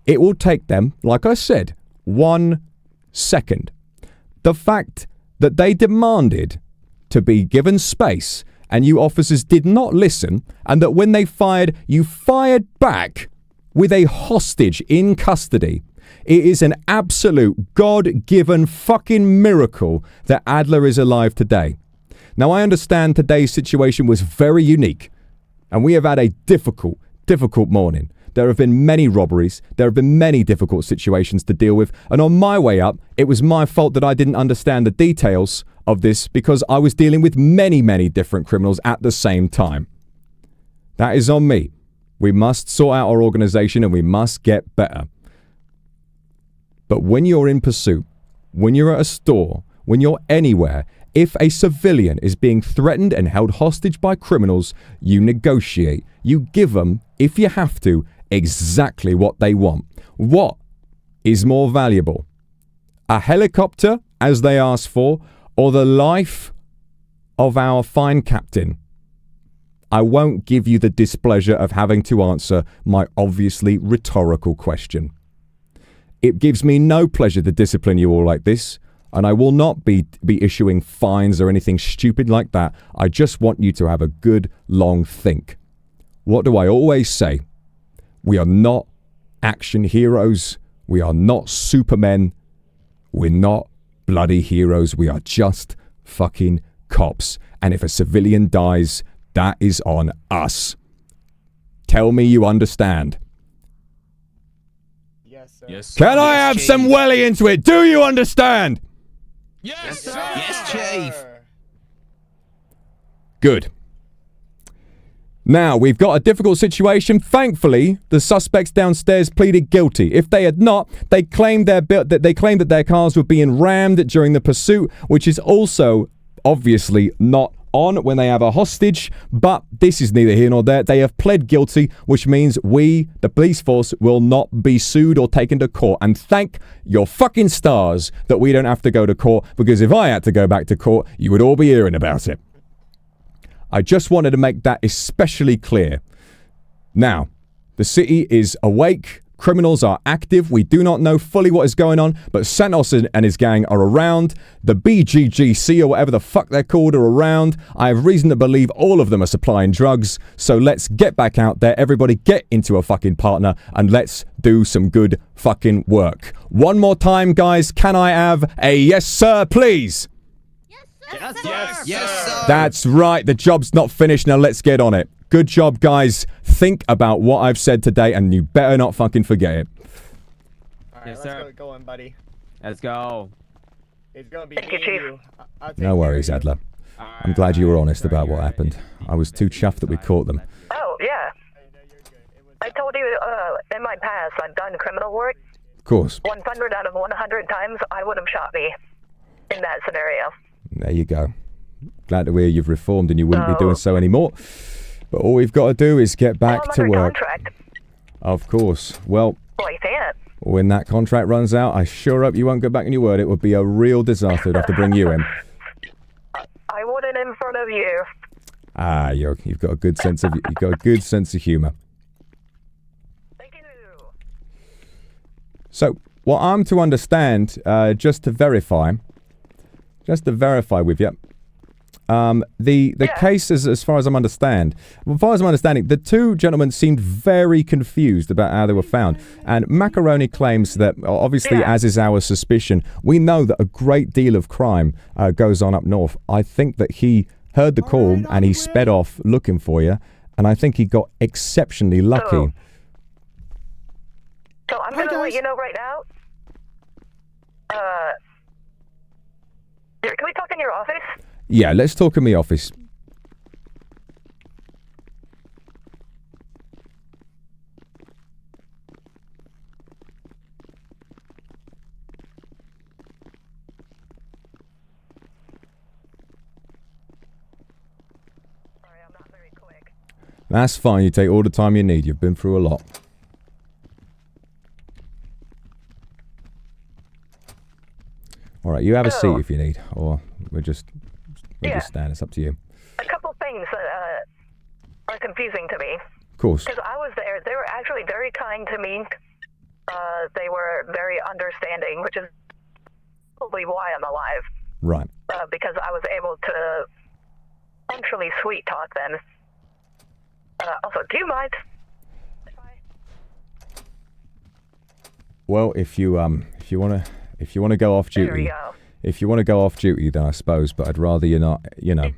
Speaker 1: It will take them, like I said, 1 second. The fact that they demanded to be given space and you officers did not listen, and that when they fired, you fired back with a hostage in custody. It is an absolute God-given fucking miracle that Adler is alive today. Now, I understand today's situation was very unique, and we have had a difficult morning. There have been many robberies, there have been many difficult situations to deal with, and on my way up, it was my fault that I didn't understand the details of this because I was dealing with many, many different criminals at the same time. That is on me. We must sort out our organization and we must get better. But when you're in pursuit, when you're at a store, when you're anywhere, if a civilian is being threatened and held hostage by criminals, you negotiate. You give them, if you have to, exactly what they want. What is more valuable? A helicopter, as they asked for, or the life of our fine captain? I won't give you the displeasure of having to answer my obviously rhetorical question. It gives me no pleasure to discipline you all like this, and I will not be issuing fines or anything stupid like that. I just want you to have a good, long think. What do I always say? We are not action heroes. We are not supermen. We're not bloody heroes. We are just fucking cops. And if a civilian dies, that is on us. Tell me you understand.
Speaker 17: Yes.
Speaker 1: Can I have some welly into it? Do you understand?
Speaker 17: Yes, sir.
Speaker 8: Yes, Chief.
Speaker 1: Good. Now, we've got a difficult situation. Thankfully, the suspects downstairs pleaded guilty. If they had not, they claimed that their cars were being rammed during the pursuit, which is also obviously not on when they have a hostage, but this is neither here nor there. They have pled guilty, which means we, the police force, will not be sued or taken to court. And thank your fucking stars that we don't have to go to court, because if I had to go back to court, you would all be hearing about it. I just wanted to make that especially clear. Now, the city is awake. Criminals are active. We do not know fully what is going on, but Santos and his gang are around. The BGGC, or whatever the fuck they're called, are around. I have reason to believe all of them are supplying drugs. So let's get back out there. Everybody get into a fucking partner and let's do some good fucking work. One more time, guys. Can I have a yes, sir, please?
Speaker 23: Yes, sir.
Speaker 8: Yes, sir.
Speaker 1: That's right. The job's not finished. Now let's get on it. Good job, guys. Think about what I've said today, and you better not fucking forget it.
Speaker 10: Alright,
Speaker 21: Yes,
Speaker 10: let's
Speaker 21: sir.
Speaker 10: get going, buddy.
Speaker 21: Let's go.
Speaker 10: It's gonna be
Speaker 11: Thank you,
Speaker 10: me and
Speaker 11: Chief.
Speaker 10: you. I'll take
Speaker 1: No
Speaker 10: care
Speaker 1: worries,
Speaker 10: of you.
Speaker 1: Adler. I'm glad you were honest about what happened. I was too chuffed that we caught them.
Speaker 11: Oh, yeah. I told you in my past I've done criminal work.
Speaker 1: Of course.
Speaker 11: 100 out of 100 times I would have shot me in that scenario.
Speaker 1: There you go. Glad to hear you've reformed and you wouldn't be doing so anymore. But all we've got to do is get back to work.
Speaker 11: Contract.
Speaker 1: Of course. Well,
Speaker 11: Boy, can't.
Speaker 1: when that contract runs out, I sure hope you won't go back on your word. It would be a real disaster to have to bring you in.
Speaker 11: I wouldn't in front of you.
Speaker 1: Ah, you've got a good sense of humor. So, what I'm to understand, just to verify with you, the case as far as I'm understanding, the two gentlemen seemed very confused about how they were found, and Macaroni claims that, obviously, as is our suspicion, we know that a great deal of crime goes on up north. I think that he heard the call and he sped off looking for you, and I think he got exceptionally lucky.
Speaker 11: So I'm gonna let you know right now. Can we talk in your office?
Speaker 1: Yeah, let's talk in the office. That's fine. You take all the time you need. You've been through a lot. All right, you have a seat if you need, or we're just stand. It's up to you.
Speaker 11: A couple things that are confusing to me.
Speaker 1: Of course.
Speaker 11: Because I was there. They were actually very kind to me. They were very understanding, which is probably why I'm alive.
Speaker 1: Right.
Speaker 11: Because I was able to punctually sweet talk them. Also, do you mind?
Speaker 1: Well, if you wanna go off duty, then I suppose. But I'd rather you not. You know.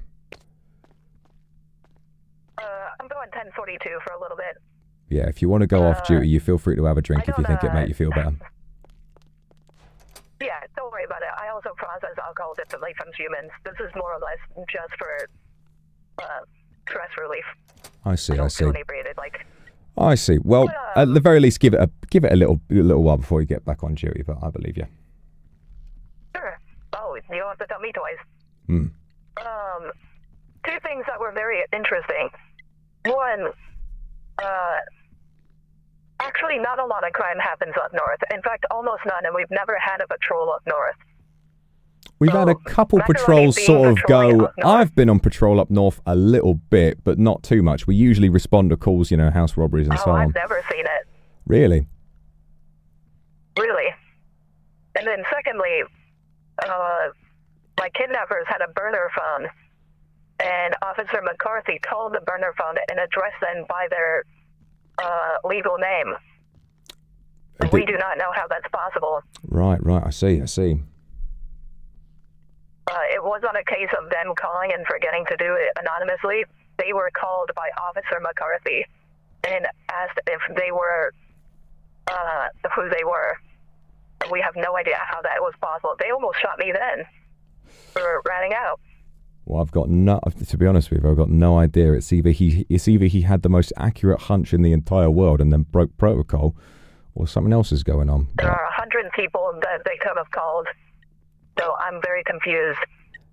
Speaker 11: I'm going 1042 for a little bit.
Speaker 1: Yeah, if you want to go off duty, you feel free to have a drink if you think it make you feel better.
Speaker 11: Yeah, don't worry about it. I also process alcohol differently from humans. This is more or less just for stress relief.
Speaker 1: I see. I see.
Speaker 11: Inebriated, like.
Speaker 1: I see. Well, at the very least, give it a little while before you get back on duty. But I believe you.
Speaker 11: Sure. Oh, you don't have to tell me twice.
Speaker 1: Hmm.
Speaker 11: Two things that were very interesting. One, actually, not a lot of crime happens up north. In fact, almost none, and we've never had a patrol up north.
Speaker 1: We've had a couple patrols sort of go. I've been on patrol up north a little bit, but not too much. We usually respond to calls, you know, house robberies and so on.
Speaker 11: I've never seen it.
Speaker 1: Really?
Speaker 11: Really? And then secondly, my kidnappers had a burner phone, and Officer McCarthy called the burner phone and addressed them by their legal name. We do not know how that's possible.
Speaker 1: Right. I see.
Speaker 11: It wasn't a case of them calling and forgetting to do it anonymously. They were called by Officer McCarthy and asked if they were who they were. We have no idea how that was possible. They almost shot me then for ratting out.
Speaker 1: Well, to be honest with you, I've got no idea. It's either he had the most accurate hunch in the entire world and then broke protocol, or something else is going on.
Speaker 11: There are 100 people that they could have called, so I'm very confused.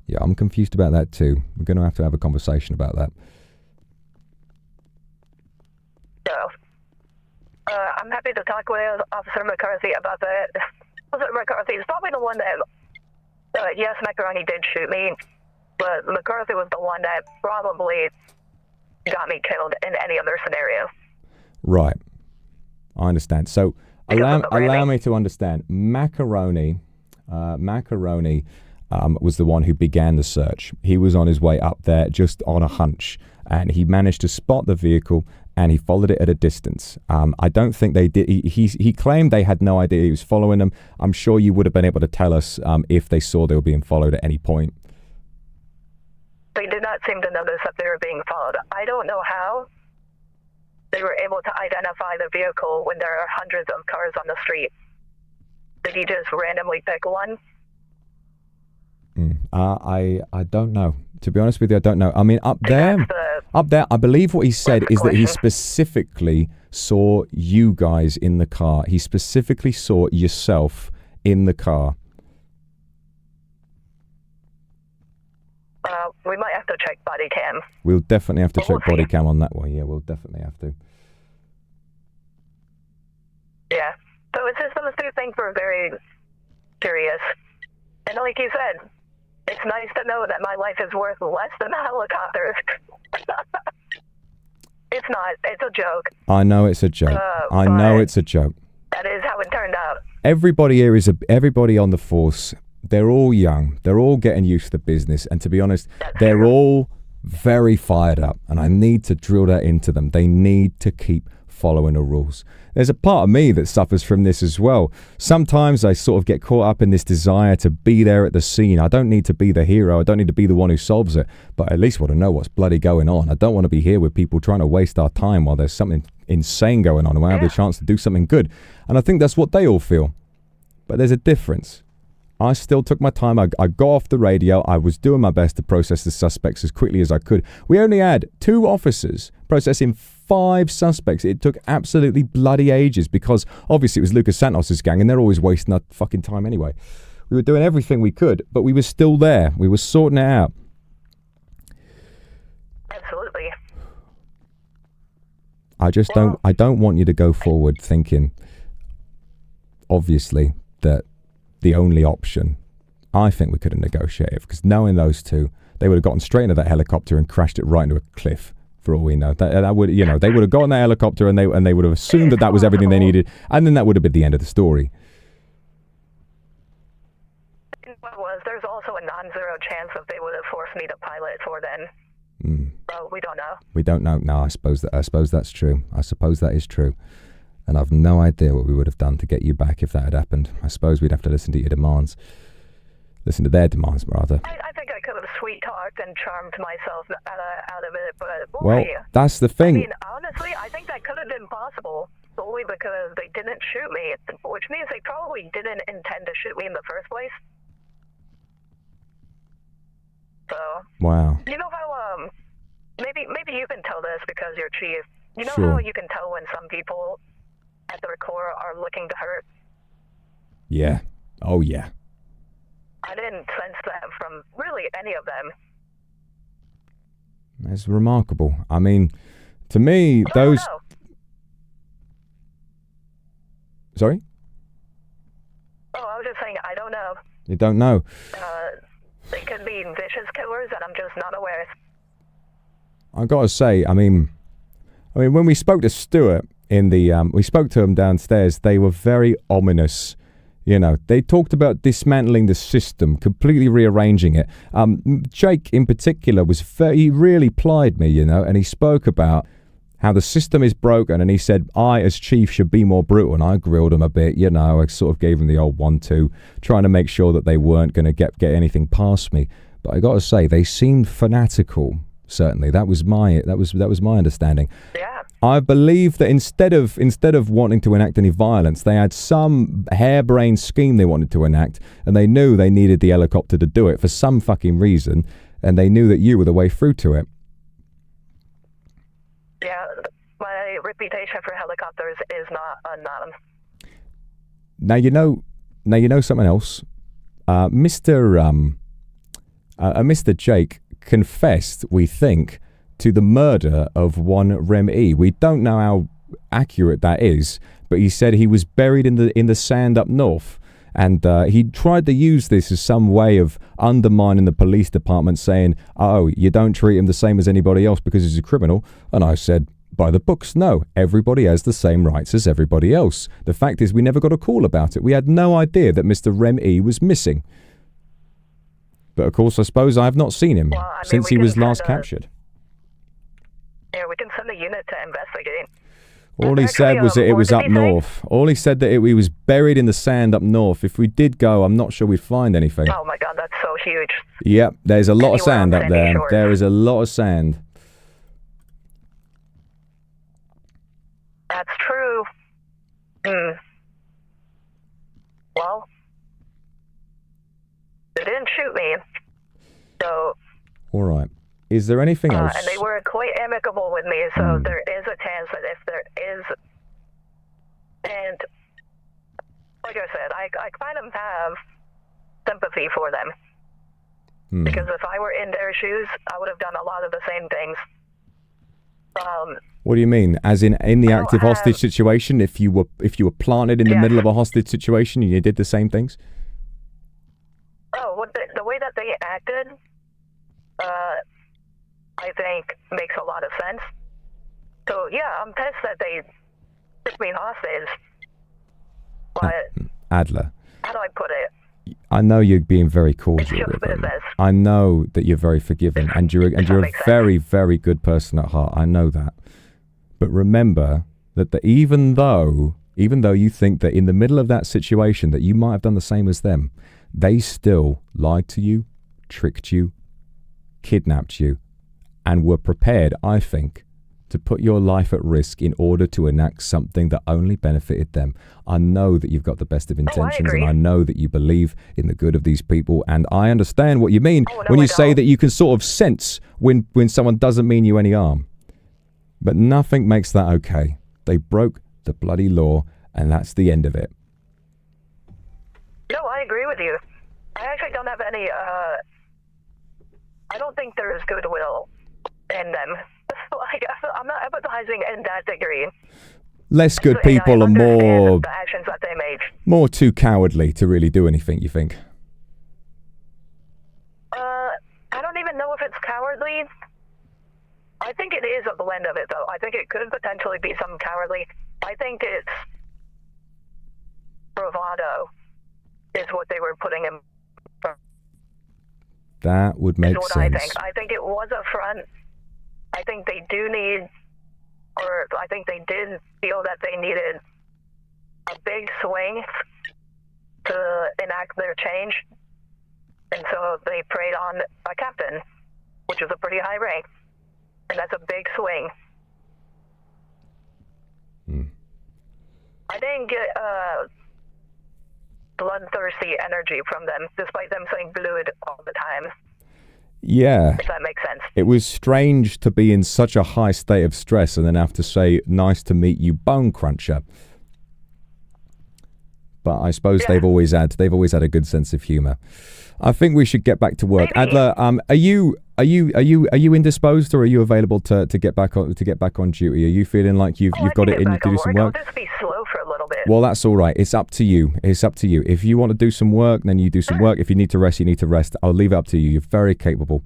Speaker 1: Yeah, I'm confused about that too. We're going to have a conversation about that.
Speaker 11: So, I'm happy to talk with Officer McCarthy about that. Officer McCarthy is probably the one that, yes, Macaroni did shoot me, but McCarthy was the one that probably got me killed in any other scenario.
Speaker 1: Right. I understand. So, allow me to understand. Macaroni was the one who began the search. He was on his way up there just on a hunch, and he managed to spot the vehicle, and he followed it at a distance. I don't think they did. He claimed they had no idea he was following them. I'm sure you would have been able to tell us if they saw they were being followed at any point.
Speaker 11: They did not seem to notice that they were being followed. I don't know how they were able to identify the vehicle when there are hundreds of cars on the street. Did he just randomly pick one?
Speaker 1: I don't know. To be honest with you, I don't know. I mean, up there, I believe what he said is that he specifically saw you guys in the car. He specifically saw yourself in the car.
Speaker 11: We might have to check body cam.
Speaker 1: We'll definitely have to check body cam on that one. Yeah, we'll definitely have to.
Speaker 11: Yeah. So it's just those two things were very curious. And like you said, it's nice to know that my life is worth less than a helicopter. It's not. It's a joke.
Speaker 1: I know it's a joke. I know it's a joke.
Speaker 11: That is how it turned out.
Speaker 1: Everybody here is everybody on the force. They're all young. They're all getting used to the business. And to be honest, they're all very fired up. And I need to drill that into them. They need to keep following the rules. There's a part of me that suffers from this as well. Sometimes I sort of get caught up in this desire to be there at the scene. I don't need to be the hero. I don't need to be the one who solves it. But I at least want to know what's bloody going on. I don't want to be here with people trying to waste our time while there's something insane going on and we have the chance to do something good. And I think that's what they all feel. But there's a difference. I still took my time. I got off the radio. I was doing my best to process the suspects as quickly as I could. We only had 2 officers processing 5 suspects. It took absolutely bloody ages because obviously it was Lucas Santos' gang and they're always wasting our fucking time anyway. We were doing everything we could, but we were still there. We were sorting it out.
Speaker 11: Absolutely.
Speaker 1: I don't want you to go forward thinking, obviously, that the only option, I think we could have negotiated, because knowing those 2, they would have gotten straight into that helicopter and crashed it right into a cliff. For all we know, that would, you know, they would have gotten that helicopter and they would have assumed that was everything they needed, and then that would have been the end of the story.
Speaker 11: What was? There's also a non-zero chance that they would have forced me to pilot for then. So we don't know.
Speaker 1: We don't know. No, I suppose that's true. I suppose that is true. And I've no idea what we would have done to get you back if that had happened. I suppose we'd have to listen to your demands. Listen to their demands, rather.
Speaker 11: I think I could have sweet-talked and charmed myself out of it, but
Speaker 1: well, that's the thing.
Speaker 11: I mean, honestly, I think that could have been possible solely because they didn't shoot me, which means they probably didn't intend to shoot me in the first place. So.
Speaker 1: Wow.
Speaker 11: You know how maybe you can tell this because you're chief. You know
Speaker 1: Sure.
Speaker 11: how you can tell when some people at their core are looking to hurt?
Speaker 1: Yeah. Oh, yeah.
Speaker 11: I didn't sense that from really any of them.
Speaker 1: That's remarkable. I mean, to me, those...
Speaker 11: No.
Speaker 1: Sorry?
Speaker 11: Oh, I was just saying, I don't know.
Speaker 1: You don't know?
Speaker 11: They could be vicious killers, and I'm just not aware.
Speaker 1: I gotta say, I mean, when we spoke to Stuart in the, we spoke to him downstairs, they were very ominous. You know, they talked about dismantling the system, completely rearranging it. Jake, in particular, he really plied me, you know, and he spoke about how the system is broken, and he said, I, as chief, should be more brutal, and I grilled him a bit, you know, I sort of gave him the old 1-2, trying to make sure that they weren't going to get anything past me. But I got to say, they seemed fanatical, certainly. That was my understanding. Yeah. I believe that instead of wanting to enact any violence, they had some harebrained scheme they wanted to enact, and they knew they needed the helicopter to do it for some fucking reason, and they knew that you were the way through to it.
Speaker 11: Yeah, my reputation for helicopters is not unknown.
Speaker 1: Now you know something else. Mr. Jake confessed, we think, to the murder of one Rem E. We don't know how accurate that is, but he said he was buried in the sand up north, and he tried to use this as some way of undermining the police department, saying, oh, you don't treat him the same as anybody else because he's a criminal. And I said, by the books, no. Everybody has the same rights as everybody else. The fact is, we never got a call about it. We had no idea that Mr. Rem E was missing. But of course, I suppose I have not seen him since he was last captured.
Speaker 11: Yeah, we can send a unit to investigate.
Speaker 1: All he said was that it was up north. All he said that it was buried in the sand up north. If we did go, I'm not sure we'd find anything.
Speaker 11: Oh my god, that's so huge.
Speaker 1: Yep, there's a lot of sand up
Speaker 11: Sandy
Speaker 1: there.
Speaker 11: Shores.
Speaker 1: There is a lot of sand.
Speaker 11: That's true. Well, they didn't shoot me, so.
Speaker 1: All right. Is there anything else?
Speaker 11: And they were quite amicable with me, so there is a chance that if there is, and like I said, I kind of have sympathy for them. Because if I were in their shoes, I would have done a lot of the same things.
Speaker 1: What do you mean? As in the active hostage situation, if you were planted in the middle of a hostage situation and you did the same things?
Speaker 11: Oh, the way that they acted, I think makes a lot of sense. So yeah, I'm pissed that they took me hostage. But
Speaker 1: Adler,
Speaker 11: how do I put it?
Speaker 1: I know you're being very cordial with them. I know that you're very forgiving, and you're a very, very good person at heart. I know that. But remember that even though you think that in the middle of that situation that you might have done the same as them, they still lied to you, tricked you, kidnapped you, and were prepared, I think, to put your life at risk in order to enact something that only benefited them. I know that you've got the best of intentions, and I know that you believe in the good of these people, and I understand what you mean when you say that you can sort of sense when someone doesn't mean you any harm. But nothing makes that okay. They broke the bloody law, and that's the end of it.
Speaker 11: No, I agree with you. I actually don't have any, I don't think there is goodwill in them. Like, I'm not empathizing in that degree.
Speaker 1: Less good people are more
Speaker 11: the actions that they made.
Speaker 1: more too cowardly to really do anything, you think?
Speaker 11: I don't even know if it's cowardly. I think it is a blend of it, though. I think it could potentially be some cowardly. I think it's bravado is what they were putting in.
Speaker 1: That would make
Speaker 11: is what
Speaker 1: sense.
Speaker 11: I think it was a front. I think they do need, or I think they did feel that they needed a big swing to enact their change. And so they preyed on a captain, which is a pretty high rank. And that's a big swing. I didn't get bloodthirsty energy from them, despite them saying fluid all the time.
Speaker 1: Yeah.
Speaker 11: If that makes sense.
Speaker 1: It was strange to be in such a high state of stress and then have to say, "Nice to meet you, Bone Cruncher." But I suppose they've always had a good sense of humor. I think we should get back to work. Maybe. Adler, are you indisposed, or are you available to get back on duty? Are you feeling like you've got it in you to do some work?
Speaker 11: I'll just be slow for a little bit.
Speaker 1: Well, that's all right. It's up to you. It's up to you. If you want to do some work, then you do some work. If you need to rest, you need to rest. I'll leave it up to you. You're very capable.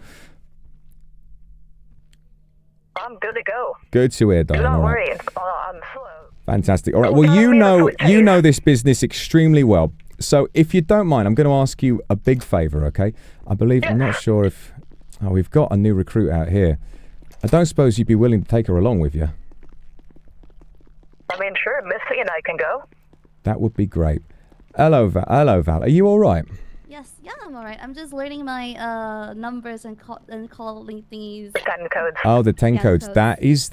Speaker 11: I'm good to go.
Speaker 1: Good to hear, darling.
Speaker 11: Don't
Speaker 1: all
Speaker 11: worry.
Speaker 1: right.
Speaker 11: I'm slow.
Speaker 1: Fantastic. All right. Well, you know this business extremely well. So if you don't mind, I'm going to ask you a big favor, okay? I'm not sure if... Oh, we've got a new recruit out here. I don't suppose you'd be willing to take her along with you?
Speaker 11: I mean, sure, Missy and I can go.
Speaker 1: That would be great. Hello, Val. Are you all right?
Speaker 2: Yes, yeah, I'm alright. I'm just learning my numbers and calling these.
Speaker 11: The 10 codes.
Speaker 1: Oh, the 10 codes. That is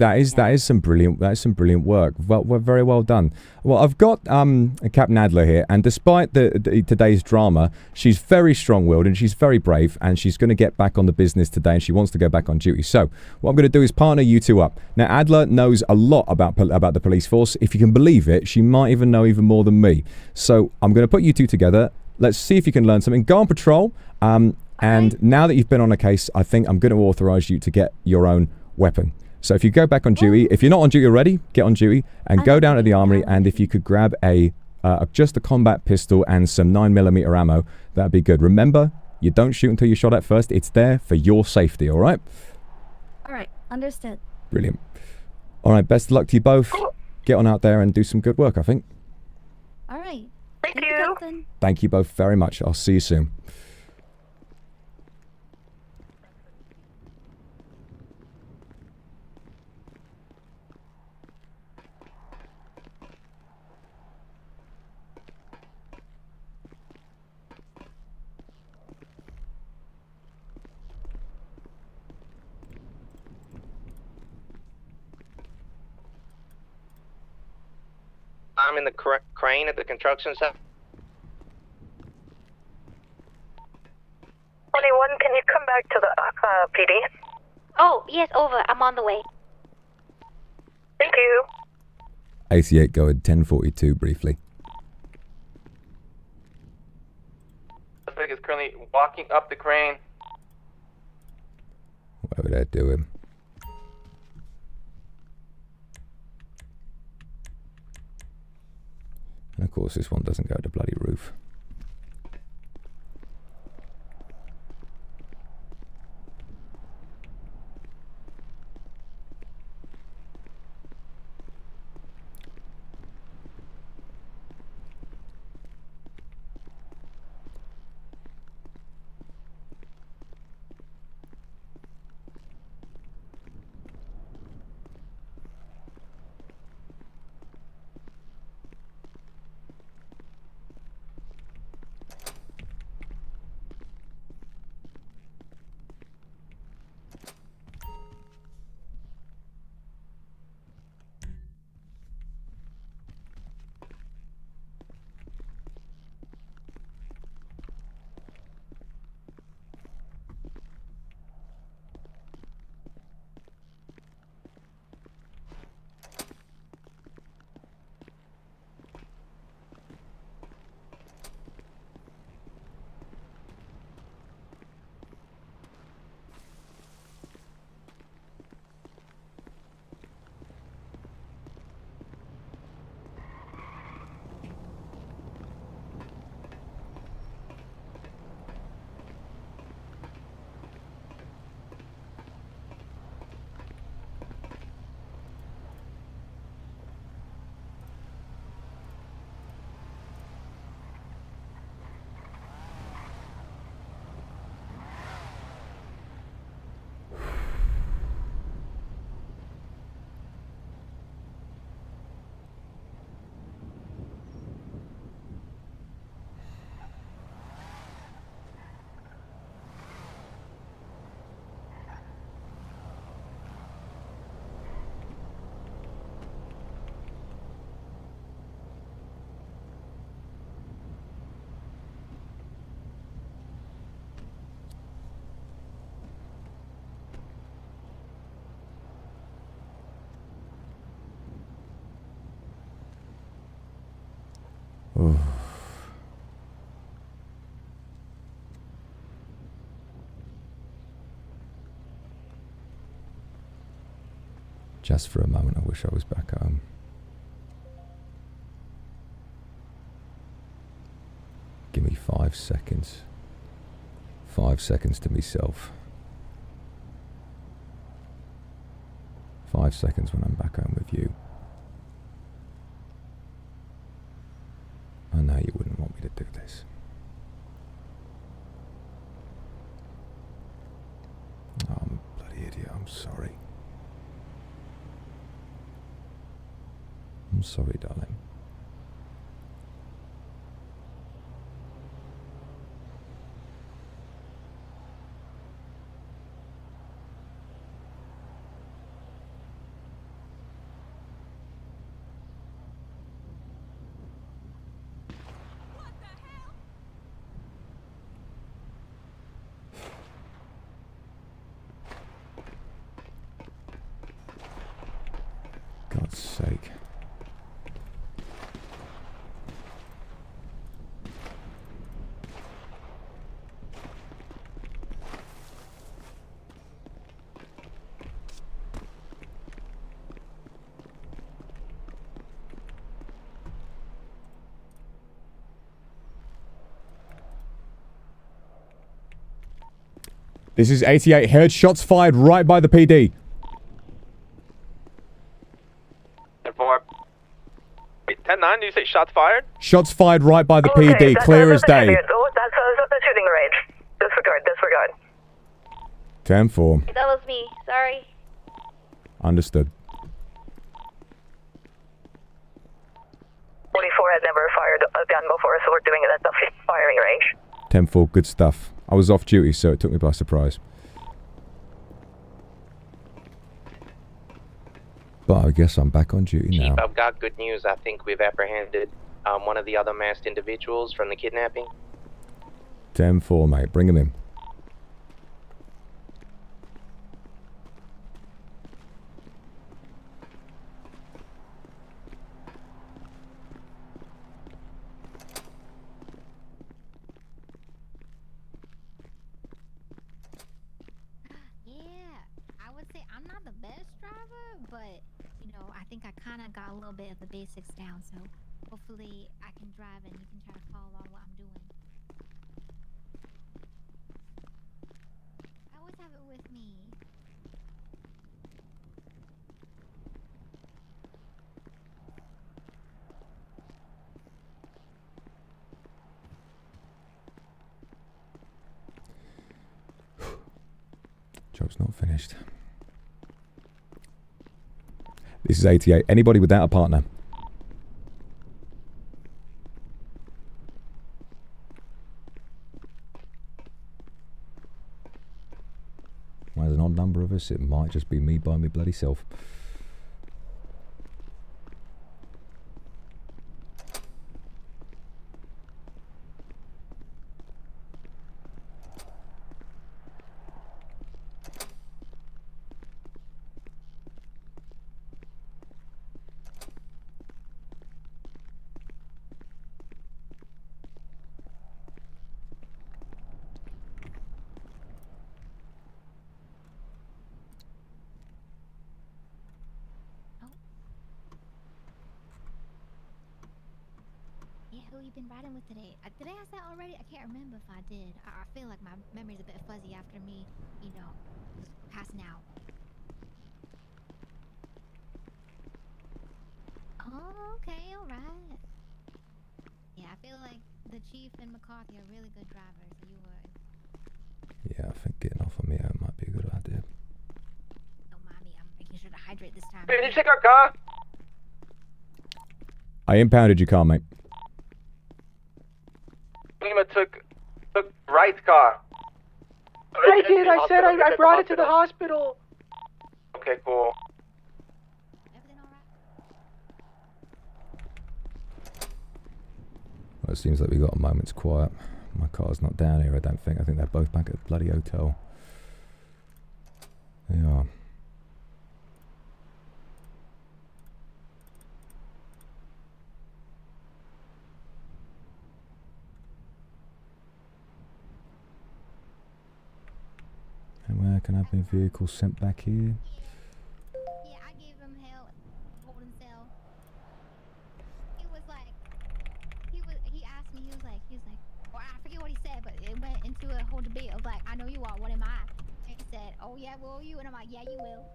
Speaker 1: some brilliant work. Well, very well done. Well, I've got Captain Adler here, and despite today's drama, she's very strong-willed and she's very brave, and she's going to get back on the business today, and she wants to go back on duty. So, what I'm going to do is partner you two up. Now, Adler knows a lot about the police force. If you can believe it, she might even know even more than me. So, I'm going to put you two together. Let's see if you can learn something. Go on patrol. And now that you've been on a case, I think I'm going to authorize you to get your own weapon. So if you go back on duty, if you're not on duty already, get on duty and go down to the armory. And if you could grab just a combat pistol and some 9mm ammo, that'd be good. Remember, you don't shoot until you're shot at first. It's there for your safety. All right?
Speaker 2: All right. Understood.
Speaker 1: Brilliant. All right. Best of luck to you both. Get on out there and do some good work, I think.
Speaker 2: All right.
Speaker 11: Thank you.
Speaker 2: Captain.
Speaker 1: Thank you both very much. I'll see you soon.
Speaker 6: I'm in the crane at the construction site.
Speaker 11: 21, can you come back to the PD?
Speaker 13: Oh, yes, over. I'm on the way.
Speaker 11: Thank you.
Speaker 1: 88, go at 10:42 briefly.
Speaker 3: Suspect is currently walking up the crane.
Speaker 1: Where would I do him? And of course this one doesn't go to bloody roof. Ooh. Just for a moment, I wish I was back home. Give me 5 seconds. 5 seconds to myself. 5 seconds when I'm back home with you. I know you wouldn't want me to do this. Oh, I'm a bloody idiot. I'm sorry. I'm sorry, darling. God's sake. This is 88. Heard shots fired right by the PD.
Speaker 5: 10-9, did you say shots fired?
Speaker 1: Shots fired right by the PD. Clear as day.
Speaker 11: That's the shooting range. Disregard.
Speaker 1: 10-4.
Speaker 13: That was me. Sorry.
Speaker 1: Understood.
Speaker 11: 44 had never fired a gun before, so we're doing it at the firing range.
Speaker 1: 10-4. Good stuff. I was off duty, so it took me by surprise. But I guess I'm back on duty now.
Speaker 6: Chief, I've got good news. I think we've apprehended one of the other masked individuals from the kidnapping.
Speaker 1: 10-4, mate. Bring him in.
Speaker 12: I think I kind of got a little bit of the basics down, so hopefully I can drive and you can try to follow along what I'm doing. I always have it with me.
Speaker 1: Job's not finished. This is 88. Anybody without a partner? Well, there's an odd number of us. It might just be me by my bloody self.
Speaker 12: Been riding with today? Did I ask that already? I can't remember if I did. I feel like my memory's a bit fuzzy after me, you know, just passing out. Oh, okay, alright. Yeah, I feel like the Chief and McCarthy are really good drivers. You were.
Speaker 1: Yeah, I think getting off of me might be a good idea.
Speaker 12: Don't mind me, I'm making sure to hydrate this time.
Speaker 3: Hey, did you check our car?
Speaker 1: I impounded your car, mate.
Speaker 3: Lima took Wright's car.
Speaker 10: I did. I said I brought it to the hospital.
Speaker 3: Okay, cool.
Speaker 1: Well, it seems like we got a moment's quiet. My car's not down here, I don't think. I think they're both back at the bloody hotel. They are. And where can I have my vehicle sent back here?
Speaker 12: Yeah, I gave him hell, holding cell. He was like, he asked me, he was like, well, I forget what he said, but it went into a whole debate of like, I know you are, what am I? And he said, oh yeah, will you? And I'm like, yeah, you will.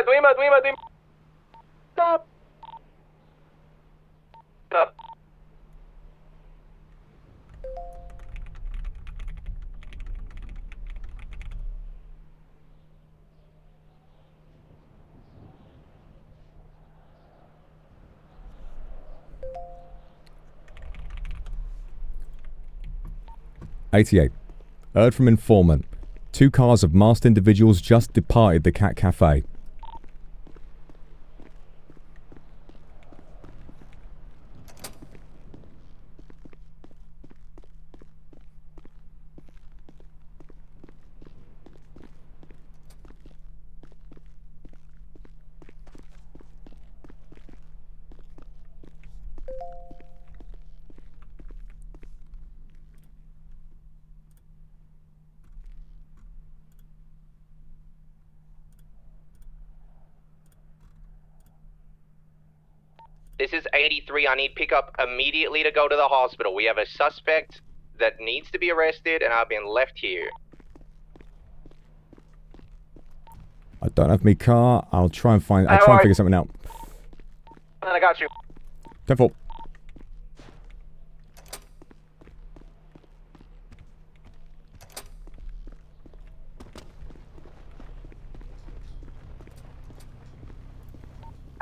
Speaker 3: Dweema. Stop. Stop.
Speaker 1: '88. Heard from informant. 2 cars of masked individuals just departed the Cat Cafe.
Speaker 6: This is 83. I need pickup immediately to go to the hospital. We have a suspect that needs to be arrested, and I've been left here.
Speaker 1: I don't have my car. I'll try and figure something out.
Speaker 3: I got you.
Speaker 1: 10-4.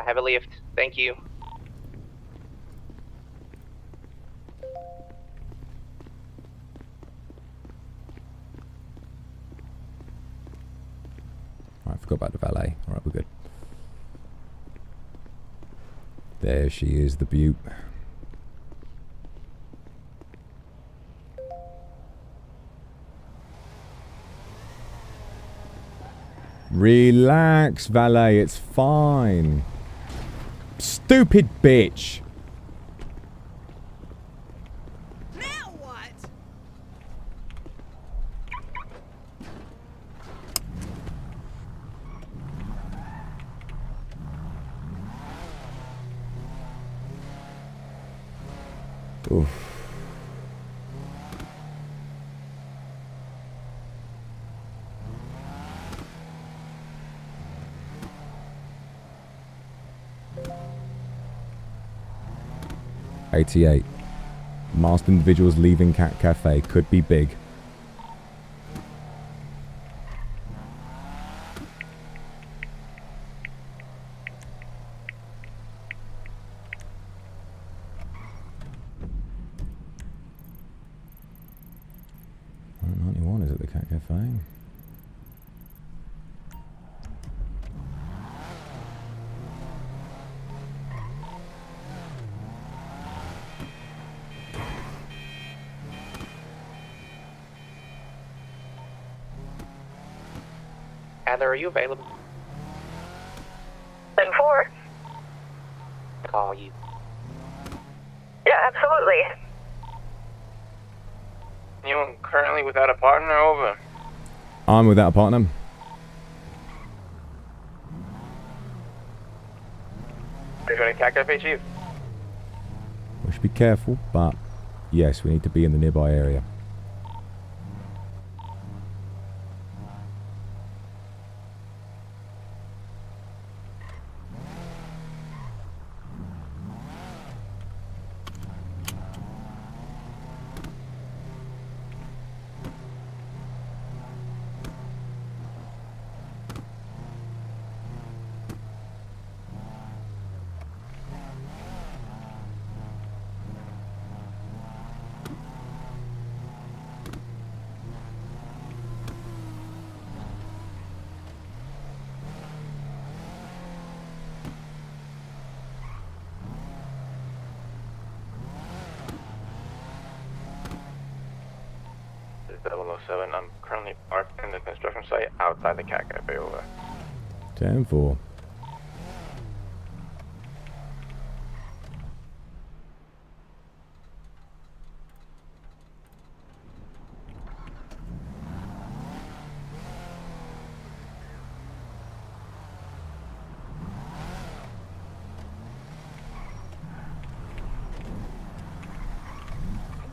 Speaker 6: have a lift. Thank you.
Speaker 1: Alright, I forgot about the valet. Alright, we're good. There she is, the beaut. Relax, valet, it's fine. Stupid bitch.
Speaker 23: Now what?
Speaker 1: Oof. '88. Masked individuals leaving Cat Cafe could be big. Is at the Cat Cafe.
Speaker 6: Heather, are you available?
Speaker 11: 10-4.
Speaker 6: Call you.
Speaker 11: Yeah, absolutely.
Speaker 3: Anyone currently without a partner? Over.
Speaker 1: I'm without a partner.
Speaker 3: Are you going to Cat Cafe, Chief?
Speaker 1: We should be careful, but yes, we need to be in the nearby area.
Speaker 3: This is 007. I'm currently parked in the construction site outside the Cat Cafe. Over.
Speaker 1: 10-4.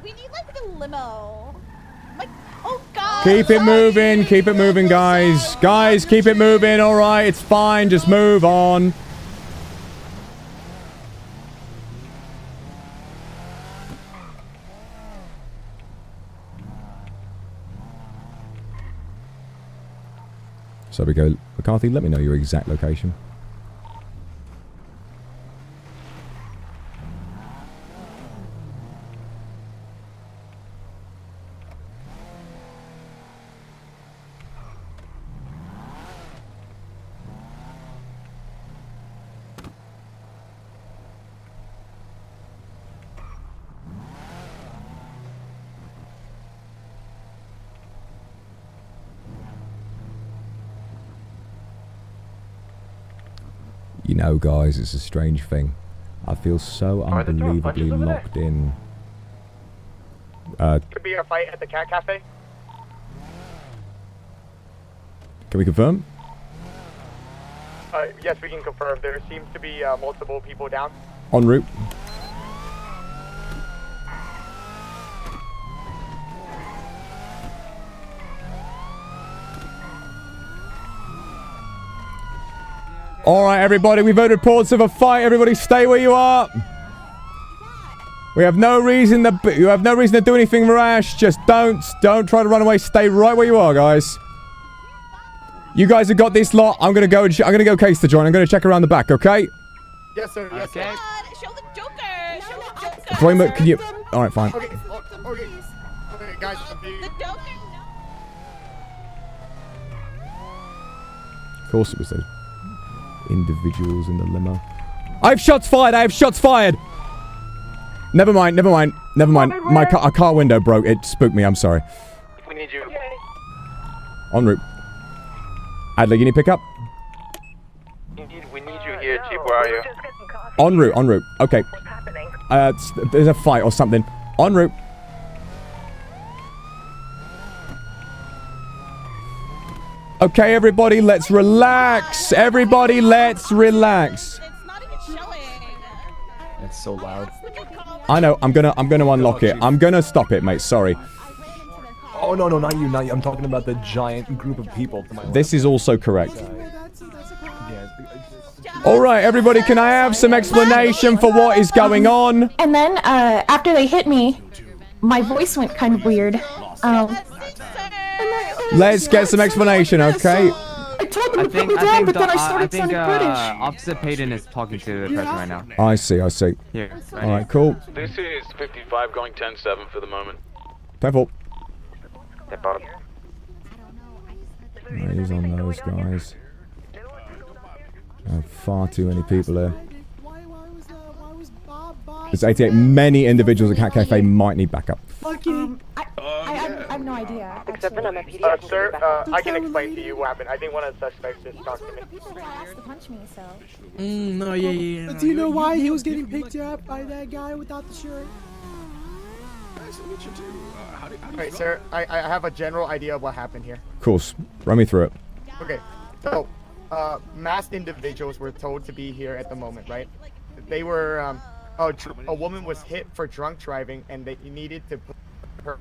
Speaker 23: We need like a limo. Like, oh god.
Speaker 1: Keep it moving, guys. Guys, keep it moving, alright, it's fine, just move on. So we go, McCarthy, let me know your exact location. You know, guys, it's a strange thing. I feel so unbelievably locked in.
Speaker 10: Could be a fight at the Cat Cafe.
Speaker 1: Can we confirm?
Speaker 10: Yes, we can confirm. There seems to be multiple people down.
Speaker 1: En route. Alright, everybody, we've heard reports of a fight. Everybody stay where you are. We have no reason to do anything rash. Just don't try to run away. Stay right where you are, guys. You guys have got this lot. I'm gonna go case the joint. I'm gonna check around the back, okay?
Speaker 10: Yes, sir. Yes,
Speaker 23: Come
Speaker 10: sir.
Speaker 23: on, show the Joker. Show the Joker.
Speaker 1: Drawing, can you? All right, fine.
Speaker 10: Okay, okay, guys.
Speaker 23: The Joker.
Speaker 1: Of course, it was those individuals in the limo. I have shots fired. I have shots fired. Never mind. Never mind. Never mind. My car window broke. It spooked me. I'm sorry.
Speaker 3: We need you.
Speaker 1: En route. Adler, you need pickup?
Speaker 3: We need you here, Chief. Where are you?
Speaker 1: En route. En route. Okay. There's a fight or something. En route. Okay, everybody, let's relax. Everybody, let's relax.
Speaker 22: It's so loud.
Speaker 1: I know. I'm gonna unlock it. I'm gonna stop it, mate. Sorry.
Speaker 22: Oh no, not you. I'm talking about the giant group of people to my left.
Speaker 1: This is also correct. All right, everybody, can I have some explanation for what is going on?
Speaker 15: And then, after they hit me, my voice went kind of weird.
Speaker 1: Let's get some explanation, okay?
Speaker 15: I told them to put me down, but then I started sounding British.
Speaker 21: Officer Payton is talking to the person right now.
Speaker 1: I see.
Speaker 21: Here.
Speaker 1: All right, cool.
Speaker 5: This is 55 going 10-7 for the moment.
Speaker 1: 10-4.
Speaker 3: Step out.
Speaker 1: He's on those guys. Far too many people here. There's 88. Many individuals at Cat Cafe might need backup.
Speaker 15: I have no idea.
Speaker 9: Except that I'm a pediatric.
Speaker 10: Sir, I can explain to you what happened. I think one of the suspects just talked to me.
Speaker 15: People were asked to punch me, so.
Speaker 18: No, yeah.
Speaker 19: Do you know why he was getting picked up by that guy without the shirt?
Speaker 10: Alright, sir, I have a general idea of what happened here.
Speaker 1: Of course. Run me through it.
Speaker 10: Okay, so, masked individuals were told to be here at the moment, right? They were, a woman was hit for drunk driving and they needed to put her,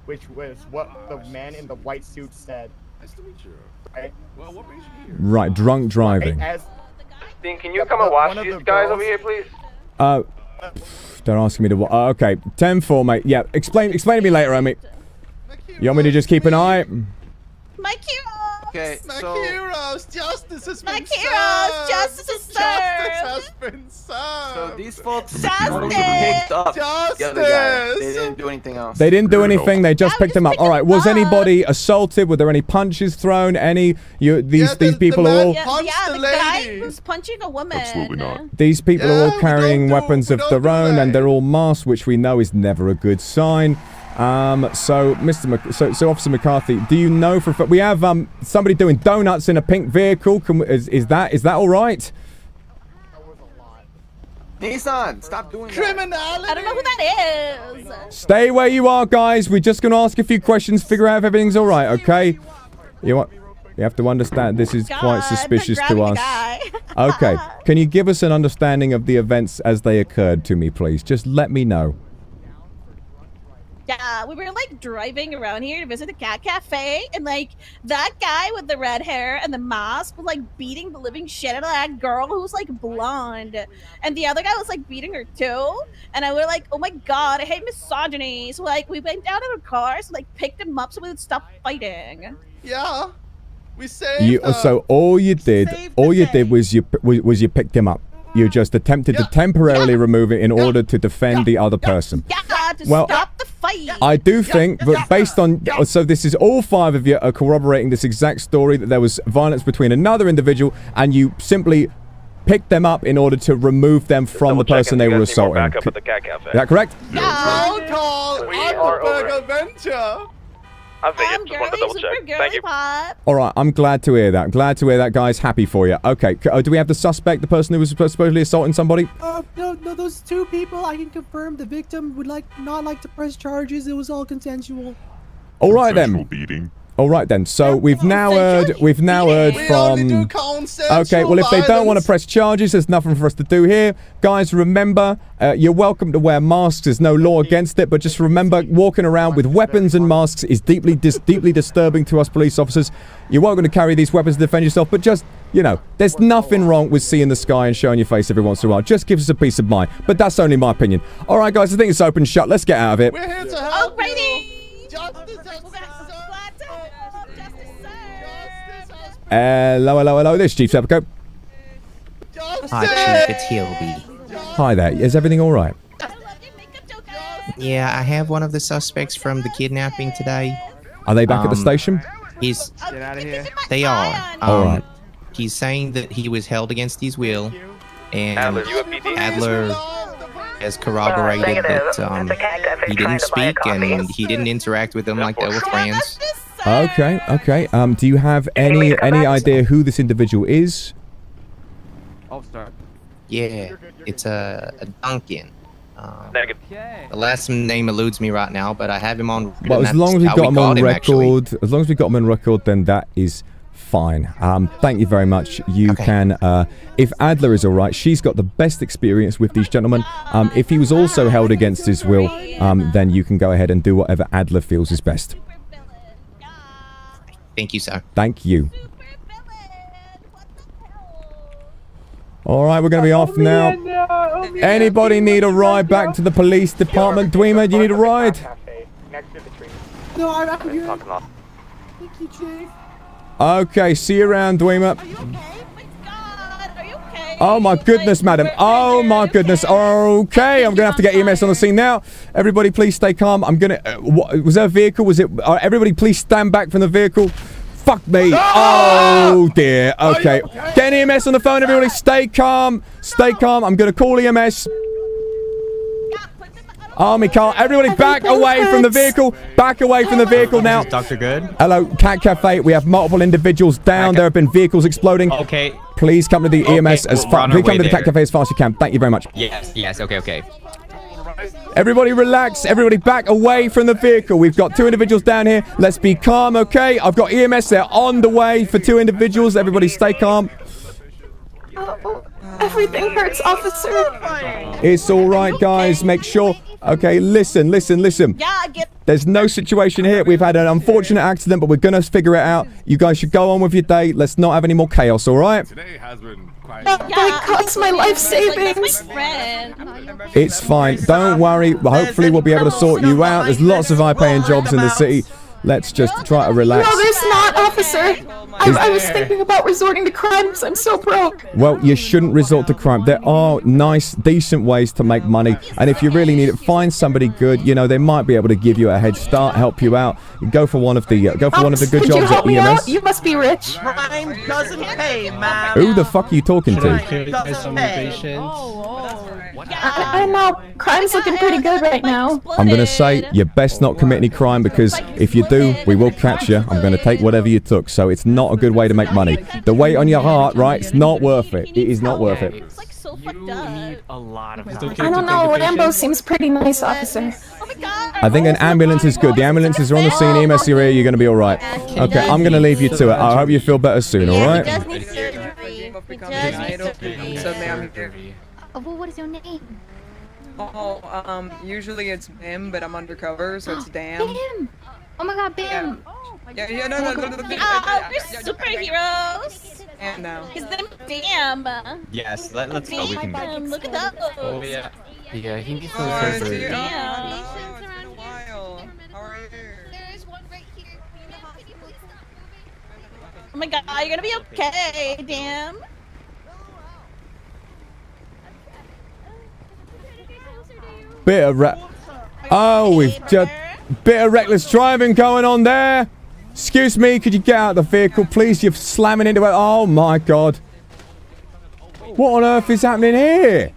Speaker 10: which was what the man in the white suit said.
Speaker 5: Nice to meet you.
Speaker 10: Right?
Speaker 5: Well, what brings you here?
Speaker 1: Right, drunk driving.
Speaker 3: Dean, can you come and watch these guys over here, please?
Speaker 1: They're asking me to. Okay, 10-4, mate. Yeah, explain to me later, mate. You want me to just keep an eye?
Speaker 23: My heroes.
Speaker 24: Okay,
Speaker 23: so
Speaker 24: heroes, justice has
Speaker 23: my
Speaker 24: been
Speaker 23: heroes,
Speaker 24: served.
Speaker 23: justice is served.
Speaker 24: Justice has been served.
Speaker 22: So these folks
Speaker 23: Justice!
Speaker 22: only picked up the other guy. They didn't do anything else.
Speaker 1: They didn't do anything. They just picked him up. All right. Was anybody assaulted? Were there any punches thrown? These people are all.
Speaker 23: The guy who's punching a woman.
Speaker 1: Absolutely not. These people are all carrying weapons of their own, and they're all masked, which we know is never a good sign. So Officer McCarthy, do you know for we have somebody doing donuts in a pink vehicle? Is that all right?
Speaker 22: Nissan, stop doing
Speaker 23: Criminality. I don't know who that is.
Speaker 1: Stay where you are, guys. We're just gonna ask a few questions, figure out if everything's all right, okay? You have to understand this is quite suspicious to us. Okay, can you give us an understanding of the events as they occurred to me, please? Just let me know.
Speaker 23: Yeah, we were like driving around here to visit the cat cafe, and like that guy with the red hair and the mask was like beating the living shit out of that girl who's like blonde, and the other guy was like beating her too. And I was like, oh my god, I hate misogyny. So like we went down in our cars, like picked him up so we would stop fighting.
Speaker 24: Yeah, we saved her.
Speaker 1: So all you did was you picked him up. You just attempted to temporarily remove it in order to defend the other person.
Speaker 23: Well, stop the fight.
Speaker 1: I do think that based on... So this is all 5 of you are corroborating this exact story, that there was violence between another individual, and you simply picked them up in order to remove them from the person they were assaulting. Is that correct?
Speaker 24: Roll call, Undercover Venture.
Speaker 3: I think just wanted to double check. Thank you.
Speaker 1: All right, I'm glad to hear that. Glad to hear that, guys. Happy for you. Okay, do we have the suspect, the person who was supposedly assaulting somebody?
Speaker 19: No, those 2 people, I can confirm the victim would not like to press charges. It was all consensual.
Speaker 1: All right then. Beating. All right then. So we've now heard from. Okay, well if they don't want to press charges, there's nothing for us to do here, guys. Remember, you're welcome to wear masks. There's no law against it, but just remember, walking around with weapons and masks is deeply disturbing to us police officers. You're welcome to carry these weapons to defend yourself, but just, you know, there's nothing wrong with seeing the sky and showing your face every once in a while. Just gives us a peace of mind. But that's only my opinion. All right, guys, I think it's open shut. Let's get out of it.
Speaker 24: We're here to help.
Speaker 23: Alrighty.
Speaker 24: Justice has
Speaker 1: Hello. This is Chief Sepulchre.
Speaker 8: Hi, Chief. It's Hilby.
Speaker 1: Hi there. Is everything all right?
Speaker 8: Yeah, I have one of the suspects from the kidnapping today.
Speaker 1: Are they back at the station?
Speaker 8: He's.
Speaker 22: Get out of here.
Speaker 8: They are.
Speaker 1: All right.
Speaker 8: He's saying that he was held against his will, and
Speaker 3: Adler, you a PD?
Speaker 8: Adler has corroborated that he didn't speak and he didn't interact with them like they were friends.
Speaker 1: Okay, okay. Do you have any idea who this individual is?
Speaker 22: Officer.
Speaker 8: Yeah, it's a Duncan. The last name eludes me right now, but I have him on.
Speaker 1: Well, as long as we got him on record, as long as we got him on record, then that is fine. Thank you very much. You can, if Adler is all right, she's got the best experience with these gentlemen. If he was also held against his will, then you can go ahead and do whatever Adler feels is best.
Speaker 8: Thank you, sir.
Speaker 1: Thank you. All right, we're going to be off now. Anybody need a ride back to the police department? Dweema, do you need a ride?
Speaker 19: No, I'm here. Thank you, Chief.
Speaker 1: Okay, see you around, Dweema. Oh my goodness, madam. Oh my goodness. Okay, I'm going to have to get EMS on the scene now. Everybody, please stay calm. I'm going to... was there a vehicle? Was it... everybody, please stand back from the vehicle. Fuck me. Oh dear. Okay. Get EMS on the phone, everybody. Stay calm. Stay calm. I'm going to call EMS. Army car. Everybody back away from the vehicle. Back away from the vehicle now.
Speaker 7: Dr. Good?
Speaker 1: Hello, Cat Cafe. We have multiple individuals down. There have been vehicles exploding.
Speaker 7: Okay.
Speaker 1: Please come to the EMS as fast. Please come to the Cat Cafe as fast as you can. Thank you very much.
Speaker 7: Yes, okay.
Speaker 1: Everybody relax. Everybody back away from the vehicle. We've got 2 individuals down here. Let's be calm, okay? I've got EMS. They're on the way for 2 individuals. Everybody stay calm.
Speaker 15: Everything hurts, officer.
Speaker 1: It's all right, guys. Make sure... Okay, listen. There's no situation here. We've had an unfortunate accident, but we're going to figure it out. You guys should go on with your day. Let's not have any more chaos, all right?
Speaker 15: Today has been quite... That cost my life savings.
Speaker 1: It's fine. Don't worry. Hopefully, we'll be able to sort you out. There's lots of high-paying jobs in the city. Let's just try to relax.
Speaker 15: No, there's not, officer. I was thinking about resorting to crimes. I'm so broke.
Speaker 1: Well, you shouldn't resort to crime. There are nice, decent ways to make money. And if you really need it, find somebody good. You know, they might be able to give you a head start, help you out. Go for one of the good jobs at EMS.
Speaker 15: You must be rich.
Speaker 24: Crime doesn't pay, man.
Speaker 1: Who the fuck are you talking to?
Speaker 15: I know. Crime's looking pretty good right now.
Speaker 1: I'm going to say you best not commit any crime, because if you do, we will catch you. I'm going to take whatever you took. So it's not a good way to make money. The weight on your heart, right? It's not worth it. It is not worth it.
Speaker 7: You need a lot of help.
Speaker 15: I don't know. Rambo seems pretty nice, officer.
Speaker 1: I think an ambulance is good. The ambulances are on the scene. EMS, you're here. You're going to be all right. Okay, I'm going to leave you to it. I hope you feel better soon, all right?
Speaker 12: Well, what is your name?
Speaker 14: Oh, usually it's Bim, but I'm undercover, so it's Damn.
Speaker 12: Bim! Oh my god, Bim!
Speaker 14: Yeah, no.
Speaker 23: We're superheroes!
Speaker 14: And no.
Speaker 23: His name is Damn.
Speaker 7: Yes, let's go. We can go.
Speaker 23: Look at those.
Speaker 7: Oh, yeah. Yeah, he needs to
Speaker 14: Damn.
Speaker 12: There's one right here.
Speaker 23: Oh my god, you're gonna be okay, Damn.
Speaker 1: Bit of we've just bit of reckless driving going on there. Excuse me, could you get out of the vehicle, please? You're slamming into it. Oh my god. What on earth is happening here?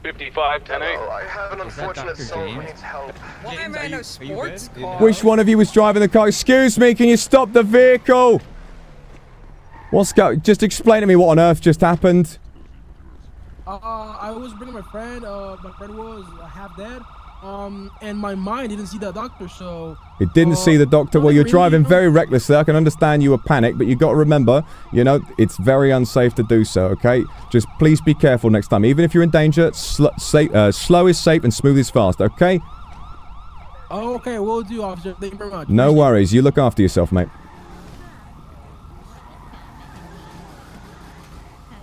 Speaker 5: 55, 10-8.
Speaker 24: I have an unfortunate soul who needs help.
Speaker 14: Why am I in a sports car?
Speaker 1: Which one of you was driving the car? Excuse me, can you stop the vehicle? Just explain to me what on earth just happened.
Speaker 19: I was bringing my friend. My friend was half dead. And my mind didn't see the doctor, so...
Speaker 1: It didn't see the doctor. Well, you're driving very recklessly. I can understand you were panicked, but you got to remember, you know, it's very unsafe to do so, okay? Just please be careful next time. Even if you're in danger, slow is safe and smooth is fast, okay?
Speaker 19: Oh, okay, will do, officer. Thank you very much.
Speaker 1: No worries. You look after yourself, mate.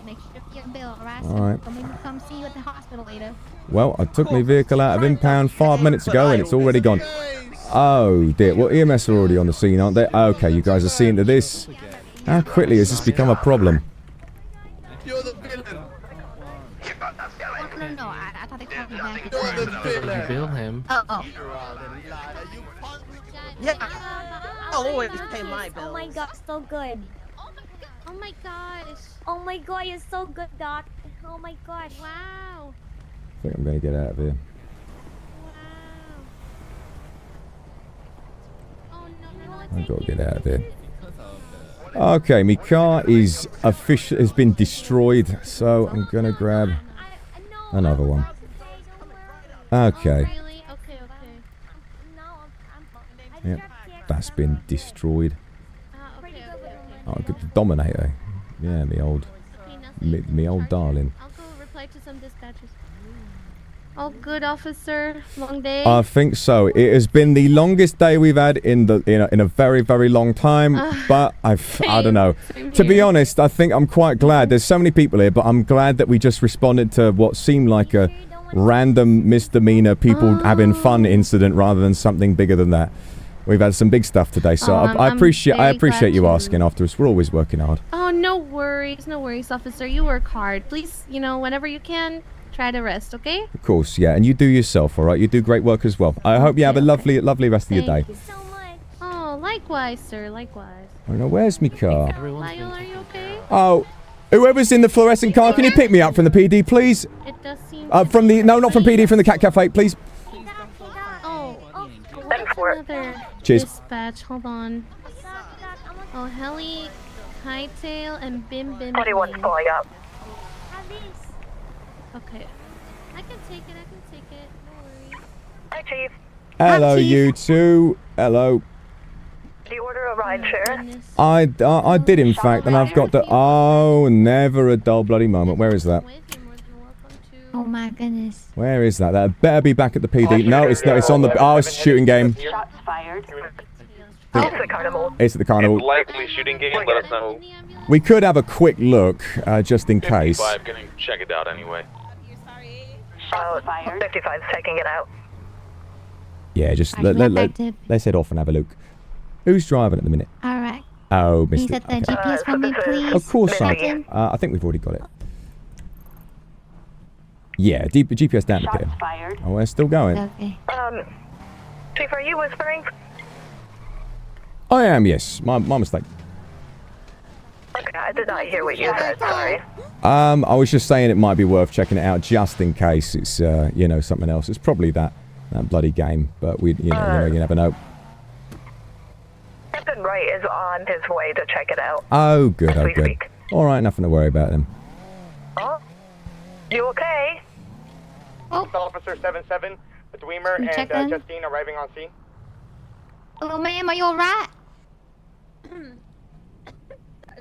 Speaker 12: Make sure your bill, alright?
Speaker 1: All right.
Speaker 12: Come see you at the hospital later.
Speaker 1: Well, I took my vehicle out of impound 5 minutes ago and it's already gone. Oh dear. Well, EMS are already on the scene, aren't they? Okay, you guys are seeing to this. How quickly has this become a problem?
Speaker 24: You're the villain.
Speaker 12: call me back.
Speaker 7: You bill him.
Speaker 12: Oh.
Speaker 24: Yeah. I'll always pay my bills.
Speaker 13: Oh my god, so good.
Speaker 12: Oh my gosh.
Speaker 13: Oh my god, you're so good, Doc. Oh my god.
Speaker 12: Wow.
Speaker 1: I think I'm going to get out of here.
Speaker 12: Oh no.
Speaker 1: I've got to get out of here. Okay, my car is has been destroyed, so I'm going to grab another one. Okay. Yep, that's been destroyed. Oh, good. The Dominator. Yeah, me old darling.
Speaker 12: I'll go reply to some dispatches. Oh, good, officer. Long day.
Speaker 1: I think so. It has been the longest day we've had in a very, very long time. But I don't know. To be honest, I think I'm quite glad. There's so many people here, but I'm glad that we just responded to what seemed like a random misdemeanor people having fun incident rather than something bigger than that. We've had some big stuff today, so I appreciate you asking after us. We're always working hard.
Speaker 12: Oh, no worries, officer. You work hard. Please, whenever you can, try to rest, okay?
Speaker 1: Of course, yeah, and you do yourself, all right? You do great work as well. I hope you have a lovely rest of your day.
Speaker 12: Thank you so much. Oh, likewise, sir, likewise.
Speaker 1: I know, where's my car?
Speaker 12: Lyle, are you okay?
Speaker 1: Oh, whoever's in the fluorescent car, can you pick me up from the PD, please?
Speaker 12: It does seem
Speaker 1: not from PD, from the Cat Cafe, please.
Speaker 12: Another
Speaker 1: Cheers.
Speaker 12: dispatch. Hold on. Oh, Heli, Hightail, and Bim.
Speaker 11: 21's pulling up.
Speaker 12: Okay. I can take it. No worries.
Speaker 11: Hi, Chief.
Speaker 1: Hello, you two. Hello.
Speaker 11: Do you order a ride share?
Speaker 1: I did, in fact, and I've got the... Oh, never a dull bloody moment. Where is that?
Speaker 12: Oh my goodness.
Speaker 1: Where is that? That better be back at the PD. No, it's not. It's on the... Oh, it's a shooting game.
Speaker 11: Shots fired. It's the carnival.
Speaker 1: It's at the carnival.
Speaker 5: It's likely shooting game. Let us know.
Speaker 1: We could have a quick look, just in case.
Speaker 5: 55, gonna check it out anyway.
Speaker 11: 55's taking it out.
Speaker 1: Yeah, just let's head off and have a look. Who's driving at the minute?
Speaker 12: All right.
Speaker 1: Oh,
Speaker 12: Can you
Speaker 1: Mr.
Speaker 12: set the GPS for me, please?
Speaker 1: Of course, I think we've already got it. Yeah, GPS down to here. Oh, we're still going.
Speaker 12: Okay.
Speaker 11: Chief, are you whispering?
Speaker 1: I am, yes. My mistake.
Speaker 11: Okay, I did not hear what you said. Sorry.
Speaker 1: I was just saying it might be worth checking it out just in case it's something else. It's probably that bloody game, but you never know.
Speaker 11: Captain Wright is on his way to check it out.
Speaker 1: Oh, good. Oh, good. All right, nothing to worry about then.
Speaker 11: Oh, you okay?
Speaker 10: Officer 77, Dwemer and Justine arriving on scene.
Speaker 12: Hello, ma'am. Are you all right?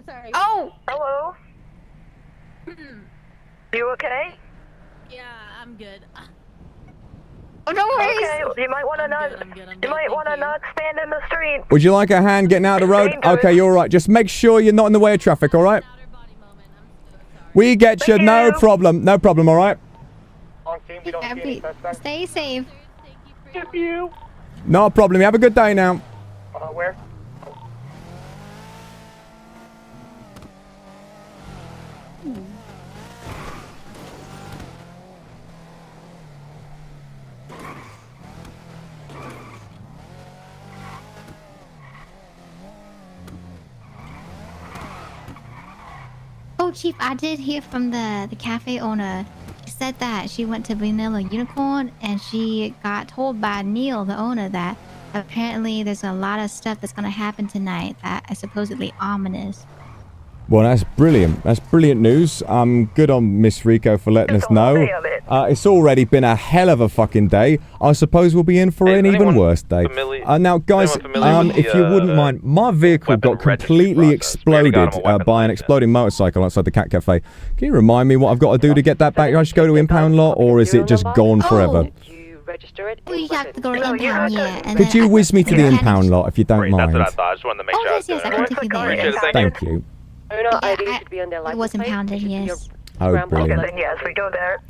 Speaker 12: Sorry.
Speaker 11: Oh, hello. You okay?
Speaker 23: Yeah, I'm good.
Speaker 12: Oh, no worries.
Speaker 11: Okay, you might want to not. You might want to not stand in the street.
Speaker 1: Would you like a hand getting out of the road? Okay, you're all right. Just make sure you're not in the way of traffic, all right? We get you. No problem. No problem, all right?
Speaker 10: On scene, we don't see any suspects.
Speaker 12: Stay safe.
Speaker 10: Thank you.
Speaker 1: Not a problem. You have a good day now.
Speaker 10: Where?
Speaker 12: Oh, Chief, I did hear from the cafe owner. She said that she went to Vanilla Unicorn and she got told by Neil, the owner, that apparently there's a lot of stuff that's going to happen tonight that is supposedly ominous.
Speaker 1: Well, that's brilliant. That's brilliant news. Good on Miss Rico for letting us know. It's already been a hell of a fucking day. I suppose we'll be in for an even worse day. Now, guys, if you wouldn't mind, my vehicle got completely exploded by an exploding motorcycle outside the Cat Cafe. Can you remind me what I've got to do to get that back? Do I just go to impound lot, or is it just gone forever?
Speaker 12: We have to go to impound, yeah. And
Speaker 1: Could you whiz me to the impound lot if you don't mind?
Speaker 5: That's what I thought. I just wanted to make sure I was
Speaker 12: yes, I can take you there.
Speaker 1: Thank you.
Speaker 12: It was impounded, yes.
Speaker 1: Oh, brilliant.
Speaker 11: Then yes, we go there.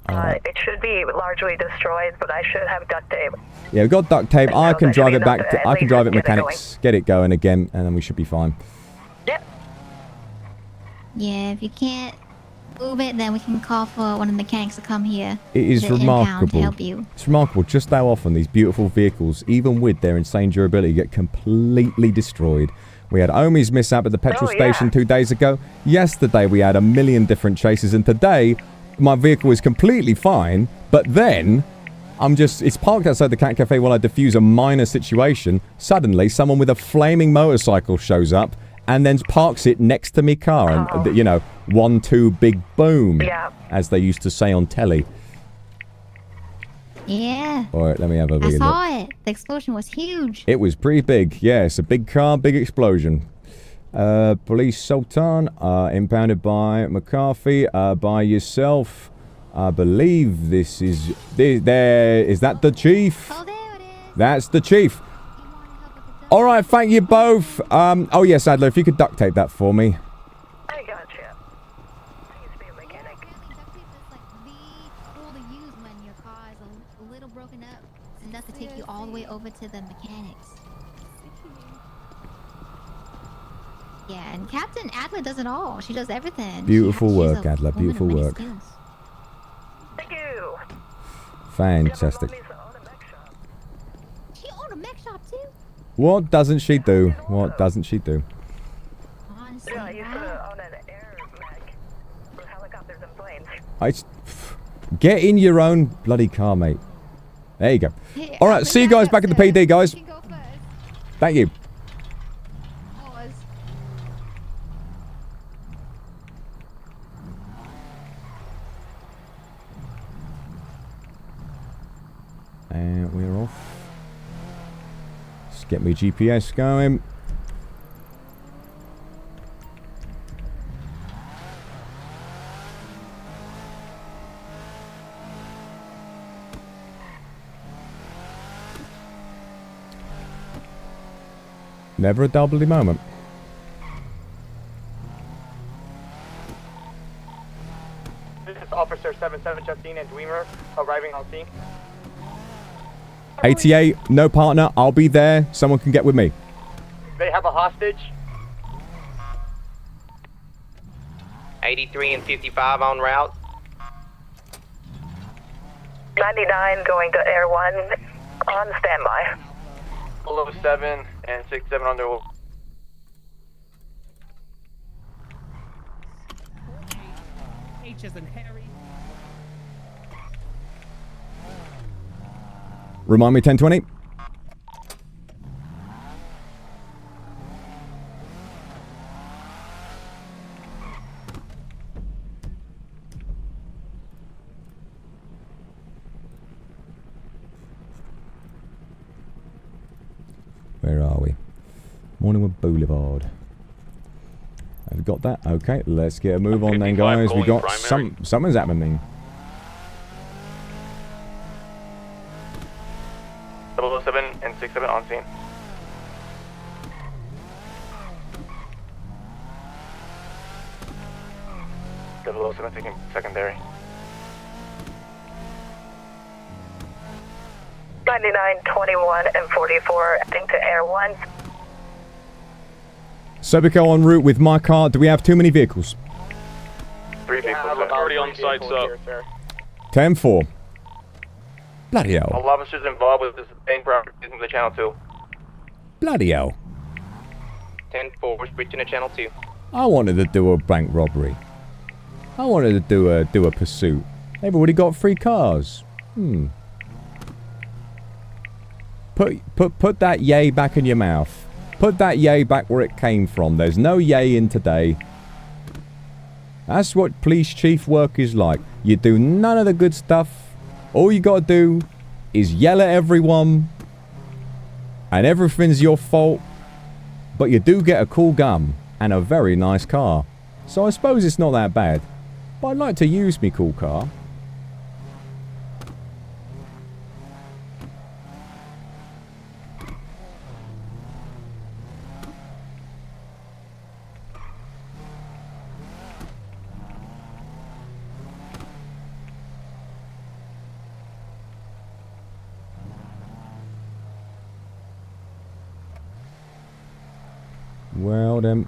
Speaker 11: It should be largely destroyed, but I should have duct tape.
Speaker 1: Yeah, we've got duct tape. I can drive it back. I can drive it mechanics. Get it going again, and then we should be fine.
Speaker 11: Yep.
Speaker 12: Yeah, if you can't move it, then we can call for one of the mechanics to come here.
Speaker 1: It is
Speaker 12: to impound to
Speaker 1: remarkable.
Speaker 12: help you.
Speaker 1: It's remarkable just how often these beautiful vehicles, even with their insane durability, get completely destroyed. We had Omi's mishap at the petrol station 2 days ago. Yesterday we had a million different chases, and today my vehicle is completely fine, but then it's parked outside the Cat Cafe while I defuse a minor situation. Suddenly someone with a flaming motorcycle shows up and then parks it next to me car, and you know, 1-2 big boom, as they used to say on telly.
Speaker 12: Yeah.
Speaker 1: Alright, let me have a
Speaker 12: I
Speaker 1: big look.
Speaker 12: saw it. The explosion was huge.
Speaker 1: It was pretty big. Yeah, it's a big car, big explosion. Police Sultan, impounded by McCarthy, by yourself. I believe this is... Is that the chief?
Speaker 12: Oh, there it is.
Speaker 1: That's the chief. Alright, thank you both. Oh yes, Adler, if you could duct tape that for me.
Speaker 11: I gotcha. Please be a mechanic.
Speaker 12: When your car is a little broken up, enough to take you all the way over to the mechanics. Yeah, and Captain Adler does it all. She does everything.
Speaker 1: Beautiful work, Adler. Beautiful work.
Speaker 11: Thank you.
Speaker 1: Fantastic.
Speaker 12: She owned a mech shop too.
Speaker 1: What doesn't she do? What doesn't she do?
Speaker 12: Honestly,
Speaker 11: Yeah, I used to own an air mech with helicopters and planes.
Speaker 1: Get in your own bloody car, mate. There you go. Alright, see you guys back at the PD, guys. Thank you. And we're off. Let's get my GPS going. Never a doubly moment.
Speaker 10: This is Officer 77 Justine and Dwemer arriving on scene.
Speaker 1: 88, no partner. I'll be there. Someone can get with me.
Speaker 10: They have a hostage.
Speaker 6: 83 and 55 en route.
Speaker 11: 99 going to Air 1 on standby.
Speaker 3: 7 and 67 on their way.
Speaker 24: H as in Harry.
Speaker 1: Remind me, 1020. Where are we? Morningwood Boulevard. Have we got that? Okay, let's get a move on then, guys. We got something's happening.
Speaker 3: 007 and 67 on scene. Double 07 taking secondary.
Speaker 11: 99, 21, and 44 heading to Air 1.
Speaker 1: Sobico en route with my car. Do we have too many vehicles?
Speaker 3: 3 vehicles.
Speaker 5: Already on site, sir.
Speaker 1: 10-4. Bloody hell.
Speaker 3: All officers involved with this bank robbery in the channel 2.
Speaker 1: Bloody hell.
Speaker 6: 10-4, we're switching to channel 2.
Speaker 1: I wanted to do a bank robbery. I wanted to do a pursuit. They've already got 3 cars. Put that yay back in your mouth. Put that yay back where it came from. There's no yay in today. That's what police chief work is like. You do none of the good stuff. All you gotta do is yell at everyone. And everything's your fault. But you do get a cool gun and a very nice car. So I suppose it's not that bad. But I'd like to use me cool car. Well then.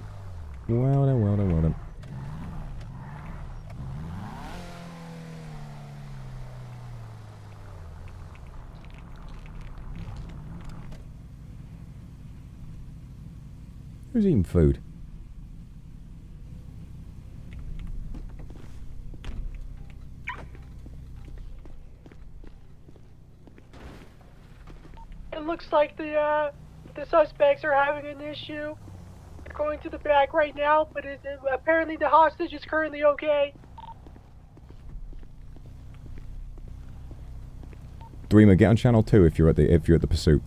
Speaker 1: Who's eating food?
Speaker 4: It looks like the suspects are having an issue. They're going to the back right now, but apparently the hostage is currently okay.
Speaker 1: Dreamer, get on channel 2 if you're at the pursuit.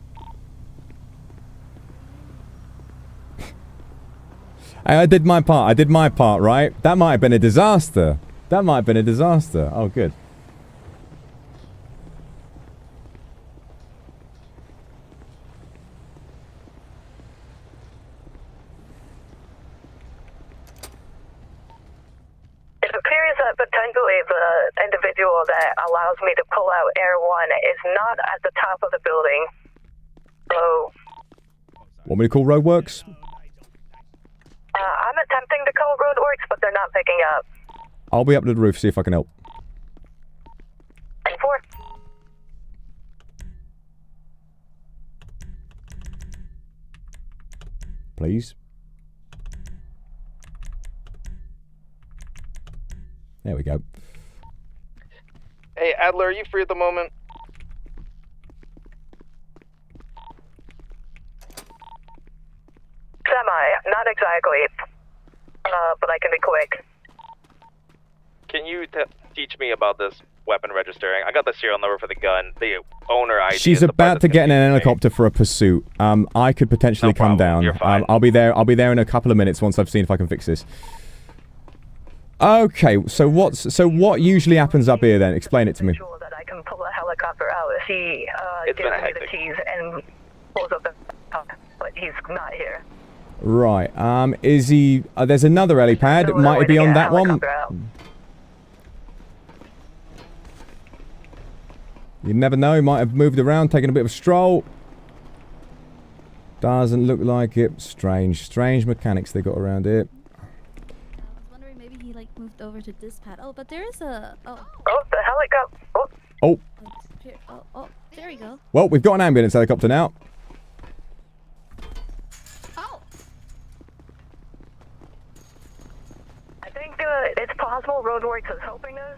Speaker 1: I did my part, right? That might have been a disaster. Oh, good.
Speaker 11: It appears that potentially the individual that allows me to pull out Air 1 is not at the top of the building. So,
Speaker 1: Want me to call roadworks?
Speaker 11: I'm attempting to call roadworks, but they're not picking up.
Speaker 1: I'll be up to the roof, see if I can help.
Speaker 11: 10-4.
Speaker 1: Please. There we go.
Speaker 6: Hey, Adler, are you free at the moment?
Speaker 11: Semi, not exactly. But I can be quick.
Speaker 5: Can you teach me about this weapon registering? I got the serial number for the gun. The owner ID.
Speaker 1: She's about to get in an helicopter for a pursuit. I could potentially come down.
Speaker 5: You're fine.
Speaker 1: I'll be there in a couple of minutes once I've seen if I can fix this. Okay, so what usually happens up here then? Explain it to me.
Speaker 11: That I can pull a helicopter out. He gives me the keys and pulls up the but he's not here.
Speaker 1: Right. Is he? There's another helipad. Might he be on that one? You never know. He might have moved around, taken a bit of a stroll. Doesn't look like it. Strange mechanics they got around here.
Speaker 2: I was wondering maybe he like moved over to this pad. Oh, but there is a. Oh,
Speaker 11: the helicopter.
Speaker 1: Oh.
Speaker 2: Oh, there we go.
Speaker 1: Well, we've got an ambulance helicopter now.
Speaker 11: I think it's possible Roadworks is helping us.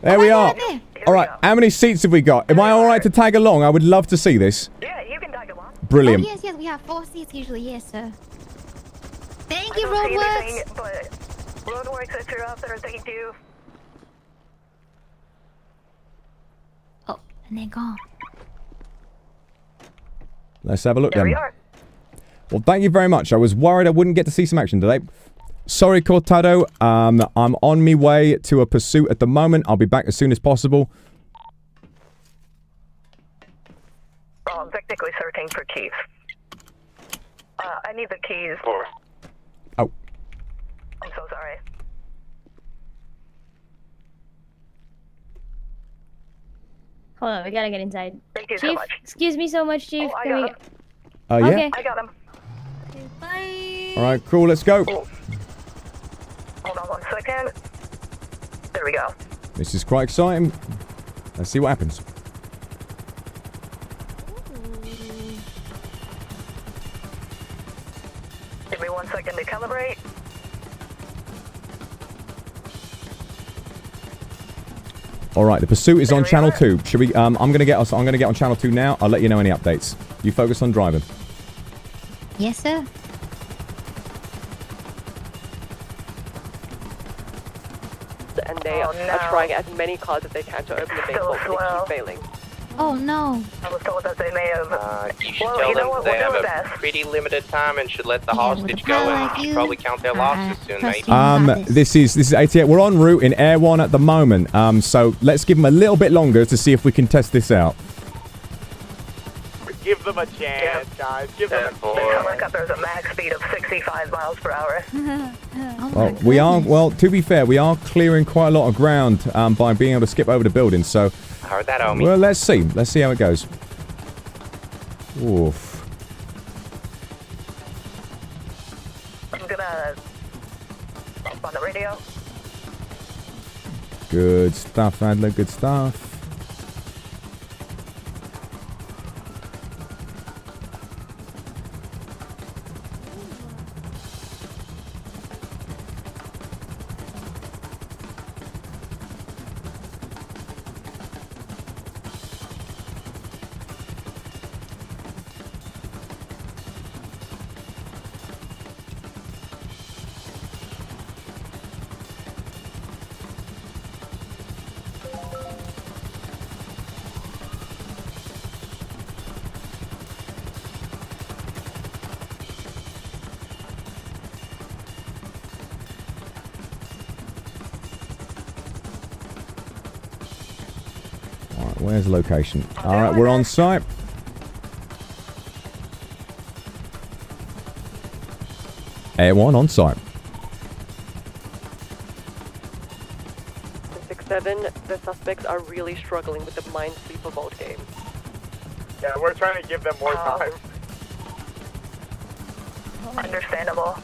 Speaker 1: There we are. All right, how many seats have we got? Am I all right to tag along? I would love to see this.
Speaker 11: Yeah, you can tag along.
Speaker 1: Brilliant.
Speaker 13: Oh, yes, we have 4 seats usually, yes, sir. Thank
Speaker 11: I
Speaker 13: you,
Speaker 11: don't see
Speaker 13: Roadworks.
Speaker 11: anything, but Roadworks, if you're out there, thank you.
Speaker 13: Oh, and they're gone.
Speaker 1: Let's have a look
Speaker 11: There
Speaker 1: then.
Speaker 11: we are.
Speaker 1: Well, thank you very much. I was worried I wouldn't get to see some action today. Sorry, Cortado. I'm on my way to a pursuit at the moment. I'll be back as soon as possible.
Speaker 11: I'm technically searching for keys. I need the keys.
Speaker 1: Oh.
Speaker 11: I'm so sorry.
Speaker 13: Hold on, we gotta get inside.
Speaker 11: Thank you
Speaker 13: Chief,
Speaker 11: so much.
Speaker 13: excuse me so much, Chief.
Speaker 11: I
Speaker 13: Can
Speaker 11: got
Speaker 13: we...
Speaker 11: him.
Speaker 1: Yeah?
Speaker 13: Okay.
Speaker 11: I got him.
Speaker 2: Bye.
Speaker 1: All right, cool. Let's go.
Speaker 11: Hold on 1 second. There we go.
Speaker 1: This is quite exciting. Let's see what happens.
Speaker 11: Give me 1 second to calibrate.
Speaker 1: All right, the pursuit is on channel 2. Should we? I'm gonna get on channel 2 now. I'll let you know any updates. You focus on driving.
Speaker 13: Yes, sir.
Speaker 9: And they are trying as many cars as they can to open the big door, but they keep failing.
Speaker 13: Oh, no.
Speaker 11: I was told that they may have.
Speaker 6: You should tell them they have a pretty limited time and should let the hostage go and probably count their losses soon, mate.
Speaker 1: This is 88. We're en route in Air 1 at the moment. So let's give them a little bit longer to see if we can test this out.
Speaker 10: Give them a chance, guys. Give them a chance.
Speaker 11: The helicopter has a max speed of 65 miles per hour.
Speaker 1: Well, we are. Well, to be fair, we are clearing quite a lot of ground by being able to skip over the buildings. So,
Speaker 6: heard that, homie.
Speaker 1: Well, let's see. Let's see how it goes. Oof.
Speaker 11: I'm gonna up on the radio.
Speaker 1: Good stuff, Adler. Good stuff. Where's the location? Alright, we're on site. A1 on site.
Speaker 9: 6-7, the suspects are really struggling with the Minesweeper vault game.
Speaker 10: Yeah, we're trying to give them more time.
Speaker 11: Understandable.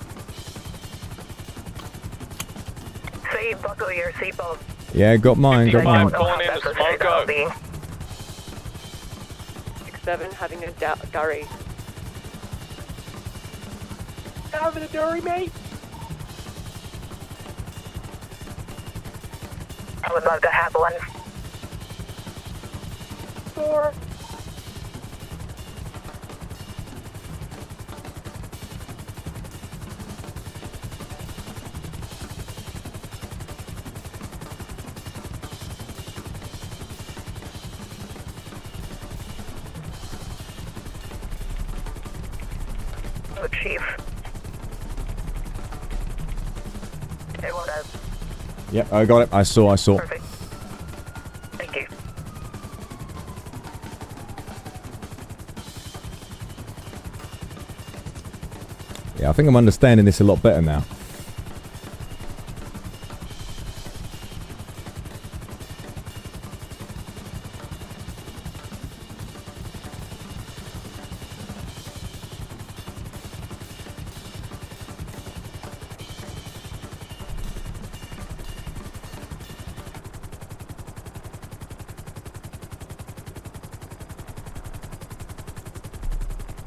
Speaker 11: Say, buckle your seatbelt.
Speaker 1: Yeah, got mine, got mine.
Speaker 5: Calling in the smoker.
Speaker 9: 6-7 having a Gary.
Speaker 4: Having a dory, mate?
Speaker 11: I would love to have one.
Speaker 4: Or
Speaker 11: Oh, Chief. Okay, what up?
Speaker 1: Yep, I got it. I saw.
Speaker 11: Perfect. Thank you.
Speaker 1: Yeah, I think I'm understanding this a lot better now.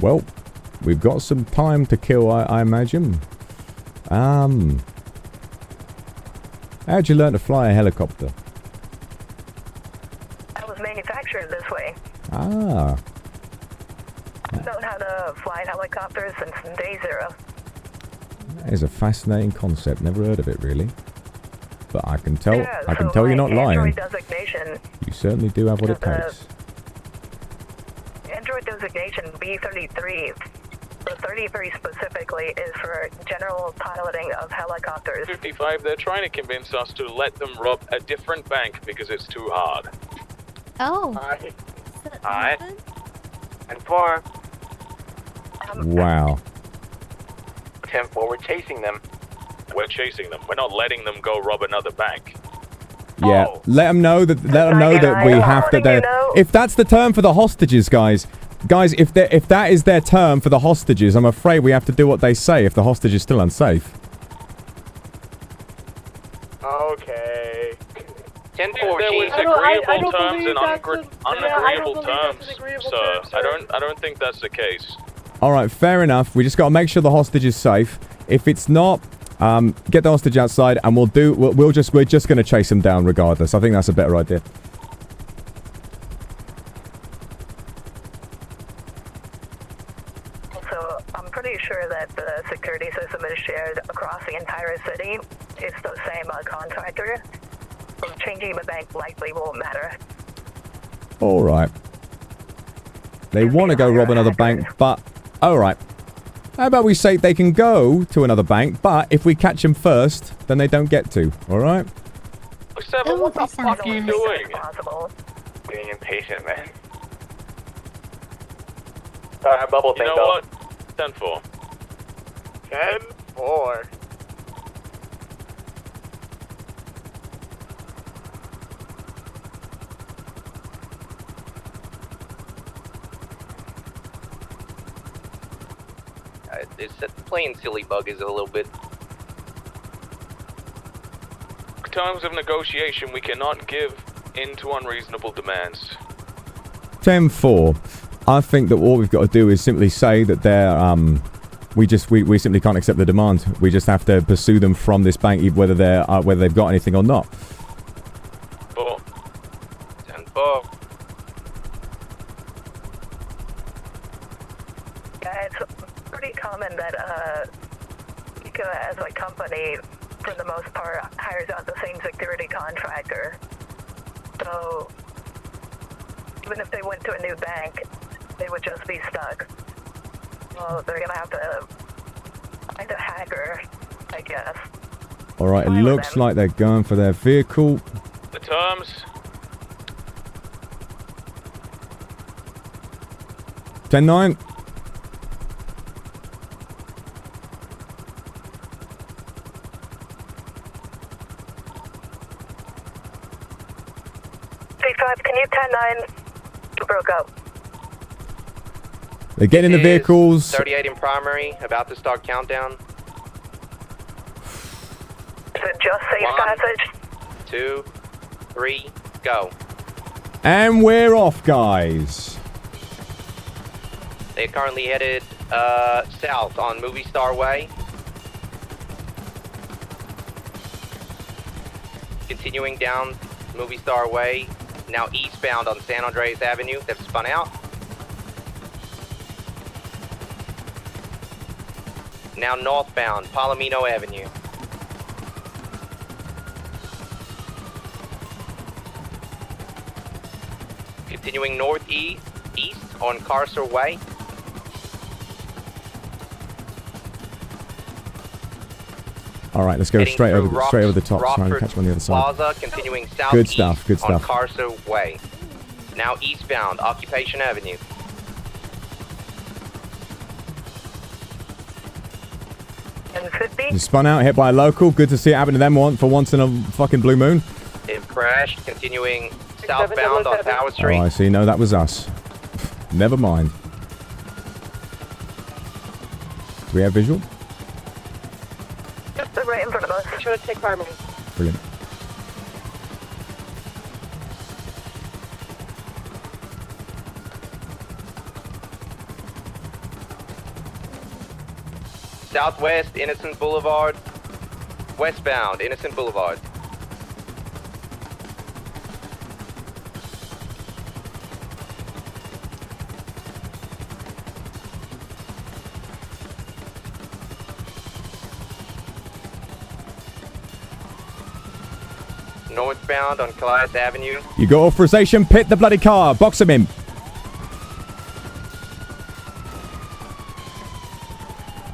Speaker 1: Well, we've got some time to kill, I imagine. How'd you learn to fly a helicopter?
Speaker 11: I was manufactured this way.
Speaker 1: Ah.
Speaker 11: I've known how to fly helicopters since day zero.
Speaker 1: That is a fascinating concept. Never heard of it, really. But I can tell,
Speaker 11: Yeah,
Speaker 1: I can
Speaker 11: so
Speaker 1: tell you're not
Speaker 11: my
Speaker 1: lying.
Speaker 11: Android designation,
Speaker 1: You certainly do have what it
Speaker 11: The-
Speaker 1: takes.
Speaker 11: Android designation B33. The 33 specifically is for general piloting of helicopters.
Speaker 16: 55, they're trying to convince us to let them rob a different bank because it's too hard.
Speaker 2: Oh.
Speaker 16: Alright.
Speaker 3: And 4.
Speaker 1: Wow.
Speaker 3: 10-4, we're chasing them.
Speaker 16: We're chasing them. We're not letting them go rob another bank.
Speaker 1: Yeah, let them know that. Let them know that we have to. If that's the term for the hostages, guys, if that is their term for the hostages, I'm afraid we have to do what they say. If the hostage is still unsafe.
Speaker 10: Okay.
Speaker 3: 10-4,
Speaker 16: There was agreeable terms and unagreeable terms, sir. I don't think that's the case.
Speaker 1: All right, fair enough. We just got to make sure the hostage is safe. If it's not, get the hostage outside, and we're just going to chase him down regardless. I think that's a better idea.
Speaker 11: Also, I'm pretty sure that the security system is shared across the entire city. It's the same contractor. So changing the bank likely won't matter.
Speaker 1: All right. They want to go rob another bank, but all right. How about we say they can go to another bank, but if we catch them first, then they don't get to. All right.
Speaker 16: Seven, what the fuck are you doing?
Speaker 3: Getting impatient, man.
Speaker 16: Bubble thing, you know what? 10-4.
Speaker 10: 10-4.
Speaker 6: This plain silly bug is a little bit.
Speaker 16: In terms of negotiation, we cannot give in to unreasonable demands.
Speaker 1: 10-4. I think that what we've got to do is simply say that they're we simply can't accept the demand. We just have to pursue them from this bank, whether they've got anything or not.
Speaker 16: 4.
Speaker 6: 10-4.
Speaker 11: Yeah, it's pretty common that Ika as a company, for the most part, hires out the same security contractor. So even if they went to a new bank, they would just be stuck. Well, they're gonna have to find a hacker, I guess.
Speaker 1: All right. It looks like they're going for their vehicle.
Speaker 16: The terms.
Speaker 1: 10-9.
Speaker 11: Can you 10-9? You broke up.
Speaker 1: They get in the vehicles.
Speaker 6: 38 in primary, about to start countdown.
Speaker 11: Is it just safe passage?
Speaker 6: 2, 3, go.
Speaker 1: And we're off, guys.
Speaker 6: They're currently headed south on Movie Star Way. Continuing down Movie Star Way, now eastbound on San Andreas Avenue. They've spun out. Now northbound, Palomino Avenue. Continuing northeast on Carcer Way.
Speaker 1: All right, let's go straight over the top. Try and catch them on the other side.
Speaker 6: Plaza, continuing southeast
Speaker 1: Good stuff. Good
Speaker 6: on
Speaker 1: stuff.
Speaker 6: Carcer Way. Now eastbound, Occupation Avenue.
Speaker 1: You spun out, hit by a local. Good to see it happen to them for once in a fucking blue moon.
Speaker 6: They've crashed, continuing southbound on Tower Street.
Speaker 1: Oh, I see. No, that was us. Never mind. Do we have visual?
Speaker 11: Just right in front of us.
Speaker 9: Try to take primary.
Speaker 1: Brilliant.
Speaker 6: Southwest, Innocent Boulevard. Westbound, Innocent Boulevard. Northbound on Calais Avenue.
Speaker 1: You got authorization. Pit the bloody car. Box him in.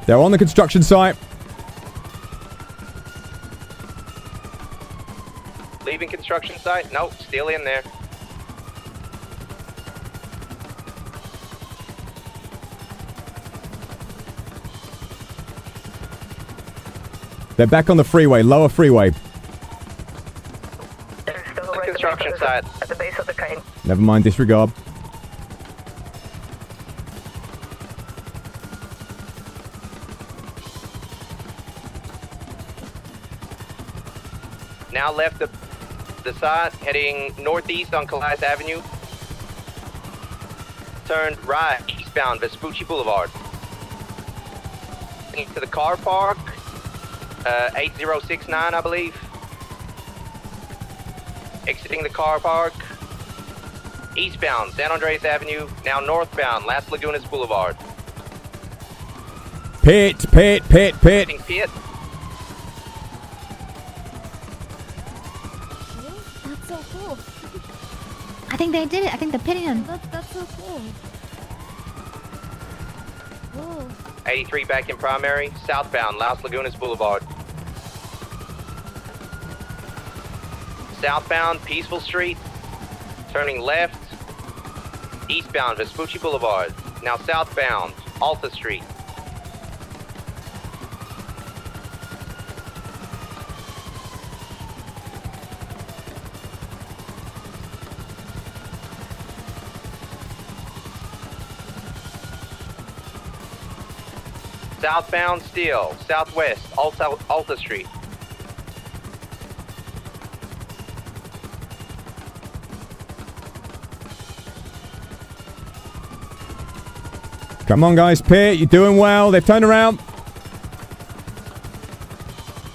Speaker 1: They're on the construction site.
Speaker 6: Leaving construction site? Nope, still in there.
Speaker 1: They're back on the freeway. Lower freeway.
Speaker 6: The construction site.
Speaker 11: At the base of the crane.
Speaker 1: Never mind. Disregard.
Speaker 6: Now left the side, heading northeast on Calais Avenue. Turned right, eastbound Vespucci Boulevard. To the car park, 8069, I believe. Exiting the car park. Eastbound, San Andreas Avenue, now northbound, Las Lagunas Boulevard.
Speaker 1: Pit.
Speaker 6: Pit.
Speaker 12: That's so cool. I think they did it. I think they're pitting him.
Speaker 2: That's so cool. Whoa.
Speaker 6: 83 back in primary, southbound, Las Lagunas Boulevard. Southbound, Peaceful Street, turning left, eastbound, Vespucci Boulevard. Now southbound, Alta Street. Southbound still, southwest, Alta Street.
Speaker 1: Come on, guys. Pit. You're doing well. They've turned around.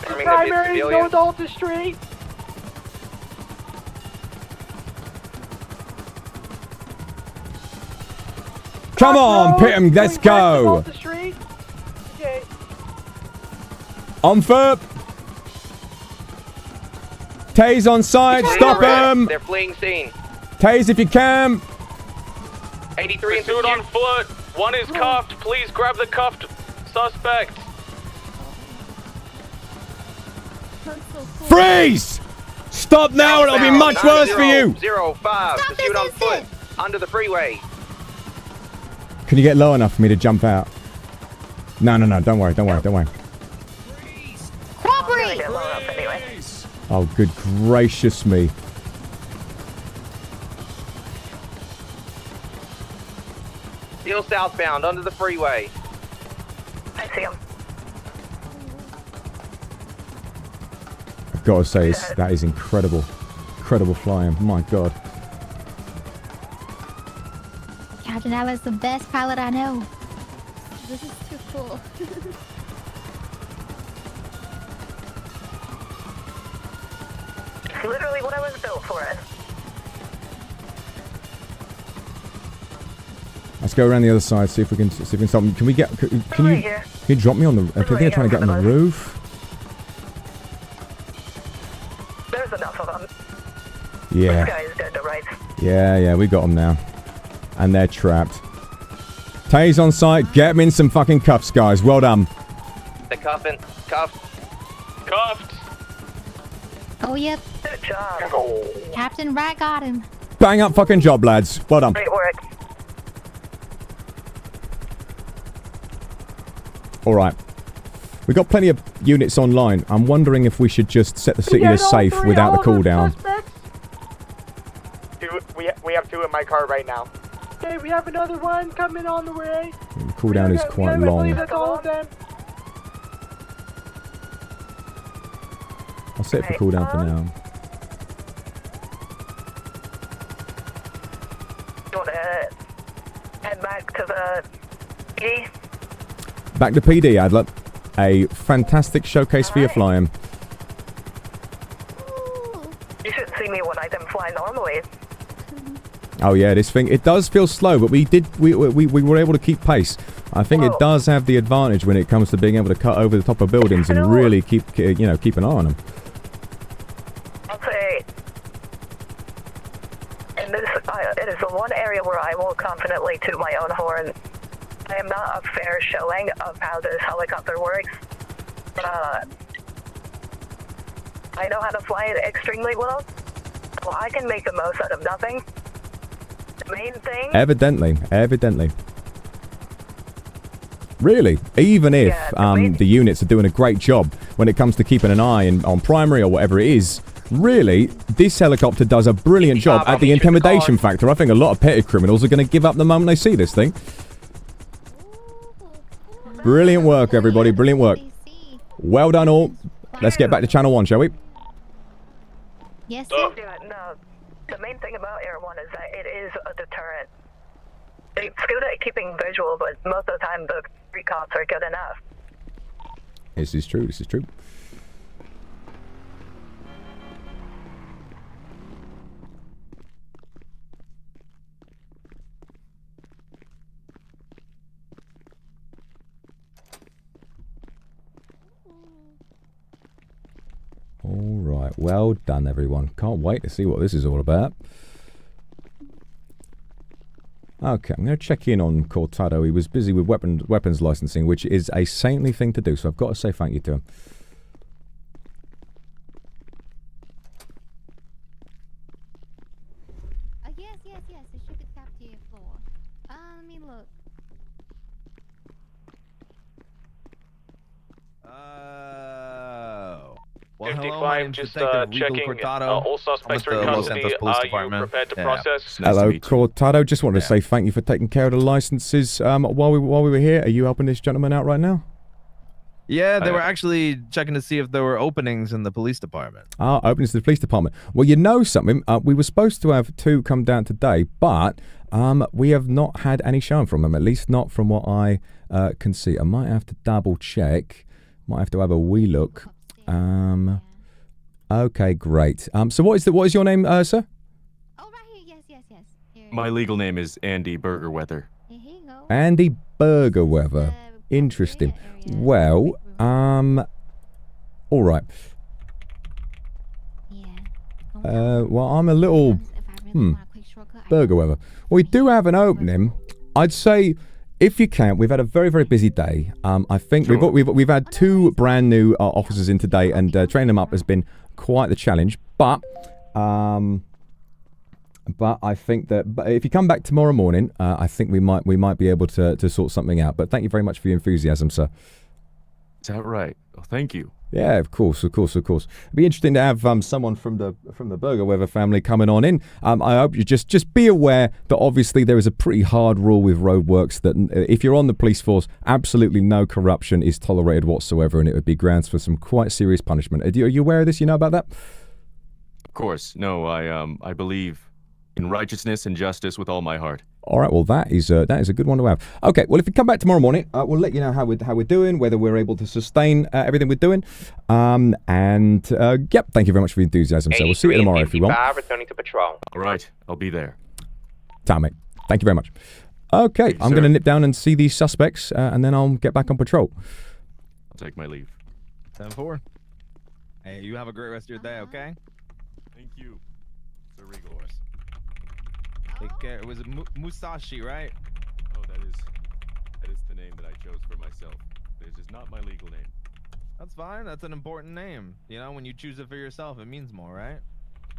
Speaker 4: Primary, North Alta Street.
Speaker 1: Come on, pit him. Let's go.
Speaker 4: Okay.
Speaker 1: On foot. Tase on side. Stop him.
Speaker 6: They're fleeing scene.
Speaker 1: Tase if you can.
Speaker 6: 83 and
Speaker 16: pursuit on foot. One is cuffed. Please grab the cuffed suspect.
Speaker 1: Freeze! Stop now, it'll be much worse for you.
Speaker 6: 05. Pursuit on foot. Under the freeway.
Speaker 1: Can you get low enough for me to jump out? No, don't worry.
Speaker 11: Robbery! Anyway.
Speaker 1: Oh, good gracious me.
Speaker 6: Still southbound, under the freeway.
Speaker 11: I see him.
Speaker 1: I've got to say, that is incredible. Incredible flying. My God.
Speaker 12: Captain, that was the best pilot I know.
Speaker 2: This is too cool.
Speaker 11: It's literally what I was built for.
Speaker 1: Let's go around the other side, see if we can stop them. Can we get? Can you drop me on the? I think they're trying to get on the roof.
Speaker 11: There's enough of them.
Speaker 1: Yeah.
Speaker 11: This guy is dead to rights.
Speaker 1: Yeah, we got them now. And they're trapped. Tay's on site. Get them in some fucking cuffs, guys. Well done.
Speaker 6: The cuffed.
Speaker 16: Cuffed.
Speaker 12: Oh, yep.
Speaker 11: Good job.
Speaker 12: Captain Rat got him.
Speaker 1: Bang up fucking job, lads. Well done.
Speaker 11: Great work.
Speaker 1: Alright. We've got plenty of units online. I'm wondering if we should just set the city as safe without the cooldown.
Speaker 10: We have 2 in my car right now.
Speaker 4: Okay, we have another one coming on the way.
Speaker 1: The cooldown is quite long.
Speaker 4: I believe that's all of them.
Speaker 1: I'll set it for cooldown for now.
Speaker 11: You want to head back to the PD?
Speaker 1: Back to PD, Adler. A fantastic showcase for your flying.
Speaker 11: You should see me when I can fly normally.
Speaker 1: Oh yeah, this thing, it does feel slow, but we were able to keep pace. I think it does have the advantage when it comes to being able to cut over the top of buildings and really keep an eye on them.
Speaker 11: I'll say, and this it is the one area where I will confidently toot my own horn. I am not a fair showing of how this helicopter works. I know how to fly it extremely well, so I can make the most out of nothing. The main thing...
Speaker 1: Evidently. Really, even if the units are doing a great job when it comes to keeping an eye on primary or whatever it is, really, this helicopter does a brilliant job at the intimidation factor. I think a lot of petty criminals are going to give up the moment they see this thing. Brilliant work, everybody. Brilliant work. Well done, all. Let's get back to Channel 1, shall we?
Speaker 12: Yes, sir.
Speaker 11: Yeah, no. The main thing about Air 1 is that it is a deterrent. It's good at keeping visual, but most of the time the street cops are good enough.
Speaker 1: This is true. Alright, well done everyone. Can't wait to see what this is all about. Okay, I'm going to check in on Cortado. He was busy with weapons licensing, which is a saintly thing to do, so I've got to say thank you to him.
Speaker 12: Yes, it should be cafeteria floor. Let me look.
Speaker 17: Well,
Speaker 16: 55, just checking all suspects are in custody. Are you prepared to process?
Speaker 1: Hello, Cortado. Just wanted to say thank you for taking care of the licenses while we were here. Are you helping this gentleman out right now?
Speaker 17: Yeah, they were actually checking to see if there were openings in the police department.
Speaker 1: Ah, openings to the police department. Well, you know something. We were supposed to have 2 come down today, but we have not had any shown from them, at least not from what I can see. I might have to double check. Might have to have a wee look. Okay, great. So what is your name, sir?
Speaker 12: Oh, right here. Yes. Here.
Speaker 18: My legal name is Andy Burgerweather.
Speaker 12: Here you go.
Speaker 1: Andy Burgerweather. Interesting. Well, all right. Well, I'm a little, Burgerweather. We do have an opening. I'd say, if you can, we've had a very, very busy day. I think we've had 2 brand new officers in today, and training them up has been quite the challenge. But But I think that if you come back tomorrow morning, I think we might be able to sort something out. But thank you very much for your enthusiasm, sir.
Speaker 18: Is that right? Oh, thank you.
Speaker 1: Yeah, of course. It'd be interesting to have someone from the Burger Weather family coming on in. I hope you just be aware that obviously there is a pretty hard rule with roadworks that if you're on the police force, absolutely no corruption is tolerated whatsoever, and it would be grounds for some quite serious punishment. Are you aware of this? You know about that?
Speaker 18: Of course. No, I believe in righteousness and justice with all my heart.
Speaker 1: All right, well, that is a good one to have. Okay, well, if you come back tomorrow morning, we'll let you know how we're doing, whether we're able to sustain everything we're doing. Yep, thank you very much for the enthusiasm. So we'll see you tomorrow if you want.
Speaker 6: Returning to patrol.
Speaker 18: All right, I'll be there.
Speaker 1: Time, mate. Thank you very much. Okay, I'm going to nip down and see these suspects, and then I'll get back on patrol.
Speaker 18: I'll take my leave.
Speaker 17: 10-4. Hey, you have a great rest of your day, okay?
Speaker 18: Thank you, Sir Regal.
Speaker 17: Take care. It was Musashi, right?
Speaker 18: Oh, that is the name that I chose for myself. This is not my legal name.
Speaker 17: That's fine. That's an important name. You know, when you choose it for yourself, it means more, right?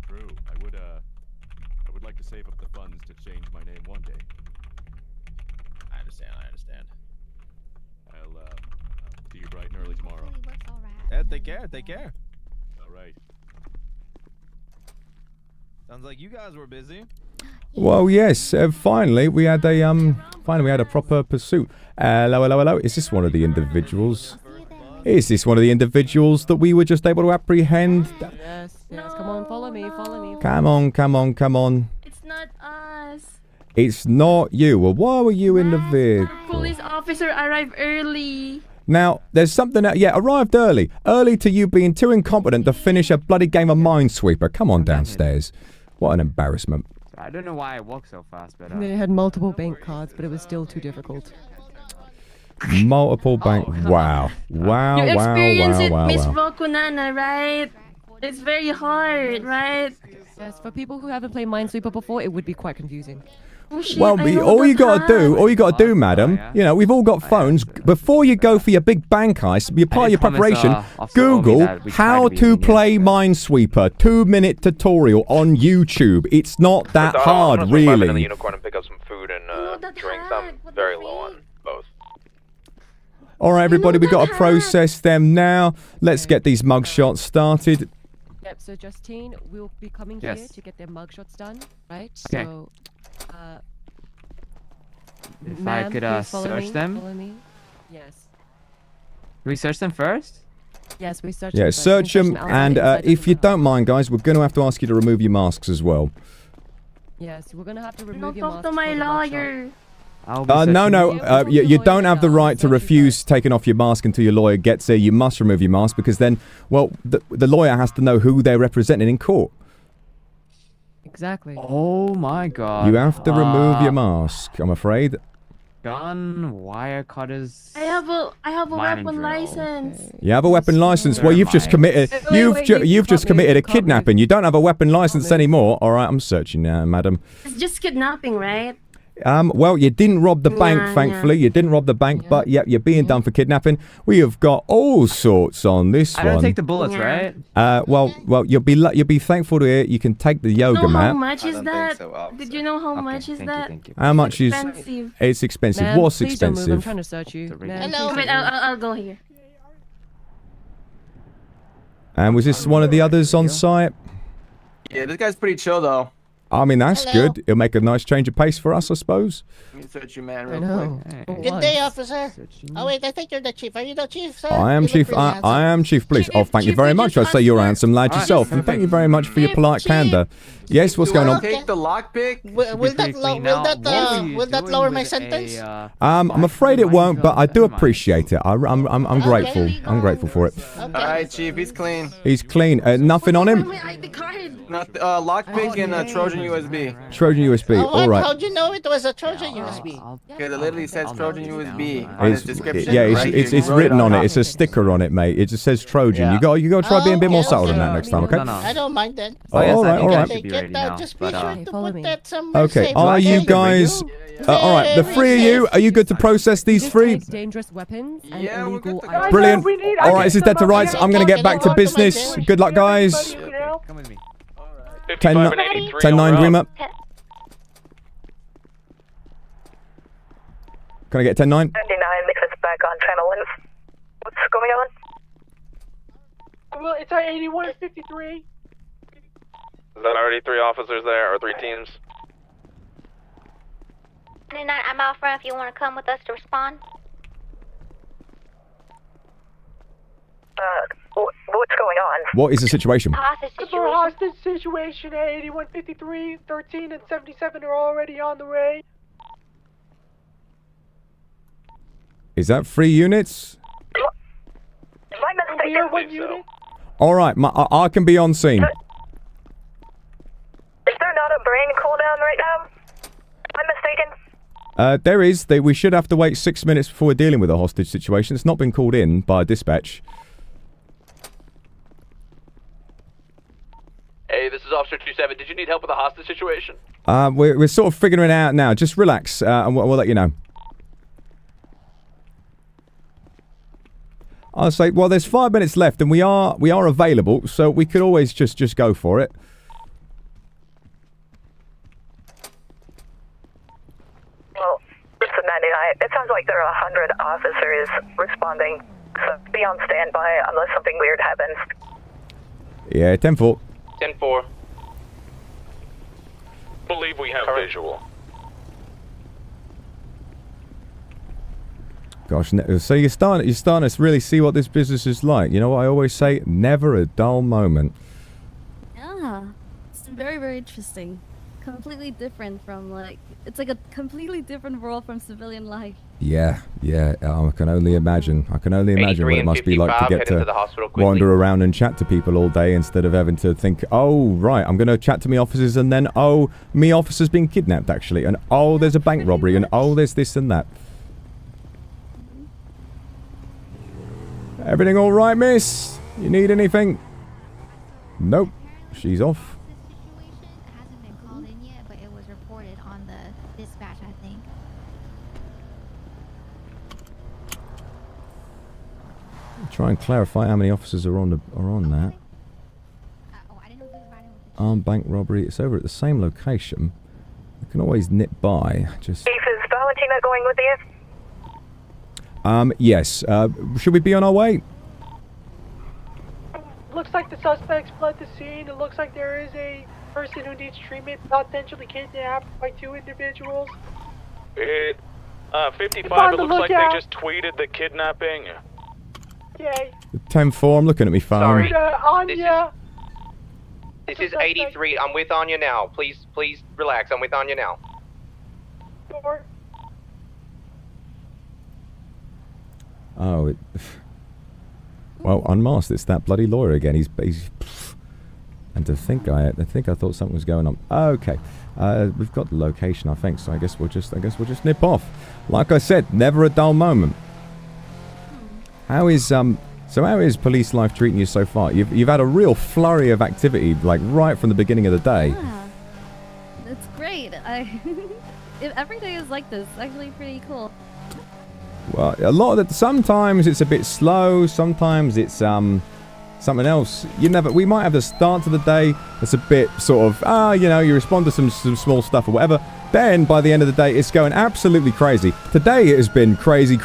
Speaker 18: True. I would like to save up the funds to change my name one day.
Speaker 17: I understand.
Speaker 18: I'll see you bright and early tomorrow.
Speaker 17: Yeah, take care.
Speaker 18: All right.
Speaker 17: Sounds like you guys were busy.
Speaker 1: Well, yes. Finally, we had a proper pursuit. Hello. Is this one of the individuals? Is this one of the individuals that we were just able to apprehend?
Speaker 9: Yes. Come on, follow me.
Speaker 1: Come on.
Speaker 2: It's not us.
Speaker 1: It's not you. Well, why were you in the vehicle?
Speaker 2: Police officer arrived early.
Speaker 1: Now, there's something that, arrived early. Early to you being too incompetent to finish a bloody game of Minesweeper. Come on downstairs. What an embarrassment.
Speaker 8: I don't know why I walked so fast, but...
Speaker 9: They had multiple bank cards, but it was still too difficult.
Speaker 1: Multiple bank... Wow.
Speaker 2: You experienced it, Miss Rokunana, right? It's very hard, right?
Speaker 9: Yes, for people who haven't played Minesweeper before, it would be quite confusing.
Speaker 2: Oh, shit,
Speaker 1: well, all you gotta do, madam, you know, we've all got phones. Before you go for your big bank heist, be part of your preparation, Google how to play Minesweeper 2-minute tutorial on YouTube. It's not that hard, really.
Speaker 5: In the unicorn and pick up some food and drinks. I'm very low on both.
Speaker 1: All right, everybody, we got to process them now. Let's get these mugshots started.
Speaker 9: Yep. So Justine will be coming here to get their mugshots done, right?
Speaker 8: Okay.
Speaker 9: So.
Speaker 8: If I could search them.
Speaker 9: Follow me. Yes.
Speaker 8: Do we search them first?
Speaker 9: Yes, we search
Speaker 1: them.
Speaker 9: Yeah,
Speaker 1: first. Search them, and if you don't mind, guys, we're going to have to ask you to remove your masks as well.
Speaker 9: Yes, we're going to have to remove
Speaker 2: Don't
Speaker 9: your
Speaker 2: talk
Speaker 9: masks.
Speaker 2: to my lawyer.
Speaker 1: No. You don't have the right to refuse taking off your mask until your lawyer gets here. You must remove your mask because then, well, the lawyer has to know who they're representing in court.
Speaker 9: Exactly.
Speaker 8: Oh my god.
Speaker 1: You have to remove your mask, I'm afraid.
Speaker 8: Gun, wire cutters.
Speaker 2: I have a weapon license.
Speaker 1: You have a weapon license? Well, you've just committed you've just committed a kidnapping. You don't have a weapon license anymore. All right, I'm searching now, madam.
Speaker 2: It's just kidnapping, right?
Speaker 1: Well, you didn't rob the bank, thankfully. You didn't rob the bank, but yep, you're being done for kidnapping. We have got all sorts on this one.
Speaker 8: I don't take the bullets, right?
Speaker 1: Well, you'll be thankful to hear you can take the yoga mat.
Speaker 2: How much is that? Did you know how much is that?
Speaker 1: How much is?
Speaker 2: Expensive.
Speaker 1: It's expensive.
Speaker 9: Ma'am,
Speaker 1: What's
Speaker 9: please don't move.
Speaker 1: expensive?
Speaker 9: I'm trying to search you.
Speaker 2: Hello. Wait, I'll go here.
Speaker 1: And was this one of the others on site?
Speaker 20: Yeah, this guy's pretty chill though.
Speaker 1: I mean, that's good. It'll make a nice change of pace for us, I suppose.
Speaker 20: Let me search you, man, real quick.
Speaker 11: Good day, officer. Oh, wait, I think you're the chief. Are you the chief, sir?
Speaker 1: I am chief. I am chief police. Oh, thank you very much. I say you're a handsome lad yourself, and thank you very much for your polite candor. Yes, what's going on?
Speaker 20: Take the lockpick.
Speaker 11: Will that lower my sentence?
Speaker 1: I'm afraid it won't, but I do appreciate it. I'm grateful. I'm grateful for it.
Speaker 20: All right, chief. He's clean.
Speaker 1: He's clean. Nothing on him.
Speaker 20: Lockpick and a Trojan USB.
Speaker 1: Trojan USB. All right.
Speaker 11: How'd you know it was a Trojan USB?
Speaker 20: Because it literally says Trojan USB on its description.
Speaker 1: Yeah, it's written on it. It's a sticker on it, mate. It just says Trojan. You got to try being a bit more subtle than that next time, okay?
Speaker 11: I don't mind then.
Speaker 1: All right.
Speaker 11: Just be sure to put that somewhere
Speaker 1: Okay,
Speaker 11: safe.
Speaker 1: are you guys... all right, the three of you, are you good to process these three?
Speaker 9: Dangerous weapons and
Speaker 20: Yeah, we're good to
Speaker 9: items.
Speaker 20: go.
Speaker 1: Brilliant. All right, this is dead to rights. I'm going to get back to business. Good luck, guys.
Speaker 5: Come with me.
Speaker 16: 55 and 83
Speaker 1: 10-9
Speaker 16: en route.
Speaker 1: Dreamer. Can I get 10-9?
Speaker 11: 99, mix us back on channel. What's going on?
Speaker 4: Well, it's at 81 and 53.
Speaker 5: Is that already 3 officers there, or 3 teams?
Speaker 12: 99, I'm out front if you want to come with us to respond.
Speaker 11: What's going on?
Speaker 1: What is the situation?
Speaker 4: Hostage situation at 81, 53, 13, and 77 are already on the way.
Speaker 1: Is that 3 units?
Speaker 11: Am I mistaken?
Speaker 4: We are 1 unit.
Speaker 1: All right, I can be on scene.
Speaker 11: Is there not a brain cooldown right now? Am I mistaken?
Speaker 1: There is. We should have to wait 6 minutes before we're dealing with a hostage situation. It's not been called in by dispatch.
Speaker 3: Hey, this is Officer 27. Did you need help with the hostage situation?
Speaker 1: We're sort of figuring it out now. Just relax, and we'll let you know. I'll say, well, there's 5 minutes left, and we are available, so we could always just go for it.
Speaker 11: Well, listen, 99. It sounds like there are 100 officers responding, so be on standby unless something weird happens.
Speaker 1: Yeah, 10-4.
Speaker 6: 10-4.
Speaker 16: Believe we have visual.
Speaker 1: Gosh, so you're starting to really see what this business is like. You know what I always say? Never a dull moment.
Speaker 2: Yeah, it's very, very interesting. Completely different from it's like a completely different world from civilian life.
Speaker 1: Yeah, I can only imagine. I can only imagine what it must be like to get to wander around and chat to people all day instead of having to think, oh, right, I'm going to chat to me officers, and then, oh, me officer's been kidnapped, actually, and oh, there's a bank robbery, and oh, there's this and that. Everything all right, miss? You need anything? Nope. She's off.
Speaker 12: Hasn't been called in yet, but it was reported on the dispatch, I think.
Speaker 1: Try and clarify how many officers are on that. Armed bank robbery. It's over at the same location. We can always nip by. Just.
Speaker 11: Chief, is Valentina going with you?
Speaker 1: Yes. Should we be on our way?
Speaker 4: Looks like the suspects fled the scene. It looks like there is a person who needs treatment, potentially kidnapped by 2 individuals.
Speaker 16: 55, it looks like they just tweeted the kidnapping.
Speaker 4: Yay.
Speaker 1: 10-4, I'm looking at my phone.
Speaker 6: Sorry.
Speaker 4: Anya.
Speaker 6: This is 83. I'm with Anya now. Please relax. I'm with Anya now.
Speaker 1: Oh, well, unmasked. It's that bloody lawyer again. He's and to think I thought something was going on. Okay, we've got the location, I think. So I guess we'll just nip off. Like I said, never a dull moment. How is police life treating you so far? You've had a real flurry of activity, like right from the beginning of the day.
Speaker 2: Yeah, it's great. Every day is like this. Actually, pretty cool.
Speaker 1: Well, a lot of sometimes it's a bit slow. Sometimes it's something else. We might have the start of the day that's a bit sort of you respond to some small stuff or whatever. Then by the end of the day, it's going absolutely crazy. Today it has been crazy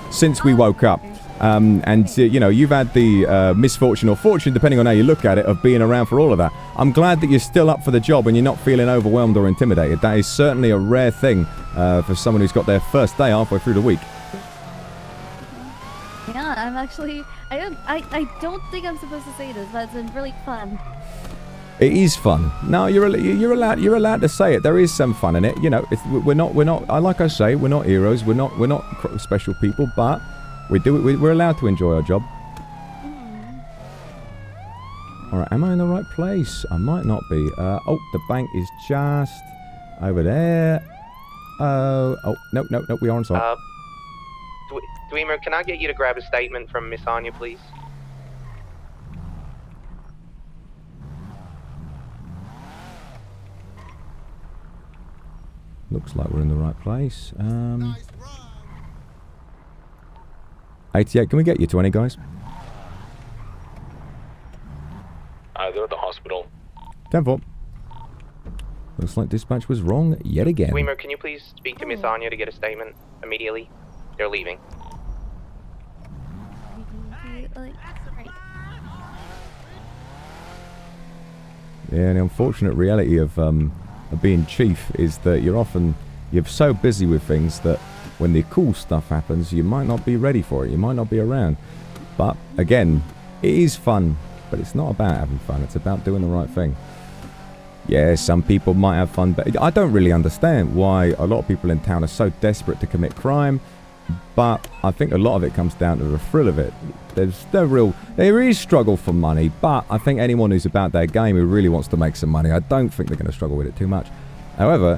Speaker 1: since we woke up. You've had the misfortune or fortune, depending on how you look at it, of being around for all of that. I'm glad that you're still up for the job and you're not feeling overwhelmed or intimidated. That is certainly a rare thing for someone who's got their first day halfway through the week.
Speaker 2: Yeah, I'm actually. I don't think I'm supposed to say this, but it's been really fun.
Speaker 1: It is fun. No, you're allowed to say it. There is some fun in it. We're not. Like I say, we're not heroes. We're not special people, but. We're allowed to enjoy our job. Alright, am I in the right place? I might not be. The bank is just over there. No, we are on site.
Speaker 6: Dwemer, can I get you to grab a statement from Miss Anya, please?
Speaker 1: Looks like we're in the right place. 88, can we get you 20, guys?
Speaker 16: They're at the hospital.
Speaker 1: 10-4. Looks like dispatch was wrong yet again.
Speaker 6: Weimer, can you please speak to Miss Anya to get a statement immediately? They're leaving.
Speaker 1: Yeah, and the unfortunate reality of being chief is that you're so busy with things that when the cool stuff happens, you might not be ready for it. You might not be around. But again, it is fun, but it's not about having fun. It's about doing the right thing. Yeah, some people might have fun, but I don't really understand why a lot of people in town are so desperate to commit crime. But I think a lot of it comes down to the thrill of it. There is struggle for money, but I think anyone who's about their game who really wants to make some money, I don't think they're going to struggle with it too much. However,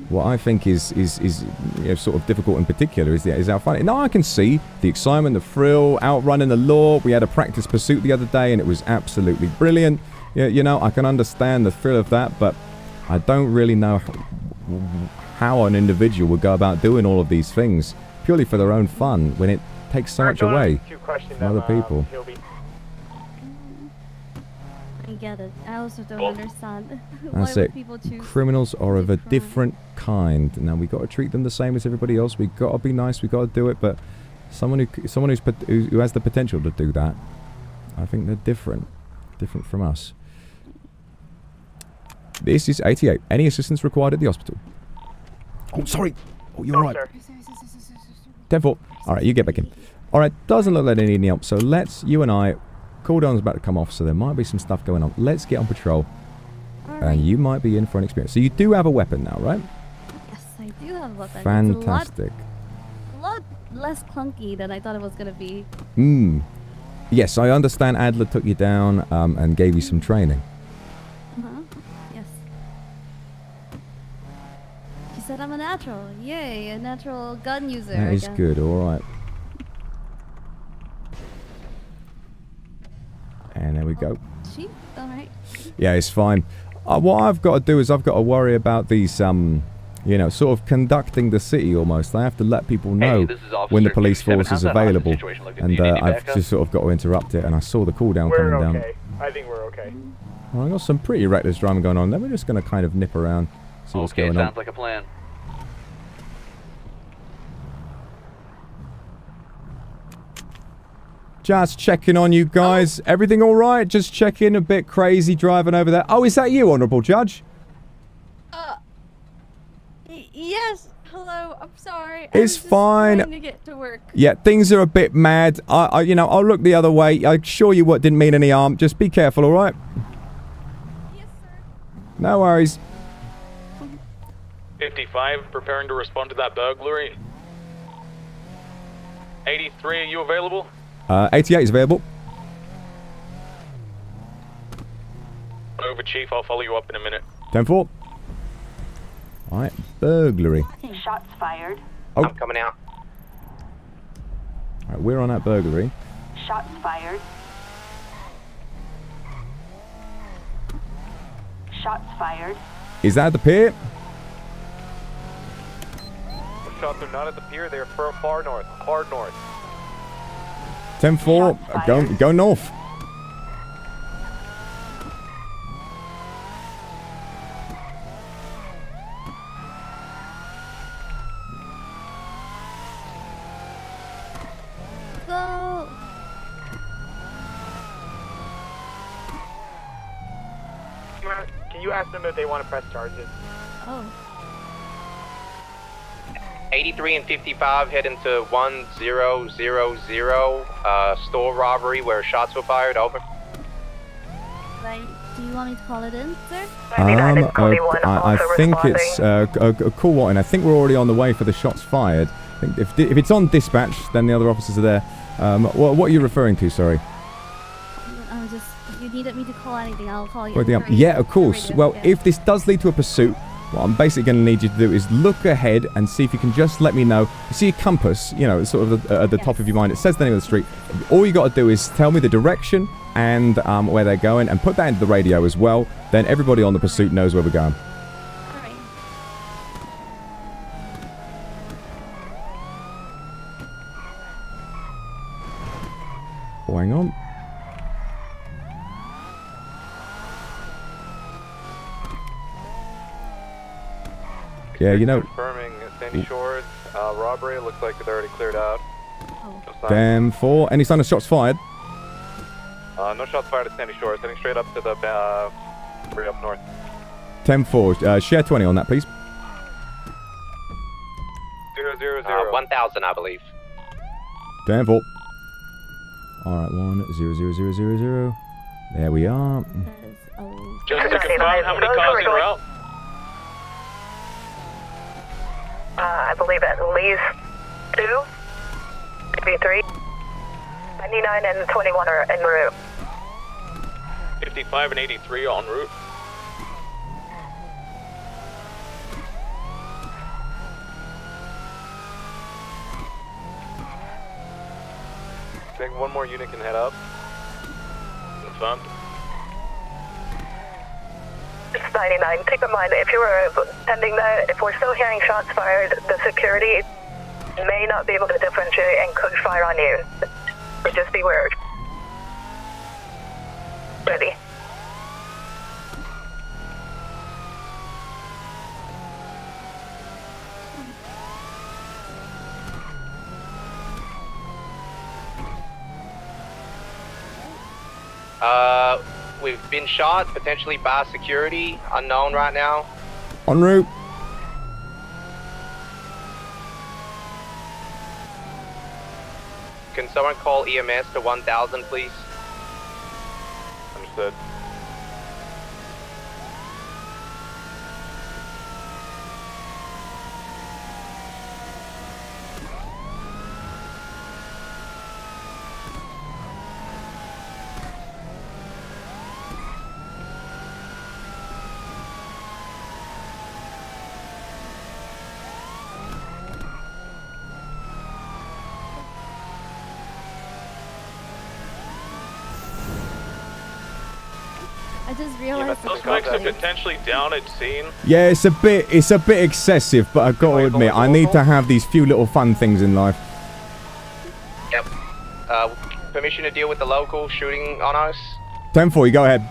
Speaker 1: what I think is sort of difficult in particular is how fun. Now I can see the excitement, the thrill, outrunning the law. We had a practice pursuit the other day, and it was absolutely brilliant. Yeah, you know, I can understand the thrill of that, but I don't really know how an individual would go about doing all of these things purely for their own fun when it takes so much away from other people.
Speaker 2: I get it. I also don't understand
Speaker 1: That's
Speaker 2: why
Speaker 1: it.
Speaker 2: people choose.
Speaker 1: Criminals are of a different kind. Now we got to treat them the same as everybody else. We got to be nice. We got to do it. But someone who has the potential to do that, I think they're different from us. This is 88. Any assistance required at the hospital? Oh, sorry. Oh, you're right. 10-4. All right, you get back in. All right, doesn't look like they need any help. So you and I, cooldown's about to come off, so there might be some stuff going on. Let's get on patrol. And you might be in for an experience. So you do have a weapon now, right?
Speaker 2: Yes, I do have a weapon.
Speaker 1: Fantastic.
Speaker 2: It's a lot less clunky than I thought it was going to be.
Speaker 1: Yes, I understand Adler took you down and gave you some training.
Speaker 2: Yes. She said I'm a natural. Yay, a natural gun user.
Speaker 1: That is good, alright. And there we go.
Speaker 2: She? Alright.
Speaker 1: Yeah, it's fine. What I've got to do is I've got to worry about these, you know, sort of conducting the city almost. I have to let people know when the police force is available. And I've just sort of got to interrupt it. And I saw the cooldown coming down.
Speaker 10: We're okay. I think we're okay.
Speaker 1: Well, I got some pretty reckless driving going on. Then we're just going to kind of nip around, see what's going on.
Speaker 16: Sounds like a plan.
Speaker 1: Just checking on you guys. Everything all right? Just checking. A bit crazy driving over there. Oh, is that you, Honourable Judge?
Speaker 14: Yes. Hello. I'm sorry.
Speaker 1: It's fine.
Speaker 14: Trying to get to work.
Speaker 1: Yeah, things are a bit mad. You know, I'll look the other way. I assure you what didn't mean any harm. Just be careful, all right?
Speaker 14: Yes, sir.
Speaker 1: No worries.
Speaker 16: 55, preparing to respond to that burglary. 83, are you available?
Speaker 1: 88 is available.
Speaker 16: Over, Chief. I'll follow you up in a minute.
Speaker 1: 10-4. Alright, burglary.
Speaker 11: Shots fired.
Speaker 1: Oh.
Speaker 6: I'm coming out.
Speaker 1: Alright, we're on that burglary.
Speaker 11: Shots fired. Shots fired.
Speaker 1: Is that at the pier?
Speaker 3: Shots are not at the pier. They're far north. Far north.
Speaker 1: 10-4. Go north.
Speaker 2: Go.
Speaker 10: Can you ask them if they want to press charges?
Speaker 2: Oh.
Speaker 6: 83 and 55 heading to 1000, store robbery where shots were fired. Over.
Speaker 2: Right. Do you want me to call it in, sir?
Speaker 1: I think it's a cool one. I think we're already on the way for the shots fired. I think if it's on dispatch, then the other officers are there. What are you referring to? Sorry.
Speaker 2: If you needed me to call anything, I'll call you.
Speaker 1: Yeah, of course. Well, if this does lead to a pursuit, what I'm basically going to need you to do is look ahead and see if you can just let me know. You see a compass, you know, it's sort of at the top of your mind. It says the name of the street. All you got to do is tell me the direction and where they're going, and put that into the radio as well. Then everybody on the pursuit knows where we're going. Oh, hang on. Yeah, you know.
Speaker 5: Confirming Sandy Shores, robbery. Looks like they're already cleared out.
Speaker 1: Damn 4. Any sign of shots fired?
Speaker 5: No shots fired at Sandy Shores. Heading straight up to the way up north.
Speaker 1: 10-4. Share 20 on that, please.
Speaker 5: 000.
Speaker 6: 1,000, I believe.
Speaker 1: Damn 4. Alright, 1-0-0-0-0-0. There we are.
Speaker 16: Just to confirm, how many cars en route?
Speaker 11: I believe at least 2, maybe 3. 99 and 21 are en route.
Speaker 16: 55 and 83 en route.
Speaker 5: I think one more unit can head up.
Speaker 16: Confirmed.
Speaker 11: It's 99. Keep in mind, if you were pending that, if we're still hearing shots fired, the security may not be able to differentiate and could fire on you. But just beware. Ready.
Speaker 6: We've been shot, potentially by security, unknown right now.
Speaker 1: En route.
Speaker 6: Can someone call EMS to 1,000, please?
Speaker 5: Understood.
Speaker 2: I just realized
Speaker 16: Suspects are potentially down at scene.
Speaker 1: Yeah, it's a bit excessive, but I've got to admit, I need to have these few little fun things in life.
Speaker 6: Yep. Permission to deal with the local shooting on us?
Speaker 1: 10-4, you go ahead.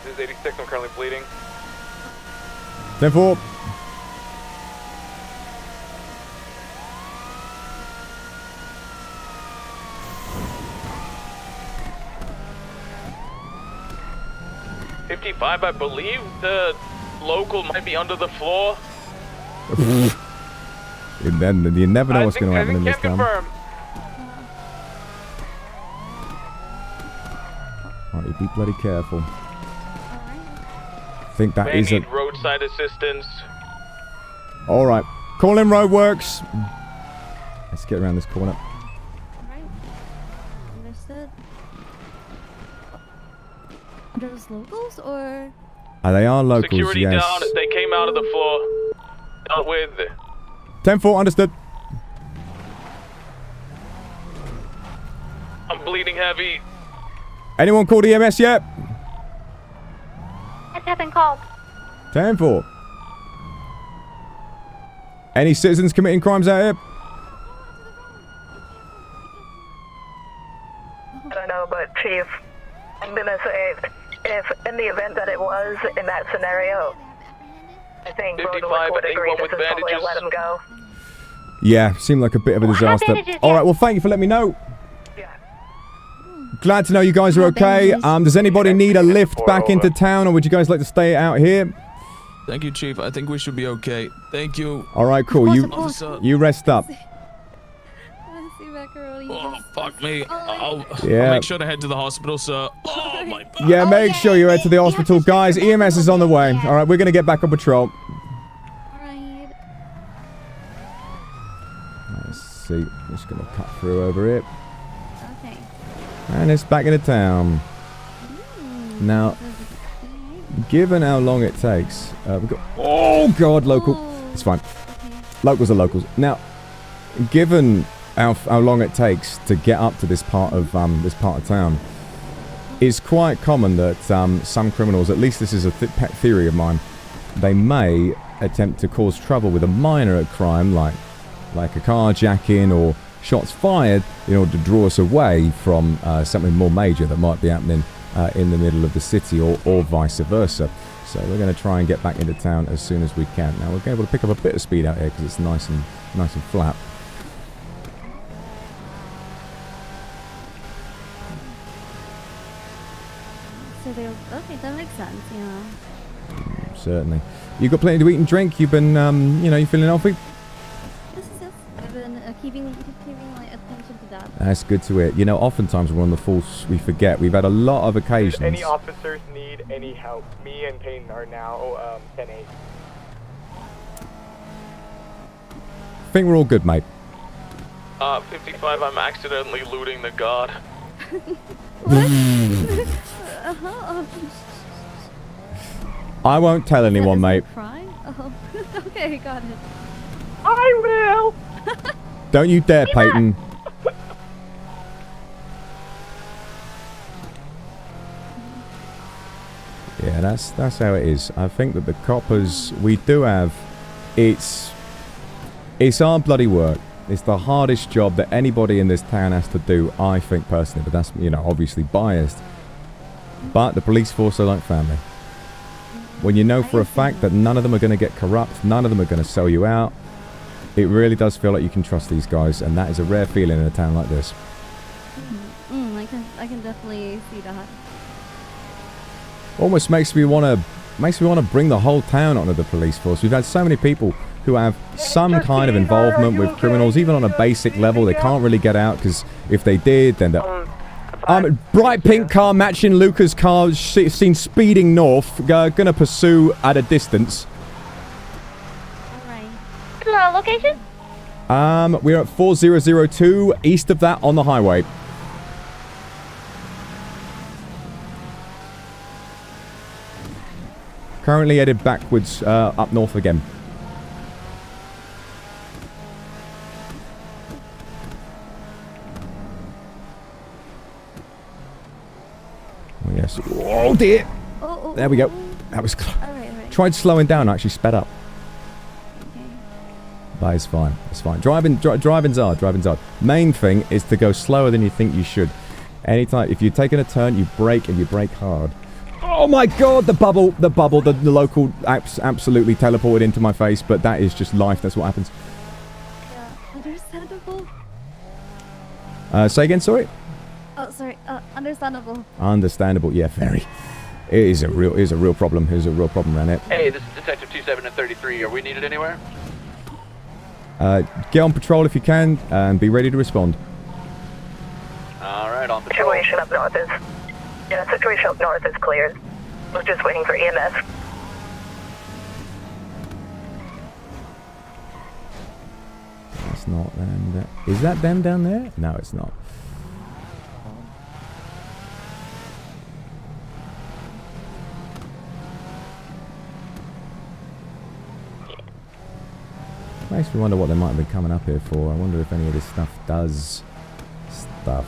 Speaker 5: This is 86, I'm currently bleeding.
Speaker 1: 10-4.
Speaker 16: I believe the local might be under the floor.
Speaker 1: You never know what's going to happen in this town. Alright, you be bloody careful. I think that is
Speaker 16: need roadside assistance.
Speaker 1: Alright, call in roadworks. Let's get around this corner.
Speaker 2: Alright. Understood. Are those locals or?
Speaker 1: They are locals,
Speaker 16: Security
Speaker 1: yes.
Speaker 16: down. They came out of the floor. Dealt with.
Speaker 1: 10-4, understood.
Speaker 16: I'm bleeding heavy.
Speaker 1: Anyone called EMS yet?
Speaker 12: It has been called.
Speaker 1: 10-4. Any citizens committing crimes out here?
Speaker 11: I don't know, but Chief, I'm gonna say, if in the event that it was in that scenario, I think Roadwork would agree this is probably a let him go.
Speaker 1: Yeah, seemed like a bit of a disaster. Alright, well thank you for letting me know. Glad to know you guys are okay. Does anybody need a lift back into town, or would you guys like to stay out here?
Speaker 15: Thank you, Chief. I think we should be okay. Thank you.
Speaker 1: Alright, cool. You rest up.
Speaker 15: Oh, fuck me. I'll
Speaker 1: Yeah.
Speaker 15: make sure to head to the hospital, sir. Oh, my back.
Speaker 1: Yeah, make sure you head to the hospital. Guys, EMS is on the way. Alright, we're going to get back on patrol. Let's see. Just going to cut through over here.
Speaker 2: Okay.
Speaker 1: And it's back into town. Now, given how long it takes, we've got... Oh, God, local. It's fine. Locals are locals. Now, given how long it takes to get up to this part of town, it's quite common that some criminals, at least this is a pet theory of mine, they may attempt to cause trouble with a minor crime like a carjacking or shots fired in order to draw us away from something more major that might be happening in the middle of the city or vice versa. So we're going to try and get back into town as soon as we can. Now we're able to pick up a bit of speed out here because it's nice and flat.
Speaker 2: So okay, that makes sense, yeah.
Speaker 1: Certainly. You got plenty to eat and drink. You've been, you feeling healthy?
Speaker 2: Yes. I've been keeping my attention to that.
Speaker 1: That's good to hear. You know, oftentimes we're on the force, we forget. We've had a lot of occasions.
Speaker 10: If any officers need any help, me and Payton are now 10-8.
Speaker 1: I think we're all good, mate.
Speaker 16: 55, I'm accidentally looting the guard.
Speaker 1: I won't tell anyone, mate.
Speaker 2: Crime? Oh, okay, got it.
Speaker 4: I will.
Speaker 1: Don't you dare, Peyton. Yeah, that's how it is. I think that the coppers, we do have, it's our bloody work. It's the hardest job that anybody in this town has to do, I think personally, but that's, obviously biased. But the police force are like family. When you know for a fact that none of them are going to get corrupt, none of them are going to sell you out, it really does feel like you can trust these guys, and that is a rare feeling in a town like this.
Speaker 2: I can definitely see that.
Speaker 1: Almost makes me want to bring the whole town onto the police force. We've had so many people who have some kind of involvement with criminals, even on a basic level. They can't really get out because if they did, then bright pink car matching Luca's car, seen speeding north, gonna pursue at a distance.
Speaker 13: Hello, location?
Speaker 1: We're at 4002 east of that on the highway. Currently headed backwards up north again. Oh, yes. Oh, dear. There we go. That was close.
Speaker 2: Right.
Speaker 1: Tried slowing down, actually sped up.
Speaker 2: Okay.
Speaker 1: But it's fine. It's fine. Driving's hard. Main thing is to go slower than you think you should. Anytime, if you're taking a turn, you brake and you brake hard. Oh my god, the local absolutely teleported into my face, but that is just life. That's what happens.
Speaker 2: Yeah, understandable.
Speaker 1: Say again, sorry?
Speaker 2: Oh, sorry. Understandable.
Speaker 1: Understandable, yeah, very. It is a real problem. It is a real problem around it.
Speaker 7: Hey, this is Detective 27 and 33. Are we needed anywhere?
Speaker 1: Get on patrol if you can, and be ready to respond.
Speaker 7: Alright, on patrol.
Speaker 11: Situation up north is... Yeah, situation up north is cleared. We're just waiting for EMS.
Speaker 1: That's not them. Is that them down there? No, it's not. Makes me wonder what they might have been coming up here for. I wonder if any of this stuff does stuff.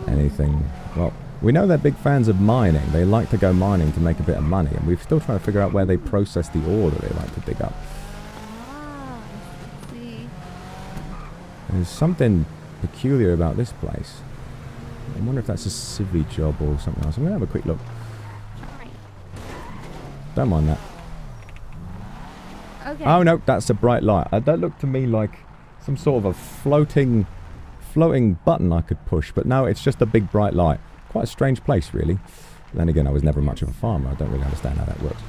Speaker 1: Anything. Well, we know they're big fans of mining. They like to go mining to make a bit of money, and we're still trying to figure out where they process the ore that they like to dig up.
Speaker 2: See.
Speaker 1: There's something peculiar about this place. I wonder if that's a civvy job or something else. I'm going to have a quick look. Don't mind that.
Speaker 2: Okay.
Speaker 1: Oh no, that's a bright light. That looked to me like some sort of a floating button I could push, but no, it's just a big bright light. Quite a strange place, really. Then again, I was never much of a farmer. I don't really understand how that works.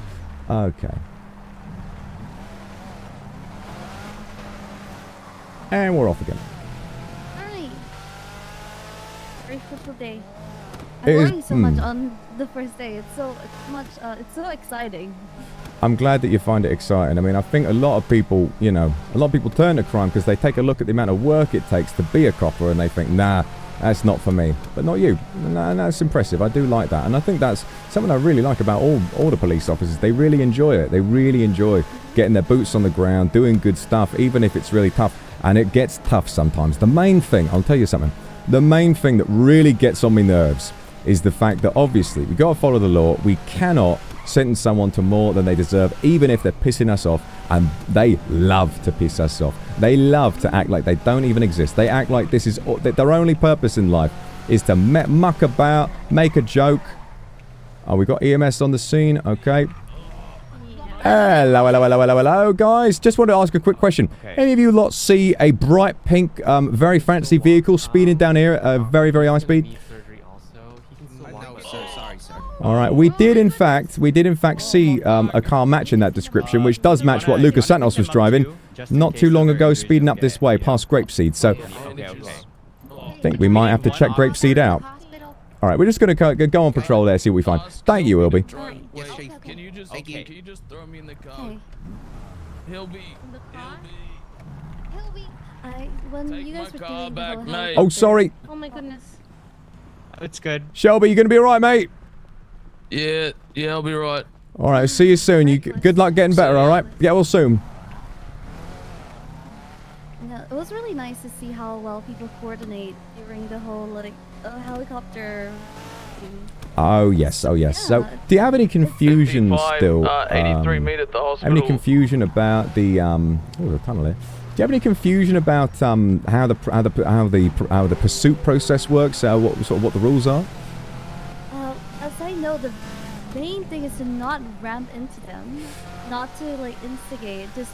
Speaker 1: Okay. And we're off again.
Speaker 2: Alright. Very fruitful day.
Speaker 1: It
Speaker 2: I
Speaker 1: is-
Speaker 2: learned so much on the first day. It's so exciting.
Speaker 1: I'm glad that you find it exciting. I mean, I think a lot of people, turn to crime because they take a look at the amount of work it takes to be a copper and they think, nah, that's not for me. But not you. Nah, that's impressive. I do like that. And I think that's something I really like about all the police officers. They really enjoy it. They really enjoy getting their boots on the ground, doing good stuff, even if it's really tough. And it gets tough sometimes. The main thing, I'll tell you something, the main thing that really gets on my nerves is the fact that obviously we got to follow the law. We cannot sentence someone to more than they deserve, even if they're pissing us off, and they love to piss us off. They love to act like they don't even exist. They act like this is their only purpose in life is to muck about, make a joke. Oh, we got EMS on the scene. Okay. Hello, guys. Just wanted to ask a quick question. Any of you lot see a bright pink, very fancy vehicle speeding down here at a very, very high speed? All right, we did in fact see a car matching that description, which does match what Lucas Santos was driving not too long ago, speeding up this way past Grapeseed. So I think we might have to check Grapeseed out. All right, we're just going to go on patrol there, see what we find. Thank you, Ilby.
Speaker 15: Can you just throw me in the car? He'll be.
Speaker 2: When you guys were doing the whole
Speaker 15: mate.
Speaker 1: Oh, sorry.
Speaker 2: Oh my goodness.
Speaker 8: It's good.
Speaker 1: Shelby, you going to be all right, mate?
Speaker 15: Yeah, I'll be right.
Speaker 1: All right, see you soon. Good luck getting better, all right? Get well soon.
Speaker 2: Yeah, it was really nice to see how well people coordinate during the whole like helicopter thing.
Speaker 1: Oh yes.
Speaker 2: Yeah.
Speaker 1: So, do you have any confusion
Speaker 16: 55,
Speaker 1: still?
Speaker 16: 83 meet at the hospital.
Speaker 1: Have any confusion about the oh, there's a tunnel here. Do you have any confusion about how the pursuit process works? What the rules are?
Speaker 2: As I know, the main thing is to not ramp into them, not to like instigate, just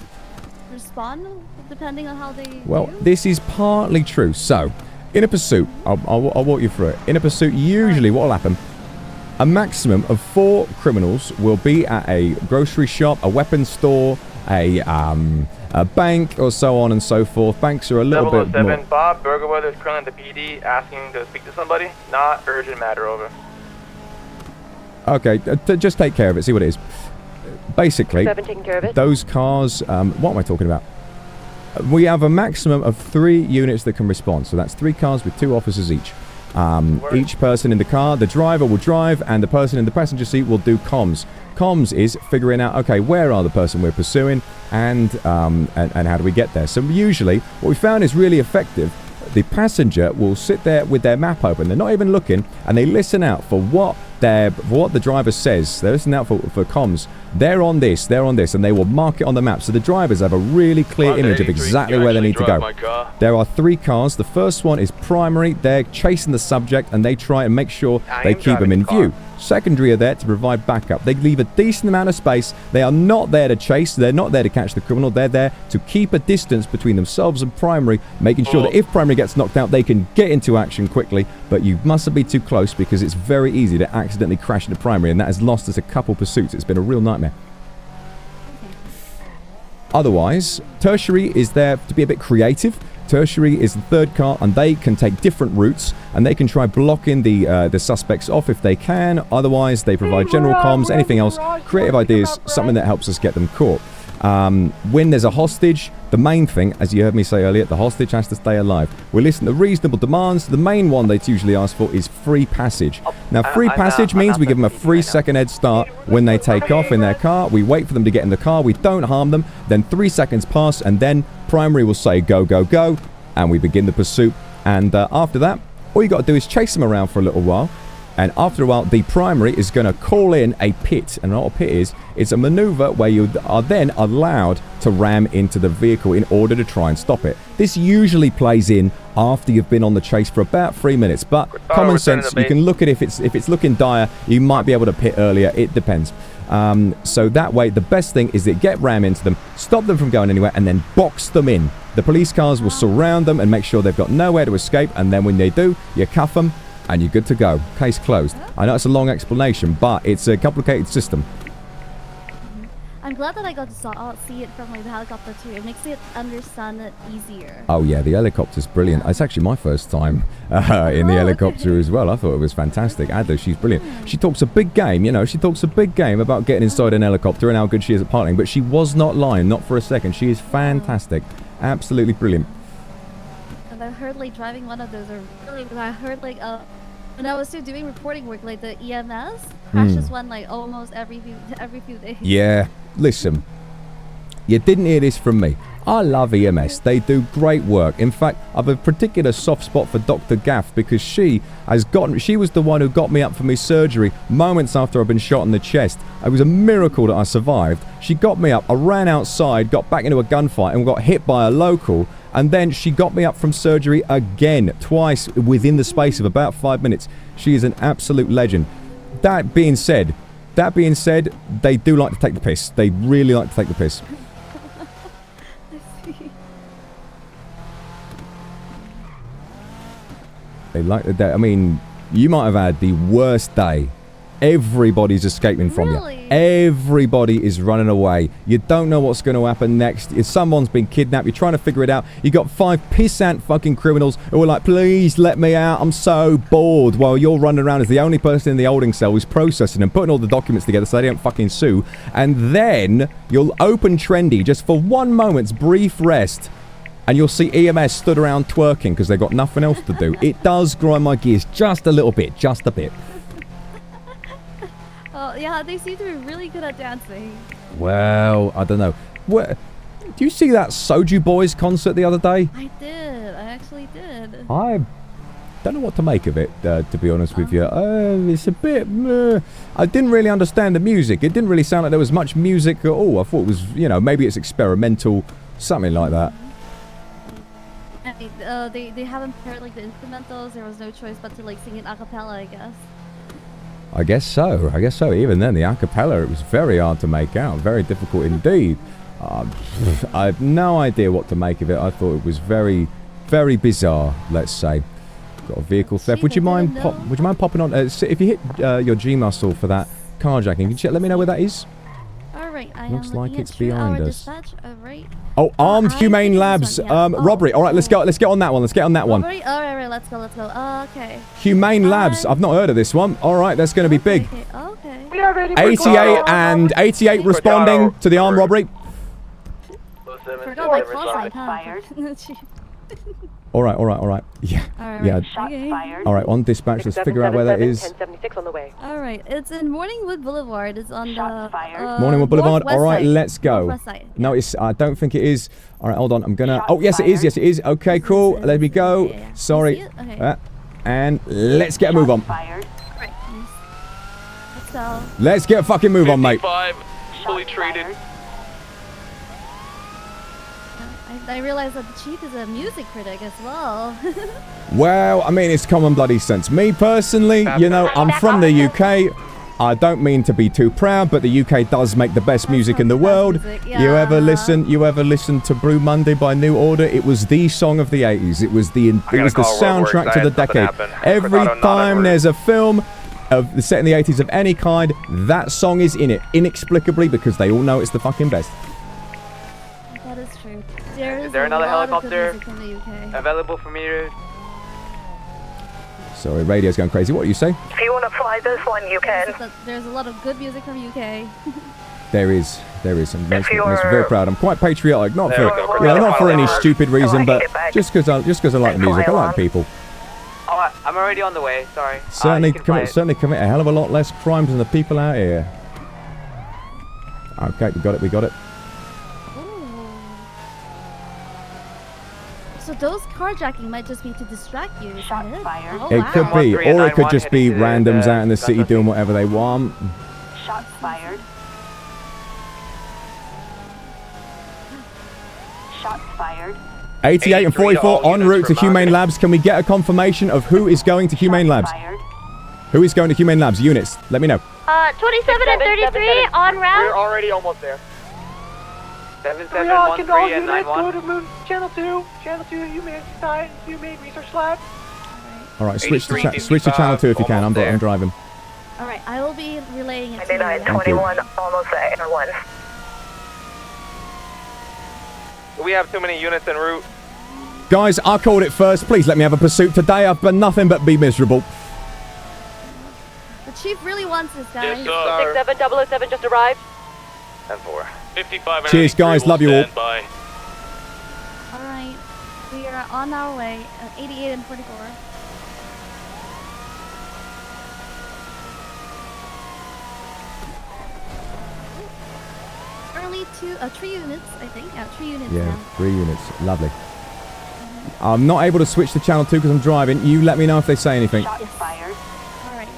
Speaker 2: respond depending on how they.
Speaker 1: Well,
Speaker 2: do.
Speaker 1: this is partly true. So, in a pursuit, I'll walk you through it. In a pursuit, usually what will happen? A maximum of 4 criminals will be at a grocery shop, a weapons store, a bank, or so on and so forth. Banks are a little bit more.
Speaker 3: Bob Bergerwood is currently at the PD asking to speak to somebody. Not urgent matter, over.
Speaker 1: Okay, just take care of it. See what it is. Basically,
Speaker 9: 7 taking care of it.
Speaker 1: Those cars. What am I talking about? We have a maximum of 3 units that can respond. So that's 3 cars with 2 officers each. Each person in the car, the driver will drive, and the person in the passenger seat will do comms. Comms is figuring out, okay, where are the person we're pursuing, and how do we get there. So usually, what we found is really effective. The passenger will sit there with their map open. They're not even looking, and they listen out for what the driver says. They're listening out for comms. They're on this, and they will mark it on the map. So the drivers have a really clear image of exactly where they need to go. There are 3 cars. The first one is primary. They're chasing the subject, and they try and make sure they keep them in view. Secondary are there to provide backup. They leave a decent amount of space. They are not there to chase. They're not there to catch the criminal. They're there to keep a distance between themselves and primary, making sure that if primary gets knocked out, they can get into action quickly. But you mustn't be too close, because it's very easy to accidentally crash into primary, and that has lost us a couple pursuits. It's been a real nightmare. Otherwise, tertiary is there to be a bit creative. Tertiary is the 3rd car, and they can take different routes, and they can try blocking the suspects off if they can. Otherwise, they provide general comms, anything else, creative ideas, something that helps us get them caught. When there's a hostage, the main thing, as you heard me say earlier, the hostage has to stay alive. We listen to reasonable demands. The main one they usually ask for is free passage. Now, free passage means we give them a 3-second head start when they take off in their car. We wait for them to get in the car. We don't harm them. Then 3 seconds pass, and then primary will say go, go, go, and we begin the pursuit. And after that, all you got to do is chase them around for a little while. And after a while, the primary is going to call in a pit. And what a pit is, it's a maneuver where you are then allowed to ram into the vehicle in order to try and stop it. This usually plays in after you've been on the chase for about 3 minutes. But common sense, you can look at if it's looking dire, you might be able to pit earlier. It depends. So that way, the best thing is to get ram into them, stop them from going anywhere, and then box them in. The police cars will surround them and make sure they've got nowhere to escape. And then when they do, you cuff them, and you're good to go. Case closed. I know it's a long explanation, but it's a complicated system.
Speaker 2: I'm glad that I got to see it from like the helicopter too. It makes it understand it easier.
Speaker 1: Oh yeah, the helicopter's brilliant. It's actually my first time in the helicopter as well. I thought it was fantastic. Adler, she's brilliant. She talks a big game, you know. She talks a big game about getting inside an helicopter and how good she is at piloting. But she was not lying, not for a second. She is fantastic. Absolutely brilliant.
Speaker 2: And I heard like driving one of those are really. I heard like when I was still doing reporting work, like the EMS crashes one like almost every few days.
Speaker 1: Yeah, listen. You didn't hear this from me. I love EMS. They do great work. In fact, I've a particular soft spot for Dr. Gaff because she was the one who got me up for my surgery moments after I'd been shot in the chest. It was a miracle that I survived. She got me up. I ran outside, got back into a gunfight and got hit by a local. And then she got me up from surgery again, twice within the space of about 5 minutes. She is an absolute legend. That being said, they do like to take the piss. They really like to take the piss. They like that. I mean, you might have had the worst day. Everybody's escaping from you. Everybody is running away. You don't know what's going to happen next. If someone's been kidnapped, you're trying to figure it out. You got 5 pissant fucking criminals who are like, please let me out. I'm so bored. While you're running around as the only person in the holding cell who's processing and putting all the documents together so they don't fucking sue. And then you'll open Trendy just for 1 moment's brief rest. And you'll see EMS stood around twerking because they've got nothing else to do. It does grind my gears just a little bit, just a bit.
Speaker 2: Oh, yeah, they seem to be really good at dancing.
Speaker 1: Well, I don't know. Do you see that Soju Boys concert the other day?
Speaker 2: I did. I actually did.
Speaker 1: I don't know what to make of it, to be honest with you. It's a bit... I didn't really understand the music. It didn't really sound like there was much music at all. I thought it was, you know, maybe it's experimental, something like that.
Speaker 2: They haven't paired like the instrumentals. There was no choice but to like sing it a cappella, I guess.
Speaker 1: I guess so. Even then, the a cappella, it was very hard to make out. Very difficult indeed. I have no idea what to make of it. I thought it was very, very bizarre, let's say. Got a vehicle theft. Would you mind popping on... if you hit your G muscle for that carjacking, can you let me know where that is?
Speaker 2: Alright,
Speaker 1: Looks like it's behind us.
Speaker 2: Alright.
Speaker 1: Oh, Armed Humane Labs, robbery. Alright, let's go on that one.
Speaker 2: Robbery? Alright, let's go. Okay.
Speaker 1: Humane Labs. I've not heard of this one. Alright, that's going to be big.
Speaker 2: Okay.
Speaker 1: 88 responding to the armed robbery.
Speaker 2: Forgot my call sign, huh?
Speaker 1: Alright. Yeah. Alright, on dispatch, let's figure out where that is.
Speaker 9: 1076 on the way.
Speaker 2: Alright, it's in Morningwood Boulevard. It's on the
Speaker 1: Morningwood Boulevard. Alright, let's go. No, I don't think it is. Alright, hold on. I'm gonna... Oh, yes, it is. Okay, cool. Let me go.
Speaker 2: Yeah.
Speaker 1: Sorry.
Speaker 2: Okay.
Speaker 1: And let's get a move on.
Speaker 2: Let's go.
Speaker 1: Let's get a fucking move on, mate.
Speaker 16: 55, fully treated.
Speaker 2: I realize that the chief is a music critic as well.
Speaker 1: Well, I mean, it's common bloody sense. Me personally, you know, I'm from the UK. I don't mean to be too proud, but the UK does make the best music in the world.
Speaker 2: Yeah.
Speaker 1: You ever listen to Brew Monday by New Order? It was the song of the 80s. It was the soundtrack to the decade. Every time there's a film set in the 80s of any kind, that song is in it, inexplicably, because they all know it's the fucking best.
Speaker 2: That is true.
Speaker 20: Is there another helicopter available for me to...
Speaker 1: Sorry, radio's going crazy. What do you say?
Speaker 11: If you want to fly this one, you can.
Speaker 2: There's a lot of good music from UK.
Speaker 1: There is. I'm very proud. I'm quite patriotic, not for any stupid reason, but just because I like the music. I like people.
Speaker 20: Alright, I'm already on the way. Sorry.
Speaker 1: Certainly commit a hell of a lot less crimes than the people out here. Okay, we got it.
Speaker 2: So those carjacking might just be to distract you, isn't it? Oh,
Speaker 1: It could be, or it could just be randoms out in the city doing whatever they want.
Speaker 11: Shots fired. Shots fired.
Speaker 1: 88 and 44 en route to Humane Labs. Can we get a confirmation of who is going to Humane Labs? Who is going to Humane Labs? Units, let me know.
Speaker 13: 27 and 33 on route.
Speaker 20: We're already almost there.
Speaker 4: 7713
Speaker 20: and 91.
Speaker 4: Go to Moon Channel 2. Channel 2, Humane Research Lab.
Speaker 1: Alright, switch to Channel 2 if you can. I'm driving.
Speaker 2: Alright, I will be relaying it to you.
Speaker 11: 9921, almost at Air 1.
Speaker 20: We have too many units en route.
Speaker 1: Guys, I called it first. Please let me have a pursuit today. I've done nothing but be miserable.
Speaker 2: The chief really wants this, guys.
Speaker 16: Yes,
Speaker 9: 67007 just arrived.
Speaker 20: 10-4.
Speaker 16: 55.
Speaker 1: Cheers, guys. Love you all.
Speaker 2: Alright, we are on our way. 88 and 44. Early 3 units, I think. Yeah, 3 units
Speaker 1: Yeah,
Speaker 2: now.
Speaker 1: 3 units. Lovely. I'm not able to switch to channel 2 because I'm driving. You let me know if they say anything.
Speaker 11: Shots fired.
Speaker 2: Alright.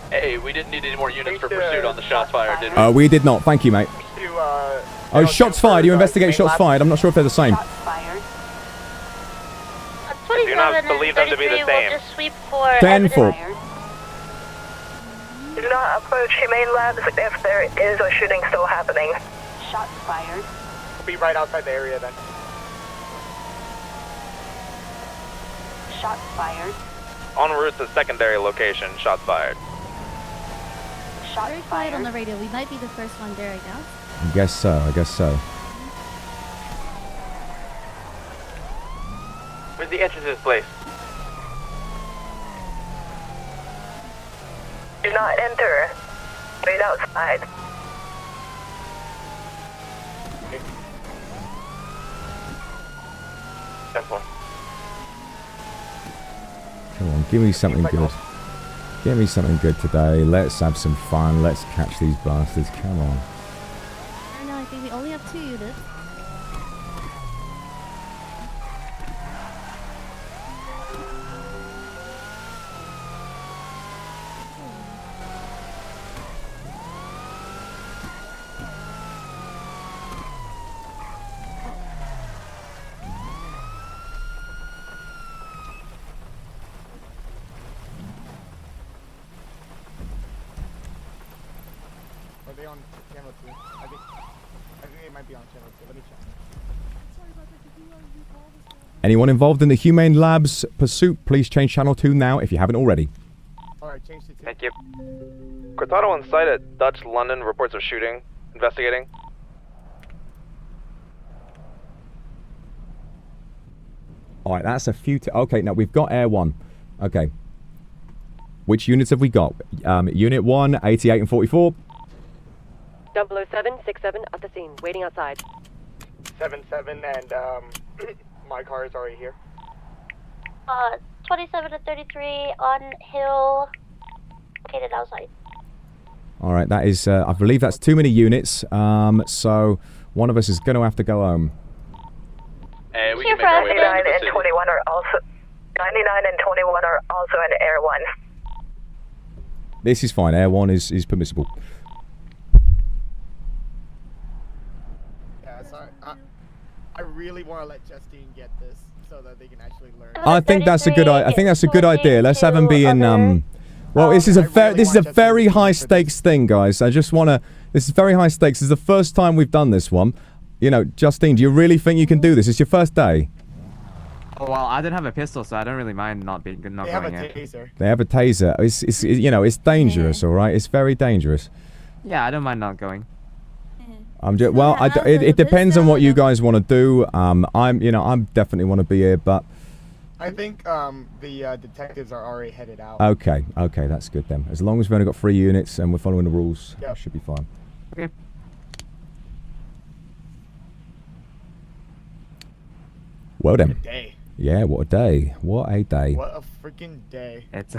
Speaker 7: Hey, we didn't need any more units for pursuit on the shots fired, did we?
Speaker 1: We did not. Thank you, mate. Oh, shots fired. You investigate shots fired. I'm not sure if they're the same.
Speaker 5: I do not believe them to be the same.
Speaker 11: We'll just sweep for
Speaker 1: 10-4.
Speaker 11: Do not approach Humane Labs if there is a shooting still happening. Shots fired.
Speaker 10: We'll be right outside the area then.
Speaker 11: Shots fired.
Speaker 5: En route to secondary location, shots fired.
Speaker 11: Shots
Speaker 2: Very quiet on the radio. We might be the first one there, I guess.
Speaker 1: I guess so. I guess so.
Speaker 3: Where's the entrance to this place?
Speaker 11: Do not enter. Wait outside.
Speaker 1: Come on, give me something good. Give me something good today. Let's have some fun. Let's catch these bastards. Come on.
Speaker 2: I don't know, I think we only have 2 units.
Speaker 10: Are they on channel 2? I think they might be on channel 2. Let me check.
Speaker 1: Anyone involved in the Humane Labs pursuit, please change channel 2 now if you haven't already.
Speaker 10: Alright, change to 2.
Speaker 5: Thank you. Cortado on site at Dutch London, reports of shooting. Investigating.
Speaker 1: Alright, that's a few... Okay, now we've got Air 1. Okay. Which units have we got? Unit 1, 88 and 44.
Speaker 9: 00767 at the scene, waiting outside.
Speaker 10: 7-7 and my car is already here.
Speaker 13: 27 to 33 on hill, located outside.
Speaker 1: Alright, that is... I believe that's too many units. So, one of us is going to have to go home.
Speaker 7: Hey, we can make our way back to the city.
Speaker 11: 21 are also 99 and 21 are also in Air 1.
Speaker 1: This is fine. Air 1 is permissible.
Speaker 10: Yeah, sorry. I really want to let Justine get this so that they can actually learn.
Speaker 1: I think that's a good. I think that's a good idea. Let's have them be in. Well, this is a very high stakes thing, guys. I just want to. This is very high stakes. This is the first time we've done this one. You know, Justine, do you really think you can do this? It's your first day.
Speaker 19: Oh, well, I didn't have a pistol, so I don't really mind not going in.
Speaker 10: They have a taser.
Speaker 1: They have a taser. It's you know, it's dangerous. All right, it's very dangerous.
Speaker 19: Yeah, I don't mind not going.
Speaker 1: I'm just well. It depends on what you guys want to do. I'm definitely want to be here, but
Speaker 10: I think the detectives are already headed out.
Speaker 1: okay, that's good then. As long as we've only got 3 units and we're following the rules,
Speaker 10: Yep.
Speaker 1: it should be fine.
Speaker 19: Okay.
Speaker 1: Well then.
Speaker 10: What a day.
Speaker 1: Yeah, what a day. What a day.
Speaker 10: What a freaking day.
Speaker 19: It's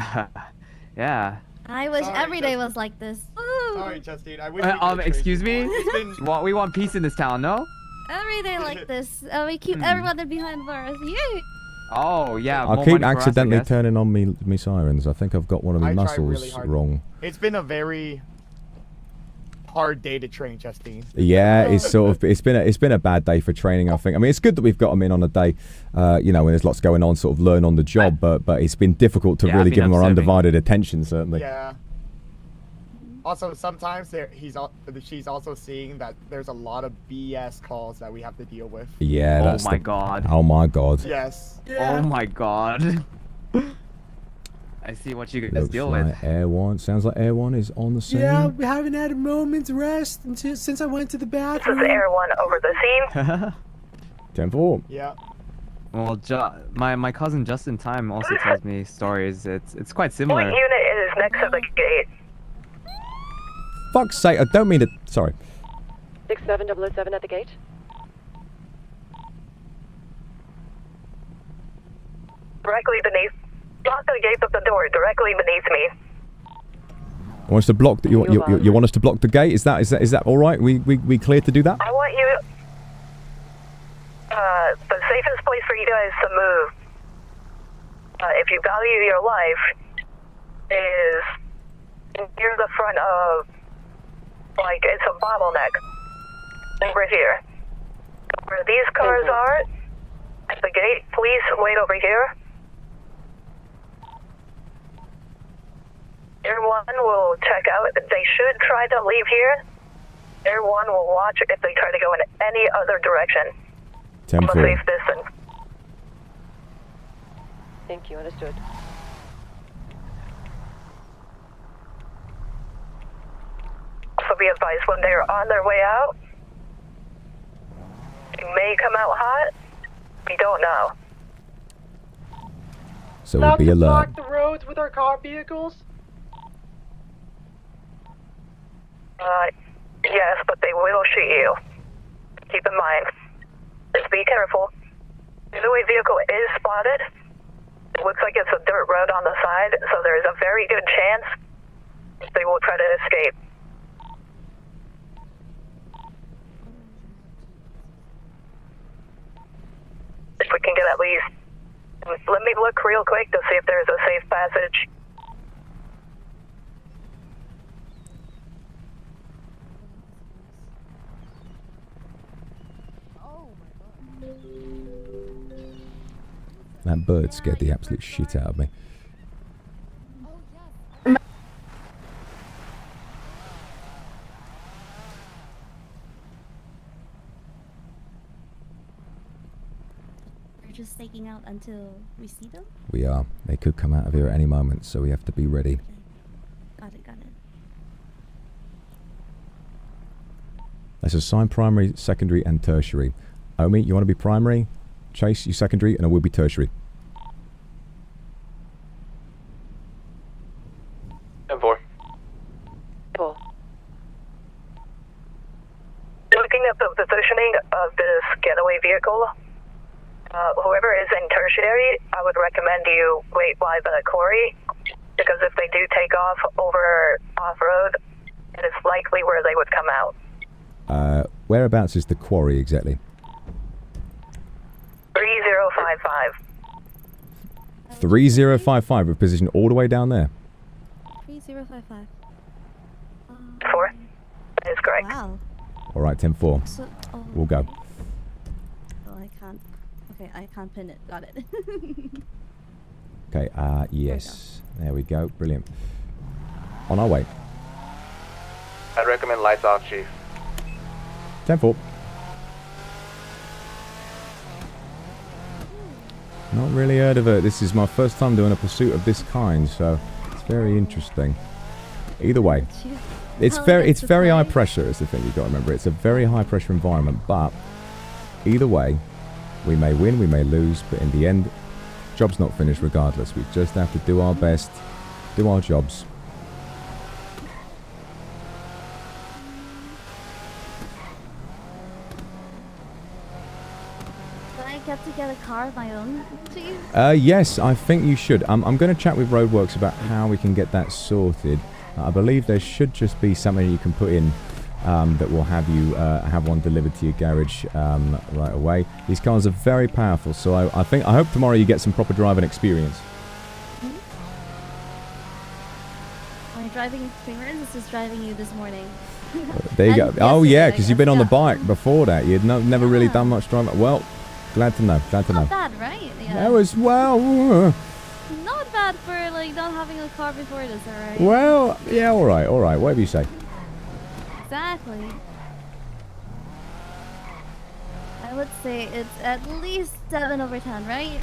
Speaker 19: yeah.
Speaker 2: I wish every day was like this. Woo!
Speaker 10: Sorry, Justine. I wish we could
Speaker 19: Excuse me?
Speaker 10: It's been...
Speaker 19: We want peace in this town, no?
Speaker 2: Every day like this. We keep everyone behind bars. Yay!
Speaker 19: Oh, yeah.
Speaker 1: I keep accidentally turning on me sirens. I think I've got one of my
Speaker 10: I tried
Speaker 1: muscles
Speaker 10: really hard.
Speaker 1: wrong.
Speaker 10: It's been a very hard day to train, Justine.
Speaker 1: Yeah, it's sort of it's been a bad day for training. I think. I mean, it's good that we've got them in on a day, you know, when there's lots going on, sort of learn on the job. But it's been difficult to really give them our undivided attention, certainly.
Speaker 10: Yeah. Also, sometimes she's also seeing that there's a lot of BS calls that we have to deal with.
Speaker 1: Yeah.
Speaker 19: Oh my god.
Speaker 1: Oh my god.
Speaker 10: Yes.
Speaker 19: Oh my god. I see what you guys
Speaker 1: Looks
Speaker 19: deal
Speaker 1: like
Speaker 19: with.
Speaker 1: Air 1. Sounds like Air 1 is on the scene.
Speaker 24: Yeah, we haven't had a moment's rest since I went to the bathroom.
Speaker 11: This is Air 1 over the scene.
Speaker 1: 10-4.
Speaker 10: Yeah.
Speaker 19: Well, my cousin Just in Time also tells me stories. It's quite similar.
Speaker 11: What unit is next to the gate?
Speaker 1: Fuck's sake! I don't mean to. Sorry.
Speaker 9: 67007 at the gate.
Speaker 11: Directly beneath. Block the gates of the door directly beneath me.
Speaker 1: Want us to block the, you want us to block the gate? Is that all right? We cleared to do that?
Speaker 11: I want you. The safest place for you guys to move, if you value your life, is near the front of, like, it's a bottleneck. Over here. Where these cars are, at the gate, please wait over here. Air 1 will check out. They should try to leave here. Air 1 will watch if they try to go in any other direction.
Speaker 1: 10-4.
Speaker 11: From a safe distance.
Speaker 9: Thank you, understood.
Speaker 11: So be advised, when they're on their way out, it may come out hot. We don't know.
Speaker 1: So we'll be alert.
Speaker 4: Block the roads with our car vehicles?
Speaker 11: Yes, but they will shoot you. Keep in mind. Just be careful. The way vehicle is spotted, it looks like it's a dirt road on the side, so there is a very good chance they will try to escape. If we can get at least, let me look real quick to see if there's a safe passage.
Speaker 1: That bird scared the absolute shit out of me.
Speaker 2: We're just staking out until we see them?
Speaker 1: We are. They could come out of here at any moment, so we have to be ready.
Speaker 2: Got it.
Speaker 1: Let's assign primary, secondary, and tertiary. Omi, you want to be primary? Chase, you secondary, and I will be tertiary.
Speaker 7: 10-4.
Speaker 11: Cool. Looking at the positioning of this getaway vehicle, whoever is in tertiary, I would recommend you wait by the quarry, because if they do take off over off-road, it is likely where they would come out.
Speaker 1: Whereabouts is the quarry exactly?
Speaker 11: 3055.
Speaker 1: 3055, we're positioned all the way down there.
Speaker 2: 3055.
Speaker 11: 4. That is correct.
Speaker 2: Wow.
Speaker 1: Alright, 10-4.
Speaker 2: So,
Speaker 1: We'll go.
Speaker 2: Oh, I can't. Okay, I can't pin it. Got it.
Speaker 1: Okay, yes. There we go. Brilliant. On our way.
Speaker 3: I'd recommend lights off, Chief.
Speaker 1: 10-4. Not really heard of it. This is my first time doing a pursuit of this kind, so it's very interesting. Either way, it's very high pressure is the thing you've got to remember. It's a very high pressure environment, but either way, we may win, we may lose, but in the end, job's not finished regardless. We just have to do our best, do our jobs.
Speaker 2: Get to get a car of my own, please?
Speaker 1: Yes, I think you should. I'm going to chat with Roadworks about how we can get that sorted. I believe there should just be something you can put in that will have you have one delivered to your garage right away. These cars are very powerful, so I hope tomorrow you get some proper driving experience.
Speaker 2: My driving experience is just driving you this morning.
Speaker 1: There you go. Oh yeah, because you've been on the bike before that. You'd never really done much driving. Well, glad to know. Glad to know.
Speaker 2: Not bad, right? Yeah.
Speaker 1: That was well.
Speaker 2: Not bad for like not having a car before this, alright?
Speaker 1: Well, yeah, all right, whatever you say.
Speaker 2: Exactly. I would say it's at least 7 over 10, right?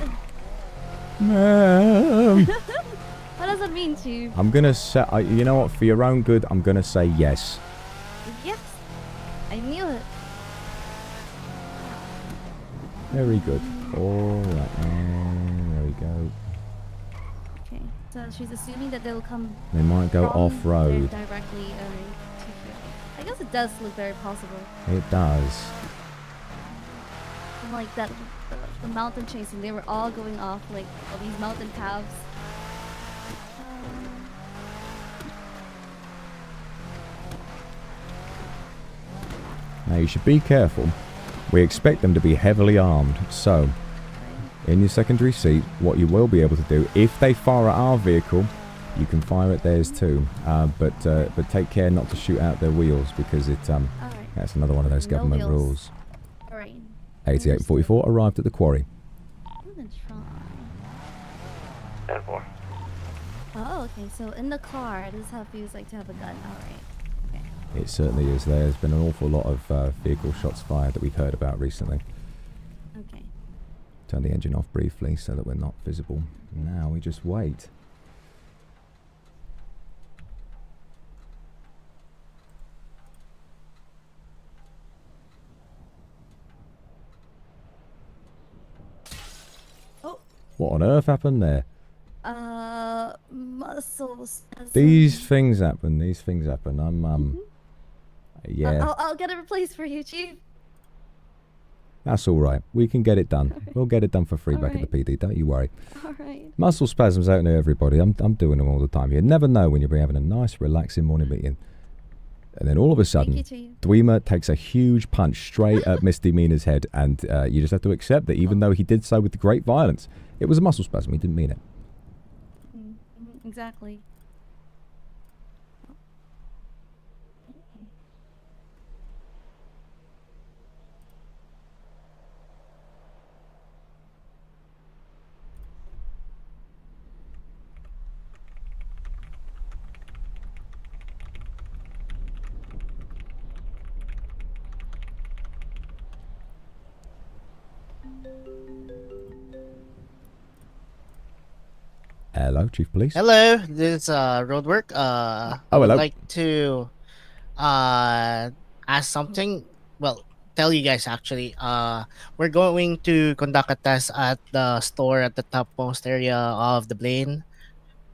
Speaker 2: What does it mean to you?
Speaker 1: I'm gonna say, you know what? For your own good, I'm gonna say yes.
Speaker 2: Yes, I knew it.
Speaker 1: Very good. All right, there we go.
Speaker 2: Okay, so she's assuming that they'll come.
Speaker 1: They might go off-road.
Speaker 2: Directly to here. I guess it does look very possible.
Speaker 1: It does.
Speaker 2: Like that, the mountain chasing, they were all going off like all these mountain paths.
Speaker 1: Now you should be careful. We expect them to be heavily armed, so in your secondary seat, what you will be able to do, if they fire at our vehicle, you can fire at theirs too. But take care not to shoot out their wheels, because that's another one of those government rules.
Speaker 2: Alright.
Speaker 1: 8844 arrived at the quarry.
Speaker 2: I'm gonna try.
Speaker 6: 10-4.
Speaker 2: Oh, okay. So in the car, this is how it feels like to have a gun. Alright.
Speaker 1: It certainly is. There's been an awful lot of vehicle shots fired that we've heard about recently.
Speaker 2: Okay.
Speaker 1: Turn the engine off briefly so that we're not visible. Now we just wait.
Speaker 2: Oh.
Speaker 1: What on earth happened there?
Speaker 2: Muscles.
Speaker 1: These things happen. These things happen. I'm yeah.
Speaker 2: I'll get it replaced for you, Chief.
Speaker 1: That's all right. We can get it done. We'll get it done for free back at the PD. Don't you worry.
Speaker 2: All right.
Speaker 1: Muscle spasms out there, everybody. I'm doing them all the time. You never know when you'll be having a nice, relaxing morning meeting, and then all of a sudden, Dwemer takes a huge punch straight at Misdemeanor's head, and you just have to accept that, even though he did so with great violence, it was a muscle spasm. He didn't mean it.
Speaker 2: Exactly.
Speaker 1: Hello, Chief Police.
Speaker 18: Hello, this is Roadwork.
Speaker 1: hello.
Speaker 18: I would like to ask something. Well, tell you guys actually. We're going to conduct a test at the store at the topmost area of the Blaine.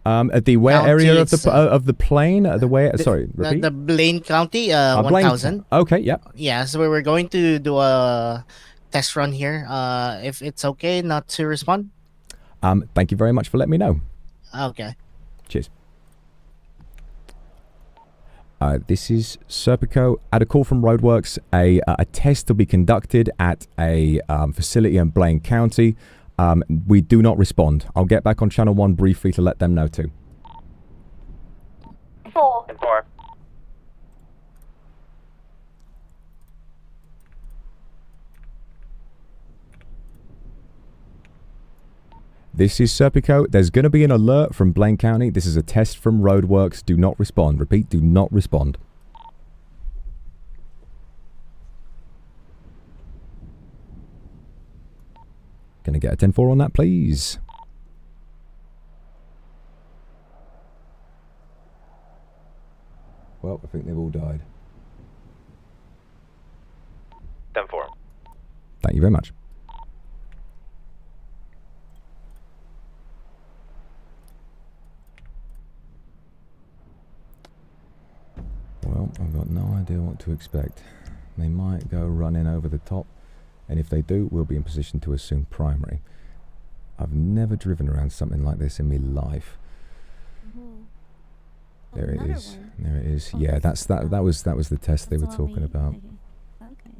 Speaker 1: At the where
Speaker 18: County,
Speaker 1: area of the plane? The where? Sorry, repeat.
Speaker 18: The Blaine County,
Speaker 1: Blaine.
Speaker 18: 1000.
Speaker 1: Okay, yeah.
Speaker 18: Yeah, so we're going to do a test run here. If it's okay not to respond.
Speaker 1: Thank you very much for letting me know.
Speaker 18: Okay.
Speaker 1: Cheers. This is Serpico. At a call from Roadworks, a test will be conducted at a facility in Blaine County. We do not respond. I'll get back on Channel 1 briefly to let them know too.
Speaker 6: 4. 4.
Speaker 1: This is Serpico. There's going to be an alert from Blaine County. This is a test from Roadworks. Do not respond. Repeat, do not respond. Going to get a 10-4 on that, please. Well, I think they've all died.
Speaker 6: 10-4.
Speaker 1: Thank you very much. Well, I've got no idea what to expect. They might go running over the top, and if they do, we'll be in position to assume primary. I've never driven around something like this in my life. There it is. There it is. Yeah, that was the test they were talking about.
Speaker 2: Okay.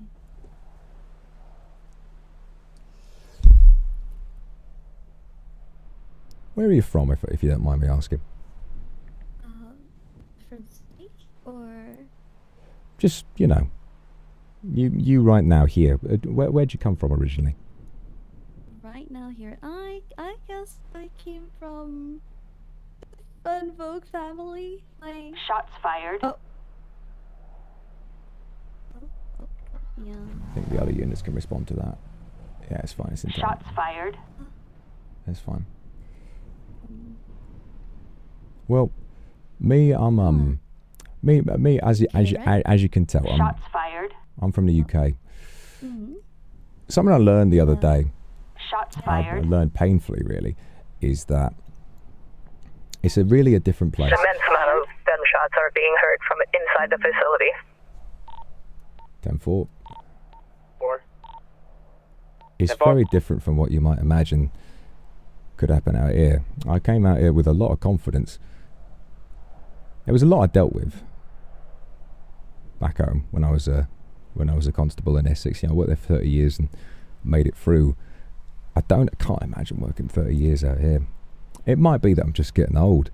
Speaker 1: Where are you from, if you don't mind me asking?
Speaker 2: Different state or?
Speaker 1: Just, you know, you right now here. Where'd you come from originally?
Speaker 2: Right now here, I guess I came from Fun Vogue family. Like
Speaker 11: shots fired.
Speaker 2: Oh. Yeah.
Speaker 1: I think the other units can respond to that. Yeah, it's fine. It's in
Speaker 11: Shots fired.
Speaker 1: It's fine. Well, me, I'm me as you can tell,
Speaker 11: Shots fired.
Speaker 1: I'm from the UK. Something I learned the other day.
Speaker 11: Shots
Speaker 1: I
Speaker 11: fired.
Speaker 1: learned painfully, really, is that it's really a different place.
Speaker 11: Immense amount of gunshots are being heard from inside the facility.
Speaker 1: 10-4.
Speaker 6: 4.
Speaker 1: It's very different from what you might imagine could happen out here. I came out here with a lot of confidence. There was a lot I dealt with back home when I was when I was a constable in Essex. You know, I worked there for 30 years and made it through. I can't imagine working 30 years out here. It might be that I'm just getting old.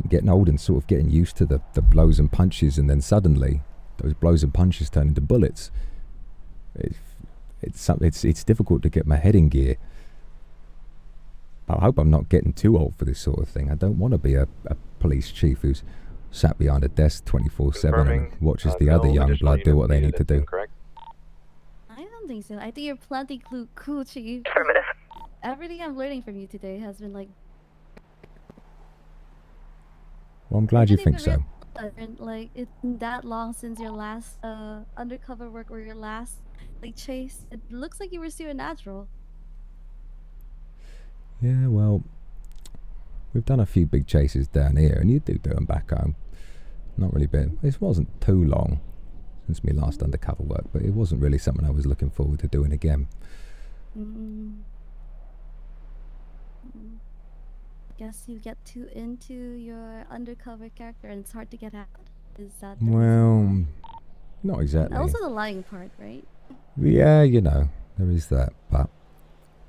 Speaker 1: I'm getting old and sort of getting used to the blows and punches, and then suddenly those blows and punches turn into bullets. It's difficult to get my head in gear. I hope I'm not getting too old for this sort of thing. I don't want to be a police chief who's sat behind a desk 24/7 and watches the other young blood do what they need to do.
Speaker 2: I don't think so. I think you're plenty cool, Chief. Everything I'm learning from you today has been like.
Speaker 1: Well, I'm glad you think so.
Speaker 2: Like, it's been that long since your last undercover work or your last like chase. It looks like you were supernatural.
Speaker 1: Yeah, well, we've done a few big chases down here, and you do them back home. Not really been. It wasn't too long since my last undercover work, but it wasn't really something I was looking forward to doing again.
Speaker 2: Guess you get too into your undercover character, and it's hard to get out. Is that?
Speaker 1: Well, not exactly.
Speaker 2: Also the lying part, right?
Speaker 1: Yeah, you know, there is that, but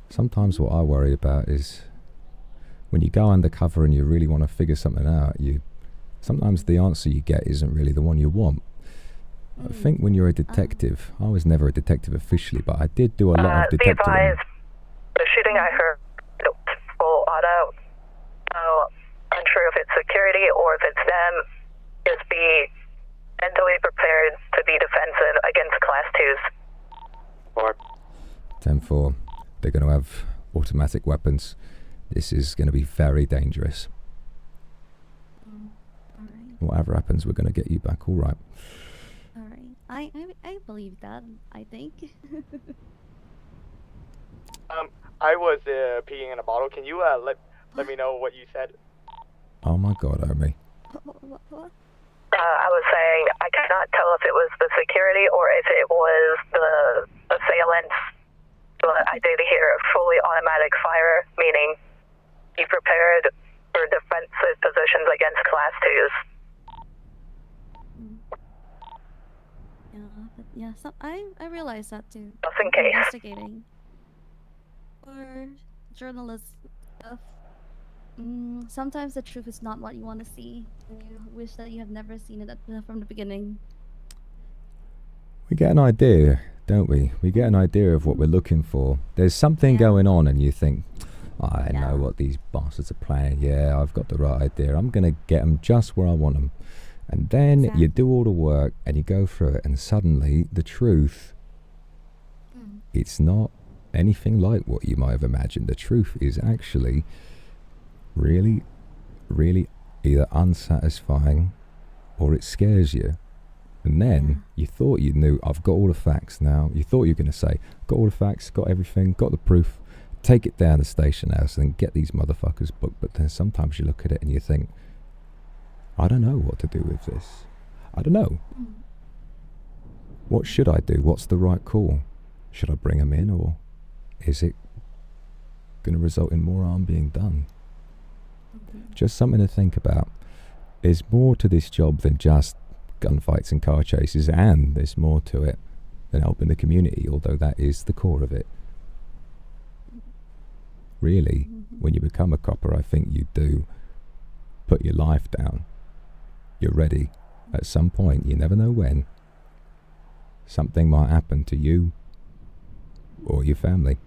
Speaker 1: sometimes what I worry about is when you go undercover and you really want to figure something out, sometimes the answer you get isn't really the one you want. I think when you're a detective, I was never a detective officially, but I did do a lot of detecting.
Speaker 11: The shooting I heard looked full auto. Unsure if it's security or if it's them. Just be mentally prepared to be defensive against class 2s.
Speaker 1: 10-4. They're going to have automatic weapons. This is going to be very dangerous. Whatever happens, we're going to get you back all right.
Speaker 2: All right. I believe that. I think.
Speaker 10: I was peeing in a bottle. Can you let me know what you said?
Speaker 1: Oh my God, Omi.
Speaker 11: I was saying I cannot tell if it was the security or if it was the assailants, but I did hear fully automatic fire, meaning be prepared for defensive positions against class 2s.
Speaker 2: Yeah, I realize that too.
Speaker 11: Just in case.
Speaker 2: Investigating. For journalists stuff. Sometimes the truth is not what you want to see, and you wish that you have never seen it from the beginning.
Speaker 1: We get an idea, don't we? We get an idea of what we're looking for. There's something going on, and you think, I know what these bastards are planning. Yeah, I've got the right idea. I'm going to get them just where I want them. And then you do all the work, and you go through it, and suddenly the truth, it's not anything like what you might have imagined. The truth is actually really, really either unsatisfying or it scares you. And then you thought you knew, I've got all the facts now. You thought you were going to say, got all the facts, got everything, got the proof, take it down the station house and get these motherfuckers booked. But then sometimes you look at it and you think, I don't know what to do with this. I don't know. What should I do? What's the right call? Should I bring them in, or is it going to result in more harm being done? Just something to think about. There's more to this job than just gunfights and car chases, and there's more to it than helping the community, although that is the core of it. Really, when you become a copper, I think you do put your life down. You're ready. At some point, you never know when, something might happen to you or your family.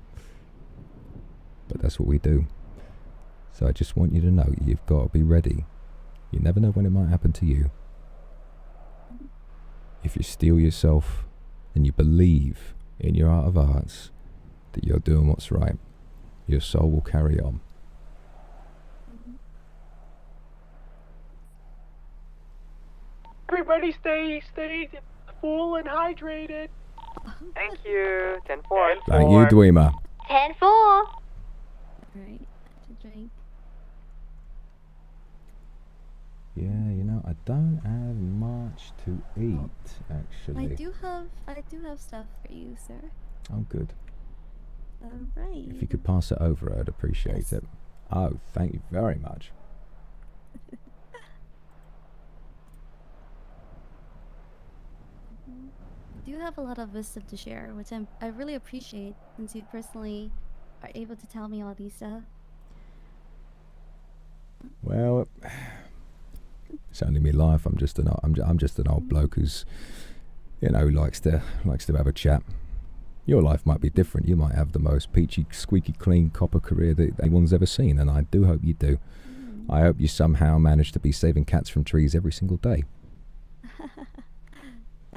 Speaker 1: But that's what we do. So I just want you to know you've got to be ready. You never know when it might happen to you. If you steel yourself and you believe in your heart of hearts that you're doing what's right, your soul will carry on.
Speaker 4: Everybody stay full and hydrated.
Speaker 9: Thank you. 10-4.
Speaker 1: Thank you, Dweema.
Speaker 12: 10-4.
Speaker 2: Right, to drink.
Speaker 1: Yeah, you know, I don't have much to eat, actually.
Speaker 2: I do have stuff for you, sir.
Speaker 1: Oh, good.
Speaker 2: Alright.
Speaker 1: If you could pass it over, I'd appreciate it. Oh, thank you very much.
Speaker 2: do have a lot of wisdom to share, which I really appreciate since you personally are able to tell me all these stuff.
Speaker 1: Well, it's only me life. I'm just an old bloke who's, likes to have a chat. Your life might be different. You might have the most peachy, squeaky clean copper career that anyone's ever seen, and I do hope you do. I hope you somehow manage to be saving cats from trees every single day.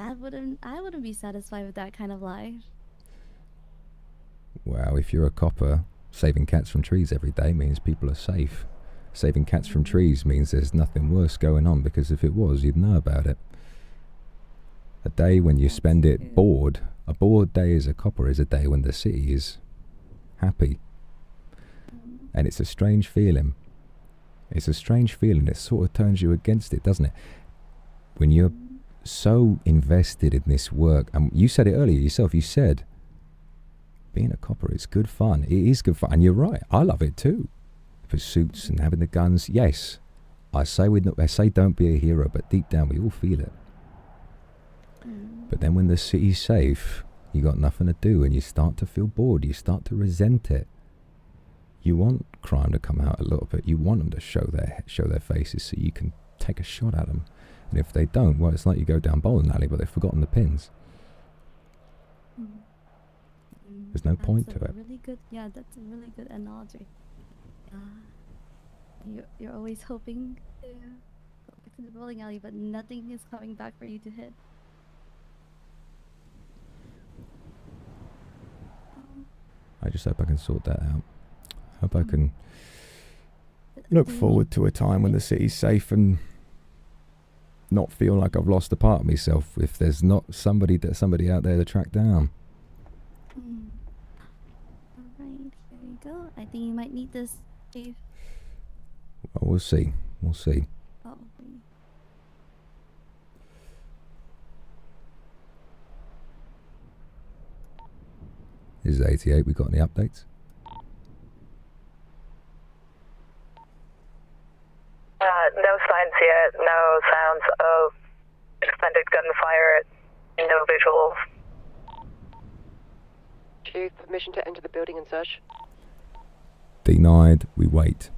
Speaker 2: I wouldn't be satisfied with that kind of life.
Speaker 1: Well, if you're a copper, saving cats from trees every day means people are safe. Saving cats from trees means there's nothing worse going on, because if it was, you'd know about it. A day when you spend it bored, a bored day as a copper is a day when the city is happy. And it's a strange feeling. It's a strange feeling. It sort of turns you against it, doesn't it? When you're so invested in this work, and you said it earlier yourself, you said, being a copper is good fun. It is good fun, and you're right. I love it too. Pursuits and having the guns. Yes, I say don't be a hero, but deep down we all feel it. But then when the city's safe, you got nothing to do, and you start to feel bored. You start to resent it. You want crime to come out a little bit. You want them to show their faces so you can take a shot at them. And if they don't, well, it's like you go down bowling alley, but they've forgotten the pins. There's no point to it.
Speaker 2: That's a really good analogy. You're always hoping to go back to the bowling alley, but nothing is coming back for you to hit.
Speaker 1: I just hope I can sort that out. Hope I can look forward to a time when the city's safe and not feel like I've lost a part of myself if there's not somebody out there to track down.
Speaker 2: Alright, here we go. I think you might need this, Dave.
Speaker 1: Well, we'll see. We'll see.
Speaker 2: Probably.
Speaker 1: This is 88. We got any updates?
Speaker 11: No signs yet. No sounds of extended gunfire. No visuals.
Speaker 9: Chief, permission to enter the building and search.
Speaker 1: Denied. We wait.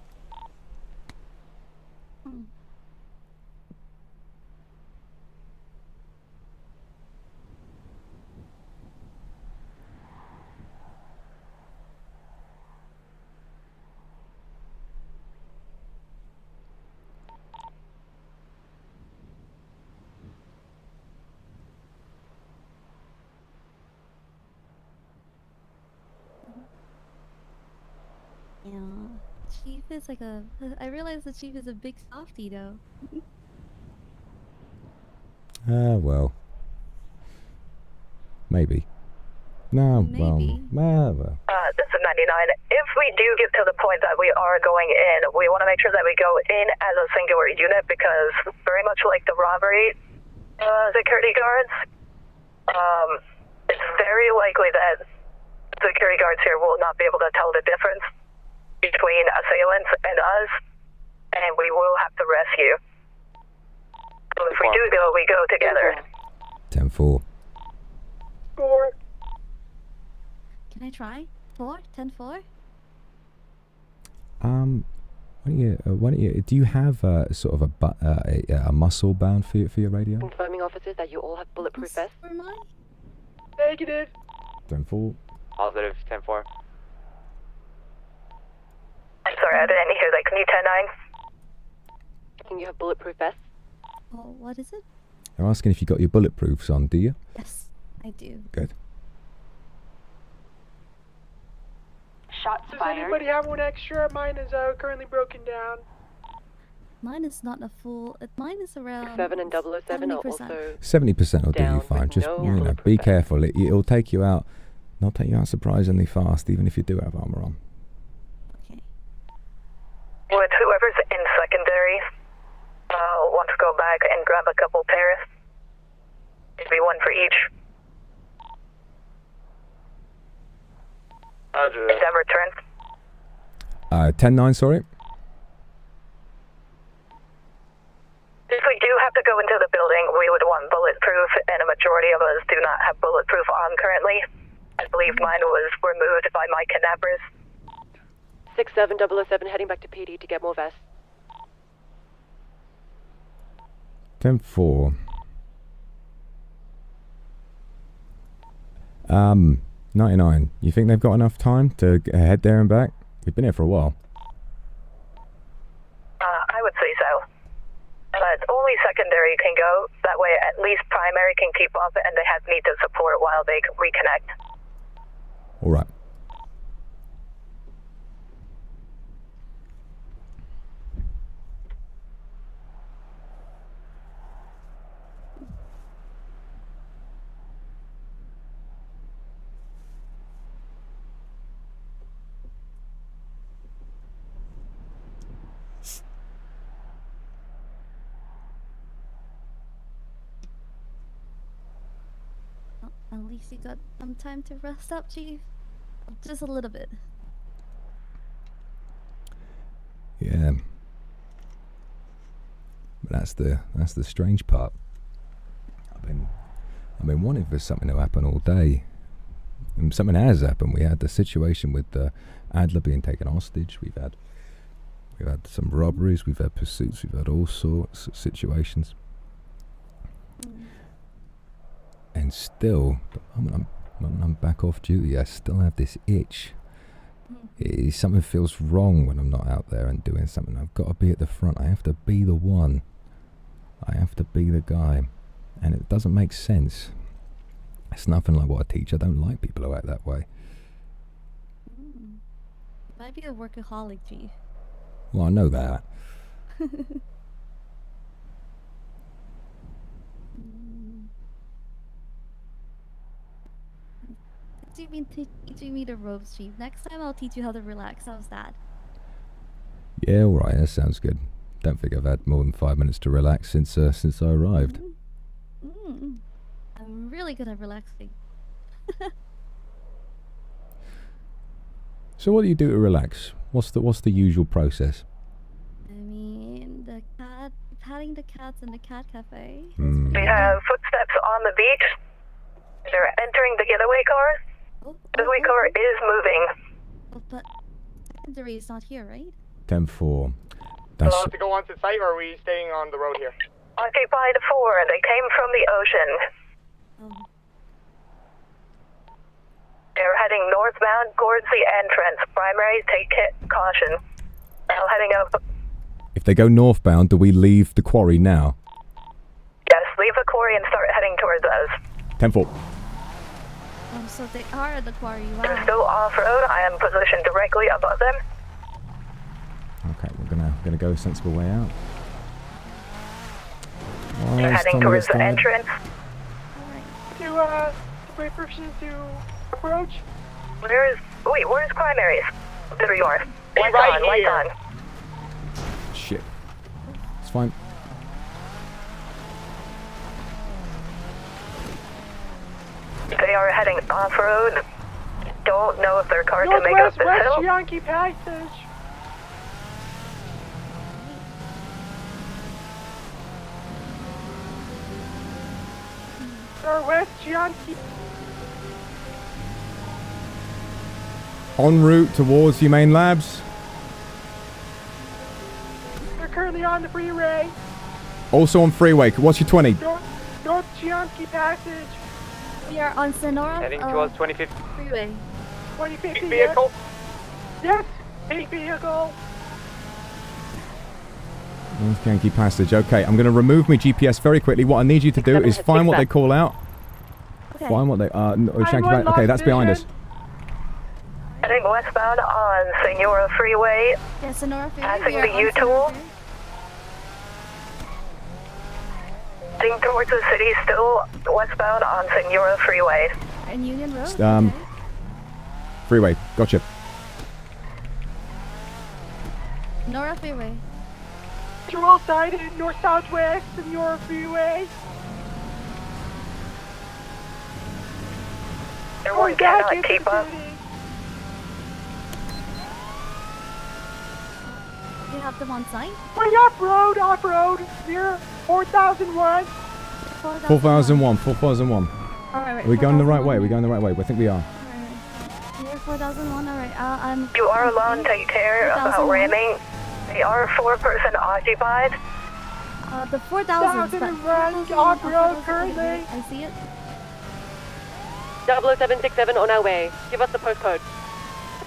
Speaker 2: Yeah, Chief is like I realize the Chief is a big softie though.
Speaker 1: Well. Maybe. No,
Speaker 2: Maybe.
Speaker 1: well.
Speaker 11: This is 99. If we do get to the point that we are going in, we want to make sure that we go in as a singular unit, because very much like the robbery security guards, it's very likely that security guards here will not be able to tell the difference between assailants and us, and we will have to rescue. So if we do go, we go together.
Speaker 1: 10-4.
Speaker 4: 4.
Speaker 2: Can I try? 4? 10-4?
Speaker 1: Why don't you? Do you have sort of a muscle bound for your radio?
Speaker 9: Confirming officers that you all have bulletproof vests.
Speaker 4: Negative.
Speaker 1: 10-4.
Speaker 5: Positive, 10-4.
Speaker 11: I'm sorry, I didn't hear that. Can you 10-9?
Speaker 9: Can you have bulletproof vests?
Speaker 2: Oh, what is it?
Speaker 1: I'm asking if you got your bulletproofs on, do you?
Speaker 2: Yes, I do.
Speaker 1: Good.
Speaker 14: Shots
Speaker 4: Does
Speaker 14: fired.
Speaker 4: anybody have one extra? Mine is currently broken down.
Speaker 2: Mine is not a full. Mine is around
Speaker 9: 7 and 007 are
Speaker 2: 70%.
Speaker 9: also
Speaker 1: 70% will do you
Speaker 9: down
Speaker 1: fine.
Speaker 9: with
Speaker 1: Just
Speaker 9: no
Speaker 1: be careful. It'll take you out. Not take you out surprisingly fast, even if you do have armor on.
Speaker 11: With whoever's in secondary, want to go back and grab a couple pairs. Maybe one for each. Endeavor turn.
Speaker 1: 10-9, sorry.
Speaker 11: If we do have to go into the building, we would want bulletproof, and a majority of us do not kidnappers.
Speaker 9: 67007 heading back to PD to get more vests.
Speaker 1: 10-4. 99. You think they've got enough time to head there and back? We've been here for a while.
Speaker 11: I would say so. But only secondary can go. That way at least primary can keep up and they have need to support while they reconnect.
Speaker 1: Alright.
Speaker 2: At least you got some time to rest up, Chief. Just a little bit.
Speaker 1: Yeah. But that's the strange part. I've been wanting for something to happen all day. And something has happened. We had the situation with Adler being taken hostage. We've had some robberies, we've had pursuits, we've had all sorts of situations. And still, when I'm back off duty, I still have this itch. Something feels wrong when I'm not out there and doing something. I've got to be at the front. I have to be the one. I have to be the guy. And it doesn't make sense. It's nothing like what I teach. I don't like people who act that way.
Speaker 2: Might be a workaholic, Chief.
Speaker 1: Well, I know that.
Speaker 2: You've been teaching me the ropes, Chief. Next time I'll teach you how to relax. How's that?
Speaker 1: Yeah, alright, that sounds good. Don't think I've had more than 5 minutes to relax since I arrived.
Speaker 2: I'm really good at relaxing.
Speaker 1: So what do you do to relax? What's the usual process?
Speaker 2: I mean, patting the cats in the cat cafe.
Speaker 11: We have footsteps on the beach. They're entering the getaway car. The getaway car is moving.
Speaker 2: But secondary is not here, right?
Speaker 1: 10-4.
Speaker 10: Allowed to go onto site, or are we staying on the road here?
Speaker 11: Occupied 4. They came from the ocean. They're heading northbound towards the entrance. Primary, take caution. Now heading up.
Speaker 1: If they go northbound, do we leave the quarry now?
Speaker 11: Yes, leave the quarry and start heading towards us.
Speaker 1: 10-4.
Speaker 2: So they are at the quarry. Wow.
Speaker 11: They're still off-road. I am positioned directly above them.
Speaker 1: Okay, we're gonna go a sensible way out.
Speaker 11: They're heading towards the entrance.
Speaker 4: To wait for person to approach.
Speaker 11: Where's primaries? There you are. Lights
Speaker 10: right
Speaker 11: on, lights
Speaker 10: here.
Speaker 11: on.
Speaker 1: Shit. It's fine.
Speaker 11: They are heading off-road. Don't know if their car can make up this hill.
Speaker 4: Yankee Passage. Northwest Yankee.
Speaker 1: En route towards the main labs.
Speaker 4: They're currently on the freeway.
Speaker 1: Also on freeway. What's your 20?
Speaker 4: North Yankee Passage.
Speaker 2: We are on Sonora.
Speaker 3: Heading towards 2050.
Speaker 2: Freeway.
Speaker 4: 2050 vehicle? Yes, big vehicle.
Speaker 1: North Yankee Passage. Okay, I'm going to remove my GPS very quickly. What I need you to do is find what they call out.
Speaker 2: Okay.
Speaker 1: Find what they... okay, that's behind us.
Speaker 11: Heading westbound on Senora Freeway.
Speaker 2: Yeah, Sonora Freeway.
Speaker 11: Passing the U-tool. Heading towards the city, still westbound on Senora Freeway.
Speaker 2: And Union Road?
Speaker 1: Freeway. Gotcha.
Speaker 2: Nora Freeway.
Speaker 4: You're all sided north-southwest of your freeway.
Speaker 11: Everyone cannot keep up.
Speaker 2: You have them on site?
Speaker 4: We're off-road, near 4001.
Speaker 1: 4001.
Speaker 2: Alright,
Speaker 1: Are we going the right way? I think we are.
Speaker 2: Yes, 4001, alright.
Speaker 11: You are alone, take care about ramming. They are 4-person occupied.
Speaker 2: The 4000
Speaker 4: off-road currently.
Speaker 2: I see it.
Speaker 9: 00767 on our way. Give us the postcode.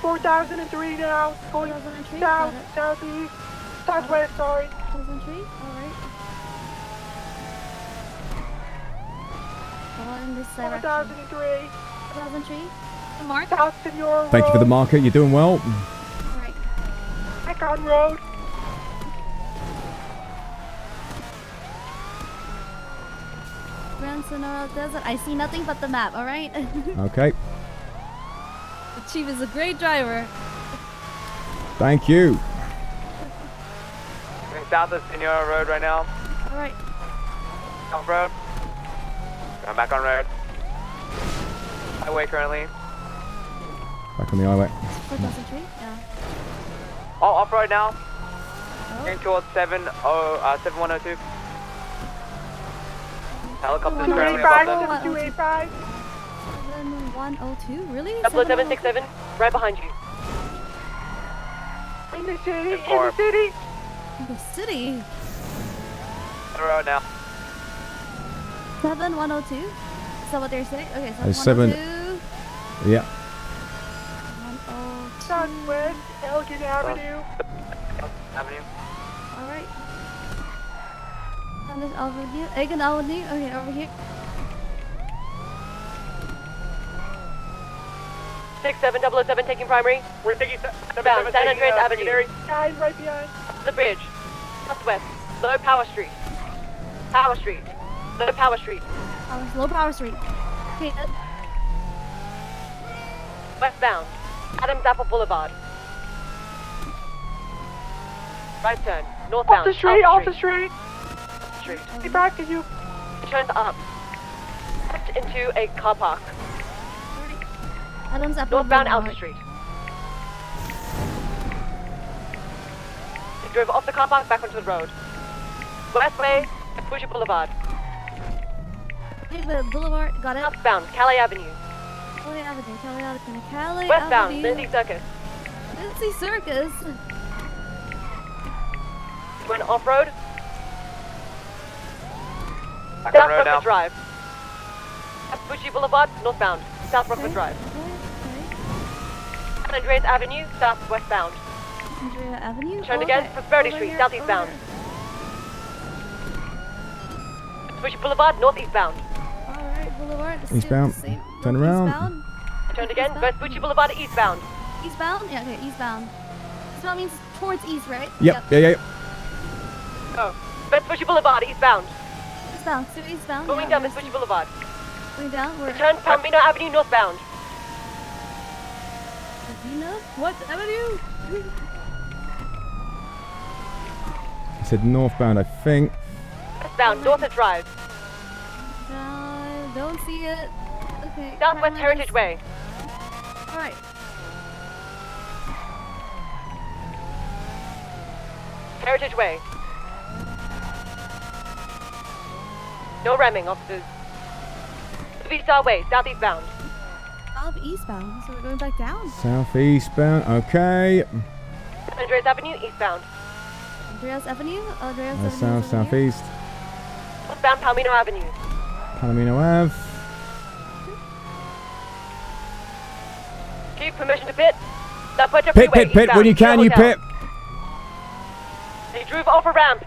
Speaker 4: 4003 now. Going south, southeast, southwest, sorry.
Speaker 2: 4003, alright. In this direction.
Speaker 4: 4003.
Speaker 2: 4003. The mark.
Speaker 4: South Senora
Speaker 1: Thank you for the marker. You're doing well.
Speaker 2: Alright.
Speaker 4: Back on road.
Speaker 2: Grand Sonora Desert. I see nothing but the map, alright?
Speaker 1: Okay.
Speaker 2: The chief is a great driver.
Speaker 1: Thank you.
Speaker 3: Going south of Senora Road right now.
Speaker 2: Alright.
Speaker 3: Off road. I'm back on road. Highway currently.
Speaker 1: Back on the highway.
Speaker 2: 4003? Yeah.
Speaker 3: All off road now.
Speaker 2: Oh.
Speaker 3: Going towards 7102. Helicopter's currently above them.
Speaker 4: 285.
Speaker 2: 7102? Really?
Speaker 9: 00767, right behind you.
Speaker 4: In the city, in the
Speaker 3: Inform.
Speaker 4: city.
Speaker 2: The city?
Speaker 3: On the road now.
Speaker 2: 7102? Is that what they're saying? Okay,
Speaker 1: There's
Speaker 2: 7102.
Speaker 1: Yeah.
Speaker 2: 102.
Speaker 4: Southwest, Elgin Avenue.
Speaker 3: Avenue.
Speaker 2: Alright. On this avenue. Elgin Avenue. Okay, over here.
Speaker 9: 67007 taking primary.
Speaker 3: We're taking
Speaker 9: Bound San Andreas Avenue.
Speaker 4: Guys, right behind.
Speaker 9: The bridge. Southwest. Low Power Street. Power Street. Low Power Street.
Speaker 2: Low Power Street. Okay,
Speaker 9: Westbound. Adams Apple Boulevard. Right turn. Northbound.
Speaker 4: Off the street, off the street.
Speaker 9: Street.
Speaker 4: Get back to you.
Speaker 9: Turns up. Left into a car park.
Speaker 2: Adams Apple
Speaker 9: Northbound
Speaker 2: Boulevard.
Speaker 9: Alpha Street. He drove off the car park back onto the road. Westway, Fuji Boulevard.
Speaker 2: Okay, the boulevard. Got it.
Speaker 9: Southbound, Calais Avenue.
Speaker 2: Calais Avenue. Calais Avenue. Calais
Speaker 9: Westbound,
Speaker 2: Avenue.
Speaker 9: Lindsay Circus.
Speaker 2: Lindsay Circus.
Speaker 9: Went off-road.
Speaker 3: Back
Speaker 9: South
Speaker 3: on road
Speaker 9: Rockford
Speaker 3: now.
Speaker 9: Drive. Fuji Boulevard, northbound. South Rockford Drive. San Andreas Avenue, southwestbound.
Speaker 2: Andrea Avenue.
Speaker 9: Turn again, Prosperity
Speaker 2: Over
Speaker 9: Street,
Speaker 2: here,
Speaker 9: southeastbound.
Speaker 2: over.
Speaker 9: Fuji Boulevard, northeastbound.
Speaker 2: Alright, Boulevard.
Speaker 1: Eastbound. Turn around.
Speaker 2: Eastbound.
Speaker 9: Turned again, Vespucci Boulevard, eastbound.
Speaker 2: Eastbound? Yeah, okay, eastbound. Eastbound means towards east, right?
Speaker 1: Yep. Yeah.
Speaker 9: Oh, Vespucci Boulevard, eastbound.
Speaker 2: Eastbound, so eastbound.
Speaker 9: Going
Speaker 2: yeah,
Speaker 9: down Vespucci Boulevard.
Speaker 2: Going down, we're...
Speaker 9: Return Palomino Avenue, northbound.
Speaker 2: What avenue?
Speaker 1: I said northbound, I think.
Speaker 9: Westbound, Dorset Drive.
Speaker 2: Don't see it. Okay.
Speaker 9: Southwest Heritage Way.
Speaker 2: Alright.
Speaker 9: Heritage Way. No ramming, officers. V-Star Way, southeastbound.
Speaker 2: Southeastbound, so we're going back down.
Speaker 1: Southeastbound. Okay.
Speaker 9: San Andreas Avenue, eastbound.
Speaker 2: Andreas Avenue? Andreas Avenue.
Speaker 1: South, southeast.
Speaker 9: Northbound Palomino Avenue.
Speaker 1: Palomino Ave.
Speaker 9: Chief, permission to pit. La Puerta
Speaker 1: Pit,
Speaker 9: Freeway,
Speaker 1: pit, pit.
Speaker 9: eastbound.
Speaker 1: When you can, you
Speaker 9: Hotel.
Speaker 1: pit.
Speaker 9: They drove off a ramp.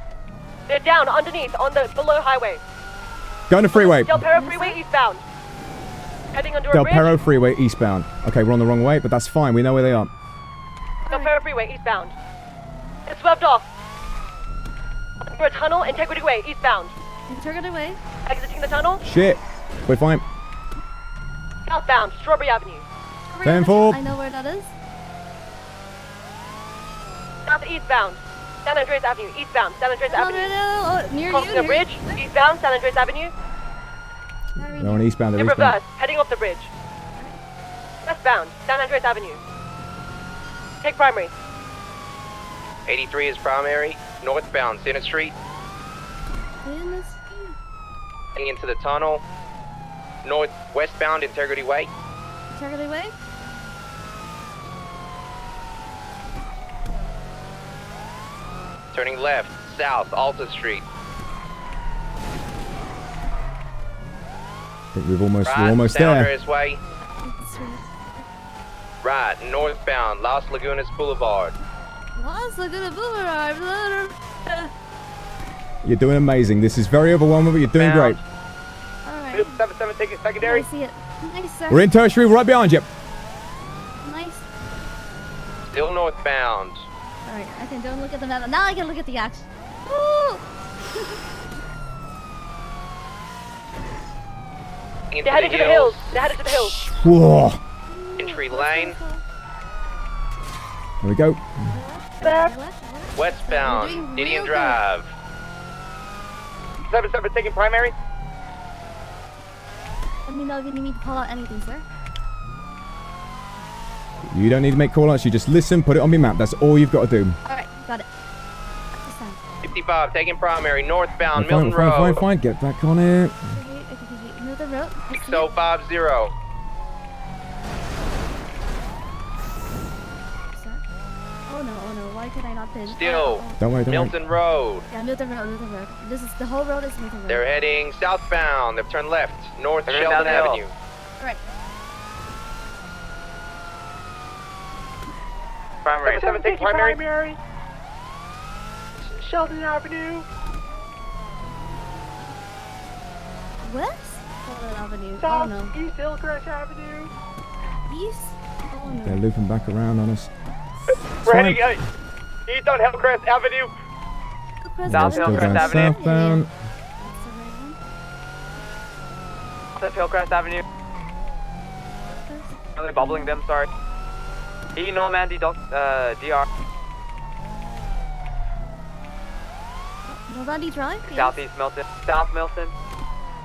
Speaker 9: They're down underneath on the below highway.
Speaker 1: Going to freeway.
Speaker 9: Del Perro Freeway, eastbound. Heading under
Speaker 1: Del
Speaker 9: a bridge.
Speaker 1: Perro Freeway eastbound. Okay, we're on the wrong way, but that's fine. We know where they are.
Speaker 9: Del Perro Freeway, eastbound. It swerved off. Under a tunnel, Integrity Way, eastbound.
Speaker 2: Integrity Way.
Speaker 9: Exiting the tunnel.
Speaker 1: Shit. We're fine.
Speaker 9: Southbound, Strawberry Avenue.
Speaker 1: 10-4.
Speaker 2: I know where that is.
Speaker 9: Southeastbound, San Andreas Avenue, eastbound, San Andreas Avenue.
Speaker 2: Near
Speaker 9: Crossing
Speaker 2: you.
Speaker 9: the bridge, eastbound, San Andreas Avenue.
Speaker 1: They're on eastbound. They're
Speaker 9: In
Speaker 1: eastbound.
Speaker 9: reverse, heading off the bridge. Westbound, San Andreas Avenue. Take primary.
Speaker 6: 83 is primary. Northbound, Center Street. Heading into the tunnel. Northwestbound, Integrity Way.
Speaker 2: Integrity Way.
Speaker 6: Turning left, south, Alta Street.
Speaker 1: I think we're almost
Speaker 6: Right,
Speaker 1: there.
Speaker 6: Andreas Way. Right, northbound, Las Lagunas Boulevard.
Speaker 2: Las Lagunas Boulevard.
Speaker 1: You're doing amazing. This is very overwhelming, but you're doing great.
Speaker 2: Alright.
Speaker 3: 77 taking secondary.
Speaker 2: I see it. Nice, sir.
Speaker 1: We're in tertiary, right behind you.
Speaker 2: Nice.
Speaker 6: Still northbound.
Speaker 2: Alright, I can don't look at the map. Now I can look at the action. Woo!
Speaker 9: They're heading to the hills. They're headed to the hills.
Speaker 1: Whoa.
Speaker 6: Entry lane.
Speaker 1: There we go.
Speaker 6: Westbound, Gideon Drive.
Speaker 3: 77 taking primary.
Speaker 2: Let me know if you need me to call out anything, sir.
Speaker 1: You don't need to make call-outs. You just listen, put it on your map. That's all you've got to do.
Speaker 2: Alright, got it.
Speaker 6: 55 taking primary, northbound,
Speaker 1: Fine,
Speaker 6: Milton Road.
Speaker 1: fine. Get back on it.
Speaker 2: Milton Road.
Speaker 6: 6050.
Speaker 2: Oh no, why could I not pin?
Speaker 6: Still,
Speaker 1: Don't worry.
Speaker 6: Milton Road.
Speaker 2: Yeah, Milton Road. This is the whole road is Milton Road.
Speaker 6: They're heading southbound. They've turned left, north
Speaker 3: They're
Speaker 6: Sheldon
Speaker 3: down the hill.
Speaker 6: Avenue.
Speaker 2: Alright.
Speaker 3: Primary.
Speaker 4: 77 taking primary. Sheldon Avenue.
Speaker 2: West? Sheldon Avenue.
Speaker 4: South,
Speaker 2: Oh no.
Speaker 4: East Hillcrest Avenue.
Speaker 2: East? Oh no.
Speaker 1: They're looping back around on us.
Speaker 3: We're heading east on Hillcrest Avenue.
Speaker 1: South Hillcrest Avenue. Southbound.
Speaker 3: South Hillcrest Avenue. Are they bubbling them? Sorry. E Normandy DR.
Speaker 2: Normandy Drive? Yes.
Speaker 3: Southeast Milton. South Milton.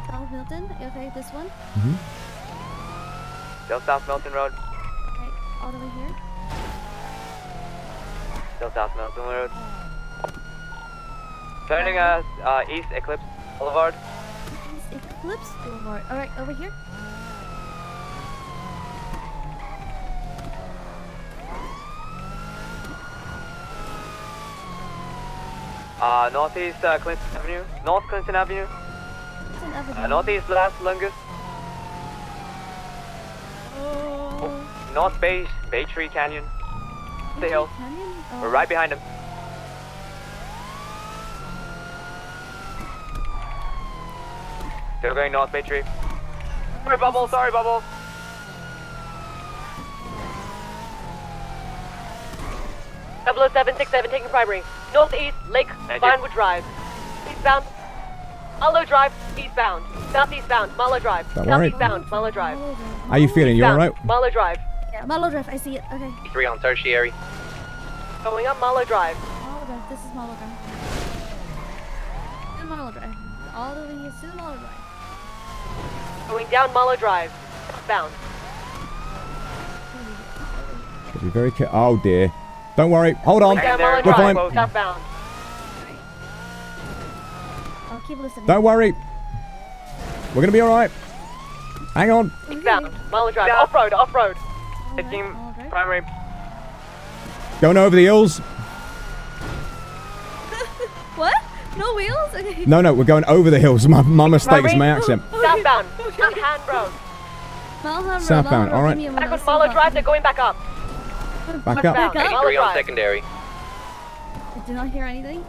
Speaker 2: South Milton? Okay, this one.
Speaker 3: Still South Milton Road.
Speaker 2: Right, all the way here.
Speaker 3: Still South Milton Road. Turning east Eclipse Boulevard.
Speaker 2: East Eclipse Boulevard. Alright, over here.
Speaker 3: Northeast Clinton Avenue. North Clinton Avenue.
Speaker 2: Clinton Avenue.
Speaker 3: Northeast Las Lungus. North Bay Tree Canyon. The hill.
Speaker 2: Canyon?
Speaker 3: We're right behind them. Still going North Bay Tree. Sorry, Bubble. Sorry, Bubble.
Speaker 9: Double 0767 taking primary. Northeast, Lake Vinewood Drive. Eastbound, Marlow Drive, eastbound. Southeastbound, Marlow Drive.
Speaker 1: Don't worry.
Speaker 9: Southeastbound, Marlow Drive.
Speaker 1: How you feeling? You alright?
Speaker 9: Marlow Drive.
Speaker 2: Yeah, Marlow Drive, I see it. Okay.
Speaker 6: 3 on tertiary.
Speaker 9: Going up Marlow Drive.
Speaker 2: Marlow Drive, this is Marlow Drive. To Marlow Drive. All the way here to Marlow Drive.
Speaker 9: Going down Marlow Drive. Bound.
Speaker 1: Be very careful. Oh dear. Don't worry. Hold on.
Speaker 9: Down Marlow
Speaker 1: We're
Speaker 9: Drive.
Speaker 1: fine.
Speaker 9: Southbound.
Speaker 2: I'll keep listening.
Speaker 1: Don't worry. We're gonna be alright. Hang on.
Speaker 9: Eastbound, Marlow Drive. Off-road, off-road.
Speaker 3: Taking primary.
Speaker 1: Going over the hills.
Speaker 2: What? No wheels? Okay.
Speaker 1: No, we're going over the hills. My mistake is my accent.
Speaker 9: Southbound, Malhan Road.
Speaker 2: Malhan Road.
Speaker 1: Southbound,
Speaker 2: Malhan Road.
Speaker 1: alright.
Speaker 2: Give me a
Speaker 9: Back
Speaker 2: minute,
Speaker 9: on Marlow Drive, they're going back up.
Speaker 1: Back up.
Speaker 2: Back up.
Speaker 6: 3 on secondary.
Speaker 2: I did not hear anything.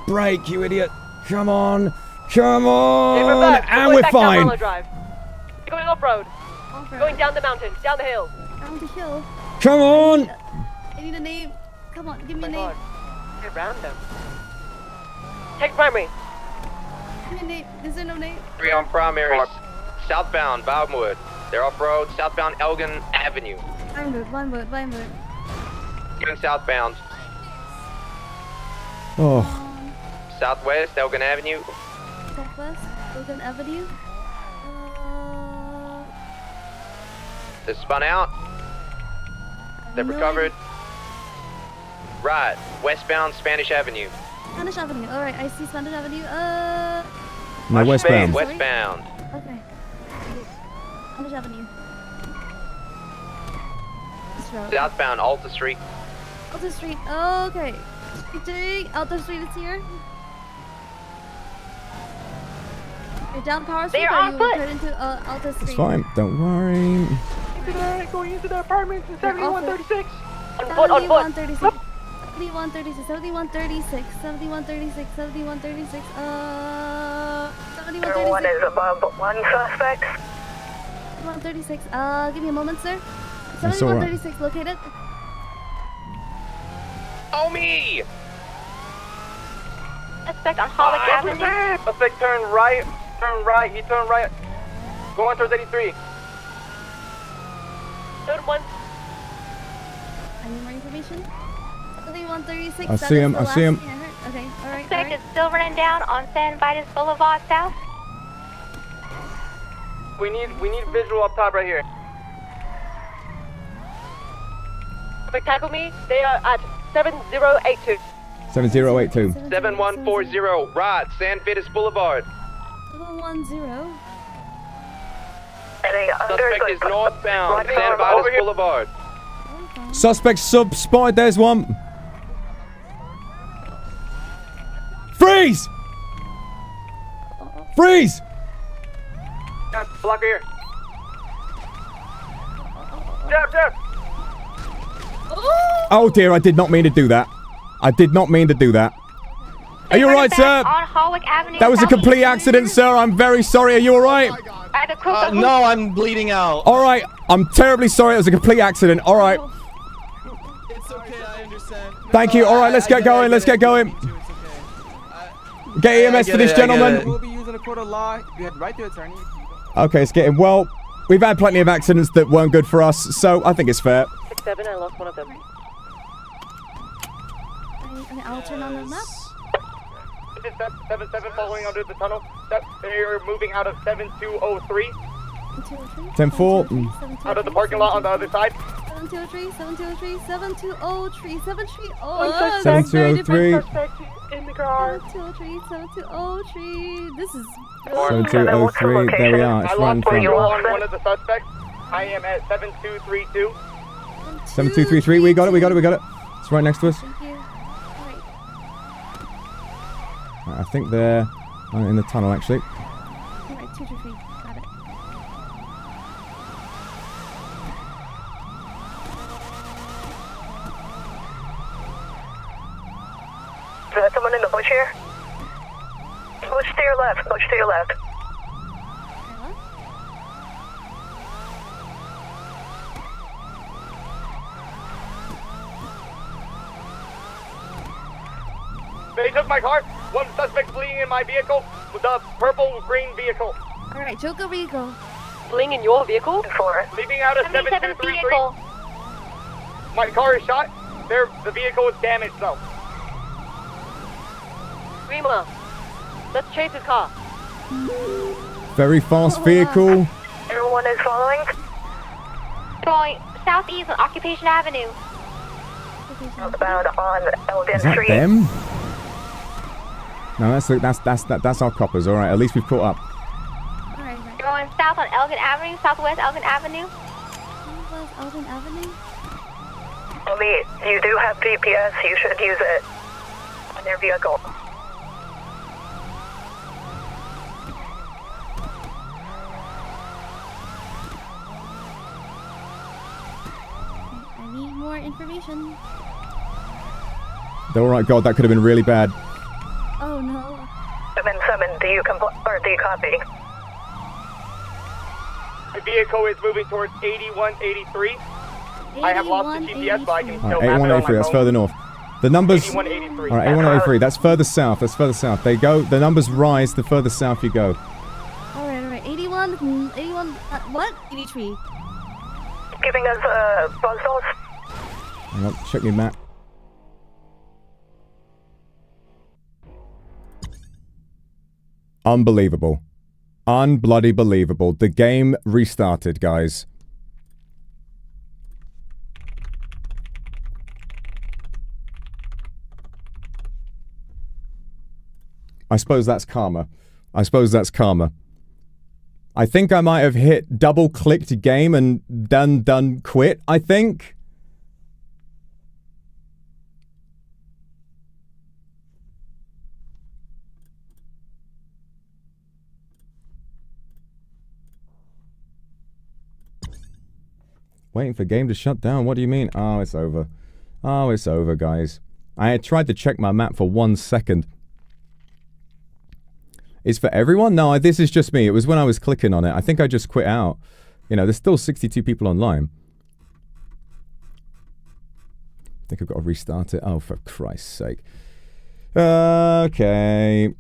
Speaker 1: Brake, you idiot. Come on. Come on.
Speaker 9: Reverse.
Speaker 1: And
Speaker 9: Going
Speaker 1: we're
Speaker 9: back down
Speaker 1: fine.
Speaker 9: Marlow Drive. They're going off-road. Going down the mountain, down the hill.
Speaker 2: Down the hill.
Speaker 1: Come on.
Speaker 2: I need a name. Come on, give me a name.
Speaker 9: Get around them. Take primary.
Speaker 2: Give me a name. Is there no name?
Speaker 6: 3 on primary. Southbound Vinewood. They're off-road. Southbound Elgin Avenue.
Speaker 2: Vinewood.
Speaker 6: Going southbound.
Speaker 1: Oh.
Speaker 6: Southwest Elgin Avenue.
Speaker 2: Southwest, Logan Avenue.
Speaker 6: They've spun out. They've recovered. Right, westbound Spanish Avenue.
Speaker 2: Spanish Avenue. Alright, I see Spanish Avenue.
Speaker 1: No, westbound.
Speaker 6: Westbound.
Speaker 2: Okay. Spanish Avenue. This road.
Speaker 6: Southbound Alta Street.
Speaker 2: Alta Street. Okay. DJ, Alto Street is here. You're down Power Street or you turn into Alto Street?
Speaker 1: It's fine. Don't worry.
Speaker 4: Going into the apartments in 7136.
Speaker 9: On foot.
Speaker 2: 7136. 7136. 7136. 7136. 7136. 7136.
Speaker 11: Everyone is above one suspect.
Speaker 2: 7136. Give me a moment, sir.
Speaker 1: That's all right.
Speaker 2: 7136 located.
Speaker 6: Oh me!
Speaker 9: Suspect on Hollick Avenue.
Speaker 3: Suspect turn right. Turn right. He turned right. Going towards 83.
Speaker 9: Code 1.
Speaker 2: I need more information. 7136.
Speaker 1: I see him. I see him.
Speaker 2: Okay, alright.
Speaker 12: Suspect is still running down on San Vitus Boulevard South.
Speaker 3: We need visual up top right here.
Speaker 9: Suspect tackle me. They are at 7082.
Speaker 1: 7082.
Speaker 6: 7140, right, San Vitus Boulevard.
Speaker 2: 710.
Speaker 6: Suspect is northbound, San Vitus Boulevard.
Speaker 1: Suspect sub-spied. There's one. Freeze! Freeze!
Speaker 3: Block here. Jab.
Speaker 1: Oh dear, I did not mean to do that. I did not mean to do that. Are you alright, sir?
Speaker 12: On Holwick Avenue.
Speaker 1: That was a complete accident, sir. I'm very sorry. Are you alright?
Speaker 20: No, I'm bleeding out.
Speaker 1: Alright, I'm terribly sorry. It was a complete accident. Alright.
Speaker 20: It's okay, I understand.
Speaker 1: Thank you. Alright, let's get going. Let's get going. Get EMS for this gentleman.
Speaker 20: We'll be using a court of law. You had right to attorney.
Speaker 1: Okay, it's getting well. We've had plenty of accidents that weren't good for us, so I think it's fair.
Speaker 9: 67, I lost one of them.
Speaker 2: I'll turn on the map.
Speaker 3: This is 77 following under the tunnel. They're moving out of 7203.
Speaker 1: 10-4.
Speaker 3: Out of the parking lot on the other side.
Speaker 2: 7203, 7203, 7203,
Speaker 1: 7203.
Speaker 4: In the car.
Speaker 2: 7203, 7203. This is
Speaker 1: 7203. There we are. It's right in front.
Speaker 3: On one of the suspects. I am at 7232.
Speaker 1: 7233. We got it. It's right next to us.
Speaker 2: Thank you.
Speaker 1: Right, I think they're in the tunnel, actually.
Speaker 2: Alright, 223. Got it.
Speaker 11: Is that someone in the bush here? Push to your left. Push to your left.
Speaker 3: They took my car. One suspect fleeing in my vehicle with the purple-green vehicle.
Speaker 2: Alright, Joker Rico.
Speaker 9: Fleeing in your vehicle?
Speaker 3: Leaving out of 7233. My car is shot. The vehicle is damaged, though.
Speaker 9: Rima, let's chase his car.
Speaker 1: Very fast vehicle.
Speaker 11: Everyone is following?
Speaker 12: Going southeast on Occupation Avenue.
Speaker 11: Southbound on Elgin
Speaker 1: Is that
Speaker 11: Street.
Speaker 1: them? No, that's our coppers. All right, at least we've caught up.
Speaker 2: Alright.
Speaker 12: Going south on Elgin Avenue, southwest Elgin Avenue.
Speaker 2: Southwest Elgin Avenue?
Speaker 11: You do have GPS. You should use it on your vehicle.
Speaker 2: I need more information.
Speaker 1: All right, God, that could have been really bad.
Speaker 2: Oh no.
Speaker 11: 7-7, do you copy?
Speaker 3: The vehicle is moving towards 8183. I have lost the GPS, but I can still map it on my
Speaker 1: 8183. That's
Speaker 3: phone.
Speaker 1: further north. The numbers.
Speaker 3: 8183.
Speaker 1: All right, 8183. That's further south. They go. The numbers rise the further south you go.
Speaker 2: Alright. 81. What? 83.
Speaker 11: Giving us buzz balls.
Speaker 1: Hang on, check me map. Unbelievable. Unbloody believable. The game restarted, guys. I suppose that's karma. I think I might have hit double-clicked game and done quit, I think. Waiting for game to shut down. What do you mean? Oh, it's over. Oh, it's over, guys. I had tried to check my map for 1 second. It's for everyone? No, this is just me. It was when I was clicking on it. I think I just quit out. You know, there's still 62 people online. I think I've got to restart it. Oh, for Christ's sake. Okay.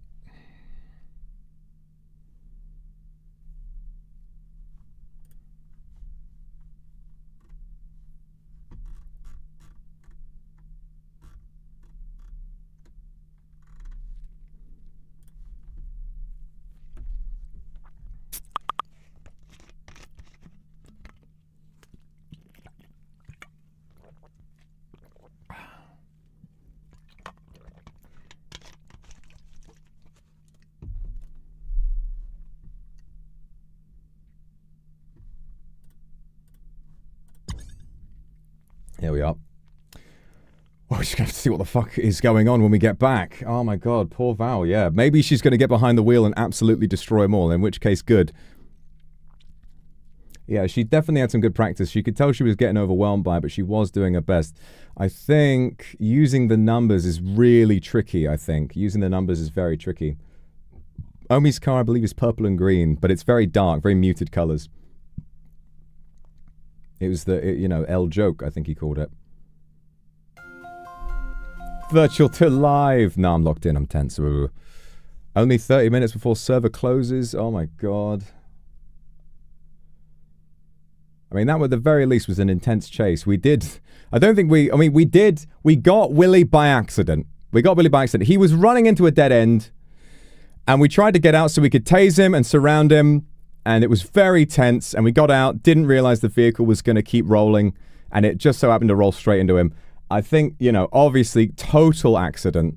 Speaker 1: Here we are. Oh, we're just going to have to see what the fuck is going on when we get back. Oh my god, poor Val, yeah. Maybe she's going to get behind the wheel and absolutely destroy them all, in which case, good. Yeah, she definitely had some good practice. You could tell she was getting overwhelmed by it, but she was doing her best. I think using the numbers is really tricky, I think. Using the numbers is very tricky. Omi's car, I believe, is purple and green, but it's very dark, very muted colors. It was the, you know, L joke, I think he called it. Virtual to live. No, I'm locked in. I'm tense. Only 30 minutes before server closes. Oh my god. I mean, that at the very least was an intense chase. We did... I don't think we... I mean, we did... We got Willie by accident. We got Willie by accident. He was running into a dead end. And we tried to get out so we could tase him and surround him. And it was very tense, and we got out, didn't realize the vehicle was going to keep rolling, and it just so happened to roll straight into him. I think, you know, obviously, total accident.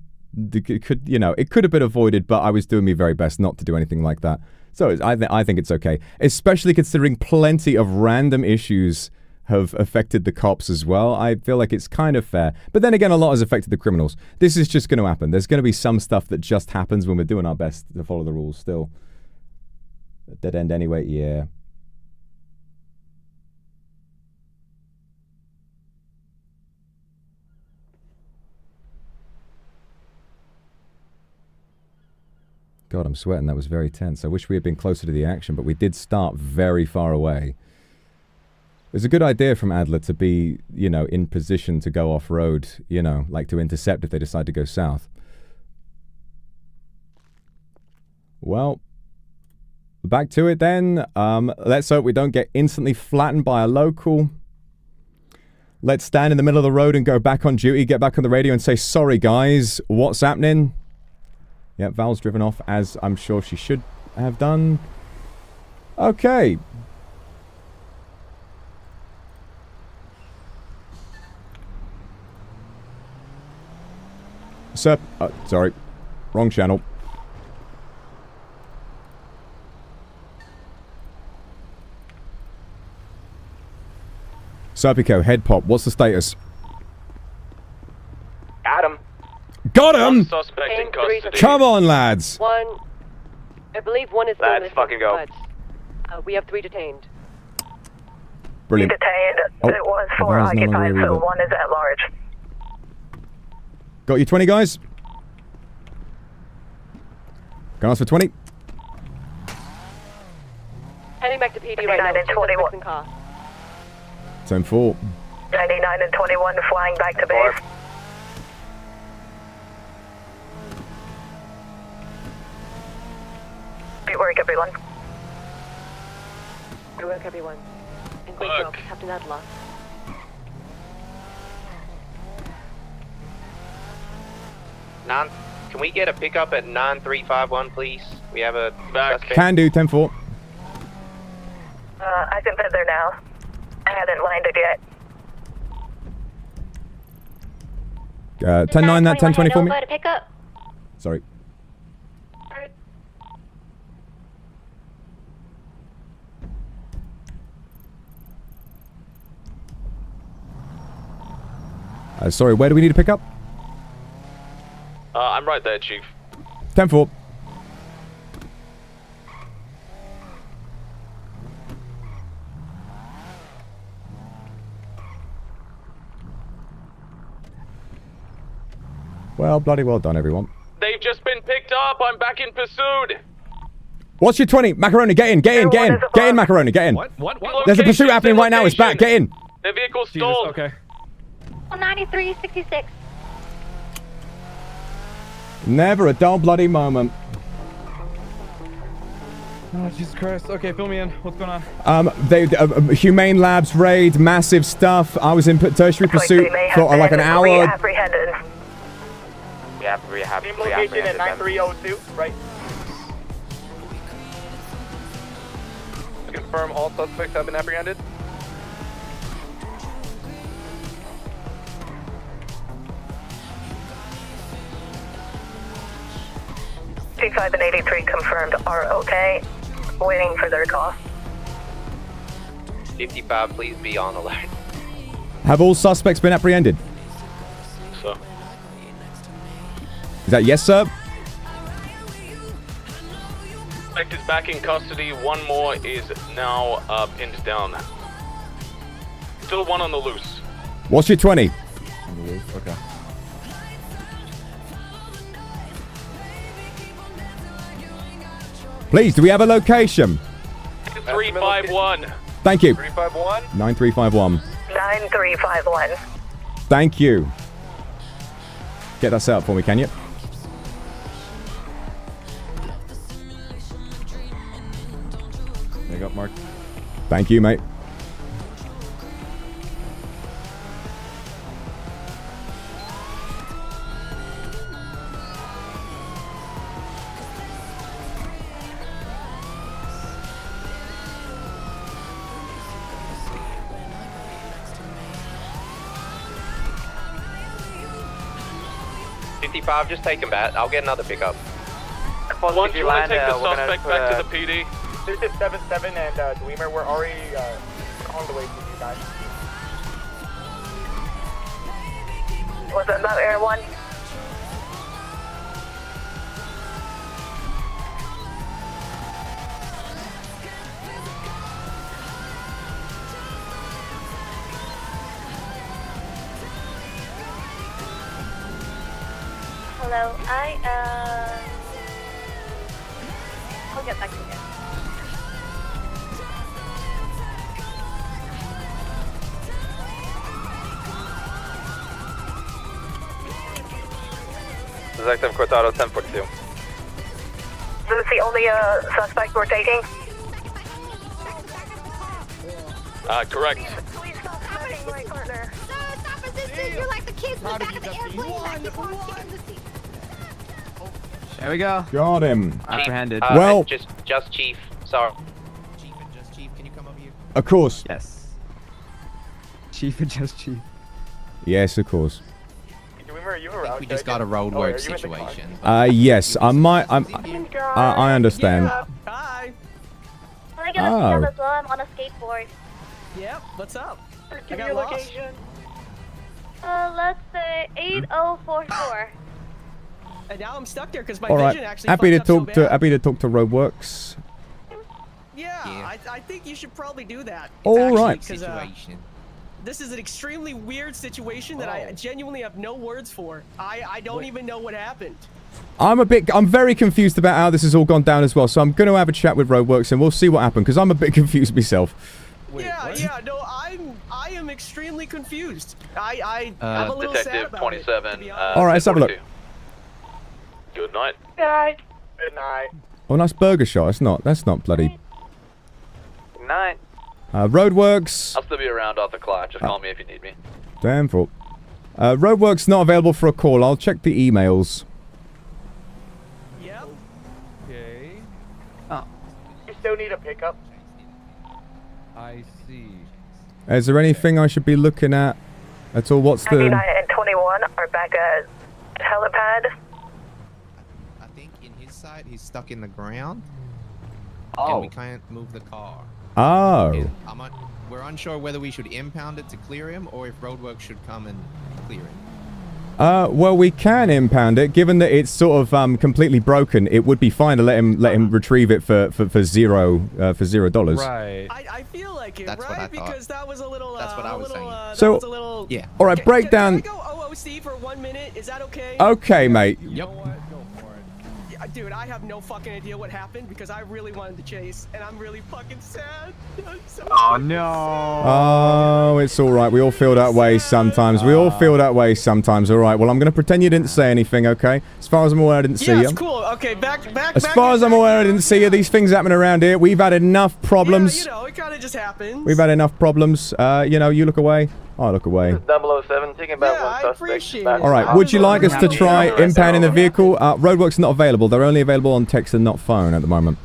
Speaker 1: It could, you know, it could have been avoided, but I was doing my very best not to do anything like that. So I think it's okay, especially considering plenty of random issues have affected the cops as well. I feel like it's kind of fair. But then again, a lot has affected the criminals. This is just going to happen. There's going to be some stuff that just happens when we're doing our best to follow the rules still. Dead end anyway, yeah. God, I'm sweating. That was very tense. I wish we had been closer to the action, but we did start very far away. It's a good idea from Adler to be, you know, in position to go off-road, you know, like to intercept if they decide to go south. Well... Back to it then. Let's hope we don't get instantly flattened by a local. Let's stand in the middle of the road and go back on duty, get back on the radio and say, sorry guys, what's happening? Yep, Val's driven off as I'm sure she should have done. Okay. Sir, sorry, wrong channel. Serpico, head pop, what's the status?
Speaker 3: Got him.
Speaker 1: Got him!
Speaker 16: Suspect in custody.
Speaker 1: Come on, lads!
Speaker 9: One. I believe one is...
Speaker 3: Let's fucking go.
Speaker 9: But, we have 3 detained.
Speaker 1: Brilliant.
Speaker 11: Detained.
Speaker 1: Oh,
Speaker 11: it was 4 occupied, so 1 is at large.
Speaker 1: Got you 20 guys? Can I ask for 20?
Speaker 9: Heading back to PD right now.
Speaker 11: 99 and 21.
Speaker 9: Car.
Speaker 1: 10-4.
Speaker 11: 99 and 21 flying back to base. Good work, everyone.
Speaker 9: Good work, everyone. And great job, Captain Adler.
Speaker 6: Can we get a pickup at 9351, please? We have a suspect.
Speaker 1: Can do, 10-4.
Speaker 11: I can fit there now. I hadn't landed yet.
Speaker 1: 10-9 that, 10-20 for me.
Speaker 13: To pick up.
Speaker 1: Sorry. Sorry, where do we need to pick up?
Speaker 16: I'm right there, Chief.
Speaker 1: 10-4. Well, bloody well done, everyone.
Speaker 16: They've just been picked up. I'm back in pursuit.
Speaker 1: What's your 20? Macaroni, get in, get in, get in. Get in, Macaroni, get in.
Speaker 16: What?
Speaker 1: There's a pursuit happening right now. It's back. Get in.
Speaker 16: The vehicle's stalled.
Speaker 15: Okay.
Speaker 12: 9366.
Speaker 1: Never a dull bloody moment.
Speaker 15: Oh, Jesus Christ. Okay, fill me in. What's going on?
Speaker 1: Humane Labs raid, massive stuff. I was in tertiary pursuit for like an hour.
Speaker 11: Reapprehended.
Speaker 6: Same location at 9302, right?
Speaker 3: Confirm all suspects have been apprehended.
Speaker 11: T5 and 83 confirmed are okay. Waiting for their call.
Speaker 6: 55, please be on alert.
Speaker 1: Have all suspects been apprehended?
Speaker 16: So.
Speaker 1: Is that yes, sir?
Speaker 16: Suspect is back in custody. One more is now pinned down. Still one on the loose.
Speaker 1: What's your 20?
Speaker 15: On the loose. Okay.
Speaker 1: Please, do we have a location?
Speaker 16: 351.
Speaker 1: Thank you.
Speaker 3: 351.
Speaker 1: 9351.
Speaker 11: 9351.
Speaker 1: Thank you. Get that set up for me, can you?
Speaker 15: There you go, Mark.
Speaker 1: Thank you, mate.
Speaker 6: Just take him back. I'll get another pickup.
Speaker 16: One, do you want to take the suspect back to the PD?
Speaker 10: This is 77 and Dwemer. We're already on the way to you guys.
Speaker 11: Was it about Air 1?
Speaker 12: Hello, I'll get back to you.
Speaker 3: Detective Cortado 1042.
Speaker 11: Is this the only suspect we're taking?
Speaker 16: Correct.
Speaker 11: Please stop smoking my partner.
Speaker 12: Stop resisting. You're like the kids in the back of the airplane. Like, keep on kicking the seat.
Speaker 19: There we go.
Speaker 1: Got him.
Speaker 19: Apprehended.
Speaker 1: Well,
Speaker 6: just Chief. Sorry.
Speaker 17: Chief and just Chief, can you come over here?
Speaker 1: of course.
Speaker 19: Yes. Chief and just Chief.
Speaker 1: Yes, of course.
Speaker 17: I think we just got a roadwork situation.
Speaker 1: Yes, I understand.
Speaker 8: Hi.
Speaker 12: I get a pickup as well. I'm on a skateboard.
Speaker 8: Yep. What's up?
Speaker 4: Give me your location.
Speaker 12: Let's say 8044.
Speaker 8: And now I'm stuck there because my
Speaker 1: All right.
Speaker 8: vision actually
Speaker 1: Happy to
Speaker 8: fucked up
Speaker 1: talk
Speaker 8: so bad.
Speaker 1: Happy to talk to Roadworks.
Speaker 8: Yeah, I think you should probably do that.
Speaker 1: All right.
Speaker 17: Situation.
Speaker 8: This is an extremely weird situation that I genuinely have no words for. I don't even know what happened.
Speaker 1: I'm very confused about how this has all gone down as well. So I'm going to have a chat with Roadworks and we'll see what happened because I'm a bit confused myself.
Speaker 8: No, I am extremely confused. I'm a little sad
Speaker 16: Detective
Speaker 8: about
Speaker 16: 27.
Speaker 8: it.
Speaker 1: All right, let's have a look.
Speaker 16: Good night.
Speaker 4: Good night.
Speaker 10: Good night.
Speaker 1: Oh, nice burger shot. That's not bloody.
Speaker 3: Good night.
Speaker 1: Roadworks.
Speaker 16: I'll still be around after clock. Just call me if you need me.
Speaker 1: Damn fool. Roadworks not available for a call. I'll check the emails.
Speaker 8: Yep.
Speaker 15: Okay.
Speaker 10: You still need a pickup.
Speaker 15: I see.
Speaker 1: Is there anything I should be looking at all? What's
Speaker 11: 99
Speaker 1: the...
Speaker 11: and 21 are back at helipad.
Speaker 17: I think in his side, he's stuck in the ground.
Speaker 1: Oh.
Speaker 17: And we can't move the car.
Speaker 1: Oh.
Speaker 17: We're unsure whether we should impound it to clear him or if Roadworks should come and clear it.
Speaker 1: Well, we can impound it. Given that it's sort of completely broken, it would be fine to let him retrieve it for $0.
Speaker 7: Right.
Speaker 8: I feel like it,
Speaker 17: That's
Speaker 8: right?
Speaker 17: what I thought.
Speaker 8: Because that was a little.
Speaker 17: That's what I was saying.
Speaker 1: So-
Speaker 8: that was a little.
Speaker 17: Yeah.
Speaker 1: All right, break down.
Speaker 8: Can I go OOC for 1 minute? Is that okay?
Speaker 1: Okay, mate.
Speaker 8: Yeah, dude, I have no fucking idea what happened because I really wanted to chase, and I'm really fucking sad. I'm so
Speaker 19: Oh no.
Speaker 1: Oh, it's all right. We all feel that way sometimes. We all feel that way sometimes. All right. Well, I'm going to pretend you didn't say anything, okay? As far as I'm aware, I didn't see
Speaker 8: Yeah,
Speaker 1: you.
Speaker 8: it's cool. Okay, back.
Speaker 1: As far as I'm aware, I didn't see you. These things happen around here. We've had enough problems.
Speaker 8: Yeah, you know, it kind of just happens.
Speaker 1: We've had enough problems. You know, you look away. I look away.
Speaker 3: 007, taking back one suspect.
Speaker 8: Appreciate it.
Speaker 1: All right. Would you like us to try impounding the vehicle? Roadwork's not available. They're only available on text and not phone at the moment.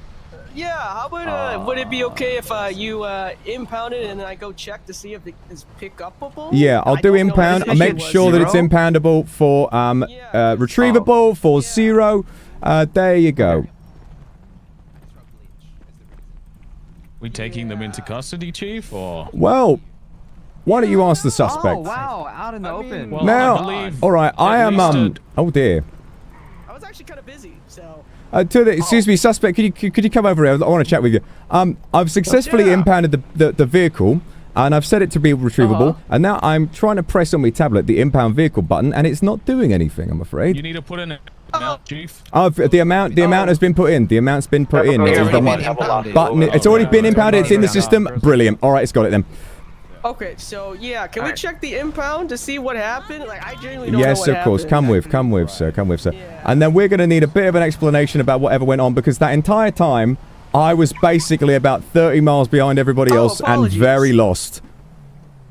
Speaker 8: Yeah, how about, would it be okay if you impound it and then I go check to see if it is pick-upable?
Speaker 1: Yeah, I'll do impound. I'll make sure that it's impoundable for retrievable for $0. There you go.
Speaker 15: We taking them into custody, Chief, or?
Speaker 1: Well, why don't you ask the suspect?
Speaker 19: Oh wow, out in the open.
Speaker 15: Well,
Speaker 1: Now, all right, I am oh dear.
Speaker 8: I was actually kind of busy, so.
Speaker 1: Excuse me, suspect. Could you come over here? I want to chat with you. I've successfully impounded the vehicle, and I've set it to be retrievable. And now I'm trying to press on my tablet the impound vehicle button, and it's not doing anything. I'm afraid.
Speaker 15: You need to put in an amount, Chief.
Speaker 1: The amount has been put in. The amount's been put in. Button. It's already been impounded. It's in the system. Brilliant. All right, it's got it then.
Speaker 8: Okay, so yeah, can we check the impound to see what happened? Like, I genuinely don't know
Speaker 1: Yes,
Speaker 8: what
Speaker 1: of course.
Speaker 8: happened.
Speaker 1: Come with, sir. And then we're going to need a bit of an explanation about whatever went on, because that entire time, I was basically about 30 miles behind everybody else and very lost.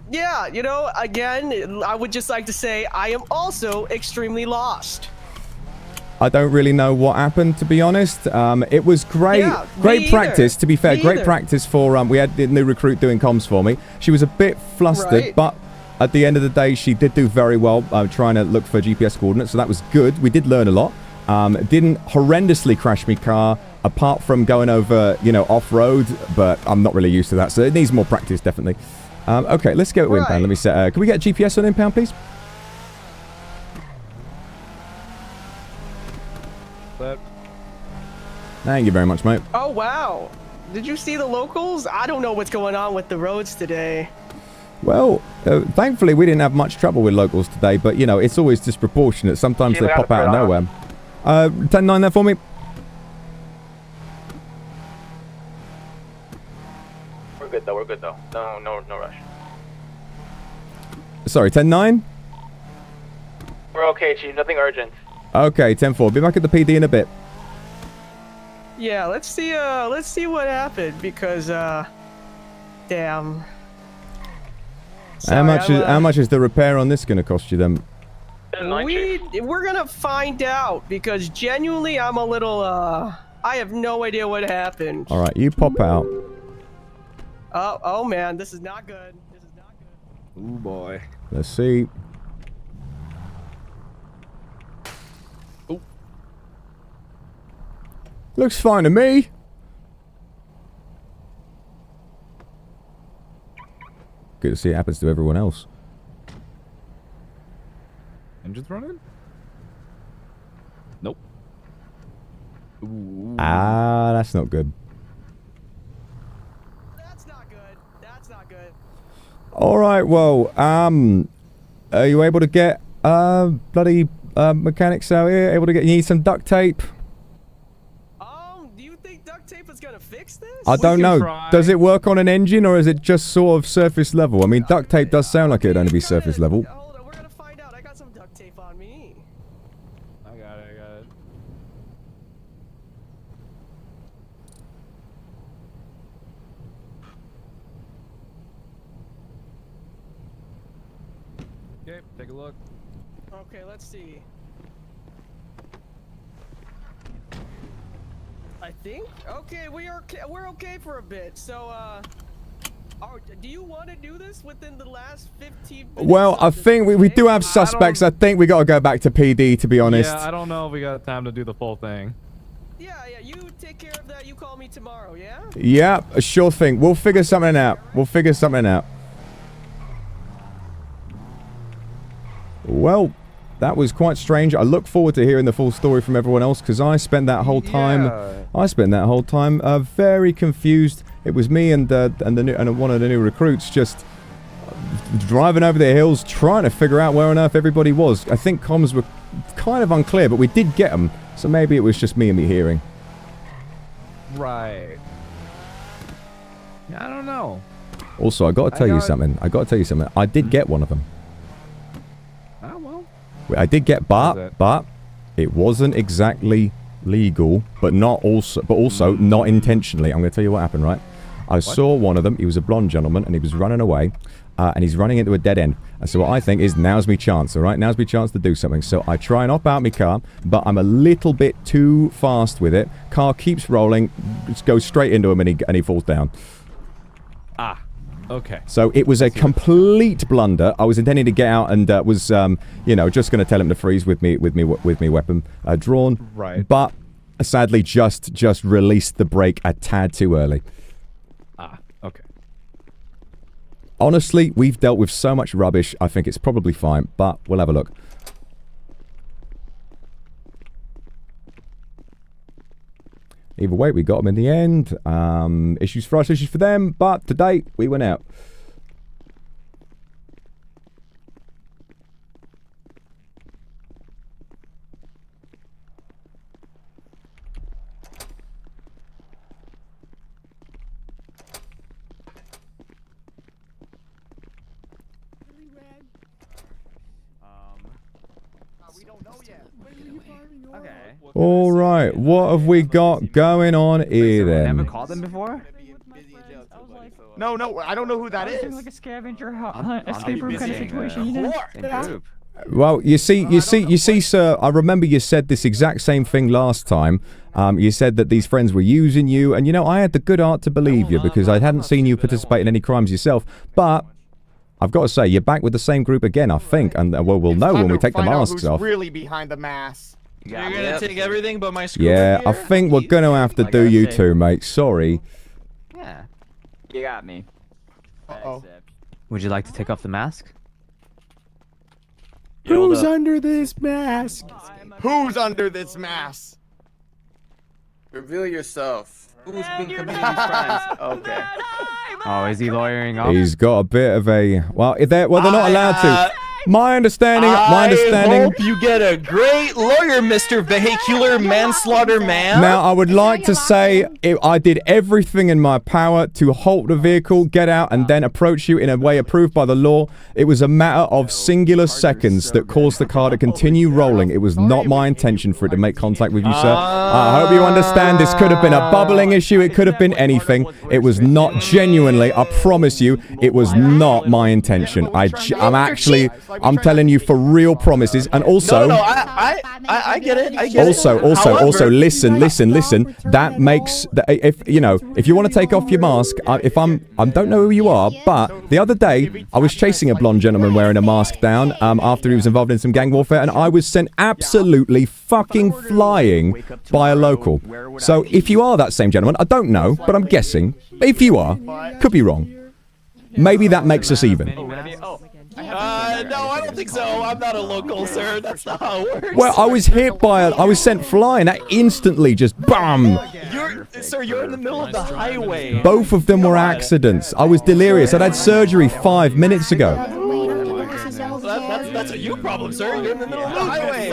Speaker 8: Yeah, you know, again, I would just like to say I am also extremely lost.
Speaker 1: I don't really know what happened, to be honest. It was great,
Speaker 8: Yeah,
Speaker 1: great practice, to be fair.
Speaker 8: Me
Speaker 1: Great
Speaker 8: either.
Speaker 1: practice for, we had the new recruit doing comms for me. She was a bit flustered,
Speaker 8: Right.
Speaker 1: but at the end of the day, she did do very well trying to look for GPS coordinates, so that was good. We did learn a lot. Didn't horrendously crash my car, apart from going over, you know, off-road, but I'm not really used to that, so it needs more practice, definitely. Okay, let's go to impound. Let me set, can we get GPS on impound, please? Thank you very much, mate.
Speaker 8: Oh, wow. Did you see the locals? I don't know what's going on with the roads today.
Speaker 1: Well, thankfully we didn't have much trouble with locals today, but you know, it's always disproportionate. Sometimes they pop out of nowhere. 10-9 there for me.
Speaker 3: We're good though. No rush.
Speaker 1: Sorry, 10-9?
Speaker 3: We're okay, Chief. Nothing urgent.
Speaker 1: Okay, 10-4. Be back at the PD in a bit.
Speaker 8: Yeah, let's see what happened because damn.
Speaker 1: How much is the repair on this gonna cost you then?
Speaker 8: We're gonna find out because genuinely I'm a little I have no idea what happened.
Speaker 1: All right, you pop out.
Speaker 8: Oh man, this is not good. This is not good.
Speaker 1: Ooh boy. Let's see. Looks fine to me. Good to see it happens to everyone else.
Speaker 15: Engines running? Nope. Ooh.
Speaker 1: Ah, that's not good.
Speaker 8: That's not good. That's not good.
Speaker 1: All right, well, are you able to get bloody mechanics out here? Able to get? You need some duct tape.
Speaker 8: Do you think duct tape is gonna fix this?
Speaker 1: I don't know. Does it work on an engine or is it just sort of surface level? I mean, duct tape does sound like it'd only be surface level.
Speaker 8: Hold on, we're gonna find out. I got some duct tape on me.
Speaker 15: I got it. Okay, take a look.
Speaker 8: Okay, let's see. I think. Okay, we're okay for a bit. So, do you want to do this within the last 15 minutes?
Speaker 1: Well, I think we do have suspects. I think we got to go back to PD, to be honest.
Speaker 15: Yeah, I don't know if we got time to do the full thing.
Speaker 8: Yeah, you take care of that. You call me tomorrow, yeah?
Speaker 1: Yeah, sure thing. We'll figure something out. Well, That was quite strange. I look forward to hearing the full story from everyone else because I spent that whole time. Very confused. It was me and one of the new recruits just driving over the hills, trying to figure out where on earth everybody was. I think comms were kind of unclear, but we did get them. So maybe it was just me and me hearing.
Speaker 19: Right. I don't know.
Speaker 1: Also, I got to tell you something. I did get one of them.
Speaker 19: Oh well.
Speaker 1: I did get but it wasn't exactly legal, but also not intentionally. I'm going to tell you what happened, right? I saw one of them. He was a blonde gentleman, and he was running away, and he's running into a dead end. And so what I think is, now's me chance, all right? Now's me chance to do something. So I try and hop out my car, but I'm a little bit too fast with it. Car keeps rolling, just goes straight into him, and he falls down.
Speaker 15: Ah. Okay.
Speaker 1: So it was a complete blunder. I was intending to get out and was, just going to tell him to freeze with me weapon drawn.
Speaker 15: Right.
Speaker 1: But sadly, just released the brake a tad too early.
Speaker 15: Ah. Okay.
Speaker 1: Honestly, we've dealt with so much rubbish. I think it's probably fine, but we'll have a look. Either way, we got them in the end. Issues for us, issues for them. But to date, we went out. All right, what have we got going on here then?
Speaker 19: Never called them before?
Speaker 10: No, I don't know who that is.
Speaker 21: Like a scavenger escape room kind of situation, you know?
Speaker 1: Well, you see, sir, I remember you said this exact same thing last time. You said that these friends were using you, and I had the good heart to believe you because I hadn't seen you participate in any crimes yourself. But I've got to say, you're back with the same group again, I think, and we'll know when we take the masks off.
Speaker 10: Really behind the mask.
Speaker 20: You're gonna take everything but my screw.
Speaker 1: Yeah, I think we're gonna have to do you too, mate. Sorry.
Speaker 19: Yeah.
Speaker 21: You got me.
Speaker 10: Uh-oh.
Speaker 19: Would you like to take off the mask?
Speaker 10: Who's under this mask? Who's under this mask?
Speaker 20: Reveal yourself. Who's been committing these crimes? Okay.
Speaker 19: Oh, is he lawyering up?
Speaker 1: He's got a bit of a they're not allowed to. My understanding.
Speaker 20: I hope you get a great lawyer, Mr. Vehicular Manslaughter Man.
Speaker 1: Now, I would like to say I did everything in my power to halt the vehicle, get out, and then approach you in a way approved by the law. It was a matter of singular seconds that caused the car to continue rolling. It was not my intention for it to make contact with you, sir. I hope you understand this could have been a bubbling issue. It could have been anything. It was not genuinely, I promise you, it was not my intention. I'm telling you for real promises, and also.
Speaker 20: No, I get it.
Speaker 1: Also, listen. That makes if you want to take off your mask. I don't know who you are, but the other day I was chasing a blonde gentleman wearing a mask down after he was involved in some gang warfare, and I was sent absolutely fucking flying by a local. So if you are that same gentleman, I don't know, but I'm guessing. If you are, could be wrong. Maybe that makes us even.
Speaker 20: No, I don't think so. I'm not a local, sir. That's not how it works.
Speaker 1: Well, I was sent flying. That instantly just BAM!
Speaker 20: You're in the middle of the highway.
Speaker 1: Both of them were accidents. I was delirious. I'd had surgery 5 minutes ago.
Speaker 20: That's a you problem, sir. You're in the middle of the highway.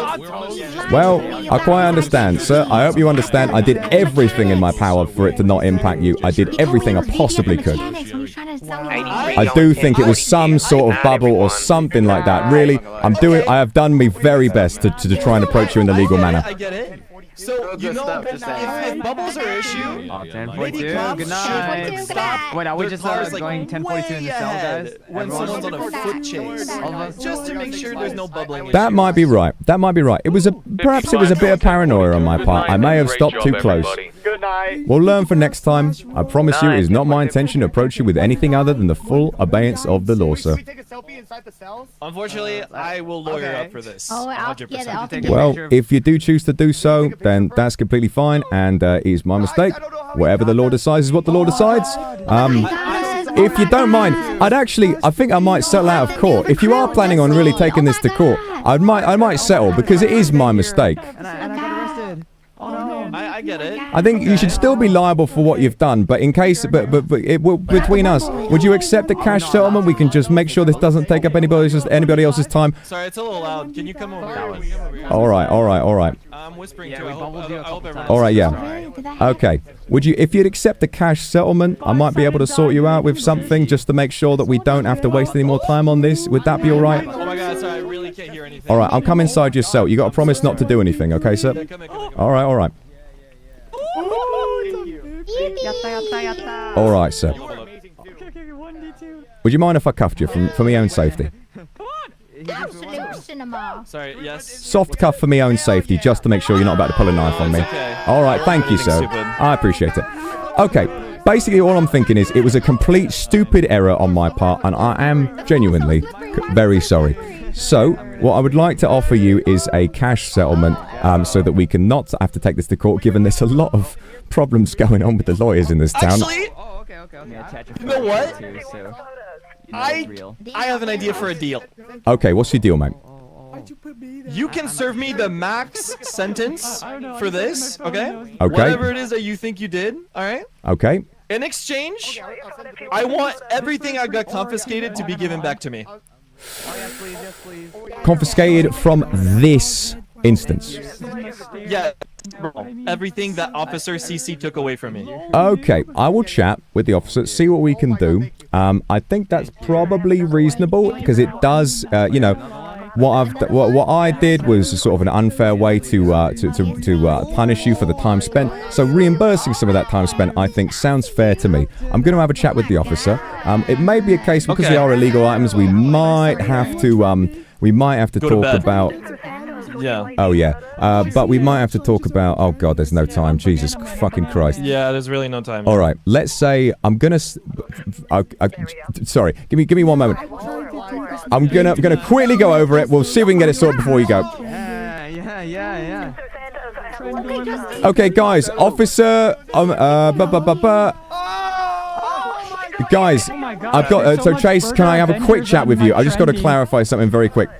Speaker 1: Well, I quite understand, sir. I hope you understand. I did everything in my power for it to not impact you. I did everything I possibly could. I do think it was some sort of bubble or something like that. Really, I have done my very best to try and approach you in a legal manner.
Speaker 20: I get it. So, if bubbles are an issue,
Speaker 19: 1042, good night.
Speaker 20: Stop.
Speaker 19: Wait, are we just going 1042 in the cell, guys?
Speaker 20: When someone's on a foot chase, just to make sure there's no bubbling.
Speaker 1: That might be right. Perhaps it was a bit of paranoia on my part. I may have stopped too close.
Speaker 10: Good night.
Speaker 1: We'll learn for next time. I promise you, it is not my intention to approach you with anything other than the full obeyance of the law, sir.
Speaker 20: Unfortunately, I will lawyer up for this.
Speaker 12: Oh, I'll get it.
Speaker 1: Well, if you do choose to do so, then that's completely fine, and it is my mistake. Whatever the law decides is what the law decides. If you don't mind, I think I might settle out of court. If you are planning on really taking this to court, I might settle because it is my mistake.
Speaker 21: And I got arrested. Oh no.
Speaker 20: I get it.
Speaker 1: I think you should still be liable for what you've done, but in case, between us, would you accept a cash settlement? We can just make sure this doesn't take up anybody else's time.
Speaker 20: Sorry, it's a little loud. Can you come over here?
Speaker 1: All right.
Speaker 20: I'm whispering too. I hope everyone's
Speaker 1: All right, yeah. Okay. Would you, if you'd accept a cash settlement, I might be able to sort you out with something just to make sure that we don't have to waste any more time on this. Would that be all right?
Speaker 20: Oh my God, sorry, I really can't hear anything.
Speaker 1: All right, I'll come inside your cell. You got to promise not to do anything, okay, sir? All right. All right, sir. Would you mind if I cuffed you for my own safety?
Speaker 20: Sorry, yes.
Speaker 1: Soft cuff for my own safety, just to make sure you're not about to pull a knife on me. All right, thank you, sir. I appreciate it. Okay, basically all I'm thinking is it was a complete stupid error on my part, and I am genuinely very sorry. So, what I would like to offer you is a cash settlement so that we can not have to take this to court, given there's a lot of problems going on with the lawyers in this town.
Speaker 20: Actually, you know what? I have an idea for a deal.
Speaker 1: Okay, what's your deal, mate?
Speaker 20: You can serve me the max sentence for this, okay?
Speaker 1: Okay.
Speaker 20: Whatever it is that you think you did, alright?
Speaker 1: Okay.
Speaker 20: In exchange, I want everything I got confiscated to be given back to me.
Speaker 1: Confiscated from this instance.
Speaker 20: Yeah, everything that Officer CC took away from me.
Speaker 1: Okay, I will chat with the officer, see what we can do. I think that's probably reasonable because it does, you know, what I did was sort of an unfair way to punish you for the time spent. So reimbursing some of that time spent, I think, sounds fair to me. I'm going to have a chat with the officer. It may be a case because they are illegal items. We might have to talk about.
Speaker 20: Yeah.
Speaker 1: Oh yeah. But we might have to talk about. Oh God, there's no time. Jesus fucking Christ.
Speaker 20: Yeah, there's really no time.
Speaker 1: All right. Let's say I'm gonna. Sorry. Give me 1 moment. I'm gonna quickly go over it. We'll see if we can get it sorted before you go.
Speaker 21: Yeah.
Speaker 1: Okay, guys. Officer. Guys, I've got. So Chase, can I have a quick chat with you? I just got to clarify something very quick.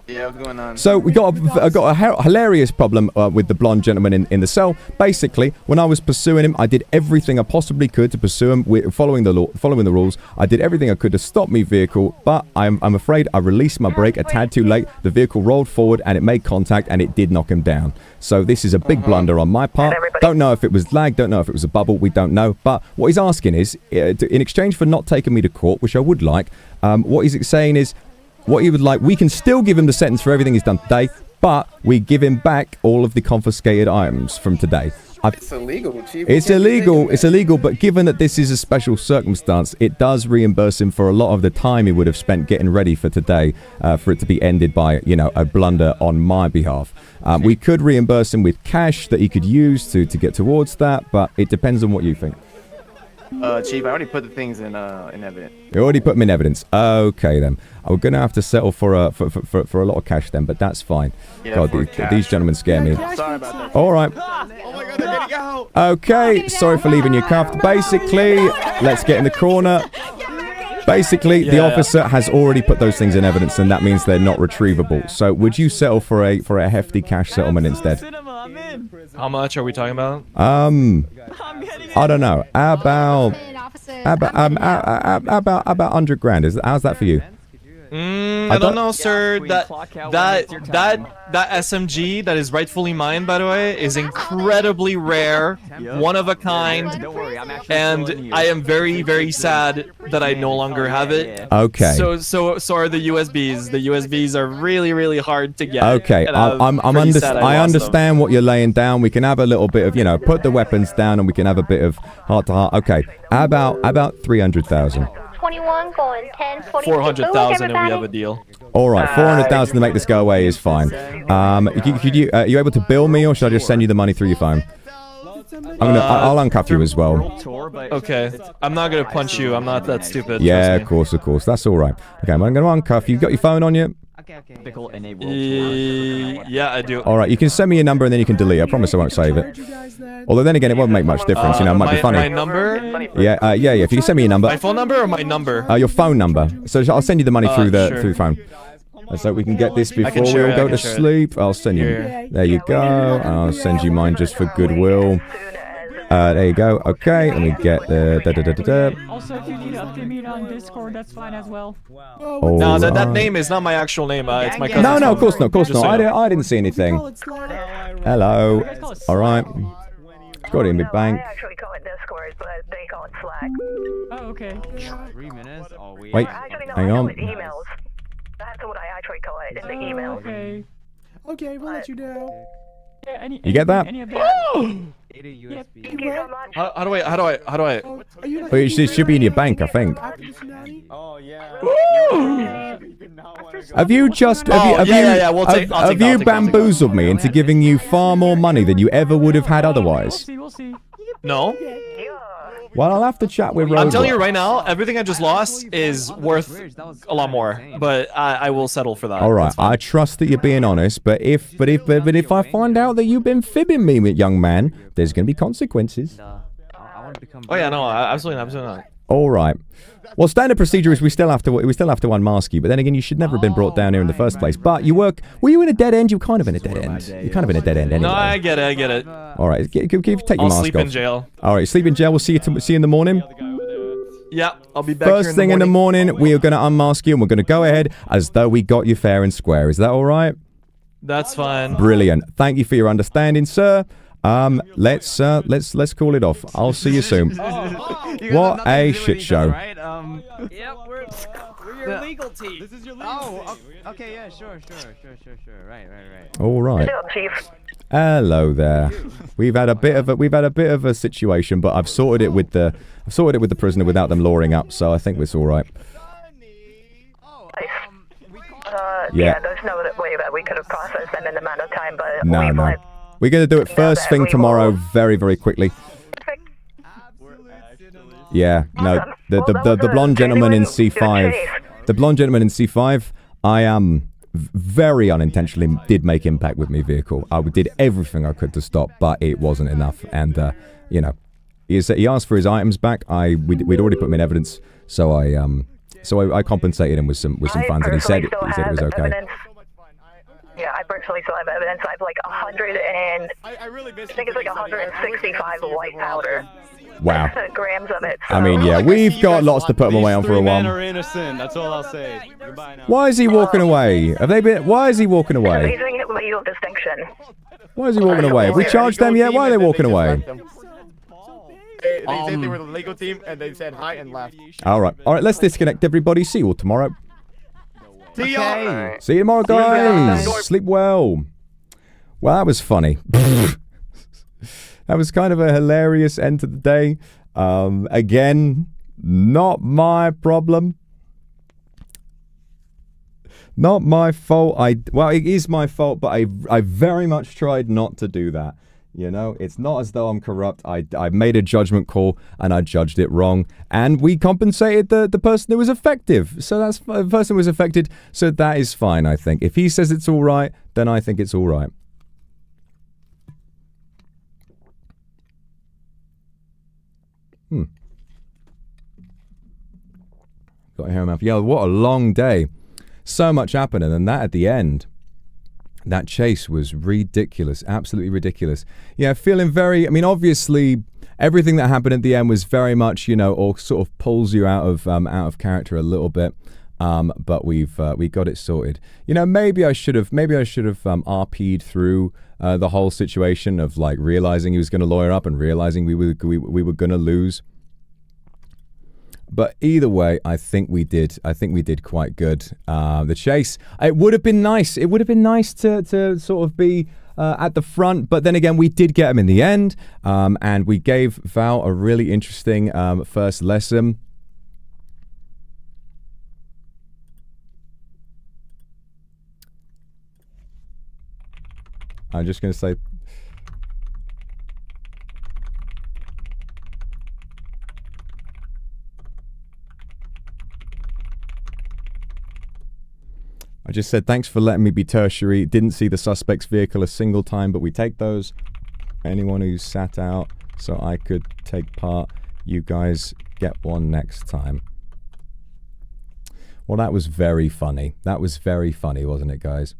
Speaker 18: Yeah, what's going on?
Speaker 1: So we got a hilarious problem with the blonde gentleman in the cell. Basically, when I was pursuing him, I did everything I possibly could to pursue him, following the rules. I did everything I could to stop me vehicle, but I'm afraid I released my brake a tad too late. The vehicle rolled forward and it made contact and it did knock him down. So this is a big blunder on my part. Don't know if it was lag, don't know if it was a bubble, we don't know. But what he's asking is, in exchange for not taking me to court, which I would like, what he's saying is, what he would like, we can still give him the sentence for everything he's done today, but we give him back all of the confiscated items from today.
Speaker 18: It's illegal, Chief.
Speaker 1: It's illegal, but given that this is a special circumstance, it does reimburse him for a lot of the time he would have spent getting ready for today, for it to be ended by, you know, a blunder on my behalf. We could reimburse him with cash that he could use to get towards that, but it depends on what you think.
Speaker 18: Chief, I already put the things in evidence.
Speaker 1: You already put them in evidence. Okay, then. I'm gonna have to settle for a lot of cash then, but that's fine.
Speaker 18: Yeah,
Speaker 1: God, these gentlemen scare me.
Speaker 18: Sorry about that.
Speaker 1: All right.
Speaker 18: Oh my God, they're getting out.
Speaker 1: Okay, sorry for leaving you cuffed. Basically, let's get in the corner. Basically, the officer has already put those things in evidence, and that means they're not retrievable. So, would you settle for a hefty cash settlement instead?
Speaker 20: How much are we talking about?
Speaker 1: I don't know. About 100 grand. How's that for you?
Speaker 20: I don't know, sir. That SMG that is rightfully mine, by the way, is incredibly rare, one of a kind, and I am very, very sad that I no longer have it.
Speaker 1: Okay.
Speaker 20: So are the USBs. The USBs are really, really hard to get.
Speaker 1: Okay, I understand what you're laying down. We can have a little bit of, you know, put the weapons down, and we can have a bit of heart to heart. Okay, about 300,000.
Speaker 13: 21 going 10,
Speaker 20: 400,000 and we have a deal.
Speaker 1: All right, 400,000 to make this go away is fine. Are you able to bill me, or should I just send you the money through your phone? I'll uncuff you as well.
Speaker 20: Okay, I'm not gonna punch you. I'm not that stupid.
Speaker 1: Yeah, of course. That's all right. Okay, I'm gonna uncuff you. Got your phone on you?
Speaker 20: Yeah, I do.
Speaker 1: All right, you can send me your number and then you can delete it. I promise I won't save it. Although then again, it won't make much difference. You know, it might be funny.
Speaker 20: My number?
Speaker 1: Yeah. If you can send me your number.
Speaker 20: My phone number or my number?
Speaker 1: Your phone number. So I'll send you the money through the phone. Let's hope we can get this
Speaker 20: I can
Speaker 1: before we
Speaker 20: share
Speaker 1: all
Speaker 20: it, I
Speaker 1: go
Speaker 20: can
Speaker 1: to
Speaker 20: share it.
Speaker 1: sleep. I'll send you.
Speaker 20: Yeah.
Speaker 1: There you go. I'll send you mine just for goodwill. There you go. Okay, let me get the
Speaker 21: Also, if you need to update me on Discord, that's fine as well.
Speaker 20: No, that name is not my actual name. It's my cousin's
Speaker 1: No,
Speaker 20: name.
Speaker 1: of course not, of course
Speaker 20: Just
Speaker 1: not.
Speaker 20: so you know.
Speaker 1: I didn't see anything. Hello. All right. Got it in my bank.
Speaker 11: I actually call it Discord, but they call it Slack.
Speaker 21: Oh, okay.
Speaker 19: 3 minutes? Oh,
Speaker 1: Wait,
Speaker 11: Actually, no,
Speaker 1: hang
Speaker 11: I call
Speaker 1: on.
Speaker 11: it emails. That's what I actually call it in the emails.
Speaker 21: Okay.
Speaker 4: Okay, we'll let you know.
Speaker 21: Yeah,
Speaker 1: You get that?
Speaker 21: Any of that?
Speaker 11: Thank you so much.
Speaker 20: How do I?
Speaker 1: Well, it should be in your bank, I think.
Speaker 18: Oh yeah.
Speaker 1: Have you just
Speaker 20: Oh,
Speaker 1: have you
Speaker 20: yeah, we'll take- I'll
Speaker 1: have
Speaker 20: take
Speaker 1: you
Speaker 20: that, I'll take that.
Speaker 1: bamboozled me into giving you far more money than you ever would have had otherwise?
Speaker 21: We'll see.
Speaker 20: No.
Speaker 1: Well, I'll have to chat with Rosa.
Speaker 20: I'm telling you right now, everything I just lost is worth a lot more, but I will settle for that.
Speaker 1: All right, I trust that you're being honest, but if I find out that you've been fibbing me, young man, there's going to be consequences.
Speaker 20: Oh yeah, no, absolutely not.
Speaker 1: All right. Well, standard procedure is we still have to unmask you, but then again, you should never have been brought down here in the first place. But were you in a dead end? You're kind of in a dead end. You're kind of in a dead end anyway.
Speaker 20: No, I get it.
Speaker 1: All right, take your
Speaker 20: I'll
Speaker 1: mask
Speaker 20: sleep
Speaker 1: off.
Speaker 20: in jail.
Speaker 1: All right, sleep in jail. We'll see you in the morning.
Speaker 20: Yeah, I'll be back
Speaker 1: First
Speaker 20: here
Speaker 1: thing in the morning, we are going to unmask you, and we're going to go ahead as though we got you fair and square. Is that all right?
Speaker 20: That's fine.
Speaker 1: Brilliant. Thank you for your understanding, sir. Let's call it off. I'll see you soon. What a shit show.
Speaker 8: Yep, we're your legal team. This is your legal team.
Speaker 19: Okay, yeah, sure. Right.
Speaker 1: All right.
Speaker 11: Chief.
Speaker 1: Hello there. We've had a bit of a situation, but I've sorted it with the prisoner without them lawing up, so I think it's all right.
Speaker 11: Yeah, there's no way that we could have processed them in the amount of time, but
Speaker 1: No. We're going to do it first thing tomorrow, very, very quickly. Yeah, no, the blonde gentleman in C5, the blonde gentleman in C5, I very unintentionally did make impact with my vehicle. I did everything I could to stop, but it wasn't enough. And he asked for his items back. We'd already put him in evidence, so I compensated him with some funds, and he said it was okay.
Speaker 11: Evidence. Yeah, I personally still have evidence. I have like 100 and I think it's like 165 white powder.
Speaker 1: Wow.
Speaker 11: Grams of it. So.
Speaker 1: I mean, yeah, we've got lots to put them away on for a while.
Speaker 18: Men are innocent. That's all I'll say. Goodbye now.
Speaker 1: Why is he walking away? Why is he walking away?
Speaker 11: Raising it legal distinction.
Speaker 1: Why is he walking away? Have we charged them yet? Why are they walking away?
Speaker 10: They said they were the legal team, and they said hi and left.
Speaker 1: All right, let's disconnect everybody. See you all tomorrow.
Speaker 10: See ya!
Speaker 1: See you tomorrow, guys. Sleep well. Well, that was funny. That was kind of a hilarious end to the day. Again, not my problem. Not my fault. Well, it is my fault, but I very much tried not to do that. You know, it's not as though I'm corrupt. I made a judgment call and I judged it wrong. And we compensated the person who was effective. So that's the person who was affected. So that is fine, I think. If he says it's all right, then I think it's all right. Got hair in my mouth. Yeah, what a long day. So much happening, and that at the end. That chase was ridiculous, absolutely ridiculous. Yeah, feeling very, I mean, obviously, everything that happened at the end was very much, or sort of pulls you out of character a little bit. But we got it sorted. Maybe I should have RP'd through the whole situation of like realizing he was going to lawyer up and realizing we were going to lose. But either way, I think we did quite good. The chase, it would have been nice. It would have been nice to sort of be at the front, but then again, we did get him in the end, and we gave Val a really interesting first lesson. I'm just going to say... I just said, thanks for letting me be tertiary. Didn't see the suspect's vehicle a single time, but we take those. Anyone who sat out so I could take part, you guys get one next time. Well, that was very funny. That was very funny, wasn't it, guys?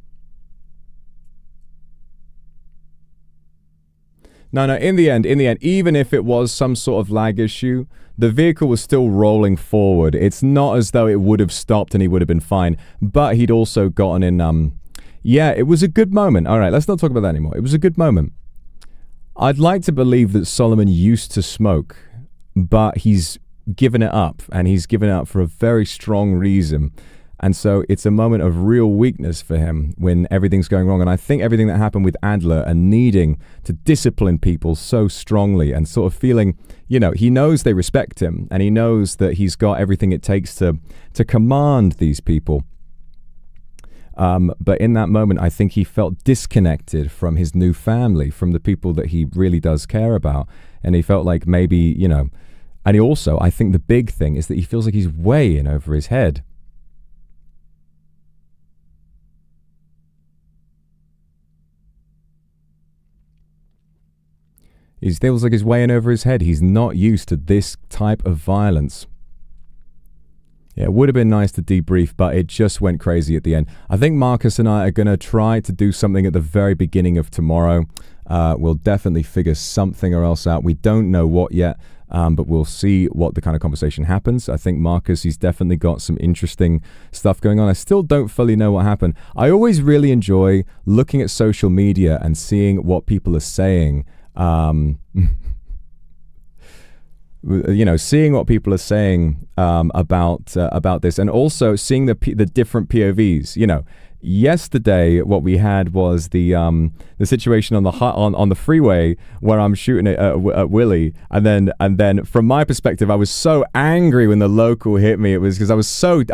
Speaker 1: No, in the end, even if it was some sort of lag issue, the vehicle was still rolling forward. It's not as though it would have stopped and he would have been fine, but he'd also gotten in, yeah, it was a good moment. All right, let's not talk about that anymore. It was a good moment. I'd like to believe that Solomon used to smoke, but he's given it up, and he's given it up for a very strong reason. And so it's a moment of real weakness for him when everything's going wrong. And I think everything that happened with Adler and needing to discipline people so strongly and sort of feeling, you know, he knows they respect him and he knows that he's got everything it takes to command these people. But in that moment, I think he felt disconnected from his new family, from the people that he really does care about. And he felt like maybe, you know, and he also, I think the big thing is that he feels like he's way in over his head. He feels like he's way in over his head. He's not used to this type of violence. Yeah, it would have been nice to debrief, but it just went crazy at the end. I think Marcus and I are going to try to do something at the very beginning of tomorrow. We'll definitely figure something or else out. We don't know what yet, but we'll see what the kind of conversation happens. I think Marcus, he's definitely got some interesting stuff going on. I still don't fully know what happened. I always really enjoy looking at social media and seeing what people are saying. You know, seeing what people are saying about this, and also seeing the different POVs. You know, yesterday what we had was the situation on the freeway where I'm shooting at Willie, and then from my perspective, I was so angry when the local hit me. It was because I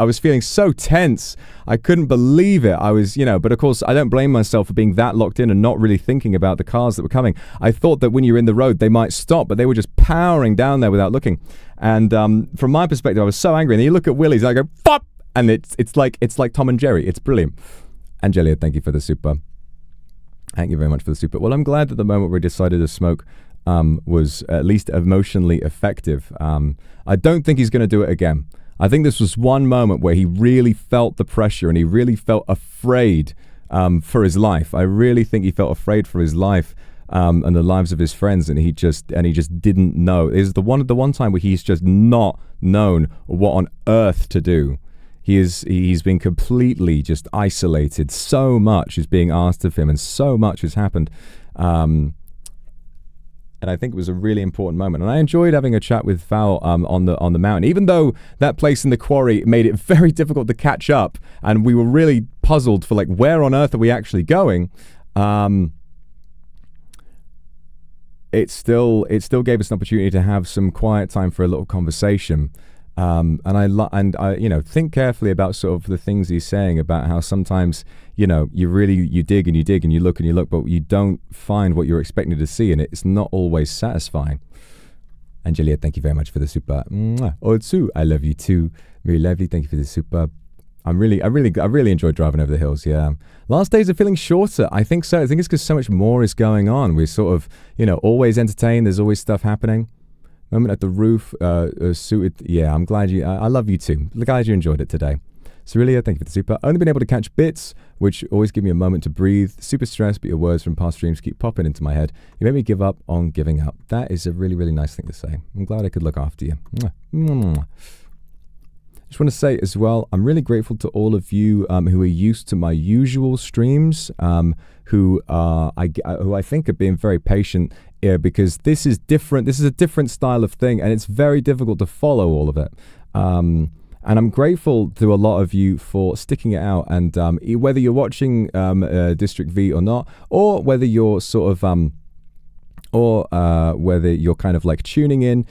Speaker 1: was feeling so tense. I couldn't believe it. I was, you know, but of course I don't blame myself for being that locked in and not really thinking about the cars that were coming. I thought that when you're in the road they might stop, but they were just powering down there without looking. And from my perspective, I was so angry. And then you look at Willie's, and I go, "Pop!" And it's like Tom and Jerry. It's brilliant. Angelia, thank you for the super. Thank you very much for the super. Well, I'm glad that the moment we decided to smoke was at least emotionally effective. I don't think he's going to do it again. I think this was one moment where he really felt the pressure and he really felt afraid for his life. I really think he felt afraid for his life and the lives of his friends, and he just didn't know. It's the one time where he's just not known what on earth to do. He's been completely just isolated. So much is being asked of him, and so much has happened. And I think it was a really important moment. And I enjoyed having a chat with Val on the mountain, even though that place in the quarry made it very difficult to catch up, and we were really puzzled for like, where on earth are we actually going? It still gave us an opportunity to have some quiet time for a little conversation. And I you know, think carefully about sort of the things he's saying about how sometimes, you know, you dig and you dig and you look, but you don't find what you're expecting to see, and it's not always satisfying. Angelia, thank you very much for the super. Otsu, I love you too. Very lovely. Thank you for the super. I really enjoyed driving over the hills. Yeah. Last days are feeling shorter. I think so. I think it's because so much more is going on. We're sort of, you know, always entertained. There's always stuff happening. Moment at the roof, suited. Yeah, I'm glad you. I love you too. Glad you enjoyed it today. Cerelia, thank you for the super. Only been able to catch bits, which always give me a moment to breathe. Super stressed, but your words from past streams keep popping into my head. You made me give up on giving up. That is a really, really nice thing to say. I'm glad I could look after you. Just want to say as well, I'm really grateful to all of you who are used to my usual streams, who I think are being very patient. Yeah, because this is different. This is a different style of thing, and it's very difficult to follow all of it. And I'm grateful to a lot of you for sticking it out. And whether you're watching District V or not, or whether you're sort of whether you're kind of like tuning in,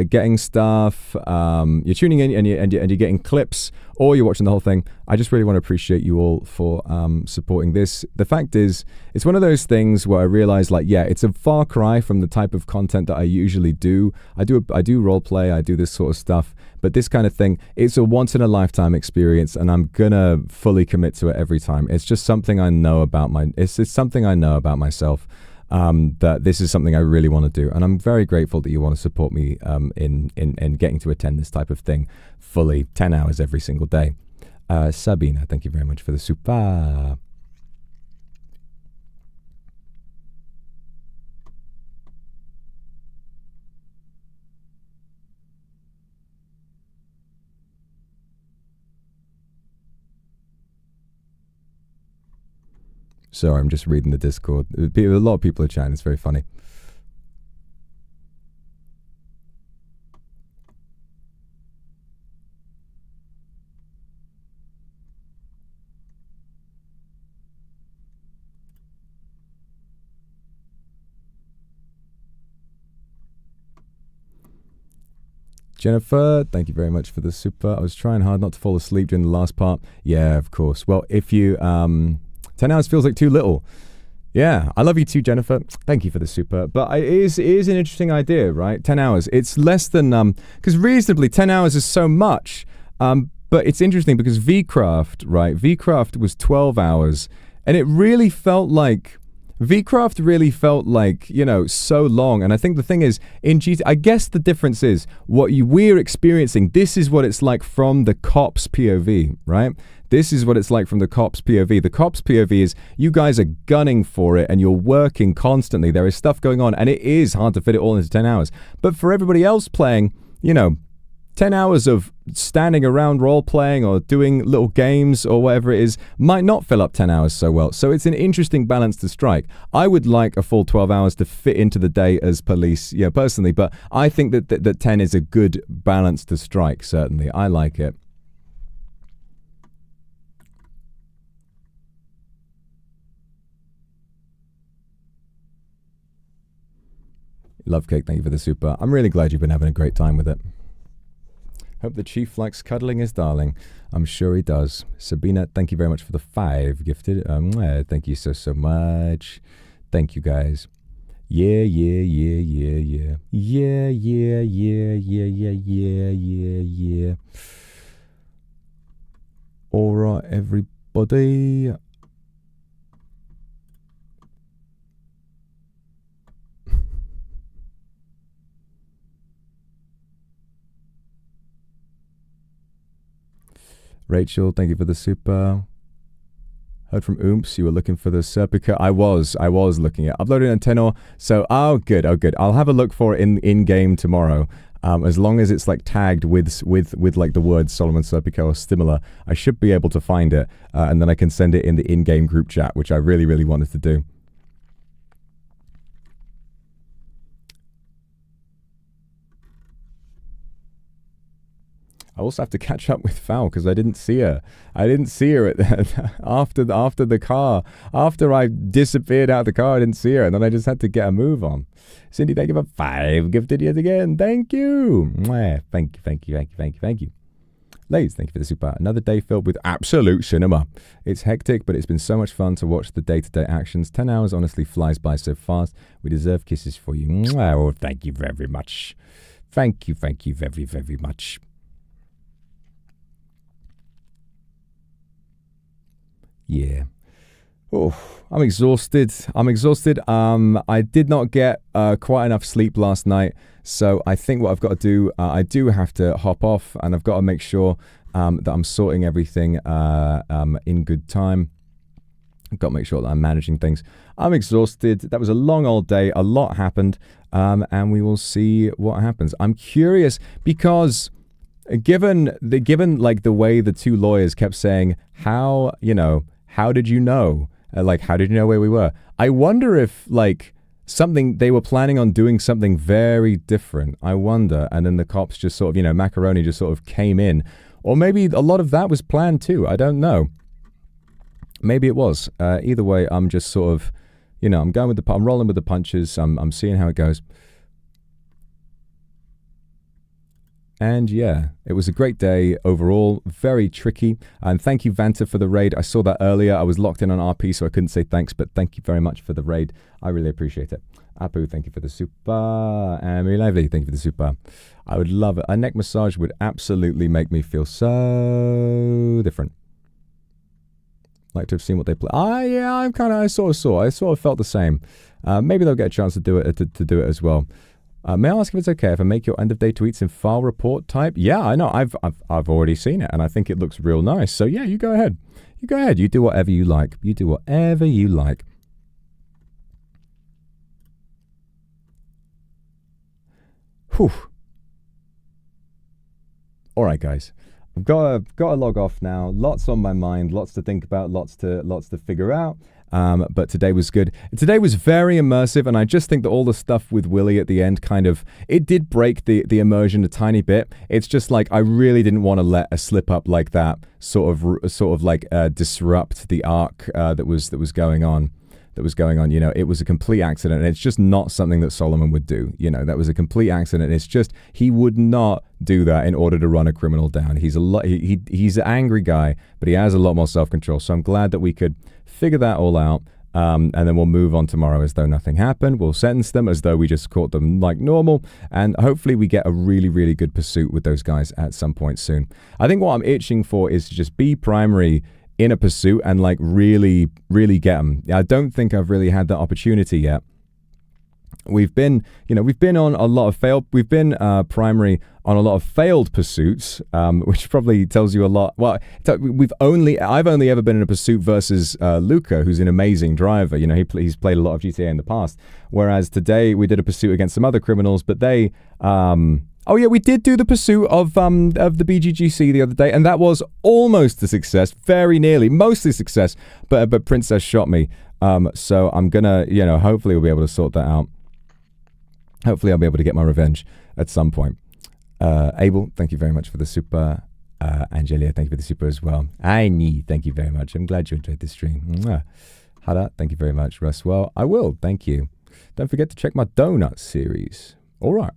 Speaker 1: getting stuff, you're tuning in and you're getting clips, or you're watching the whole thing. I just really want to appreciate you all for supporting this. The fact is, it's one of those things where I realize, like, yeah, it's a far cry from the type of content that I usually do. I do role play, I do this sort of stuff, but this kind of thing, it's a once in a lifetime experience, and I'm gonna fully commit to it every time. It's just something I know about it's something I know about myself. That this is something I really want to do, and I'm very grateful that you want to support me in getting to attend this type of thing fully, 10 hours every single day. Sabina, thank you very much for the super. Sorry, I'm just reading the Discord. A lot of people are chatting. It's very funny. Jennifer, thank you very much for the super. I was trying hard not to fall asleep during the last part. Yeah, of course. Well, if you 10 hours feels like too little. Yeah, I love you too, Jennifer. Thank you for the super. But it is an interesting idea, right? 10 hours. It's less than, because reasonably 10 hours is so much. But it's interesting because Vcraft, right? Vcraft was 12 hours. And it really felt like, Vcraft really felt like, you know, so long. And I think the thing is, in GT, I guess the difference is what we're experiencing. This is what it's like from the cops POV, right? This is what it's like from the cops POV. The cops POV is you guys are gunning for it and you're working constantly. There is stuff going on and it is hard to fit it all into 10 hours. But for everybody else playing, you know, 10 hours of standing around role-playing or doing little games or whatever it is might not fill up 10 hours so well. So it's an interesting balance to strike. I would like a full 12 hours to fit into the day as police, yeah, personally, but I think that 10 is a good balance to strike, certainly. I like it. Love Cake, thank you for the super. I'm really glad you've been having a great time with it. Hope the chief likes cuddling his darling. I'm sure he does. Sabina, thank you very much for the 5 gifted. Thank you so much. Thank you, guys. Yeah. All right, everybody. Rachel, thank you for the super. Heard from Oomps, you were looking for the Serpica. I was looking at uploading on tenor. So, oh good. I'll have a look for it in game tomorrow. As long as it's like tagged with like the word Solomon Serpica or similar, I should be able to find it, and then I can send it in the in-game group chat, which I really wanted to do. I also have to catch up with Val because I didn't see her. After the car. After I disappeared out of the car, I didn't see her, and then I just had to get a move on. Cindy, thank you for 5 gifted yet again. Thank you. Thank you. Ladies, thank you for the super. Another day filled with absolute cinema. It's hectic, but it's been so much fun to watch the day-to-day actions. 10 hours honestly flies by so fast. We deserve kisses for you. Oh, thank you very much. Thank you very much. Yeah. Oh, I'm exhausted. I did not get quite enough sleep last night, so I think what I've got to do, I do have to hop off, and I've got to make sure that I'm sorting everything in good time. I've got to make sure that I'm managing things. I'm exhausted. That was a long old day. A lot happened, and we will see what happens. I'm curious because given like the way the two lawyers kept saying, how did you know? How did you know where we were? I wonder if, like, they were planning on doing something very different. I wonder. And then the cops just sort of, Macaroni just sort of came in. Or maybe a lot of that was planned too. I don't know. Maybe it was. Either way, I'm just sort of, I'm rolling with the punches. I'm seeing how it goes. And yeah, it was a great day overall, very tricky. And thank you, Vanta, for the raid. I saw that earlier. I was locked in on RP, so I couldn't say thanks, but thank you very much for the raid. I really appreciate it. Apu, thank you for the super. And Very Lively, thank you for the super. I would love it. A neck massage would absolutely make me feel so different. Like to have seen what they play. Yeah, I sort of felt the same. Maybe they'll get a chance to do it as well. May I ask if it's okay if I make your end of day tweets in file report type? Yeah, I know. I've already seen it, and I think it looks real nice. So yeah, you go ahead. You go ahead. You do whatever you like. You do whatever you like. Whew. All right, guys. I've got to log off now. Lots on my mind. Lots to think about. Lots to figure out. But today was good. Today was very immersive, and I just think that all the stuff with Willie at the end kind of, it did break the immersion a tiny bit. It's just like I really didn't want to let a slip up like that sort of like disrupt the arc that was going on. You know, it was a complete accident, and it's just not something that Solomon would do. You know, that was a complete accident. It's just he would not do that in order to run a criminal down. He's he's an angry guy, but he has a lot more self-control. So I'm glad that we could figure that all out, and then we'll move on tomorrow as though nothing happened. We'll sentence them as though we just caught them like normal, and hopefully we get a really, really good pursuit with those guys at some point soon. I think what I'm itching for is to just be primary in a pursuit and like really, really get them. I don't think I've really had that opportunity yet. We've been on a lot of primary on a lot of failed pursuits, which probably tells you a lot. Well, I've only ever been in a pursuit versus Luca, who's an amazing driver. You know, he's played a lot of GTA in the past. Whereas today we did a pursuit against some other criminals, but they, oh yeah, we did do the pursuit of the BGGC the other day, and that was almost a success, very nearly, mostly success. But Princess shot me, so I'm gonna, you know, hopefully we'll be able to sort that out. Hopefully I'll be able to get my revenge at some point. Abel, thank you very much for the super. Angelia, thank you for the super as well. Aini, thank you very much. I'm glad you enjoyed this stream. Mwah. Hada, thank you very much. Russ, well, I will. Thank you. Don't forget to check my donut series. All right.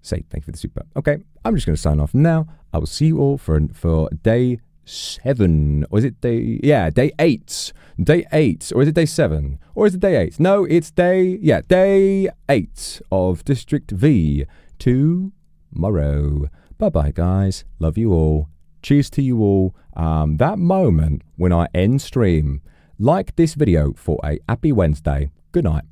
Speaker 1: Say thank you for the super. Okay, I'm just going to sign off now. I will see you all for day 7. Or is it day 8? Day 8. Or is it day 7? Or is it day 8? No, it's day 8 of District V tomorrow. Bye-bye, guys. Love you all. Cheers to you all. That moment when I end stream, like this video for a happy Wednesday. Good night.